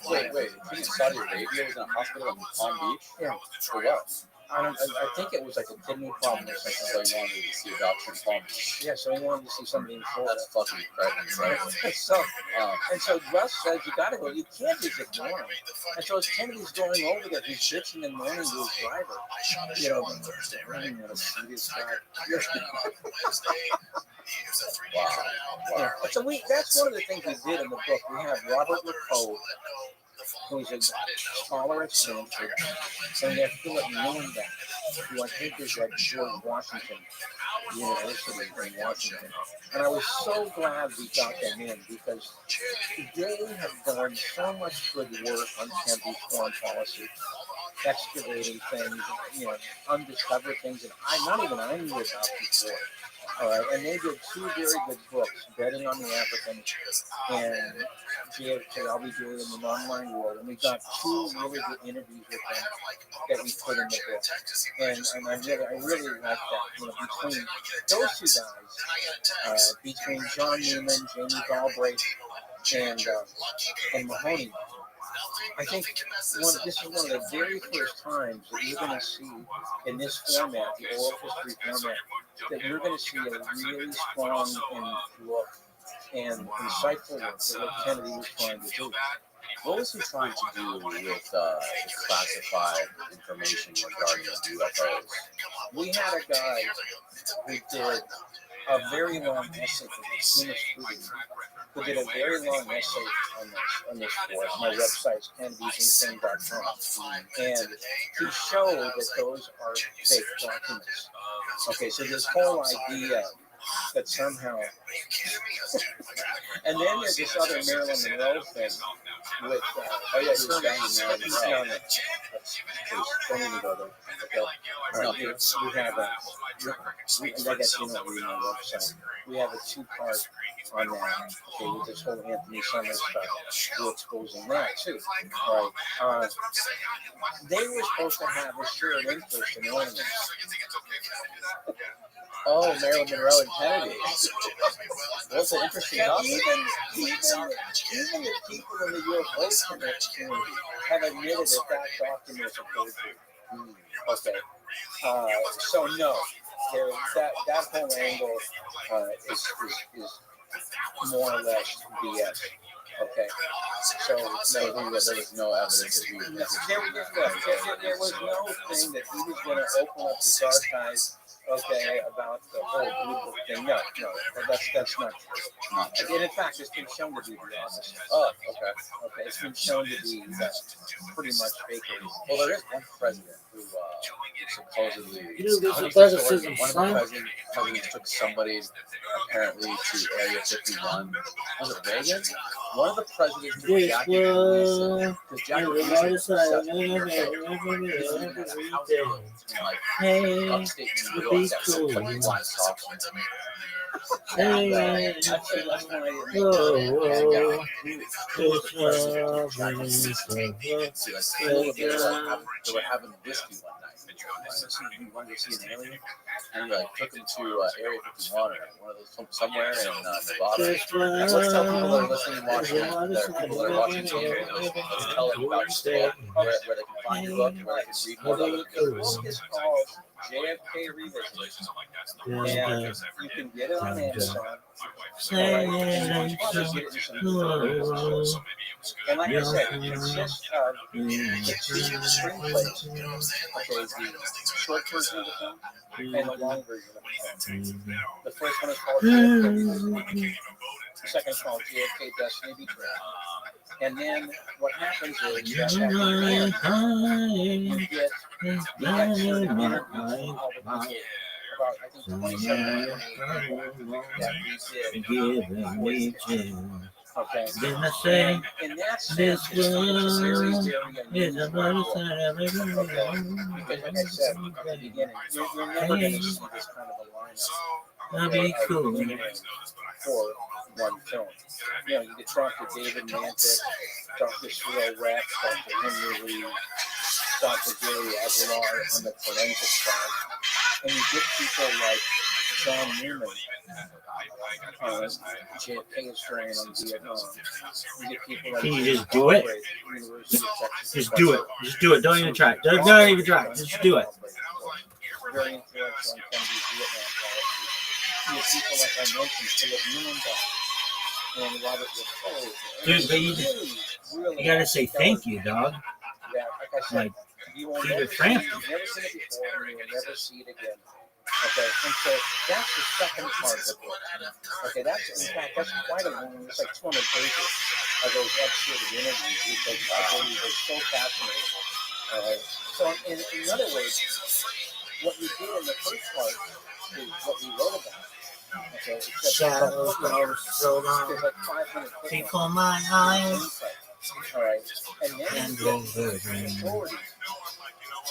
Wait. Saudi Arabia was in a hospital in Palm Beach? Yeah. For what? I think it was like a kidney problem or something. So he wanted to see a doctor in Palms. Yeah, so he wanted to see somebody in Florida. That's fucking incredible, right? So, and so Russ says, you gotta go. You can't just ignore him. And so as Kennedy's going over there, he's bitching and moaning to his driver. You know, I didn't want to see this guy. Wow. Yeah. So that's one of the things we did in the book. We have Robert LaCove, who's a scholar at Stanford, and we have Philip Newman, who I think is at George Washington University in Washington. And I was so glad we got them in because they have done so much good work on Kennedy's foreign policy, excavating things, you know, undiscovered things that I knew about before. All right, and they did two very good books, Betting on the Africans and JFK, I'll Be Doing in the Online World. And we got two really good interviews with them that we put in the book. And I really like that. You know, between those two guys, between John Newman, Jamie Galbraith, and Mahoney, I think this is one of the very first times that you're going to see in this format, the oral history format, that you're going to see a really strong and look and insightful look at what Kennedy was trying to do. What was he trying to do with classified information regarding UFOs? We had a guy who did a very long essay for the Student Student, who did a very long essay on this for us. My website's kennedysandthing.com. And he showed that those are fake documents. Okay, so this whole idea that somehow, and then there's this other Marilyn Monroe thing with, who's down in Marilyn Monroe. Don't even go there. Okay. All right, we have I guess you know, read my website. We have a two-part on that, okay, with this whole Anthony Summers stuff. We're exposing that too. All right. They were supposed to have a shared interest in ornaments. Oh, Marilyn Monroe and Kennedy. That's an interesting topic. Even the people in the UFO community have admitted that document is a forgery. Okay. So no, that whole angle is more or less BS. Okay. So there was no evidence that he was necessarily. There was no thing that he was going to open up his archives. Okay, about the whole blue book thing. No, that's not true. And in fact, it's been shown to be the opposite. Oh, okay. It's been shown to be pretty much fakery. Well, there is one president who supposedly one of the presidents took somebody apparently to Area 51. Was it Reagan? One of the presidents took Jackie Gleason. Because Jackie Gleason was in upstate New York. That's cool. Like they were having whiskey one night. You wanted to see an alien, and we took him to Area 51 or one of those somewhere in Nevada. And let's tell people that are listening and watching, people that are watching TV, let's tell them about the book, where they can find your book, where they can read more about it. The book is called JFK Revisited, and you can get it on Amazon. And like I said, it consists of the two screenplays, okay, the short version of the film and the long version of the film. The first one is called JFK, the second is called JFK Destiny Betrayed. And then what happens is that at the end, you get the excerpt of interviews from all the people. About, I think, 27 that we did. Okay. And in that sense, it's very, very unusual. Because like I said at the beginning, you're never going to see this kind of a lineup. That'd be cool. For one film. You know, you could talk to David Mantic, talk to Cyril Rex, talk to Henry Lee, talk to Jerry Aguilar on the forensic side. And you get people like John Newman, JFK historian on Vietnam. You get people like can you just do it? Just do it. Just do it. Don't even try. Don't even try. Just do it. very influential in Kennedy's Vietnam policy. You have people like I mentioned, Philip Muhlenbach and Robert Rothschild. Dude, but really you gotta say thank you, dog. Yeah, like I said, Like, you will to never your see, friend. you've never seen it before, and you will never see it again. Okay, and so that's the second part of the book. Okay, that's in fact that's quite a long. It's like 200 pages of those excerpted interviews because I believe they're so fascinating. So in other words, what you did in the first part is what we wrote about. Okay, Shadows go so long there's like 5 minutes before my eyes. all right, and then And you over get the authorities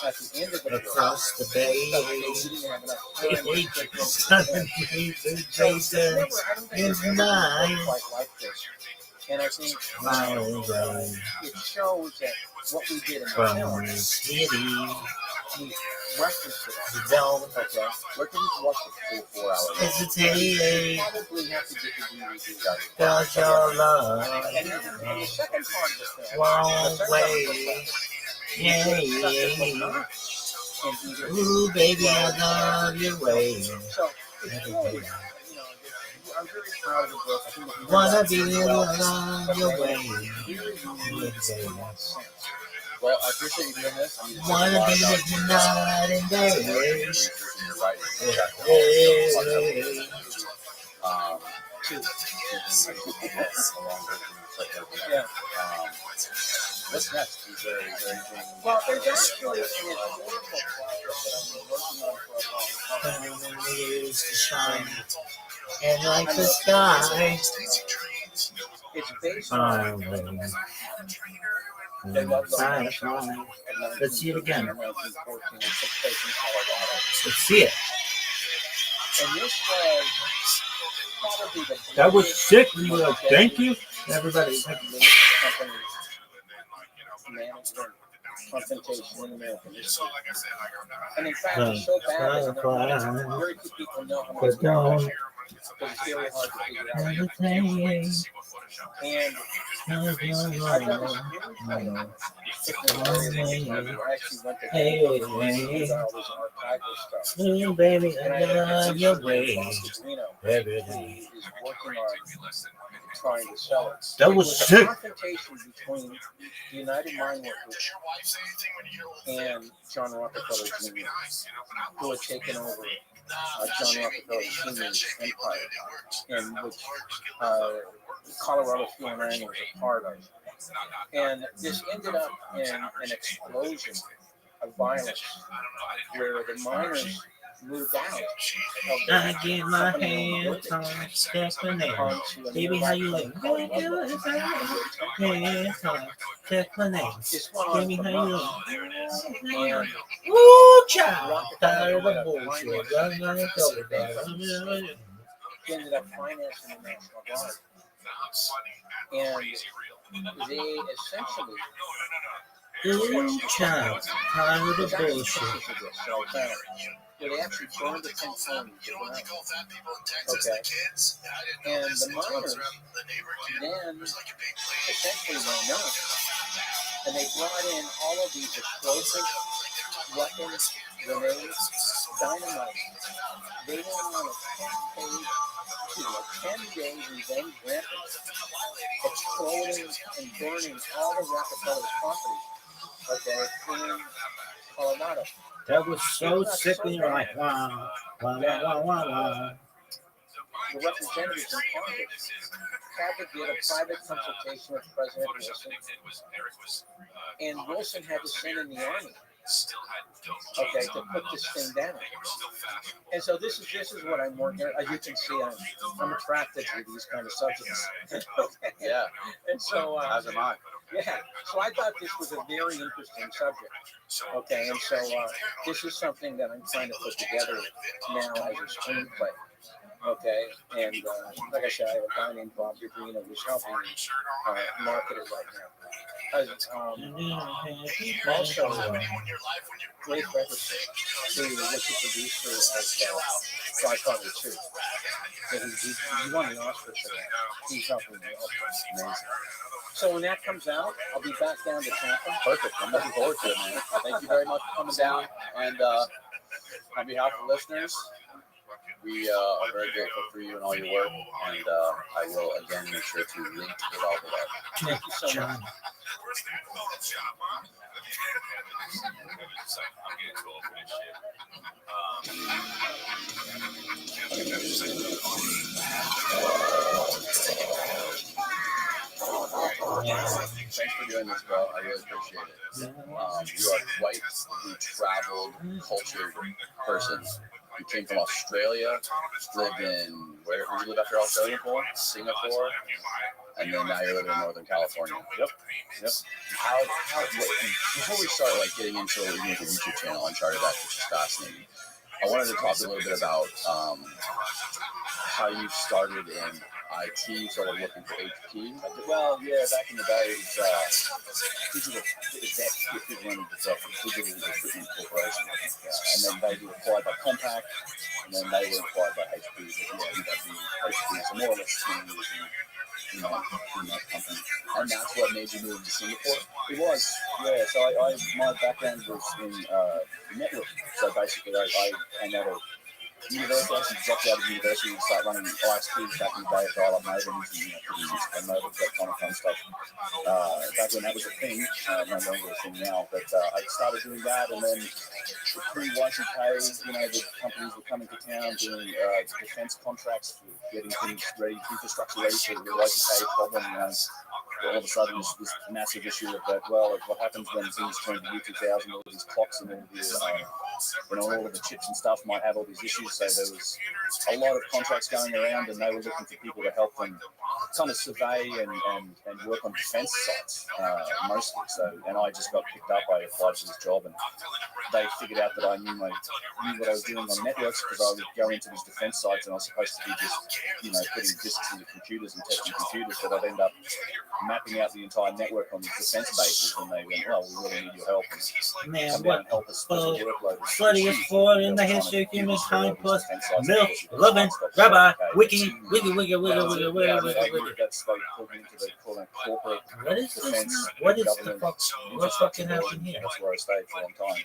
at the end of the book. across the bay. You didn't have enough time to Hey, get them. suddenly the So Jason remember, I don't think is there's ever been a mine. book quite like this. And I think Miles it shows that what we did in the from film, the city. we referenced to that. Don't Okay, Where can you watch the full 4 hour? hesitate, probably have to get the DVD done. cause your love And the second part of the film, won't the wait. Yeah, yeah. and either Ooh, baby, I love your way. so it's really, I'm very proud of the book. I think it Wanna turned be out in well. love your way. Very unique in that sense. Well, I appreciate you doing this. Wanna be with you night and day. You're right. Hey, Two. Yeah. What's next? Is there anything? Well, there's actually an historical project that I've been working on for a long time. when we used to shine and like the sky. It's based Far on away. the love Far of away. Let's see it again. 1914. It took place in Colorado. Let's see it. And this was probably the That was sick. We were like, thank you. Everybody's like, management confrontation in American history. And in fact, it's so bad that very few people know how much but don't because it's very hard to figure out. everything. And I've got this really cool I actually went to Hey, all this archival stuff. hey, baby, And I I love your way. Every day. Is working on trying to sell it. That It was a sick. confrontation between the United Mine Workers and John Rockefeller Jr., who had taken over John Rockefeller Sr.'s empire, and which Colorado Fuel and Mining was a part of. And this ended up in an explosion of violence where the miners moved out. I get my hands on Stephanie. Baby, how you like? Baby, hands on Stephanie. Baby, how you like? Woo, child. Tired of the bullshit. Running on the cover. He ended up financing the National Guard. And they essentially Ooh, child. Tired of the bullshit. where they actually burned the 10 homes. Okay. And the miners then essentially went nuts. And they brought in all of these explosive weapons, grenades, dynamite. They went on a 10-day revenge rampage, exploding and burning all the Rockefeller property, okay, in Colorado. That was so sick when you're like, wow, wow, wow, wow, wow. The representatives in Congress had to get a private consultation with President Wilson, and Wilson had to send in the army, okay, to put this thing down. And so this is what I'm working on. As you can see, I'm attracted to these kind of subjects. Okay. Yeah. And so, As am I. yeah. So I thought this was a very interesting subject. Okay, and so this is something that I'm trying to put together now as a screenplay. Okay, and like I said, I have a guy named Bob Dubrino who's helping me market it right now. Also, Ray Ferguson, who was the producer of Godfather 2. So he won the Oscar for that. He's helping me also. Amazing. So when that comes out, I'll be back down to Tampa. Perfect. I'm looking forward to it, man. Thank you very much for coming down. And On behalf of listeners, we are very grateful for you and all your work, and I will again make sure to link it all below. Thank you so much. Thanks for doing this, bro. I really appreciate it. You are quite the traveled, cultured person. You came from Australia, lived in, where did you live after Australia for? Singapore, and then now you're living in Northern California. Yep. Before we start getting into the YouTube channel, Uncharted X, which is fascinating, I wanted to talk a little bit about how you started in IT, sort of looking for HP. Well, yeah, back in the day, it was Digital Recruitment Corporation, and then they were acquired by Compaq, and then they were acquired by HP, so more or less 10 years in that company. And that's what made you move to Singapore? It was, yeah. So my background was in networking. So basically, I came out of university, I actually dropped out of university and started running ISPs back in the day of dial-up modems and pretty modems, that kind of fun stuff. Back when that was a thing, no longer a thing now, but I started doing that, and then pre-Y2K, the companies were coming to town doing defense contracts, for getting things ready, infrastructure ready for the Y2K problem. All of a sudden, this massive issue of that. Well, what happens when things turn to U2000? All these clocks and all of the chips and stuff might have all these issues. So there was a lot of contracts going around, and they were looking for people to help them kind of survey and work on defense sites mostly. So, and I just got picked up. I applied for this job, and they figured out that I knew what I was doing on networks, because I would go into these defense sites, and I was supposed to be just putting disks into computers and testing computers, but I'd end up mapping out the entire network on these defense bases, and they went, "Well, we really need your help." Man, come down and help us with the workload. Sluttiest Ford in the history of humankind, plus milk, loving, Rabbi, wiki. That's like talking into the corporate. What is this? What is the fuck? What's fucking happening here? That's where I stayed for a long time.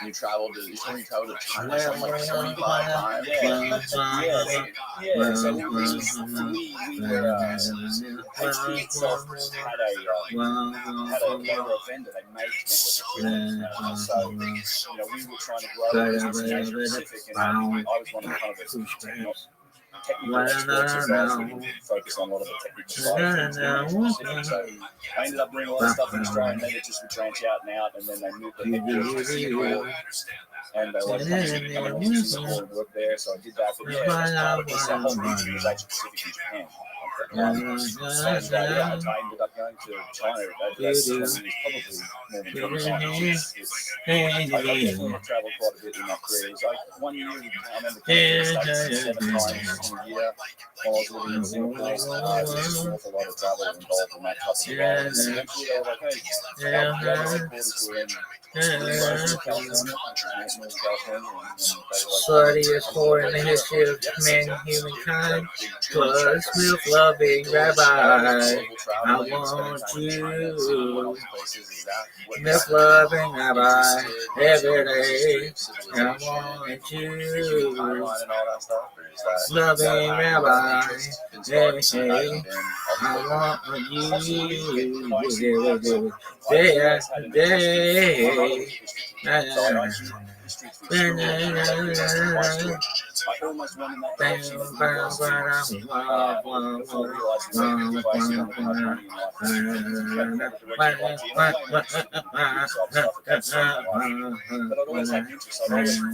You traveled to China like 75 times. Yeah. So we were HP itself had a vendor. They made network equipment. So we were trying to grow the business in Asia Pacific, and I was one of the kind of technical experts as well, so we focus on a lot of the technical side of things. So I ended up doing a lot of stuff in Australia, and then it just would branch out, and then they moved the headquarters to Singapore, and they wanted to come to Singapore and work there, so I did that. But yeah, this whole region was Asia Pacific and Japan. And I ended up going to China. That's probably more than 20 times. I definitely traveled quite a bit in that career. It was like 1 year, I remember coming to the States 7 times in a year while I was living in Singapore. There was an awful lot of travel involved in that couple of years. And eventually they were like, hey, the headquarters were in California. Sluttiest Ford in the history of humankind, plus milk loving Rabbi. I want you, milk loving Rabbi, every day. I want you, loving Rabbi, hey, I want you, day after day. I almost went in that direction before realizing but I'd always had interest. I'd always on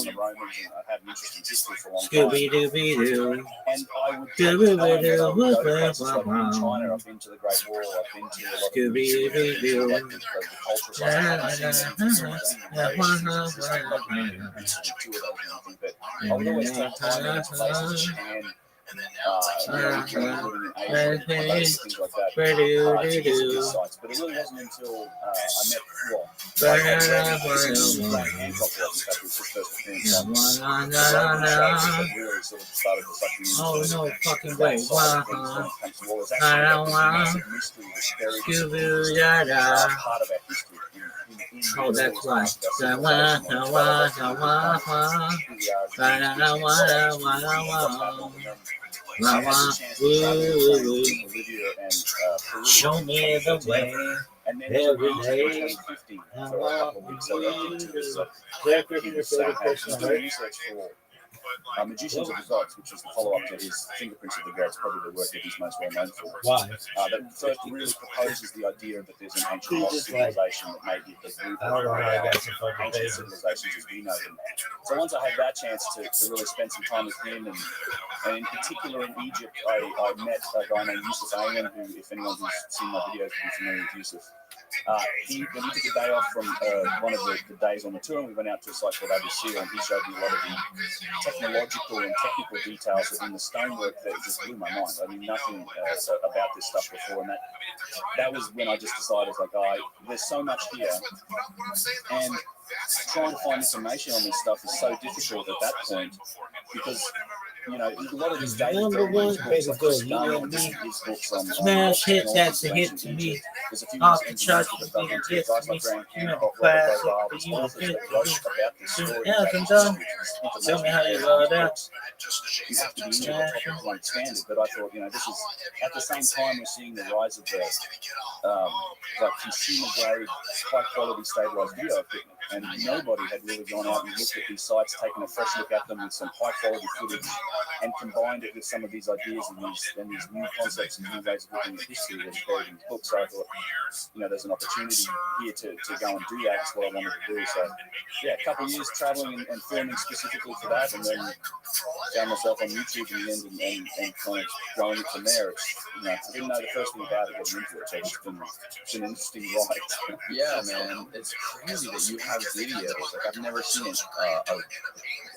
the Romans, and I had an interest in history for a long time. Scooby-Dooby-Doo. And I would go to China. I've been to the Great Wall. I've been to a lot of the cultural but I would always take time to places, Japan, living in Asia, things like that, to visit these sites. But it really wasn't until I met, really sort of started to suck me into Oh no fucking that way. side of things when it comes to war. It's actually a massive mystery that's buried part of our history. Oh, that's why. Show me the way. And then Every day. 2050 for a couple of weeks. So I think to was doing research for Magicians of the Gods, which was the follow-up to his Fingerprints of the Gods, probably the work that he's most well known for. Why? That first really proposes the idea that there's an ancient lost civilization that may be the root of ancient civilizations as we know them. So once I had that chance to really spend some time with him, and in particular in Egypt, I met a guy named Yusuf Ayman, who, if anyone who's seen my videos, will be familiar with Yusuf. When he took a day off from one of the days on the tour, and we went out to a site called Abusir, and he showed me a lot of the technological and technical details within the stonework that just blew my mind. I knew nothing about this stuff before, and that was when I just decided, like, there's so much here, and trying to find information on this stuff is so difficult at that point, because you know, a lot of these days, Number one, baby girl, you and me. Smash hit, that's a hit to me. Off the charts, you can get to me. You know, class, you a hit to me. I'm done. Tell me how you love that. You have to be into the topic to understand it, but I thought, you know, this is, at the same time, we're seeing the rise of the like consumer grade, high quality stabilized video equipment, and nobody had really gone out and looked at these sites, taken a fresh look at them with some high quality footage, and combined it with some of these ideas and these new concepts and new ways of looking at history that are buried in the book. So I thought, you know, there's an opportunity here to go and do that. That's what I wanted to do. So yeah, a couple of years traveling and filming specifically for that, and then found myself on YouTube in the end and kind of growing it from there. It's, you know, I didn't know the first thing about it getting into it, so it's been an interesting ride. Yeah, man, it's crazy that you have videos. Like, I've never seen an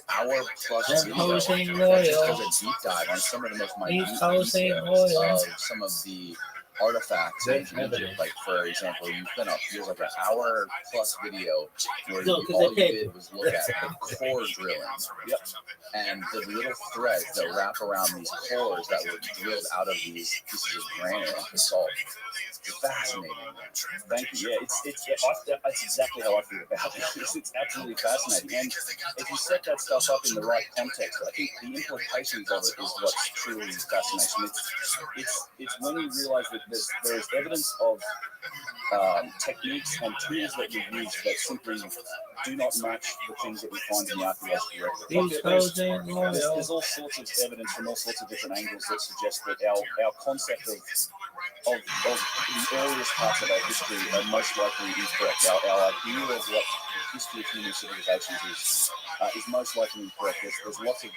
hour plus video that just does a deep dive on some of the most minute details of some of the artifacts in Egypt. Like, for example, you put up, here's like an hour plus video where all you did was look at the core drilling. Yep. And the little threads that wrap around these cores that were drilled out of these pieces of granite and basalt. Fascinating. Thank you. Yeah, it's exactly how I feel about it. It's absolutely fascinating. And if you set that stuff up in the right context, I think the implications of it is what's truly fascinating. It's when you realize that there's evidence of techniques and tools that we use that simply do not match the things that we find in the archaeological record. There's all sorts of evidence from all sorts of different angles that suggest that our concept of the earliest parts of our history are most likely incorrect. Our idea of what history of human civilizations is most likely incorrect. There's lots of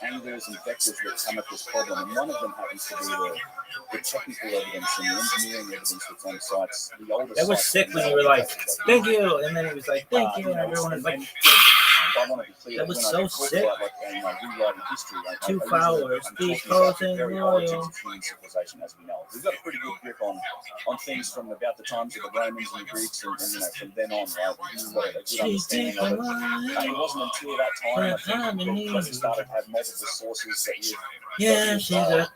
angles and vectors that come at this problem, and one of them happens to be the technical evidence and the engineering evidence that's on sites. The oldest that was sick when you were like, thank you, and then it was like, thank you, and everyone was like, that was so sick. Rewriting history, 2 hours, decoding royal. Civilization as we know it. We've got a pretty good grip on things from about the times of the Romans and the Greeks, and you know, from then on, right? We've got a good understanding of it. It wasn't until that time, I think, that we started to have multiple sources that she's a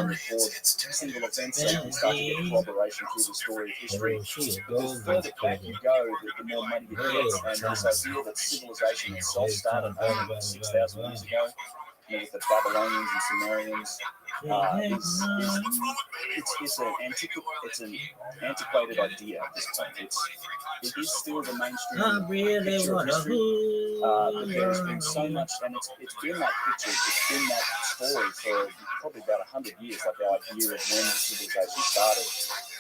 record single events, and we start to get corroboration through the story of history. The further back you go, the more money you get, and this idea that civilization itself started over 6,000 years ago, you know, with the Babylonians and Sumerians, it's an antiquated idea at this point. It is still the mainstream picture of history, but there's been so much, and it's been that picture, it's been that story for probably about 100 years, like our idea of when civilization started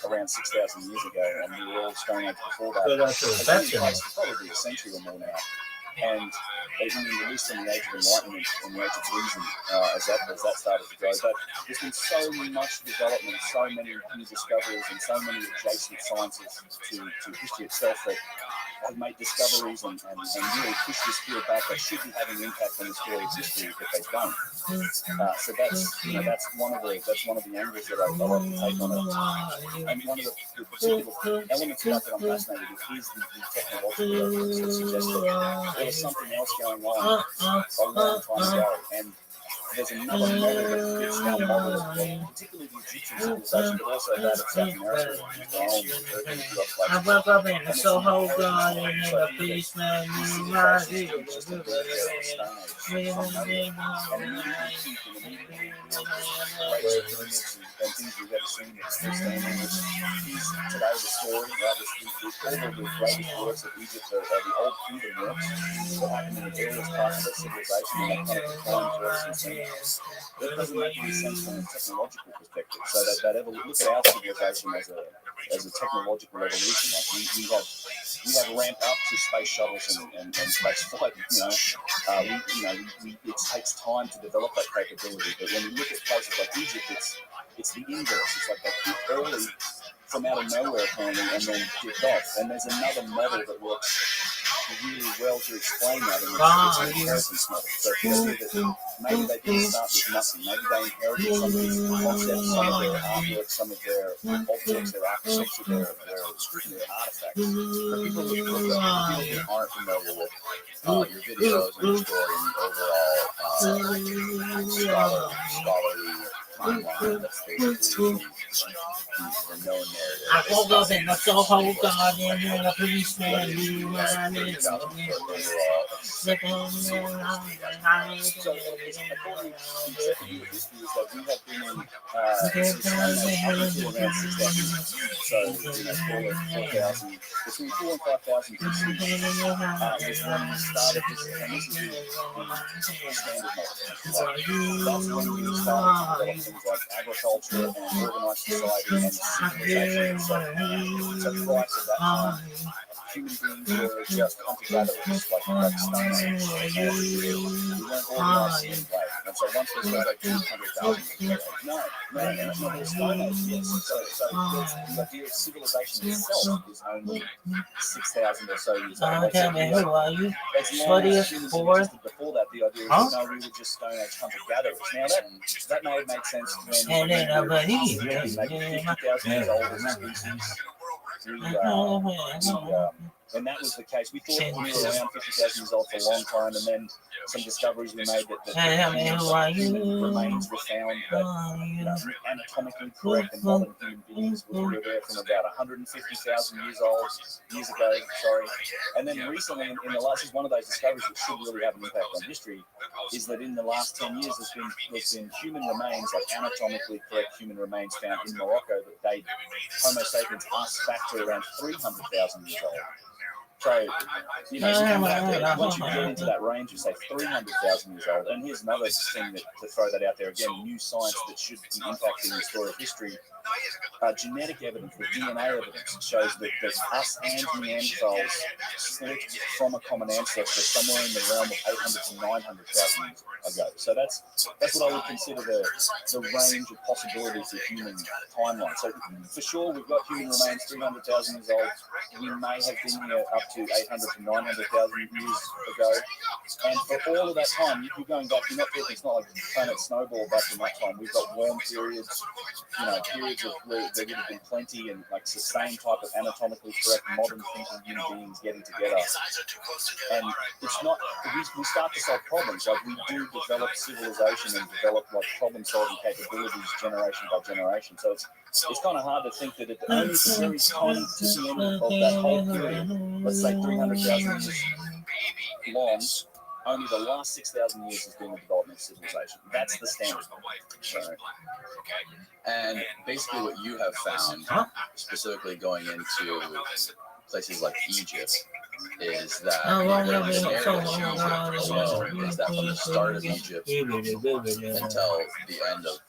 around 6,000 years ago, and we were all stone age before that. It's probably a century or more now. And even released in the Age of Enlightenment and the Age of Reason as that started to go. But there's been so much development, so many new discoveries, and so many adjacent sciences to history itself that have made discoveries and really push this field back, they should be having an impact on the story of history if they don't. So that's one of the angles that I like to take on it. And one of the particular elements about that I'm fascinated with is the technological evidence that suggests that there was something else going on a long time ago. And there's another model that fits our model, particularly the Egyptian civilization, but also that of South America. I woke up in the Soho Garden in the basement, you right here. And things we've ever seen that's still standing is today the story, right? All of the greatest works of Egypt are the old kingdom works that happened in the earliest parts of their civilization, and they kind of declined for us since then. That doesn't make any sense from a technological perspective. So that look at our civilization as a technological evolution. Like we have ramped up to space shuttles and space flight. It takes time to develop that capability. But when you look at places like Egypt, it's the inverse. It's like they hit early from out of nowhere apparently, and then dipped off. And there's another model that works really well to explain that, and it's an inheritance model. So maybe they didn't start with nothing. Maybe they inherited some of these concepts, some of their artwork, some of their objects, their architecture, their artifacts. For people who aren't familiar with your videos and your story and the overall scholarly timeline, that's basically the known narrative. I woke up in the Soho Garden in the basement, you right here. Between 4,000 and 5,000 BC, was when we started this, and this is the standard model. That's when we started to develop things like agriculture and organized society and civilization. So prior to that time, human beings were just hunter-gatherers, like Stone Age. And we weren't organized in way. And so once this was like 200,000 years ago, no, there's Stone Age, yes. So the idea of civilization itself is only 6,000 or so years old. Tell me, who are you? As long as humans existed before that, the idea is that we were just Stone Age hunter-gatherers. Now that may have made sense when maybe 50,000 years old as a species. And that was the case. We thought we were around 50,000 years old for a long time, and then some discoveries we made that human remains were found that anatomically correct and modern human beings were there from about 150,000 years ago. And then recently, in the last, is one of those discoveries that should really have an impact on history, is that in the last 10 years there's been human remains, like anatomically correct human remains found in Morocco that date Homo sapiens us back to around 300,000 years old. So, you come back once you get into that range, you say 300,000 years old. And here's another thing to throw that out there again: new science that should be impacting the story of history. Genetic evidence, the DNA evidence, shows that us and Neanderthals split from a common ancestor somewhere in the realm of 800 to 900,000 years ago. So that's what I would consider the range of possibilities of human timeline. So for sure, we've got human remains 300,000 years old. We may have been here up to 800 to 900,000 years ago. And for all of that time, you're going back. You're not talking. It's not like planet snowball back in that time. We've got warm periods, periods of where there would have been plenty and like sustained type of anatomically correct modern thinking human beings getting together. And it's not, we start to solve problems. Like we do develop civilization and develop like problem solving capabilities generation by generation. So it's kind of hard to think that at only the very tiny to the end of that whole period, let's say 300,000 years long, only the last 6,000 years has been the development of civilization. That's the standard. Right. And basically what you have found, specifically going into places like Egypt, is that is that from the start of Egypt until the end of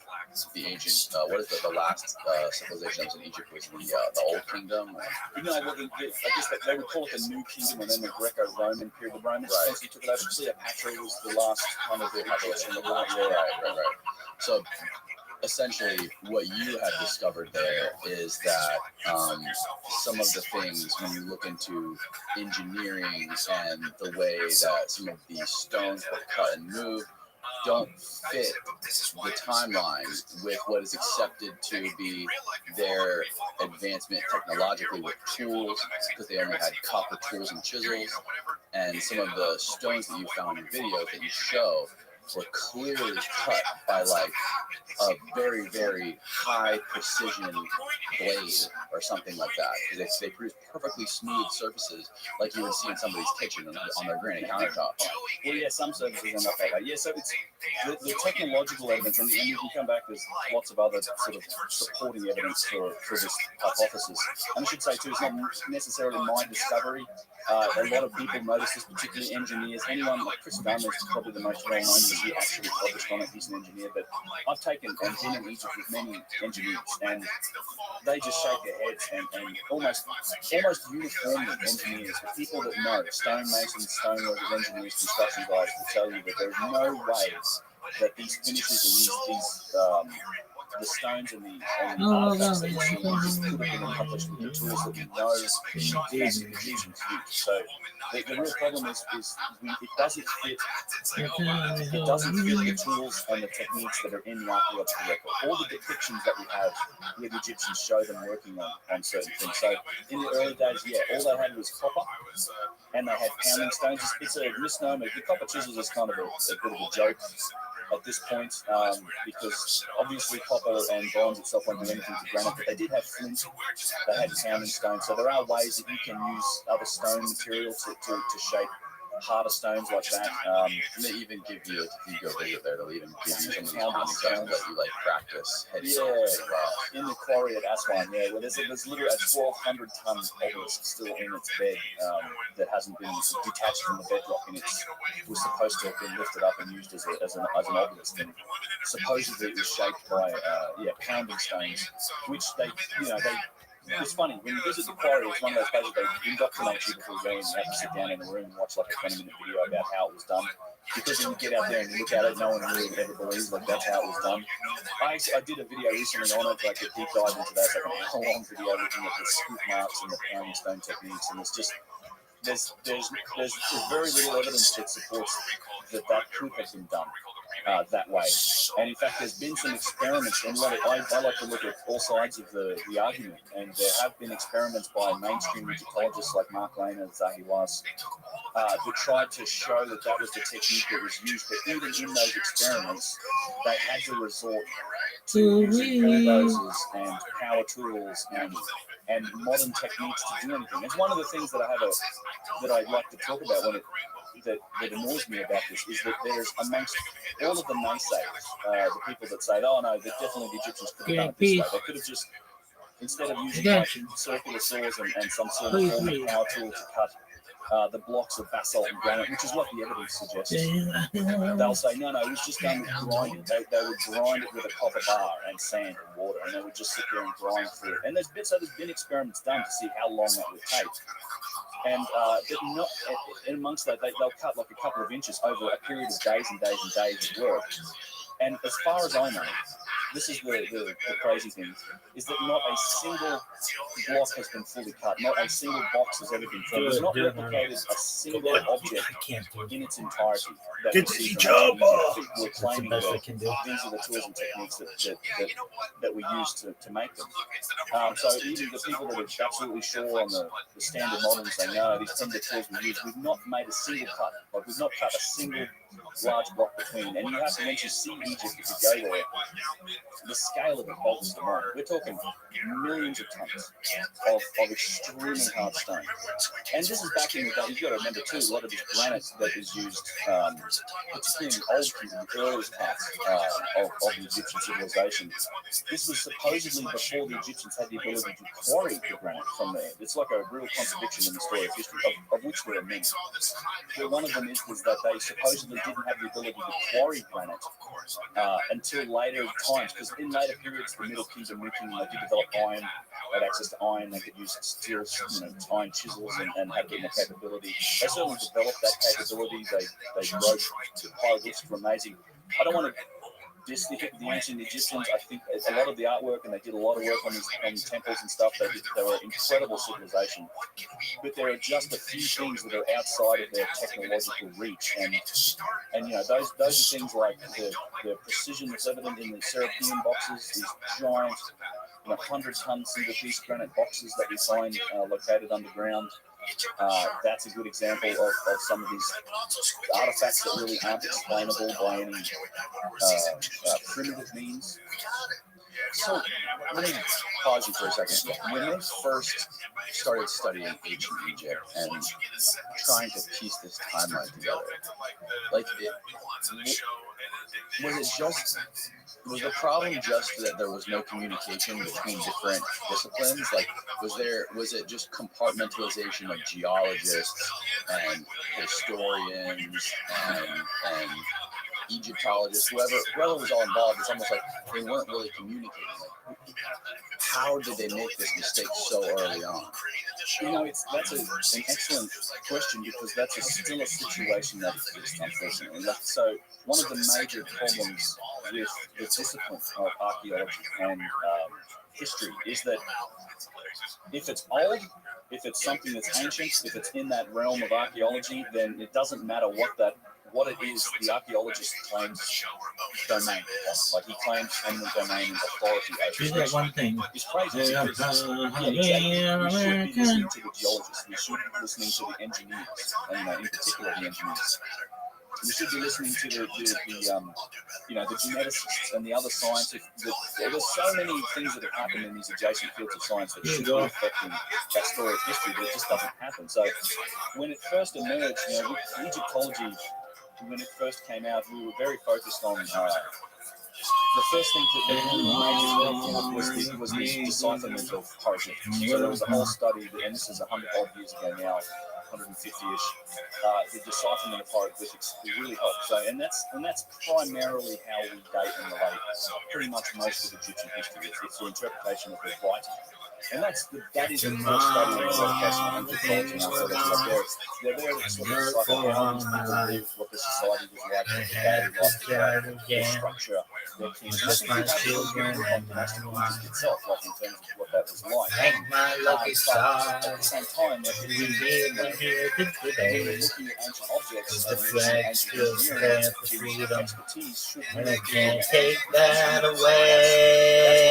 the ancient, what is the last civilization that was in Egypt was the Old Kingdom? I guess that they would call it the New Kingdom, and then the Greco-Roman period. The Romans obviously took it over. Cleopatra was the last kind of the population. Right. So essentially what you have discovered there is that some of the things when you look into engineering and the way that some of these stones were cut and moved don't fit the timeline with what is accepted to be their advancement technologically with tools, because they only had copper tools and chisels, and some of the stones that you found in videos that you show were clearly cut by like a very, very high precision blade or something like that. Because they produce perfectly smooth surfaces like you would see in somebody's kitchen on their granite countertop. Well, yeah, some surfaces are not that way. Yeah, so it's the technological evidence, and you can come back, there's lots of other sort of supporting evidence for this hypothesis. And I should say, too, it's not necessarily my discovery. A lot of people notice this, particularly engineers. Anyone like Chris Dunn is probably the most well known because he actually published on it. He's an engineer, but I've taken and been in Egypt with many engineers, and they just shake their heads and almost uniformly engineers, the people that know, stonemasons, stoneworkers, engineers, construction guys, will tell you that there's no way that these finishes and these the stones and the artifacts that you see could have been accomplished with the tools that we know the Egyptians used. So the real problem is it doesn't fit the tools and the techniques that are in the archaeological record. All the depictions that we have where the Egyptians show them working on certain things. So in the early days, yeah, all they had was copper and they had pounding stones. It's a misnomer. The copper chisels is kind of a bit of a joke at this point, because obviously copper and bronze itself won't do anything to granite, but they did have flint, they had pounding stone, so there are ways that you can use other stone material to shape harder stones like that. They even give you, if you go visit there, they'll even give you some of these pounding stones that you like practice. In the quarry at Aswan, where there's literally a 1,200 ton obelisk still in its bed that hasn't been detached from the bedrock, and it was supposed to have been lifted up and used as an obelisk, and supposedly it was shaped by pounding stones, which they. It's funny, when you visit the quarry, it's one of those places they indoctrinate you before you go in. You have to sit down in a room and watch like a 20-minute video about how it was done. Because when you get out there and you look at it, no one really ever believes like that's how it was done. I did a video recently on it, like a deep dive into that, like an hour-long video looking at the scoop marks and the pounding stone techniques, and it's just there's very little evidence that supports that could have been done that way. And in fact, there's been some experiments, and I like to look at all sides of the argument, and there have been experiments by mainstream Egyptologists like Mark Lane and Zahi Was that tried to show that was the technique that was used, but even in those experiments, they had to resort to using bulldozers and power tools and modern techniques to do anything. It's one of the things that I'd like to talk about that annoys me about this, is that there's amongst all of the naysayers, the people that say, oh no, definitely the Egyptians could have done it this way. They could have just, instead of using like circular saws and some sort of form of power tool to cut the blocks of basalt and granite, which is what the evidence suggests, they'll say, no, it was just done with grinding. They would grind it with a copper bar and sand and water, and they would just sit there and grind through it. And there's been experiments done to see how long that would take. And amongst that, they'll cut like a couple of inches over a period of days and days and days of work. And as far as I know, this is the crazy thing, is that not a single block has been fully cut. Not a single box has ever been filled. There's not replicated a single object in its entirety. We're claiming that these are the tools and techniques that we use to make them. So even the people that are absolutely sure on the standard models say, no, these primitive tools we use, we've not made a single cut. Like, we've not cut a single large block between. And you have to mention, see Egypt if you go there. The scale of it boggles the mind. We're talking millions of tons of extremely hard stone. And this is back in the day. You've got to remember too, a lot of this granite that is used, particularly in the old kingdom, the earliest parts of the Egyptian civilization. This was supposedly before the Egyptians had the ability to quarry the granite from there. It's like a real contradiction in the story of history, of which there are many. But one of them is that they supposedly didn't have the ability to quarry granite until later times, because in later periods, the Middle Kingdom, New Kingdom, they did develop iron, they had access to iron, they could use steel, iron chisels and have the capability. They certainly developed that capability. They wrote hieroglyphs were amazing. I don't want to the ancient Egyptians, I think a lot of the artwork, and they did a lot of work on temples and stuff. They were incredible civilization, but there are just a few things that are outside of their technological reach, and those are things like the precision that's evident in the Serapeum boxes, these giant 100-ton single-piece granite boxes that we find located underground. That's a good example of some of these artifacts that really aren't explainable by any primitive means. So let me pause you for a second. When they first started studying ancient Egypt and trying to piece this timeline together, was the problem just that there was no communication between different disciplines? Was it just compartmentalization of geologists and historians and Egyptologists, whoever was all involved? It's almost like they weren't really communicating. How did they make this mistake so early on? That's an excellent question, because that's still a situation that exists, unfortunately. So one of the major problems with the discipline of archaeology and history is that if it's old, if it's something that's ancient, if it's in that realm of archaeology, then it doesn't matter what it is the archaeologist claims domain. Like he claims eminent domain and authority over. Do that one thing. It's crazy. We should be listening to the geologists. We should be listening to the engineers, and in particular the engineers. We should be listening to the geneticists and the other scientists. There's so many things that have happened in these adjacent fields of science that should be affecting that story of history, but it just doesn't happen. So when it first emerged, with Egyptology, when it first came out, we were very focused on the first thing to do was the decipherment of hieroglyphs. So there was a whole study, and this is 100 odd years ago now, 150-ish. The decipherment of hieroglyphics really helped. So, and that's primarily how we date and relate pretty much most of Egyptian history. It's the interpretation of the writing. And that is the first study of education and anthropology. So they're there to sort of decipher how these people live, what the society was like, what the daily life was like, their structure, their kings. And I think we have a little bit of domestic Egypt itself, like in terms of what that was like. But at the same time, they're looking at ancient objects and ancient engineering, geological expertise should be I can't take that away.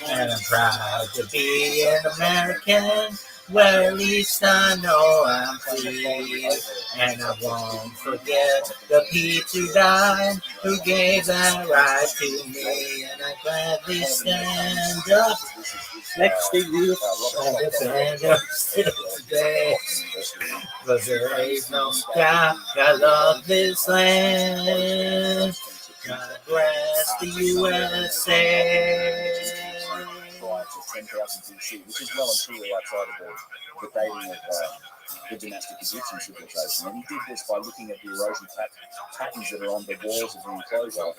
And I'm proud to be an American, where at least I know I'm free. And I won't forget the people who died, who gave that right to me. And I gladly stand up next to you and defend us today. Because there is no doubt I love this land. God bless the USA. Prior to 10,000 BC, which is well and truly outside of the dating of the dynastic Egyptian civilization. And he did this by looking at the erosion patterns that are on the walls of the enclosure.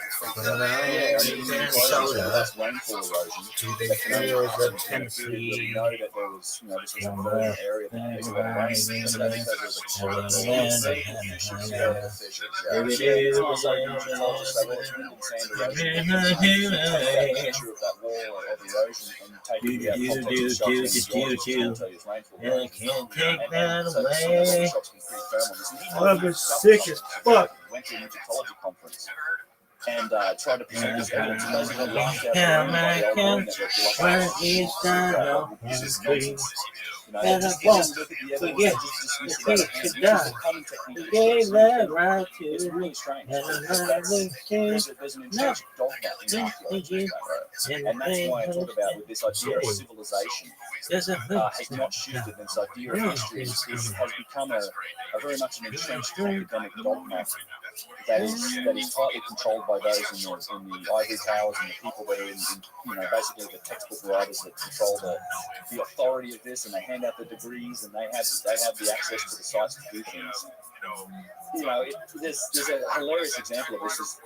That's rainfall erosion. That can only happen in a period where we know that there was, this was a virgin area that makes a lot of rain. And that's because there's a vertical fissures. It's not so Egyptologists say, well, it's wind and sand erosion. You take that picture of that wall of erosion and you take it out of context of geologists will tell you it's rainfall. I can't take that away. I'm sick as fuck. Went to an Egyptology conference and tried to present this evidence. And basically laughed out the room by the old this is nonsense. They just look at the evidence and just dismiss it as a hand. It's a common technique. It's really strange. There's an intrinsic dogma in archaeology, and that's why I talk about with this idea of civilization has not shifted. This idea of history has become a very much an entrenched academic dogma that is tightly controlled by those in the ivory towers and the people that are in basically the textbook writers that control the authority of this, and they hand out the degrees and they have the access to the sites to do things. There's a hilarious example of this,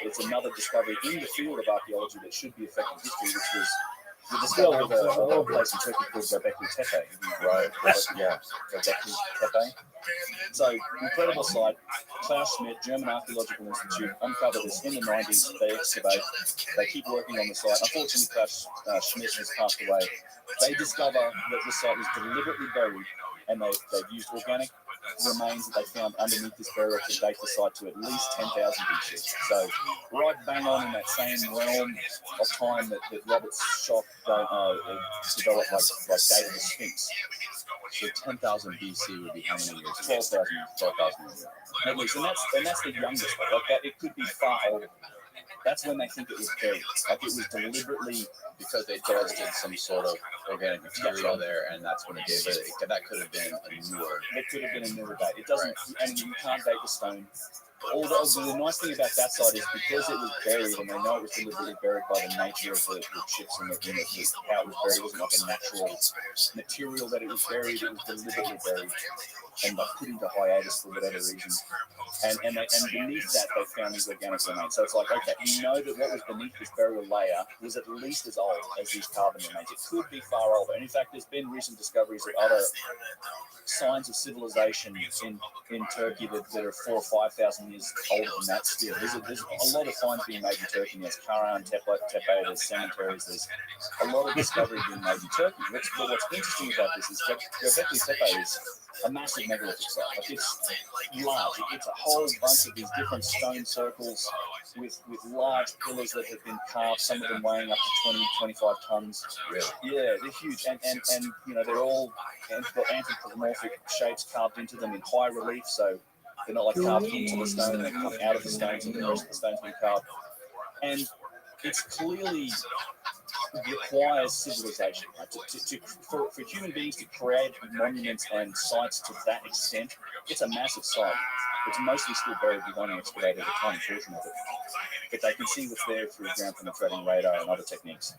it's another discovery in the field of archaeology that should be affecting history, which was the discovery of a place in Turkey called Göbekli Tepe. Right. Yeah. Göbekli Tepe. So, incredible site. Klaus Schmidt, German Archaeological Institute, uncovered this in the 90s. They excavate. They keep working on the site. Unfortunately, Klaus Schmidt has passed away. They discover that the site was deliberately buried, and they've used organic remains that they found underneath this burial to date the site to at least 10,000 BC. So, right bang on in that same realm of time that Robert Schoch developed, like dated the Sphinx. So 10,000 BC would be how many years? 12,000 years. at least, and that's the youngest one. Like that, it could be far older. That's when they think it was buried. Like it was deliberately because they tested some sort of organic material there, and that's when it gave it. That could have been a newer. It could have been a newer date. It doesn't, and you can't date the stone. Although the nice thing about that site is because it was buried, and they know it was deliberately buried by the nature of the chips and how it was buried. It wasn't like a natural material that it was buried. It was deliberately buried and like put into hiatus for whatever reason. And beneath that, they found these organic remains. So it's like, okay, we know that what was beneath this burial layer was at least as old as these carbon remains. It could be far older. And in fact, there's been recent discoveries of other signs of civilization in Turkey that are 4,000 or 5,000 years older than that still. There's a lot of finds being made in Turkey. There's Karahan, Tepe, there's cemeteries, there's a lot of discovery being made in Turkey. But what's interesting about this is Göbekli Tepe is a massive megalithic site. Like it's large. It's a whole bunch of these different stone circles with large pillars that have been carved, some of them weighing up to 20, 25 tons. Really? Yeah, they're huge. And you know, they're all anthropomorphic shapes carved into them in high relief, so they're not like carved into the stone, they come out of the stones and the rest of the stones being carved. And it's clearly requires civilization. Like for human beings to create monuments and sites to that extent, it's a massive site. It's mostly still buried. We've only excavated a tiny portion of it. But they can see what's there through ground penetrating radar and other techniques.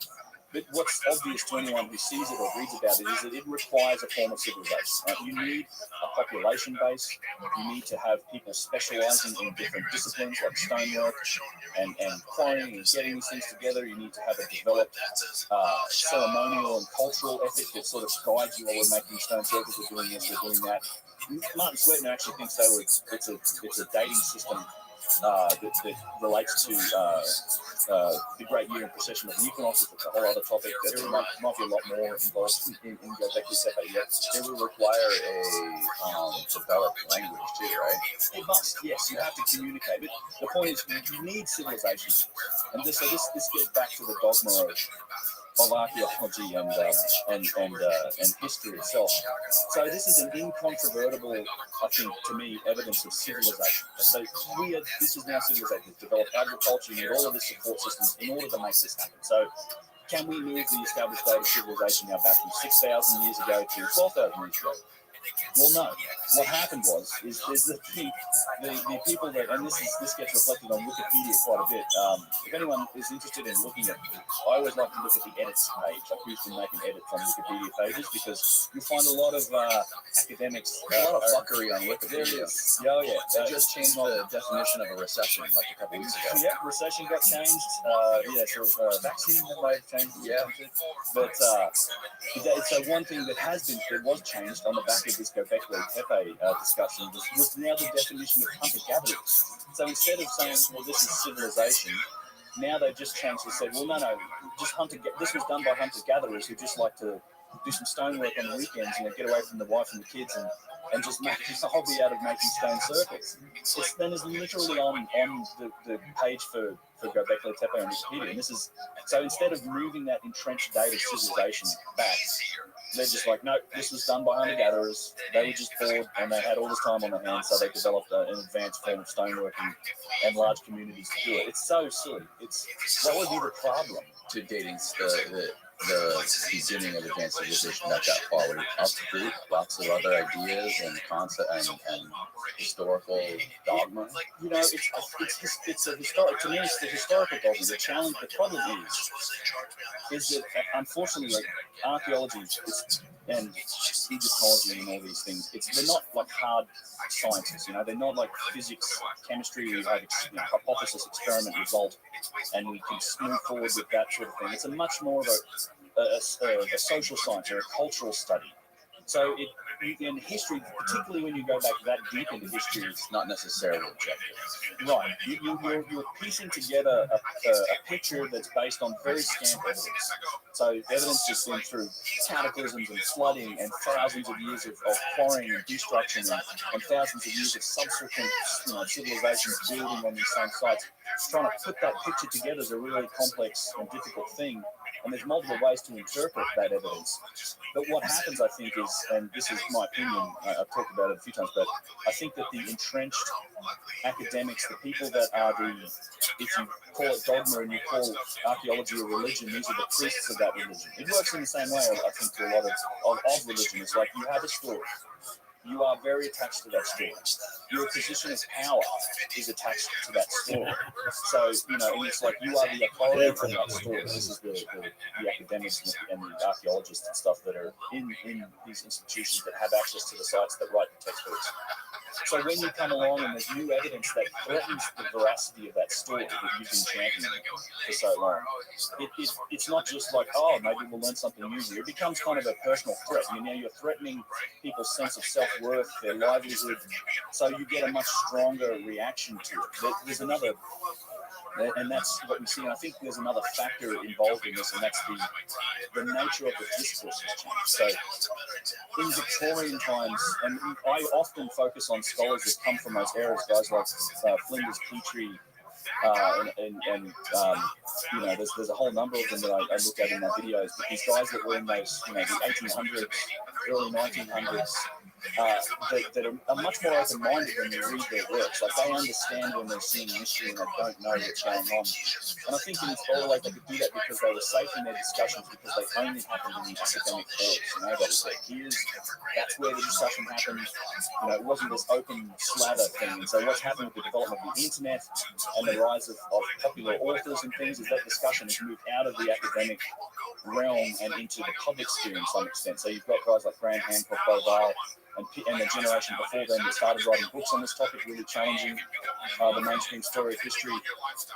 But what's obvious to anyone who sees it or reads about it is that it requires a form of civilization. You need a population base. You need to have people specializing in different disciplines like stonework and quarrying and getting these things together. You need to have a developed ceremonial and cultural ethic that sort of guides you while we're making stone circles. We're doing this, we're doing that. Martin Sweatner actually thinks it's a dating system that relates to the great year in procession of the equinox. It's a whole other topic that might be a lot more involved in Göbekli Tepe yet. It would require a developed language too, right? It must, yes. You have to communicate. But the point is, you need civilization. And this gets back to the dogma of archaeology and history itself. So this is an incontrovertible, I think, to me, evidence of civilization. So this is now civilization. Developed agriculture, you need all of the support systems in order to make this happen. So can we move the established state of civilization now back from 6,000 years ago to 12,000 years ago? Well, no. What happened is the people that, and this gets reflected on Wikipedia quite a bit. If anyone is interested in looking at, I always like to look at the edits page, like who's been making edits on Wikipedia pages, because you find a lot of academics. A lot of fuckery on Wikipedia. Oh yeah, they just changed the definition of a recession like a couple weeks ago. Yeah, recession got changed. Vaccine might have changed. Yeah, but so one thing that was changed on the back of this Göbekli Tepe discussion was now the definition of hunter-gatherers. So instead of saying, well, this is civilization, now they've just changed and said, well, no, just this was done by hunter-gatherers who just like to do some stonework on the weekends, get away from the wife and the kids and just make a hobby out of making stone circles. It's then is literally on the page for Göbekli Tepe on Wikipedia. And this is, so instead of moving that entrenched date of civilization back, they're just like, no, this was done by hunter-gatherers. They were just bored and they had all this time on their hands, so they developed an advanced form of stonework and large communities to do it. It's so silly. What would be the problem to dating the beginning of advanced civilization that got far? Would it up to date? Lots of other ideas and concepts and historical dogma. It's a historic. To me, it's the historical dogma. The challenge, the problem is that unfortunately, like archaeology and Egyptology and all these things, they're not like hard sciences. They're not like physics, chemistry. We have hypothesis, experiment, result, and we can move forward with that sort of thing. It's a much more of a social science or a cultural study. So in history, particularly when you go back that deep into history, It's not necessarily objective. right? You're piecing together a picture that's based on very scant evidence. So evidence has been through cataclysms and flooding and thousands of years of quarrying and destruction and thousands of years of subsequent civilizations building on these same sites. Trying to put that picture together is a really complex and difficult thing. And there's multiple ways to interpret that evidence. But what happens, I think, is, and this is my opinion, I've talked about it a few times, but I think that the entrenched academics, the people that are if you call it dogma and you call archaeology a religion, these are the priests of that religion. It works in the same way, I think, to a lot of religion. It's like you have a story. You are very attached to that story. Your position of power is attached to that story. So, and it's like you are the authority of that story. This is the academics and the archaeologists and stuff that are in these institutions that have access to the sites that write the textbooks. So when you come along and there's new evidence that threatens the veracity of that story that you've been championing for so long, it's not just like, oh, maybe we'll learn something new here. It becomes kind of a personal threat. You're threatening people's sense of self-worth, their livelihood, so you get a much stronger reaction to it. There's another, and that's what we see. And I think there's another factor involved in this, and that's the nature of the discourse has changed. So in Victorian times, and I often focus on scholars that come from those eras, guys like Flinders Petrie, there's a whole number of them that I look at in my videos. But these guys that were in those, the 1800s, early 1900s, that are much more open-minded when you read their works. Like they understand when they're seeing history and they don't know what's going on. And I think in Florida, like they could do that because they were safe in their discussions because they only happened in the academic halls. That was their peers. That's where the discussion happened. It wasn't this open slather thing. And so what's happened with the development of the internet and the rise of popular authors and things is that discussion has moved out of the academic realm and into the public sphere to some extent. So you've got guys like Graham Hancock, Bovile, and the generation before them that started writing books on this topic, really challenging the mainstream story of history.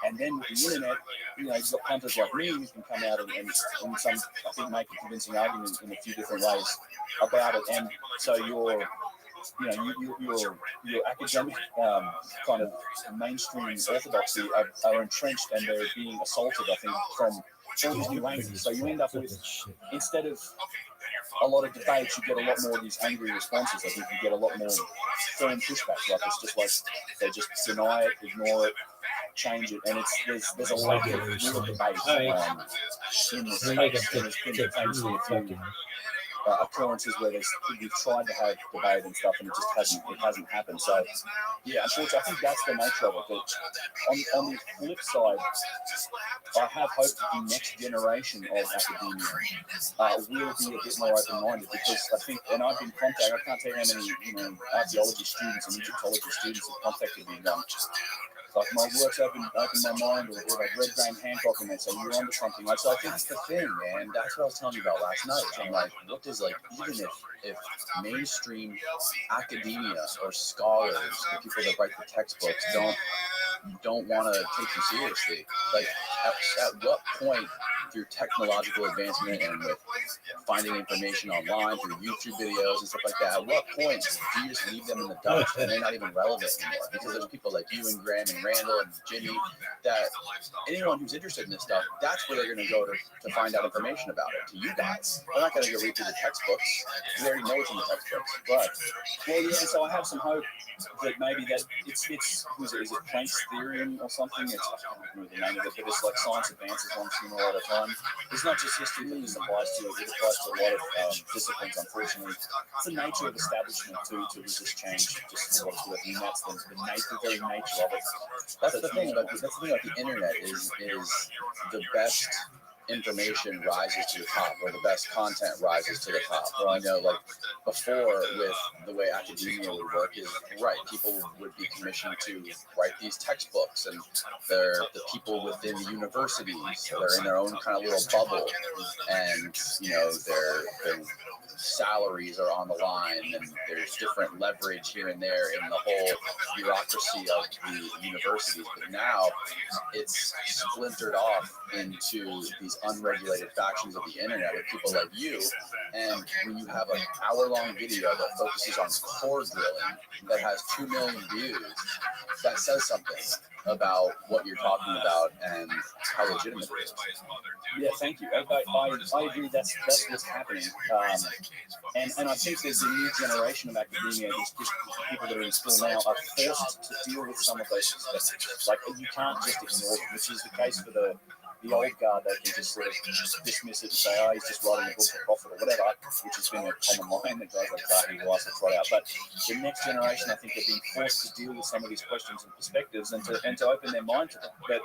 And then with the internet, you've got punters like me who can come out and some, I think, make a convincing argument in a few different ways about it. And so your academic kind of mainstream orthodoxy are entrenched and they're being assaulted, I think, from all these new angles. So you end up with, instead of a lot of debates, you get a lot more of these angry responses. I think you get a lot more firm pushback. Like it's just like they just deny it, ignore it, change it, and there's a lack of real debate in this space. There's been famously a few occurrences where we've tried to have debate and stuff, and it hasn't happened. So yeah, unfortunately, I think that's the nature of it. But on the flip side, I have hope that the next generation of academia will be a bit more open-minded, because I think, and I've been contacted, I can't tell you how many archaeology students and Egyptology students have contacted me. Like my work's opened my mind, or they've read Graham Hancock and they say you're onto something. Like, so I think That's the thing, man. That's what I was telling you about last night. I'm like, what does, like, even if mainstream academia or scholars, the people that write the textbooks, don't want to take you seriously, like, at what point through technological advancement and with finding information online through YouTube videos and stuff like that, at what point do you just leave them in the dust and they're not even relevant anymore? Because there's people like you and Graham and Randall and Jimmy, that anyone who's interested in this stuff, that's where they're going to go to find out information about it. To you guys, they're not going to go read through the textbooks. They already know what's in the textbooks. But well, yeah. So I have some hope that maybe that is it Planck's theorem or something? I can't remember the name of it, but it's like science advances one sooner at a time. It's not just history that this applies to. It applies to a lot of disciplines, unfortunately. It's the nature of establishment to resist change. Just for what it's worth. I mean, that's the very nature of it. That's the thing about the internet is the best information rises to the top, or the best content rises to the top. Well, I know, like, before, with the way academia would work, is right, people would be commissioned to write these textbooks, and they're the people within the universities, they're in their own kind of little bubble, and their salaries are on the line, and there's different leverage here and there in the whole bureaucracy of the universities. But now it's splintered off into these these unregulated factions of the internet with people like you. And when you have an hour-long video that focuses on core drilling that has 2 million views, that says something about what you're talking about and how legitimate it is. Yeah, thank you. I agree. That's what's happening. And I think there's a new generation of academia. These people that are in school now are forced to deal with some of those perspectives. Like you can't just ignore them, which is the case for the old guard. They can just sort of dismiss it and say, "Oh, he's just writing a book for profit or whatever," which has been a common line that guys like Rabbi will also trot out. But the next generation, I think, are being forced to deal with some of these questions and perspectives and to open their mind to them. But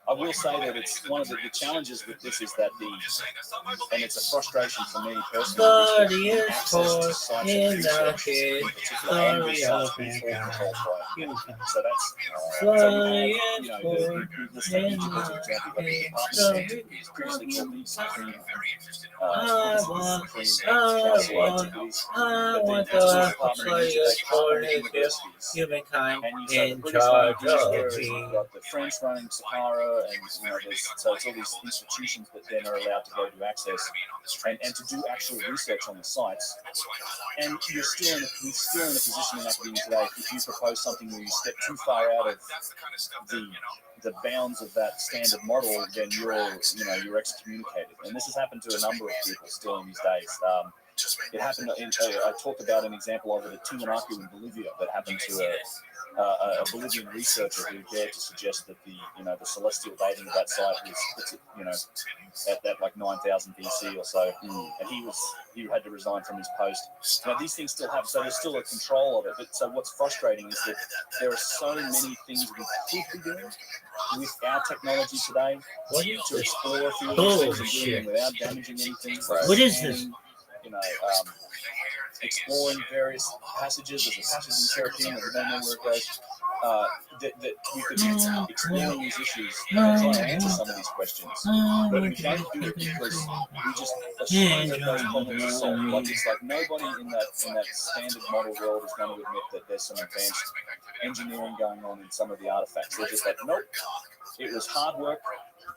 I will say that it's one of the challenges with this is that and it's a frustration for me personally, is access to sites of research, in particular, and research being controlled by. So that's, you know, the state Egypt as an example, but the Department of is previously called the Supreme Activities, but the Department of Egypt, they partner with universities, humankind and you in the charge British of whereas me. you've got the French running Sahara, and you know, so it's all these institutions that then are allowed to go to access and to do actual research on the sites. And you're still in a position in academia today, if you propose something where you step too far out of the bounds of that standard model, then you're excommunicated. And this has happened to a number of people still in these days. It happened. I talked about an example of it at Tiwanaku in Bolivia that happened to a Bolivian researcher who dared to suggest that the celestial dating of that site was at like 9,000 BC or so, and he had to resign from his post. Now these things still happen, so there's still a control of it. But so what's frustrating is that there are so many things we could be doing with our technology today to explore a few of these things and doing them without damaging anything. What is this? Exploring various passages. There's a passage in Seraphim, I don't know where it goes, that we could be exploring these issues and trying to answer some of these questions. But we don't do it because we just assume that those problems are solved. Like it's like nobody in that standard model world is going to admit that there's some advanced engineering going on in some of the artifacts. They're just like, nope, it was hard work.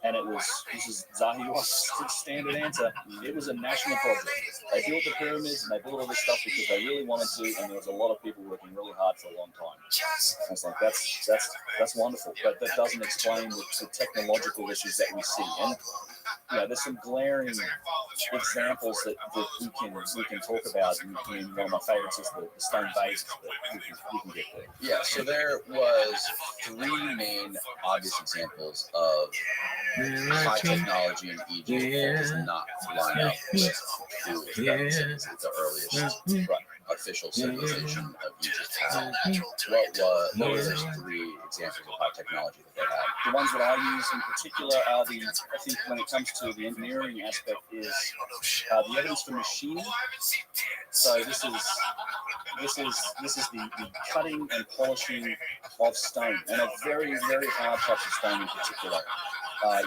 And this is Zahi's standard answer, it was a national project. They built the pyramids and they built all this stuff because they really wanted to, and there was a lot of people working really hard for a long time. And it's like, that's wonderful, but that doesn't explain the technological issues that we see. And there's some glaring examples that we can talk about. And one of my favorites is the stone base that we can get there. Yeah, so there was 3 main obvious examples of high technology in Egypt that does not line up with who the earliest official civilization of Egypt had. What were those 3 examples of high technology that they had? The ones that I use in particular are I think when it comes to the engineering aspect is the evidence for machining. So this is the cutting and polishing of stone, and a very, very hard types of stone in particular.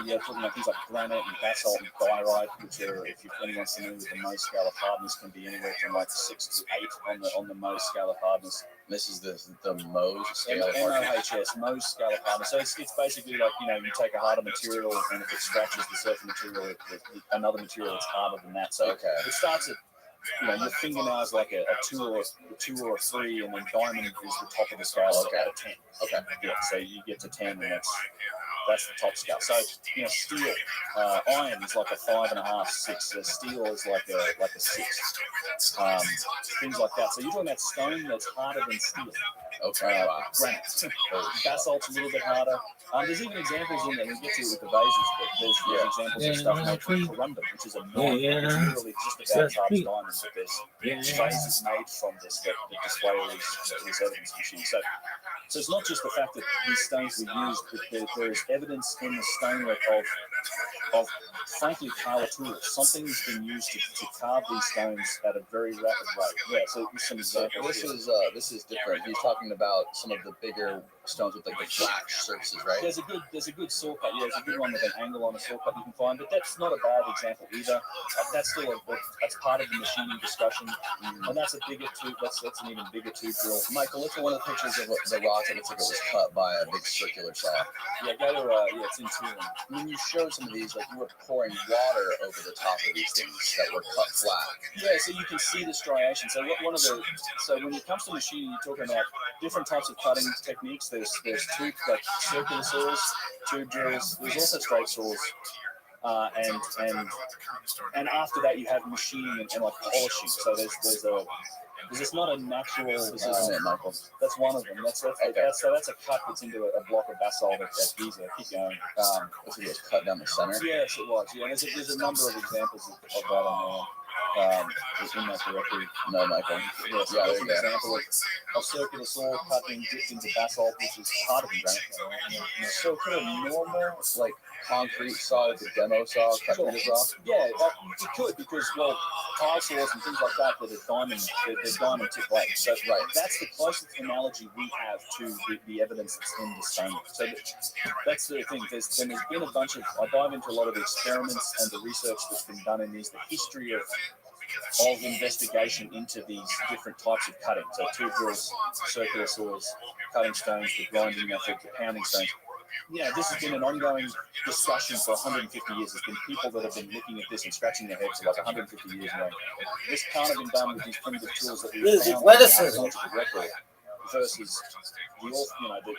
You're talking about things like granite and basalt and diorite, which are, if anyone's familiar with the Mohs scale of hardness, can be anywhere from like 6 to 8 on the Mohs scale of hardness. This is the Mohs scale of hardness. MOHS, Mohs scale of hardness. So it's basically like, you take a harder material, and if it scratches the surface material, another material that's harder than that. So it starts at, your fingernail is like a 2 or a 3, and then diamond is the top of the scale out of 10. Okay. Yeah, so you get to 10, and that's the top scale. So, steel, iron is like a 5.5, 6. Steel is like a 6. Things like that. So you're talking about stone that's harder than steel. Okay. Granite. Basalt's a little bit harder. There's even examples in there. We get to it with the vases, but there's examples of stuff like corundum, which is a non. It's literally just about as hard as diamond, but there's vases made from this that display all these evidence machines. So it's not just the fact that these stones were used, but there's evidence in the stonework of frankly power tools. Something's been used to carve these stones at a very rapid rate. Yeah, so some examples. This is different. He's talking about some of the bigger stones with like the flat surfaces, right? There's a good saw cut. Yeah, there's a good one with an angle on a saw cut you can find, but that's not a bad example either. That's still that's part of the machining discussion, and that's a bigger tube. That's an even bigger tube drill. Michael, look at one of the pictures of the rock that looks like it was cut by a big circular saw. Yeah, go to it's in tooling. When you show some of these, like you were pouring water over the top of these things that were cut flat. Yeah, so you can see the striation. So when it comes to machining, you're talking about different types of cutting techniques. There's tube, like circular saws, tube drills. There's also straight saws. And after that you have machining and like polishing. So there's just not a natural. This isn't it, Michael. That's one of them. That's a cut that's into a block of basalt at Giza. Keep going. This was cut down the center. Yes, it was. Yeah, there's a number of examples of that on there. In that directory. No, Michael. Yeah, so that's an example of circular saw cutting dipped into basalt, which is harder than granite. So could a normal, like, concrete saw, like a demo saw, cut through this off? Yeah, it could, because, well, tile saws and things like that are diamond tip blades. So, right, that's the closest analogy we have to the evidence that's in the stone. So that's the thing. There's been a bunch of, I dive into a lot of the experiments and the research that's been done in these, the history of investigation into these different types of cutting. So tube drills, circular saws, cutting stones, the grinding method, the pounding stones. Yeah, this has been an ongoing discussion for 150 years. There's been people that have been looking at this and scratching their heads for like 150 years now. This can't have been done with these primitive tools that we found directly versus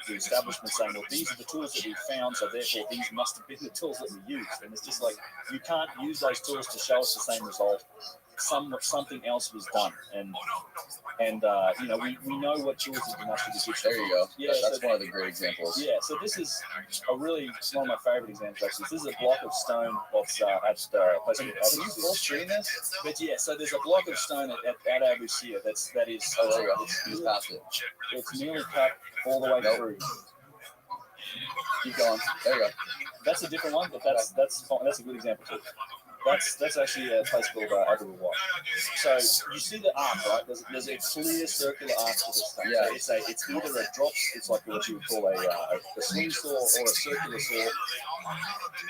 the establishment saying, well, these are the tools that we found, so therefore these must have been the tools that we used. And it's just like, you can't use those tools to show us the same result. Something else was done, and we know what tools have been actually. There you go. Yeah, that's one of the great examples. Yeah, so this is one of my favorite examples. Actually, this is a block of stone that's at place called Abu Sia. But yeah, so there's a block of stone at Abu Sia that is. Oh, there you go. Just past it. It's nearly cut all the way through. Keep going. There you go. That's a different one, but that's a good example too. That's actually a place called Abu Sia. So you see the arc, right? There's a clear circular arc to this thing. Yeah. So it's either a drop, it's like what you would call a swing saw or a circular saw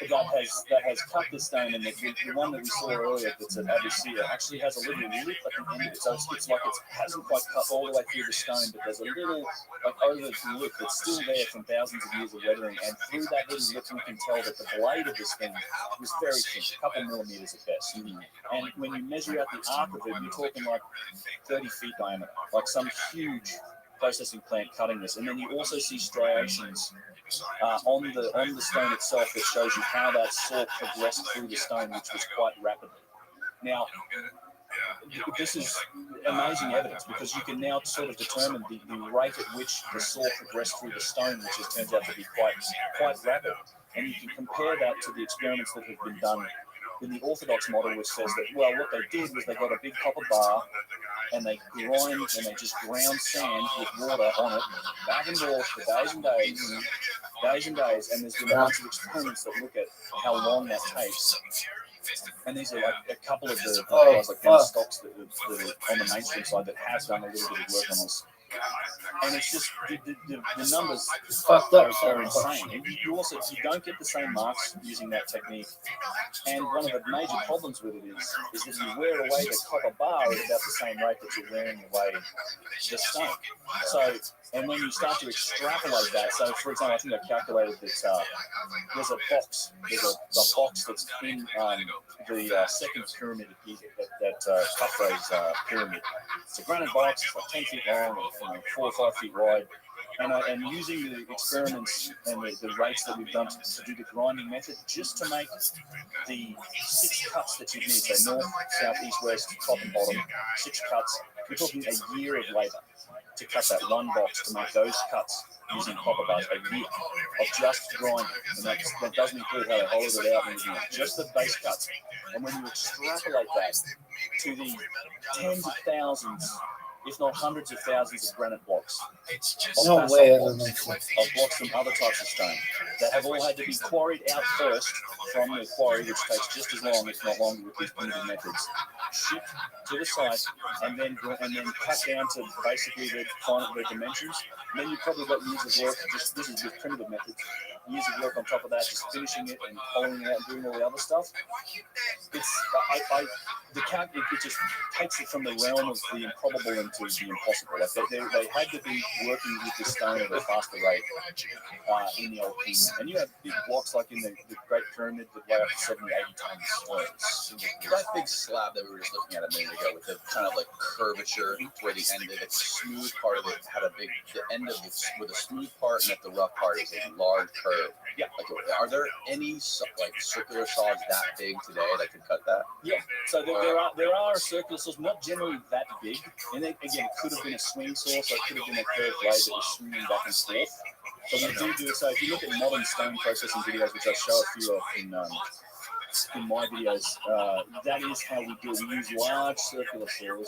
that has cut the stone, and the one that we saw earlier that's at Abu Sia actually has a little lip at the end of it. So it's like it hasn't quite cut all the way through the stone, but there's a little like over the lip that's still there from thousands of years of weathering, and through that little lip you can tell that the blade of this thing was very thin, a couple millimeters at best. And when you measure out the arc of it, you're talking like 30 feet diameter, like some huge processing plant cutting this. And then you also see striations on the stone itself that shows you how that saw progressed through the stone, which was quite rapidly. Now, this is amazing evidence because you can now sort of determine the rate at which the saw progressed through the stone, which turns out to be quite rapid. And you can compare that to the experiments that have been done in the orthodox model, which says that, well, what they did was they got a big copper bar and they just ground sand with water on it, back and forth for days and days, and there's been a bunch of experiments that look at how long that takes. And these are like a couple of the guys like Ben Stocks that are on the mainstream side that has done a little bit of work on this. And it's just the numbers are insane. And you don't get the same marks using that technique. And one of the major problems with it is that you wear away the copper bar at about the same rate that you're wearing away the stone. So, and when you start to extrapolate that, so for example, I think I calculated that there's a box that's in the second pyramid of Giza, that Khufu's pyramid. It's a granite box, it's like 10 feet long, 4 or 5 feet wide. And using the experiments and the rates that we've done to do the grinding method, just to make the 6 cuts that you need, so north, south, east, west, top and bottom, 6 cuts, we're talking a year of labour to cut that one box, to make those cuts using copper bars, a year of just grinding. And that doesn't include how they hollowed it out and everything, just the base cuts. And when you extrapolate that to the tens of thousands, if not hundreds of thousands of granite blocks, of blocks from other types of stone that have all had to be quarried out first from the quarry, which takes just as long, if not longer, with these primitive methods, shipped to the site, and then cut down to basically the dimensions. And then you've probably got years of work, this is with primitive methods, years of work on top of that, just finishing it and hollowing it out and doing all the other stuff. it just takes it from the realm of the improbable into the impossible. Like they had to be working with the stone at a faster rate in the Old Kingdom. And you have big blocks like in the Great Pyramid that weigh up to 70, 80 tons. That big slab that we were just looking at a minute ago with the kind of like curvature where the end of it, the smooth part of it had the end of it with a smooth part and at the rough part is a large curve. Yeah. Like, are there any like circular saws that big today that could cut that? Yeah. So there are circular saws, not generally that big. And then, again, it could have been a swing saw, so it could have been a curved blade that was swinging back and forth. But we do it. So if you look at modern stone processing videos, which I show a few of in my videos, that is how we do it. We use large circular saws,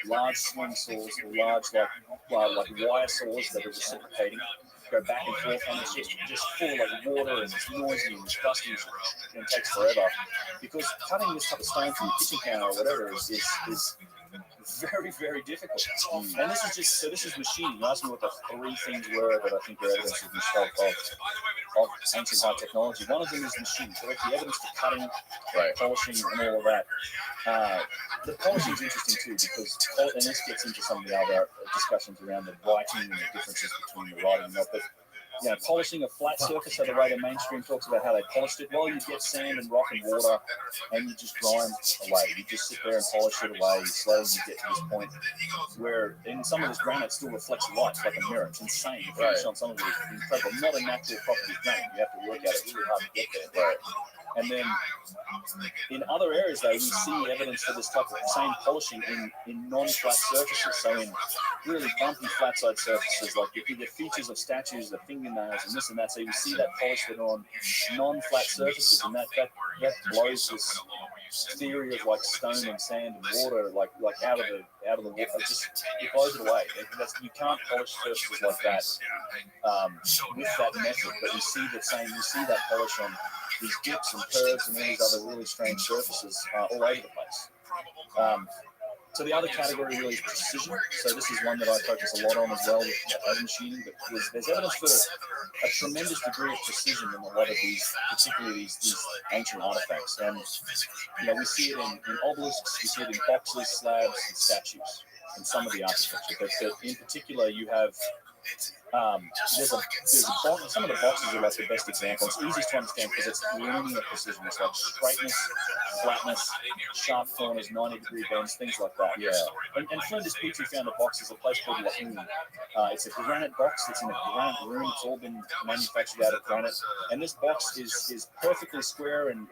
large swing saws, large like wire saws that are reciprocating, go back and forth, and it's just full of like water and it's noisy and it's dusty and it takes forever. Because cutting this type of stone from a kitchen counter or whatever is very, very difficult. And this is machining. You asked me what the three things were that I think are evidence of ancient high technology. One of them is machining. So that's the evidence for cutting, polishing, and all of that. The polishing is interesting too because, and this gets into some of the other discussions around the writing and the differences between the writing and that. But polishing a flat surface, so the way the mainstream talks about how they polished it, well, you get sand and rock and water, and you just grind away. You just sit there and polish it away. Slowly you get to this point where, in some of this granite still reflects light like a mirror. It's insane. The finish on some of it is incredible. Not a natural property of granite. You have to work at it really hard to get there. Right. And then in other areas, though, we see evidence for this type of same polishing in non-flat surfaces. So in really bumpy flat-side surfaces, like the features of statues, the fingernails, and this and that. So you see that polished on non-flat surfaces, and that blows this theory of like stone and sand and water like out of the water. It blows it away. You can't polish surfaces like that with that method. But you see that polish on these dips and curves and all these other really strange surfaces all over the place. So the other category really is precision. So this is one that I focus a lot on as well with machining. But there's evidence for a tremendous degree of precision in a lot of these, particularly these ancient artifacts. And we see it in obelisks, we see it in boxes, slabs, and statues in some of the architecture. But in particular, you have there's a box. Some of the boxes are like the best example. It's easiest to understand because it's linear precision. It's like straightness, flatness, sharp corners, 90-degree bends, things like that. Yeah. And Flinders Petrie found a box is a place called Lahuni. It's a granite box. It's in a granite room. It's all been manufactured out of granite. And this box is perfectly square and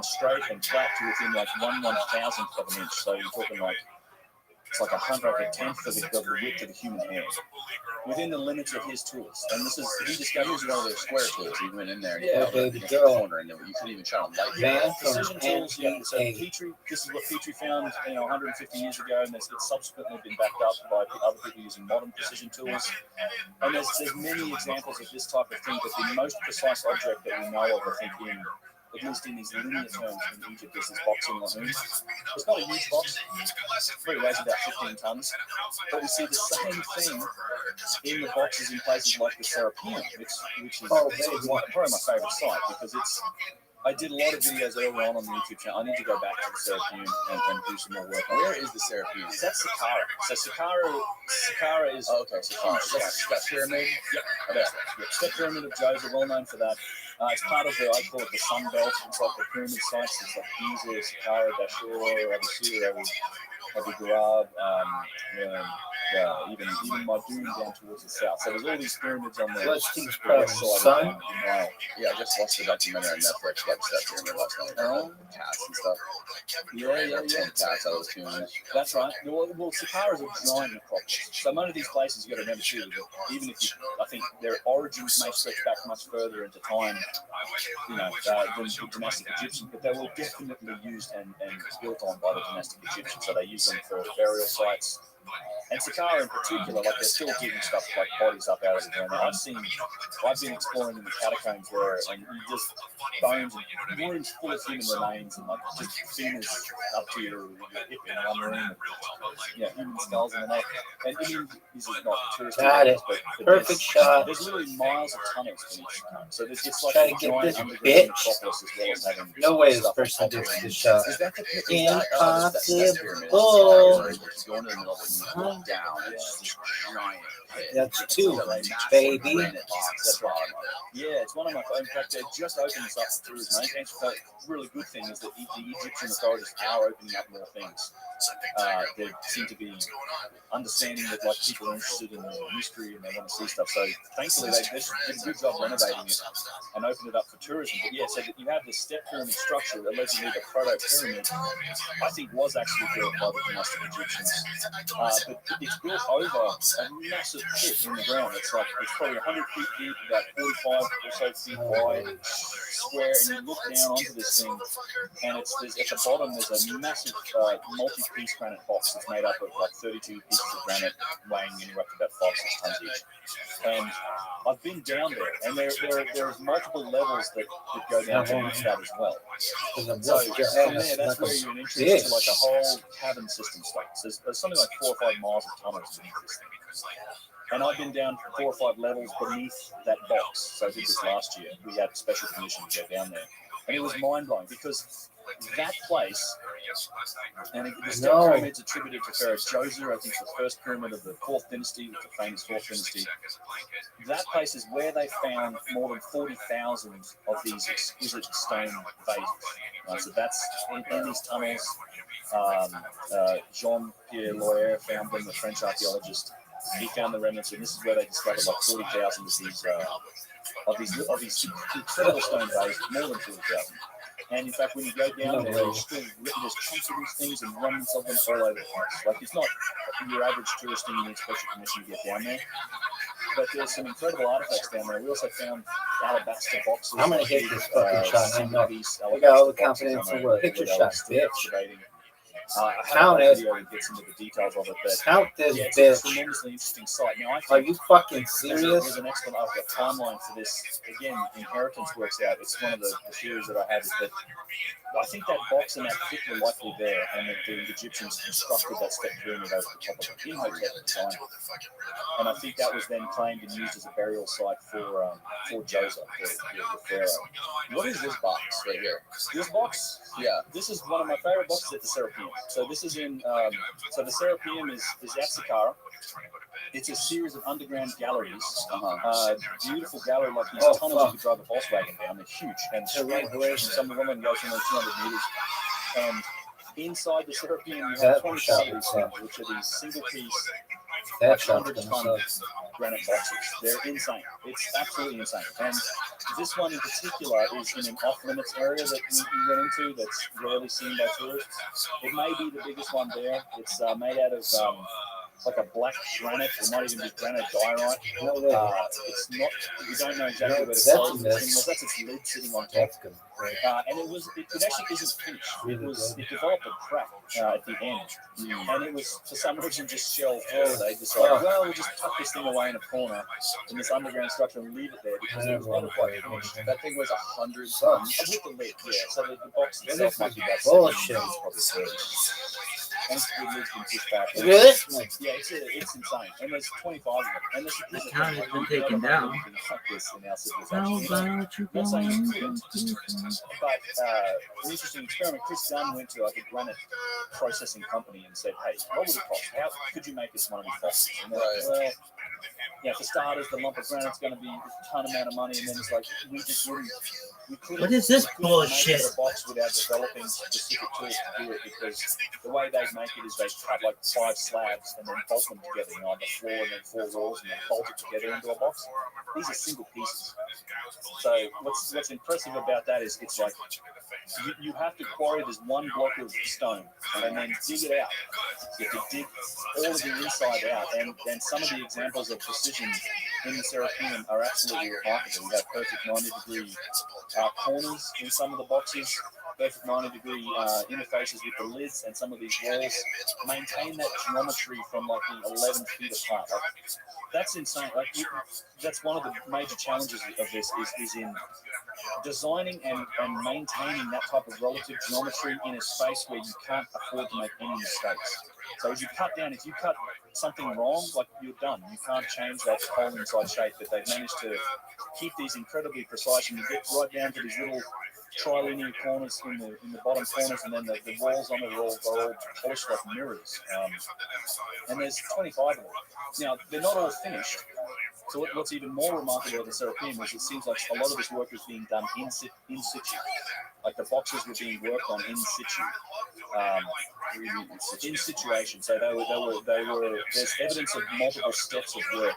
straight and flat to within like 1/1000th of an inch. So you're talking like it's like 1/10th of the width of the human hand, within the limits of his tools. And he discovered one of those square tools. He went in there and he held it in the corner, and you couldn't even try to light it. Precision tools. Yeah. So Petrie, this is what Petrie found, 150 years ago, and it's subsequently been backed up by other people using modern precision tools. And there's many examples of this type of thing. But the most precise object that we know of, I think, at least in these linear terms in Egypt, is this box in Lahuni. It's not a huge box. It weighs about 15 tons. But we see the same thing in the boxes in places like the Serapeum, which is probably my favorite site because I did a lot of videos earlier on the YouTube channel. I need to go back to the Serapeum and do some more work. Where is the Serapeum? That's Saqqara. So Saqqara is... Oh, okay, Saqqara. That's that pyramid? Yeah, that's right. Step Pyramid of Giza, well known for that. It's part of I call it the Sun Belt. It's like the pyramid sites. It's like Giza, Saqqara, Dashur, Abu Sir, Abu Ghraib, even Madun down towards the south. So there's all these pyramids on the west side. Yeah, I just watched the documentary on Netflix about that pyramid last night. Cats and stuff. Yeah. Cats out of those pyramids. That's right. Well, Saqqara is a giant necropolis. So none of these places you got to remember too. Even if I think their origins may stretch back much further into time, than the dynastic Egyptians, but they were definitely used and built on by the dynastic Egyptians. So they used them for burial sites. And Sakara in particular, like they're still digging stuff like bodies up out of the ground. I've been exploring in the catacombs there, and you just bones and wounds full of human remains, and like just fingers up to your hip in one room, and, human skulls and all. And I mean, this is not tourist Got it. but Perfect shot. there's literally miles of tunnels beneath Sakara. So there's just like Try a to get giant this underground bitch. metropolis as well as having No way this stuff person on top did of it. this shot. Is that the Impossible. You go into the middle of it, you look down, and it's this giant pit. That's two, Massive baby. granite box. That's right. Yeah, it's one of my. In fact, they just opened this up for tourism. I think the really good thing is that the Egyptian authorities are opening up more things. They seem to be understanding that like people are interested in the mystery and they want to see stuff. So thankfully they did a good job renovating it and opened it up for tourism. But yeah, so that you have this step pyramid structure, allegedly the proto pyramid, I think was actually built by the dynastic Egyptians. But it's built over a massive pit in the ground. It's probably 100 feet deep, about 45 or so feet wide, square, and you look down onto this thing, and at the bottom there's a massive multi-piece granite box that's made up of like 32 pieces of granite weighing anywhere up to about 5 or 6 tons each. And I've been down there, and there's multiple levels that go down beneath that as well. So from there, that's where you're introduced to like a whole cavern system starts. There's something like 4 or 5 miles of tunnels beneath this thing. And I've been down 4 or 5 levels beneath that box. So I did this last year. We had special permission to go down there. And it was mind-blowing because that place, and the step pyramid's attributed to Pharaoh Djoser, I think the first pyramid of the 4th dynasty, the famous 4th dynasty. That place is where they found more than 40,000 of these exquisite stone vases. So that's in these tunnels. Jean-Pierre Loyer found them, the French archaeologist. He found the remnants, and this is where they discovered like 40,000 of these incredible stone vases, more than 40,000. And in fact, when you go down there, there's still there's chunks of these things and remnants of them all over the place. Like it's not your average tourist thing you need special permission to get down there. But there's some incredible artifacts down there. We also found alabaster boxes. I'm gonna hit this fucking shot. I know. We got all the confidence in the world. Hit your shot, bitch. Count it. Gets into the details of it, but count this it's bitch. a tremendously interesting site. Now, I think Are you fucking serious? There's an excellent timeline for this. Again, inheritance works out. It's one of the theories that I have is that I think that box and that pit were likely there, and that the Egyptians constructed that step pyramid over the top of it in Hotel at the time. And I think that was then claimed and used as a burial site for Djoser, the pharaoh. What is this box right here? This box, this is one of my favorite boxes at the Serapeum. So this is in, so the Serapeum is at Saqqara. It's a series of underground galleries, beautiful gallery like these tunnels you could drive a Volkswagen down. They're huge and straight away. Some of them go from like 200 meters. And inside the Serapeum, you have 25 of these things, which are these single-piece, 100-ton granite boxes. They're insane. It's absolutely insane. And this one in particular is in an off-limits area that we went into that's rarely seen by tourists. It may be the biggest one there. It's made out of like a black granite. It might even be granite diorite. It's not. We don't know exactly where the gold is. That's its lid sitting on top. And it actually isn't finished. It developed a crack at the end, and it was for some reason just shelved. They decided, well, we'll just tuck this thing away in a corner in this underground structure and leave it there because it was never quite finished. That thing weighs 100 tons. With the lid, yeah. So the box itself might be about bullshit. Probably 30. And the lid's been pushed back. Really? Yeah, it's insane. And there's 25 of them. And The count has been taken down. How about you Not saying going? it's good, but an interesting experiment. Chris Dunn went to like a granite processing company and said, "Hey, what would it cost? How could you make this one of these boxes?" And they're like, "Well, yeah, for starters, the lump of granite's going to be a ton amount of money." And then it's like, we just wouldn't. What is this bullshit? Make a box without developing specific tools to do it, because the way they make it is they cut like 5 slabs and then bolt them together, on the floor and then 4 walls and then bolt it together into a box. These are single pieces. So what's impressive about that is it's like you have to quarry this one block of stone and then dig it out. You have to dig all of the inside out, and some of the examples of precision in the Serapeum are absolutely remarkable. You have perfect 90-degree corners in some of the boxes. perfect 90-degree interfaces with the lids and some of these walls maintain that geometry from like being 11 feet apart. Like, that's insane. Like, that's one of the major challenges of this is in designing and maintaining that type of relative geometry in a space where you can't afford to make any mistakes. So as you cut down, if you cut something wrong, like, you're done. You can't change that whole inside shape. But they've managed to keep these incredibly precise, and you get right down to these little trilinear corners in the bottom corners, and then the walls on it are all polished like mirrors. And there's 25 of them. Now, they're not all finished. So what's even more remarkable of the Serapeum is it seems like a lot of this work was being done in situ. Like the boxes were being worked on in situ. In situation. So they were. There's evidence of multiple steps of work.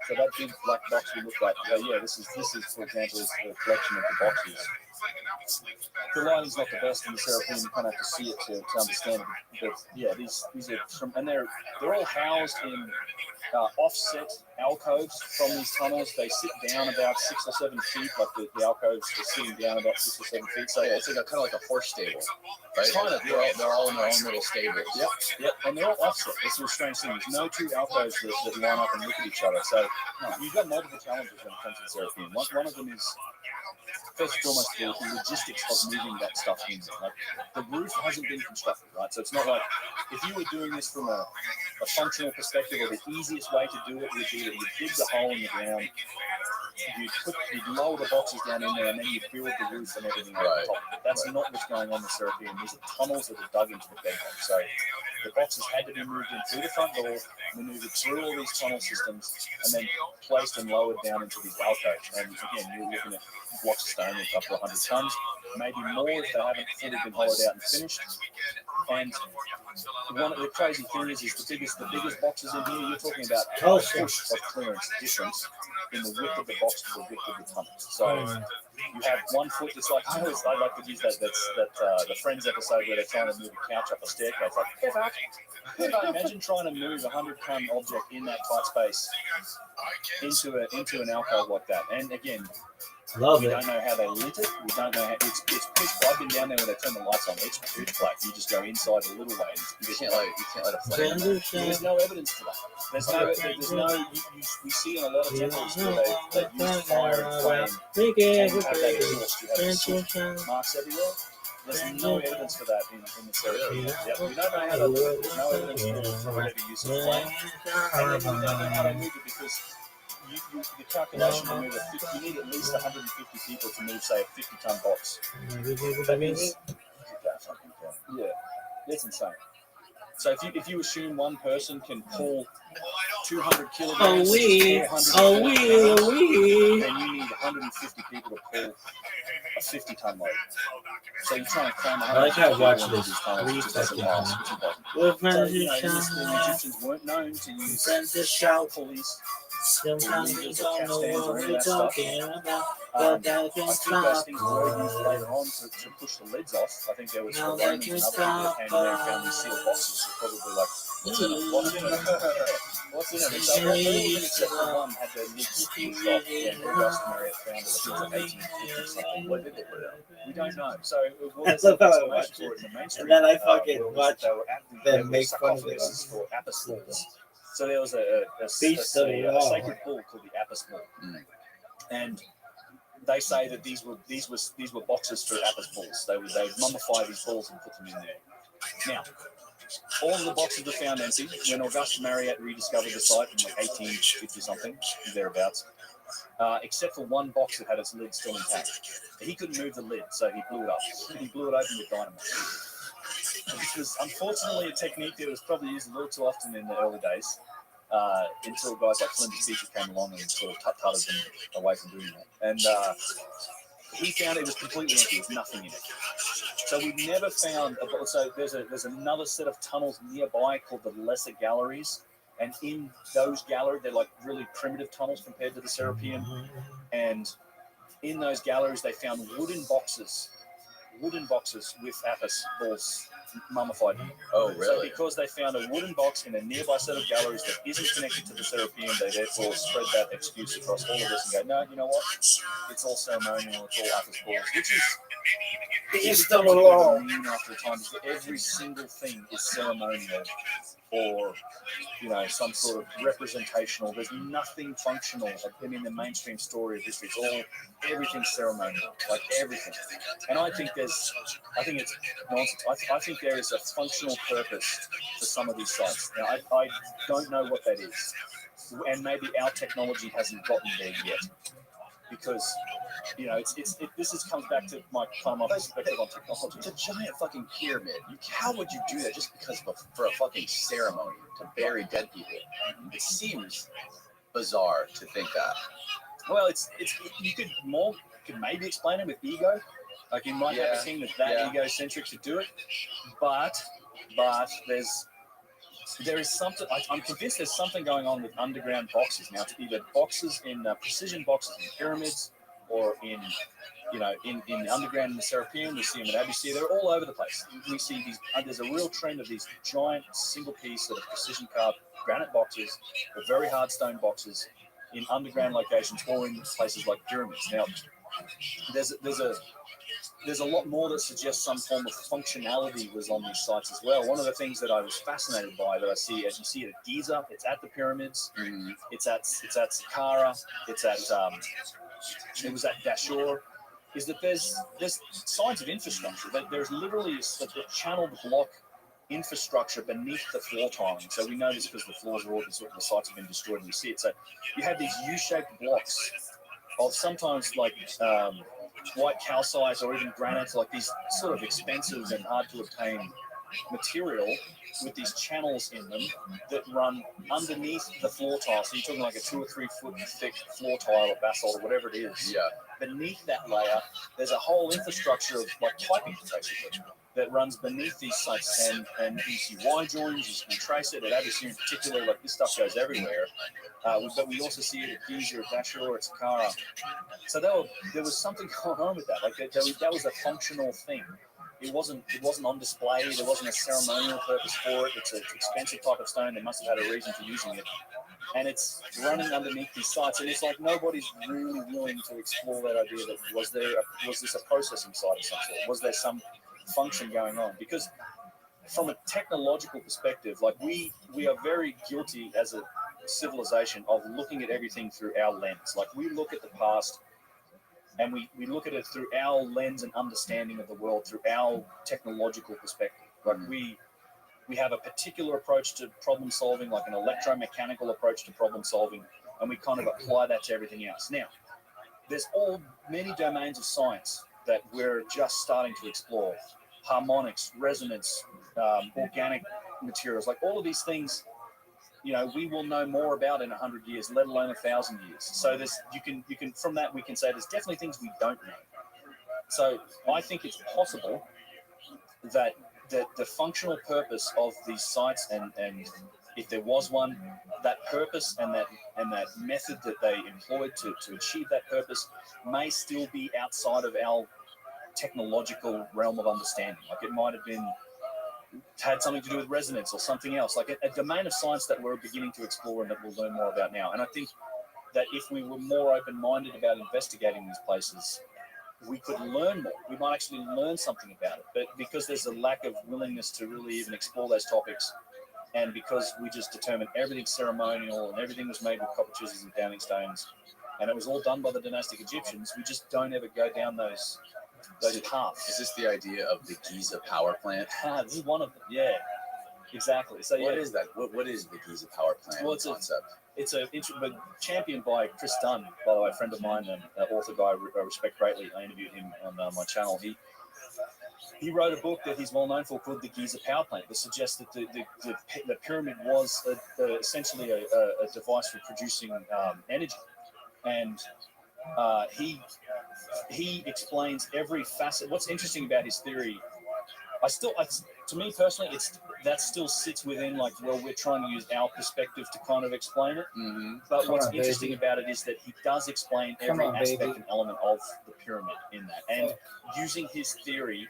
So that big black box would look like, this is for example, is a collection of the boxes. The lighting's not the best in the Serapeum. You kind of have to see it to understand it. But yeah, these are from, and they're all housed in offset alcoves from these tunnels. They sit down about 6 or 7 feet, like the alcoves are sitting down about 6 or 7 feet. So Yeah, it's like kind of like a horse stable, right? Kind of, They're all in their own little stables. Yep, and they're all offset. It's a strange thing. There's no two alcoves that line up and look at each other. So you've got multiple challenges when it comes to the Serapeum. One of them is, first and foremost, the logistics of moving that stuff in. Like, the roof hasn't been constructed, right? So it's not like, if you were doing this from a functional perspective, or the easiest way to do it would be that you dig the hole in the ground, you'd lower the boxes down in there, and then you build the roof and everything over the top. But that's not what's going on in the Serapeum. These are tunnels that are dug into the bedrock. So the boxes had to be moved in through the front door, maneuvered through all these tunnel systems, and then placed and lowered down into these alcoves. And again, you're looking at blocks of stone with up to 100 tons, maybe more if they haven't fully been hollowed out and finished. And one of the crazy things is the biggest boxes in here, you're talking about a push of clearance difference in the width of the box to the width of the tunnel. So you have 1 foot. It's like, I like to use that the Friends episode where they're trying to move a couch up a staircase. Like, imagine trying to move a 100-ton object in that tight space into an alcove like that. And again, we don't know how they lit it. We don't know how it's pitch. I've been down there when they turn the lights on. It's pitch black. You just go inside a little way. You can't let it flame. There's no evidence for that. We see in a lot of temples where they use fire and flame, and you have that exhaust. You have soot marks everywhere. There's no evidence for that in the Serapeum. We don't know how to do it. There's no evidence for whatever use of flame. And we don't know how they moved it because the calculation to move you need at least 150 people to move, say, a 50-ton box. That means, it's insane. So if you assume one person can pull 200 kilograms, then you need 150 people to pull a 50-ton load. So you're trying to cram 150 people into these tunnels, which doesn't last. So, the Egyptians weren't known to use pulleys. Sometimes you don't know what we're talking about. I think those things were used later on to push the lids off. I think there was the Romans and other people that came there and found these sealed boxes. They're probably like, what's in it? What's in it? So all of them except for one had their lids pushed off when August Marriott founded it in 1850 something. What did they put out? We don't know. So there's an explanation for it in the mainstream. And then I fucking watch them make fun of it. For apostles. So there was a sacred bull called the Apis bull, and they say that these were boxes for Apis bulls. They would mummify these bulls and put them in there. Now, all of the boxes were found empty when Auguste Marriott rediscovered the site in like 1850 something, thereabouts, except for one box that had its lid still intact. He couldn't move the lid, so he blew it up. He blew it open with dynamite. Which was unfortunately a technique that was probably used a little too often in the early days, until guys like Flinders Teacher came along and sort of tutted them away from doing that. And he found it was completely empty. There was nothing in it. So we've never found. So there's another set of tunnels nearby called the Lesser Galleries, and in those galleries they're like really primitive tunnels compared to the Serapeum. And in those galleries they found wooden boxes with Apis bulls mummified. Oh, really? So because they found a wooden box in a nearby set of galleries that isn't connected to the Serapeum, they therefore spread that excuse across all of this and go, no, you know what? It's all ceremonial, it's all Apis bulls, which is He's still alive. After a time, every single thing is ceremonial or some sort of representational. There's nothing functional in the mainstream story of history. It's all everything's ceremonial, like everything. And I think it's nonsense. I think there is a functional purpose to some of these sites. Now I don't know what that is, and maybe our technology hasn't gotten there yet, because this comes back to my perspective on technology. It's a giant fucking pyramid. How would you do that just because for a fucking ceremony to bury dead people? It seems bizarre to think that. Well, you could maybe explain it with ego. Like you might have a king that's that egocentric to do it, but there is something. I'm convinced there's something going on with underground boxes now. It's either boxes in precision boxes in pyramids, or in the underground in the Serapeum. We see them at ABC. They're all over the place. We see these. There's a real trend of these giant single-piece sort of precision carved granite boxes, or very hard stone boxes, in underground locations or in places like pyramids. Now, there's a lot more that suggests some form of functionality was on these sites as well. One of the things that I was fascinated by, that I see, as you see it at Giza, it's at the pyramids, it's at Saqqara, it was at Dashur, is that there's signs of infrastructure. There's literally a channeled block infrastructure beneath the floor tiling. So we know this because the floors are all the sites have been destroyed, and we see it. So you have these U-shaped blocks of sometimes like white calcite or even granite, like these sort of expensive and hard to obtain material with these channels in them that run underneath the floor tile. So you're talking like a 2 or 3 foot thick floor tile or basalt or whatever it is. Yeah. Beneath that layer, there's a whole infrastructure of like piping, basically, that runs beneath these sites, and you see Y joins, you can trace it at ABC in particular. Like this stuff goes everywhere, but we also see it at Giza, at Dashur, at Saqqara. So there was something going on with that. Like that was a functional thing. It wasn't on display. There wasn't a ceremonial purpose for it. It's an expensive type of stone. They must have had a reason for using it, and it's running underneath these sites. And it's like nobody's really willing to explore that idea. That was this a processing site of some sort? Was there some function going on? Because from a technological perspective, like we are very guilty as a civilization of looking at everything through our lens. Like we look at the past and we look at it through our lens and understanding of the world through our technological perspective. Like we have a particular approach to problem solving, like an electromechanical approach to problem solving, and we kind of apply that to everything else. Now, there's many domains of science that we're just starting to explore. Harmonics, resonance, organic materials, like all of these things, we will know more about in 100 years, let alone 1,000 years. So you can from that we can say there's definitely things we don't know. So I think it's possible that the functional purpose of these sites, and if there was one, that purpose and that method that they employed to achieve that purpose may still be outside of our technological realm of understanding. Like it might have had something to do with resonance or something else, like a domain of science that we're beginning to explore and that we'll learn more about now. And I think that if we were more open-minded about investigating these places, we could learn more. We might actually learn something about it. But because there's a lack of willingness to really even explore those topics, and because we just determined everything's ceremonial and everything was made with copper chisels and pounding stones, and it was all done by the dynastic Egyptians, we just don't ever go down those paths. Is this the idea of the Giza power plant? This is one of them. Yeah, exactly. So what is that? What is the Giza power plant concept? It's championed by Chris Dunn, by the way, a friend of mine and an author guy I respect greatly. I interviewed him on my channel. He wrote a book that he's well known for called The Giza Power Plant that suggests that the pyramid was essentially a device for producing energy. And he explains every facet. What's interesting about his theory, to me personally, that still sits within we're trying to use our perspective to kind of explain it. Mm-hmm. But what's interesting about it is that he does explain every aspect and element of the pyramid in that. And using his theory,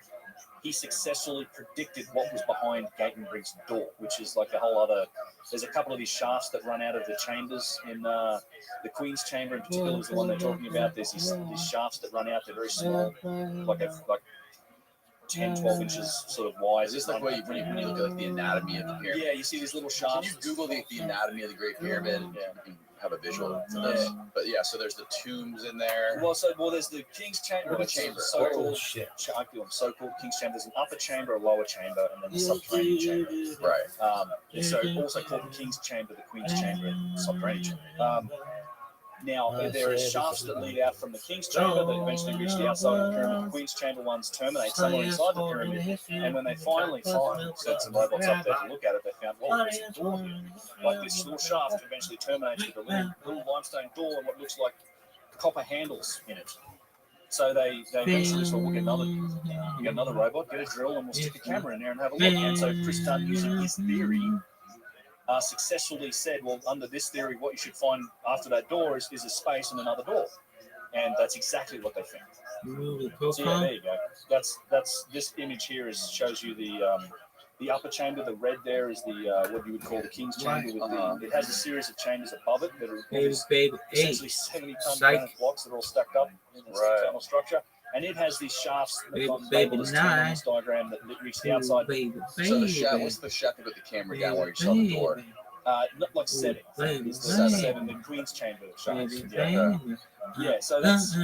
he successfully predicted what was behind Gatenbrig's door, which is like a whole other. There's a couple of these shafts that run out of the chambers in the Queen's Chamber in particular is the one they're talking about. There's these shafts that run out. They're very small, 10, 12 inches sort of wide. Is this like when you look at like the anatomy of the pyramid? Yeah, you see these little Can shafts. you Google the anatomy of the Great Pyramid? And Yeah. you can have a visual for this. Yeah. But yeah, so there's the tombs in there. Well, there's the King's Chamber, The which is chamber. so-called, shit. I call them so-called King's Chamber. There's an upper chamber, a lower chamber, and then the subterranean chamber. Right. So also called the King's Chamber, the Queen's Chamber, and the subterranean chamber. Now, there are shafts that lead out from the King's Chamber that eventually reach the outside of the pyramid. The Queen's Chamber ones terminate somewhere inside the pyramid. And when they finally sent some robots up there to look at it, they found, well, there's a door here. Like this little shaft eventually terminates with a little limestone door and what looks like copper handles in it. So they eventually said, we'll get another robot, get a drill, and we'll stick a camera in there and have a look. And so Chris Dunn, using his theory, successfully said, well, under this theory, what you should find after that door is a space and another door. And that's exactly what they found. So yeah, there you go. That's this image here shows you the upper chamber. The red there is the what you would call the King's Chamber. With it has a series of chambers above it that are essentially 70-ton granite blocks that are all stacked up in this internal structure. And it has these shafts labeled as 10 on this diagram that reach the outside. So the shaft, what's the shaft to put the camera down where you saw the door? Not like 7. It's the 7, the Queen's Chamber shafts. Yeah, so that's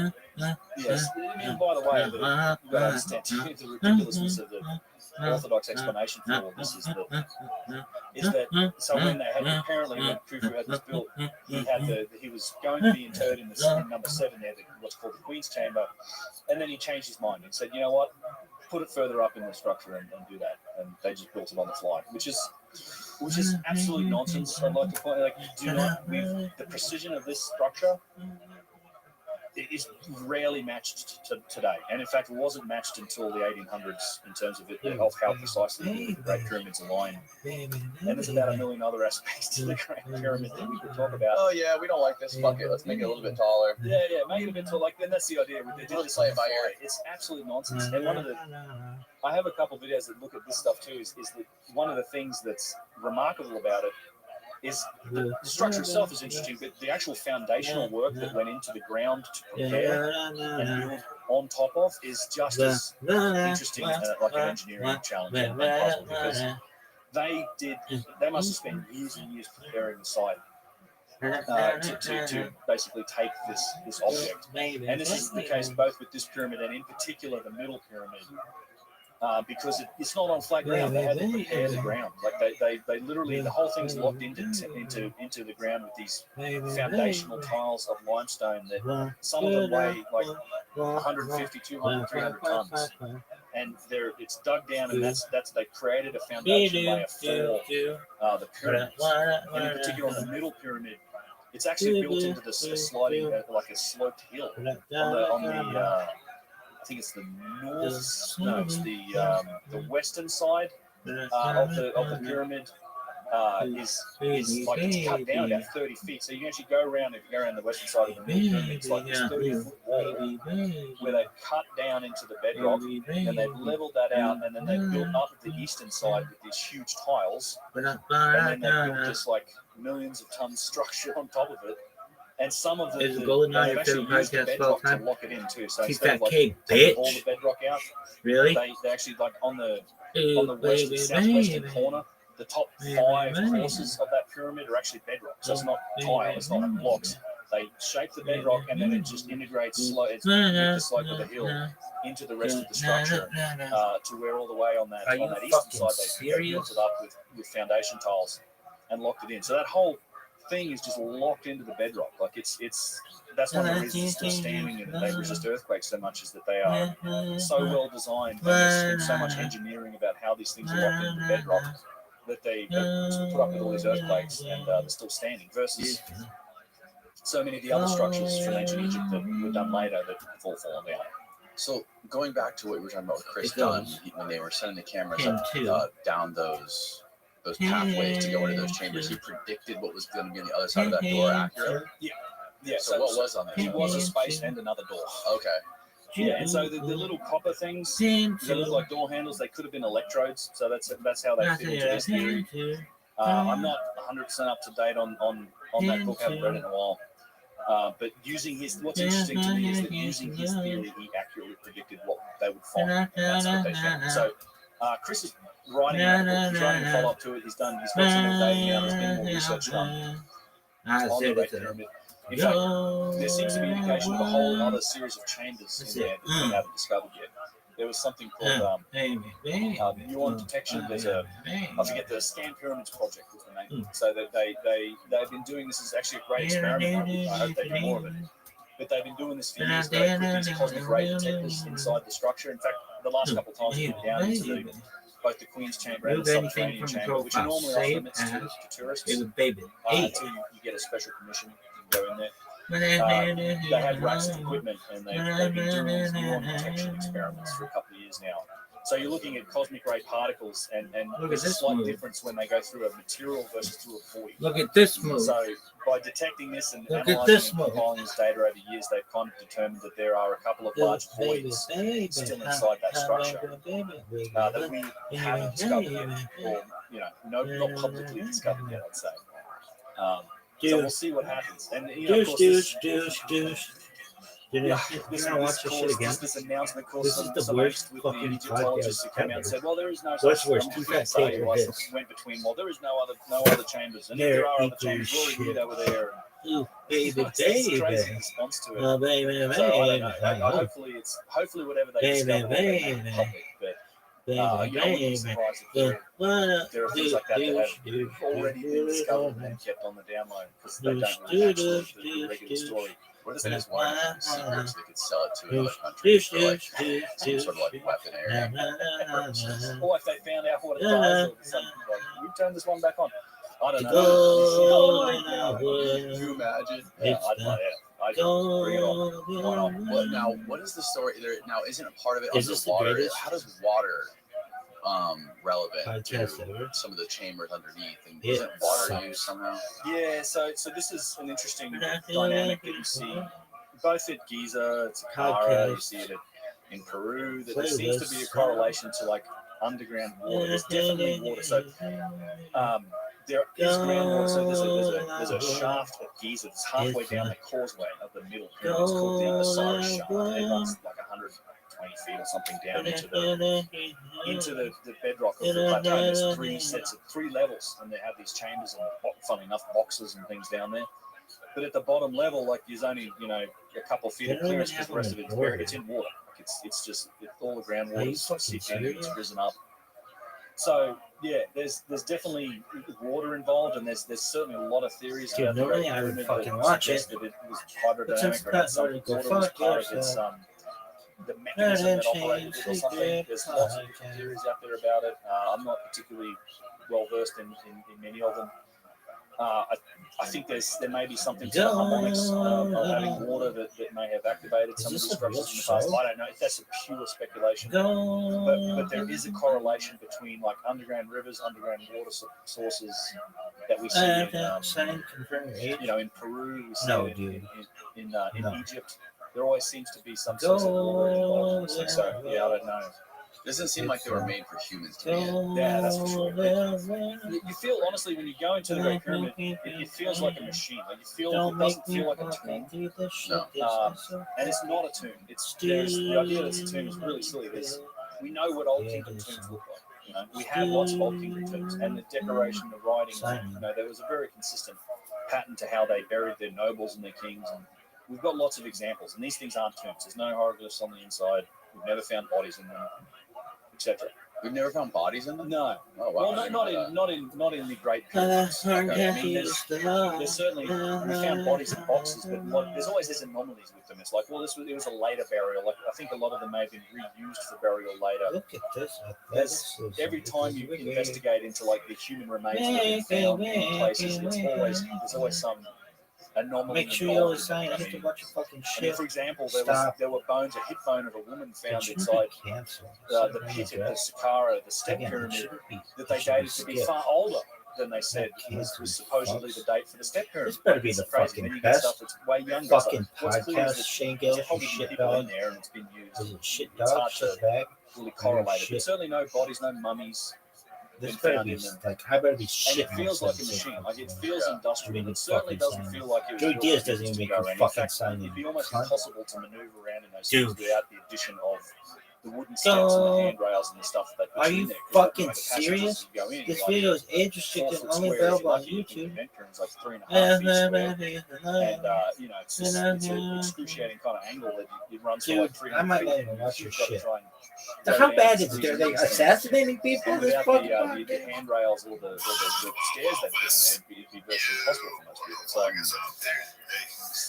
yes. And by the way, you've got to understand the ridiculousness of the orthodox explanation for all this is that so when they had apparently when Khufu had this built, he was going to be interred in number 7 there, what's called the Queen's Chamber, and then he changed his mind and said, you know what, put it further up in the structure and do that, and they just built it on the fly, which is absolute nonsense. I'd like to point out, the precision of this structure is rarely matched to today, and in fact, it wasn't matched until the 1800s in terms of how precisely the Great Pyramids align. And there's about a million other aspects to the Great Pyramid that we could talk about. Oh yeah, we don't like this. Fuck it, let's make it a little bit taller. Yeah, make it a bit taller. And that's the idea. They did this by ear. It's absolute nonsense. And I have a couple of videos that look at this stuff too. Is that one of the things that's remarkable about it is the structure itself is interesting, but the actual foundational work that went into the ground to prepare and build on top of is just as interesting, like an engineering challenge and puzzle, because they must have spent years and years preparing the site to basically take this object. And this is the case both with this pyramid and in particular the middle pyramid. Because it's not on flat ground. They had to prepare the ground. Like they literally, the whole thing's locked into the ground with these foundational tiles of limestone that some of them weigh like 150, 200, 300 tons. And it's dug down, and that's they created a foundation layer for the pyramids. And in particular on the middle pyramid, it's actually built into the sliding, like a sloped hill on the I think it's the it's the western side of the pyramid is like it's cut down about 30 feet. So you can actually go around, if you go around the western side of the pyramid, it's like this 30-foot wall where they've cut down into the bedrock and they've leveled that out, and then they've built up the eastern side with these huge tiles, and then they've built this like millions of tons structure on top of it. And some of There's a golden eye they've actually used the bedrock to lock it in too. So Keep instead that of like cake, taking all bitch. the bedrock out, Really? they actually like on the southwestern corner, the top 5 courses of that pyramid are actually bedrock. So it's not tile, it's not like blocks. They shape the bedrock and then it just integrates the slope of the hill into the rest of the structure to where all the way on that eastern side they built it up with foundation tiles and locked it in. So that whole thing is just locked into the bedrock. Like it's that's one of the reasons it's still standing and they resist earthquakes so much, is that they are so well designed, and there's so much engineering about how these things are locked into the bedrock that they put up with all these earthquakes and they're still standing, versus so many of the other structures from ancient Egypt that were done later that have all fallen down. So going back to what we were talking about with Chris Dunn, when they were sending the cameras down those pathways to go into those chambers, he predicted what was going to be on the other side of that door accurately. Yeah. So what was on that? It was a space and another door. Okay. Yeah, and so the little copper things that look like door handles, they could have been electrodes. So that's how they fit into this theory. I'm not 100% up to date on that book. I haven't read it in a while. But what's interesting to me is that using his theory, he accurately predicted what they would find, and that's what they found. So Chris is writing a book. He's writing a follow-up to it. He's got some more data now. There's been more research done on the Great Pyramid. In fact, there seems to be indication of a whole other series of chambers in there that we haven't discovered yet. There was something called muon detection. There's I forget, the Scan Pyramids Project was the name. So that they've been doing this. Is actually a great experiment. I hope they do more of it. But they've been doing this for years. They put these cosmic ray detectors inside the structure. In fact, the last couple of times we've been down into both the Queen's Chamber and the Subterranean Chamber, which are normally off limits to tourists until you get a special permission to go in there. They have racks of equipment, and they've been doing these muon detection experiments for a couple of years now. So you're looking at cosmic ray particles, and there's a slight difference when they go through a material versus through a void. Look at this move. So by detecting this and analysing and compiling this data over years, they've kind of determined that there are a couple of large voids still inside that structure that we haven't discovered yet, or not publicly discovered yet, I'd say. So we'll see what happens. And of course, this announcement caused some angst with the Egyptologists who came out and said, "Well, there is no such went between. Well, there is no other chambers, and if there are other chambers, we already knew they were there." It's a crazy response to it. So I don't know. Hopefully whatever they discover will be public, but. I wouldn't be surprised if there are things like that have already been discovered and kept on the down low because they don't really match the regular story. What if they just wanted to be secret so they could sell it to another country for like some sort of like weapon area? Or if they found out what it does, or something like, we turn this one back on. I don't know. Can you imagine? Yeah, I'd bring it on. Why not? What is the story there? Now, isn't a part of it underwater? How does water relevant to some of the chambers underneath? And isn't water used somehow? Yeah, so this is an interesting dynamic that you see both at Giza, at Saqqara, you see it in Peru, that there seems to be a correlation to like underground water. There's definitely water. So there is groundwater. So there's a shaft at Giza that's halfway down the causeway of the middle pyramid. It's called the Osiris shaft. It runs like 120 feet or something down into the bedrock of the plateau. There's three levels, and they have these chambers and, funny enough, boxes and things down there. But at the bottom level, like there's only a couple of feet of clearance because the rest of it's in water. Like it's just all the groundwater is sitting and it's risen up. So yeah, there's definitely water involved, and there's certainly a lot of theories about the Great Pyramid that suggest that it was hydrodynamic, or that some water was part of its the mechanism that operated it or something. There's lots of different theories out there about it. I'm not particularly well versed in many of them. I think there may be something to the harmonics of having water that may have activated some of these structures in the past. I don't know if that's a pure speculation, but there is a correlation between like underground rivers, underground water sources that we see in Peru, we see in Egypt. There always seems to be some sort of water involved. So yeah, I don't know. It doesn't seem like they were made for humans to be in. Yeah, that's for sure. You feel, honestly, when you go into the Great Pyramid, it feels like a machine. Like it doesn't feel like a tomb. No. And it's not a tomb. The idea that it's a tomb is really silly. We know what Old Kingdom tombs look like. We have lots of Old Kingdom tombs, and the decoration, the writing, there was a very consistent pattern to how they buried their nobles and their kings. And we've got lots of examples, and these things aren't tombs. There's no hieroglyphs on the inside. We've never found bodies in them, etc. We've never found bodies in them? No. Oh, wow. Well, not in the Great Pyramids. Okay. I mean, there's certainly, we found bodies in boxes, but there's always these anomalies with them. It's like, well, it was a later burial. Like, I think a lot of them may have been reused for burial later. Look at this. Every time you investigate into like the human remains that have been found in places, there's always some anomaly. Make sure you always sign. I have to watch a fucking shit. I mean, for example, there were bones, a hip bone of a woman found inside the pit at the Saqqara, the step pyramid, that they dated to be far older than they said was supposedly the date for the step pyramid. This better be the fucking best stuff that's way younger. fucking podcast. Shane Gale, shit dog. In there and it's been used. Is it shit It's dog? hard Shit to bag. really correlate it. But certainly no bodies, no mummies. This been better found be in them. like I better be And shit. it feels like a machine. Like it feels industrial. It certainly doesn't feel like it was Joey built Diaz for doesn't humans even to make go you around. In fucking fact, sign it'd be in. almost Cunt. impossible to maneuver around in those Dude. things without the addition of the wooden steps and the handrails and the stuff that Are puts you in there. 'Cause, fucking the passengers, serious? as you go in, This you're like video is age 4 restricted, foot only square. If you're available on lucky, you can YouTube. convent rooms like 3.5 feet square. And it's just it's an Dude, excruciating kind of angle that it runs for like 300 I might feet. not even watch your You've got to shit. try and Now, go how down bad and is it? squeeze Are they these things. assassinating people? And This without fucking the podcast? handrails or the stairs they put in there, it'd be virtually impossible for most people. So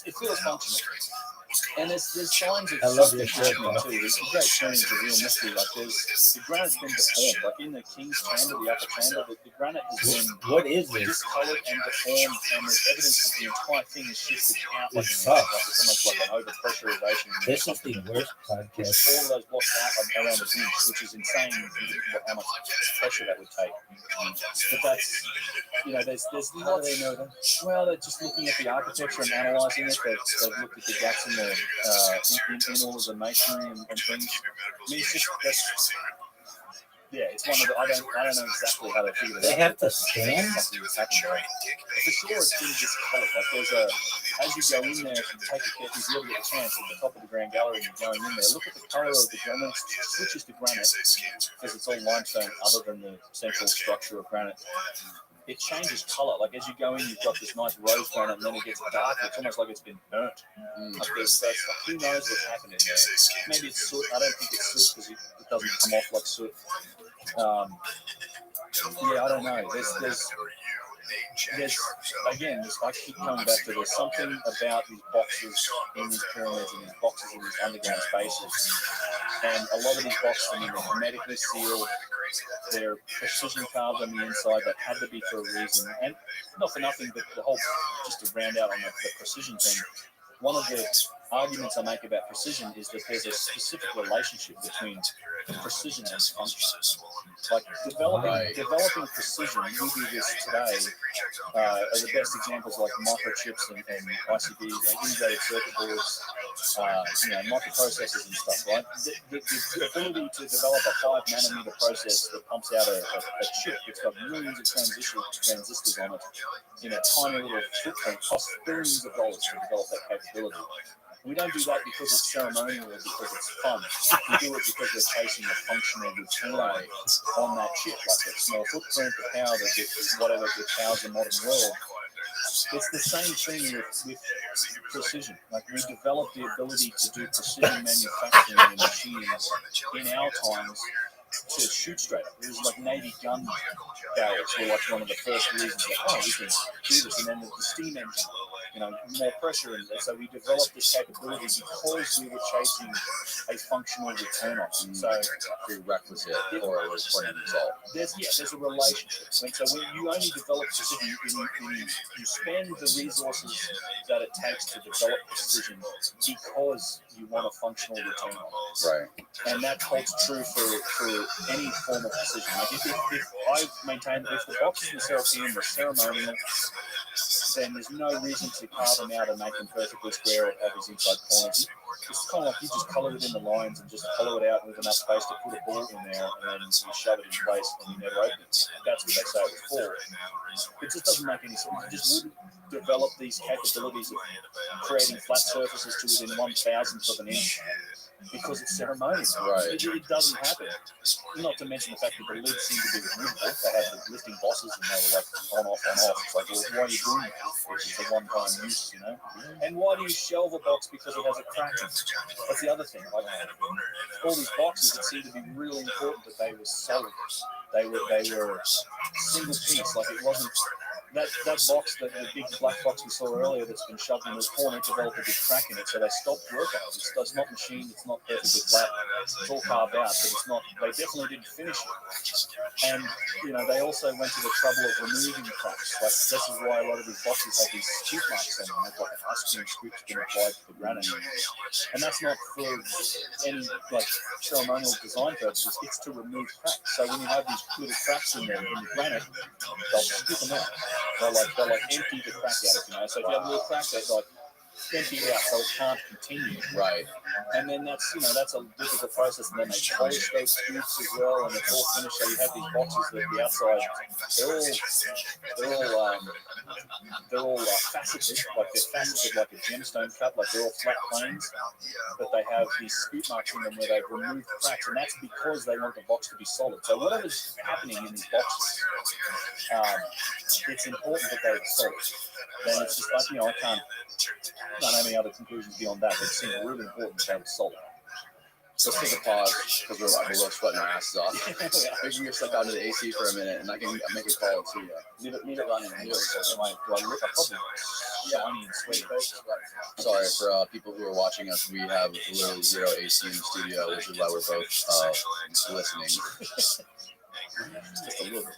it feels functional. And there's signs of I love something your shirt, happening bro. too. There's a great turn into real mystery. Like the granite's been deformed. Like in the king's chamber, the upper chamber, the granite has been What is this? discolored and deformed, and there's evidence that the entire thing is shifted out like This an inch. sucks. Like it's almost like an overpressurization. This is the worst Push podcast. all of those blocks out around an inch, which is insane. How much pressure that would take. But that's there's How do they know that? well, they're just looking at the architecture and analysing it. They've looked at the gaps in the in all of the masonry and things. I mean, it's just it's one of the I don't know exactly how they figured it They out. have to but stand? something's happened there. For sure, it's been discoloured. Like there's as you go in there, if you take if you ever get a chance at the top of the Grand Gallery and you're going in there, look at the colour of the granite. It switches to granite because it's all limestone, other than the central structure of granite. It changes colour. Like as you go in, you've got this nice rose granite, and then it gets darker. It's almost like it's been burnt. Like who knows what's happened in there? Maybe it's soot. I don't think it's soot because it doesn't come off like soot. I don't know. There's again, I keep coming back to there's something about these boxes in these pyramids and these boxes in these underground spaces. And a lot of these boxes, they're hermetically sealed. They're precision carved on the inside. That had to be for a reason. And not for nothing, but the whole, just to round out on the precision thing, one of the arguments I make about precision is that there's a specific relationship between precision and function. Like developing precision, we do this today, are the best examples like microchips and ICBs, integrated circuit boards, microprocessors and stuff, right? The ability to develop a 5 nanometer process that pumps out a chip that's got millions of transistors on it in a tiny little footprint costs billions of dollars to develop that capability. We don't do that because it's ceremonial or because it's fun. We do it because we're chasing a functional return on that chip, like a small footprint, the power that whatever that powers the modern world. It's the same thing with precision. Like we developed the ability to do precision manufacturing in machines in our times to shoot straight. It was like Navy gun barrels were like one of the first reasons that we can do this, and then the steam engine. More pressure, and so we developed this capability because we were chasing a functional return on it. So Prerequisite for a return result. There's a relationship. And so when you only develop precision, you spend the resources that it takes to develop precision because you want a functional return on it. Right. And that holds true for any form of precision. Like if I maintain that if the boxes in the Serapeum were ceremonial, then there's no reason to carve them out and make them perfectly square or have these inside corners. It's kind of like you just colour it in the lines and just hollow it out with enough space to put a ball in there, and then you shove it in place and you never open it. That's what they say it was for. It just doesn't make any sense. You just wouldn't develop these capabilities of creating flat surfaces to within 1,000th of an inch because it's ceremonial. Right. It doesn't happen. Not to mention the fact that the lids seem to be removable. They had the lifting bosses and they were like on, off, on, off. It's like, well, why are you doing that? Which is a one-time use, And why do you shelve a box because it has a crack in it? That's the other thing. Like, all these boxes, it seemed to be really important that they were solid. They were single piece. Like it wasn't that box, the big black box we saw earlier that's been shoved in the corner, developed a big crack in it, so they stopped work on it. It's not machined, it's not perfectly flat, it's all carved out, but it's not. They definitely didn't finish it. And they also went to the trouble of removing cracks. Like this is why a lot of these boxes have these scoop marks on them. They've got an ice cream scoop that's been applied to the granite, and that's not for any ceremonial design purposes. It's to remove cracks. So when you have these little cracks in there in the granite, they'll scoop them out. They'll empty the crack out of So if you have a little crack, emptied out so it can't continue. Right. And then that's a difficult process. And then they polish those scoops as well, and it's all finished. So you have these boxes that the outside, they're all faceted, like a gemstone cut, like they're all flat planes. But they have these scoop marks in them where they've removed cracks, and that's because they want the box to be solid. So whatever's happening in these boxes, it's important that they're solid. Then it's just like, I can't have any other conclusions beyond that. But it seems really important that they're solid. Let's take a pause because we're sweating our asses off. Maybe we step out into the AC for a minute, and I can make a call to leave it running. Do I look? I probably shiny and sweaty face. Sorry for people who are watching us. We have literally zero AC in the studio, which is why we're both listening. Just a little bit.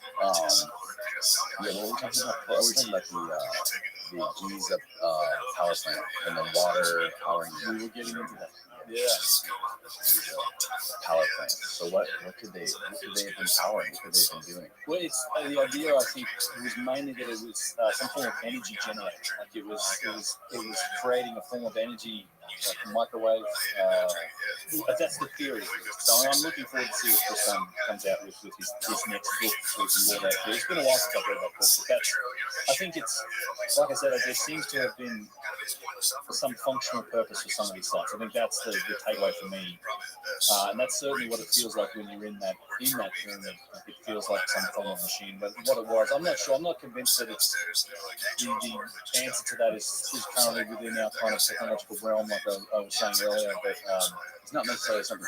What we're talking about? We're talking about the Giza power plant and the water powering. We were getting into that. Yeah. Power plant. So what could they have been powering? What could they have been doing? Well, it's the idea. I think was mainly that it was some form of energy generator. Like it was creating a form of energy, like a microwave. But that's the theory. So I'm looking forward to see what Chris comes out with his next book. It's been a while since I've read that book, but I think it's, like I said, there seems to have been some functional purpose for some of these sites. I think that's the takeaway for me, and that's certainly what it feels like when you're in that pyramid. It feels like some form of machine. But what it was, I'm not sure. I'm not convinced that it's the answer to that is currently within our kind of technological realm, like I was saying earlier. But it's not necessarily something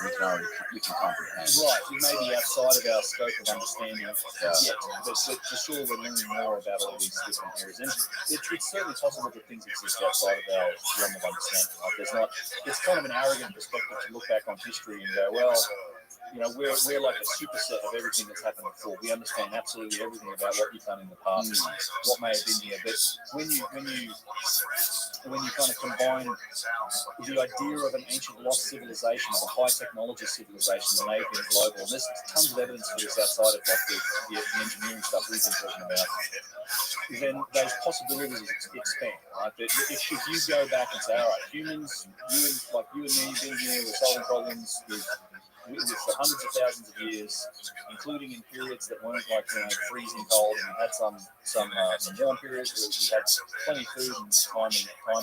we can comprehend. Right, it may be outside of our scope of understanding yet, but for sure we're learning more about all these different areas. And it's certainly possible that things exist outside of our realm of understanding. Like it's kind of an arrogant perspective to look back on history and go, well, we're like a superset of everything that's happened before. We understand absolutely everything about what you've done in the past, what may have been here. But when you kind of combine the idea of an ancient lost civilization, of a high technology civilization that may have been global, and there's tons of evidence for this outside of like the engineering stuff we've been talking about, then those possibilities expand. Right? If you go back and say, all right, humans, you and me, been here, we're solving problems with for hundreds of thousands of years, including in periods that weren't like freezing cold, and we had some warm periods where we had plenty of food and time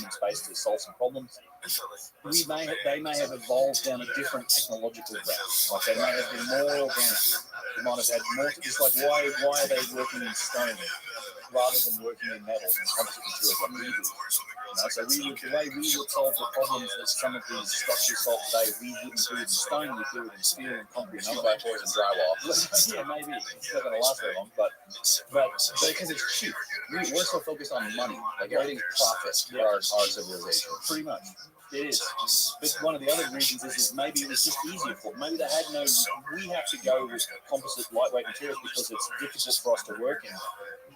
and space to solve some problems. They may have evolved down a different technological route. Like they may have been more organic. They might have had more. Just like why are they working in stone rather than working in metals and composite materials like we do? So the way we would solve the problems that some of these structures solve today, we wouldn't do it in stone, we do it in steel and concrete and 2x4s and drywall. Yeah, maybe. It's not going to last very long, but because it's cheap. We're so focused on money, like everything's profit for our civilization. Pretty much. It is. But one of the other reasons is maybe it was just easier for them. Maybe they had we have to go with composite lightweight materials because it's difficult for us to work in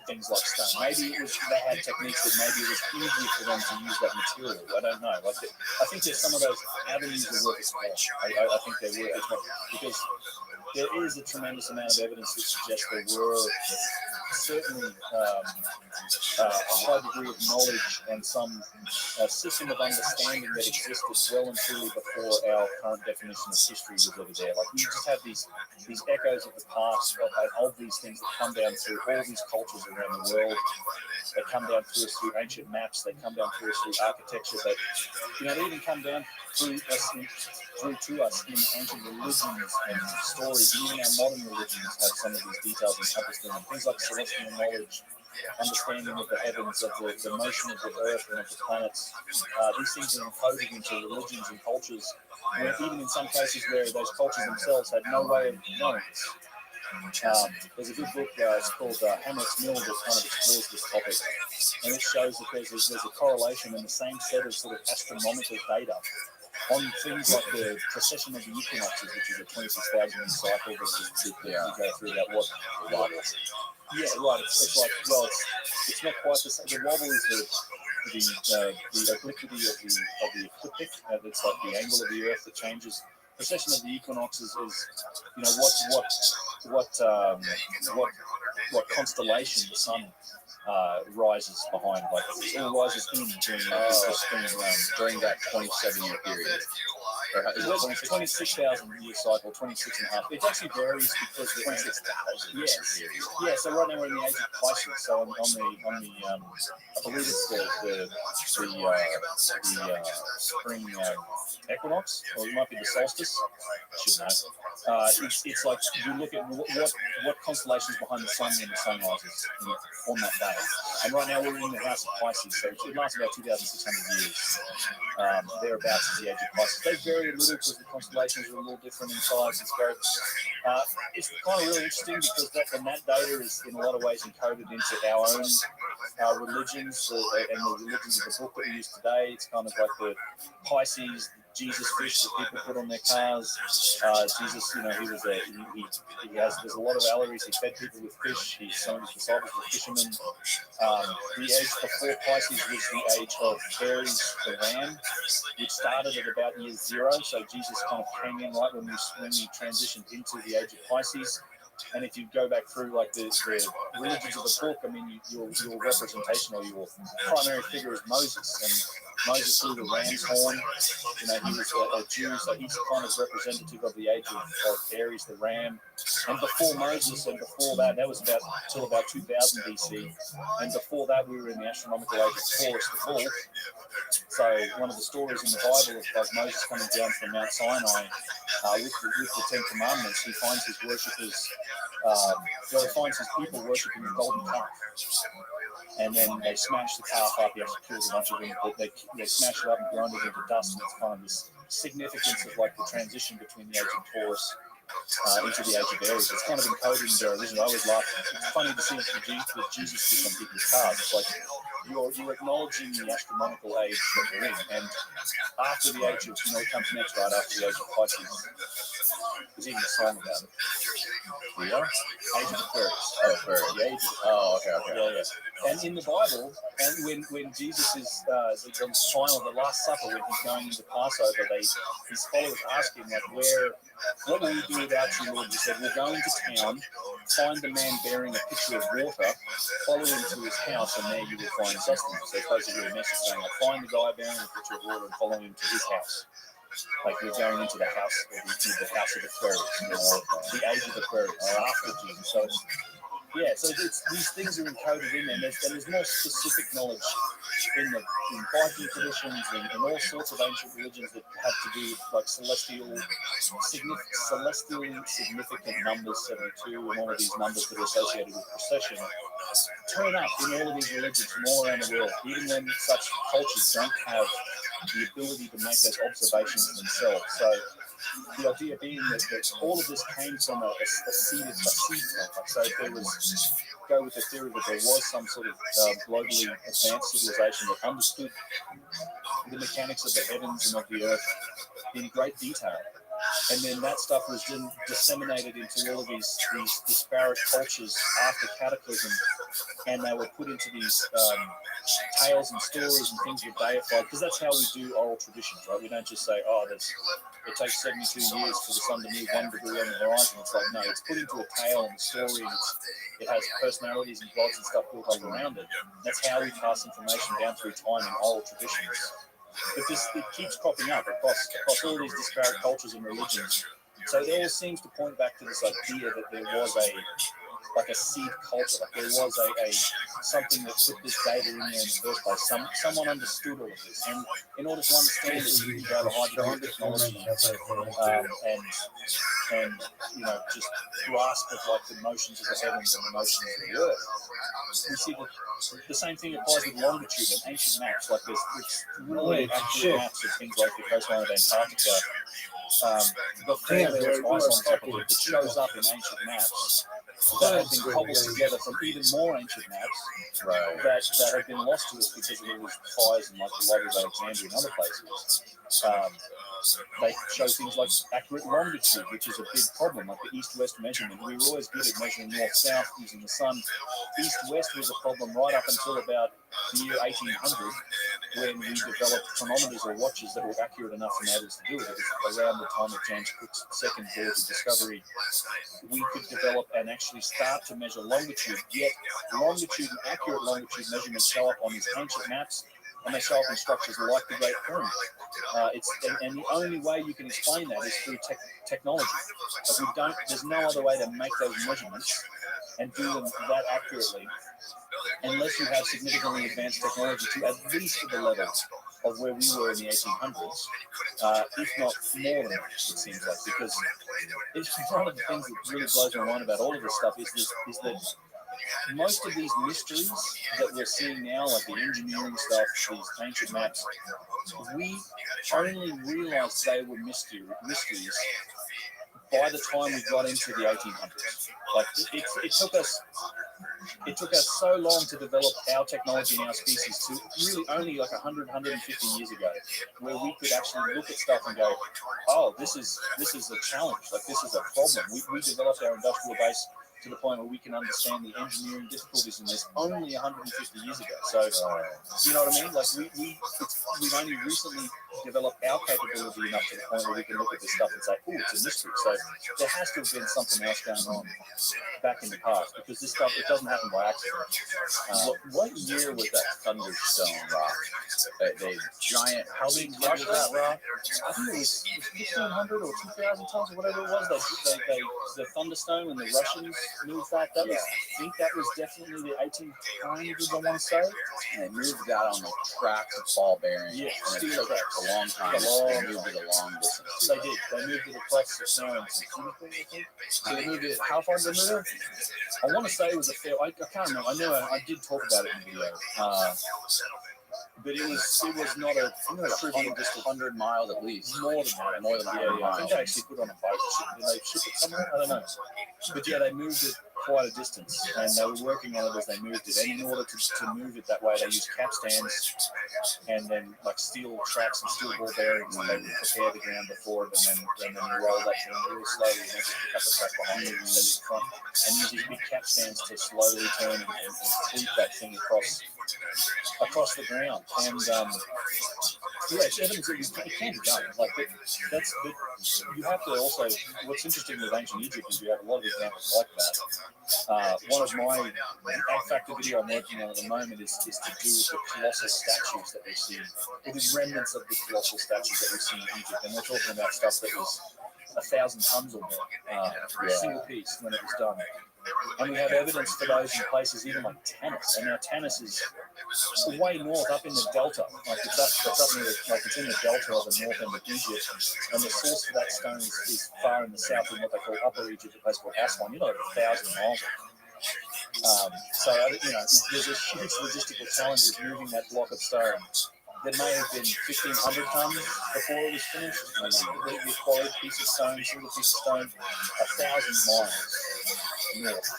things like stone. Maybe they had techniques that maybe it was easier for them to use that material. I don't know. I think there's some of those avenues of work as well. I think there were as well. Because there is a tremendous amount of evidence that suggests there were certainly a high degree of knowledge and some system of understanding that existed well and truly before our current definition of history was ever there. Like we just have these echoes of the past of these things that come down through all these cultures around the world. They come down through us through ancient maps. They come down through us through architecture. They even come down through to us in ancient religions and stories. Even our modern religions have some of these details encompassed in them. Things like celestial knowledge, understanding of the heavens, of the motion of the earth and of the planets. These things are encoded into religions and cultures, even in some cases where those cultures themselves had no way of knowing this. There's a good book, it's called Hamlet's Mill, that kind of explores this topic, and it shows that there's a correlation in the same set of sort of astronomical data on things like the precession of the equinoxes, which is a 26,000-year cycle that you go through that what wobbles. Yeah, right. It's like, well, it's not quite the same. The wobble is the obliquity of the ecliptic. It's like the angle of the Earth that changes. Precession of the equinoxes is what constellation the sun rises behind, like it all rises in during the spring during that 27-year period. Or is it 26 26,000 year cycle, 26 and a half. It actually varies because the 26,000 year period? yeah. So right now we're in the age of Pisces. So on the I believe it's the spring equinox, or it might be the solstice. I should know. It's like you look at what constellations behind the sun when the sun rises on that day. And right now we're in the house of Pisces, so it lasts about 2,600 years. Thereabouts is the age of Pisces. They vary a little because the constellations are a little different in size and scope. It's kind of really interesting because that data is in a lot of ways encoded into our own religions and the religions of the book that we use today. It's kind of like the Pisces, Jesus fish that people put on their cars. Jesus, he was there's a lot of allegories. He fed people with fish. Some of his disciples were fishermen. The age before Pisces was the age of Aries, the ram, which started at about year 0. So Jesus kind of came in right when we transitioned into the age of Pisces. And if you go back through like the religions of the book, I mean, your representation or your primary figure is Moses, and Moses blew the ram's horn. He was a Jew, so he's kind of representative of the age of Aries, the ram. And before Moses, and before that was till about 2000 BC. And before that, we were in the astronomical age of Taurus, the bull. So one of the stories in the Bible of Moses coming down from Mount Sinai with the Ten Commandments, he finds his worshippers. He finds his people worshipping the golden calf, and then they smash the calf up. He actually kills a bunch of them, but they smash it up and grind it into dust. And it's kind of this significance of like the transition between the age of Taurus into the age of Aries. It's kind of encoded in their religion. I always laugh. It's funny to see the Jesus fish on people's cars. It's like you're acknowledging the astronomical age that we're in, and after the age of it comes next, right after the age of Pisces. There's even a song about it. Yeah, Age of Aquarius. Oh, Aquarius. The age of, okay. Yeah. And in the Bible, and when Jesus is the final, the Last Supper, when he's going into Passover, his followers ask him like, what will you do without you, Lord? He said, we'll go into town, find the man bearing a pitcher of water, follow him to his house, and there you will find sustenance. So it's basically a message saying, like, find the guy bearing a pitcher of water and follow him to his house. Like we're going into the house of Aquarius, the age of Aquarius, after Jesus. So these things are encoded in there, and there's more specific knowledge in Viking traditions and all sorts of ancient religions that have to do with like celestially significant numbers, 72, and all of these numbers that are associated with procession turn up in all of these religions from all around the world, even when such cultures don't have the ability to make those observations themselves. So the idea being that all of this came from a seed from. So if there was, go with the theory that there was some sort of globally advanced civilization that understood the mechanics of the heavens and of the earth in great detail. And then that stuff was then disseminated into all of these disparate cultures after Cataclysm, and they were put into these tales and stories and things were deified, because that's how we do oral traditions, right? We don't just say, it takes 72 years for the sun to move 1 degree on the horizon. It's like, no, it's put into a tale and a story, and it has personalities and gods and stuff built up around it. That's how we pass information down through time in oral traditions. But it keeps cropping up across all these disparate cultures and religions. So it all seems to point back to this idea that there was a seed culture, like there was a something that put this data in there in the first place. Someone understood all of this, and in order to understand it, you need to have a high degree of technology and just grasp of like the motions of the heavens and the motions of the earth. We see that the same thing applies with longitude and ancient maps. Like there's really accurate maps of things like the coastline of Antarctica. Before there was ice on top of it that shows up in ancient maps that have been cobbled together from even more ancient maps that have been lost to us because of all these fires in like the Library of Alexandria and other places. They show things like accurate longitude, which is a big problem, like the east-west measurement. We were always good at measuring north-south using the sun. East-west was a problem right up until about the year 1800, when we developed chronometers or watches that were accurate enough to enable us to do it. It was around the time of James Cook's second voyage of discovery. We could develop and actually start to measure longitude, yet longitude and accurate longitude measurements show up on these ancient maps, and they show up in structures like the Great Pyramid. And the only way you can explain that is through technology. Like there's no other way to make those measurements and do them that accurately unless you have significantly advanced technology to at least to the level of where we were in the 1800s, if not more than that, it seems like. Because it's one of the things that really blows my mind about all of this stuff is that most of these mysteries that we're seeing now, like the engineering stuff, these ancient maps, we only realized they were mysteries by the time we got into the 1800s. Like it took us so long to develop our technology and our species to really only like 100, 150 years ago, where we could actually look at stuff and go, oh, this is a challenge, like this is a problem. We developed our industrial base to the point where we can understand the engineering difficulties in this only 150 years ago. So, you know what I mean? Like we've only recently developed our capability enough to the point where we can look at this stuff and say, oh, it's a mystery. So there has to have been something else going on back in the past, because this stuff, it doesn't happen by accident. What year was that thunderstone rock? The giant, how big was that rock? I think it was 1,500 or 2,000 tons or whatever it was. The thunderstone when the Russians moved that. I think that was definitely the 1800s, I want to say. And they moved that on the tracks of ball bearings. Yeah, and it took a long time. They moved it a long distance. They did. They moved it across the snow and some I think. So they moved it. How far did they move it? I want to say it was a fair. I can't remember. I know I did talk about it in the video. But it was not a. I'm not sure if it was 100 miles at least. more than that. More than 100 Yeah, I miles. think they actually put it on a boat. Did they ship it somewhere? I don't know. But yeah, they moved it quite a distance, and they were working on it as they moved it. And in order to move it that way, they used capstans and then like steel tracks and steel ball bearings, and they would prepare the ground before it, and then roll that ground really slowly and then pick up the track behind it and then in front, and use these big capstans to slowly turn and sweep that thing across the ground. And yeah, it's evidence that it can be done. Like that's you have to also. What's interesting with ancient Egypt is you have a lot of examples like that. One of my factor video I'm working on at the moment is to do with the colossal statues that we see, or the remnants of the colossal statues that we see in Egypt, and we're talking about stuff that was 1,000 tons or more, for a single piece when it was done. And we have evidence for those in places even like Tanis. And now Tanis is way north, up in the delta. Like it's up near it's in the delta of the north end of Egypt. And the source for that stone is far in the south in what they call Upper Egypt, a place called Aswan. You're like 1,000 miles. So there's a huge logistical challenge with moving that block of stone. There may have been 1,500 tons before it was finished. The quarried piece of stone, single piece of stone, 1,000 miles north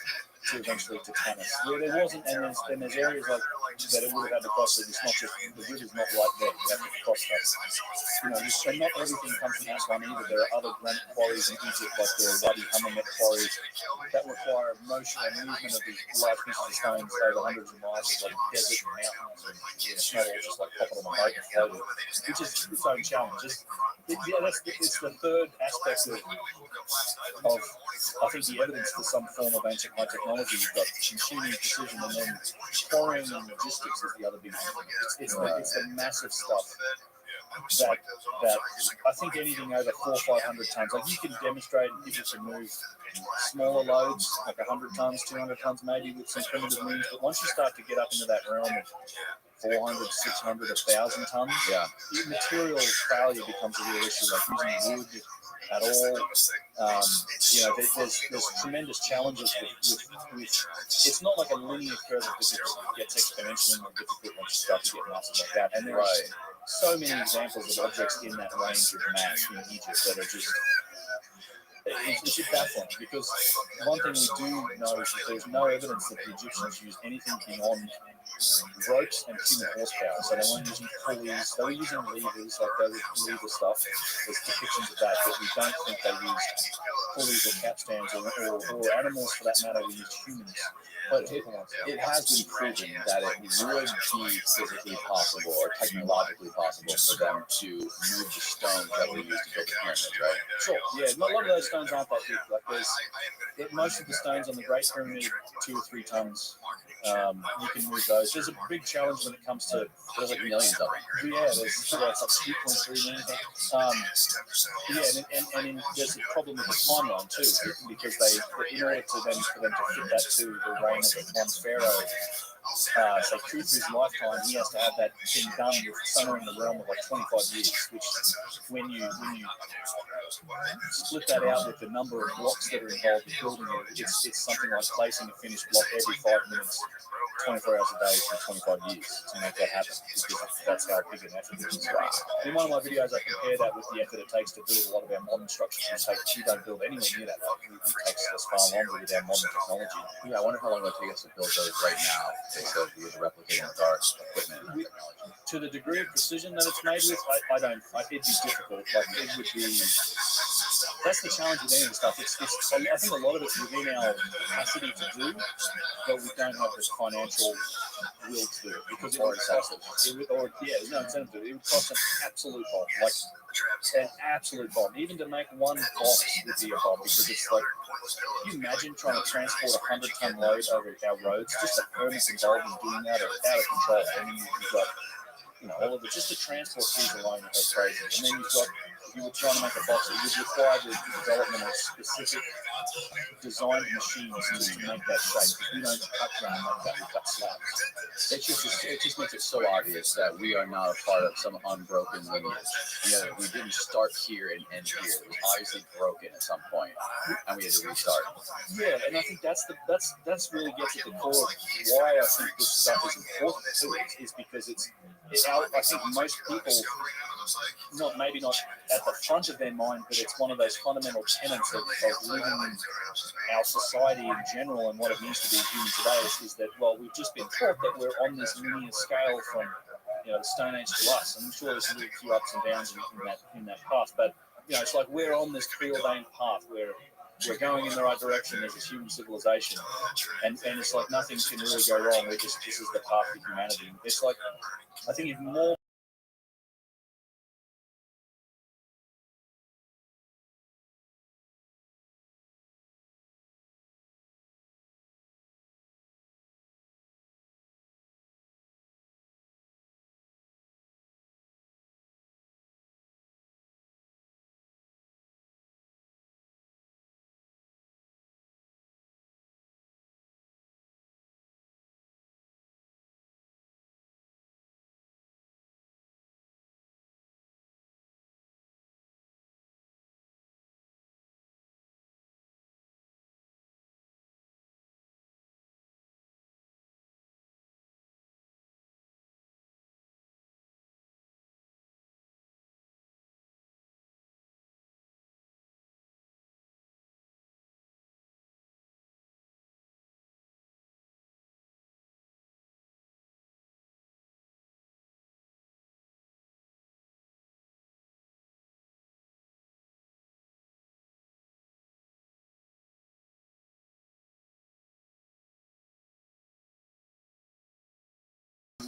to eventually to Tanis. Where there wasn't, and there's areas like that it would have had to cross it. It's not just the river's not right there. You have to cross that. And not everything comes from Aswan either. There are other granite quarries in Egypt, like the Wadi Hammamet quarries, that require motion and movement of these large pieces of stone over hundreds of miles of like desert and mountains, and it's not all just like pop it on a boat and float it, which is its own challenge. It's the third aspect of I think the evidence for some form of ancient high technology. You've got machining, precision, and then quarrying and logistics is the other big one. It's the massive stuff that I think anything over 400 or 500 tons, like you can demonstrate people can move smaller loads, like 100 tons, 200 tons maybe with some primitive means, but once you start to get up into that realm of 400, 600, 1,000 tons, material failure becomes a real issue, like using wood at all. There's tremendous challenges with it's not like a linear curve of difficulty. It gets exponentially more difficult once you start to get massive like that. And there are so many examples of objects in that range of mass in Egypt that are just it's just baffling, because one thing we do know is that there's no evidence that the Egyptians used anything beyond ropes and human horsepower. So they weren't using pulleys, they were using levers, like they would lever stuff. There's depictions of that, but we don't think they used pulleys or capstans or animals for that matter. We used humans But it has been proven that it would be physically possible or technologically possible for them to move the stones that were used to build the pyramids, right? Sure. Yeah. A lot of those stones aren't that big. Like most of the stones on the Great Pyramid, 2 or 3 tons. You can move those. There's a big challenge when it comes to. There's like millions of them. Yeah, it's like 2.3 million. There's a problem with the timeline too, because in order for them to fit that to the reign of one pharaoh, say Khufu's lifetime, he has to have that thing done with somewhere in the realm of like 25 years. Which, when you split that out with the number of blocks that are involved in building it, it's something like placing a finished block every 5 minutes. 24 hours a day for 25 years to make that happen, because that's how big an effort it is. In one of my videos, I compare that with the effort it takes to build a lot of our modern structures. We don't build anywhere near that. It takes us far longer with our modern technology. Yeah, I wonder how long it would take us to build those right now, based on the replicating with our equipment and technology. To the degree of precision that it's made with, I don't. It'd be difficult. Like, it would be. That's the challenge with any of the stuff. I think a lot of it's within our capacity to do, but we don't have the financial will to do it, because it would cost there's no incentive to do it. It would cost an absolute bomb, like an absolute bomb. Even to make one box would be a bomb, because it's like, can you imagine trying to transport 100-ton load over our roads? Just the permits involved in doing that are out of control. I mean, you've got all of it, just the transport fees alone are crazy. And then you've got, if you were trying to make a box, it would require the development of specific designed machines to make that shape. We don't cut down and make that, we cut slabs. It just makes it so obvious that we are not a part of some unbroken lineage. We didn't start here and end here. It was obviously broken at some point, and we had to restart. Yeah, and I think that's really gets at the core of why I think this stuff is important too. Is because I think most people, maybe not at the front of their mind, but it's one of those fundamental tenets of living in our society in general and what it means to be human today is that, well, we've just been taught that we're on this linear scale from the Stone Age to us. And I'm sure there's a few ups and downs in that path, but it's like we're on this preordained path where we're going in the right direction as a human civilization, and it's like nothing can really go wrong. This is the path of humanity. It's like, I think if more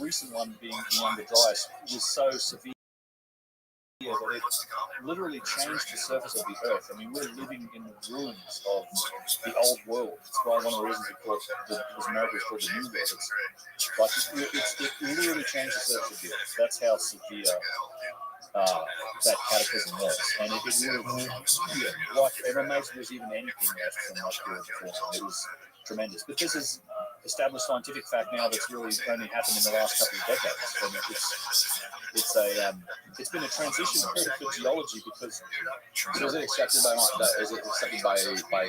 recent one being the Younger Dryas was so severe that it literally changed the surface of the earth. I mean, we're living in the ruins of the old world. That's why one of the reasons America is called the New World. It literally changed the surface of the earth. That's how severe that cataclysm was. And it really, it amazed there's even anything left from that period before. It was tremendous. But this is established scientific fact now that's really only happened in the last couple of decades. I mean, it's been a transition period for geology because. So is it accepted by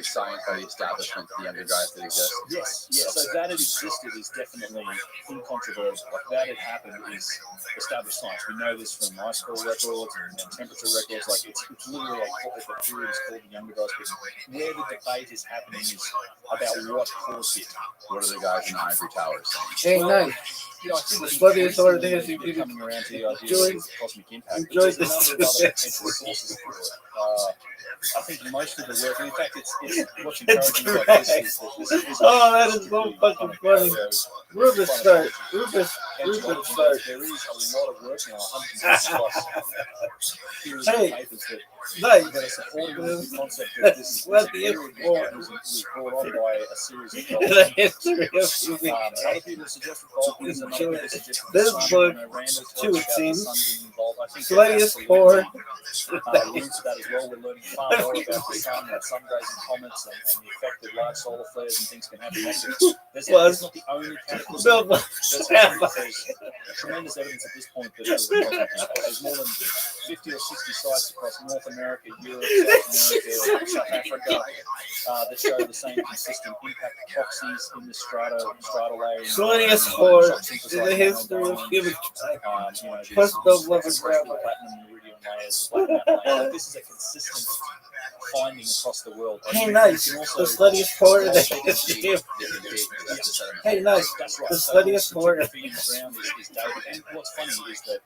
science, by the establishment, the Younger Dryas that exists? Yes. So that it existed is definitely incontrovertible. Like that it happened is established science. We know this from ice core records and temperature records. Like it's literally the period is called the Younger Dryas. Where the debate is happening is about what caused it. What are the guys in the ivory towers saying? Hey, nice. I think the funniest sort of thing is you coming around to the idea of cosmic impact. Enjoy this. I think most of the work, and in fact, it's what's encouraging about this is that this is Oh, that is so fucking funny. Rubus start. Rubus start. There is a lot of work now, 150 plus theories and Hey, papers nice. that are supporting the concept that this What the period was brought on by a series of The dogs. history of movie. Other people suggested volcanism, other people suggested the This sun, book, Randall too, talks it about the seems. sun being involved. I think Sluttiest there's whore. absolutely roots of that as well. We're learning far more about the sun and sun rays and comets and the effect that large solar flares and things can have on massive. That's not the only cataclysm. Bill, There's tremendous evidence at this point that there's more than 50 or 60 sites across North America, Europe, South America, South Africa that show the same consistent impact proxies in the stratal layer. Sluttiest whore in the history of humankind. Plus the love of grandma. Platinum iridium layers, black matte layers. This is a consistent finding across the world. Hey, nice. The sluttiest whore in the history of Hey, nice. That's right. The sluttiest whore. Is dated. And what's funny is that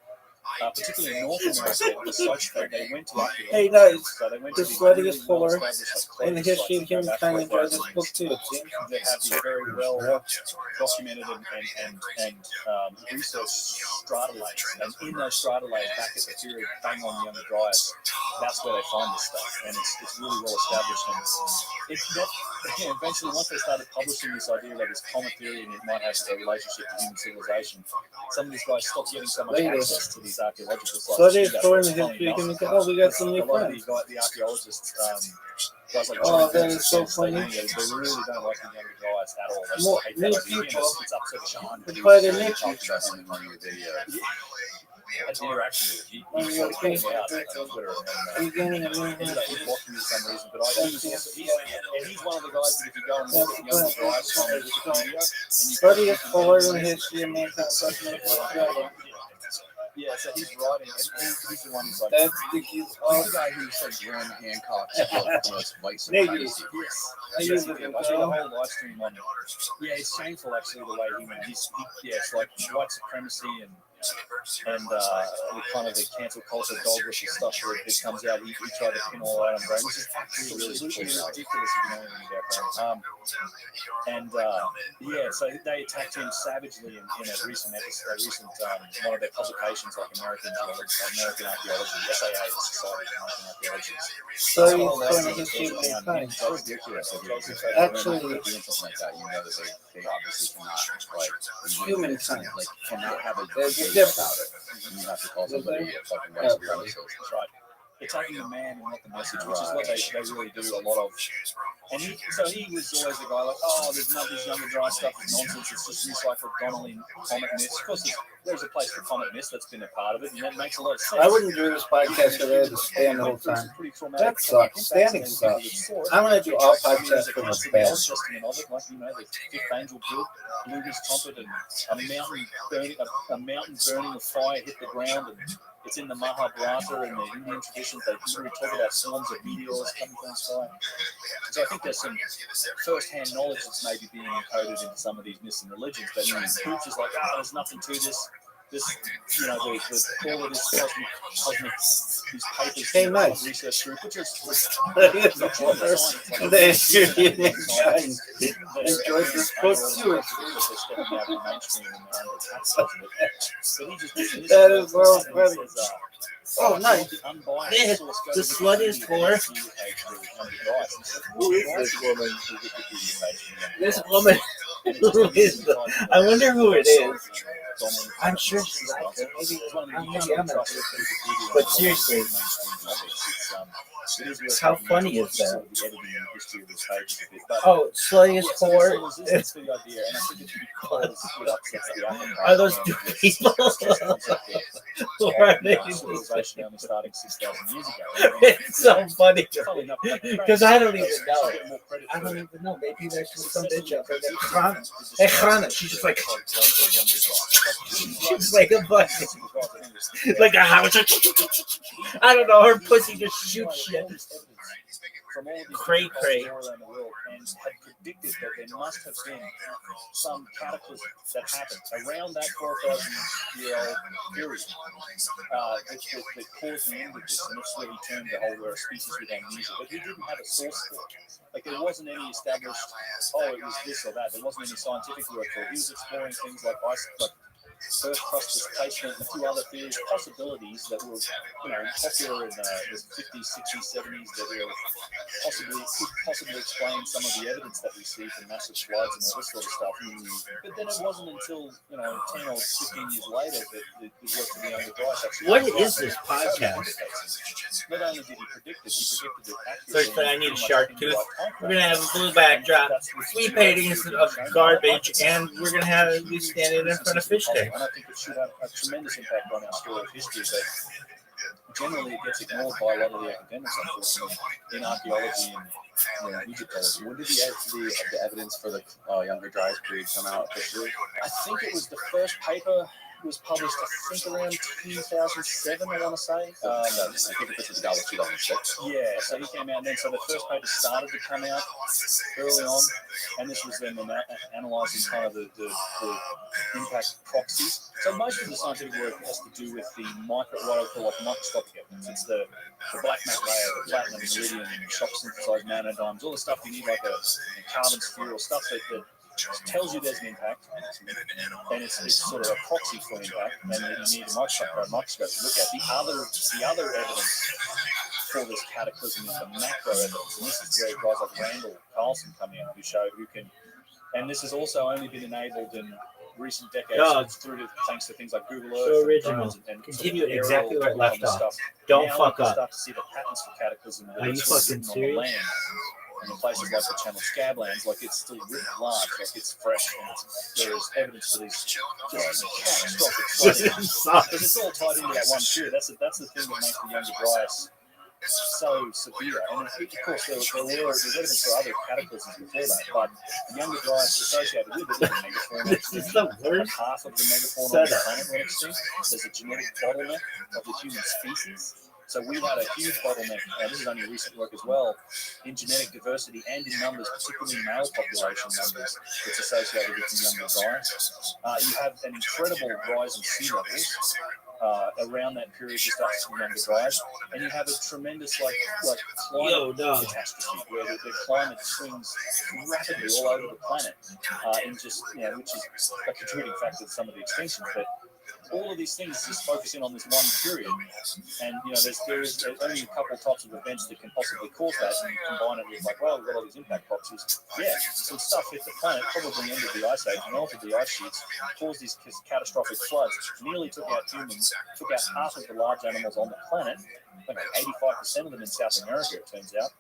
particularly in North America, the sites that they went to Hey, nice. so they went The to these sluttiest really whore well-established, in the history of humankind enjoys this book too, it seems. They have these very well documented and researched strata layers. And in those strata layers, back at the period, bang on the Younger Dryas, that's where they find this stuff. And it's really well established. And eventually, once they started publishing this idea that this comet theory and it might have a relationship to human civilization, some of these guys stopped getting so much access to these archaeological sites. Sluttiest whore in the history of humankind. Oh, we got some new A lot of friends. the archaeologists, guys like Oh, that is so funny. They really don't like the Younger Dryas at all. They More hate new that idea. people. It's upsetting. It's quite a niche. I did actually. He Oh, sort of okay. came out on Twitter and You're getting a new ended up blocking me for some reason. But he's one of the guys that if you go and look at Younger Dryas on Wikipedia, and you Sluttiest whore in the history of mankind. yeah, so he's writing, and he's the one who's like, That's the key. He's the guy who said Graham Hancock's book was white Maybe. supremacy. I use it I did a whole live stream on it. Yeah, it's shameful actually the way he went. It's like white supremacy and kind of the cancel culture dog whistle stuff that comes out. He tried to pin all that on Graham, which is absolutely ridiculous if you know anything about Graham. So they attacked him savagely in a recent episode, one of their publications, like American Archaeology, SAA, the Society of American Archaeology. Sluttiest whore in the history of mankind. It's ridiculous. Actually, doing something like that, you know that they obviously cannot humankind. cannot have a There's a debate difference. about it. You have to call somebody a fucking white supremacist. That's right. Attacking the man and not the message, which is what they really do a lot of. And he was always the guy like, oh, there's none of this Younger Dry stuff is nonsense. It's just recycled Donnelly comet myths. Of course, there's a place for comet myths that's been a part of it, and that makes a lot of sense. I wouldn't do this podcast because I had to stand the whole time. That sucks. Standing sucks. I'm going to do all podcasts from the bed. Like, the fifth angel blew his trumpet, and a mountain burning of fire hit the ground, and it's in the Mahabharata and the Indian traditions. They literally talk about swarms of meteors coming from the sky. So I think there's some first-hand knowledge that's maybe being encoded into some of these myths and religions. But Cooch is like, there's nothing to this. All of this cosmic these papers Hey, nice. research group, which is The history of humankind. Enjoy this book too. That is well funny. Oh, nice. The sluttiest whore. Who is this woman? This woman. Who is the, I wonder who it is. I'm sure she's like her. Maybe I'm not. But seriously, how funny is that? Oh, sluttiest whore. Are those two people? Or are they? It's so funny because I don't even know. I don't even know. Maybe there's some bitch out there that Chana. Hey, Chana. She's just like. She's like a bunny. Like a house. I don't know. Her pussy just shoots shit. from all these Cray, different cray. cultures all around the world and had predicted that there must have been some cataclysm that happened around that 12,000-year-old period that caused the end of this, and that's where he termed the whole we're a species with amnesia. But he didn't have a source for it. Like there wasn't any established, oh, it was this or that. There wasn't any scientific work for it. He was exploring things like Earth crust displacement and a few other theories, possibilities that were, popular in the 50s, 60s, 70s that could possibly explain some of the evidence that we see from massive floods and all this sort of stuff. But then it wasn't until 10 or 15 years later that the work of the younger guys actually. What is this podcast? Not only did he predict it, he predicted it First accurately. thing, I need a shark tooth. We're gonna have a blue backdrop, sweet paintings of garbage, and we're gonna have you standing in front of fish tanks. And I think it should have a tremendous impact on our story of history, but generally it gets ignored by a lot of the academics, unfortunately, in archaeology and Egyptology. When did the evidence for the Younger Dryas period come out officially? I think it was the first paper was published, I think, around 2007, I want to say. I think this was the guy was 2006. Yeah, so he came out then. So the first paper started to come out early on, and this was then analysing kind of the impact proxies. So most of the scientific work has to do with the what I call microscopic evidence. It's the black mat layer, the platinum, iridium, shock synthesized nanodynes, all the stuff you need, like a carbon sphere or stuff that tells you there's an impact, and it's sort of a proxy for impact, and then you need a microscope to look at. The other evidence for this cataclysm is the macro evidence, and this is where guys like Randall Carlson come in, who can, and this has also only been enabled in recent decades thanks to things like Google Earth. So original. And continue exactly where it left off. Don't fuck up. Start to see the patterns for cataclysm. Are you fucking serious? And in places like the Channel Scablands, like it's still written large, like it's fresh, and there is evidence for these catastrophic flooding. Because it's all tied into that one period. That's the thing that makes the Younger Dryas so severe. And of course, there's evidence for other cataclysms before that, but the Younger Dryas associated with it is the megafauna. This is the worst half of the megafauna on the planet went extinct. There's a genetic bottleneck of the human species. So we had a huge bottleneck, and this is only recent work as well, in genetic diversity and in numbers, particularly male population numbers, that's associated with the Younger Dryas. You have an incredible rise in sea levels around that period just after the Younger Dryas, and you have a tremendous climate catastrophe where the climate swings rapidly all over the planet, which is a contributing factor to some of the extinctions. But all of these things just focus in on this one period, and there's only a couple of types of events that can possibly cause that, and you combine it with we've got all these impact proxies. Yeah, some stuff hit the planet, probably ended the ice age, melted the ice sheets, caused these catastrophic floods, nearly took out humans, took out half of the large animals on the planet, like 85% of them in South America, it turns out.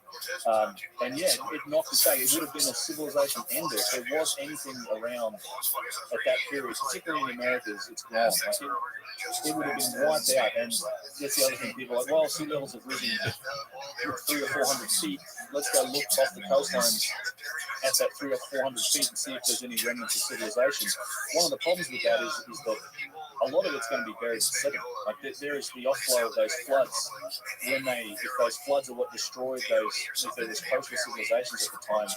It knocked us back. It would have been a civilization ender if there was anything around at that period, particularly in the Americas. It's gone. It would have been wiped out. And that's the other thing. People are like, well, sea levels have risen 300 or 400 feet. Let's go look off the coastlines at that 300 or 400 feet and see if there's any remnants of civilization. One of the problems with that is that a lot of it's going to be buried in sediment. Like there is the offflow of those floods. If those floods are what destroyed if there was coastal civilizations at the time,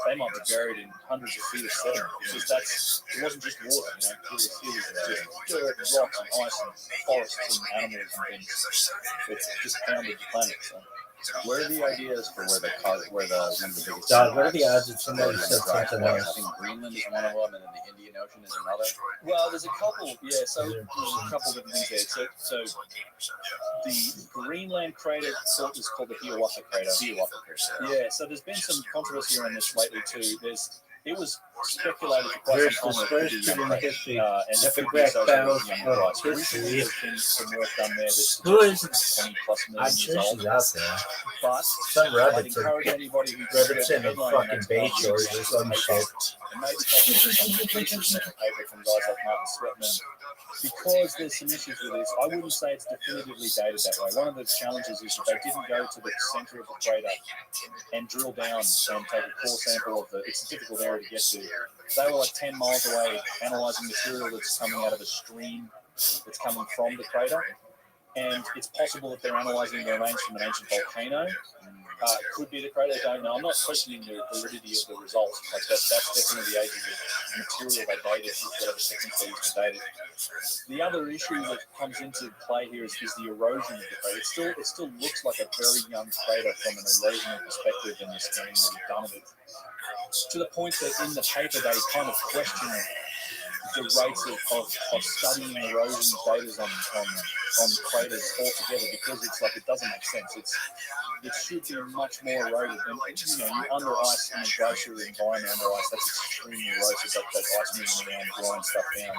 they might be buried in hundreds of feet of sediment. It wasn't just water, it was just dirt, rocks and ice and forests and animals and things. It just pounded the planet. So. Where are the ideas for one of the biggest? Dog, what are the odds that somebody said something I else? think Greenland is one of them, and then the Indian Ocean is another. Well, there's a couple. Yeah, so there's a couple of different things there. So the Greenland crater is called the Hiawatha crater. Yeah, so there's been some controversy around this lately too. It was speculated for quite some time that it could be young history, and it could be associated with young rights. Recently, there's been some work done there that's 20 plus million years old. Out there. But Some I'd encourage anybody who's Robertson and fucking Bay Shores or some shit. and maybe take some pieces of paper from guys like Martin Sweatman, because there's some issues with this. I wouldn't say it's definitively dated that way. One of the challenges is that they didn't go to the center of the crater and drill down and take a core sample of it's a difficult area to get to. They were like 10 miles away analysing material that's coming out of a stream that's coming from the crater. And it's possible that they're analysing the remains from an ancient volcano. Could be the crater. I don't know. I'm not questioning the validity of the results. Like that's definitely the age of the material they dated, whatever techniques they used to date it. The other issue that comes into play here is the erosion of the crater. It still looks like a very young crater from an erosional perspective in the scanning that we've done of it. To the point that in the paper they kind of question the rates of studying erosion data on craters altogether, because it's like it doesn't make sense. It should be much more eroded. And under ice in a glacial environment, under ice, that's extremely erosive. That ice moving around, blowing stuff down.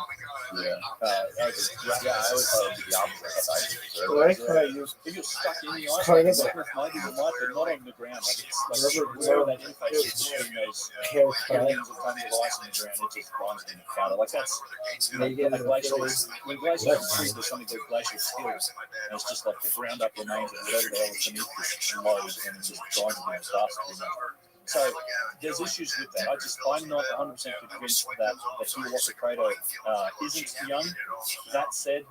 Yeah. I would say it'd be the opposite. If you're stuck in the ice, like maybe you might, but not on the ground. Like it's like where that interface is between those millions of tons of ice in the ground, it just runs in the powder. Like that's when glaciers freeze, there's something called glacial till, and it's just like the ground up remains of whatever the hell is beneath this load, and it just grinds it into dust. So there's issues with that. I'm not 100% convinced that the Hiawatha crater isn't young. That said,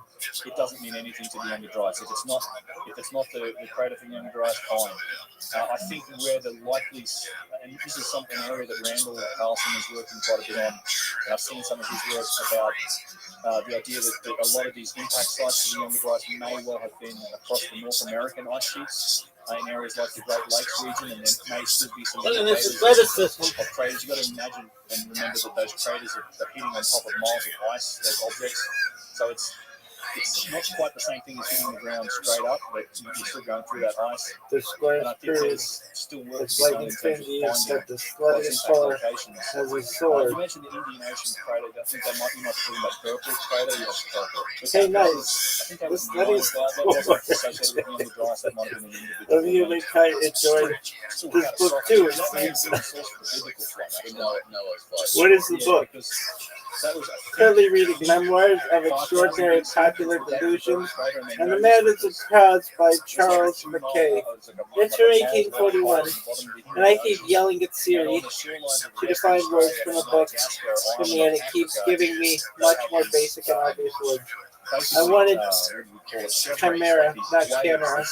it doesn't mean anything to the younger dryas. If it's not the crater for the younger dryas, fine. I think where the likely, and this is an area that Randall Carlson is working quite a bit on, and I've seen some of his work about the idea that a lot of these impact sites for the younger dryas may well have been across the North American ice sheets. In areas like the Great Lakes region, and there may still be some indicators of craters. You've got to imagine and remember that those craters are hitting on top of miles of ice, those objects. So it's not quite the same thing as hitting the ground straight up, but you're still going through that ice. And I think there's still work to be done in terms of finding those impact locations. You mentioned the Indian Ocean crater. I think you might be talking about Purple crater. Yes, Purple. Hey, nice. I think that was associated with the younger dryas. That might have been an individual. Have you enjoyed this book too? That may have been a source for biblical flood. What is the book? Currently reading Memoirs of Extraordinary and Popular Delusions and the Madness of Crowds by Charles McKay. It's from 1841, and I keep yelling at Siri to define words from the book to me, and it keeps giving me much more basic and obvious words. I wanted chimera, not camera.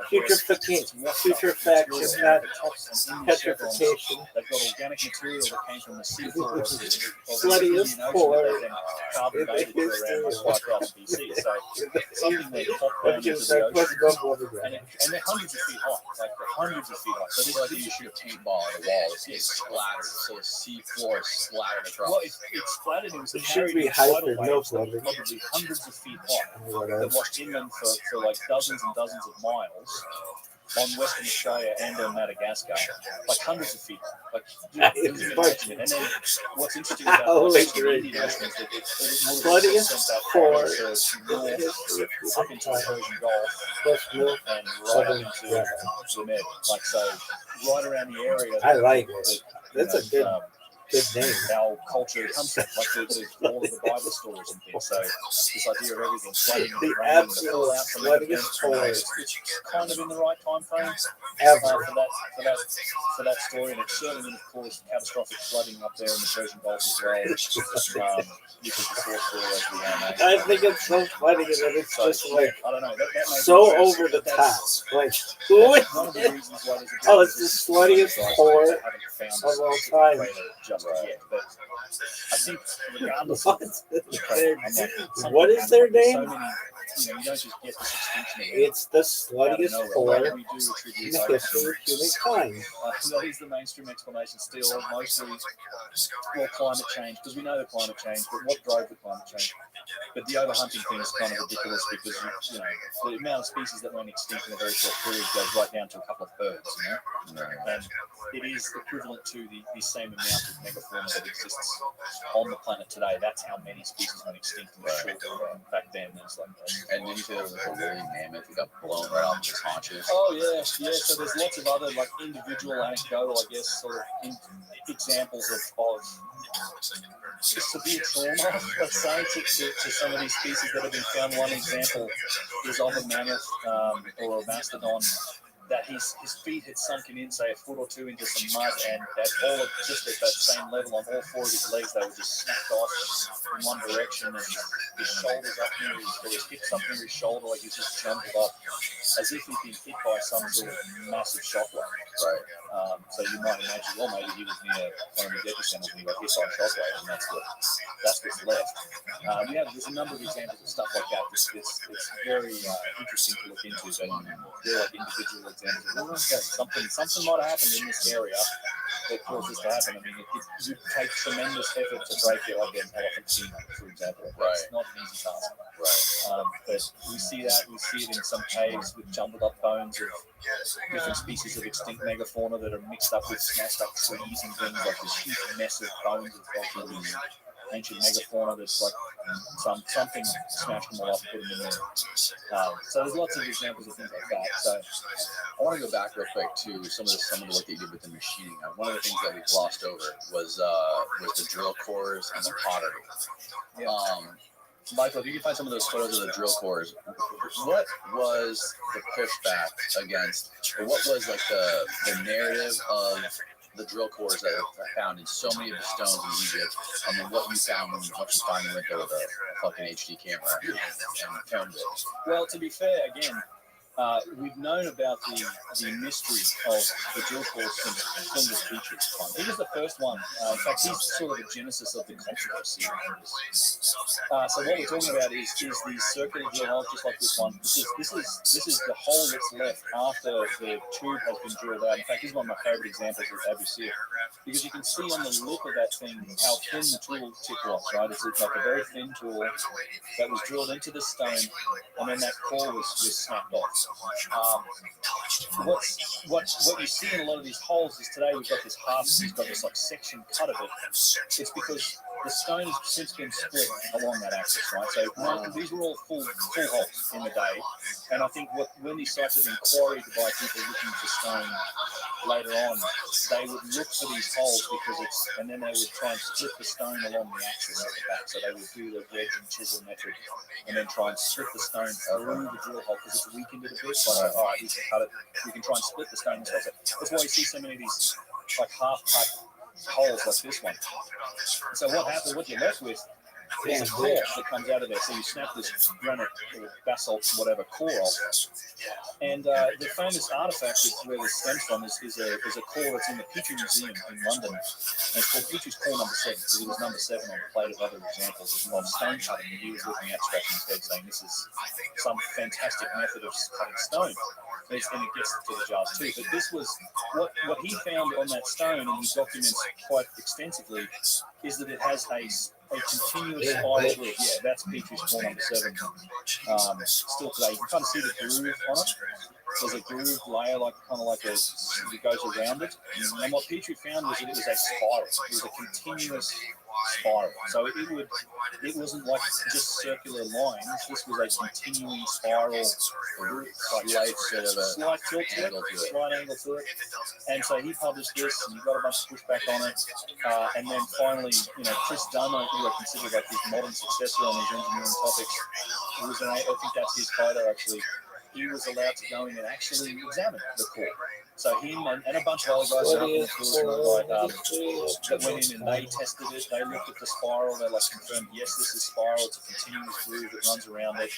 Putrefaction, not petrification. Sluttiest poor in the history and they're hundreds of feet high, like hundreds of feet high. So this idea you shoot a paintball at a wall, it's splattered, so the sea floor is splattered across. Well, it's splattered. It should be hyper, no flooding. Probably hundreds of feet high that washed inland for like dozens and dozens of miles on Western Australia and on Madagascar, like hundreds of feet. Like, and then what's interesting about the Indian Ocean is that it would have sent that power north up into the Persian Gulf and right up into the Med. Like, so right around the area. I like it. That's a good name. Our culture comes from, like all of the Bible stories and things. So this idea of everything flooding, the absolute floodingest story. It's kind of in the right time frame for that story, and it's certainly going to cause catastrophic flooding up there in the Persian Gulf as well. Because the source story, as we know. I think it's so funny that it's just like I don't know, that so over the top. Like, who is it? Oh, it's the sluttiest whore of all time. Just yet, but I think regardless what is their name? You don't just get this extinction. It's the sluttiest whore in the history of humankind. That is the mainstream explanation still, mostly climate change, because we know the climate change, but what drove the climate change? But the overhunting thing is kind of ridiculous because the amount of species that went extinct in a very short period goes right down to a couple of birds, and it is equivalent to the same amount of megafauna that exists on the planet today. That's how many species went extinct in the short period back then. And did you say there was a woolly mammoth who got blown right off his haunches? Oh yeah. So there's lots of other individual anecdotal, I guess, sort of examples of severe trauma, let's say, to some of these species that have been found. One example is of a mammoth or a mastodon that his feet had sunken in, say, a foot or two into some mud, and at all of just at that same level on all four of his legs, they were just snapped off in one direction, and his shoulders up near his hips up near his shoulder, like he's just jumbled up, as if he'd been hit by some sort of massive shockwave. Right. So you might imagine, well, maybe he was near one of his epicenters and he got hit by a shockwave, and that's what's left. There's a number of examples of stuff like that. It's very interesting to look into, but they're like individual examples. Oh, okay, something might have happened in this area that caused this to happen. I mean, it would take tremendous effort to break it, like an elephant femur, for example. It's not an easy task. Right. But we see that. We see it in some caves with jumbled up bones of different species of extinct megafauna that are mixed up with smashed up trees and things, like this huge mess of bones of these ancient megafauna that's like something smashed them all up and put them in there. So there's lots of examples of things like that. So I want to go back real quick to some of the work that you did with the machining. One of the things that we glossed over was the drill cores and the pottery. Michael, if you can find some of those photos of the drill cores, what was the pushback against, or what was like the narrative of the drill cores that are found in so many of the stones in Egypt, and then what you found when you finally went there with a fucking HD camera and filmed it? Well, to be fair, again, we've known about the mystery of the drill cores since Flinders Petries' time. He was the first one. In fact, he's sort of the genesis of the controversy around this. So what we're talking about is these circular drill holes, just like this one. This is the hole that's left after the tube has been drilled out. In fact, this is one of my favorite examples of Abu Sir, because you can see on the lip of that thing how thin the tool tip was, right? It's like a very thin tool that was drilled into the stone, and then that core was snapped off. What you see in a lot of these holes is today we've got this like section cut of it. It's because the stone has since been split along that axis, right? So these were all full holes in the day, and I think when these sites have been quarried by people looking for stone later on, they would look for these holes and then they would try and split the stone along the axis at the back. So they would do the wedge and chisel method, and then try and split the stone through the drill hole because it's weakened it a bit. So all right, we can cut it. We can try and split the stone. That's why you see so many of these like half-cut holes like this one. So what you're left with is a core that comes out of there. So you snap this granite or basalt, whatever, core off. And the famous artifact where this stems from is a core that's in the Petrie Museum in London. And it's called Petrie's core number 7, because it was number 7 on a plate of other examples of stone cutting. And he was looking at, scratching his head, saying this is some fantastic method of cutting stone. And it gets to the jars too. But this was what he found on that stone, and he documents quite extensively, is that it has a continuous spiral groove. Yeah, that's Petrie's core number 7. Still today, you can kind of see the groove on it. There's a grooved layer, it goes around it. And what Petrie found was that it was a spiral. It was a continuous spiral. So it wasn't like just circular lines. This was a continuing spiral, slight angle to it. And so he published this, and he got a bunch of pushback on it. And then finally, Chris Dunn, who I consider like his modern successor on these engineering topics, I think that's his photo actually. He was allowed to go in and actually examine the core. So him and a bunch of other guys that went in and they tested it. They looked at the spiral. They confirmed, yes, this is spiral. It's a continuous groove that runs around it.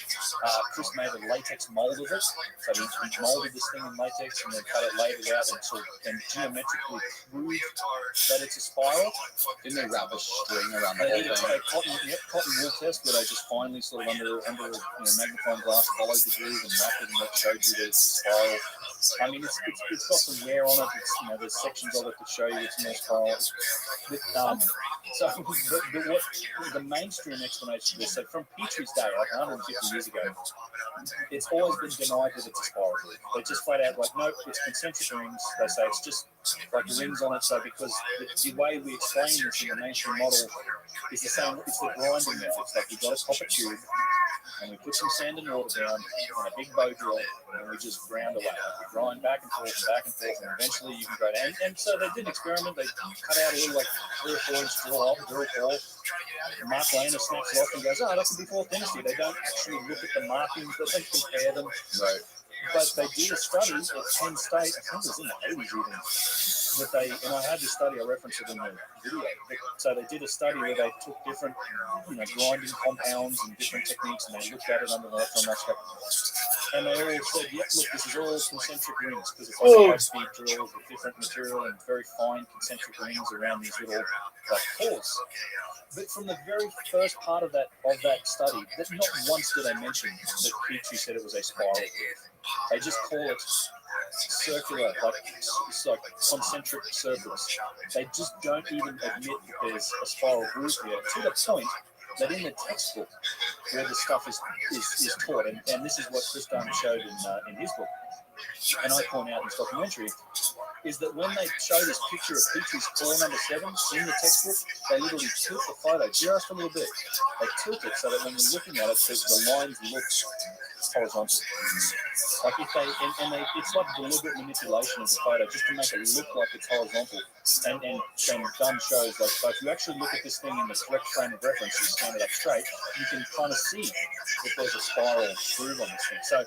Chris made a latex mold of it. So he molded this thing in latex and then cut it, laid it out, and geometrically proved that it's a spiral. Didn't they wrap a string around the They whole did thing? a cotton wool test where they just finally sort of under magnifying glass followed the groove and wrapped it, and that showed you that it's a spiral. I mean, it's got some wear on it. There's sections of it that show you it's more spiral. So the mainstream explanation is that from Petrie's day, like 150 years ago, it's always been denied that it's a spiral groove. They just flat out nope, it's concentric rings. They say it's just like rings on it. So because the way we explain this in the mainstream model is the same. It's the grinding method. It's like you've got a copper tube, and we put some sand and water down on a big bow drill, and we just ground away. We grind back and forth, and eventually you can go down. And so they did experiment. They cut out a little 3 or 4 inch drill hole. Mark Lehner snaps it off and goes, oh, that's the before dynasty. They don't actually look at the markings, they don't compare them. Right. but they did a study at Penn State, I think it was in the 80s even, that they, and I had this study, I referenced it in the video, so they did a study where they took different, grinding compounds and different techniques, and they looked at it under the electron microscope, and they all said, yep, look, this is all concentric rings, because it's like high-speed drills with different material and very fine concentric rings around these little pores. But from the very first part of that study, that not once did they mention that Petrie said it was a spiral groove. They just call it circular, it's like concentric circles. They just don't even admit that there's a spiral groove here, to the point that in the textbook where the stuff is taught, and this is what Chris Dunn showed in his book, and I point out in this documentary, is that when they show this picture of Petrie's core number 7 in the textbook, they literally tilt the photo just a little bit. They tilt it so that when you're looking at it, the lines look horizontal. Like if they, it's like deliberate manipulation of the photo just to make it look like it's horizontal. And Dunn shows, like, so if you actually look at this thing in the correct frame of reference, you stand it up straight, you can kind of see if there's a spiral groove on this thing. So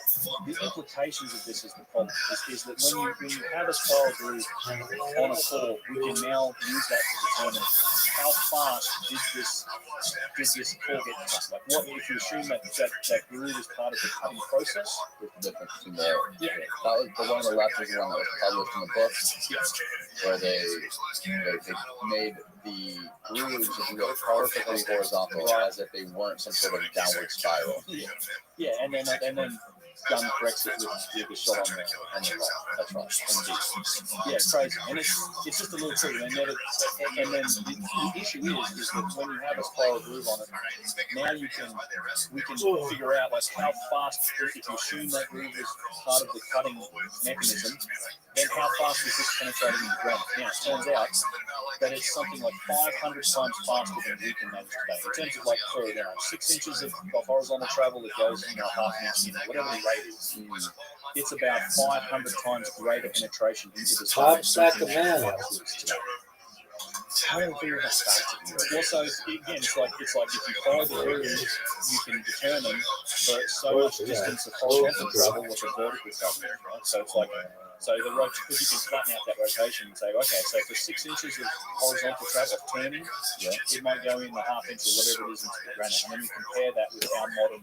the implications of this is the problem, is that when you have a spiral groove on a core, we can now use that to determine how fast did this core get cut. Like, what if you assume that groove is part of the cutting process? With the difference between that was the one on the left is the one that was published in the book, where they made the grooves real perfectly horizontal, as if they weren't some sort of downward spiral. Yeah, and then Dunn corrects it with a shot on the ball. That's right. Indeed. Yeah, it's crazy, and it's just a little tricky. And then the issue is that when you have a spiral groove on it, now we can figure out like how fast, if you assume that groove is part of the cutting mechanism, then how fast is this penetrating into granite? Now it turns out that it's something like 500 times faster than we can manage today. In terms of like for 6 inches of horizontal travel, it goes half an inch, whatever the rate is. It's about 500 times greater penetration into the top stack of man. How do we figure that out? Also, again, it's like if you follow the grooves, you can determine for so much distance of horizontal travel what the vertical travel is, right? So it's like, the road, because you can flatten out that rotation and say, okay, so for 6 inches of horizontal travel of turning, it might go in the half inch or whatever it is into the granite, and then you compare that with our modern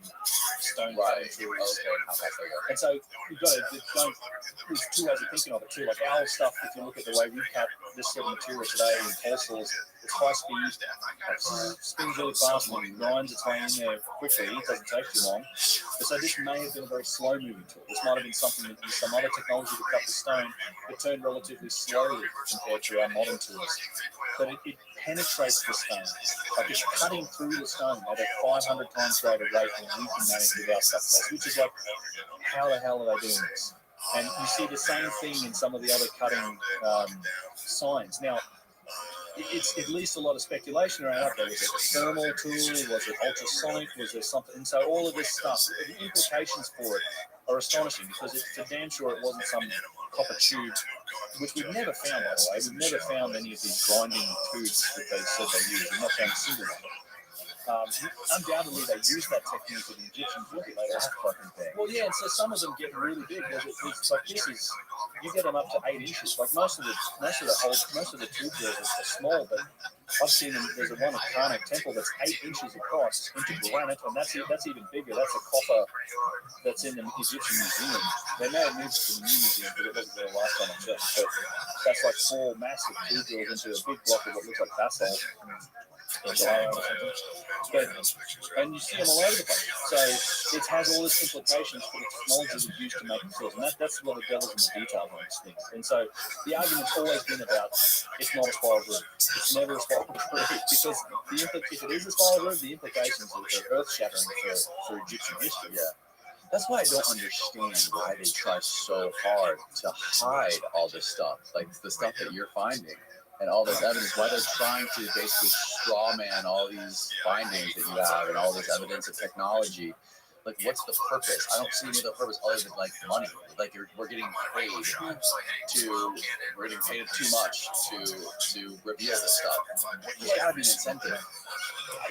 stone cutting tools. And so you've got to there's 2 ways of thinking of it too. Like our stuff, if you look at the way we cut this sort of material today in pole saws, it's high speed, spins really fast and grinds its way in there quickly. It doesn't take too long. But so this may have been a very slow moving tool. This might have been something that used some other technology to cut the stone, but turned relatively slowly compared to our modern tools. But it penetrates the stone. Like it's cutting through the stone at a 500 times greater rate than we can manage with our stuff, which is like, how the hell are they doing this? And you see the same thing in some of the other cutting signs. Now, it's at least a lot of speculation around, okay, was it a thermal tool, was it ultrasonic, was there something? And so all of this stuff, the implications for it are astonishing, because it's for damn sure it wasn't some copper tube, which we've never found, by the way. We've never found any of these grinding tubes that they said they used. We've not found a single one. Undoubtedly, they use that technique with the Egyptians. Look at that fucking thing. Well, yeah, and so some of them get really big. It's like this is, you get them up to 8 inches. Like most of the tube drills are small, but I've seen them. There's a one at Karnak Temple that's 8 inches across into granite, and that's even bigger. That's a copper that's in the Egyptian museum. They may have moved to the new museum, but it wasn't there last time I checked. But that's like 4 massive tube drills into a big block of what looks like basalt. And you see them all over the place. So it has all these implications for the technology that's used to make the tools. And that's what the devil's in the detail on these things. And so the argument's always been about it's not a spiral groove. It's never a spiral groove. Because if it is a spiral groove, the implications are earth-shattering for Egyptian history. Yeah. That's why I don't understand why they try so hard to hide all this stuff, like the stuff that you're finding. And all this evidence, why they're trying to basically straw man all these findings that you have and all this evidence of technology, Like, what's the purpose? I don't see any other purpose other than like money. Like we're getting paid too much to reveal this stuff. There's gotta be an incentive.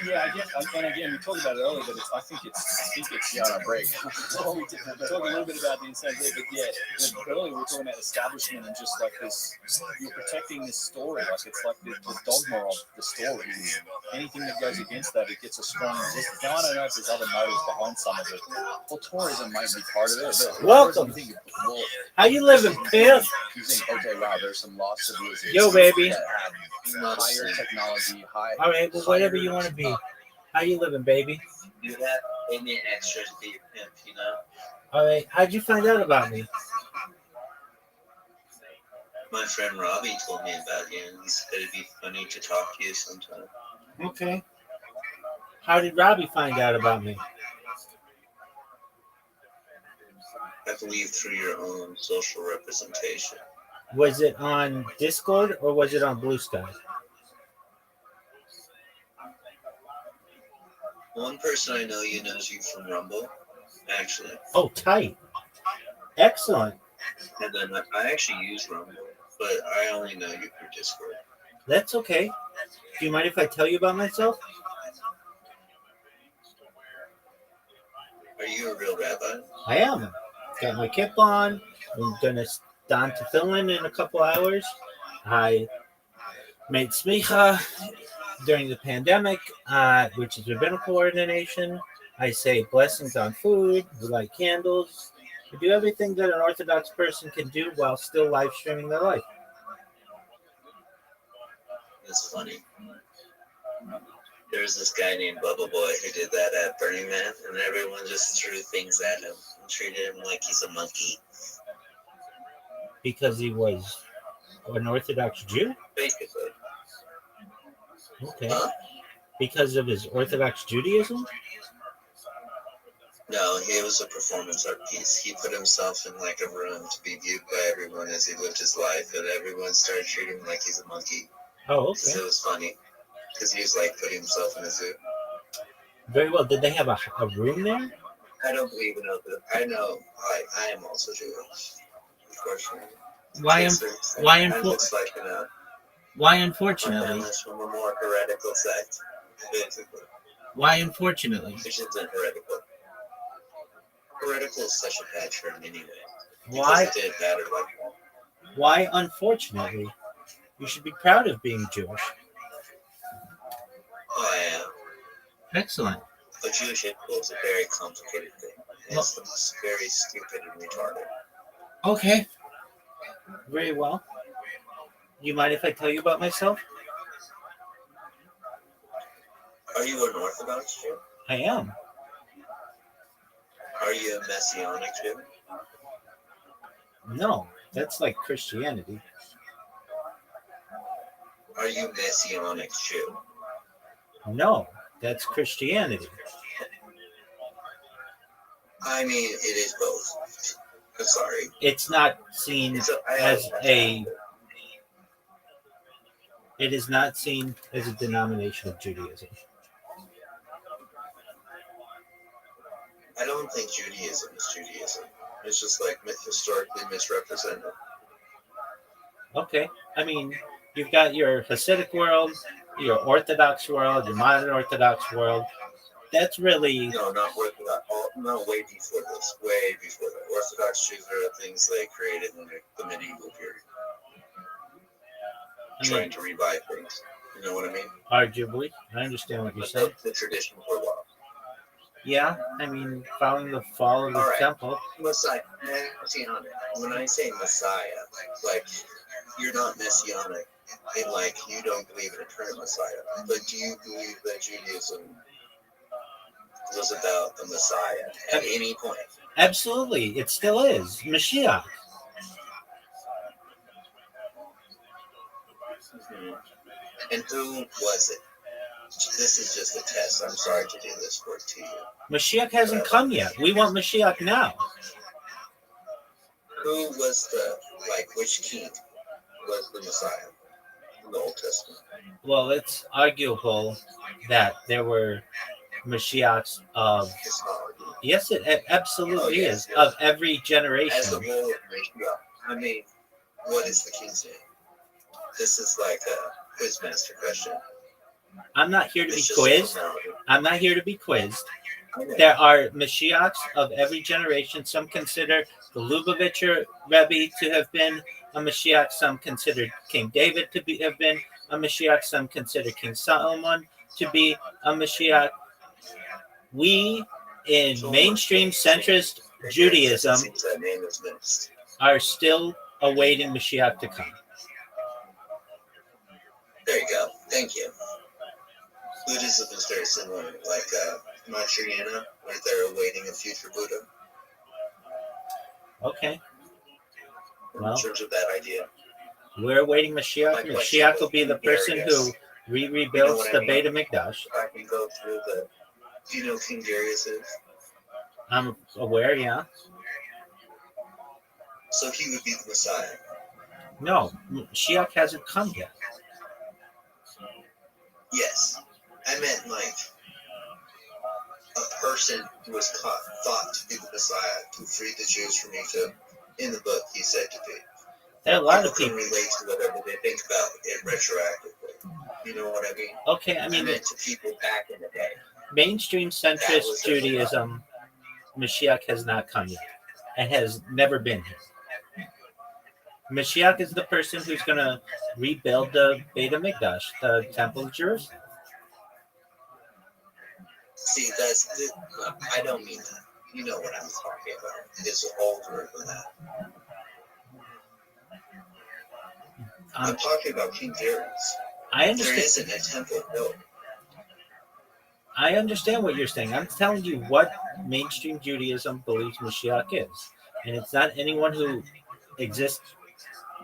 Yeah, I get, and again, we talked about it earlier, but I think it's On our break. well, we talked a little bit about the incentive, but yeah, earlier we were talking about establishment and just like this, you're protecting this story, like it's like the dogma of the story. Anything that goes against that, it gets a strong resistance. Now I don't know if there's other motives behind some of it. Well, tourism might be part of it. But Welcome. You think, well, How you living, Pimp? you think, okay, wow, there's some lost civilizations. Yo, baby. That have higher technology, All right, well, whatever you want to be. How you living, baby? You have any extras to be a pimp, you know? All right, how'd you find out about me? My friend Robbie told me about you, and he said it'd be funny to talk to you sometime. Okay. How did Robbie find out about me? I believe through your own social representation. Was it on Discord or was it on Blue Sky? One person I know you knows you from Rumble, actually. Oh, tight. Excellent. And then I actually use Rumble, but I only know you through Discord. That's okay. Do you mind if I tell you about myself? Are you a real rabbi? I am. Got my kip on. I'm gonna stand to fill in a couple hours. I made smicha during the pandemic, which is rabbinical ordination. I say blessings on food. We light candles. We do everything that an Orthodox person can do while still live streaming their life. It's funny. There's this guy named Bubba Boy who did that at Burning Man, and everyone just threw things at him and treated him like he's a monkey. Because he was an Orthodox Jew? Basically. Okay. Huh? Because of his Orthodox Judaism? No, he was a performance art piece. He put himself in like a room to be viewed by everyone as he lived his life, and everyone started treating him like he's a monkey. Oh, Because okay. it was funny. Because he was like putting himself in a zoo. Very well. Did they have a room there? I don't believe in it. I know I am also Jewish. Unfortunately. Why My unfortunately? family's from a more heretical sect, basically. Why unfortunately? Which isn't heretical. Heretical is such a bad term anyway. Why? Because it did matter like that. Why unfortunately? You should be proud of being Jewish. Oh, I am. Excellent. But Jewish people is a very complicated thing. It's very stupid and retarded. Okay. Very well. You mind if I tell you about myself? Are you an Orthodox Jew? I am. Are you a Messianic Jew? No, that's like Christianity. Are you Messianic Jew? No, that's Christianity. I mean, it is both. I'm sorry. It's not seen as a. It is not seen as a denomination of Judaism. I don't think Judaism is Judaism. It's just like historically misrepresented. Okay. I mean, you've got your Hasidic world, your Orthodox world, your modern Orthodox world. That's really... No, not Orthodox. No, way before this. Way before that. Orthodox Jews are things they created in the medieval period. Trying to revive things. You know what I mean? Arguably. I understand what you're saying. The traditions were lost. Yeah, I mean, following the fall of the temple. Messianic. When I say Messiah, like, you're not Messianic. And, like, you don't believe in a current Messiah. But do you believe that Judaism was about the Messiah at any point? Absolutely. It still is. Mashiach. Mm-hmm. And who was it? This is just a test. I'm sorry to do this work to you. Mashiach hasn't come yet. We want Mashiach now. Who was which king was the Messiah in the Old Testament? Well, it's arguable that there were Mashiachs of It's not argument. yes, it absolutely Oh, is yes. of every As a generation. role of Mashiach, I mean, what is the king's name? This is like a quizmaster question. I'm not here to be It's just a quizzed. formality. I'm not here to be quizzed. Okay. There are Mashiachs of every generation. Some consider the Lubavitcher Rebbe to have been a Mashiach. Some consider King David to have been a Mashiach. Some consider King Solomon to be a Mashiach. We, in mainstream centrist Judaism, That name is mixed. are still awaiting Mashiach to come. There you go. Thank you. Buddhism is very similar, like Maitreya, where they're awaiting a future Buddha. Okay, In well, terms of that idea. we're awaiting Mashiach. Mashiach will be the person who rebuilds the Beit HaMikdash. I can go through the. Do you know who King Darius is? I'm aware, yeah. So he would be the Messiah. No, Mashiach hasn't come yet. Yes. I meant like a person who was thought to be the Messiah to free the Jews from Egypt. In the book, he said to be. There are a lot of People people. can relate to whatever they think about it retroactively. You know what I mean? Okay, I I mean, meant to people back in the day. mainstream centrist Judaism, Mashiach has not come yet and has never been here. Mashiach is the person who's going to rebuild the Beit HaMikdash, the Temple of Jerusalem. See, I don't mean that. You know what I'm talking about. It's older than that. I'm talking about King Darius. I There understand. isn't a temple built. I understand what you're saying. I'm telling you what mainstream Judaism believes Mashiach is, and it's not anyone who existed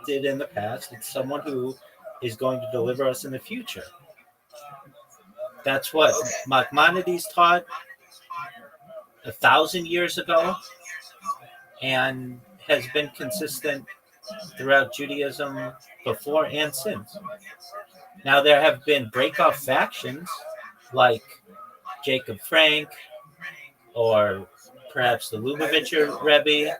in the past. It's someone who is going to deliver us in the future. That's what Maimonides taught 1,000 years ago, and has been consistent throughout Judaism before and since. Now there have been breakoff factions like Jacob Frank or perhaps the Lubavitcher Rebbe,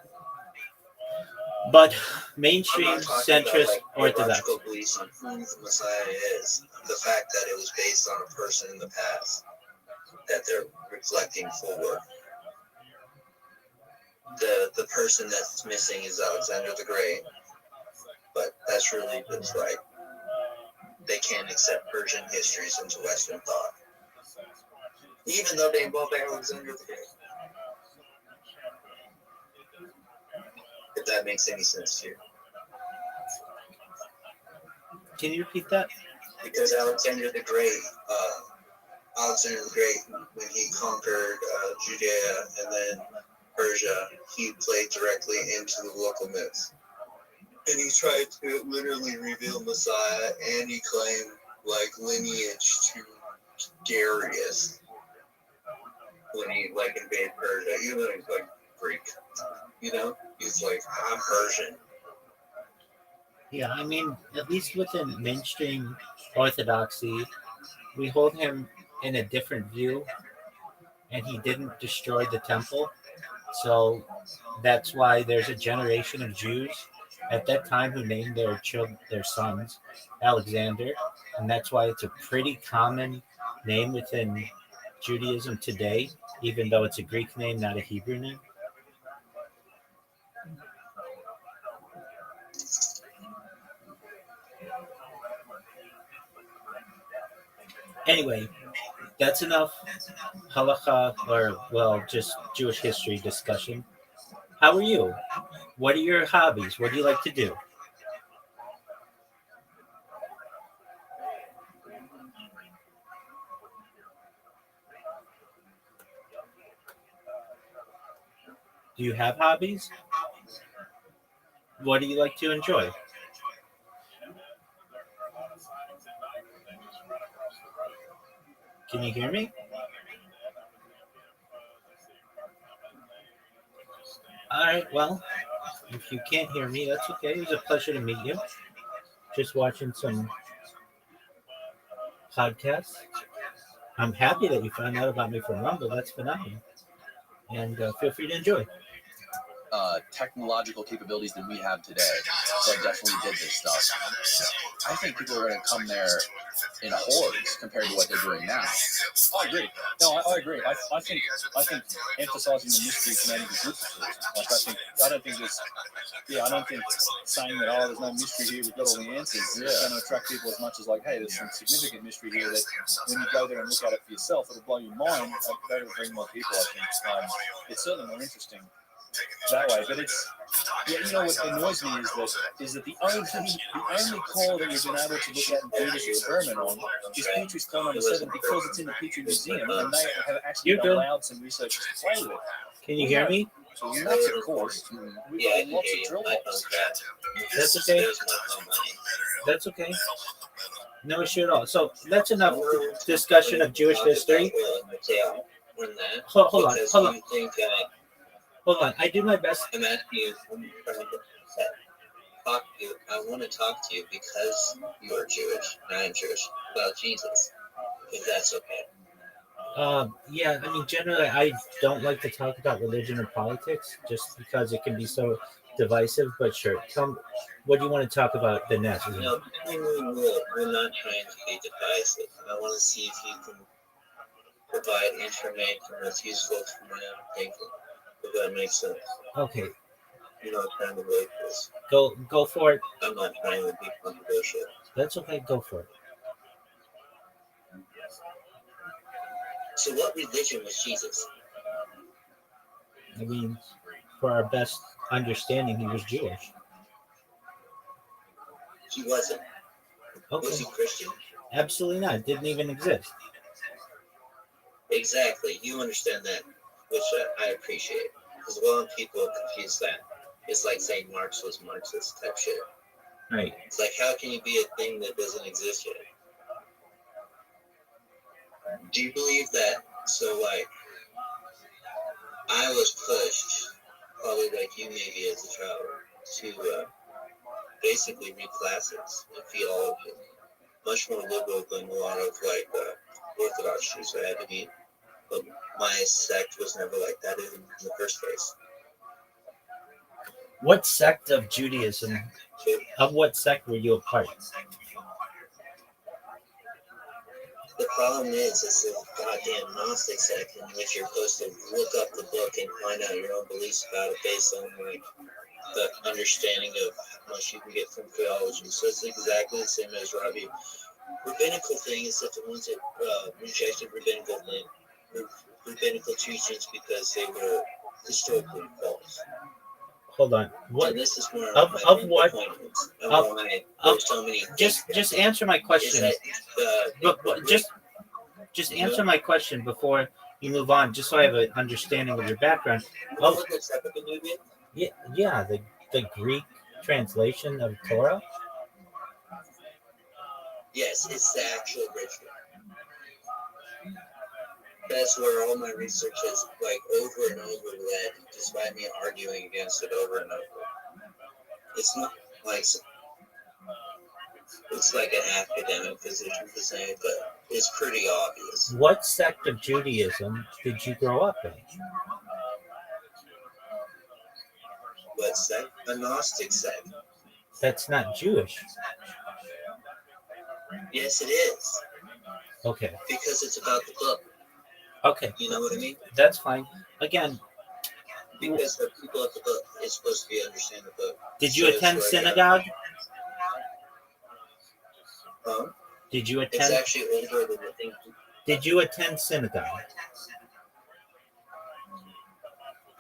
but mainstream I'm not talking centrist about, Orthodox. theological beliefs on who the Messiah is. The fact that it was based on a person in the past that they're reflecting forward. The person that's missing is Alexander the Great, but that's really just like they can't accept Persian histories into Western thought, even though they involve Alexander the Great. If that makes any sense to you. Can you repeat that? Because Alexander the Great, when he conquered Judea and then Persia, he played directly into the local myths. And he tried to literally reveal Messiah, and he claimed like lineage to Darius when he like invaded Persia. Even though he's like Greek, you know, he's like, I'm Persian. Yeah, I mean, at least within mainstream Orthodoxy, we hold him in a different view, and he didn't destroy the temple. So that's why there's a generation of Jews at that time who named their sons Alexander, and that's why it's a pretty common name within Judaism today, even though it's a Greek name, not a Hebrew name. Anyway, that's enough halakha, or well, just Jewish history discussion. How are you? What are your hobbies? What do you like to do? Do you have hobbies? What do you like to enjoy? Can you hear me? All right, well, if you can't hear me, that's okay. It was a pleasure to meet you. Just watching some podcasts. I'm happy that you found out about me from Rumble. That's phenomenal. And feel free to enjoy. Technological capabilities that we have today that definitely did this stuff. I think people are going to come there in hordes compared to what they're doing now. I agree. No, I agree. I think emphasizing the mystery can only be good for tourism. Like I don't think saying that there's no mystery here, we've got all the answers is going to attract people as much as like, hey, there's some significant mystery here that when you go there and look at it for yourself, it'll blow your mind. That'll bring more people, I think. It's certainly more interesting that way, but what annoys me is that the only core that we've been able to look at and do this experiment on is Petrie's core number 7 because it's in the Petrie Museum and they have actually allowed some researchers to play with it. Can you hear me? So massive course. We've got lots of drill holes. That's okay. That's okay. No issue at all. So that's enough discussion of Jewish history. Hold on. Hold on. I do my best. I'm asking you talk to you. I want to talk to you because you are Jewish and I am Jewish about Jesus. If that's okay. Yeah, I mean, generally, I don't like to talk about religion or politics just because it can be so divisive. But sure, tell me, what do you want to talk about the next? No, we're not trying to be divisive. I want to see if you can provide information that's useful to my own thinking. If that makes sense. Okay. You're not trying to break this. Go for it. I'm not trying to be controversial. That's okay. Go for it. So what religion was Jesus? I mean, for our best understanding, he was Jewish. He wasn't. Okay. Was he Christian? Absolutely not. It didn't even exist. Exactly. You understand that, which I appreciate. Because a lot of people confuse that. It's like saying Marx was Marxist type shit. Right. It's like, how can you be a thing that doesn't exist yet? Do you believe that? So, like, I was pushed, probably like you maybe as a child, to basically read classics and theology. Much more liberal than a lot of, like, Orthodox Jews I had to meet. But my sect was never like that in the first place. What sect of Judaism, of what sect were you a part of? The problem is a goddamn Gnostic sect in which you're supposed to look up the book and find out your own beliefs about it based on like the understanding of how much you can get from theology. So it's exactly the same as Rabbi. Rabbinical thing is that the ones that rejected rabbinical teachings because they were historically false. Hold on. What? And this is more of what? Just answer my question. Just answer my question before you move on, just so I have an understanding of your background. Yeah, the Greek translation of Torah. Yes, it's the actual original. That's where all my research is, like, over and over led, despite me arguing against it over and over. It's not like, it's like an academic position to say, but it's pretty obvious. What sect of Judaism did you grow up in? What sect? A Gnostic sect. That's not Jewish. Yes, it is. Okay. Because it's about the book. Okay. You know what I mean? That's fine. Again. Because the people of the book is supposed to be understand the book. Did you attend synagogue? Huh? Did you attend? It's actually older than the thing. Did you attend synagogue?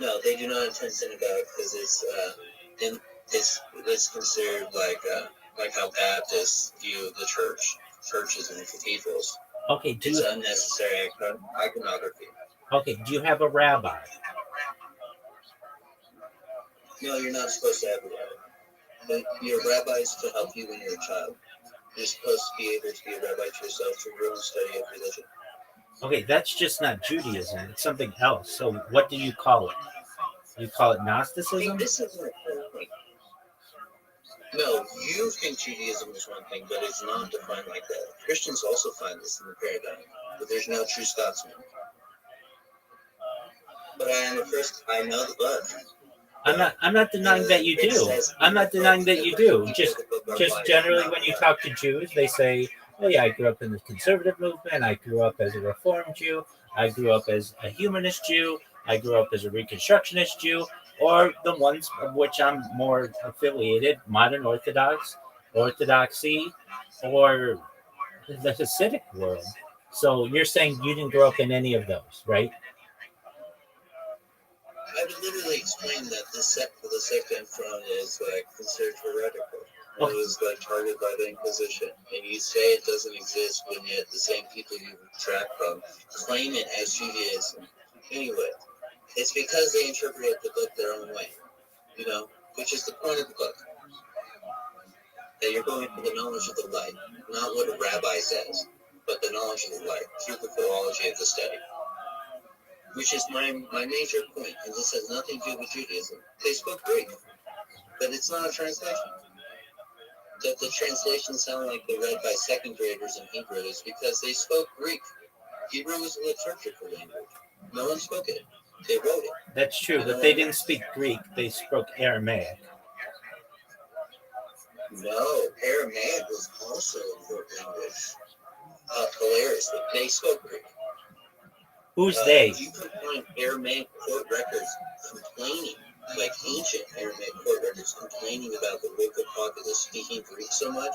No, they do not attend synagogue because it's considered like how Baptists view the church, churches and cathedrals. Okay. It's unnecessary iconography. Okay. Do you have a rabbi? No, you're not supposed to have a rabbi. But your rabbi is to help you when you're a child. You're supposed to be able to be a rabbi to yourself through your own study of religion. Okay, that's just not Judaism. It's something else. So what do you call it? You call it Gnosticism? This is my point. No, you think Judaism is one thing, but it's not defined like that. Christians also find this in the paradigm. but there's no true Scotsman. But I am the first. I know the book. I'm not denying that you do. I'm not denying that you do. Just generally when you talk to Jews, they say, "Oh yeah, I grew up in the conservative movement. I grew up as a Reformed Jew. I grew up as a humanist Jew. I grew up as a Reconstructionist Jew." Or the ones of which I'm more affiliated, modern Orthodox, Orthodoxy, or the Hasidic world. So you're saying you didn't grow up in any of those, right? I would literally explain that the sect I'm from is like considered heretical. It was like targeted by the Inquisition, and you say it doesn't exist when yet the same people you retract from claim it as Judaism. Anyway, it's because they interpreted the book their own way, which is the point of the book. That you're going for the knowledge of the light, not what a rabbi says, but the knowledge of the light through the philology of the study. Which is my major point, and this has nothing to do with Judaism. They spoke Greek, but it's not a translation. That the translations sound like they're read by second graders in Hebrew is because they spoke Greek. Hebrew was a liturgical language. No one spoke it. They wrote it. That's true, but they didn't speak Greek. They spoke Aramaic. No, Aramaic was also a court language. Hilariously, they spoke Greek. Who's they? You can find Aramaic court records complaining, like ancient Aramaic court records complaining about the local populace speaking Greek so much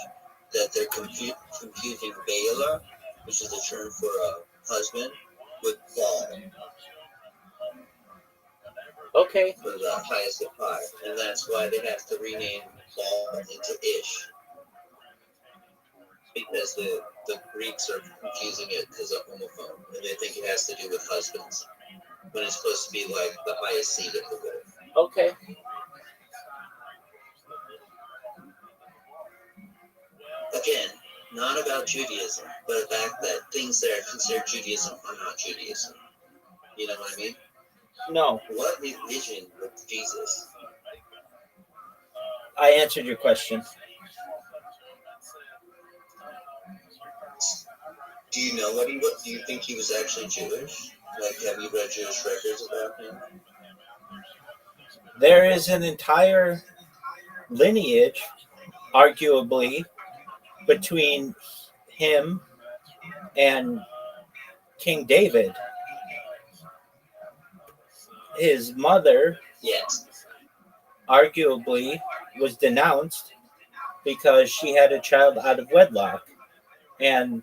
that they're confusing Bela, which is a term for a husband, with Baal. Okay. For the highest of high. And that's why they have to rename Baal into Ish. Because the Greeks are confusing it as a homophone, and they think it has to do with husbands, when it's supposed to be like the highest seed of the world. Okay. Again, not about Judaism, but the fact that things that are considered Judaism are not Judaism. You know what I mean? No. What religion was Jesus? I answered your question. Do you know what he was? Do you think he was actually Jewish? Like, have you read Jewish records about him? There is an entire lineage, arguably, between him and King David. His mother, yes, arguably, was denounced because she had a child out of wedlock. And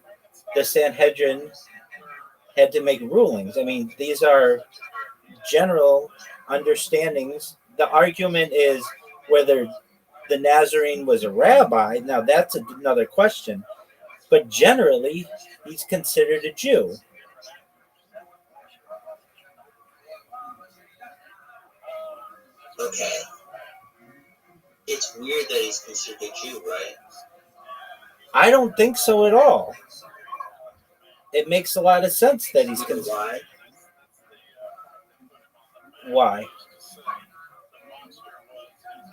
the Sanhedrin had to make rulings. I mean, these are general understandings. The argument is whether the Nazarene was a rabbi. Now, that's another question. But generally, he's considered a Jew. Okay. It's weird that he's considered a Jew, right? I don't think so at all. It makes a lot of sense that he's considered. Why? Why?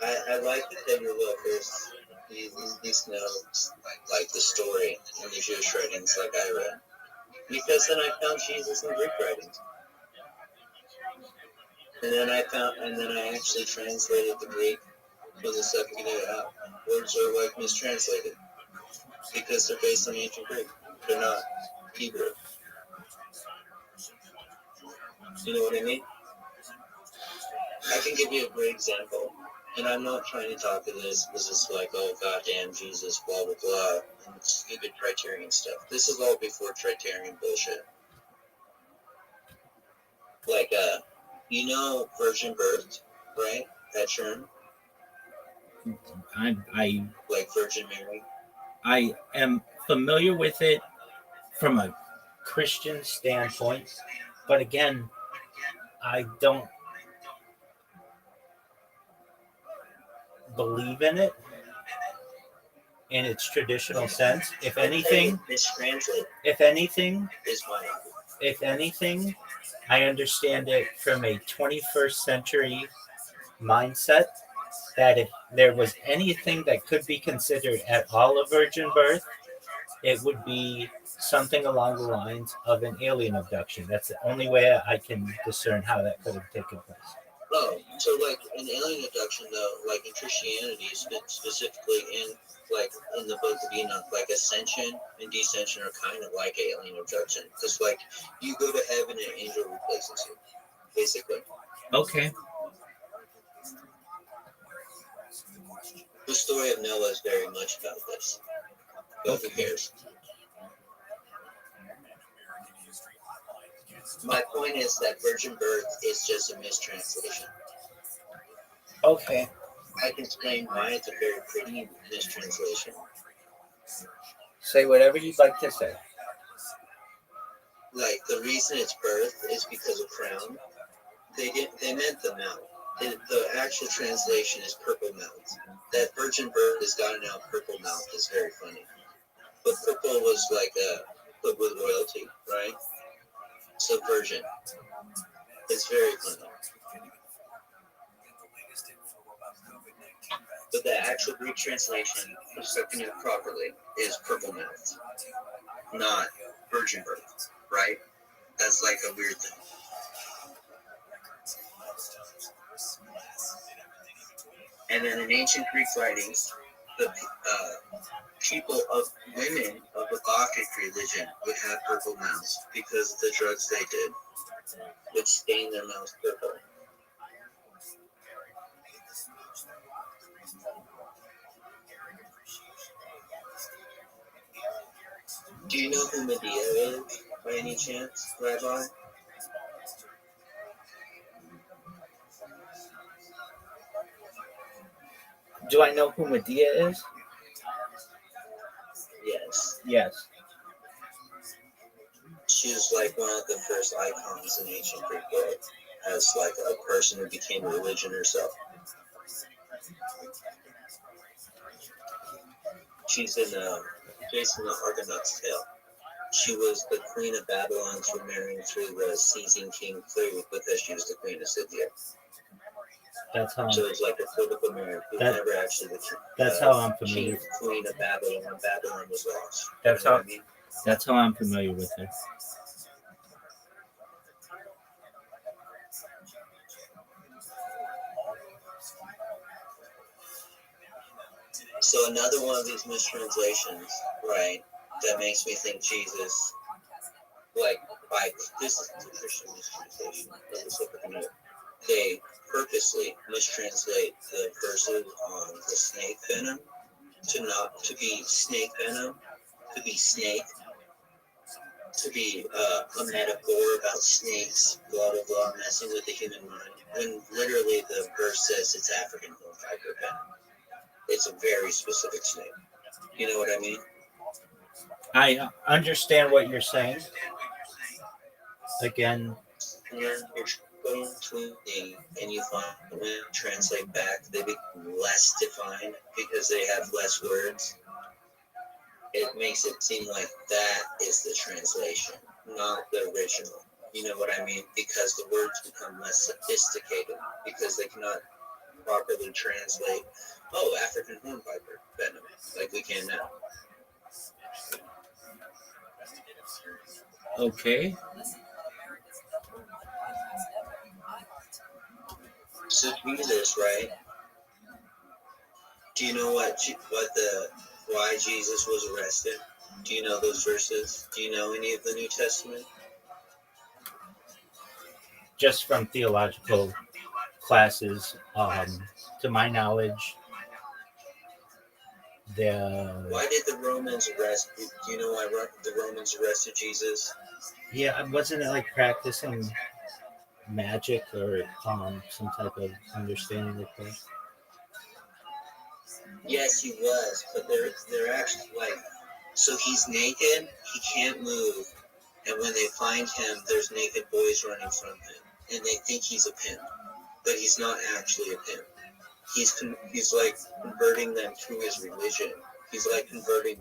I like that you're well versed. You at least know like the story in the Jewish writings, like I read. Because then I found Jesus in Greek writings. And then I actually translated the Greek from the Septuagint out. Words are like mistranslated because they're based on ancient Greek. They're not Hebrew. You know what I mean? I can give you a great example, and I'm not trying to talk to this because it's like, oh goddamn Jesus, blah blah blah, and stupid Tritarian stuff. This is all before Tritarian bullshit. Like, virgin birth, right? That term. I like Virgin Mary. I am familiar with it from a Christian standpoint, but again, I don't believe in it in its traditional sense. If anything, I understand it from a 21st century mindset that if there was anything that could be considered at all a virgin birth, it would be something along the lines of an alien abduction. That's the only way I can discern how that could have taken place. Oh, so like an alien abduction though, like in Christianity, specifically in the Book of Enoch, like ascension and descension are kind of like alien abduction, because like you go to heaven and an angel replaces you, basically. Okay. The story of Noah is very much about this, but who cares? My point is that virgin birth is just a mistranslation. Okay. I can explain why it's a very pretty mistranslation. Say whatever you'd like to say. Like the reason it's birth is because of crown. They meant the mount. The actual translation is purple mount. That virgin birth has gotten out purple mount is very funny. But purple was like put with royalty, right? So virgin. It's very funny. But the actual Greek translation, accepting it properly, is purple mouth, not virgin birth, right? That's like a weird thing. And then in ancient Greek writings, the people of women of the Bacchic religion would have purple mouths because of the drugs they did, which stained their mouths purple. Do you know who Medea is, by any chance, Rabbi? Do I know who Medea is? Yes. Yes. She was like one of the first icons in ancient Greek world, as like a person who became a religion herself. She's based in the Argonaut's tale. She was the queen of Babylon for marrying through the seizing king Clew because she was the queen of Scythia. That's how. So it's like a political marriage. Who That- never actually the That's how I'm familiar. king, queen of Babylon when Babylon was lost. That's You know how. what I mean? That's how I'm familiar with her. So another one of these mistranslations, right, that makes me think Jesus, like, by this is the Christian mistranslation of the Book of Enoch. They purposely mistranslate the verses on the snake venom to be snake venom, to be snake, to be a metaphor about snakes, blah blah blah, messing with the human mind. When literally the verse says it's African horn viper venom. It's a very specific snake. You know what I mean? I understand what you're saying. Again, And you're going to the and you find when you translate back, they become less defined because they have less words. It makes it seem like that is the translation, not the original. You know what I mean? Because the words become less sophisticated because they cannot properly translate. Oh, African horn viper venom, like we can now. okay. So Jesus, right? Do you know why Jesus was arrested? Do you know those verses? Do you know any of the New Testament? Just from theological classes, to my knowledge, Why did the Romans arrest? Do you know why the Romans arrested Jesus? wasn't it like practicing magic or some type of understanding like that? Yes, he was, but they're actually like, so he's naked, he can't move, and when they find him, there's naked boys running from him, and they think he's a pimp, but he's not actually a pimp. He's like converting them to his religion. He's like converting